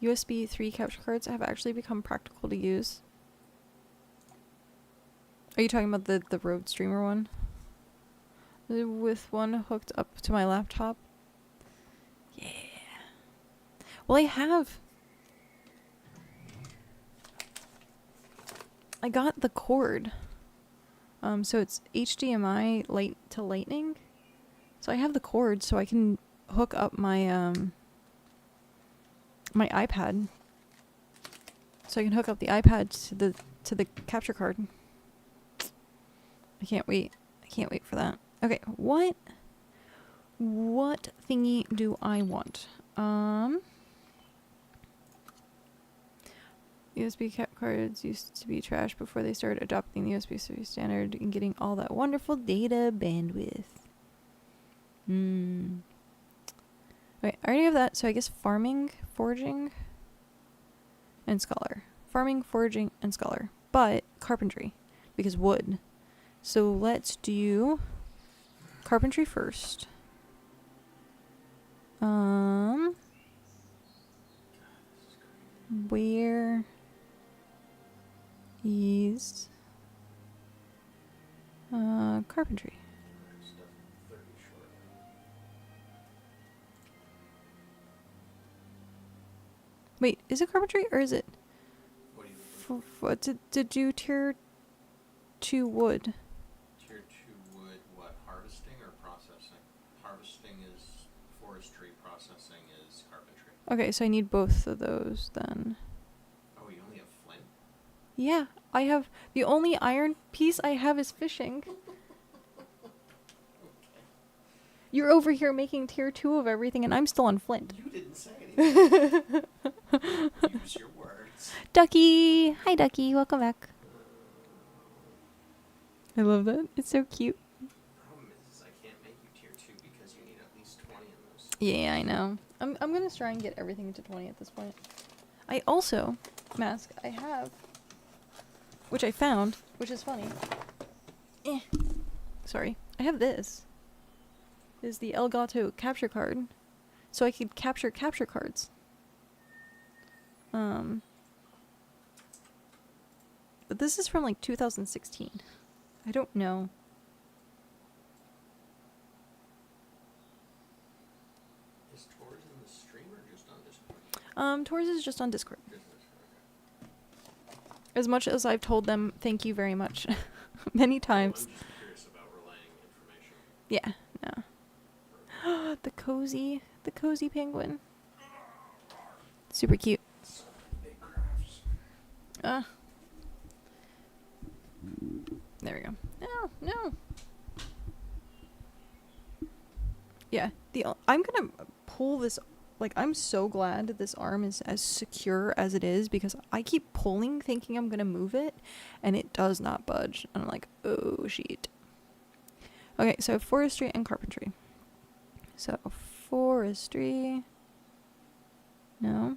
USB 3 capture cards have actually become practical to use. Are you talking about the Rode Streamer one? With one hooked up to my laptop? Yeah. Well, I got the cord. So it's HDMI light to lightning. So I have the cord so I can hook up my my iPad. So I can hook up the iPad to the capture card. I can't wait. I can't wait for that. Okay, what thingy do I want? USB cap cards used to be trash before they started adopting the USB-C standard and getting all that wonderful data bandwidth. Okay, I already have that, so I guess farming, foraging, and scholar. Farming, foraging, and scholar. But carpentry, because wood. So let's do carpentry first. Where is carpentry? Wait, is it carpentry or is it? What do you mean? To do tier 2 wood? Tier 2 wood, what? Harvesting or processing? Harvesting is forestry, processing is carpentry. Okay, so I need both of those then. Oh, you only have flint? Yeah, I have... The only iron piece I have is fishing. You're over here making tier 2 of everything, and I'm still on flint. You didn't say anything. Use your words. Ducky! Hi, Ducky. Welcome back. I love that. It's so cute. The problem is I can't make you tier 2 because you need at least 20 in those. Yeah, I know. I'm gonna try and get everything to 20 at this point. I also, Mask, I have, which I found, which is funny. Sorry. I have this. Is the Elgato capture card. So I could capture cards. But this is from like 2016. I don't know. Is Tor's in the stream or just on Discord? Tor's is just on Discord. Just Discord, okay. As much as I've told them thank you very much many times. I'm just curious about relaying information. Yeah, no. the cozy penguin. Super cute. BitCrafts. There we go. No. Yeah, I'm gonna pull this, like, I'm so glad that this arm is as secure as it is because I keep pulling thinking I'm gonna move it and it does not budge. And I'm like, oh shit. Okay, so forestry and carpentry. So forestry. No.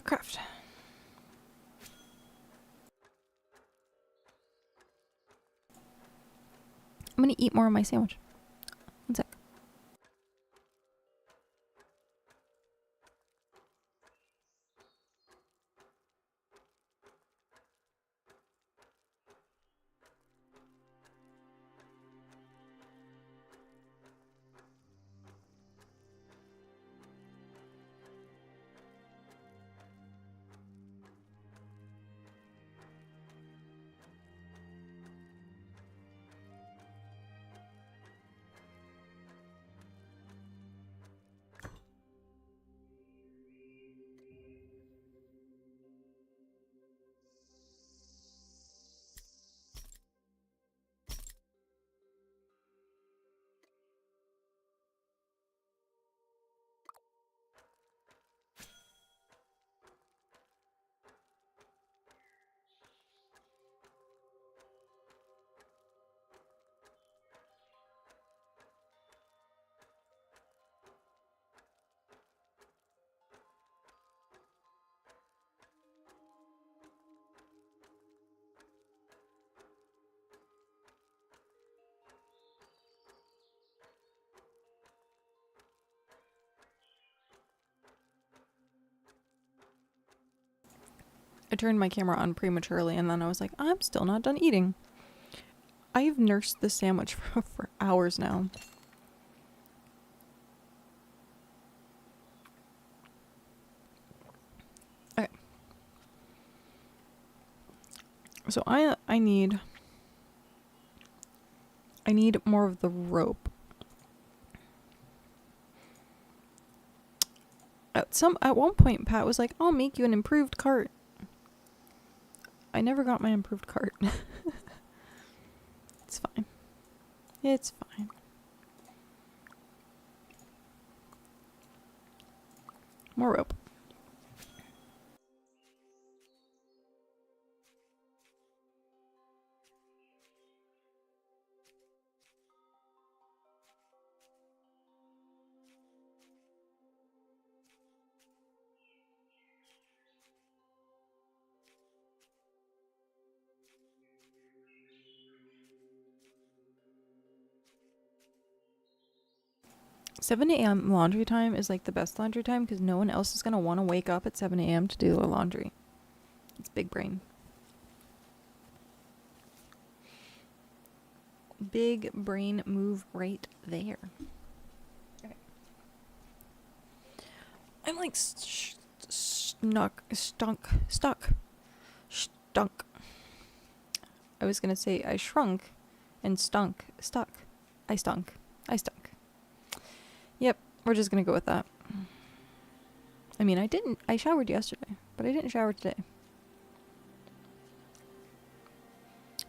Craft. I'm gonna eat more of my sandwich. One sec. I turned my camera on prematurely and then I was like, I'm still not done eating. I've nursed this sandwich for hours now. Okay. So I need more of the rope. At one point Pat was like, I'll make you an improved cart. I never got my improved cart. It's fine. It's fine. More rope. Seven a.m. laundry time is like the best laundry time because no one else is going to want to wake up at 7 a.m. to do their laundry. It's big brain. Big brain move right there. Okay. I'm like stunk. I was going to say I shrunk and stuck. I stunk. Yep, we're just gonna go with that. I mean, I showered yesterday, but I didn't shower today.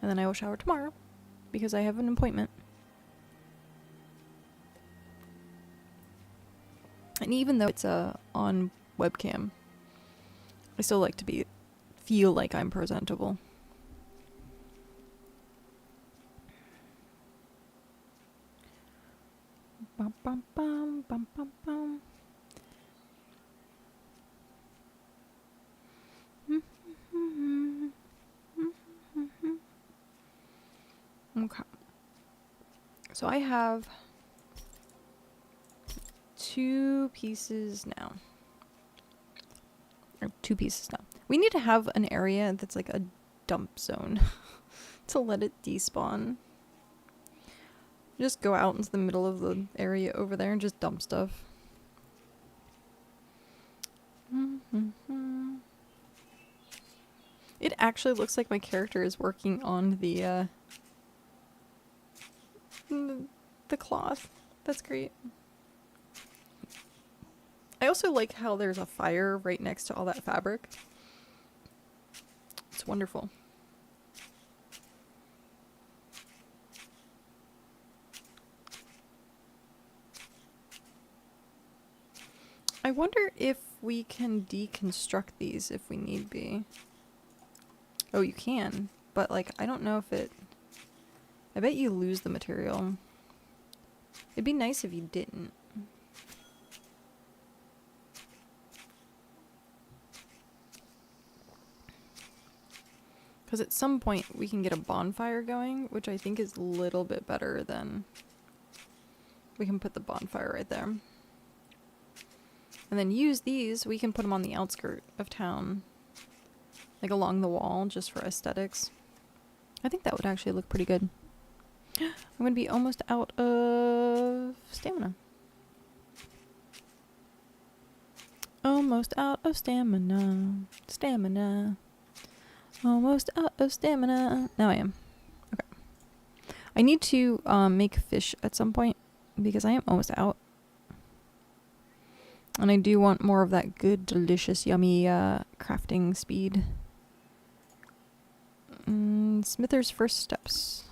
And then I will shower tomorrow, because I have an appointment. And even though it's on webcam, I still like to feel like I'm presentable. Bum, bum, bum, bum, bum, bum. Okay. So I have 2 pieces now. Or 2 pieces now. We need to have an area that's like a dump zone to let it despawn. Just go out into the middle of the area over there and just dump stuff. It actually looks like my character is working on the cloth. That's great. I also like how there's a fire right next to all that fabric. It's wonderful. I wonder if we can deconstruct these if we need be. Oh, you can. But, like, I don't know if it... I bet you lose the material. It'd be nice if you didn't. Because at some point we can get a bonfire going, which I think is a little bit better than... We can put the bonfire right there. And then use these, we can put them on the outskirt of town. Like along the wall, just for aesthetics. I think that would actually look pretty good. I'm going to be almost out of stamina. Almost out of stamina. Almost out of stamina. Now I am. Okay. I need to make fish at some point because I am almost out. And I do want more of that good, delicious, yummy crafting speed. Smither's first steps.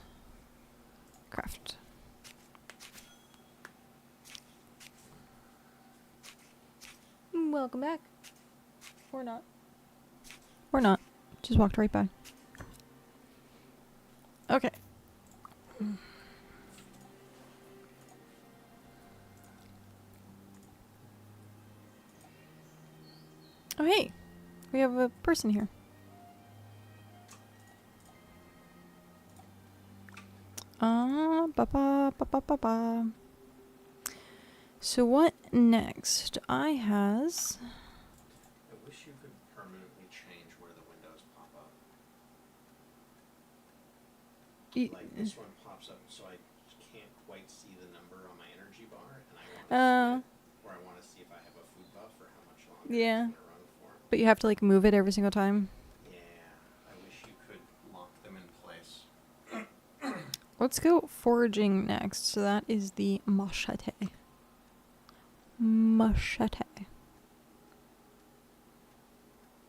Craft. Welcome back. Or not. Or not. Just walked right by. Okay. Oh, hey. We have a person here. So what next? I wish you could permanently change where the Like this one pops up, so I can't quite see the number on my energy bar, and I want to see it, or I want to see if I have a food buff or how much longer Yeah. it's gonna run for. But you have to like move it every single time. Yeah, I wish you could lock them in place. Let's go foraging next. So that is the machete. Machete.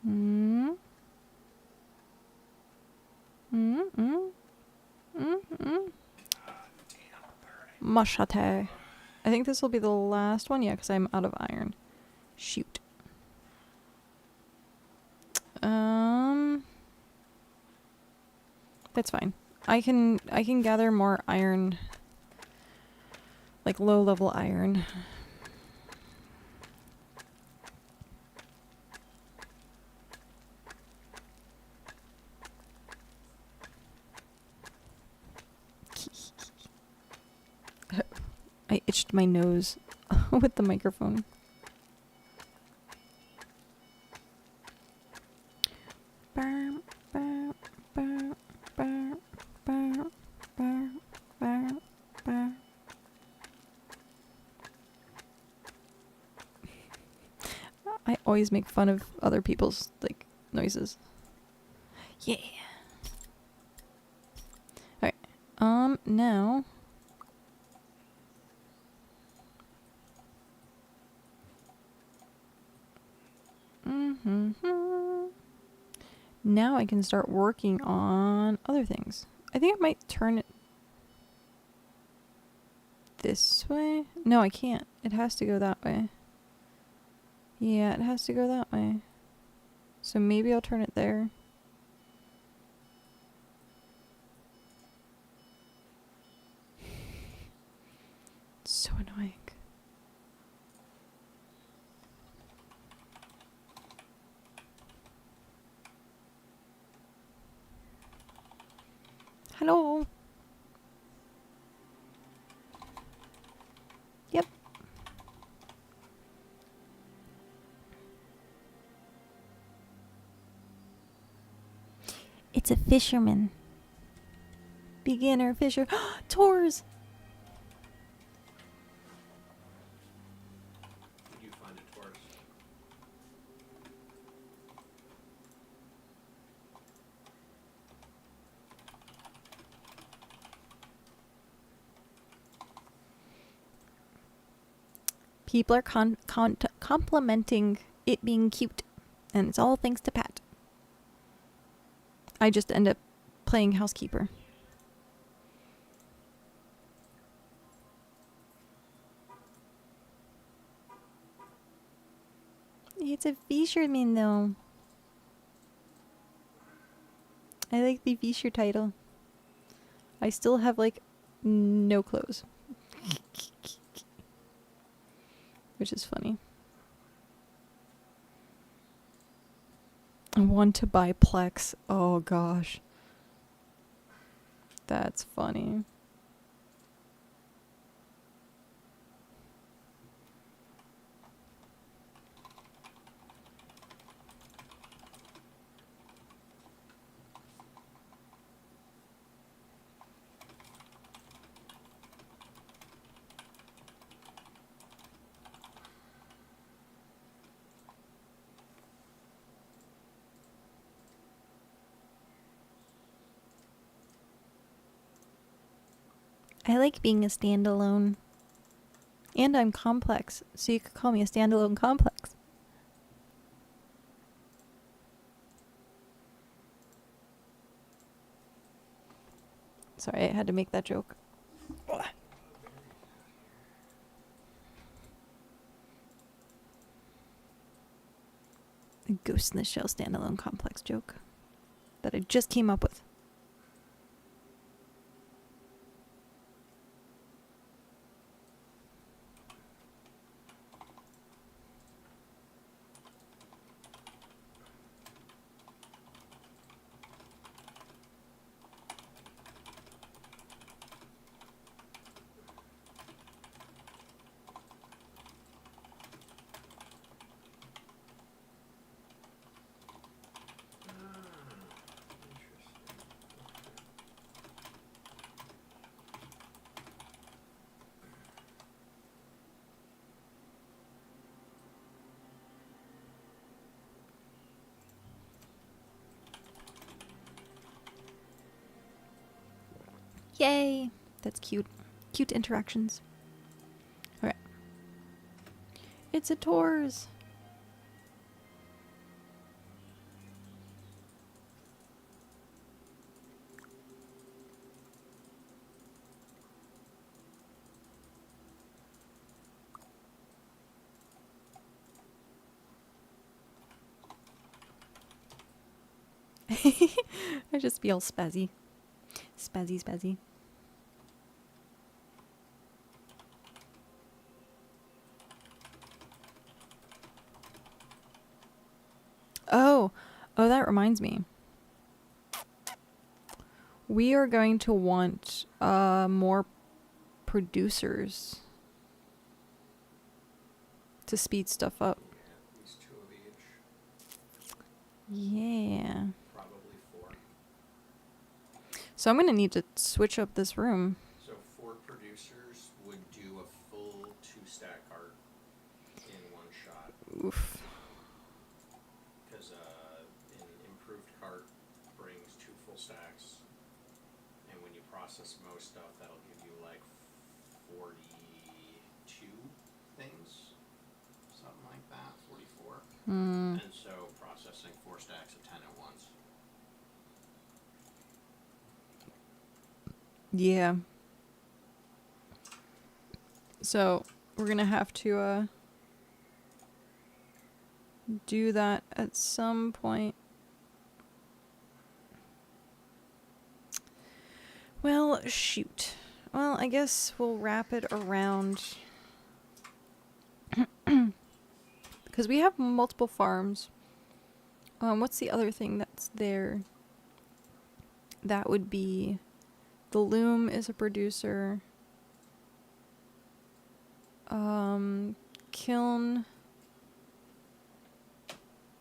Mm. Mm. Mm. Mm. Mm. Machete. I think this will be the last one. Yeah, because I'm out of iron. Shoot. That's fine. I can gather more iron, like low level iron. I itched my nose with the microphone. I always make fun of other people's like noises. Yeah. Alright. Now now I can start working on other things. I think I might turn it this way. No, I can't. It has to go that way. Yeah, it has to go that way. So maybe I'll turn it there. So annoying. Hello. Yep. It's a fisherman. Beginner fisher. Tours! Did you find a Taurus? People are complimenting it being cute. And it's all thanks to Pat. I just end up playing housekeeper. It's a fisherman though. I like the fisher title. I still have like no clothes. Which is funny. I want to buy Plex. Oh gosh. That's funny. I like being a standalone. And I'm complex, so you could call me a standalone complex. Sorry, I had to make that joke. A Ghost in the Shell standalone complex joke that I just came up with. Interesting. Yay! That's cute. Cute interactions. Okay. It's a tours. I just feel spazzy. Spazzy, spazzy. Oh, that reminds me. We are going to want more producers to speed stuff up. Yeah, at least 2 of each. Yeah. Probably 4. So I'm gonna need to switch up this room. So 4 producers would do a full 2-stack heart in 1 shot. Oof. Because an improved cart brings 2 full stacks, and when you process most stuff, that'll give you like 42 things, something like that, 44. Hmm. And so processing 4 stacks of 10 at once. Yeah. So we're gonna have to do that at some point. Well, shoot. Well, I guess we'll wrap it around because we have multiple farms. What's the other thing that's there? That would be the loom is a producer. Kiln,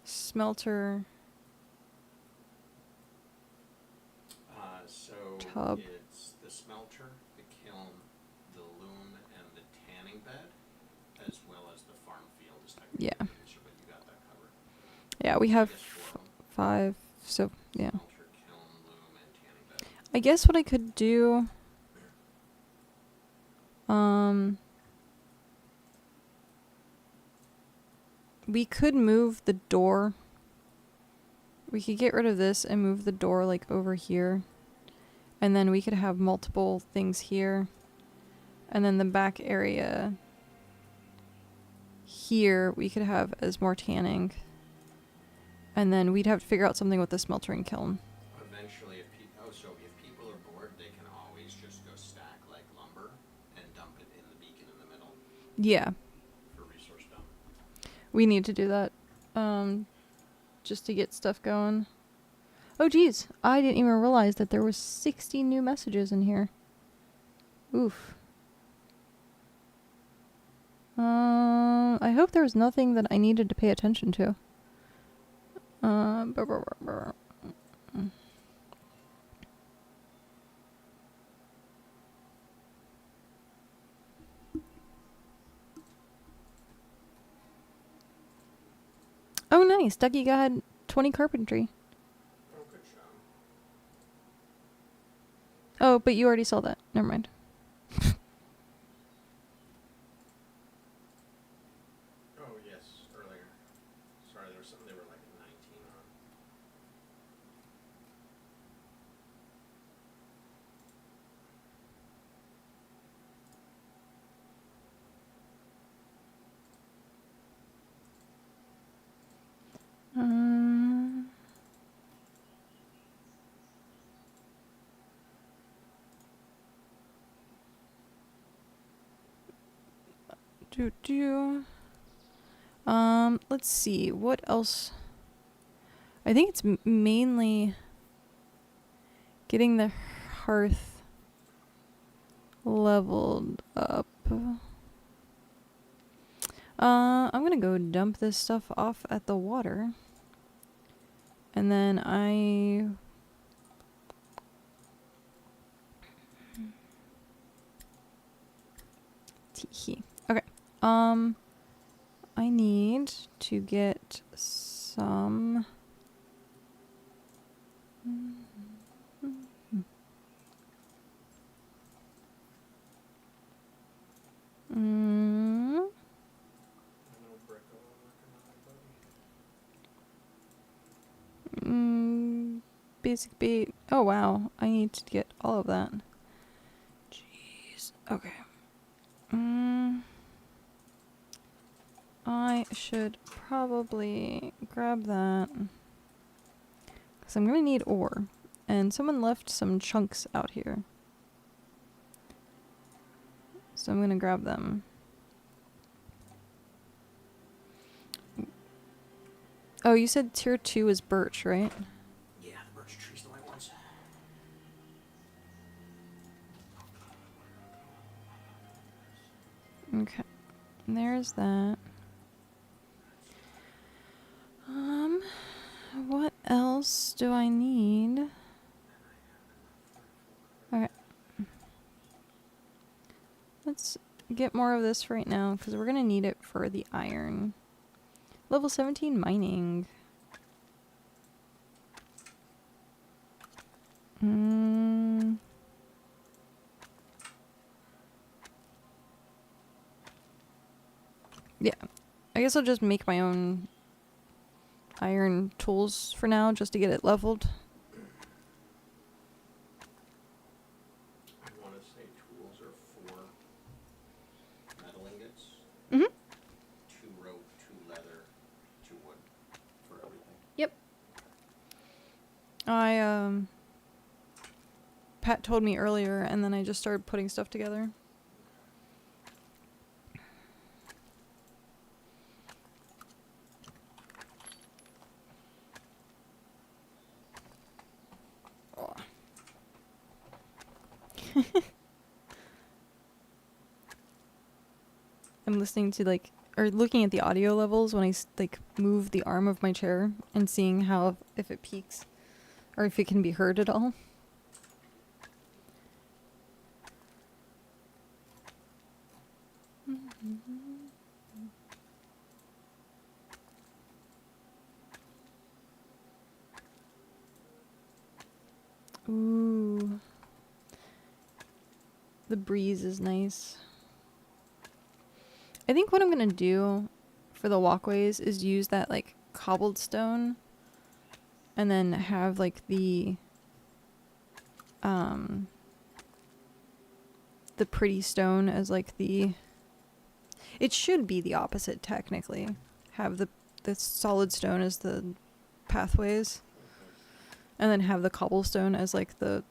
smelter, So tub. it's the smelter, the kiln, the loom, and the tanning bed, as well as the farm field is technically Yeah. a producer, but you got that covered. Yeah, we So I have guess 4 of them. 5. So yeah. Smelter, kiln, loom, and tanning bed. I guess what I could do. We could move the door. We could get rid of this and move the door like over here. And then we could have multiple things here. And then the back area here we could have as more tanning. And then we'd have to figure out something with the smeltering kiln. Eventually, if people are bored, they can always just go stack like lumber and dump it in the beacon in the middle Yeah, for resource dump. we need to do that. Just to get stuff going. Oh geez, I didn't even realize that there was 60 new messages in here. Oof. I hope there was nothing that I needed to pay attention to. Oh nice, Ducky got 20 carpentry. Oh, good job. Oh, but you already saw that. Never mind. Oh, yes, earlier. Sorry, there was something they were like at 19 on. Let's see, what else? I think it's mainly getting the hearth leveled up. I'm gonna go dump this stuff off at the water. And then okay. I need to get some basic bait. Oh wow, I need to get all of that. Jeez. Okay. I should probably grab that. Because I'm going to need ore. And someone left some chunks out here. So I'm going to grab them. Oh, you said tier 2 is birch, right? Yeah, the birch tree's the white ones. Okay. There's that. What else do I need? Okay. Let's get more of this right now, because we're going to need it for the iron. Level 17 mining. Yeah. I guess I'll just make my own iron tools for now, just to get it leveled. I want to say tools are 4 metal ingots, Mm-hmm. 2 rope, 2 leather, 2 wood for everything. Yep. Pat told me earlier, and then I just started putting stuff together. Oh. I'm listening to or looking at the audio levels when I move the arm of my chair and seeing how if it peaks or if it can be heard at all. Ooh. The breeze is nice. I think what I'm gonna do for the walkways is use that cobbled stone and then have the pretty stone as it should be the opposite technically. Have the solid stone as the pathways. And then have the cobblestone as the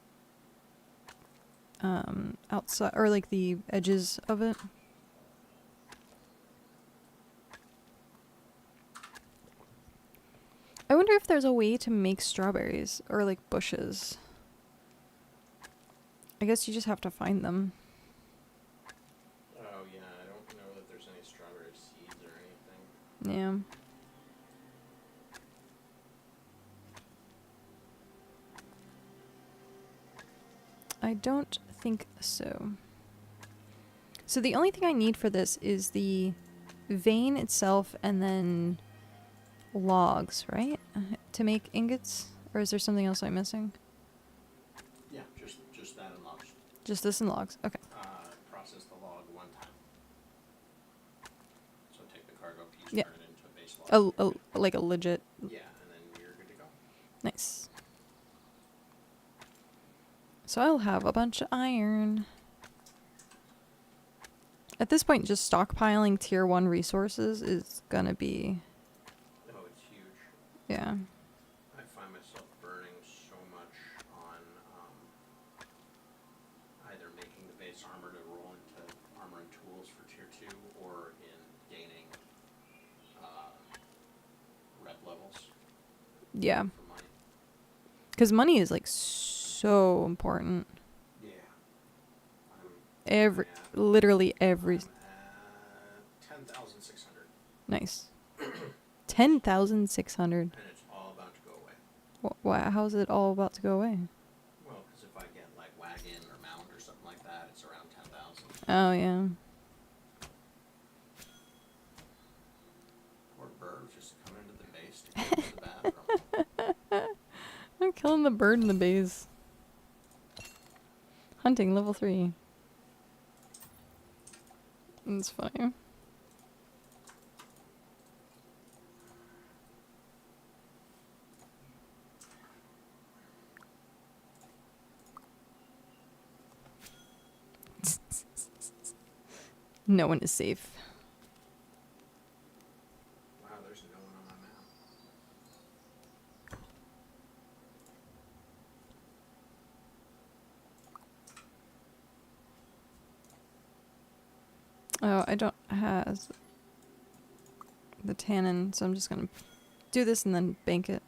outside or the edges of it. I wonder if there's a way to make strawberries or bushes. I guess you just have to find them. Oh yeah, I don't know that there's any strawberry seeds or anything. Yeah. I don't think so. So the only thing I need for this is the vein itself and then logs, right? To make ingots? Or is there something else I'm missing? Yeah, just that and logs. Just this and logs. Okay. Process the log 1 time. So take the cargo piece, Yeah. turn it into a base log. Like a legit. Yeah, and then you're good to go. Nice. So I'll have a bunch of iron. At this point, just stockpiling tier 1 resources is gonna be... Oh, it's huge. Yeah. I find myself burning so much on either making the base armor to roll into armor and tools for tier 2 or in gaining rep levels Yeah. for money. Because money is so important. Yeah. Literally every... I'm at 10,600. Nice. 10,600. And it's all about to go away. How's it all about to go away? Well, because if I get wagon or mount or something like that, it's around 10,000. Oh, yeah. Poor bird just coming into the base to go to the bathroom. I'm killing the bird in the base. Hunting level 3. It's funny. No one is safe. Wow, there's no one on my map. Oh, I don't have the tannin, so I'm just gonna do this and then bank it.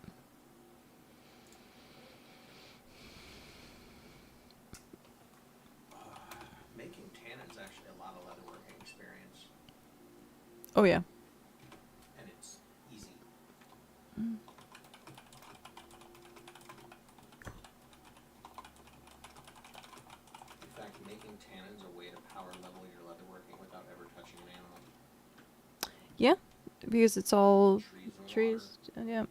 Making tannins actually a lot of leatherworking experience, Oh yeah. and it's easy. In fact, making tannins a way to power level your leatherworking without ever touching an animal. Yeah, because it's all Trees and trees. Yeah.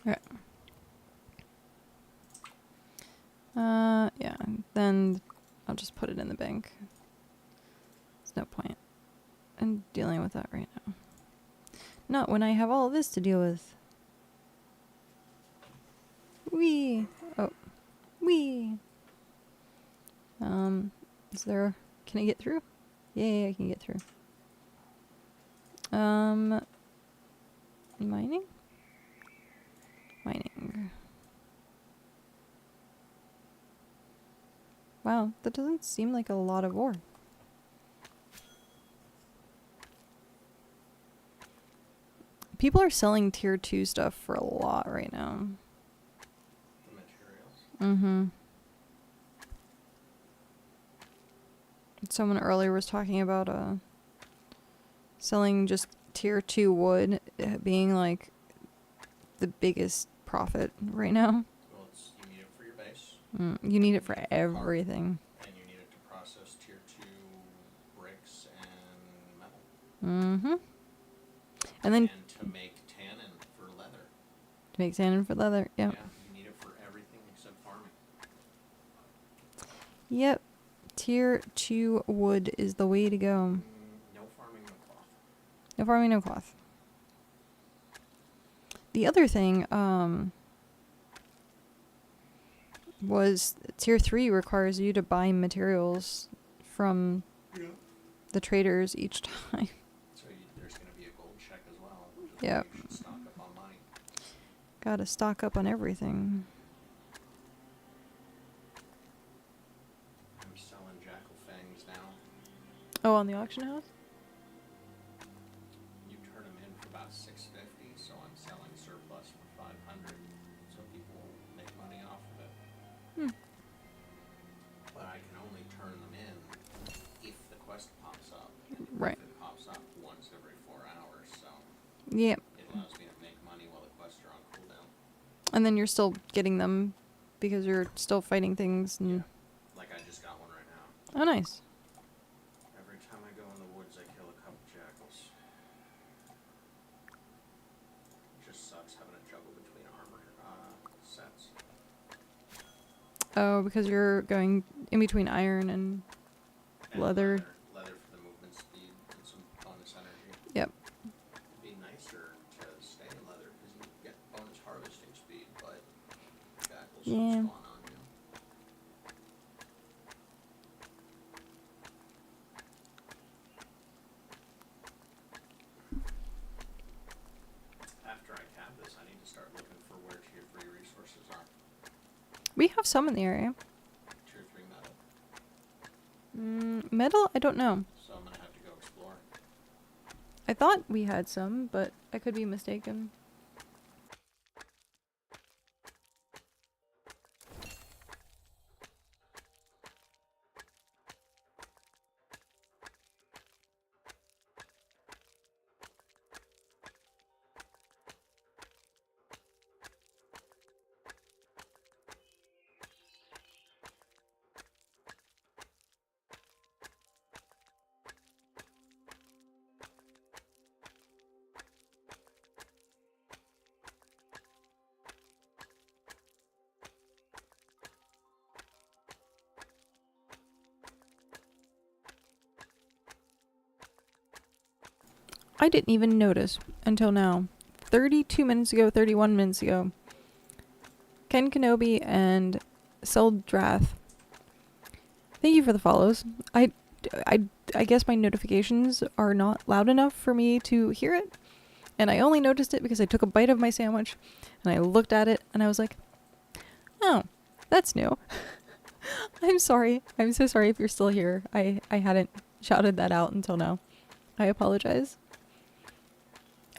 Okay. Yeah. Then I'll just put it in the bank. There's no point in dealing with that right now. Not when I have all this to deal with. Wee. Oh. Wee. Is there... Can I get through? Yay, I can get through. Mining? Mining. Wow, that doesn't seem like a lot of ore. People are selling tier 2 stuff for a lot right now. The materials. Mm-hmm. Someone earlier was talking about selling just tier 2 wood being like the biggest profit right now. Well, you need it for your base. You need it for everything. And you need it to process tier 2 bricks and metal. Mm-hmm. And then And to make tannin for leather. to make tannin for leather. Yep. Yeah, you need it for everything except farming. Yep. Tier 2 wood is the way to go. No farming, no cloth. No farming, no cloth. The other thing was tier 3 requires you to buy materials from the traders each time. So there's going to be a gold check as well. Yep. You should stock up on money. Gotta stock up on everything. I'm selling jackal fangs now. Oh, on the auction house? You turn them in for about $650, so I'm selling surplus for $500, so people make money off of it. But I can only turn them in if the quest pops up. Right. If it pops up once every 4 hours, so Yep. it allows me to make money while the quests are on cooldown. And then you're still getting them because you're still fighting things. And Yeah. Like I just got one right now. oh, nice. Every time I go in the woods, I kill a couple jackals. It just sucks having to juggle between armor sets. Oh, because you're going in between iron and And leather. Leather for the movement speed and some bonus energy. Yep. It'd be nicer to stay in leather because you get bonus harvesting speed, but jackals Yeah. spawn on you. After I cap this, I need to start looking for where tier 3 resources are. We have some in the area. Tier 3 metal. Metal? I don't know. So I'm gonna have to go explore. I thought we had some, but I could be mistaken. I didn't even notice until now. 32 minutes ago, 31 minutes ago. Ken Kenobi and Seldrath. Thank you for the follows. I guess my notifications are not loud enough for me to hear it. And I only noticed it because I took a bite of my sandwich and I looked at it and I was like, oh, that's new. I'm sorry. I'm so sorry if you're still here. I hadn't shouted that out until now. I apologize.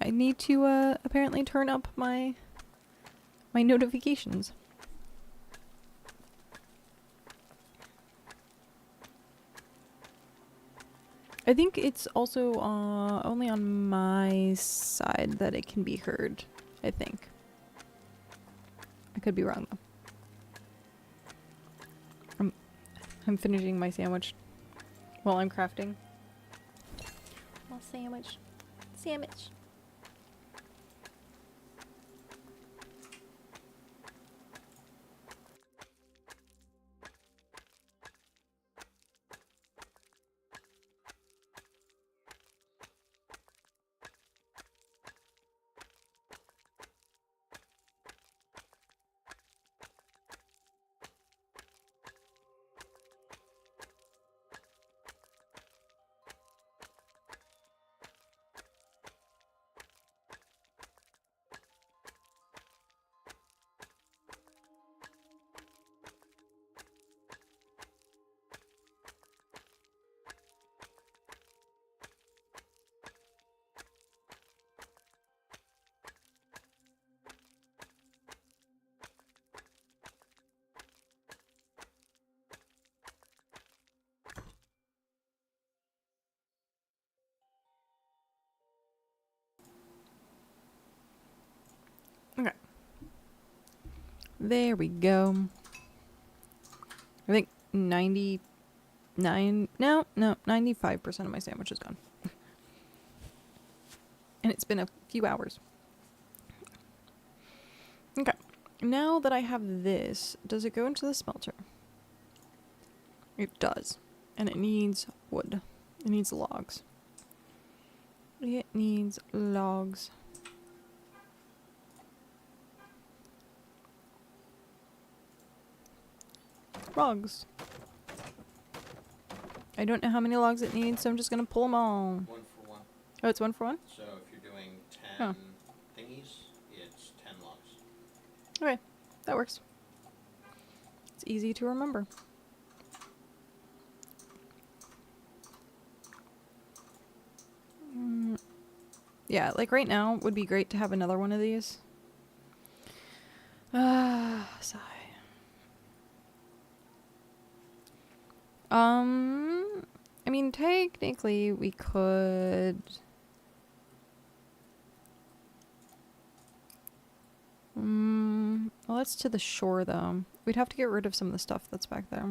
I need to apparently turn up my notifications. I think it's also only on my side that it can be heard, I think. I could be wrong though. I'm finishing my sandwich while I'm crafting. Well, sandwich. Sandwich. Okay. There we go. I think 95% of my sandwich is gone. And it's been a few hours. Okay. Now that I have this, does it go into the smelter? It does. And it needs wood. It needs logs. It needs logs. Logs. I don't know how many logs it needs, so I'm just gonna pull them all. 1 for 1. Oh, it's 1 for 1? So if you're doing 10 thingies, it's 10 logs. Okay, that works. It's easy to remember. Yeah, like right now would be great to have another one of these. Sigh. I mean, technically we could... well, that's to the shore, though. We'd have to get rid of some of the stuff that's back there.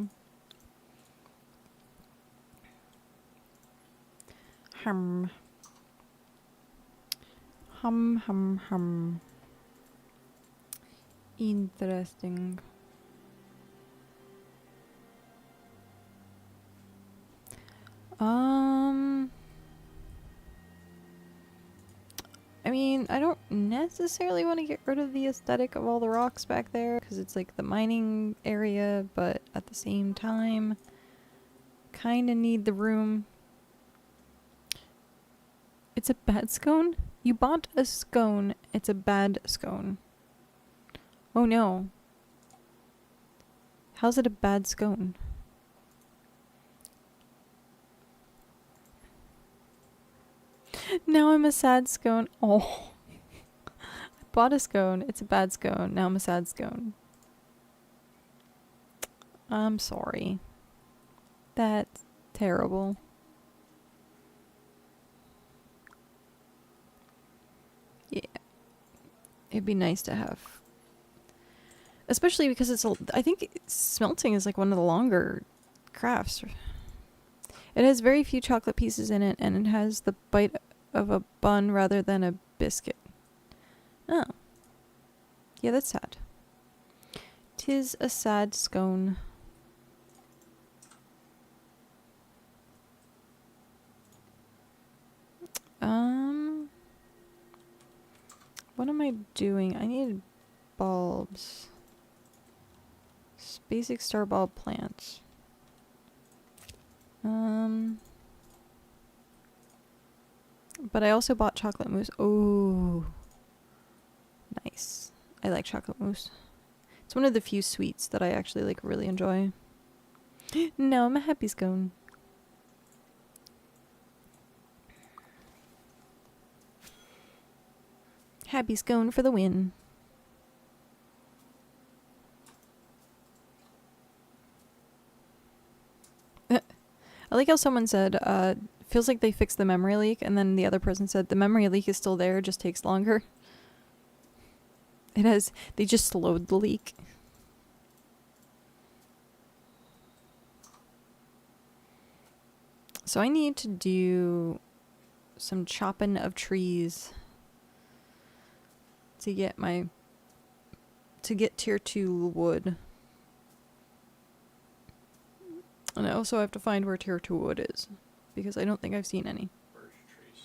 Hum. Hum, hum, hum. Interesting. I mean, I don't necessarily want to get rid of the aesthetic of all the rocks back there, because it's like the mining area, but at the same time, kind of need the room. It's a bad scone? You bought a scone. It's a bad scone. Oh no. How's it a bad scone? Now I'm a sad scone. Oh. I bought a scone. It's a bad scone. Now I'm a sad scone. I'm sorry. That's terrible. Yeah. It'd be nice to have. Especially because it's I think smelting is like one of the longer crafts. It has very few chocolate pieces in it, and it has the bite of a bun rather than a biscuit. Oh. Yeah, that's sad. 'Tis a sad scone. What am I doing? I need bulbs. Basic star bulb plants. But I also bought chocolate mousse. Oh, nice. I like chocolate mousse. It's one of the few sweets that I actually like really enjoy. No, I'm a happy scone. Happy scone for the win. I like how someone said, feels like they fixed the memory leak, and then the other person said, the memory leak is still there, just takes longer. They just slowed the leak. So I need to do some chopping of trees to get tier 2 wood. And I also have to find where tier 2 wood is, because I don't think I've seen any. Birch trees.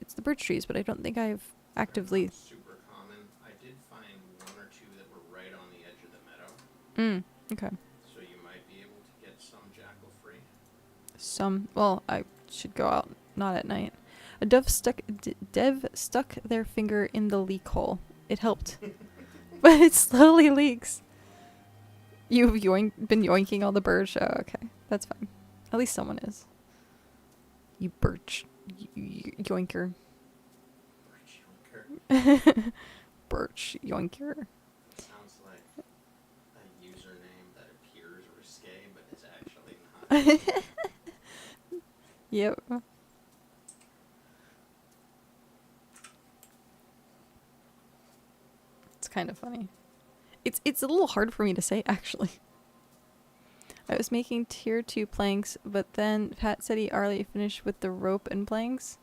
It's the birch trees, but I don't think I've actively... Super common. I did find one or two that were right on the edge of the meadow. Okay. So you might be able to get some jackal free. Well, I should go out, not at night. A dev stuck their finger in the leak hole. It helped. But it slowly leaks. You've been yoinking all the birds? Oh, okay. That's fine. At least someone is. You birch yoinker. Birch yoinker. Birch yoinker. Sounds like a username that appears risque, but is actually not. Yep. It's kind of funny. It's a little hard for me to say, actually. I was making tier 2 planks, but then Pat said he already finished with the rope and planks.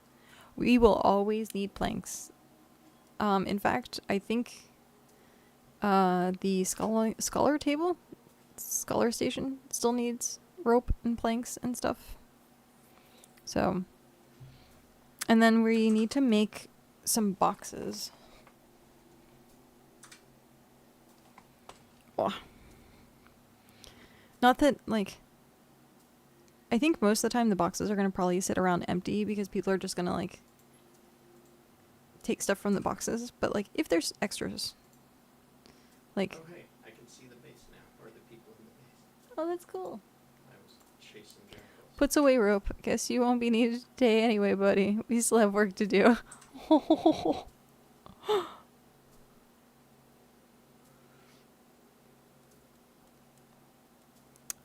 We will always need planks. In fact, I think the scholar station still needs rope and planks and stuff. So, and then we need to make some boxes. Oh. Not that, like, I think most of the time the boxes are going to probably sit around empty because people are just going to, like, take stuff from the boxes. But, like, if there's extras, like... Oh, hey, I can see the base now, or the people in the base. Oh, that's cool. I was chasing jackals. Puts away rope. Guess you won't be needed today anyway, buddy. We still have work to do.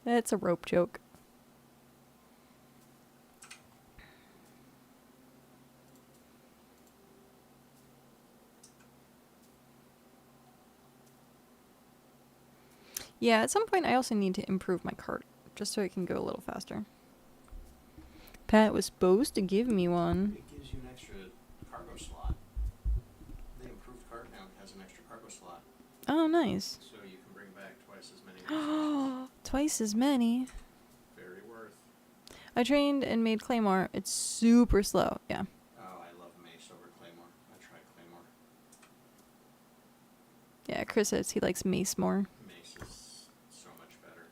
That's a rope joke. Yeah, at some point I also need to improve my cart, just so it can go a little faster. Pat was supposed to give me one. It gives you an extra cargo slot. The improved cart now has an extra cargo slot. Oh, nice. So you can bring back twice as many resources. Twice as many. Very worth. I trained and made Claymore. It's super slow, yeah. Oh, I love mace over claymore. I tried claymore. Yeah, Chris says he likes mace more. Mace is so much better.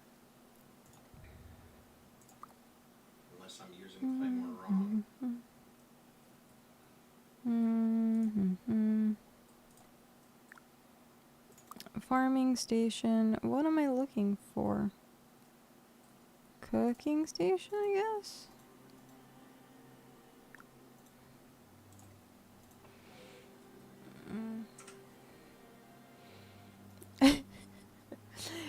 Unless I'm using claymore wrong. Farming station. What am I looking for? Cooking station, I guess?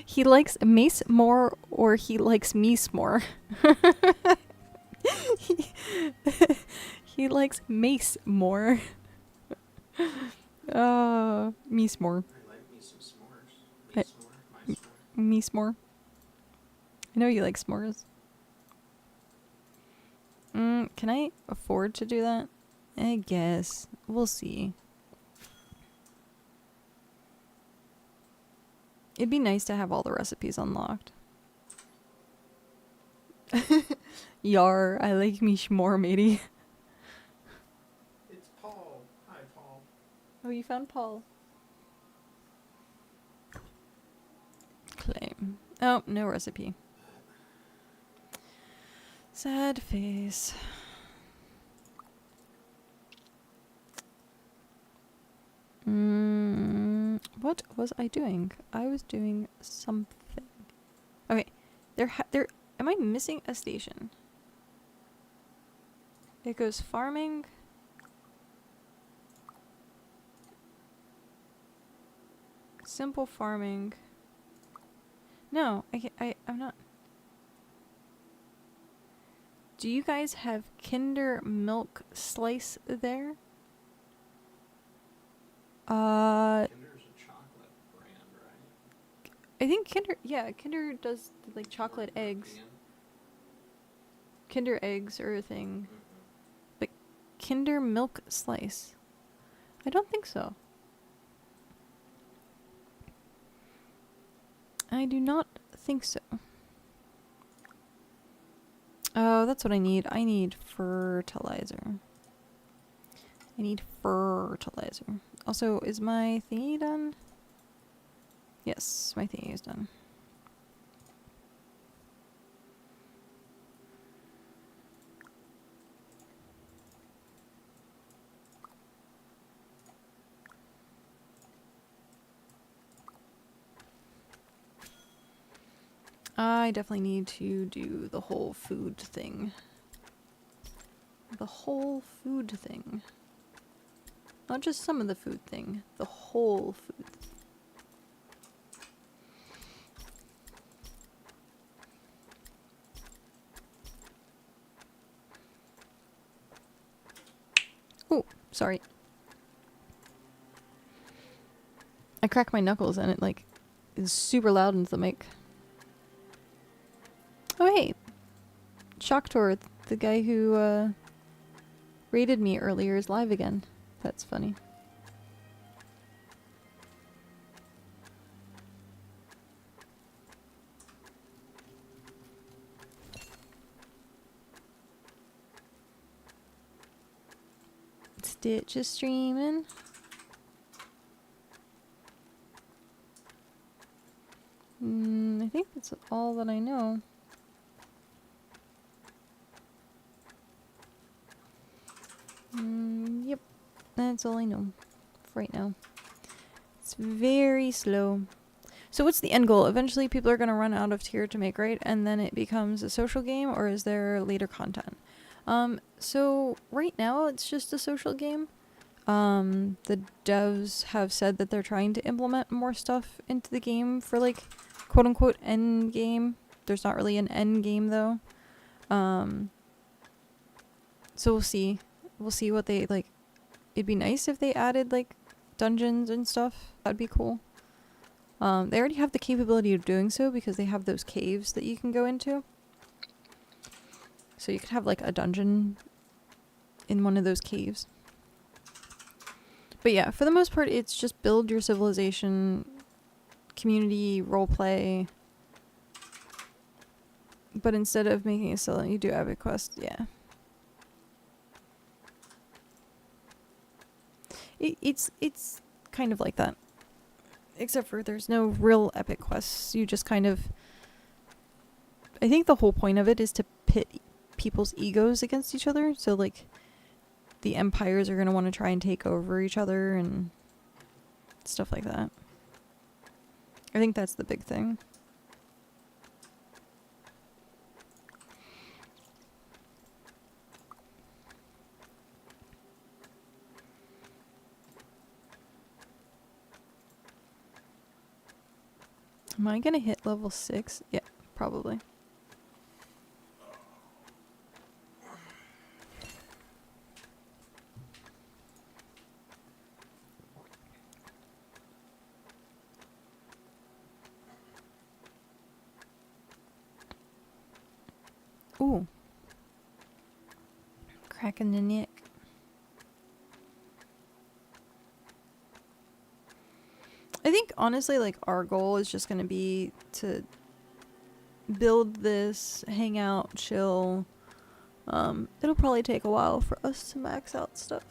He likes mace more, or he likes meese more. he, he likes mace more. Meese more. I like me some s'mores. I- Me s'more, my s'more. Meese more. I know you like s'mores. Can I afford to do that? I guess. We'll see. It'd be nice to have all the recipes unlocked. Yar, I like me s'more, matey. It's Paul. Hi, Paul. Oh, you found Paul. Claim. Oh, no recipe. Sad face. What was I doing? I was doing something. Okay, there. Am I missing a station? It goes farming. Simple farming. No, I'm not. Do you guys have Kinder Milk Slice there? Kinder's a chocolate brand, right? I think Kinder does like chocolate eggs. European. Kinder eggs are a thing. Mhm. But Kinder Milk Slice? I don't think so. I do not think so. Oh, that's what I need. I need fertilizer. I need fertilizer. Also, is my thingy done? Yes, my thingy is done. I definitely need to do the whole food thing. The whole food thing. Not just some of the food thing. The whole food thing. Oh, sorry. I cracked my knuckles and it like is super loud into the mic. Oh hey, Shocktor, the guy who raided me earlier, is live again. That's funny. Stitch is streaming. I think that's all that I know. Yep, that's all I know for right now. It's very slow. So what's the end goal? Eventually people are going to run out of tier to make, right? And then it becomes a social game, or is there later content? So right now it's just a social game. The devs have said that they're trying to implement more stuff into the game for like quote unquote end game. There's not really an end game though. So we'll see. We'll see what they like. It'd be nice if they added like dungeons and stuff. That'd be cool. They already have the capability of doing so because they have those caves that you can go into. So you could have like a dungeon in one of those caves. But yeah, for the most part, it's just build your civilization, community, roleplay. But instead of making a settlement, you do epic quests, yeah. It's kind of like that. Except for there's no real epic quests. You just kind of... I think the whole point of it is to pit people's egos against each other. So, like, the empires are going to want to try and take over each other and stuff like that. I think that's the big thing. Am I gonna hit level 6? Yeah, probably. Ooh. Cracking the neck. I think honestly, like, our goal is just gonna be to build this, hang out, chill. It'll probably take a while for us to max out stuff.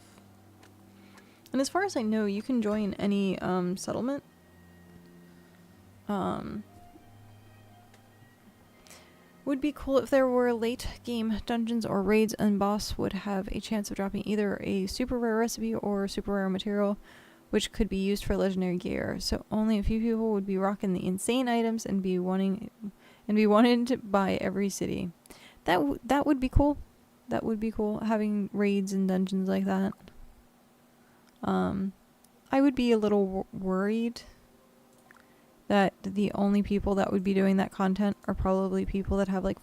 And as far as I know, you can join any settlement. Would be cool if there were late game dungeons or raids and boss would have a chance of dropping either a super rare recipe or super rare material, which could be used for legendary gear. So only a few people would be rocking the insane items and be wanted by every city. That would be cool. That would be cool, having raids and dungeons like that. I would be a little worried that the only people that would be doing that content are probably people that have like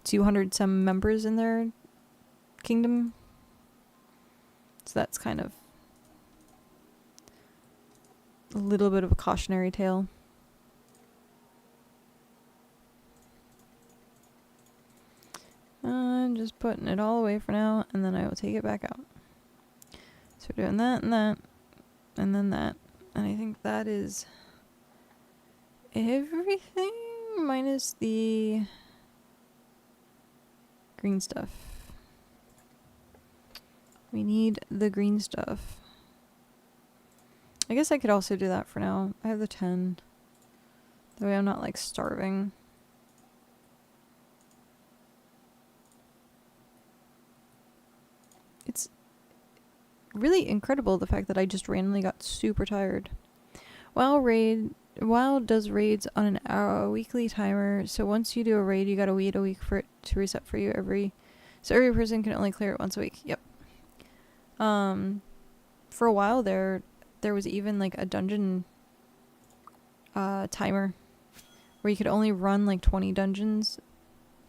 200 some members in their kingdom. So that's kind of a little bit of a cautionary tale. I'm just putting it all away for now, and then I will take it back out. So we're doing that and that, and then that. And I think that is everything minus the green stuff. We need the green stuff. I guess I could also do that for now. I have the 10. That way I'm not like starving. It's really incredible the fact that I just randomly got super tired. WoW does raids on a weekly timer, so once you do a raid, you gotta wait a week for it to reset for you so every person can only clear it once a week. Yep. For a while there was even like a dungeon timer where you could only run like 20 dungeons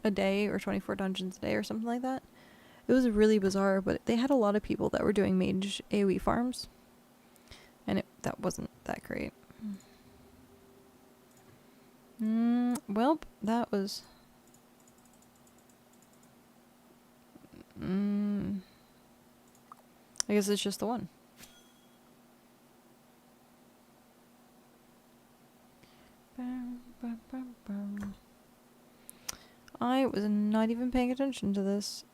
a day or 24 dungeons a day or something like that. It was really bizarre, but they had a lot of people that were doing mage AoE farms, and that wasn't that great. Well, that was... I guess it's just the one. I was not even paying attention to this.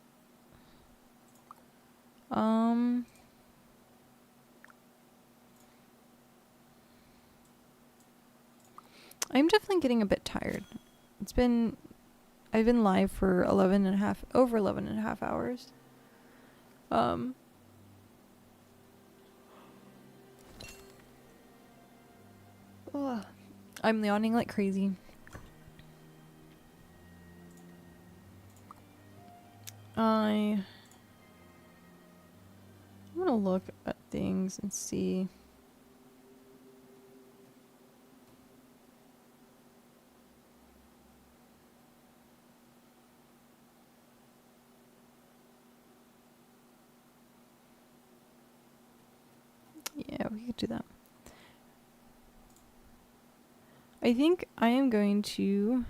I'm definitely getting a bit tired. I've been live for over 11 and a half hours. I'm yawning like crazy. I'm gonna look at things and see. Yeah, we could do that. I think I am going to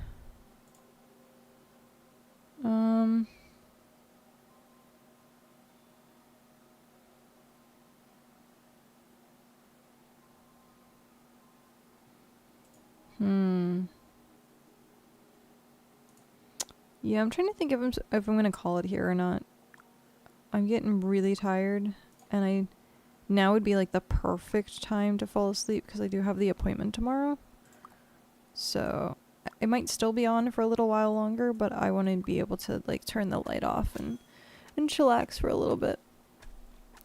yeah, I'm trying to think if I'm going to call it here or not. I'm getting really tired, and now would be like the perfect time to fall asleep because I do have the appointment tomorrow. So it might still be on for a little while longer, but I want to be able to like turn the light off and chillax for a little bit.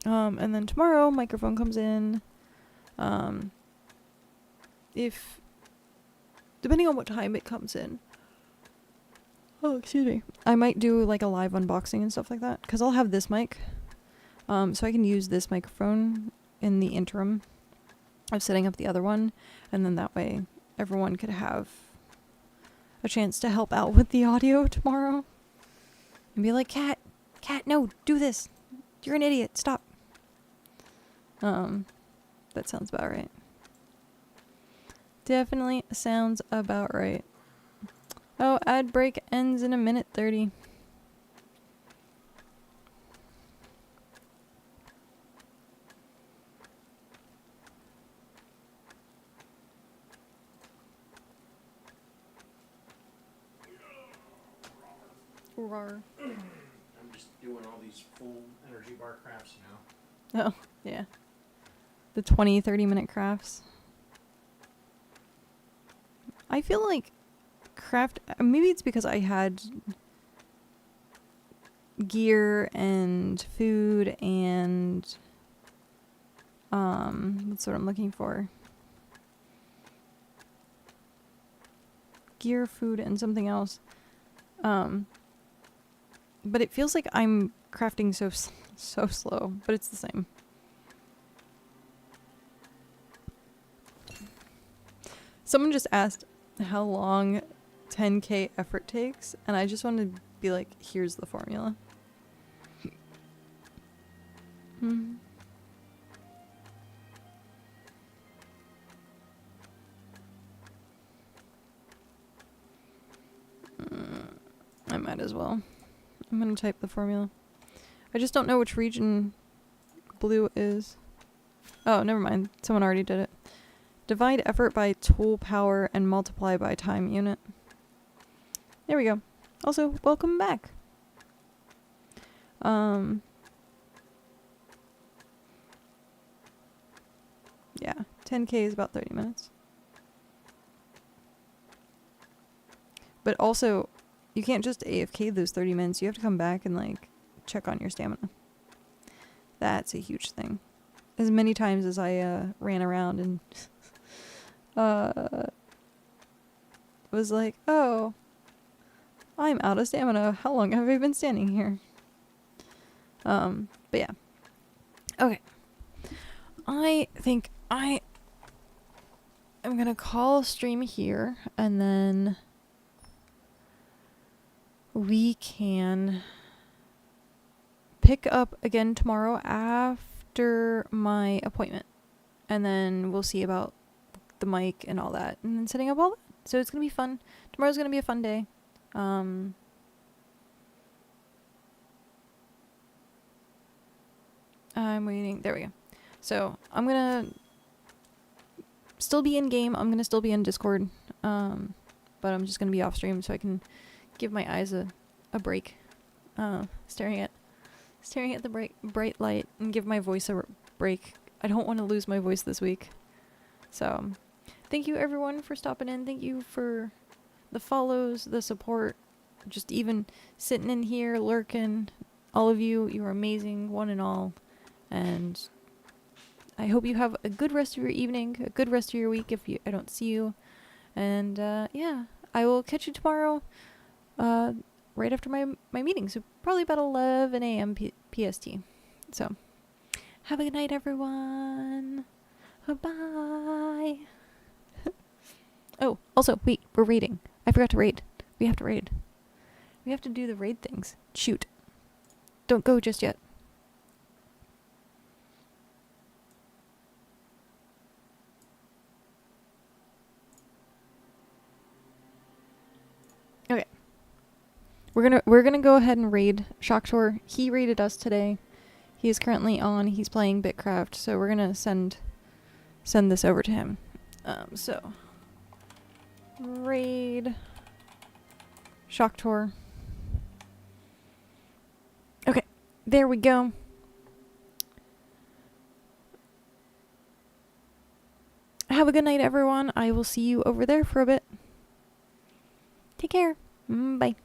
And then tomorrow microphone comes in. if, depending on what time it comes in, oh, excuse me, I might do like a live unboxing and stuff like that, because I'll have this mic, so I can use this microphone in the interim of setting up the other one, and then that way everyone could have a chance to help out with the audio tomorrow. And be like, Kat, no, do this. You're an idiot. Stop. That sounds about right. Definitely sounds about right. Oh, ad break ends in 1:30. Rawr. I'm just doing all these full energy bar crafts now. Oh, yeah. The 20-30 minute crafts. I feel like maybe it's because I had gear and food and that's what I'm looking for. Gear, food, and something else. But it feels like I'm crafting so slow, but it's the same. Someone just asked how long 10k effort takes, and I just want to be like, here's the formula. I might as well. I'm gonna type the formula. I just don't know which region blue is. Oh, never mind. Someone already did it. Divide effort by tool power and multiply by time unit. There we go. Also, welcome back. Yeah, 10k is about 30 minutes. But also, you can't just AFK those 30 minutes. You have to come back and, like, check on your stamina. That's a huge thing. As many times as I ran around and was like, oh, I'm out of stamina. How long have I been standing here? But yeah. Okay. I think I'm gonna call stream here, and then we can pick up again tomorrow after my appointment, and then we'll see about the mic and all that, and then setting up all that. So it's gonna be fun. Tomorrow's gonna be a fun day. I'm waiting. There we go. So I'm gonna still be in game. I'm gonna still be in Discord, but I'm just gonna be off stream so I can give my eyes a break. Staring at the bright light, and give my voice a break. I don't want to lose my voice this week. So, thank you everyone for stopping in. Thank you for the follows, the support, just even sitting in here, lurking. All of you, you are amazing, one and all. And I hope you have a good rest of your evening, a good rest of your week if I don't see you. And yeah, I will catch you tomorrow, right after my meeting. So probably about 11 a.m. PST. So have a good night, everyone. Bye. Oh, also, wait, we're raiding. I forgot to raid. We have to raid. We have to do the raid things. Shoot. Don't go just yet. Okay. We're gonna go ahead and raid Shocktor. He raided us today. He is currently on. He's playing BitCraft, so we're gonna send this over to him. So raid Shocktor. Okay, there we go. Have a good night, everyone. I will see you over there for a bit. Take care. Bye.